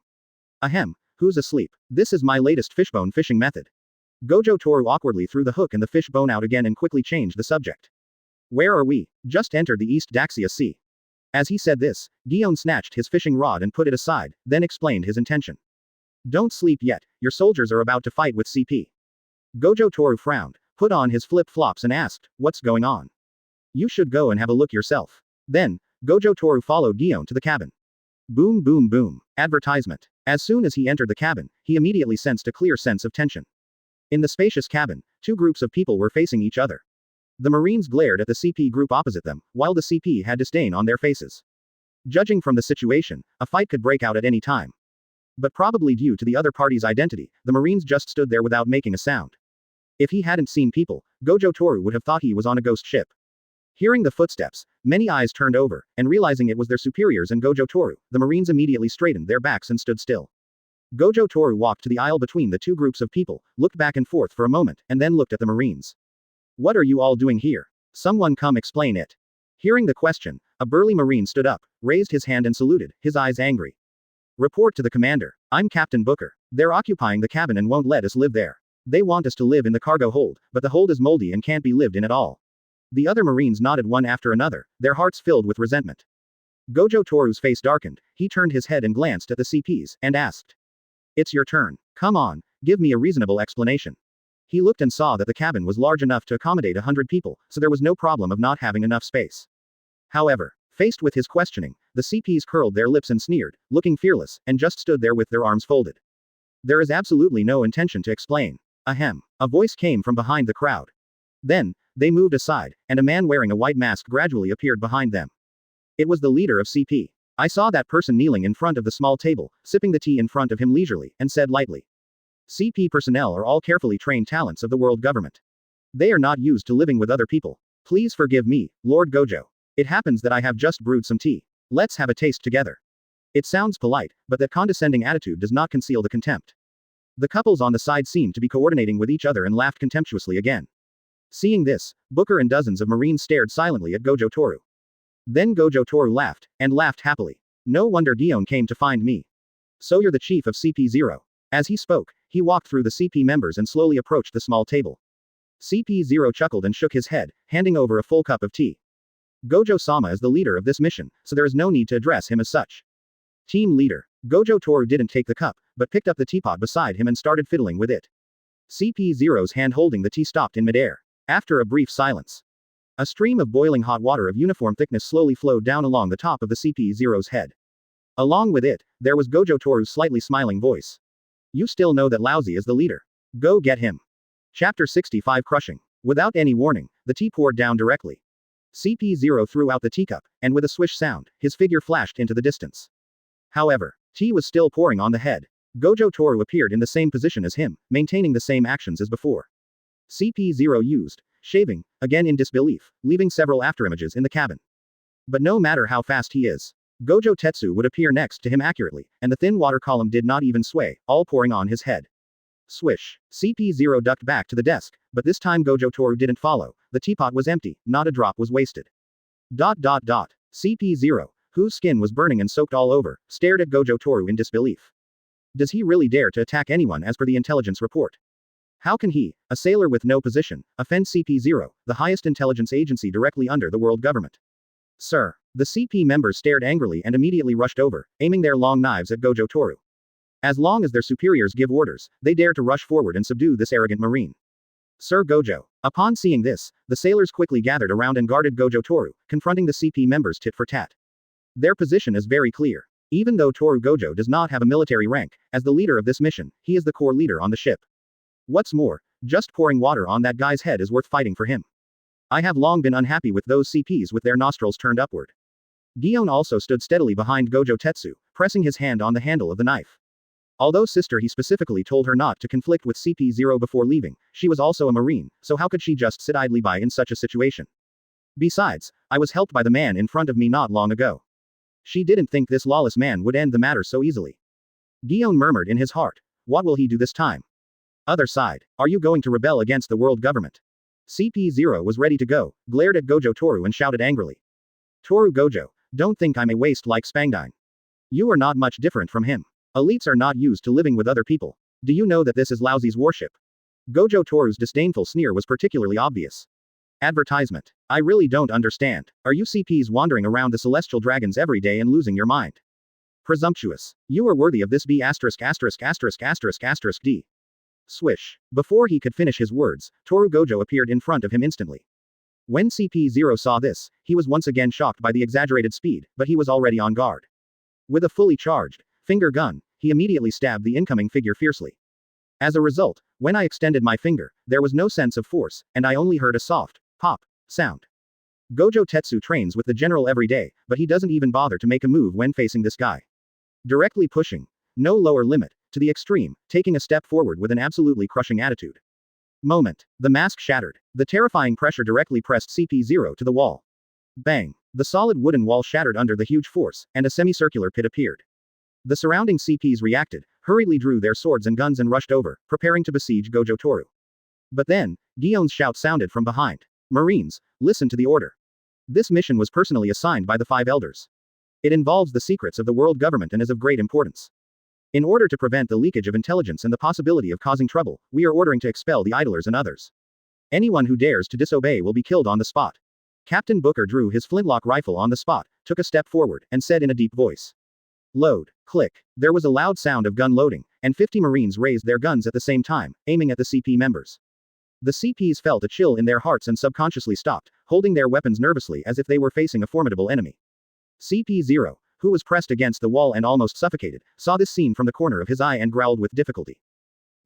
Ahem, who's asleep? This is my latest fishbone fishing method. Gojo Toru awkwardly threw the hook and the fish bone out again and quickly changed the subject. Where are we? Just entered the East Daxia Sea. As he said this, Gion snatched his fishing rod and put it aside, then explained his intention. Don't sleep yet, your soldiers are about to fight with CP. Gojo Toru frowned, put on his flip-flops and asked, what's going on? You should go and have a look yourself. Then, Gojo Toru followed Gion to the cabin. Boom boom boom. Advertisement. As soon as he entered the cabin, he immediately sensed a clear sense of tension. In the spacious cabin, two groups of people were facing each other. The Marines glared at the CP group opposite them, while the CP had disdain on their faces. Judging from the situation, a fight could break out at any time. But probably due to the other party's identity, the Marines just stood there without making a sound. If he hadn't seen people, Gojo Toru would have thought he was on a ghost ship. Hearing the footsteps, many eyes turned over, and realizing it was their superiors and Gojo Toru, the Marines immediately straightened their backs and stood still. Gojo Toru walked to the aisle between the two groups of people, looked back and forth for a moment, and then looked at the Marines. What are you all doing here? Someone come explain it. Hearing the question, a burly Marine stood up, raised his hand and saluted, his eyes angry. Report to the commander. I'm Captain Booker. They're occupying the cabin and won't let us live there. They want us to live in the cargo hold, but the hold is moldy and can't be lived in at all. The other Marines nodded one after another, their hearts filled with resentment. Gojo Toru's face darkened, he turned his head and glanced at the CPs, and asked. It's your turn. Come on, give me a reasonable explanation. He looked and saw that the cabin was large enough to accommodate 100 people, so there was no problem of not having enough space. However, faced with his questioning, the CPs curled their lips and sneered, looking fearless, and just stood there with their arms folded. There is absolutely no intention to explain. Ahem. A voice came from behind the crowd. Then, they moved aside, and a man wearing a white mask gradually appeared behind them. It was the leader of CP. I saw that person kneeling in front of the small table, sipping the tea in front of him leisurely, and said lightly. CP personnel are all carefully trained talents of the world government. They are not used to living with other people. Please forgive me, Lord Gojo. It happens that I have just brewed some tea. Let's have a taste together. It sounds polite, but that condescending attitude does not conceal the contempt. The couples on the side seemed to be coordinating with each other and laughed contemptuously again. Seeing this, Booker and dozens of Marines stared silently at Gojo Toru. Then Gojo Toru laughed, and laughed happily. No wonder Gion came to find me. So you're the chief of CP0. As he spoke, he walked through the CP members and slowly approached the small table. CP0 chuckled and shook his head, handing over a full cup of tea. Gojo-sama is the leader of this mission, so there is no need to address him as such. Team leader. Gojo Toru didn't take the cup, but picked up the teapot beside him and started fiddling with it. CP0's hand holding the tea stopped in midair. After a brief silence, a stream of boiling hot water of uniform thickness slowly flowed down along the top of the CP0's head. Along with it, there was Gojo Toru's slightly smiling voice. You still know that Lousy is the leader. Go get him. Chapter 65 Crushing. Without any warning, the tea poured down directly. CP0 threw out the teacup, and with a swish sound, his figure flashed into the distance. However, tea was still pouring on the head. Gojo Toru appeared in the same position as him, maintaining the same actions as before. CP0 used, shaving, again in disbelief, leaving several afterimages in the cabin. But no matter how fast he is, Gojo Tetsu would appear next to him accurately, and the thin water column did not even sway, all pouring on his head. Swish. CP0 ducked back to the desk, but this time Gojo Toru didn't follow. The teapot was empty, not a drop was wasted. CP0, whose skin was burning and soaked all over, stared at Gojo Toru in disbelief. Does he really dare to attack anyone as per the intelligence report? How can he, a sailor with no position, offend CP0, the highest intelligence agency directly under the world government? Sir. The CP members stared angrily and immediately rushed over, aiming their long knives at Gojo Toru. As long as their superiors give orders, they dare to rush forward and subdue this arrogant marine. Sir Gojo. Upon seeing this, the sailors quickly gathered around and guarded Gojo Toru, confronting the CP members tit for tat. Their position is very clear. Even though Toru Gojo does not have a military rank, as the leader of this mission, he is the core leader on the ship. What's more, just pouring water on that guy's head is worth fighting for him. I have long been unhappy with those CPs with their nostrils turned upward. Gion also stood steadily behind Gojo Tetsu, pressing his hand on the handle of the knife. Although sister he specifically told her not to conflict with CP0 before leaving, she was also a marine, so how could she just sit idly by in such a situation? Besides, I was helped by the man in front of me not long ago. She didn't think this lawless man would end the matter so easily. Gion murmured in his heart. What will he do this time? Other side. Are you going to rebel against the world government? CP0 was ready to go, glared at Gojo Toru and shouted angrily. Toru Gojo, don't think I'm a waste like Spandine. You are not much different from him. Elites are not used to living with other people. Do you know that this is Lousy's warship? Gojo Toru's disdainful sneer was particularly obvious. Advertisement. I really don't understand. Are you CPs wandering around the celestial dragons every day and losing your mind? Presumptuous. You are worthy of this B******************. D. Swish. Before he could finish his words, Toru Gojo appeared in front of him instantly. When CP0 saw this, he was once again shocked by the exaggerated speed, but he was already on guard. With a fully charged finger gun, he immediately stabbed the incoming figure fiercely. As a result, when I extended my finger, there was no sense of force, and I only heard a soft pop sound. Gojo Tetsu trains with the general every day, but he doesn't even bother to make a move when facing this guy. Directly pushing, no lower limit, to the extreme, taking a step forward with an absolutely crushing attitude. Moment. The mask shattered. The terrifying pressure directly pressed CP0 to the wall. Bang. The solid wooden wall shattered under the huge force, and a semicircular pit appeared. The surrounding CPs reacted, hurriedly drew their swords and guns and rushed over, preparing to besiege Gojo Toru. But then, Gion's shout sounded from behind. Marines, listen to the order. This mission was personally assigned by the Five Elders. It involves the secrets of the world government and is of great importance. In order to prevent the leakage of intelligence and the possibility of causing trouble, we are ordering to expel the idlers and others. Anyone who dares to disobey will be killed on the spot. Captain Booker drew his flintlock rifle on the spot, took a step forward, and said in a deep voice. Load. Click. There was a loud sound of gun loading, and 50 Marines raised their guns at the same time, aiming at the CP members. The CPs felt a chill in their hearts and subconsciously stopped, holding their weapons nervously as if they were facing a formidable enemy. CP0, who was pressed against the wall and almost suffocated, saw this scene from the corner of his eye and growled with difficulty.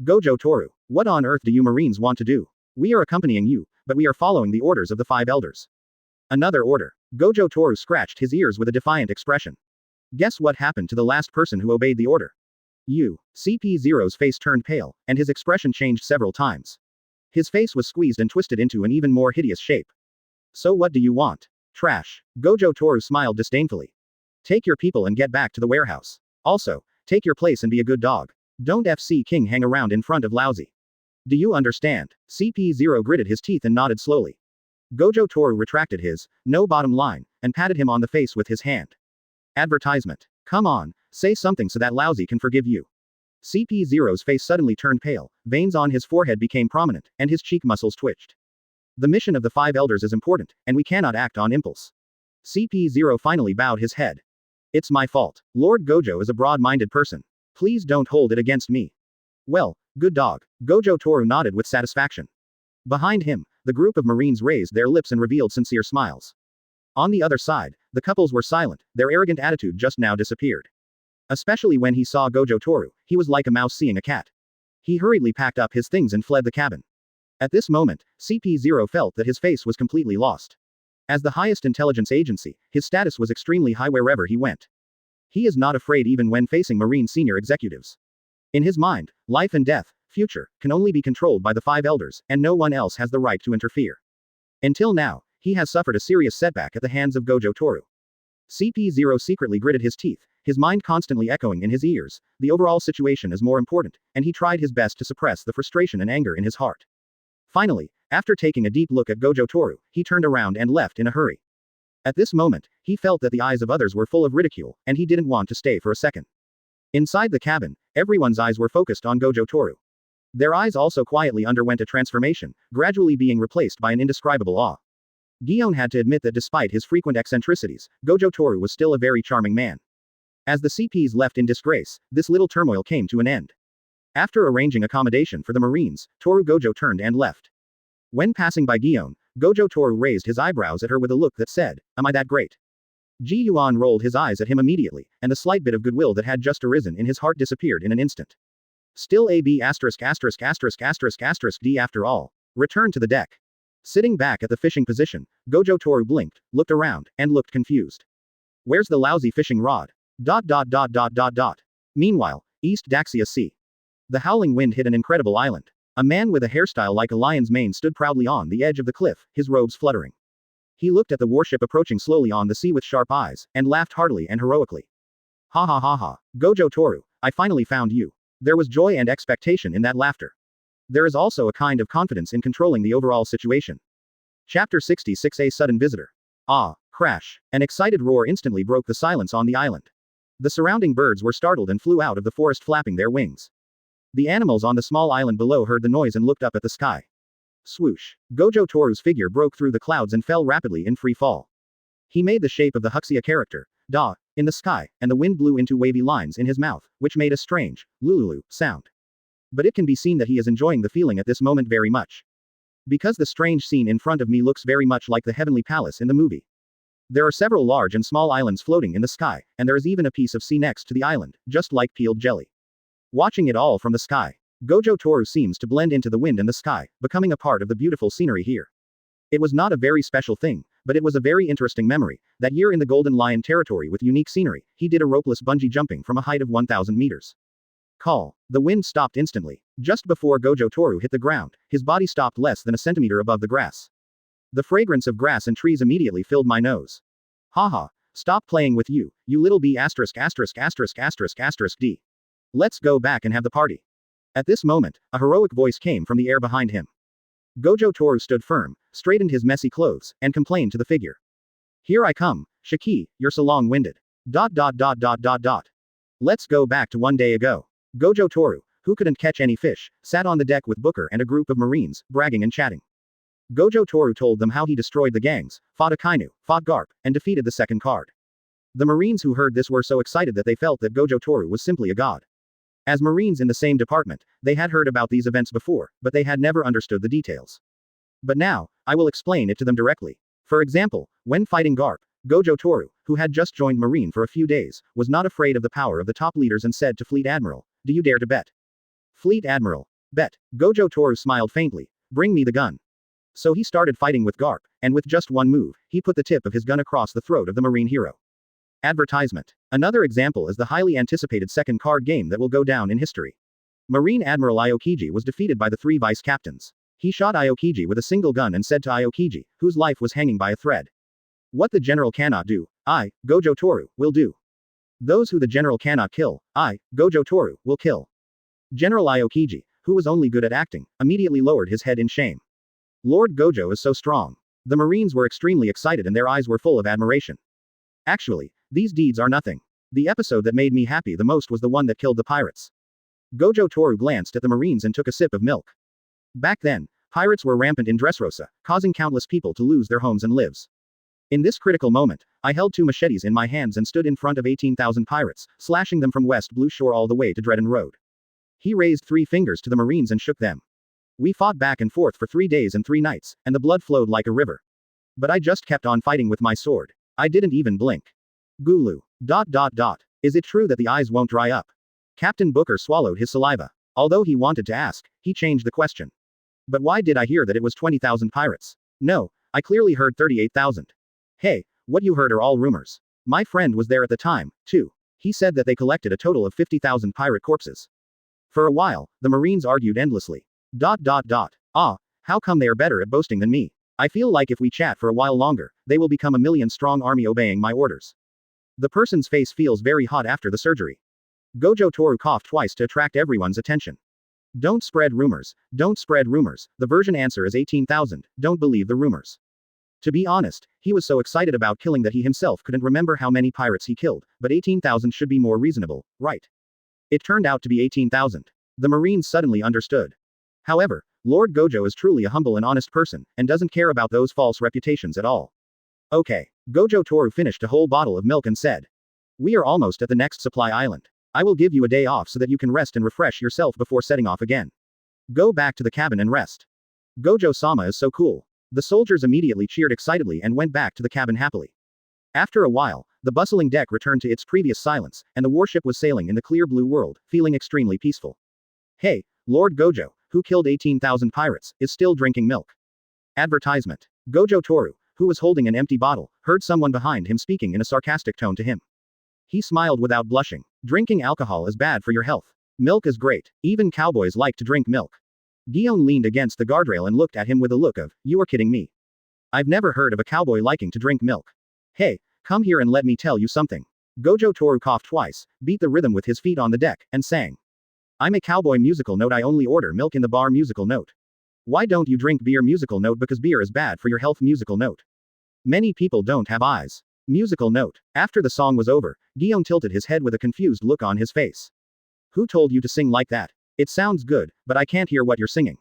Gojo Toru, what on earth do you Marines want to do? We are accompanying you, but we are following the orders of the Five Elders. Another order. Gojo Toru scratched his ears with a defiant expression. Guess what happened to the last person who obeyed the order? You. CP0's face turned pale, and his expression changed several times. His face was squeezed and twisted into an even more hideous shape. So what do you want? Trash. Gojo Toru smiled disdainfully. Take your people and get back to the warehouse. Also, take your place and be a good dog. Don't FC King hang around in front of Lousy. Do you understand? CP0 gritted his teeth and nodded slowly. Gojo Toru retracted his no bottom line, and patted him on the face with his hand. Advertisement. Come on, say something so that Lousy can forgive you. CP0's face suddenly turned pale, veins on his forehead became prominent, and his cheek muscles twitched. The mission of the Five Elders is important, and we cannot act on impulse. CP0 finally bowed his head. It's my fault. Lord Gojo is a broad-minded person. Please don't hold it against me. Well, good dog. Gojo Toru nodded with satisfaction. Behind him, the group of Marines raised their lips and revealed sincere smiles. On the other side, the couples were silent, their arrogant attitude just now disappeared. Especially when he saw Gojo Toru, he was like a mouse seeing a cat. He hurriedly packed up his things and fled the cabin. At this moment, CP0 felt that his face was completely lost. As the highest intelligence agency, his status was extremely high wherever he went. He is not afraid even when facing Marine senior executives. In his mind, life and death, future, can only be controlled by the Five Elders, and no one else has the right to interfere. Until now, he has suffered a serious setback at the hands of Gojo Toru. CP0 secretly gritted his teeth, his mind constantly echoing in his ears, the overall situation is more important, and he tried his best to suppress the frustration and anger in his heart. Finally, after taking a deep look at Gojo Toru, he turned around and left in a hurry. At this moment, he felt that the eyes of others were full of ridicule, and he didn't want to stay for a second. Inside the cabin, everyone's eyes were focused on Gojo Toru. Their eyes also quietly underwent a transformation, gradually being replaced by an indescribable awe. Gion had to admit that despite his frequent eccentricities, Gojo Toru was still a very charming man. As the CPs left in disgrace, this little turmoil came to an end. After arranging accommodation for the Marines, Toru Gojo turned and left. When passing by Gion, Gojo Toru raised his eyebrows at her with a look that said, "Am I that great?" Ji Yuan rolled his eyes at him immediately, and the slight bit of goodwill that had just arisen in his heart disappeared in an instant. Still a B asterisk asterisk asterisk asterisk asterisk D after all. Return to the deck. Sitting back at the fishing position, Gojo Toru blinked, looked around, and looked confused. Where's the lousy fishing rod? ... Meanwhile, East Daxia Sea. The howling wind hit an incredible island. A man with a hairstyle like a lion's mane stood proudly on the edge of the cliff, his robes fluttering. He looked at the warship approaching slowly on the sea with sharp eyes, and laughed heartily and heroically. Ha ha ha ha. Gojo Toru, I finally found you. There was joy and expectation in that laughter. There is also a kind of confidence in controlling the overall situation. Chapter 66. A sudden visitor. Ah, crash. An excited roar instantly broke the silence on the island. The surrounding birds were startled and flew out of the forest flapping their wings. The animals on the small island below heard the noise and looked up at the sky. Swoosh. Gojo Toru's figure broke through the clouds and fell rapidly in free fall. He made the shape of the Huxia character, Da, in the sky, and the wind blew into wavy lines in his mouth, which made a strange, lululu, sound. But it can be seen that he is enjoying the feeling at this moment very much. Because the strange scene in front of me looks very much like the heavenly palace in the movie. There are several large and small islands floating in the sky, and there is even a piece of sea next to the island, just like peeled jelly. Watching it all from the sky, Gojo Toru seems to blend into the wind and the sky, becoming a part of the beautiful scenery here. It was not a very special thing, but it was a very interesting memory. That year in the Golden Lion territory with unique scenery, he did a ropeless bungee jumping from a height of 1,000 meters. Call. The wind stopped instantly. Just before Gojo Toru hit the ground, his body stopped less than a centimeter above the grass. The fragrance of grass and trees immediately filled my nose. Haha, stop playing with you, you little b asterisk asterisk asterisk asterisk asterisk d. Let's go back and have the party. At this moment, a heroic voice came from the air behind him. Gojo Toru stood firm, straightened his messy clothes, and complained to the figure. Here I come, Shiki, you're so long-winded. ... Let's go back to one day ago. Gojo Toru, who couldn't catch any fish, sat on the deck with Booker and a group of Marines, bragging and chatting. Gojo Toru told them how he destroyed the gangs, fought Akainu, fought Garp, and defeated the second card. The Marines who heard this were so excited that they felt that Gojo Toru was simply a god. As Marines in the same department, they had heard about these events before, but they had never understood the details. But now, I will explain it to them directly. For example, when fighting Garp, Gojo Toru, who had just joined Marine for a few days, was not afraid of the power of the top leaders and said to Fleet Admiral, "Do you dare to bet?" Fleet Admiral. Bet. Gojo Toru smiled faintly. Bring me the gun. So he started fighting with Garp, and with just one move, he put the tip of his gun across the throat of the Marine hero. Advertisement. Another example is the highly anticipated second card game that will go down in history. Marine Admiral Aokiji was defeated by the three vice captains. He shot Aokiji with a single gun and said to Aokiji, whose life was hanging by a thread. What the general cannot do, I, Gojo Toru, will do. Those who the general cannot kill, I, Gojo Toru, will kill. General Aokiji, who was only good at acting, immediately lowered his head in shame. Lord Gojo is so strong. The Marines were extremely excited and their eyes were full of admiration. Actually, these deeds are nothing. The episode that made me happy the most was the one that killed the pirates. Gojo Toru glanced at the Marines and took a sip of milk. Back then, pirates were rampant in Dressrosa, causing countless people to lose their homes and lives. In this critical moment, I held two machetes in my hands and stood in front of 18,000 pirates, slashing them from West Blue Shore all the way to Dredden Road. He raised 3 fingers to the Marines and shook them. We fought back and forth for 3 days and 3 nights, and the blood flowed like a river. But I just kept on fighting with my sword. I didn't even blink. Gulu. ... Is it true that the eyes won't dry up? Captain Booker swallowed his saliva. Although he wanted to ask, he changed the question. But why did I hear that it was 20,000 pirates? No, I clearly heard 38,000. Hey, what you heard are all rumors. My friend was there at the time, too. He said that they collected a total of 50,000 pirate corpses. For a while, the Marines argued endlessly. ... Ah, how come they are better at boasting than me? I feel like if we chat for a while longer, they will become a million-strong army obeying my orders. The person's face feels very hot after the surgery. Gojo Toru coughed twice to attract everyone's attention. Don't spread rumors. Don't spread rumors. The version answer is 18,000. Don't believe the rumors. To be honest, he was so excited about killing that he himself couldn't remember how many pirates he killed, but 18,000 should be more reasonable, right? It turned out to be 18,000. The Marines suddenly understood. However, Lord Gojo is truly a humble and honest person, and doesn't care about those false reputations at all. Okay. Gojo Toru finished a whole bottle of milk and said. We are almost at the next supply island. I will give you a day off so that you can rest and refresh yourself before setting off again. Go back to the cabin and rest. Gojo-sama is so cool. The soldiers immediately cheered excitedly and went back to the cabin happily. After a while, the bustling deck returned to its previous silence, and the warship was sailing in the clear blue world, feeling extremely peaceful. Hey, Lord Gojo, who killed 18,000 pirates, is still drinking milk. Advertisement. Gojo Toru, who was holding an empty bottle, heard someone behind him speaking in a sarcastic tone to him. He smiled without blushing. Drinking alcohol is bad for your health. Milk is great. Even cowboys like to drink milk. Gion leaned against the guardrail and looked at him with a look of, you are kidding me. I've never heard of a cowboy liking to drink milk. Hey, come here and let me tell you something. Gojo Toru coughed twice, beat the rhythm with his feet on the deck, and sang. I'm a cowboy musical note. I only order milk in the bar musical note. Why don't you drink beer musical note? Because beer is bad for your health musical note. Many people don't have eyes. Musical note. After the song was over, Gion tilted his head with a confused look on his face. Who told you to sing like that? It sounds good, but I can't hear what you're singing.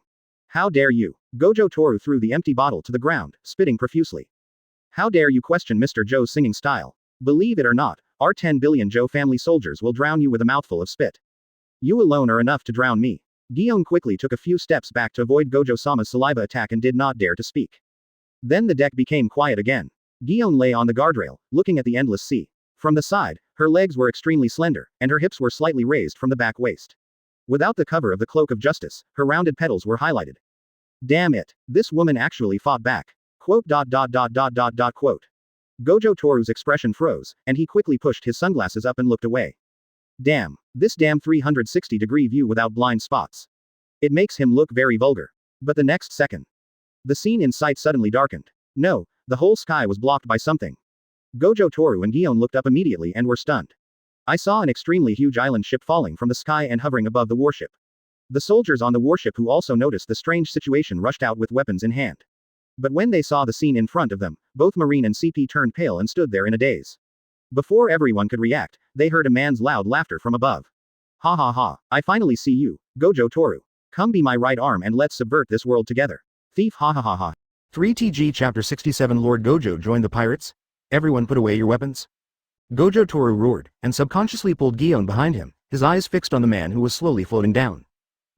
How dare you? Gojo Toru threw the empty bottle to the ground, spitting profusely. How dare you question Mr. Joe's singing style? Believe it or not, our 10 billion Joe family soldiers will drown you with a mouthful of spit. You alone are enough to drown me. Gion quickly took a few steps back to avoid Gojo-sama's saliva attack and did not dare to speak. Then the deck became quiet again. Gion lay on the guardrail, looking at the endless sea. From the side, her legs were extremely slender, and her hips were slightly raised from the back waist. Without the cover of the cloak of justice, her rounded petals were highlighted. Damn it. This woman actually fought back. Quote. Gojo Toru's expression froze, and he quickly pushed his sunglasses up and looked away. Damn. This damn 360-degree view without blind spots. It makes him look very vulgar. But the next second, the scene in sight suddenly darkened. No, the whole sky was blocked by something. Gojo Toru and Gion looked up immediately and were stunned. I saw an extremely huge island ship falling from the sky and hovering above the warship. The soldiers on the warship who also noticed the strange situation rushed out with weapons in hand. But when they saw the scene in front of them, both Marine and CP turned pale and stood there in a daze. Before everyone could react, they heard a man's loud laughter from above. Ha ha ha, I finally see you, Gojo Toru. Come be my right arm and let's subvert this world together. Thief ha ha ha ha. 3TG Chapter 67 Lord Gojo joined the pirates? Everyone put away your weapons? Gojo Toru roared, and subconsciously pulled Gion behind him, his eyes fixed on the man who was slowly floating down.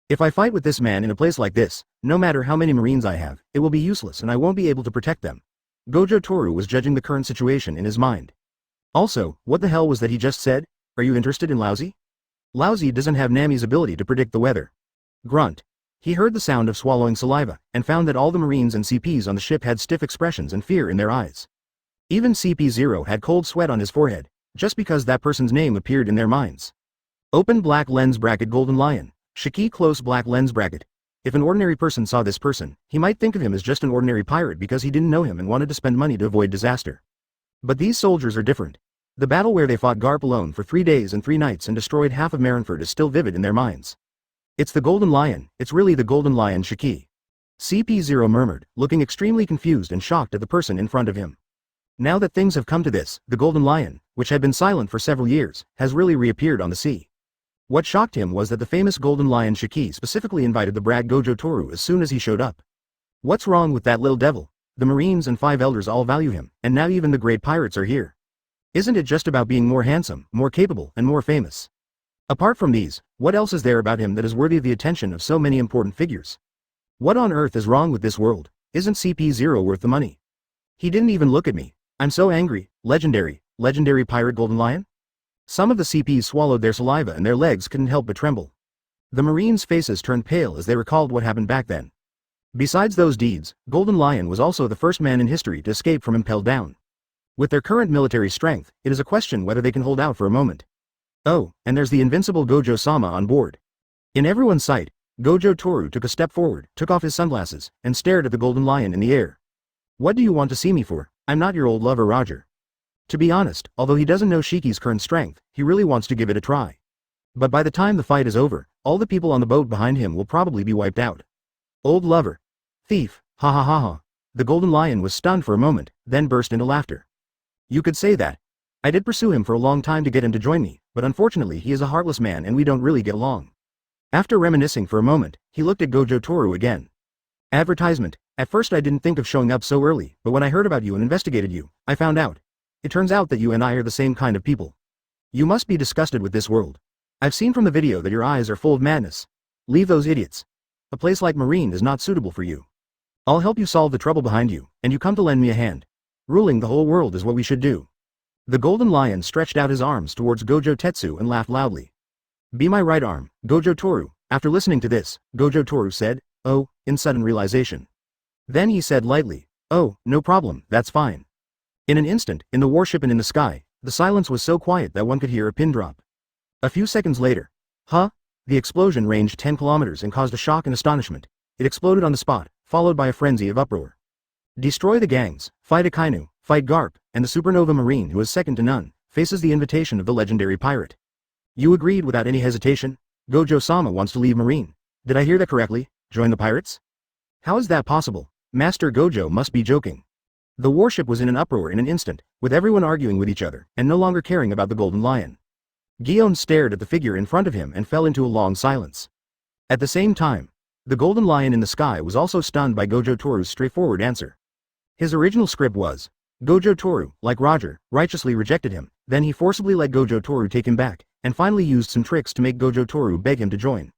If I fight with this man in a place like this, no matter how many Marines I have, it will be useless and I won't be able to protect them. Gojo Toru was judging the current situation in his mind. Also, what the hell was that he just said? Are you interested in Lousy? Lousy doesn't have Nami's ability to predict the weather. Grunt. He heard the sound of swallowing saliva, and found that all the Marines and CPs on the ship had stiff expressions and fear in their eyes. Even CP0 had cold sweat on his forehead, just because that person's name appeared in their minds. Open black lens bracket Golden Lion. Shiki close black lens bracket. If an ordinary person saw this person, he might think of him as just an ordinary pirate because he didn't know him and wanted to spend money to avoid disaster. But these soldiers are different. The battle where they fought Garp alone for 3 days and 3 nights and destroyed half of Marineford is still vivid in their minds. It's the Golden Lion, it's really the Golden Lion Shiki. CP0 murmured, looking extremely confused and shocked at the person in front of him. Now that things have come to this, the Golden Lion, which had been silent for several years, has really reappeared on the sea. What shocked him was that the famous Golden Lion Shiki specifically invited the brag Gojo Toru as soon as he showed up. What's wrong with that little devil? The Marines and 5 elders all value him, and now even the great pirates are here. Isn't it just about being more handsome, more capable, and more famous? Apart from these, what else is there about him that is worthy of the attention of so many important figures? What on earth is wrong with this world? Isn't CP0 worth the money? He didn't even look at me. I'm so angry. Legendary pirate Golden Lion? Some of the CPs swallowed their saliva and their legs couldn't help but tremble. The Marines' faces turned pale as they recalled what happened back then. Besides those deeds, Golden Lion was also the first man in history to escape from impelled down. With their current military strength, it is a question whether they can hold out for a moment. Oh, and there's the invincible Gojo-sama on board. In everyone's sight, Gojo Toru took a step forward, took off his sunglasses, and stared at the Golden Lion in the air. What do you want to see me for? I'm not your old lover Roger. To be honest, although he doesn't know Shiki's current strength, he really wants to give it a try. But by the time the fight is over, all the people on the boat behind him will probably be wiped out. Old lover. Thief, ha ha ha ha. The Golden Lion was stunned for a moment, then burst into laughter. You could say that. I did pursue him for a long time to get him to join me, but unfortunately he is a heartless man and we don't really get along. After reminiscing for a moment, he looked at Gojo Toru again. Advertisement. At first I didn't think of showing up so early, but when I heard about you and investigated you, I found out. It turns out that you and I are the same kind of people. You must be disgusted with this world. I've seen from the video that your eyes are full of madness. Leave those idiots. A place like Marine is not suitable for you. I'll help you solve the trouble behind you, and you come to lend me a hand. Ruling the whole world is what we should do. The Golden Lion stretched out his arms towards Gojo Tetsu and laughed loudly. Be my right arm, Gojo Toru. After listening to this, Gojo Toru said, oh, in sudden realization. Then he said lightly, oh, no problem, that's fine. In an instant, in the warship and in the sky, the silence was so quiet that one could hear a pin drop. A few seconds later. Huh? The explosion ranged 10 kilometers and caused a shock and astonishment. It exploded on the spot, followed by a frenzy of uproar. Destroy the gangs, fight Akainu, fight Garp, and the supernova Marine who is second to none, faces the invitation of the legendary pirate. You agreed without any hesitation? Gojo-sama wants to leave Marine. Did I hear that correctly? Join the pirates? How is that possible? Master Gojo must be joking. The warship was in an uproar in an instant, with everyone arguing with each other, and no longer caring about the Golden Lion. Gion stared at the figure in front of him and fell into a long silence. At the same time, the Golden Lion in the sky was also stunned by Gojo Toru's straightforward answer. His original script was, Gojo Toru, like Roger, righteously rejected him, then he forcibly let Gojo Toru take him back, and finally used some tricks to make Gojo Toru beg him to join.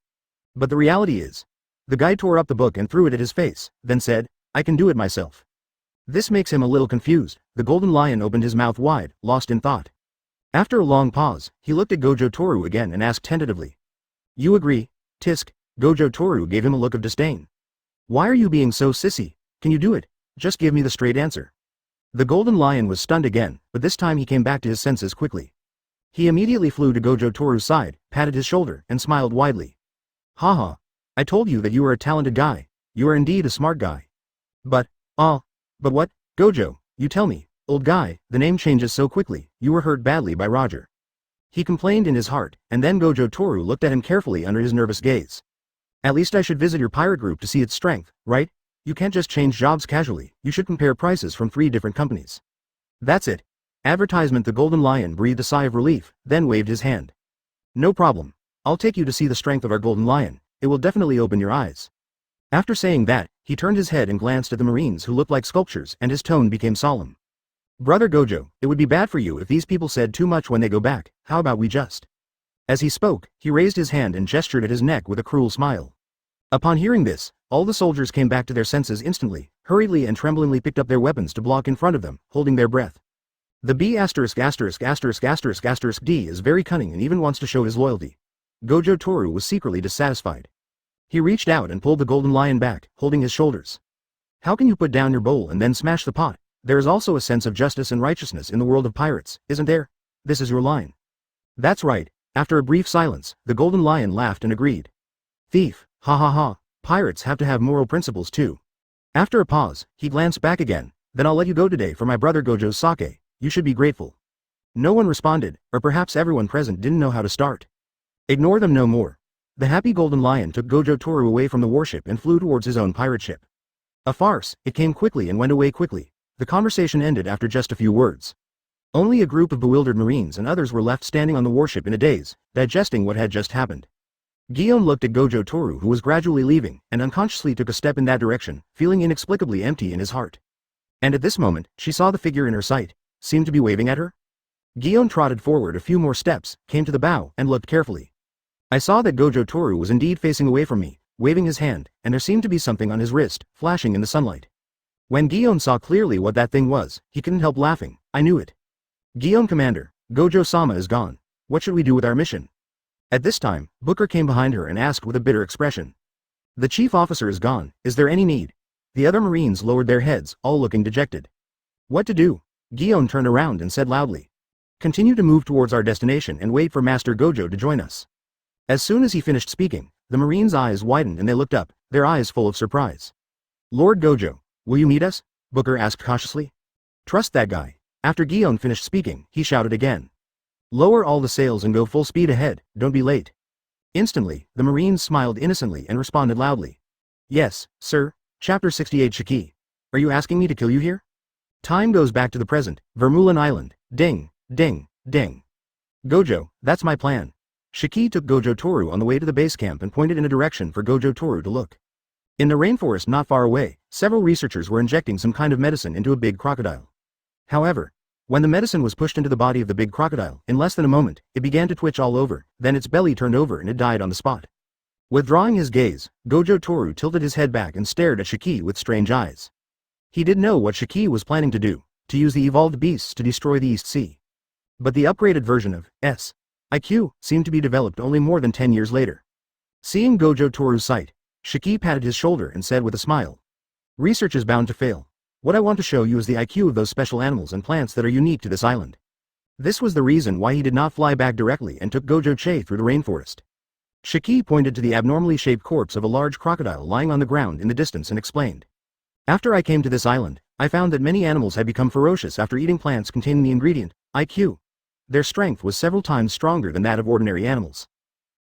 But the reality is, the guy tore up the book and threw it at his face, then said, I can do it myself. This makes him a little confused. The Golden Lion opened his mouth wide, lost in thought. After a long pause, he looked at Gojo Toru again and asked tentatively. You agree, Tisk? Gojo Toru gave him a look of disdain. Why are you being so sissy? Can you do it? Just give me the straight answer. The Golden Lion was stunned again, but this time he came back to his senses quickly. He immediately flew to Gojo Toru's side, patted his shoulder, and smiled widely. Haha. I told you that you were a talented guy. You are indeed a smart guy. But what? Gojo, you tell me, old guy, the name changes so quickly, you were hurt badly by Roger. He complained in his heart, and then Gojo Toru looked at him carefully under his nervous gaze. At least I should visit your pirate group to see its strength, right? You can't just change jobs casually, you should compare prices from 3 different companies. That's it. Advertisement. The Golden Lion breathed a sigh of relief, then waved his hand. No problem. I'll take you to see the strength of our Golden Lion, it will definitely open your eyes. After saying that, he turned his head and glanced at the Marines who looked like sculptures and his tone became solemn. Brother Gojo, it would be bad for you if these people said too much when they go back, how about we just... As he spoke, he raised his hand and gestured at his neck with a cruel smile. Upon hearing this, all the soldiers came back to their senses instantly, hurriedly and tremblingly picked up their weapons to block in front of them, holding their breath. The B************ D is very cunning and even wants to show his loyalty. Gojo Toru was secretly dissatisfied. He reached out and pulled the Golden Lion back, holding his shoulders. How can you put down your bowl and then smash the pot? There is also a sense of justice and righteousness in the world of pirates, isn't there? This is your line. That's right. After a brief silence, the Golden Lion laughed and agreed. Thief, ha ha ha, pirates have to have moral principles too. After a pause, he glanced back again, then I'll let you go today for my brother Gojo's sake, you should be grateful. No one responded, or perhaps everyone present didn't know how to start. Ignore them no more. The happy Golden Lion took Gojo Toru away from the warship and flew towards his own pirate ship. A farce, it came quickly and went away quickly. The conversation ended after just a few words. Only a group of bewildered Marines and others were left standing on the warship in a daze, digesting what had just happened. Gion looked at Gojo Toru who was gradually leaving, and unconsciously took a step in that direction, feeling inexplicably empty in his heart. And at this moment, she saw the figure in her sight, seemed to be waving at her. Gion trotted forward a few more steps, came to the bow, and looked carefully. I saw that Gojo Toru was indeed facing away from me, waving his hand, and there seemed to be something on his wrist, flashing in the sunlight. When Gion saw clearly what that thing was, he couldn't help laughing. I knew it. Gion Commander, Gojo-sama is gone. What should we do with our mission? At this time, Booker came behind her and asked with a bitter expression. The chief officer is gone, is there any need? The other Marines lowered their heads, all looking dejected. What to do? Gion turned around and said loudly. Continue to move towards our destination and wait for Master Gojo to join us. As soon as he finished speaking, the Marines' eyes widened and they looked up, their eyes full of surprise. Lord Gojo, will you meet us? Booker asked cautiously. Trust that guy. After Gion finished speaking, he shouted again. Lower all the sails and go full speed ahead, don't be late. Instantly, the Marines smiled innocently and responded loudly. Yes, sir. Chapter 68 Shiki. Are you asking me to kill you here? Time goes back to the present, Vermeulen Island, ding, ding, ding. Gojo, that's my plan. Shiki took Gojo Toru on the way to the base camp and pointed in a direction for Gojo Toru to look. In the rainforest not far away, several researchers were injecting some kind of medicine into a big crocodile. However, when the medicine was pushed into the body of the big crocodile, in less than a moment, it began to twitch all over, then its belly turned over and it died on the spot. Withdrawing his gaze, Gojo Toru tilted his head back and stared at Shiki with strange eyes. He did know what Shiki was planning to do, to use the evolved beasts to destroy the East Sea. But the upgraded version of IQ seemed to be developed only more than 10 years later. Seeing Gojo Toru's sight, Shiki patted his shoulder and said with a smile. Research is bound to fail. What I want to show you is the IQ of those special animals and plants that are unique to this island. This was the reason why he did not fly back directly and took Gojo Che through the rainforest. Shiki pointed to the abnormally shaped corpse of a large crocodile lying on the ground in the distance and explained. After I came to this island, I found that many animals had become ferocious after eating plants containing the ingredient, IQ. Their strength was several times stronger than that of ordinary animals.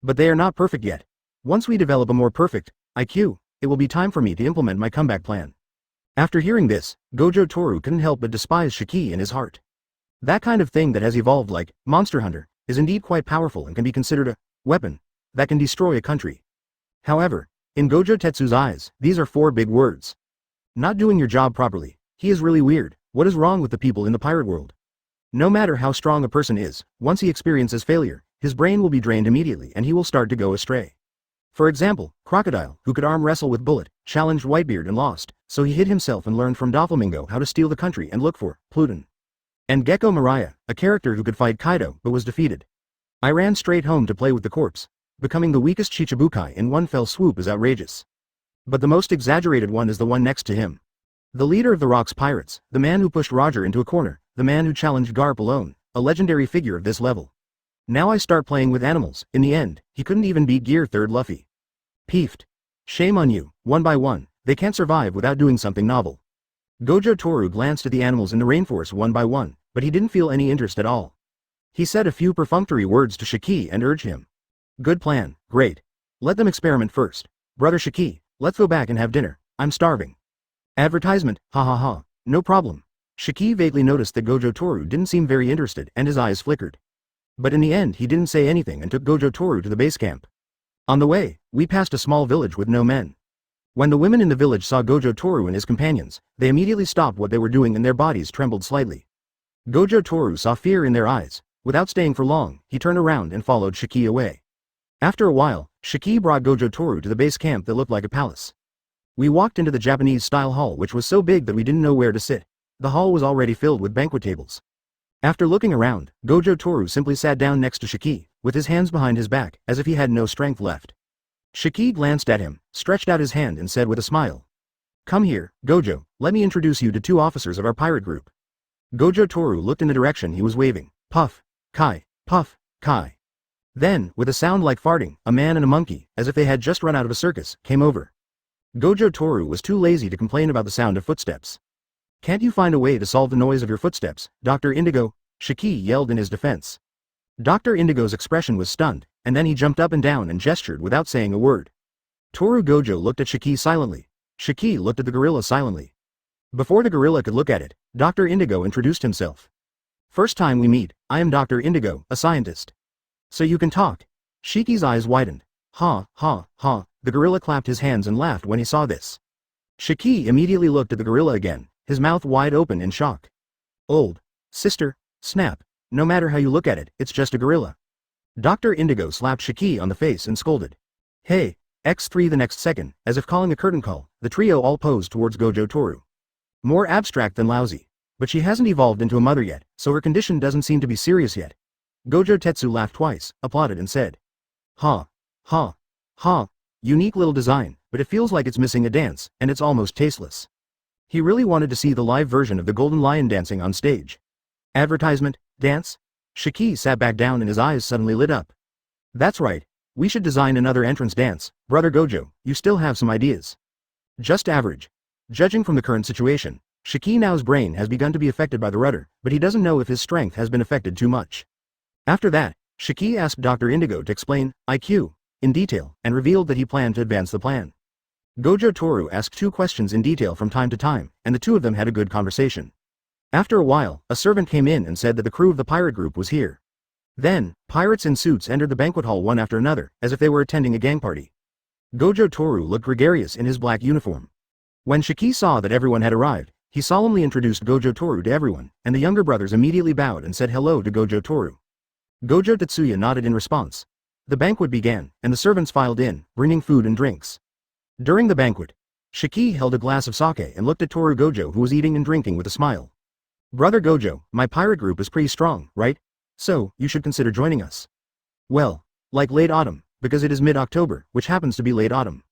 But they are not perfect yet. Once we develop a more perfect IQ, it will be time for me to implement my comeback plan. After hearing this, Gojo Toru couldn't help but despise Shiki in his heart. That kind of thing that has evolved like Monster Hunter is indeed quite powerful and can be considered a weapon that can destroy a country. However, in Gojo Tetsu's eyes, these are 4 big words. Not doing your job properly. He is really weird. What is wrong with the people in the pirate world? No matter how strong a person is, once he experiences failure, his brain will be drained immediately and he will start to go astray. For example, Crocodile, who could arm wrestle with Bullet, challenged Whitebeard and lost, so he hid himself and learned from Doflamingo how to steal the country and look for Pluton. And Gecko Mariah, a character who could fight Kaido but was defeated. I ran straight home to play with the corpse. Becoming the weakest Chichibukai in one fell swoop is outrageous. But the most exaggerated one is the one next to him. The leader of the Rocks Pirates, the man who pushed Roger into a corner, the man who challenged Garp alone, a legendary figure of this level. Now I start playing with animals. In the end, he couldn't even beat Gear 3rd Luffy. Peeved. Shame on you, one by one, they can't survive without doing something novel. Gojo Toru glanced at the animals in the rainforest one by one, but he didn't feel any interest at all. He said a few perfunctory words to Shiki and urged him. Good plan, great. Let them experiment first. Brother Shiki, let's go back and have dinner, I'm starving. Advertisement, ha ha ha, no problem. Shiki vaguely noticed that Gojo Toru didn't seem very interested and his eyes flickered. But in the end he didn't say anything and took Gojo Toru to the base camp. On the way, we passed a small village with no men. When the women in the village saw Gojo Toru and his companions, they immediately stopped what they were doing and their bodies trembled slightly. Gojo Toru saw fear in their eyes. Without staying for long, he turned around and followed Shiki away. After a while, Shiki brought Gojo Toru to the base camp that looked like a palace. We walked into the Japanese-style hall which was so big that we didn't know where to sit. The hall was already filled with banquet tables. After looking around, Gojo Toru simply sat down next to Shiki, with his hands behind his back, as if he had no strength left. Shiki glanced at him, stretched out his hand and said with a smile. Come here, Gojo, let me introduce you to 2 officers of our pirate group. Gojo Toru looked in the direction he was waving. Puff, Kai, puff, Kai. Then, with a sound like farting, a man and a monkey, as if they had just run out of a circus, came over. Gojo Toru was too lazy to complain about the sound of footsteps. Can't you find a way to solve the noise of your footsteps, Dr. Indigo? Shiki yelled in his defense. Dr. Indigo's expression was stunned, and then he jumped up and down and gestured without saying a word. Toru Gojo looked at Shiki silently. Shiki looked at the gorilla silently. Before the gorilla could look at it, Dr. Indigo introduced himself. First time we meet, I am Dr. Indigo, a scientist. So you can talk. Shiki's eyes widened. Ha, ha, ha, the gorilla clapped his hands and laughed when he saw this. Shiki immediately looked at the gorilla again, his mouth wide open in shock. Old sister, snap, no matter how you look at it, it's just a gorilla. Dr. Indigo slapped Shiki on the face and scolded. Hey, X3 the next second, as if calling a curtain call, the trio all posed towards Gojo Toru. More abstract than lousy. But she hasn't evolved into a mother yet, so her condition doesn't seem to be serious yet. Gojo Tetsu laughed twice, applauded and said. Ha, ha, ha, unique little design, but it feels like it's missing a dance, and it's almost tasteless. He really wanted to see the live version of the Golden Lion dancing on stage. Advertisement, dance? Shiki sat back down and his eyes suddenly lit up. That's right, we should design another entrance dance, Brother Gojo, you still have some ideas. Just average. Judging from the current situation, Shiki now's brain has begun to be affected by the rudder, but he doesn't know if his strength has been affected too much. After that, Shiki asked Dr. Indigo to explain IQ in detail, and revealed that he planned to advance the plan. Gojo Toru asked 2 questions in detail from time to time, and the 2 of them had a good conversation. After a while, a servant came in and said that the crew of the pirate group was here. Then, pirates in suits entered the banquet hall one after another, as if they were attending a gang party. Gojo Toru looked gregarious in his black uniform. When Shiki saw that everyone had arrived, he solemnly introduced Gojo Toru to everyone, and the younger brothers immediately bowed and said hello to Gojo Toru. Gojo Tetsuya nodded in response. The banquet began, and the servants filed in, bringing food and drinks. During the banquet, Shiki held a glass of sake and looked at Toru Gojo, who was eating and drinking with a smile. Brother Gojo, my pirate group is pretty strong, right? So, you should consider joining us. Well, like late autumn, because it is mid-October, which happens to be late autumn.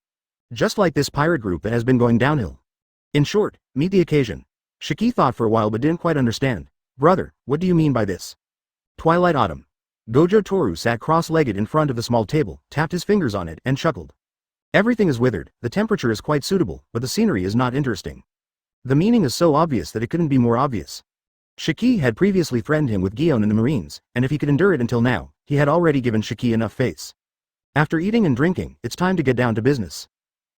Just like this pirate group that has been going downhill. In short, meet the occasion. Shiki thought for a while but didn't quite understand. Brother, what do you mean by this? Twilight autumn. Gojo Toru sat cross-legged in front of the small table, tapped his fingers on it, and chuckled. Everything is withered, the temperature is quite suitable, but the scenery is not interesting. The meaning is so obvious that it couldn't be more obvious. Shiki had previously threatened him with Gion in the Marines, and if he could endure it until now, he had already given Shiki enough face. After eating and drinking, it's time to get down to business.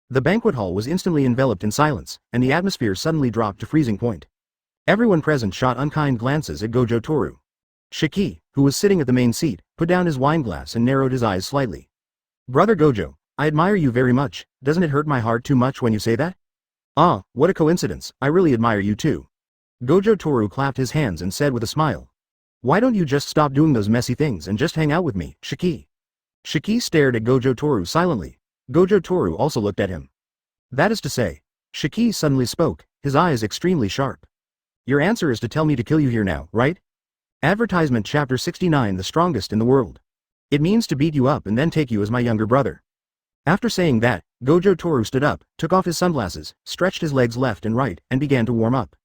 The banquet hall was instantly enveloped in silence, and the atmosphere suddenly dropped to freezing point. Everyone present shot unkind glances at Gojo Toru. Shiki, who was sitting at the main seat, put down his wineglass and narrowed his eyes slightly. Brother Gojo, I admire you very much, doesn't it hurt my heart too much when you say that? Ah, what a coincidence, I really admire you too. Gojo Toru clapped his hands and said with a smile. Why don't you just stop doing those messy things and just hang out with me, Shiki? Shiki stared at Gojo Toru silently. Gojo Toru also looked at him. That is to say, Shiki suddenly spoke, his eyes extremely sharp. Your answer is to tell me to kill you here now, right? Advertisement Chapter 69 The strongest in the world. It means to beat you up and then take you as my younger brother. After saying that, Gojo Toru stood up, took off his sunglasses, stretched his legs left and right, and began to warm up.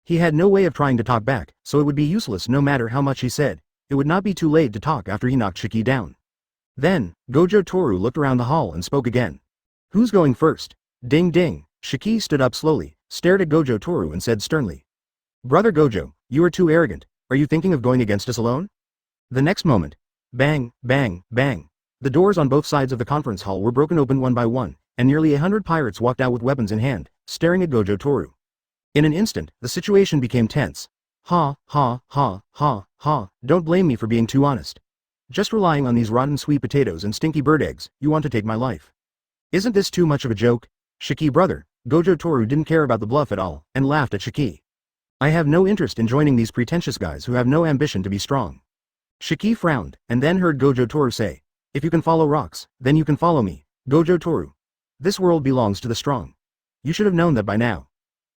He had no way of trying to talk back, so it would be useless no matter how much he said. It would not be too late to talk after he knocked Shiki down. Then, Gojo Toru looked around the hall and spoke again. Who's going first? Ding ding. Shiki stood up slowly, stared at Gojo Toru and said sternly. Brother Gojo, you are too arrogant. Are you thinking of going against us alone? The next moment, bang, bang, bang. The doors on both sides of the conference hall were broken open one by one, and nearly 100 pirates walked out with weapons in hand, staring at Gojo Toru. In an instant, the situation became tense. Ha, ha, ha, ha, ha, don't blame me for being too honest. Just relying on these rotten sweet potatoes and stinky bird eggs, you want to take my life. Isn't this too much of a joke? Shiki brother, Gojo Toru didn't care about the bluff at all, and laughed at Shiki. I have no interest in joining these pretentious guys who have no ambition to be strong. Shiki frowned, and then heard Gojo Toru say, if you can follow rocks, then you can follow me, Gojo Toru. This world belongs to the strong. You should have known that by now.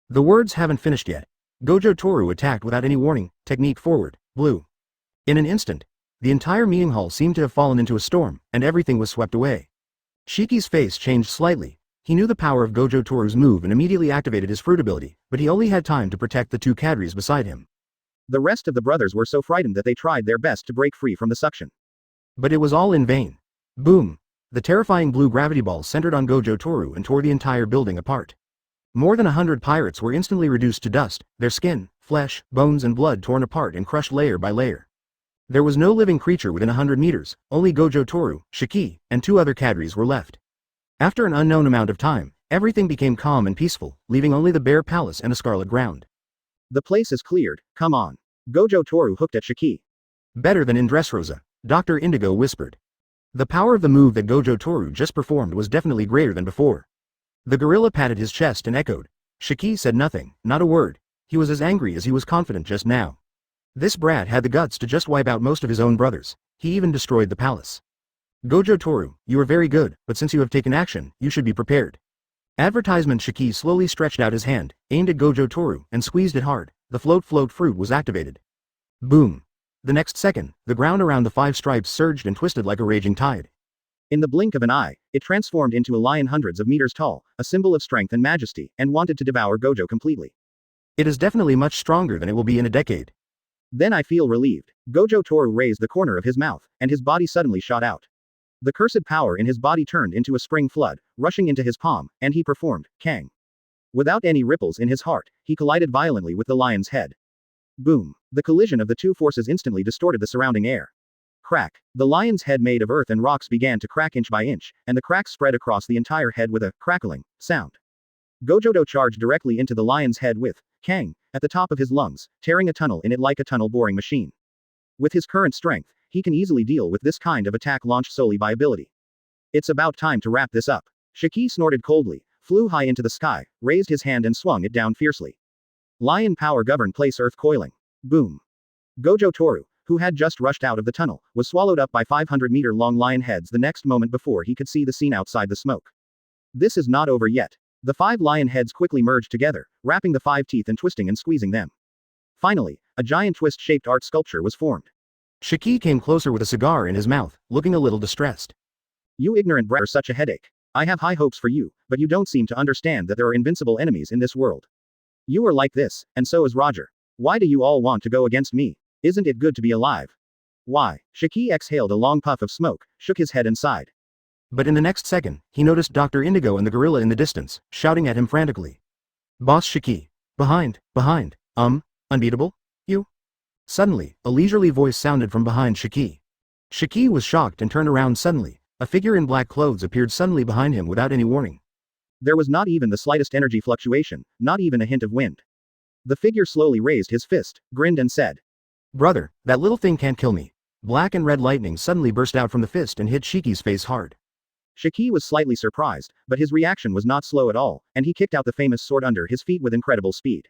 The words haven't finished yet. Gojo Toru attacked without any warning, technique forward, blue. In an instant, the entire meeting hall seemed to have fallen into a storm, and everything was swept away. Shiki's face changed slightly. He knew the power of Gojo Toru's move and immediately activated his fruit ability, but he only had time to protect the 2 cadres beside him. The rest of the brothers were so frightened that they tried their best to break free from the suction. But it was all in vain. Boom! The terrifying blue gravity ball centered on Gojo Toru and tore the entire building apart. More than 100 pirates were instantly reduced to dust, their skin, flesh, bones and blood torn apart and crushed layer by layer. There was no living creature within 100 meters, only Gojo Toru, Shiki, and 2 other cadres were left. After an unknown amount of time, everything became calm and peaceful, leaving only the bare palace and a scarlet ground. The place is cleared, come on. Gojo Toru hooked at Shiki. Better than in Dressrosa, Dr. Indigo whispered. The power of the move that Gojo Toru just performed was definitely greater than before. The gorilla patted his chest and echoed. Shiki said nothing, not a word. He was as angry as he was confident just now. This brat had the guts to just wipe out most of his own brothers. He even destroyed the palace. Gojo Toru, you are very good, but since you have taken action, you should be prepared. Advertisement Shiki slowly stretched out his hand, aimed at Gojo Toru, and squeezed it hard. The float fruit was activated. Boom. The next second, the ground around the 5 stripes surged and twisted like a raging tide. In the blink of an eye, it transformed into a lion hundreds of meters tall, a symbol of strength and majesty, and wanted to devour Gojo completely. It is definitely much stronger than it will be in a decade. Then I feel relieved. Gojo Toru raised the corner of his mouth, and his body suddenly shot out. The cursed power in his body turned into a spring flood, rushing into his palm, and he performed, Kang. Without any ripples in his heart, he collided violently with the lion's head. Boom. The collision of the two forces instantly distorted the surrounding air. Crack. The lion's head made of earth and rocks began to crack inch by inch, and the cracks spread across the entire head with a crackling sound. Gojo charged directly into the lion's head with Kang at the top of his lungs, tearing a tunnel in it like a tunnel boring machine. With his current strength, he can easily deal with this kind of attack launched solely by ability. It's about time to wrap this up. Shiki snorted coldly, flew high into the sky, raised his hand and swung it down fiercely. Lion power govern place earth coiling. Boom. Gojo Toru, who had just rushed out of the tunnel, was swallowed up by 500-meter-long lion heads the next moment before he could see the scene outside the smoke. This is not over yet. The 5 lion heads quickly merged together, wrapping the 5 teeth and twisting and squeezing them. Finally, a giant twist-shaped art sculpture was formed. Shiki came closer with a cigar in his mouth, looking a little distressed. You ignorant brat are such a headache. I have high hopes for you, but you don't seem to understand that there are invincible enemies in this world. You are like this, and so is Roger. Why do you all want to go against me? Isn't it good to be alive? Why? Shiki exhaled a long puff of smoke, shook his head and sighed. But in the next second, he noticed Dr. Indigo and the gorilla in the distance, shouting at him frantically. Boss Shiki. Behind. Unbeatable? You? Suddenly, a leisurely voice sounded from behind Shiki. Shiki was shocked and turned around suddenly. A figure in black clothes appeared suddenly behind him without any warning. There was not even the slightest energy fluctuation, not even a hint of wind. The figure slowly raised his fist, grinned and said, Brother, that little thing can't kill me. Black and red lightning suddenly burst out from the fist and hit Shiki's face hard. Shiki was slightly surprised, but his reaction was not slow at all, and he kicked out the famous sword under his feet with incredible speed.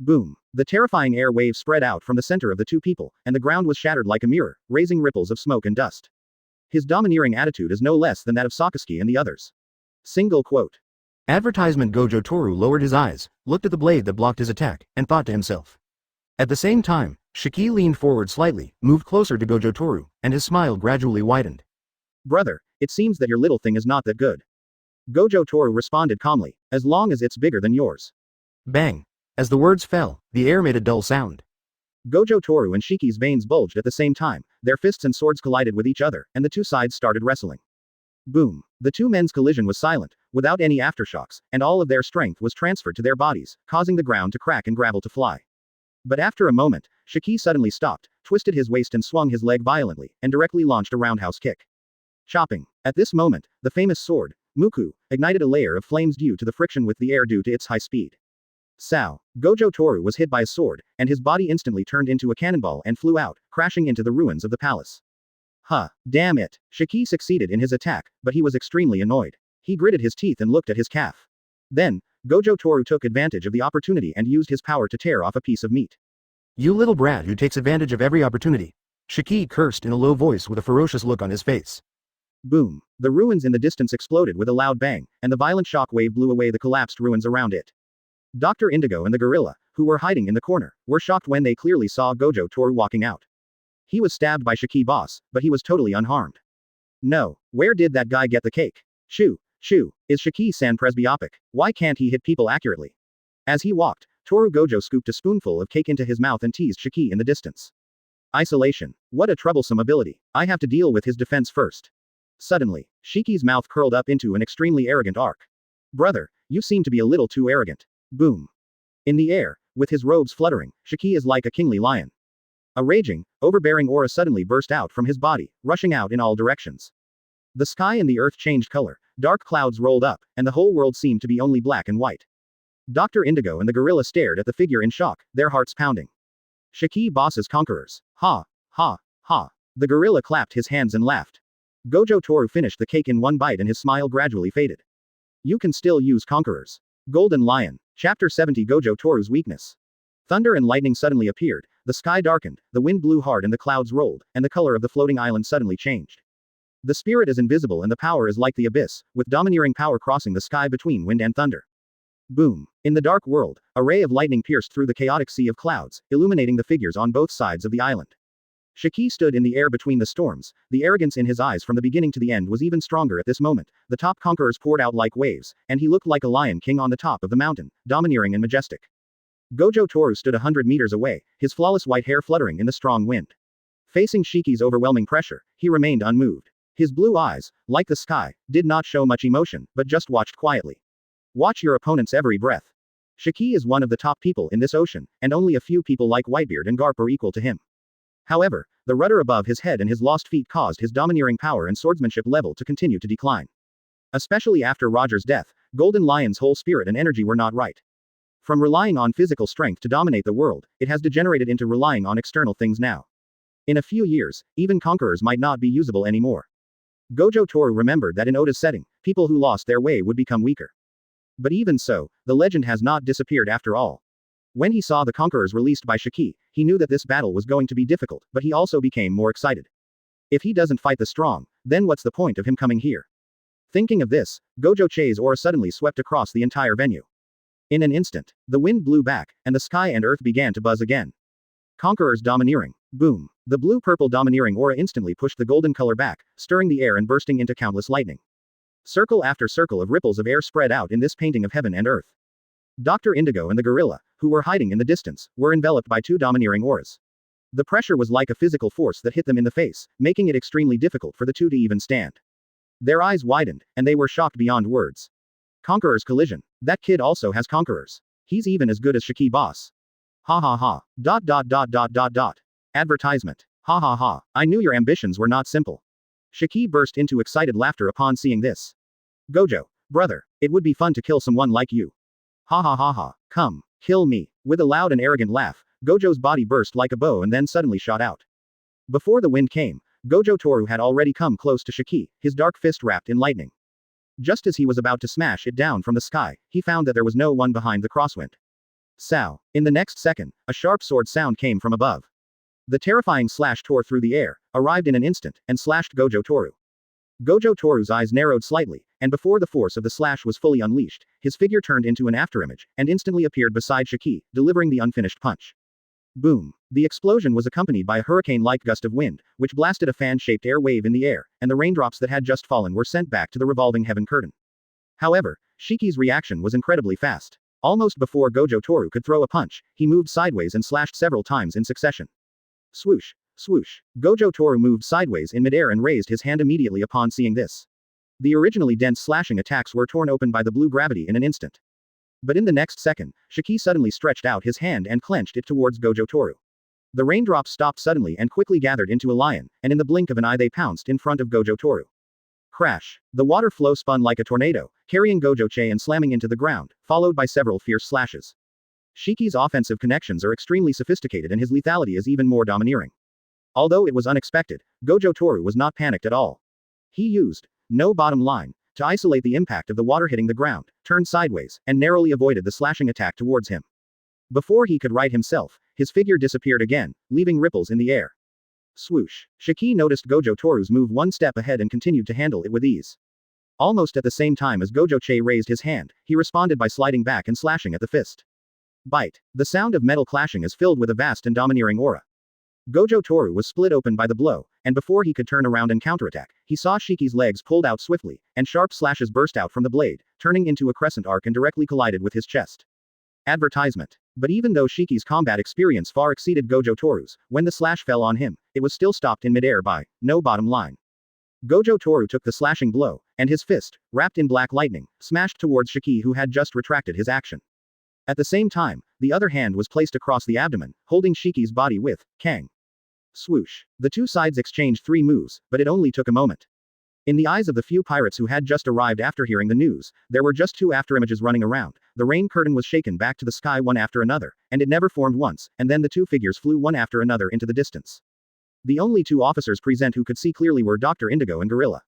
Boom. The terrifying air wave spread out from the center of the two people, and the ground was shattered like a mirror, raising ripples of smoke and dust. His domineering attitude is no less than that of Sasuke and the others. Single quote. Advertisement Gojo Toru lowered his eyes, looked at the blade that blocked his attack, and thought to himself. At the same time, Shiki leaned forward slightly, moved closer to Gojo Toru, and his smile gradually widened. Brother, it seems that your little thing is not that good. Gojo Toru responded calmly, as long as it's bigger than yours. Bang. As the words fell, the air made a dull sound. Gojo Toru and Shiki's veins bulged at the same time, their fists and swords collided with each other, and the two sides started wrestling. Boom. The two men's collision was silent, without any aftershocks, and all of their strength was transferred to their bodies, causing the ground to crack and gravel to fly. But after a moment, Shiki suddenly stopped, twisted his waist and swung his leg violently, and directly launched a roundhouse kick. Chopping. At this moment, the famous sword, Muku, ignited a layer of flames due to the friction with the air due to its high speed. Sow. Gojo Toru was hit by a sword, and his body instantly turned into a cannonball and flew out, crashing into the ruins of the palace. Huh. Damn it. Shiki succeeded in his attack, but he was extremely annoyed. He gritted his teeth and looked at his calf. Then, Gojo Toru took advantage of the opportunity and used his power to tear off a piece of meat. You little brat who takes advantage of every opportunity. Shiki cursed in a low voice with a ferocious look on his face. Boom. The ruins in the distance exploded with a loud bang, and the violent shock wave blew away the collapsed ruins around it. Dr. Indigo and the gorilla, who were hiding in the corner, were shocked when they clearly saw Gojo Toru walking out. He was stabbed by Shiki boss, but he was totally unharmed. No. Where did that guy get the cake? Shoo. Is Shiki-san presbyopic? Why can't he hit people accurately? As he walked, Toru Gojo scooped a spoonful of cake into his mouth and teased Shiki in the distance. Isolation. What a troublesome ability. I have to deal with his defense first. Suddenly, Shiki's mouth curled up into an extremely arrogant arc. Brother, you seem to be a little too arrogant. Boom. In the air, with his robes fluttering, Shiki is like a kingly lion. A raging, overbearing aura suddenly burst out from his body, rushing out in all directions. The sky and the earth changed color, dark clouds rolled up, and the whole world seemed to be only black and white. Dr. Indigo and the gorilla stared at the figure in shock, their hearts pounding. Shiki bosses conquerors. Ha. The gorilla clapped his hands and laughed. Gojo Toru finished the cake in one bite and his smile gradually faded. You can still use conquerors. Golden Lion. Chapter 70 Gojo Toru's weakness. Thunder and lightning suddenly appeared, the sky darkened, the wind blew hard and the clouds rolled, and the color of the floating island suddenly changed. The spirit is invisible and the power is like the abyss, with domineering power crossing the sky between wind and thunder. Boom. In the dark world, a ray of lightning pierced through the chaotic sea of clouds, illuminating the figures on both sides of the island. Shiki stood in the air between the storms, the arrogance in his eyes from the beginning to the end was even stronger at this moment. The top conquerors poured out like waves, and he looked like a lion king on the top of the mountain, domineering and majestic. Gojo Toru stood 100 meters away, his flawless white hair fluttering in the strong wind. Facing Shiki's overwhelming pressure, he remained unmoved. His blue eyes, like the sky, did not show much emotion, but just watched quietly. Watch your opponent's every breath. Shiki is one of the top people in this ocean, and only a few people like Whitebeard and Garp are equal to him. However, the rudder above his head and his lost feet caused his domineering power and swordsmanship level to continue to decline. Especially after Roger's death, Golden Lion's whole spirit and energy were not right. From relying on physical strength to dominate the world, it has degenerated into relying on external things now. In a few years, even conquerors might not be usable anymore. Gojo Toru remembered that in Oda's setting, people who lost their way would become weaker. But even so, the legend has not disappeared after all. When he saw the conquerors released by Shiki, he knew that this battle was going to be difficult, but he also became more excited. If he doesn't fight the strong, then what's the point of him coming here? Thinking of this, Gojo Che's aura suddenly swept across the entire venue. In an instant, the wind blew back, and the sky and earth began to buzz again. Conqueror's domineering. Boom. The blue-purple domineering aura instantly pushed the golden color back, stirring the air and bursting into countless lightning. Circle after circle of ripples of air spread out in this painting of heaven and earth. Dr. Indigo and the gorilla, who were hiding in the distance, were enveloped by two domineering auras. The pressure was like a physical force that hit them in the face, making it extremely difficult for the two to even stand. Their eyes widened, and they were shocked beyond words. Conqueror's collision. That kid also has conquerors. He's even as good as Shiki boss. Ha ha ha. ... Advertisement. Ha ha ha. I knew your ambitions were not simple. Shiki burst into excited laughter upon seeing this. Gojo, brother, it would be fun to kill someone like you. Ha ha ha ha. Come, kill me. With a loud and arrogant laugh, Gojo's body burst like a bow and then suddenly shot out. Before the wind came, Gojo Toru had already come close to Shiki, his dark fist wrapped in lightning. Just as he was about to smash it down from the sky, he found that there was no one behind the crosswind. Sow. In the next second, a sharp sword sound came from above. The terrifying slash tore through the air, arrived in an instant, and slashed Gojo Toru. Gojo Toru's eyes narrowed slightly, and before the force of the slash was fully unleashed, his figure turned into an afterimage, and instantly appeared beside Shiki, delivering the unfinished punch. Boom. The explosion was accompanied by a hurricane-like gust of wind, which blasted a fan-shaped air wave in the air, and the raindrops that had just fallen were sent back to the revolving heaven curtain. However, Shiki's reaction was incredibly fast. Almost before Gojo Toru could throw a punch, he moved sideways and slashed several times in succession. Swoosh. Swoosh. Gojo Toru moved sideways in midair and raised his hand immediately upon seeing this. The originally dense slashing attacks were torn open by the blue gravity in an instant. But in the next second, Shiki suddenly stretched out his hand and clenched it towards Gojo Toru. The raindrops stopped suddenly and quickly gathered into a lion, and in the blink of an eye they pounced in front of Gojo Toru. Crash. The water flow spun like a tornado, carrying Gojo Che and slamming into the ground, followed by several fierce slashes. Shiki's offensive connections are extremely sophisticated and his lethality is even more domineering. Although it was unexpected, Gojo Toru was not panicked at all. He used no bottom line to isolate the impact of the water hitting the ground, turned sideways, and narrowly avoided the slashing attack towards him. Before he could right himself, his figure disappeared again, leaving ripples in the air. Swoosh. Shiki noticed Gojo Toru's move one step ahead and continued to handle it with ease. Almost at the same time as Gojo Che raised his hand, he responded by sliding back and slashing at the fist. Bite. The sound of metal clashing is filled with a vast and domineering aura. Gojo Toru was split open by the blow, and before he could turn around and counterattack, he saw Shiki's legs pulled out swiftly, and sharp slashes burst out from the blade, turning into a crescent arc and directly collided with his chest. Advertisement. But even though Shiki's combat experience far exceeded Gojo Toru's, when the slash fell on him, it was still stopped in midair by no bottom line. Gojo Toru took the slashing blow, and his fist, wrapped in black lightning, smashed towards Shiki who had just retracted his action. At the same time, the other hand was placed across the abdomen, holding Shiki's body with Kang. Swoosh. The two sides exchanged 3 moves, but it only took a moment. In the eyes of the few pirates who had just arrived after hearing the news, there were just 2 afterimages running around. The rain curtain was shaken back to the sky one after another, and it never formed once, and then the 2 figures flew one after another into the distance. The only 2 officers present who could see clearly were Dr. Indigo and Gorilla.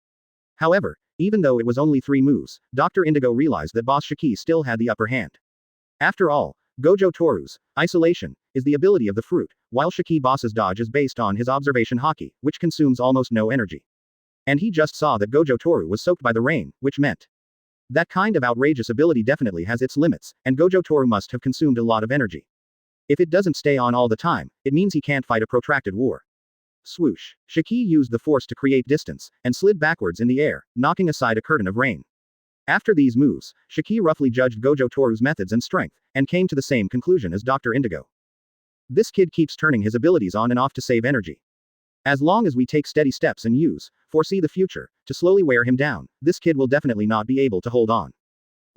However, even though it was only 3 moves, Dr. Indigo realized that Boss Shiki still had the upper hand. After all, Gojo Toru's isolation is the ability of the fruit, while Shiki Boss's dodge is based on his observation Haki, which consumes almost no energy. And he just saw that Gojo Toru was soaked by the rain, which meant that kind of outrageous ability definitely has its limits, and Gojo Toru must have consumed a lot of energy. If it doesn't stay on all the time, it means he can't fight a protracted war. Swoosh. Shiki used the force to create distance, and slid backwards in the air, knocking aside a curtain of rain. After these moves, Shiki roughly judged Gojo Toru's methods and strength, and came to the same conclusion as Dr. Indigo. This kid keeps turning his abilities on and off to save energy. As long as we take steady steps and foresee the future, to slowly wear him down, this kid will definitely not be able to hold on.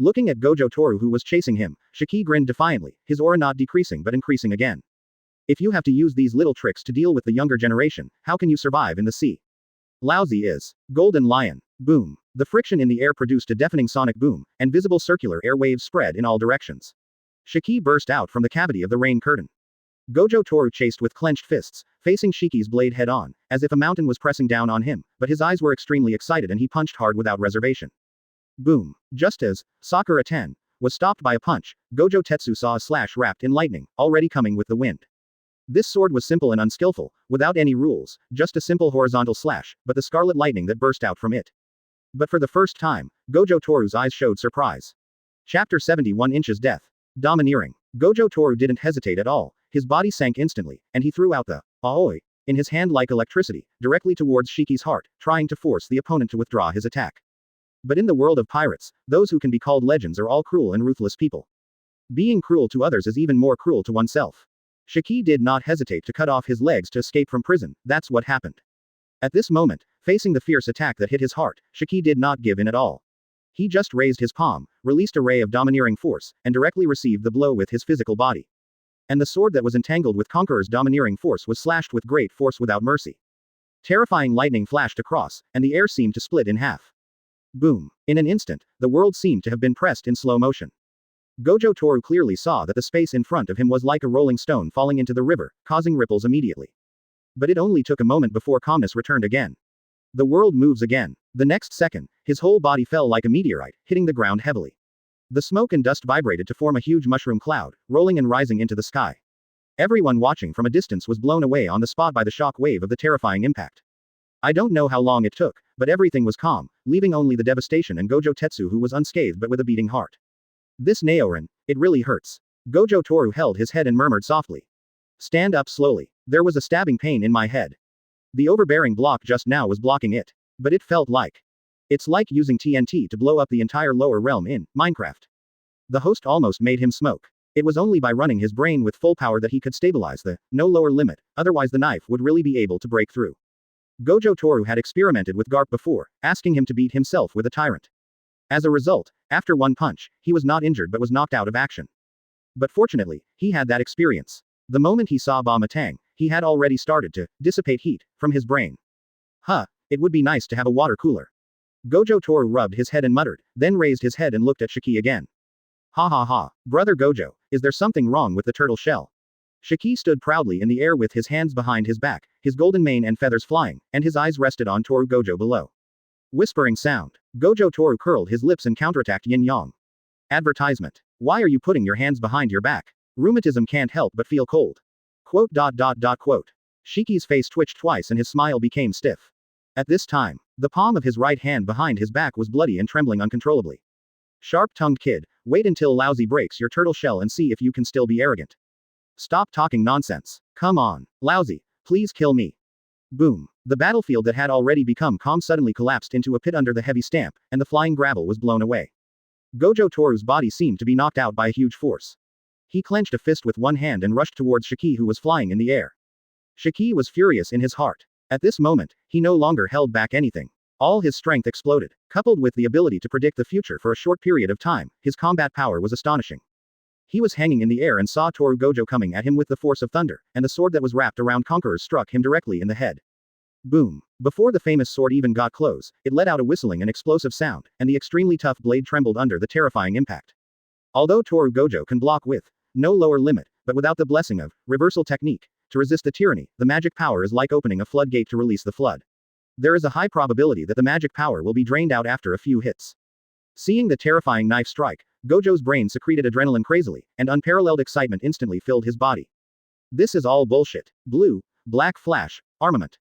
Looking at Gojo Toru who was chasing him, Shiki grinned defiantly, his aura not decreasing but increasing again. If you have to use these little tricks to deal with the younger generation, how can you survive in the sea? Lousy is. Golden Lion. Boom. The friction in the air produced a deafening sonic boom, and visible circular air waves spread in all directions. Shiki burst out from the cavity of the rain curtain. Gojo Toru chased with clenched fists, facing Shiki's blade head-on, as if a mountain was pressing down on him, but his eyes were extremely excited and he punched hard without reservation. Boom. Just as Sakura 10 was stopped by a punch, Gojo Tetsu saw a slash wrapped in lightning, already coming with the wind. This sword was simple and unskillful, without any rules, just a simple horizontal slash, but the scarlet lightning that burst out from it. But for the first time, Gojo Toru's eyes showed surprise. Chapter 71 Inches Death. Domineering. Gojo Toru didn't hesitate at all, his body sank instantly, and he threw out the Aoi in his hand like electricity, directly towards Shiki's heart, trying to force the opponent to withdraw his attack. But in the world of pirates, those who can be called legends are all cruel and ruthless people. Being cruel to others is even more cruel to oneself. Shiki did not hesitate to cut off his legs to escape from prison, that's what happened. At this moment, facing the fierce attack that hit his heart, Shiki did not give in at all. He just raised his palm, released a ray of domineering force, and directly received the blow with his physical body. And the sword that was entangled with Conqueror's domineering force was slashed with great force without mercy. Terrifying lightning flashed across, and the air seemed to split in half. Boom. In an instant, the world seemed to have been pressed in slow motion. Gojo Toru clearly saw that the space in front of him was like a rolling stone falling into the river, causing ripples immediately. But it only took a moment before calmness returned again. The world moves again. The next second, his whole body fell like a meteorite, hitting the ground heavily. The smoke and dust vibrated to form a huge mushroom cloud, rolling and rising into the sky. Everyone watching from a distance was blown away on the spot by the shock wave of the terrifying impact. I don't know how long it took, but everything was calm, leaving only the devastation and Gojo Tetsu who was unscathed but with a beating heart. This Naoran, it really hurts. Gojo Toru held his head and murmured softly. Stand up slowly. There was a stabbing pain in my head. The overbearing block just now was blocking it. But it felt like. It's like using TNT to blow up the entire lower realm in Minecraft. The host almost made him smoke. It was only by running his brain with full power that he could stabilize the no lower limit, otherwise the knife would really be able to break through. Gojo Toru had experimented with Garp before, asking him to beat himself with a tyrant. As a result, after one punch, he was not injured but was knocked out of action. But fortunately, he had that experience. The moment he saw Ba Matang, he had already started to dissipate heat from his brain. Huh, it would be nice to have a water cooler. Gojo Toru rubbed his head and muttered, then raised his head and looked at Shiki again. Ha ha ha, brother Gojo, is there something wrong with the turtle shell? Shiki stood proudly in the air with his hands behind his back, his golden mane and feathers flying, and his eyes rested on Toru Gojo below. Whispering sound. Gojo Toru curled his lips and counterattacked yin-yang. Advertisement. Why are you putting your hands behind your back? Rheumatism can't help but feel cold. Quote. Shiki's face twitched twice and his smile became stiff. At this time, the palm of his right hand behind his back was bloody and trembling uncontrollably. Sharp-tongued kid, wait until Lousy breaks your turtle shell and see if you can still be arrogant. Stop talking nonsense. Come on, Lousy, please kill me. Boom. The battlefield that had already become calm suddenly collapsed into a pit under the heavy stamp, and the flying gravel was blown away. Gojo Toru's body seemed to be knocked out by a huge force. He clenched a fist with one hand and rushed towards Shiki who was flying in the air. Shiki was furious in his heart. At this moment, he no longer held back anything. All his strength exploded. Coupled with the ability to predict the future for a short period of time, his combat power was astonishing. He was hanging in the air and saw Toru Gojo coming at him with the force of thunder, and the sword that was wrapped around Conqueror struck him directly in the head. Boom. Before the famous sword even got close, it let out a whistling and explosive sound, and the extremely tough blade trembled under the terrifying impact. Although Toru Gojo can block with no lower limit, but without the blessing of reversal technique, to resist the tyranny, the magic power is like opening a floodgate to release the flood. There is a high probability that the magic power will be drained out after a few hits. Seeing the terrifying knife strike, Gojo's brain secreted adrenaline crazily, and unparalleled excitement instantly filled his body. This is all bullshit. Blue, black flash, armament.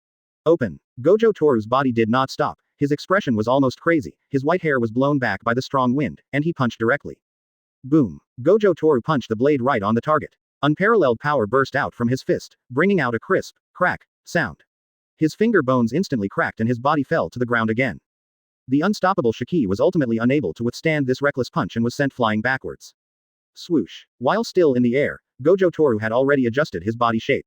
Open. Gojo Toru's body did not stop, his expression was almost crazy, his white hair was blown back by the strong wind, and he punched directly. Boom. Gojo Toru punched the blade right on the target. Unparalleled power burst out from his fist, bringing out a crisp, crack, sound. His finger bones instantly cracked and his body fell to the ground again. The unstoppable Shiki was ultimately unable to withstand this reckless punch and was sent flying backwards. Swoosh. While still in the air, Gojo Toru had already adjusted his body shape.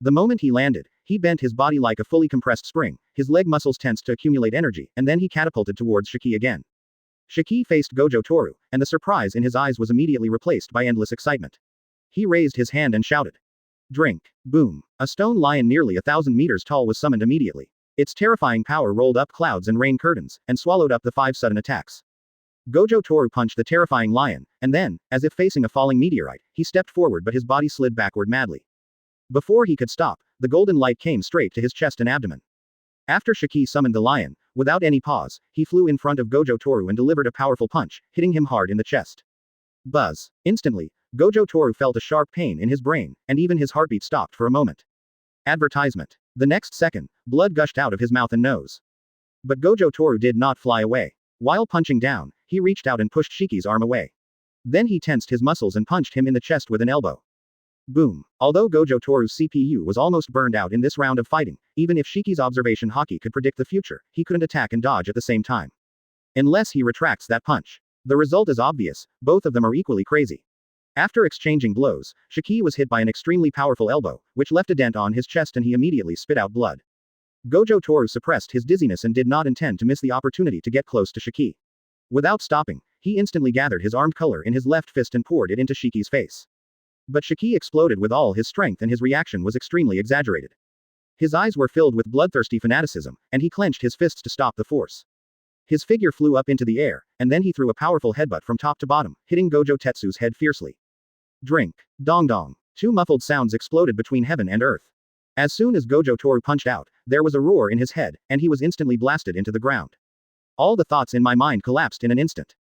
The moment he landed, he bent his body like a fully compressed spring, his leg muscles tensed to accumulate energy, and then he catapulted towards Shiki again. Shiki faced Gojo Toru, and the surprise in his eyes was immediately replaced by endless excitement. He raised his hand and shouted. Drink. Boom. A stone lion nearly 1,000 meters tall was summoned immediately. Its terrifying power rolled up clouds and rain curtains, and swallowed up the 5 sudden attacks. Gojo Toru punched the terrifying lion, and then, as if facing a falling meteorite, he stepped forward but his body slid backward madly. Before he could stop, the golden light came straight to his chest and abdomen. After Shiki summoned the lion, without any pause, he flew in front of Gojo Toru and delivered a powerful punch, hitting him hard in the chest. Buzz. Instantly, Gojo Toru felt a sharp pain in his brain, and even his heartbeat stopped for a moment. Advertisement. The next second, blood gushed out of his mouth and nose. But Gojo Toru did not fly away. While punching down, he reached out and pushed Shiki's arm away. Then he tensed his muscles and punched him in the chest with an elbow. Boom. Although Gojo Toru's CPU was almost burned out in this round of fighting, even if Shiki's observation Haki could predict the future, he couldn't attack and dodge at the same time. Unless he retracts that punch. The result is obvious, both of them are equally crazy. After exchanging blows, Shiki was hit by an extremely powerful elbow, which left a dent on his chest and he immediately spit out blood. Gojo Toru suppressed his dizziness and did not intend to miss the opportunity to get close to Shiki. Without stopping, he instantly gathered his armed color in his left fist and poured it into Shiki's face. But Shiki exploded with all his strength and his reaction was extremely exaggerated. His eyes were filled with bloodthirsty fanaticism, and he clenched his fists to stop the force. His figure flew up into the air, and then he threw a powerful headbutt from top to bottom, hitting Gojo Tetsu's head fiercely. Drink. Dong dong. 2 muffled sounds exploded between heaven and earth. As soon as Gojo Toru punched out, there was a roar in his head, and he was instantly blasted into the ground. All the thoughts in my mind collapsed in an instant.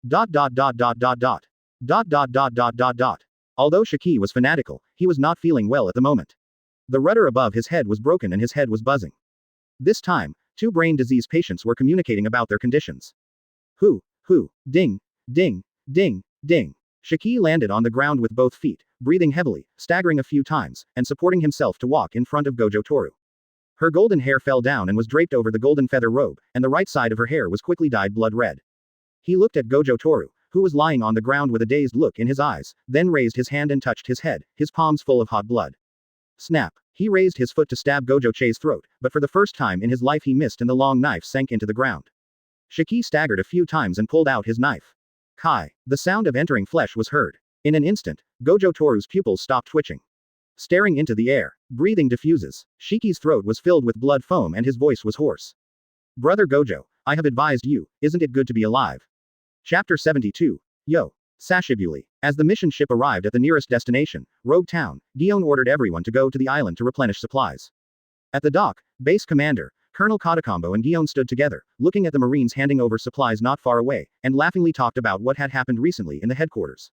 Dot dot dot dot dot dot. Dot dot dot dot dot dot. Although Shiki was fanatical, he was not feeling well at the moment. The rudder above his head was broken and his head was buzzing. This time, 2 brain disease patients were communicating about their conditions. Who, ding, ding, ding, ding. Shiki landed on the ground with both feet, breathing heavily, staggering a few times, and supporting himself to walk in front of Gojo Toru. Her golden hair fell down and was draped over the golden feather robe, and the right side of her hair was quickly dyed blood red. He looked at Gojo Toru, who was lying on the ground with a dazed look in his eyes, then raised his hand and touched his head, his palms full of hot blood. Snap. He raised his foot to stab Gojo Che's throat, but for the first time in his life he missed and the long knife sank into the ground. Shiki staggered a few times and pulled out his knife. Kai. The sound of entering flesh was heard. In an instant, Gojo Toru's pupils stopped twitching. Staring into the air, breathing diffuses. Shiki's throat was filled with blood foam and his voice was hoarse. Brother Gojo, I have advised you, isn't it good to be alive? Chapter 72. Yo. Sashibuli. As the mission ship arrived at the nearest destination, Rogue Town, Gion ordered everyone to go to the island to replenish supplies. At the dock, base commander, Colonel Katakambo and Gion stood together, looking at the Marines handing over supplies not far away, and laughingly talked about what had happened recently in the headquarters.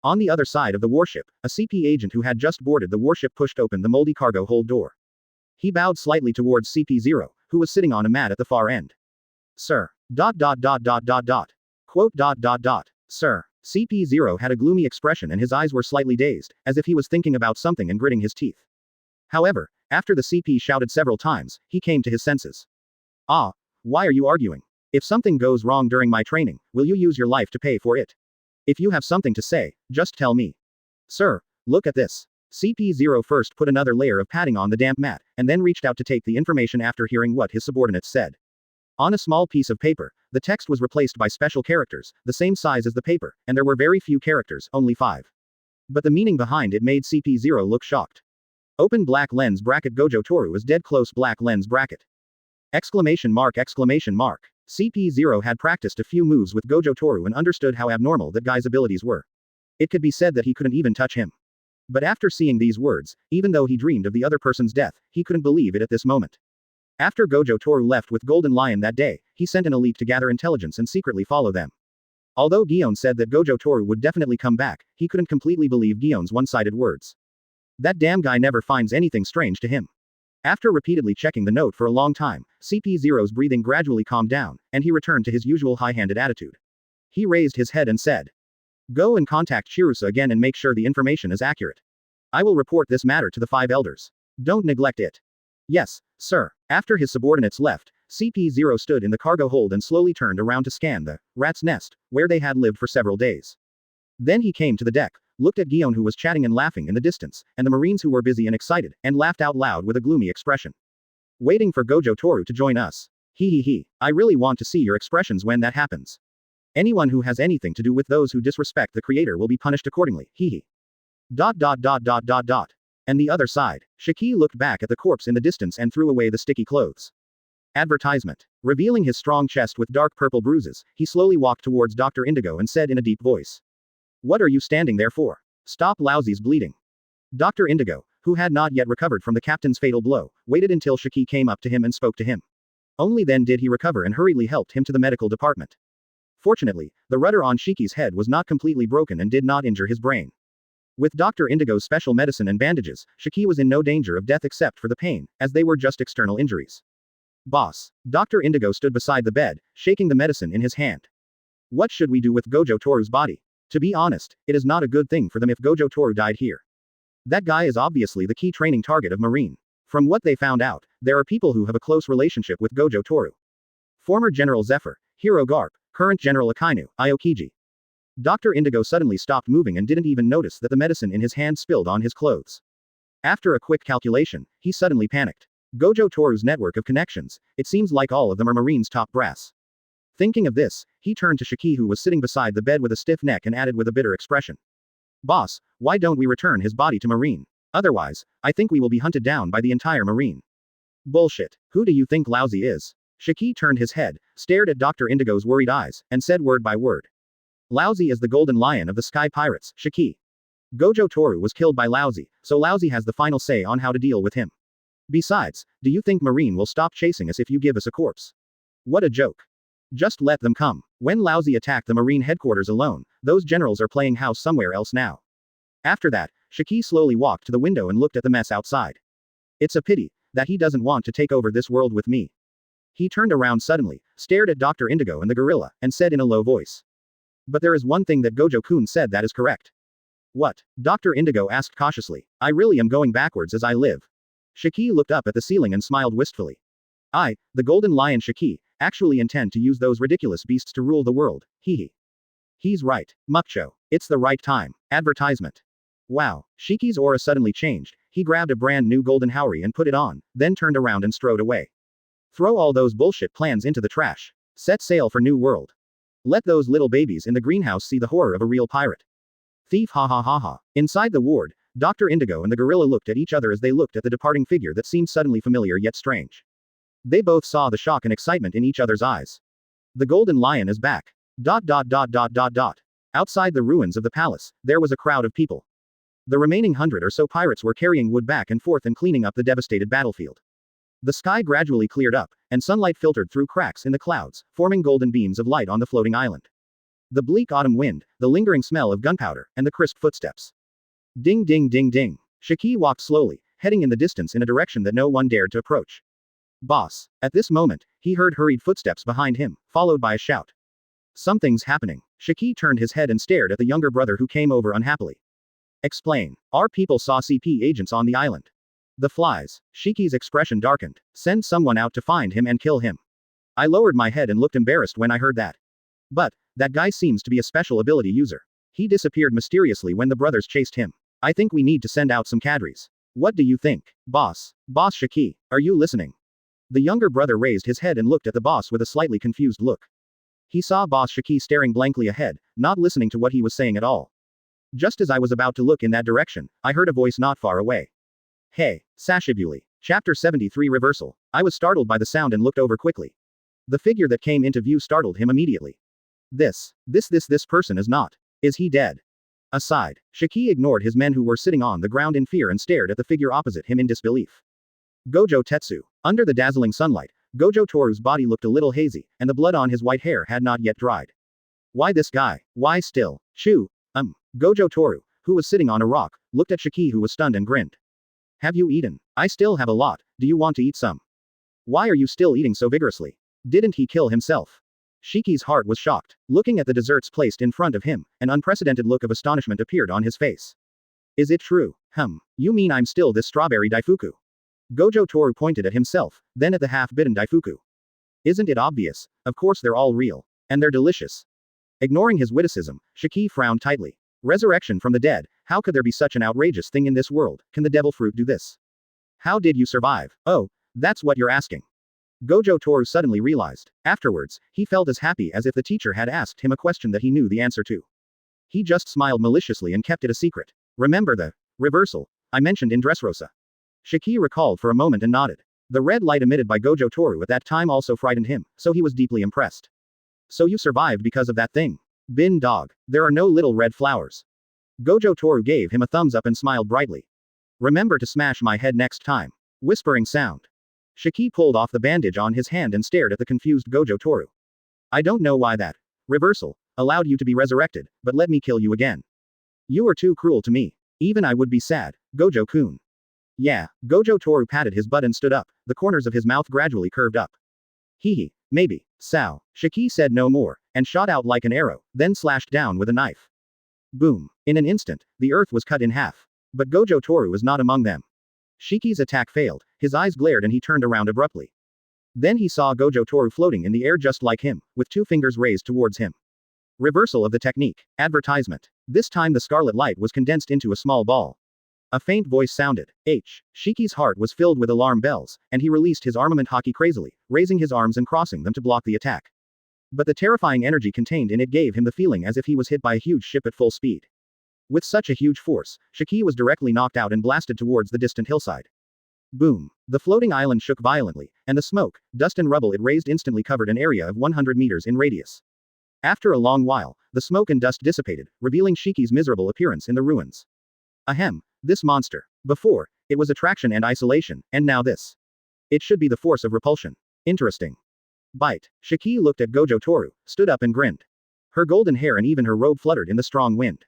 On the other side of the warship, a CP agent who had just boarded the warship pushed open the moldy cargo hold door. He bowed slightly towards CP0, who was sitting on a mat at the far end. Sir. Quote. Sir. CP0 had a gloomy expression and his eyes were slightly dazed, as if he was thinking about something and gritting his teeth. However, after the CP shouted several times, he came to his senses. Ah, why are you arguing? If something goes wrong during my training, will you use your life to pay for it? If you have something to say, just tell me. Sir, look at this. CP0 first put another layer of padding on the damp mat, and then reached out to take the information after hearing what his subordinates said. On a small piece of paper, the text was replaced by special characters, the same size as the paper, and there were very few characters, only 5. But the meaning behind it made CP0 look shocked. Open black lens bracket Gojo Toru is dead close black lens bracket. Exclamation mark. CP0 had practiced a few moves with Gojo Toru and understood how abnormal that guy's abilities were. It could be said that he couldn't even touch him. But after seeing these words, even though he dreamed of the other person's death, he couldn't believe it at this moment. After Gojo Toru left with Golden Lion that day, he sent an elite to gather intelligence and secretly follow them. Although Gion said that Gojo Toru would definitely come back, he couldn't completely believe Gion's one-sided words. That damn guy never finds anything strange to him. After repeatedly checking the note for a long time, CP0's breathing gradually calmed down, and he returned to his usual high-handed attitude. He raised his head and said, "Go and contact Chirusa again and make sure the information is accurate. I will report this matter to the 5 elders. Don't neglect it." "Yes, sir." After his subordinates left, CP0 stood in the cargo hold and slowly turned around to scan the rat's nest, where they had lived for several days. Then he came to the deck, looked at Gion who was chatting and laughing in the distance, and the Marines who were busy and excited, and laughed out loud with a gloomy expression. "Waiting for Gojo Toru to join us. He. I really want to see your expressions when that happens." Anyone who has anything to do with those who disrespect the creator will be punished accordingly, hehe. Dot dot dot dot dot dot. And the other side. Shiki looked back at the corpse in the distance and threw away the sticky clothes. Advertisement. Revealing his strong chest with dark purple bruises, he slowly walked towards Dr. Indigo and said in a deep voice. What are you standing there for? Stop Lousy's bleeding. Dr. Indigo, who had not yet recovered from the captain's fatal blow, waited until Shiki came up to him and spoke to him. Only then did he recover and hurriedly helped him to the medical department. Fortunately, the rudder on Shiki's head was not completely broken and did not injure his brain. With Dr. Indigo's special medicine and bandages, Shiki was in no danger of death except for the pain, as they were just external injuries. Boss. Dr. Indigo stood beside the bed, shaking the medicine in his hand. What should we do with Gojo Toru's body? To be honest, it is not a good thing for them if Gojo Toru died here. That guy is obviously the key training target of Marine. From what they found out, there are people who have a close relationship with Gojo Toru. Former General Zephyr, Hiro Garp, current General Akainu, Aokiji. Dr. Indigo suddenly stopped moving and didn't even notice that the medicine in his hand spilled on his clothes. After a quick calculation, he suddenly panicked. Gojo Toru's network of connections, it seems like all of them are Marine's top brass. Thinking of this, he turned to Shiki who was sitting beside the bed with a stiff neck and added with a bitter expression. Boss, why don't we return his body to Marine? Otherwise, I think we will be hunted down by the entire Marine. Bullshit. Who do you think Lousy is? Shiki turned his head, stared at Dr. Indigo's worried eyes, and said word by word. Lousy is the golden lion of the sky pirates, Shiki. Gojo Toru was killed by Lousy, so Lousy has the final say on how to deal with him. Besides, do you think Marine will stop chasing us if you give us a corpse? What a joke. Just let them come. When Lousy attacked the Marine headquarters alone, those generals are playing house somewhere else now. After that, Shiki slowly walked to the window and looked at the mess outside. It's a pity that he doesn't want to take over this world with me. He turned around suddenly, stared at Dr. Indigo and the gorilla, and said in a low voice. But there is one thing that Gojo-kun said that is correct. What? Dr. Indigo asked cautiously. I really am going backwards as I live. Shiki looked up at the ceiling and smiled wistfully. I, the golden lion Shiki, actually intend to use those ridiculous beasts to rule the world, hehe. He's right, Mukcho. It's the right time. Advertisement. Wow. Shiki's aura suddenly changed, he grabbed a brand new golden haori and put it on, then turned around and strode away. Throw all those bullshit plans into the trash. Set sail for new world. Let those little babies in the greenhouse see the horror of a real pirate. Thief ha ha ha ha. Inside the ward, Dr. Indigo and the gorilla looked at each other as they looked at the departing figure that seemed suddenly familiar yet strange. They both saw the shock and excitement in each other's eyes. The golden lion is back. Dot dot dot dot dot dot. Outside the ruins of the palace, there was a crowd of people. The remaining 100 or so pirates were carrying wood back and forth and cleaning up the devastated battlefield. The sky gradually cleared up, and sunlight filtered through cracks in the clouds, forming golden beams of light on the floating island. The bleak autumn wind, the lingering smell of gunpowder, and the crisp footsteps. Ding ding ding ding. Shiki walked slowly, heading in the distance in a direction that no one dared to approach. Boss. At this moment, he heard hurried footsteps behind him, followed by a shout. Something's happening. Shiki turned his head and stared at the younger brother who came over unhappily. Explain. Our people saw CP agents on the island. The flies. Shiki's expression darkened. Send someone out to find him and kill him. I lowered my head and looked embarrassed when I heard that. But, that guy seems to be a special ability user. He disappeared mysteriously when the brothers chased him. I think we need to send out some cadres. What do you think? Boss. Boss Shiki, are you listening? The younger brother raised his head and looked at the boss with a slightly confused look. He saw Boss Shiki staring blankly ahead, not listening to what he was saying at all. Just as I was about to look in that direction, I heard a voice not far away. Hey, Sashibuli. Chapter 73 Reversal. I was startled by the sound and looked over quickly. The figure that came into view startled him immediately. This person is not. Is he dead? Aside, Shiki ignored his men who were sitting on the ground in fear and stared at the figure opposite him in disbelief. Gojo Tetsu. Under the dazzling sunlight, Gojo Toru's body looked a little hazy, and the blood on his white hair had not yet dried. Why this guy? Why still? Gojo Toru, who was sitting on a rock, looked at Shiki who was stunned and grinned. Have you eaten? I still have a lot, do you want to eat some? Why are you still eating so vigorously? Didn't he kill himself? Shiki's heart was shocked. Looking at the desserts placed in front of him, an unprecedented look of astonishment appeared on his face. Is it true? You mean I'm still this strawberry daifuku? Gojo Toru pointed at himself, then at the half-bitten daifuku. Isn't it obvious? Of course they're all real. And they're delicious. Ignoring his witticism, Shiki frowned tightly. Resurrection from the dead, how could there be such an outrageous thing in this world? Can the devil fruit do this? How did you survive? Oh, that's what you're asking. Gojo Toru suddenly realized. Afterwards, he felt as happy as if the teacher had asked him a question that he knew the answer to. He just smiled maliciously and kept it a secret. Remember the reversal I mentioned in Dressrosa? Shiki recalled for a moment and nodded. The red light emitted by Gojo Toru at that time also frightened him, so he was deeply impressed. So you survived because of that thing? Bin dog. There are no little red flowers. Gojo Toru gave him a thumbs up and smiled brightly. Remember to smash my head next time. Whispering sound. Shiki pulled off the bandage on his hand and stared at the confused Gojo Toru. I don't know why that reversal allowed you to be resurrected, but let me kill you again. You are too cruel to me. Even I would be sad, Gojo-kun. Yeah, Gojo Toru patted his butt and stood up, the corners of his mouth gradually curved up. Hee, maybe, Sao. Shiki said no more, and shot out like an arrow, then slashed down with a knife. Boom. In an instant, the earth was cut in half. But Gojo Toru was not among them. Shiki's attack failed, his eyes glared and he turned around abruptly. Then he saw Gojo Toru floating in the air just like him, with two fingers raised towards him. Reversal of the technique. Advertisement. This time the scarlet light was condensed into a small ball. A faint voice sounded. Shiki's heart was filled with alarm bells, and he released his armament Haki crazily, raising his arms and crossing them to block the attack. But the terrifying energy contained in it gave him the feeling as if he was hit by a huge ship at full speed. With such a huge force, Shiki was directly knocked out and blasted towards the distant hillside. Boom. The floating island shook violently, and the smoke, dust and rubble it raised instantly covered an area of 100 meters in radius. After a long while, the smoke and dust dissipated, revealing Shiki's miserable appearance in the ruins. Ahem, this monster. Before, it was attraction and isolation, and now this. It should be the force of repulsion. Interesting. Bite. Shiki looked at Gojo Toru, stood up and grinned. Her golden hair and even her robe fluttered in the strong wind.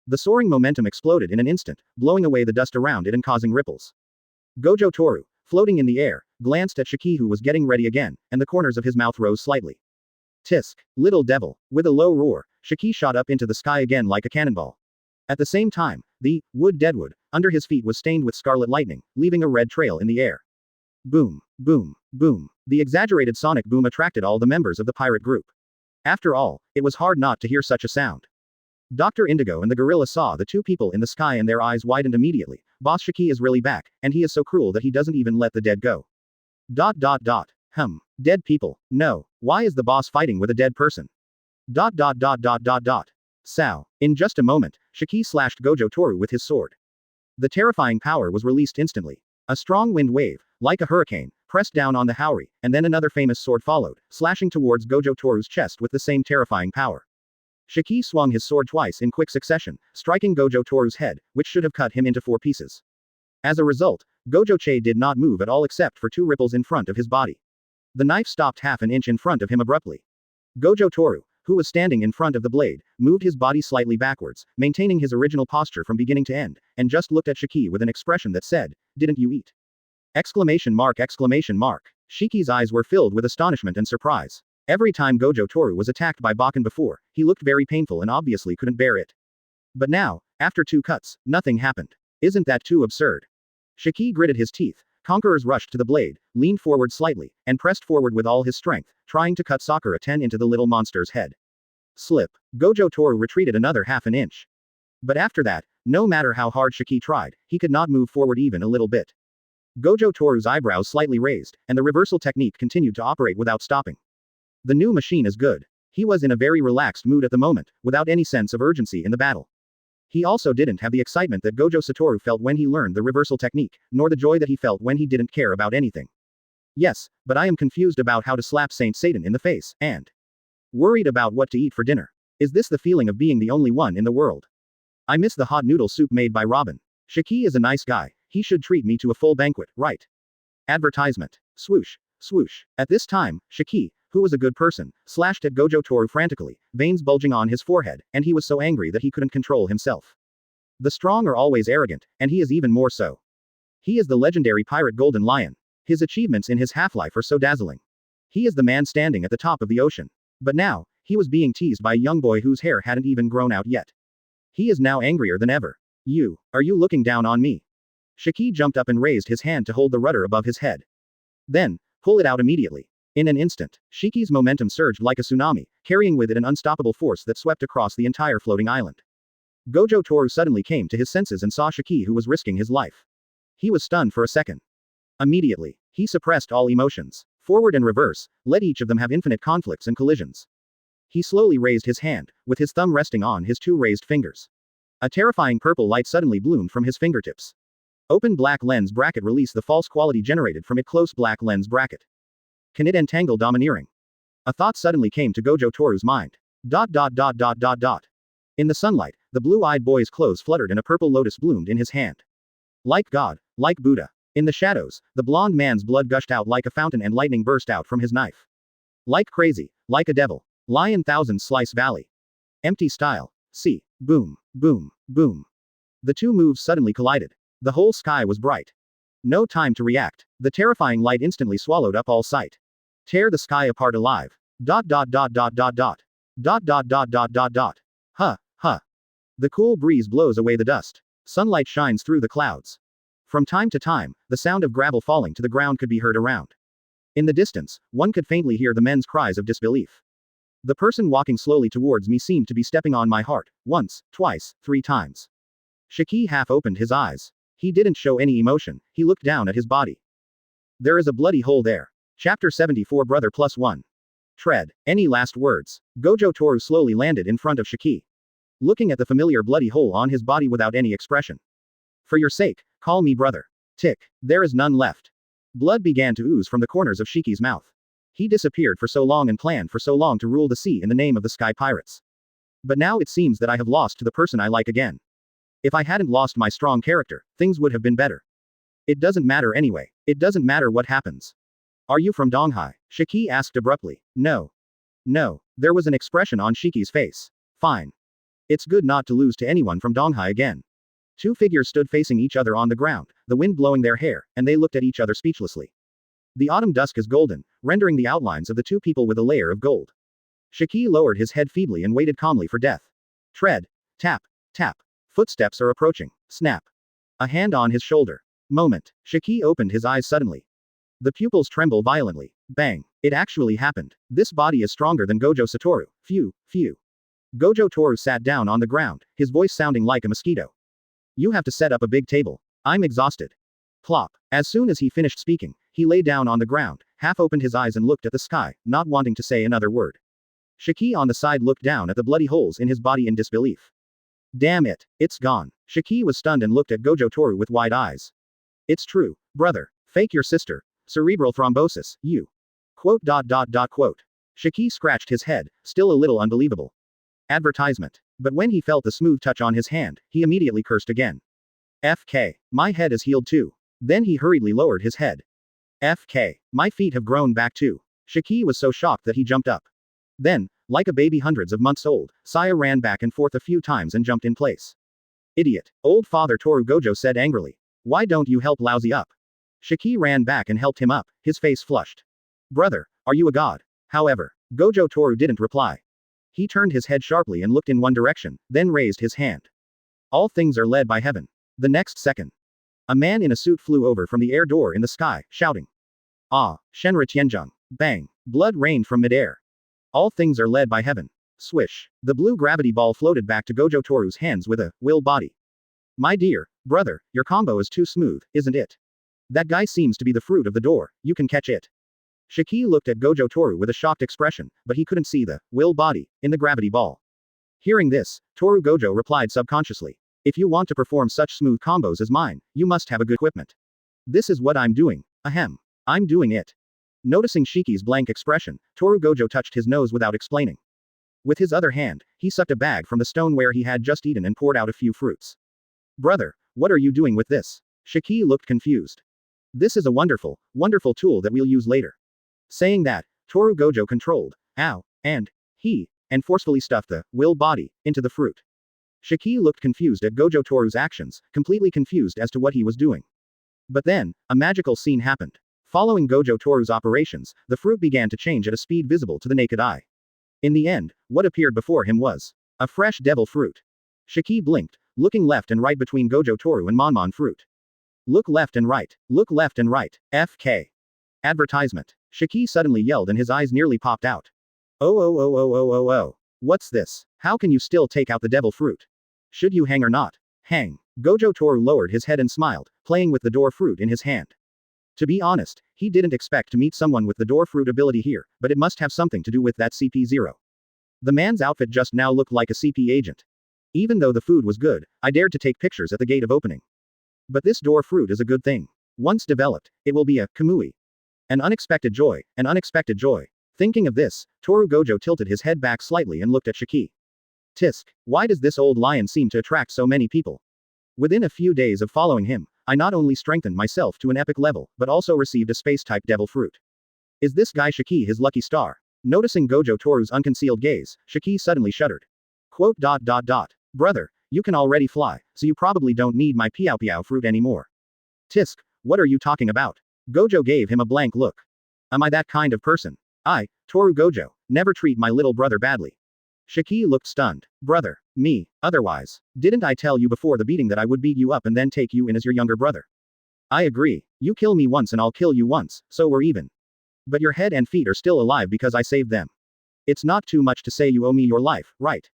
The soaring momentum exploded in an instant, blowing away the dust around it and causing ripples. Gojo Toru, floating in the air, glanced at Shiki who was getting ready again, and the corners of his mouth rose slightly. Tisk, little devil. With a low roar, Shiki shot up into the sky again like a cannonball. At the same time, the deadwood under his feet was stained with scarlet lightning, leaving a red trail in the air. Boom, boom, boom. The exaggerated sonic boom attracted all the members of the pirate group. After all, it was hard not to hear such a sound. Dr. Indigo and the gorilla saw the two people in the sky and their eyes widened immediately. Boss Shiki is really back, and he is so cruel that he doesn't even let the dead go. Dead people. No. Why is the boss fighting with a dead person? Sao. In just a moment, Shiki slashed Gojo Toru with his sword. The terrifying power was released instantly. A strong wind wave, like a hurricane, pressed down on the Haori, and then another famous sword followed, slashing towards Gojo Toru's chest with the same terrifying power. Shiki swung his sword twice in quick succession, striking Gojo Toru's head, which should have cut him into 4 pieces. As a result, Gojo did not move at all except for 2 ripples in front of his body. The knife stopped half an inch in front of him abruptly. Gojo Toru, who was standing in front of the blade, moved his body slightly backwards, maintaining his original posture from beginning to end, and just looked at Shiki with an expression that said, "Didn't you eat?" Exclamation mark. Shiki's eyes were filled with astonishment and surprise. Every time Gojo Toru was attacked by Bakken before, he looked very painful and obviously couldn't bear it. But now, after 2 cuts, nothing happened. Isn't that too absurd? Shiki gritted his teeth. Conquerors rushed to the blade, leaned forward slightly, and pressed forward with all his strength, trying to cut Sakura 10 into the little monster's head. Slip. Gojo Toru retreated another half an inch. But after that, no matter how hard Shiki tried, he could not move forward even a little bit. Gojo Toru's eyebrows slightly raised, and the reversal technique continued to operate without stopping. The new machine is good. He was in a very relaxed mood at the moment, without any sense of urgency in the battle. He also didn't have the excitement that Gojo Satoru felt when he learned the reversal technique, nor the joy that he felt when he didn't care about anything. Yes, but I am confused about how to slap Saint Satan in the face, and worried about what to eat for dinner. Is this the feeling of being the only one in the world? I miss the hot noodle soup made by Robin. Shiki is a nice guy, he should treat me to a full banquet, right? Advertisement. Swoosh, swoosh. At this time, Shiki, who was a good person, slashed at Gojo Toru frantically, veins bulging on his forehead, and he was so angry that he couldn't control himself. The strong are always arrogant, and he is even more so. He is the legendary pirate Golden Lion. His achievements in his half-life are so dazzling. He is the man standing at the top of the ocean. But now, he was being teased by a young boy whose hair hadn't even grown out yet. He is now angrier than ever. Are you looking down on me? Shiki jumped up and raised his hand to hold the rudder above his head. Then, pull it out immediately. In an instant, Shiki's momentum surged like a tsunami, carrying with it an unstoppable force that swept across the entire floating island. Gojo Toru suddenly came to his senses and saw Shiki who was risking his life. He was stunned for a second. Immediately, he suppressed all emotions. Forward and reverse, let each of them have infinite conflicts and collisions. He slowly raised his hand, with his thumb resting on his two raised fingers. A terrifying purple light suddenly bloomed from his fingertips. Open black lens bracket release the false quality generated from it close black lens bracket. Can it entangle domineering? A thought suddenly came to Gojo Toru's mind. In the sunlight, the blue-eyed boy's clothes fluttered and a purple lotus bloomed in his hand. Like God, like Buddha. In the shadows, the blond man's blood gushed out like a fountain and lightning burst out from his knife. Like crazy, like a devil. Lion Thousand Slice Valley. Empty style. See. Boom, boom, boom. The two moves suddenly collided. The whole sky was bright. No time to react. The terrifying light instantly swallowed up all sight. Tear the sky apart alive. Huh, huh. The cool breeze blows away the dust. Sunlight shines through the clouds. From time to time, the sound of gravel falling to the ground could be heard around. In the distance, one could faintly hear the men's cries of disbelief. The person walking slowly towards me seemed to be stepping on my heart, once, twice, 3 times. Shiki half opened his eyes. He didn't show any emotion, he looked down at his body. There is a bloody hole there. Chapter 74 Brother Plus 1. Tread. Any last words? Gojo Toru slowly landed in front of Shiki. Looking at the familiar bloody hole on his body without any expression. For your sake, call me brother. Tick. There is none left. Blood began to ooze from the corners of Shiki's mouth. He disappeared for so long and planned for so long to rule the sea in the name of the Sky Pirates. But now it seems that I have lost to the person I like again. If I hadn't lost my strong character, things would have been better. It doesn't matter anyway. It doesn't matter what happens. Are you from Donghai? Shiki asked abruptly. No. No. There was an expression on Shiki's face. Fine. It's good not to lose to anyone from Donghai again. 2 figures stood facing each other on the ground, the wind blowing their hair, and they looked at each other speechlessly. The autumn dusk is golden, rendering the outlines of the 2 people with a layer of gold. Shiki lowered his head feebly and waited calmly for death. Tread. Tap. Tap. Footsteps are approaching. Snap. A hand on his shoulder. Moment. Shiki opened his eyes suddenly. The pupils tremble violently. Bang. It actually happened. This body is stronger than Gojo Satoru. Phew, phew. Gojo Toru sat down on the ground, his voice sounding like a mosquito. You have to set up a big table. I'm exhausted. Plop. As soon as he finished speaking, he lay down on the ground, half opened his eyes and looked at the sky, not wanting to say another word. Shiki on the side looked down at the bloody holes in his body in disbelief. Damn it. It's gone. Shiki was stunned and looked at Gojo Toru with wide eyes. It's true, brother. Fake your sister. Cerebral thrombosis, you. Quote. Shiki scratched his head, still a little unbelievable. Advertisement. But when he felt the smooth touch on his hand, he immediately cursed again. FK. My head is healed too. Then he hurriedly lowered his head. FK. My feet have grown back too. Shiki was so shocked that he jumped up. Then, like a baby hundreds of months old, Saya ran back and forth a few times and jumped in place. Idiot. Old Father Toru Gojo said angrily. Why don't you help Lousy up? Shiki ran back and helped him up, his face flushed. Brother, are you a god? However, Gojo Toru didn't reply. He turned his head sharply and looked in one direction, then raised his hand. All things are led by heaven. The next second. A man in a suit flew over from the air door in the sky, shouting. Ah, Shenra Tianzheng. Bang. Blood rained from midair. All things are led by heaven. Swish. The blue gravity ball floated back to Gojo Toru's hands with a will body. My dear brother, your combo is too smooth, isn't it? That guy seems to be the fruit of the door, you can catch it. Shiki looked at Gojo Toru with a shocked expression, but he couldn't see the will body in the gravity ball. Hearing this, Toru Gojo replied subconsciously. If you want to perform such smooth combos as mine, you must have a good equipment. This is what I'm doing. Ahem. I'm doing it. Noticing Shiki's blank expression, Toru Gojo touched his nose without explaining. With his other hand, he sucked a bag from the stone where he had just eaten and poured out a few fruits. Brother, what are you doing with this? Shiki looked confused. This is a wonderful, wonderful tool that we'll use later. Saying that, Toru Gojo controlled, and forcefully stuffed the will body into the fruit. Shiki looked confused at Gojo Toru's actions, completely confused as to what he was doing. But then, a magical scene happened. Following Gojo Toru's operations, the fruit began to change at a speed visible to the naked eye. In the end, what appeared before him was a fresh devil fruit. Shiki blinked, looking left and right between Gojo Toru and Monmon fruit. Look left and right. Look left and right. FK. Advertisement. Shiki suddenly yelled and his eyes nearly popped out. Oh. What's this? How can you still take out the devil fruit? Should you hang or not? Hang. Gojo Toru lowered his head and smiled, playing with the door fruit in his hand. To be honest, he didn't expect to meet someone with the door fruit ability here, but it must have something to do with that CP0. The man's outfit just now looked like a CP agent. Even though the food was good, I dared to take pictures at the gate of opening. But this door fruit is a good thing. Once developed, it will be a kamui. An unexpected joy, an unexpected joy. Thinking of this, Toru Gojo tilted his head back slightly and looked at Shiki. Tisk, why does this old lion seem to attract so many people? Within a few days of following him, I not only strengthened myself to an epic level, but also received a space-type devil fruit. Is this guy Shiki his lucky star? Noticing Gojo Toru's unconcealed gaze, Shiki suddenly shuddered. Quote. Brother, you can already fly, so you probably don't need my piao piao fruit anymore. Tisk, what are you talking about? Gojo gave him a blank look. Am I that kind of person? I, Toru Gojo, never treat my little brother badly. Shiki looked stunned. Brother, me, otherwise. Didn't I tell you before the beating that I would beat you up and then take you in as your younger brother? I agree. You kill me once and I'll kill you once, so we're even. But your head and feet are still alive because I saved them. It's not too much to say you owe me your life, right?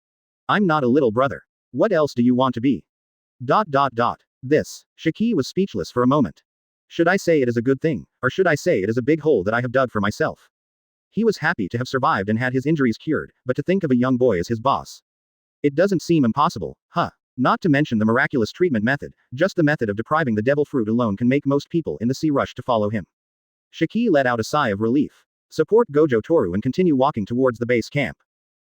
I'm not a little brother. What else do you want to be? This. Shiki was speechless for a moment. Should I say it is a good thing, or should I say it is a big hole that I have dug for myself? He was happy to have survived and had his injuries cured, but to think of a young boy as his boss. It doesn't seem impossible, huh? Not to mention the miraculous treatment method, just the method of depriving the devil fruit alone can make most people in the sea rush to follow him. Shiki let out a sigh of relief. Support Gojo Toru and continue walking towards the base camp.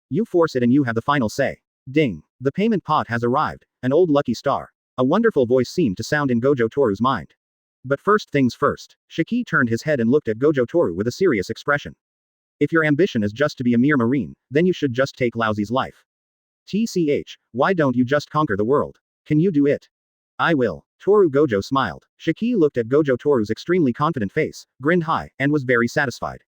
You force it and you have the final say. Ding. The payment pot has arrived, an old lucky star. A wonderful voice seemed to sound in Gojo Toru's mind. But first things first, Shiki turned his head and looked at Gojo Toru with a serious expression. If your ambition is just to be a mere marine, then you should just take Laozi's life. TCH, why don't you just conquer the world? Can you do it? I will. Toru Gojo smiled. Shiki looked at Gojo Toru's extremely confident face, grinned high, and was very satisfied.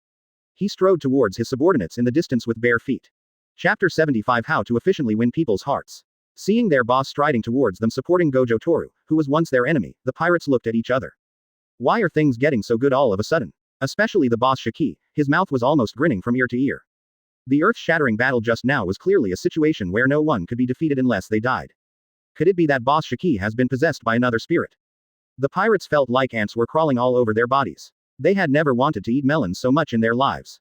He strode towards his subordinates in the distance with bare feet. Chapter 75 How to Efficiently Win People's Hearts. Seeing their boss striding towards them supporting Gojo Toru, who was once their enemy, the pirates looked at each other. Why are things getting so good all of a sudden? Especially the boss Shiki, his mouth was almost grinning from ear to ear. The earth-shattering battle just now was clearly a situation where no one could be defeated unless they died. Could it be that boss Shiki has been possessed by another spirit? The pirates felt like ants were crawling all over their bodies. They had never wanted to eat melons so much in their lives.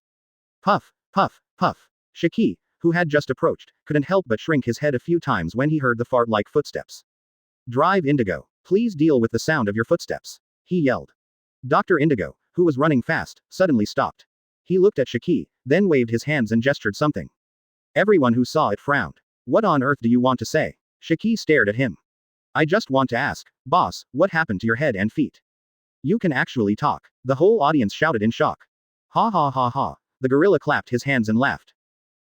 Puff, puff, puff. Shiki, who had just approached, couldn't help but shrink his head a few times when he heard the fart-like footsteps. Drive Indigo. Please deal with the sound of your footsteps. He yelled. Dr. Indigo, who was running fast, suddenly stopped. He looked at Shiki, then waved his hands and gestured something. Everyone who saw it frowned. What on earth do you want to say? Shiki stared at him. I just want to ask, boss, what happened to your head and feet? You can actually talk. The whole audience shouted in shock. Ha ha ha ha. The gorilla clapped his hands and laughed.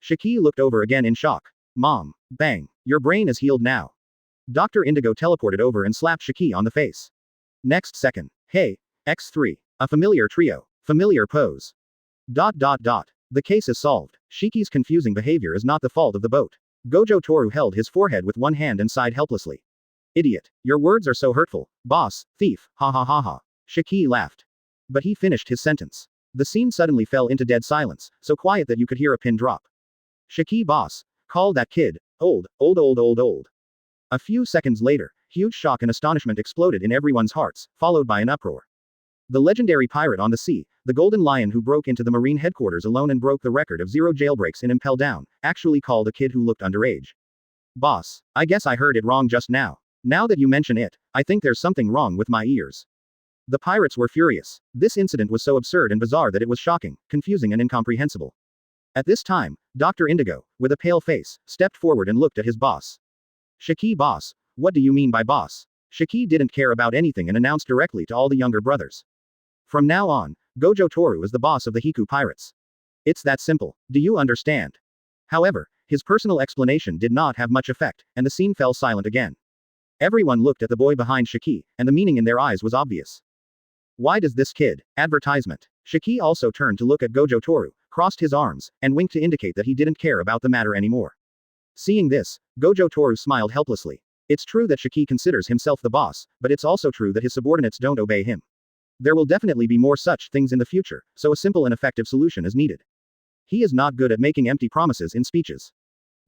Shiki looked over again in shock. Mom. Bang. Your brain is healed now. Dr. Indigo teleported over and slapped Shiki on the face. Next second. Hey. X3. A familiar trio. Familiar pose. The case is solved. Shiki's confusing behavior is not the fault of the boat. Gojo Toru held his forehead with one hand and sighed helplessly. Idiot. Your words are so hurtful. Boss, thief, ha ha ha ha. Shiki laughed. But he finished his sentence. The scene suddenly fell into dead silence, so quiet that you could hear a pin drop. Shiki boss. Call that kid. Old. A few seconds later, huge shock and astonishment exploded in everyone's hearts, followed by an uproar. The legendary pirate on the sea, the Golden Lion who broke into the Marine headquarters alone and broke the record of 0 jailbreaks in Impel Down, actually called a kid who looked underage. Boss, I guess I heard it wrong just now. Now that you mention it, I think there's something wrong with my ears. The pirates were furious. This incident was so absurd and bizarre that it was shocking, confusing and incomprehensible. At this time, Dr. Indigo, with a pale face, stepped forward and looked at his boss. Shiki boss, what do you mean by boss? Shiki didn't care about anything and announced directly to all the younger brothers. From now on, Gojo Toru is the boss of the Hiku pirates. It's that simple. Do you understand? However, his personal explanation did not have much effect, and the scene fell silent again. Everyone looked at the boy behind Shiki, and the meaning in their eyes was obvious. Why does this kid? Advertisement. Shiki also turned to look at Gojo Toru, crossed his arms, and winked to indicate that he didn't care about the matter anymore. Seeing this, Gojo Toru smiled helplessly. It's true that Shiki considers himself the boss, but it's also true that his subordinates don't obey him. There will definitely be more such things in the future, so a simple and effective solution is needed. He is not good at making empty promises in speeches.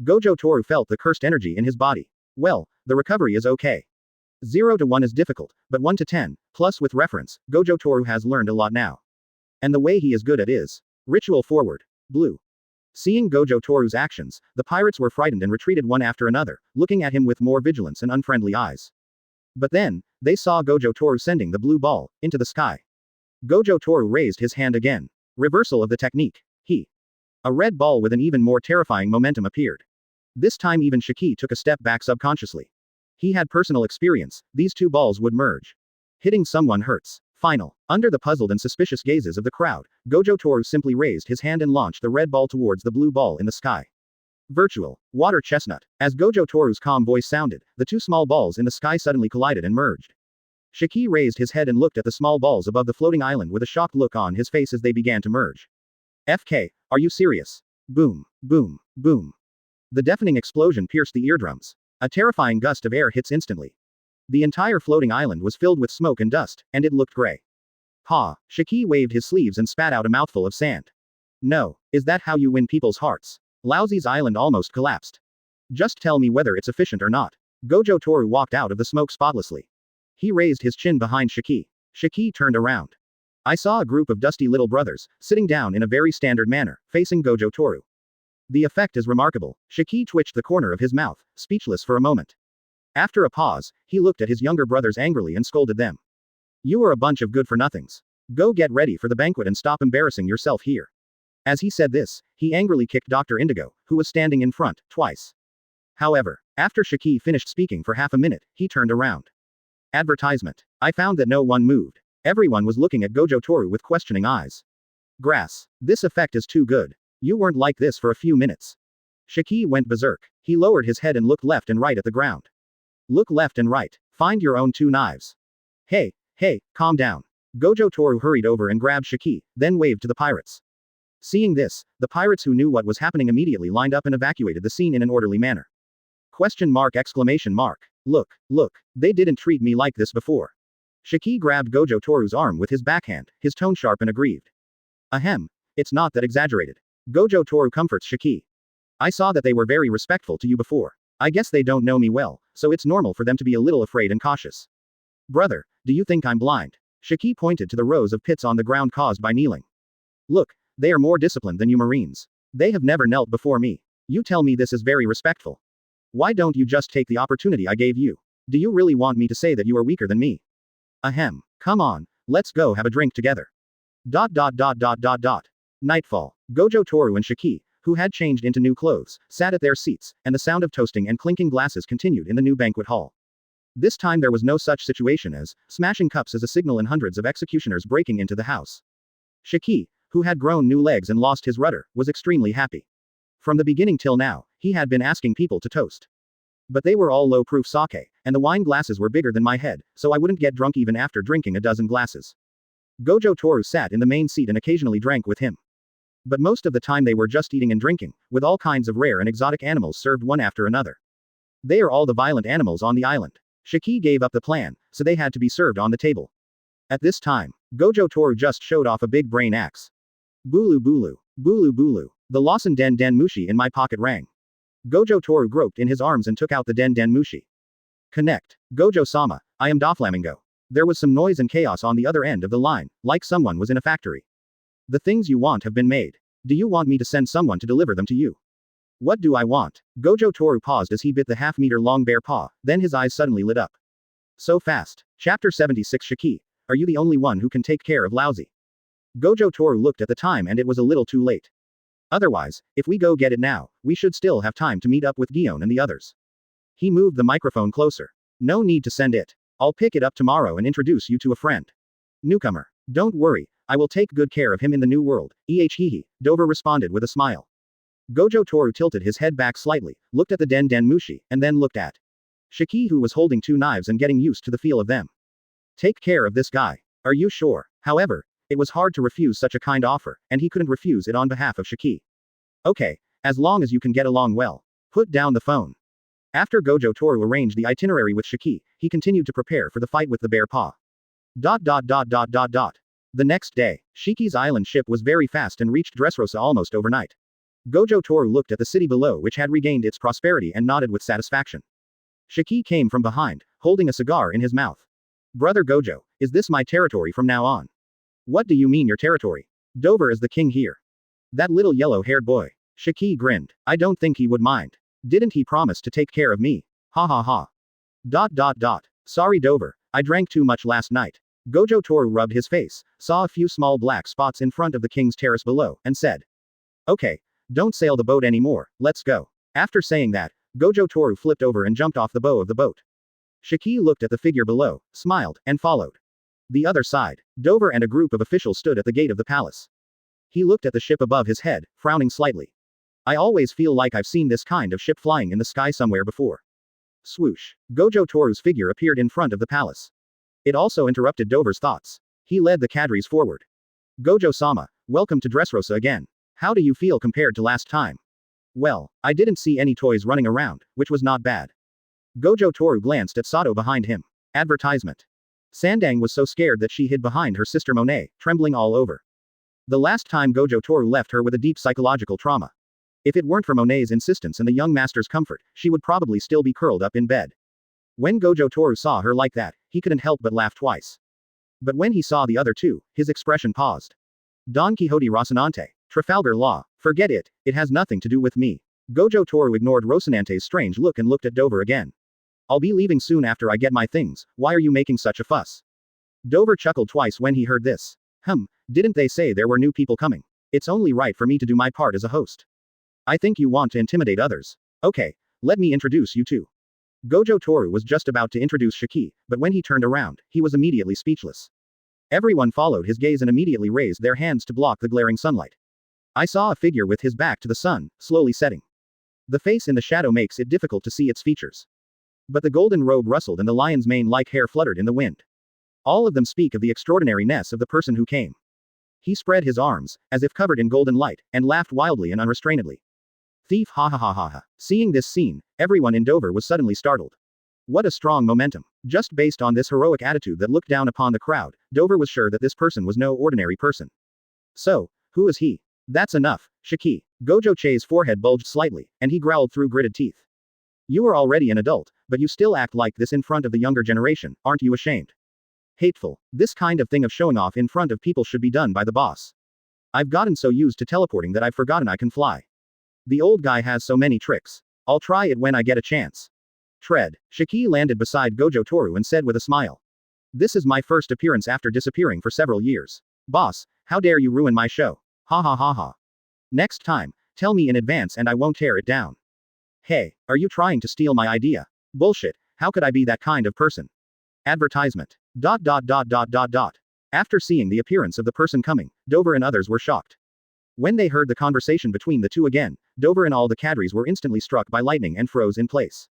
Gojo Toru felt the cursed energy in his body. Well, the recovery is okay. 0 to 1 is difficult, but 1 to 10, plus with reference, Gojo Toru has learned a lot now. And the way he is good at is ritual forward. Blue. Seeing Gojo Toru's actions, the pirates were frightened and retreated one after another, looking at him with more vigilance and unfriendly eyes. But then, they saw Gojo Toru sending the blue ball into the sky. Gojo Toru raised his hand again. Reversal of the technique. A red ball with an even more terrifying momentum appeared. This time even Shiki took a step back subconsciously. He had personal experience, these two balls would merge. Hitting someone hurts. Final. Under the puzzled and suspicious gazes of the crowd, Gojo Toru simply raised his hand and launched the red ball towards the blue ball in the sky. Virtual. Water chestnut. As Gojo Toru's calm voice sounded, the two small balls in the sky suddenly collided and merged. Shiki raised his head and looked at the small balls above the floating island with a shocked look on his face as they began to merge. FK, are you serious? Boom, boom, boom. The deafening explosion pierced the eardrums. A terrifying gust of air hits instantly. The entire floating island was filled with smoke and dust, and it looked gray. Ha! Shiki waved his sleeves and spat out a mouthful of sand. No, is that how you win people's hearts? Laozi's island almost collapsed. Just tell me whether it's efficient or not. Gojo Toru walked out of the smoke spotlessly. He raised his chin behind Shiki. Shiki turned around. I saw a group of dusty little brothers, sitting down in a very standard manner, facing Gojo Toru. The effect is remarkable. Shiki twitched the corner of his mouth, speechless for a moment. After a pause, he looked at his younger brothers angrily and scolded them. You are a bunch of good-for-nothings. Go get ready for the banquet and stop embarrassing yourself here. As he said this, he angrily kicked Dr. Indigo, who was standing in front, twice. However, after Shiki finished speaking for half a minute, he turned around. Advertisement. I found that no one moved. Everyone was looking at Gojo Toru with questioning eyes. Grass. This effect is too good. You weren't like this for a few minutes. Shiki went berserk. He lowered his head and looked left and right at the ground. Look left and right. Find your own two knives. Hey, calm down. Gojo Toru hurried over and grabbed Shiki, then waved to the pirates. Seeing this, the pirates who knew what was happening immediately lined up and evacuated the scene in an orderly manner. Question mark exclamation mark. Look, they didn't treat me like this before. Shiki grabbed Gojo Toru's arm with his backhand, his tone sharp and aggrieved. Ahem. It's not that exaggerated. Gojo Toru comforts Shiki. I saw that they were very respectful to you before. I guess they don't know me well, so it's normal for them to be a little afraid and cautious. Brother, do you think I'm blind? Shiki pointed to the rows of pits on the ground caused by kneeling. Look, they are more disciplined than you Marines. They have never knelt before me. You tell me this is very respectful. Why don't you just take the opportunity I gave you? Do you really want me to say that you are weaker than me? Ahem. Come on, let's go have a drink together. Nightfall. Gojo Toru and Shiki, who had changed into new clothes, sat at their seats, and the sound of toasting and clinking glasses continued in the new banquet hall. This time there was no such situation as smashing cups as a signal and hundreds of executioners breaking into the house. Shiki, who had grown new legs and lost his rudder, was extremely happy. From the beginning till now, he had been asking people to toast. But they were all low-proof sake, and the wine glasses were bigger than my head, so I wouldn't get drunk even after drinking a dozen glasses. Gojo Toru sat in the main seat and occasionally drank with him. But most of the time they were just eating and drinking, with all kinds of rare and exotic animals served one after another. They are all the violent animals on the island. Shiki gave up the plan, so they had to be served on the table. At this time, Gojo Toru just showed off a big brain axe. Bulu bulu, bulu bulu. The Lawson den mushi in my pocket rang. Gojo Toru groped in his arms and took out the den mushi. Connect. Gojo-sama, I am Doflamingo. There was some noise and chaos on the other end of the line, like someone was in a factory. The things you want have been made. Do you want me to send someone to deliver them to you? What do I want? Gojo Toru paused as he bit the half-meter long bare paw, then his eyes suddenly lit up. So fast. Chapter 76 Shiki, are you the only one who can take care of Laozi? Gojo Toru looked at the time and it was a little too late. Otherwise, if we go get it now, we should still have time to meet up with Gion and the others. He moved the microphone closer. No need to send it. I'll pick it up tomorrow and introduce you to a friend. Newcomer. Don't worry, I will take good care of him in the new world. Dover responded with a smile. Gojo Toru tilted his head back slightly, looked at the den mushi, and then looked at Shiki, who was holding two knives and getting used to the feel of them. Take care of this guy. Are you sure? However, it was hard to refuse such a kind offer, and he couldn't refuse it on behalf of Shiki. Okay, as long as you can get along well. Put down the phone. After Gojo Toru arranged the itinerary with Shiki, he continued to prepare for the fight with the bear paw. The next day, Shiki's island ship was very fast and reached Dressrosa almost overnight. Gojo Toru looked at the city below, which had regained its prosperity, and nodded with satisfaction. Shiki came from behind, holding a cigar in his mouth. Brother Gojo, is this my territory from now on? What do you mean your territory? Dover is the king here. That little yellow-haired boy. Shiki grinned. I don't think he would mind. Didn't he promise to take care of me? Ha ha ha. Sorry Dover, I drank too much last night. Gojo Toru rubbed his face, saw a few small black spots in front of the king's terrace below, and said. Okay. Don't sail the boat anymore, let's go. After saying that, Gojo Toru flipped over and jumped off the bow of the boat. Shiki looked at the figure below, smiled, and followed. The other side, Dover and a group of officials stood at the gate of the palace. He looked at the ship above his head, frowning slightly. I always feel like I've seen this kind of ship flying in the sky somewhere before. Swoosh. Gojo Toru's figure appeared in front of the palace. It also interrupted Dover's thoughts. He led the cadres forward. Gojo-sama, welcome to Dressrosa again. How do you feel compared to last time? Well, I didn't see any toys running around, which was not bad. Gojo Toru glanced at Sato behind him. Advertisement. Sandang was so scared that she hid behind her sister Monet, trembling all over. The last time Gojo Toru left her with a deep psychological trauma. If it weren't for Monet's insistence and the young master's comfort, she would probably still be curled up in bed. When Gojo Toru saw her like that, he couldn't help but laugh twice. But when he saw the other two, his expression paused. Don Quixote Rocinante. Trafalgar Law. Forget it, it has nothing to do with me. Gojo Toru ignored Rocinante's strange look and looked at Dover again. I'll be leaving soon after I get my things, why are you making such a fuss? Dover chuckled twice when he heard this. Didn't they say there were new people coming? It's only right for me to do my part as a host. I think you want to intimidate others. Okay, let me introduce you two. Gojo Toru was just about to introduce Shiki, but when he turned around, he was immediately speechless. Everyone followed his gaze and immediately raised their hands to block the glaring sunlight. I saw a figure with his back to the sun, slowly setting. The face in the shadow makes it difficult to see its features. But the golden robe rustled and the lion's mane-like hair fluttered in the wind. All of them speak of the extraordinariness of the person who came. He spread his arms, as if covered in golden light, and laughed wildly and unrestrainedly. Thief ha ha ha ha ha. Seeing this scene, everyone in Dover was suddenly startled. What a strong momentum. Just based on this heroic attitude that looked down upon the crowd, Dover was sure that this person was no ordinary person. So, who is he? That's enough, Shiki. Gojo Che's forehead bulged slightly, and he growled through gritted teeth. You are already an adult, but you still act like this in front of the younger generation, aren't you ashamed? Hateful. This kind of thing of showing off in front of people should be done by the boss. I've gotten so used to teleporting that I've forgotten I can fly. The old guy has so many tricks. I'll try it when I get a chance. Tread. Shiki landed beside Gojo Toru and said with a smile. This is my first appearance after disappearing for several years. Boss, how dare you ruin my show? Ha ha ha ha. Next time, tell me in advance and I won't tear it down. Hey, are you trying to steal my idea? Bullshit, how could I be that kind of person? Advertisement. ... After seeing the appearance of the person coming, Dover and others were shocked. When they heard the conversation between the two again, Dover and all the cadres were instantly struck by lightning and froze in place.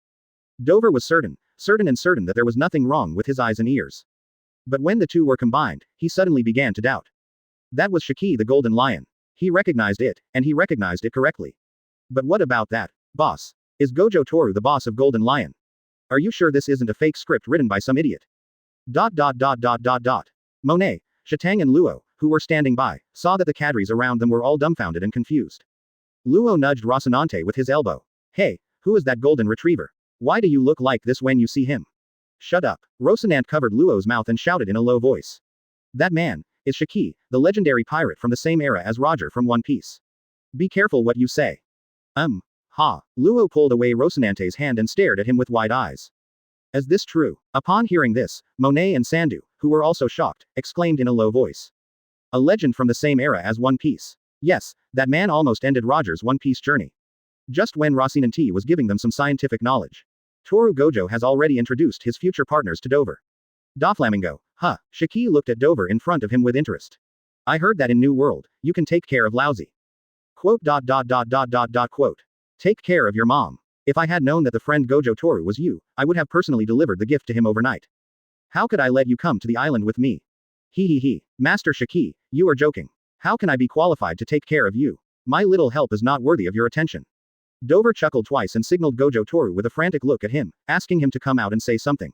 Dover was certain that there was nothing wrong with his eyes and ears. But when the two were combined, he suddenly began to doubt. That was Shiki the Golden Lion. He recognized it, and he recognized it correctly. But what about that, boss? Is Gojo Toru the boss of Golden Lion? Are you sure this isn't a fake script written by some idiot? ... Monet, Shatang and Luo, who were standing by, saw that the cadres around them were all dumbfounded and confused. Luo nudged Rocinante with his elbow. Hey, who is that golden retriever? Why do you look like this when you see him? Shut up. Rocinante covered Luo's mouth and shouted in a low voice. That man is Shiki, the legendary pirate from the same era as Roger from One Piece. Be careful what you say. Luo pulled away Rocinante's hand and stared at him with wide eyes. Is this true? Upon hearing this, Monet and Sandu, who were also shocked, exclaimed in a low voice. A legend from the same era as One Piece. Yes, that man almost ended Roger's One Piece journey. Just when Rocinante was giving them some scientific knowledge. Toru Gojo has already introduced his future partners to Dover. Doflamingo. Shiki looked at Dover in front of him with interest. I heard that in New World, you can take care of Lousy. Quote. Take care of your mom. If I had known that the friend Gojo Toru was you, I would have personally delivered the gift to him overnight. How could I let you come to the island with me? Master Shiki, you are joking. How can I be qualified to take care of you? My little help is not worthy of your attention. Dover chuckled twice and signaled Gojo Toru with a frantic look at him, asking him to come out and say something.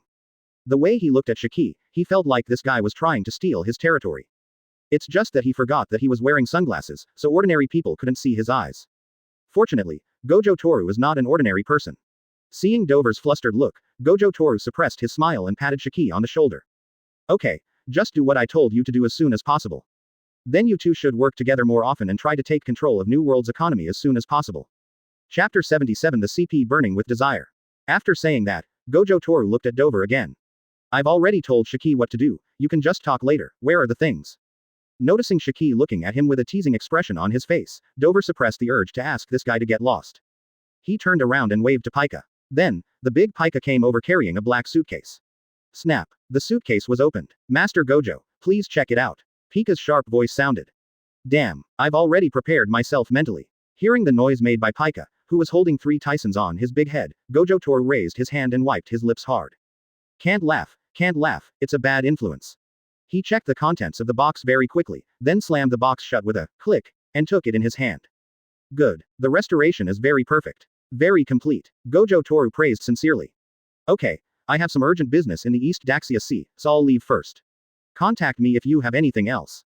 The way he looked at Shiki, he felt like this guy was trying to steal his territory. It's just that he forgot that he was wearing sunglasses, so ordinary people couldn't see his eyes. Fortunately, Gojo Toru is not an ordinary person. Seeing Dover's flustered look, Gojo Toru suppressed his smile and patted Shiki on the shoulder. Okay, just do what I told you to do as soon as possible. Then you two should work together more often and try to take control of New World's economy as soon as possible. Chapter 77 The CP burning with desire. After saying that, Gojo Toru looked at Dover again. I've already told Shiki what to do, you can just talk later, where are the things? Noticing Shiki looking at him with a teasing expression on his face, Dover suppressed the urge to ask this guy to get lost. He turned around and waved to Pika. Then, the big Pika came over carrying a black suitcase. Snap. The suitcase was opened. Master Gojo, please check it out. Pika's sharp voice sounded. Damn, I've already prepared myself mentally. Hearing the noise made by Pika, who was holding 3 Tysons on his big head, Gojo Toru raised his hand and wiped his lips hard. Can't laugh, it's a bad influence. He checked the contents of the box very quickly, then slammed the box shut with a click, and took it in his hand. Good. The restoration is very perfect. Very complete. Gojo Toru praised sincerely. Okay, I have some urgent business in the East Daxia Sea, so I'll leave first. Contact me if you have anything else.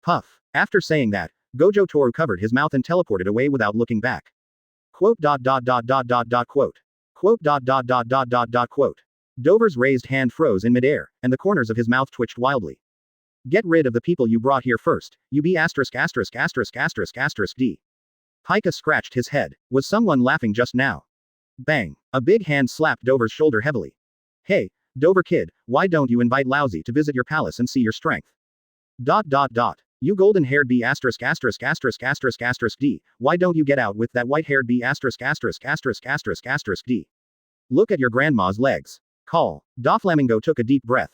Puff. After saying that, Gojo Toru covered his mouth and teleported away without looking back. Quote. Quote. Dover's raised hand froze in midair, and the corners of his mouth twitched wildly. Get rid of the people you brought here first, you be asterisk. D. Pika scratched his head. Was someone laughing just now? Bang. A big hand slapped Dover's shoulder heavily. Hey, Dover kid, why don't you invite Lousy to visit your palace and see your strength? You golden-haired B asterisk. D, why don't you get out with that white-haired B asterisk. D. Look at your grandma's legs. Call. Doflamingo took a deep breath.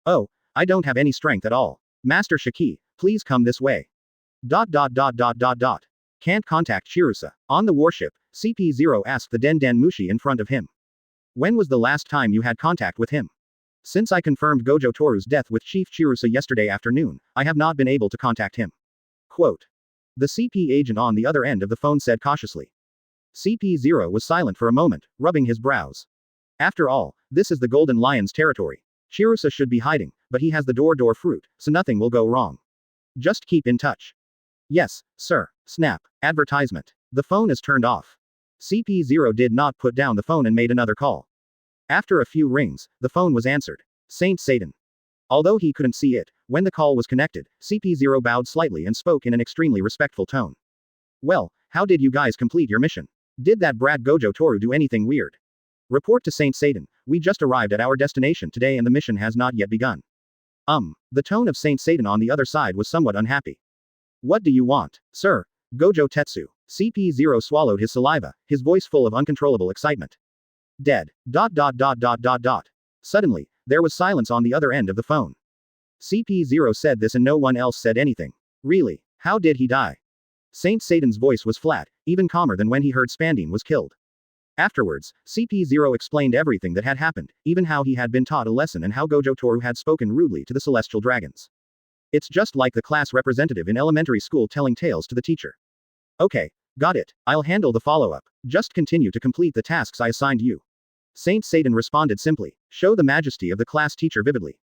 Oh, I don't have any strength at all. Master Shiki, please come this way. Can't contact Chirusa. On the warship, CP0 asked the Den Mushi in front of him. When was the last time you had contact with him? Since I confirmed Gojo Toru's death with Chief Chirusa yesterday afternoon, I have not been able to contact him. Quote. The CP agent on the other end of the phone said cautiously. CP0 was silent for a moment, rubbing his brows. After all, this is the Golden Lion's territory. Chirusa should be hiding, but he has the door fruit, so nothing will go wrong. Just keep in touch. Yes, sir. Snap. Advertisement. The phone is turned off. CP0 did not put down the phone and made another call. After a few rings, the phone was answered. Saint Satan. Although he couldn't see it, when the call was connected, CP0 bowed slightly and spoke in an extremely respectful tone. Well, how did you guys complete your mission? Did that brat Gojo Toru do anything weird? Report to Saint Satan, we just arrived at our destination today and the mission has not yet begun. The tone of Saint Satan on the other side was somewhat unhappy. What do you want, sir? Gojo Tetsu. CP0 swallowed his saliva, his voice full of uncontrollable excitement. Dead. Suddenly, there was silence on the other end of the phone. CP0 said this and no one else said anything. Really? How did he die? Saint Satan's voice was flat, even calmer than when he heard Spandine was killed. Afterwards, CP0 explained everything that had happened, even how he had been taught a lesson and how Gojo Toru had spoken rudely to the celestial dragons. It's just like the class representative in elementary school telling tales to the teacher. Okay, got it, I'll handle the follow-up. Just continue to complete the tasks I assigned you. Saint Satan responded simply. Show the majesty of the class teacher vividly.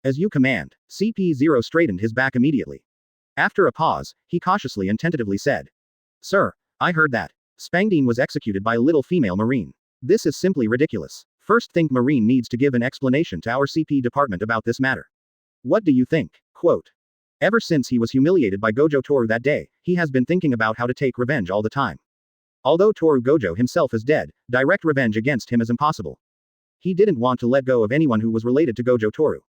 As you command. CP0 straightened his back immediately. After a pause, he cautiously and tentatively said. Sir, I heard that. Spandine was executed by a little female Marine. This is simply ridiculous. First think Marine needs to give an explanation to our CP department about this matter. What do you think? Quote. Ever since he was humiliated by Gojo Toru that day, he has been thinking about how to take revenge all the time. Although Toru Gojo himself is dead, direct revenge against him is impossible. He didn't want to let go of anyone who was related to Gojo Toru.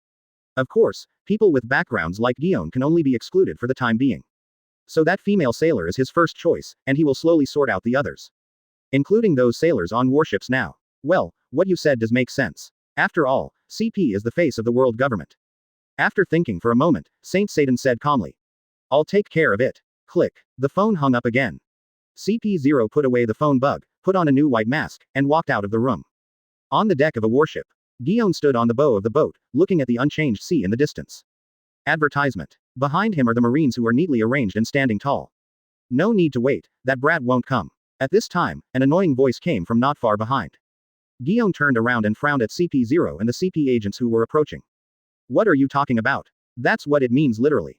Of course, people with backgrounds like Gion can only be excluded for the time being. So that female sailor is his first choice, and he will slowly sort out the others. Including those sailors on warships now. Well, what you said does make sense. After all, CP is the face of the world government. After thinking for a moment, Saint Satan said calmly. I'll take care of it. Click. The phone hung up again. CP0 put away the phone bug, put on a new white mask, and walked out of the room. On the deck of a warship, Gion stood on the bow of the boat, looking at the unchanged sea in the distance. Advertisement. Behind him are the Marines who are neatly arranged and standing tall. No need to wait, that brat won't come. At this time, an annoying voice came from not far behind. Gion turned around and frowned at CP0 and the CP agents who were approaching. What are you talking about? That's what it means literally.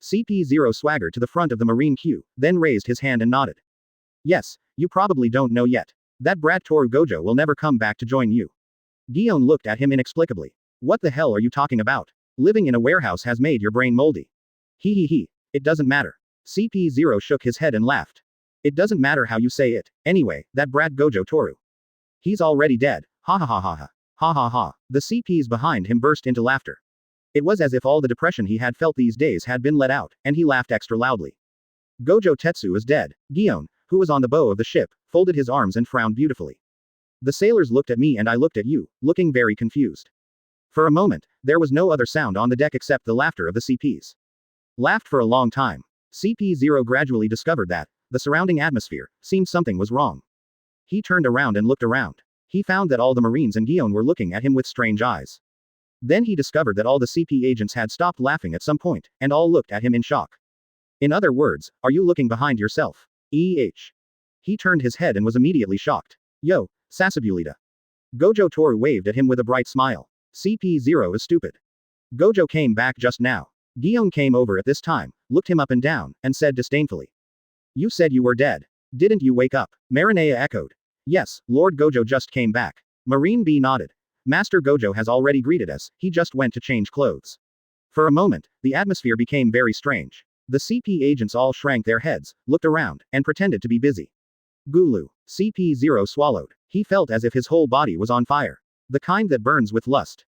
CP0 swaggered to the front of the Marine queue, then raised his hand and nodded. Yes, you probably don't know yet. That brat Toru Gojo will never come back to join you. Gion looked at him inexplicably. What the hell are you talking about? Living in a warehouse has made your brain moldy. He. It doesn't matter. CP0 shook his head and laughed. It doesn't matter how you say it. Anyway, that brat Gojo Toru. He's already dead. Ha ha ha ha ha. Ha ha ha. The CPs behind him burst into laughter. It was as if all the depression he had felt these days had been let out, and he laughed extra loudly. Gojo Tetsu is dead. Gion, who was on the bow of the ship, folded his arms and frowned beautifully. The sailors looked at me and I looked at you, looking very confused. For a moment, there was no other sound on the deck except the laughter of the CPs. Laughed for a long time. CP0 gradually discovered that the surrounding atmosphere seemed something was wrong. He turned around and looked around. He found that all the Marines and Gion were looking at him with strange eyes. Then he discovered that all the CP agents had stopped laughing at some point, and all looked at him in shock. In other words, are you looking behind yourself? He turned his head and was immediately shocked. Yo, Sasabulita. Gojo Toru waved at him with a bright smile. CP0 is stupid. Gojo came back just now. Gion came over at this time, looked him up and down, and said disdainfully. You said you were dead. Didn't you wake up? Marinea echoed. Yes, Lord Gojo just came back. Marine B nodded. Master Gojo has already greeted us, he just went to change clothes. For a moment, the atmosphere became very strange. The CP agents all shrank their heads, looked around, and pretended to be busy. Gulu. CP0 swallowed. He felt as if his whole body was on fire. The kind that burns with lust.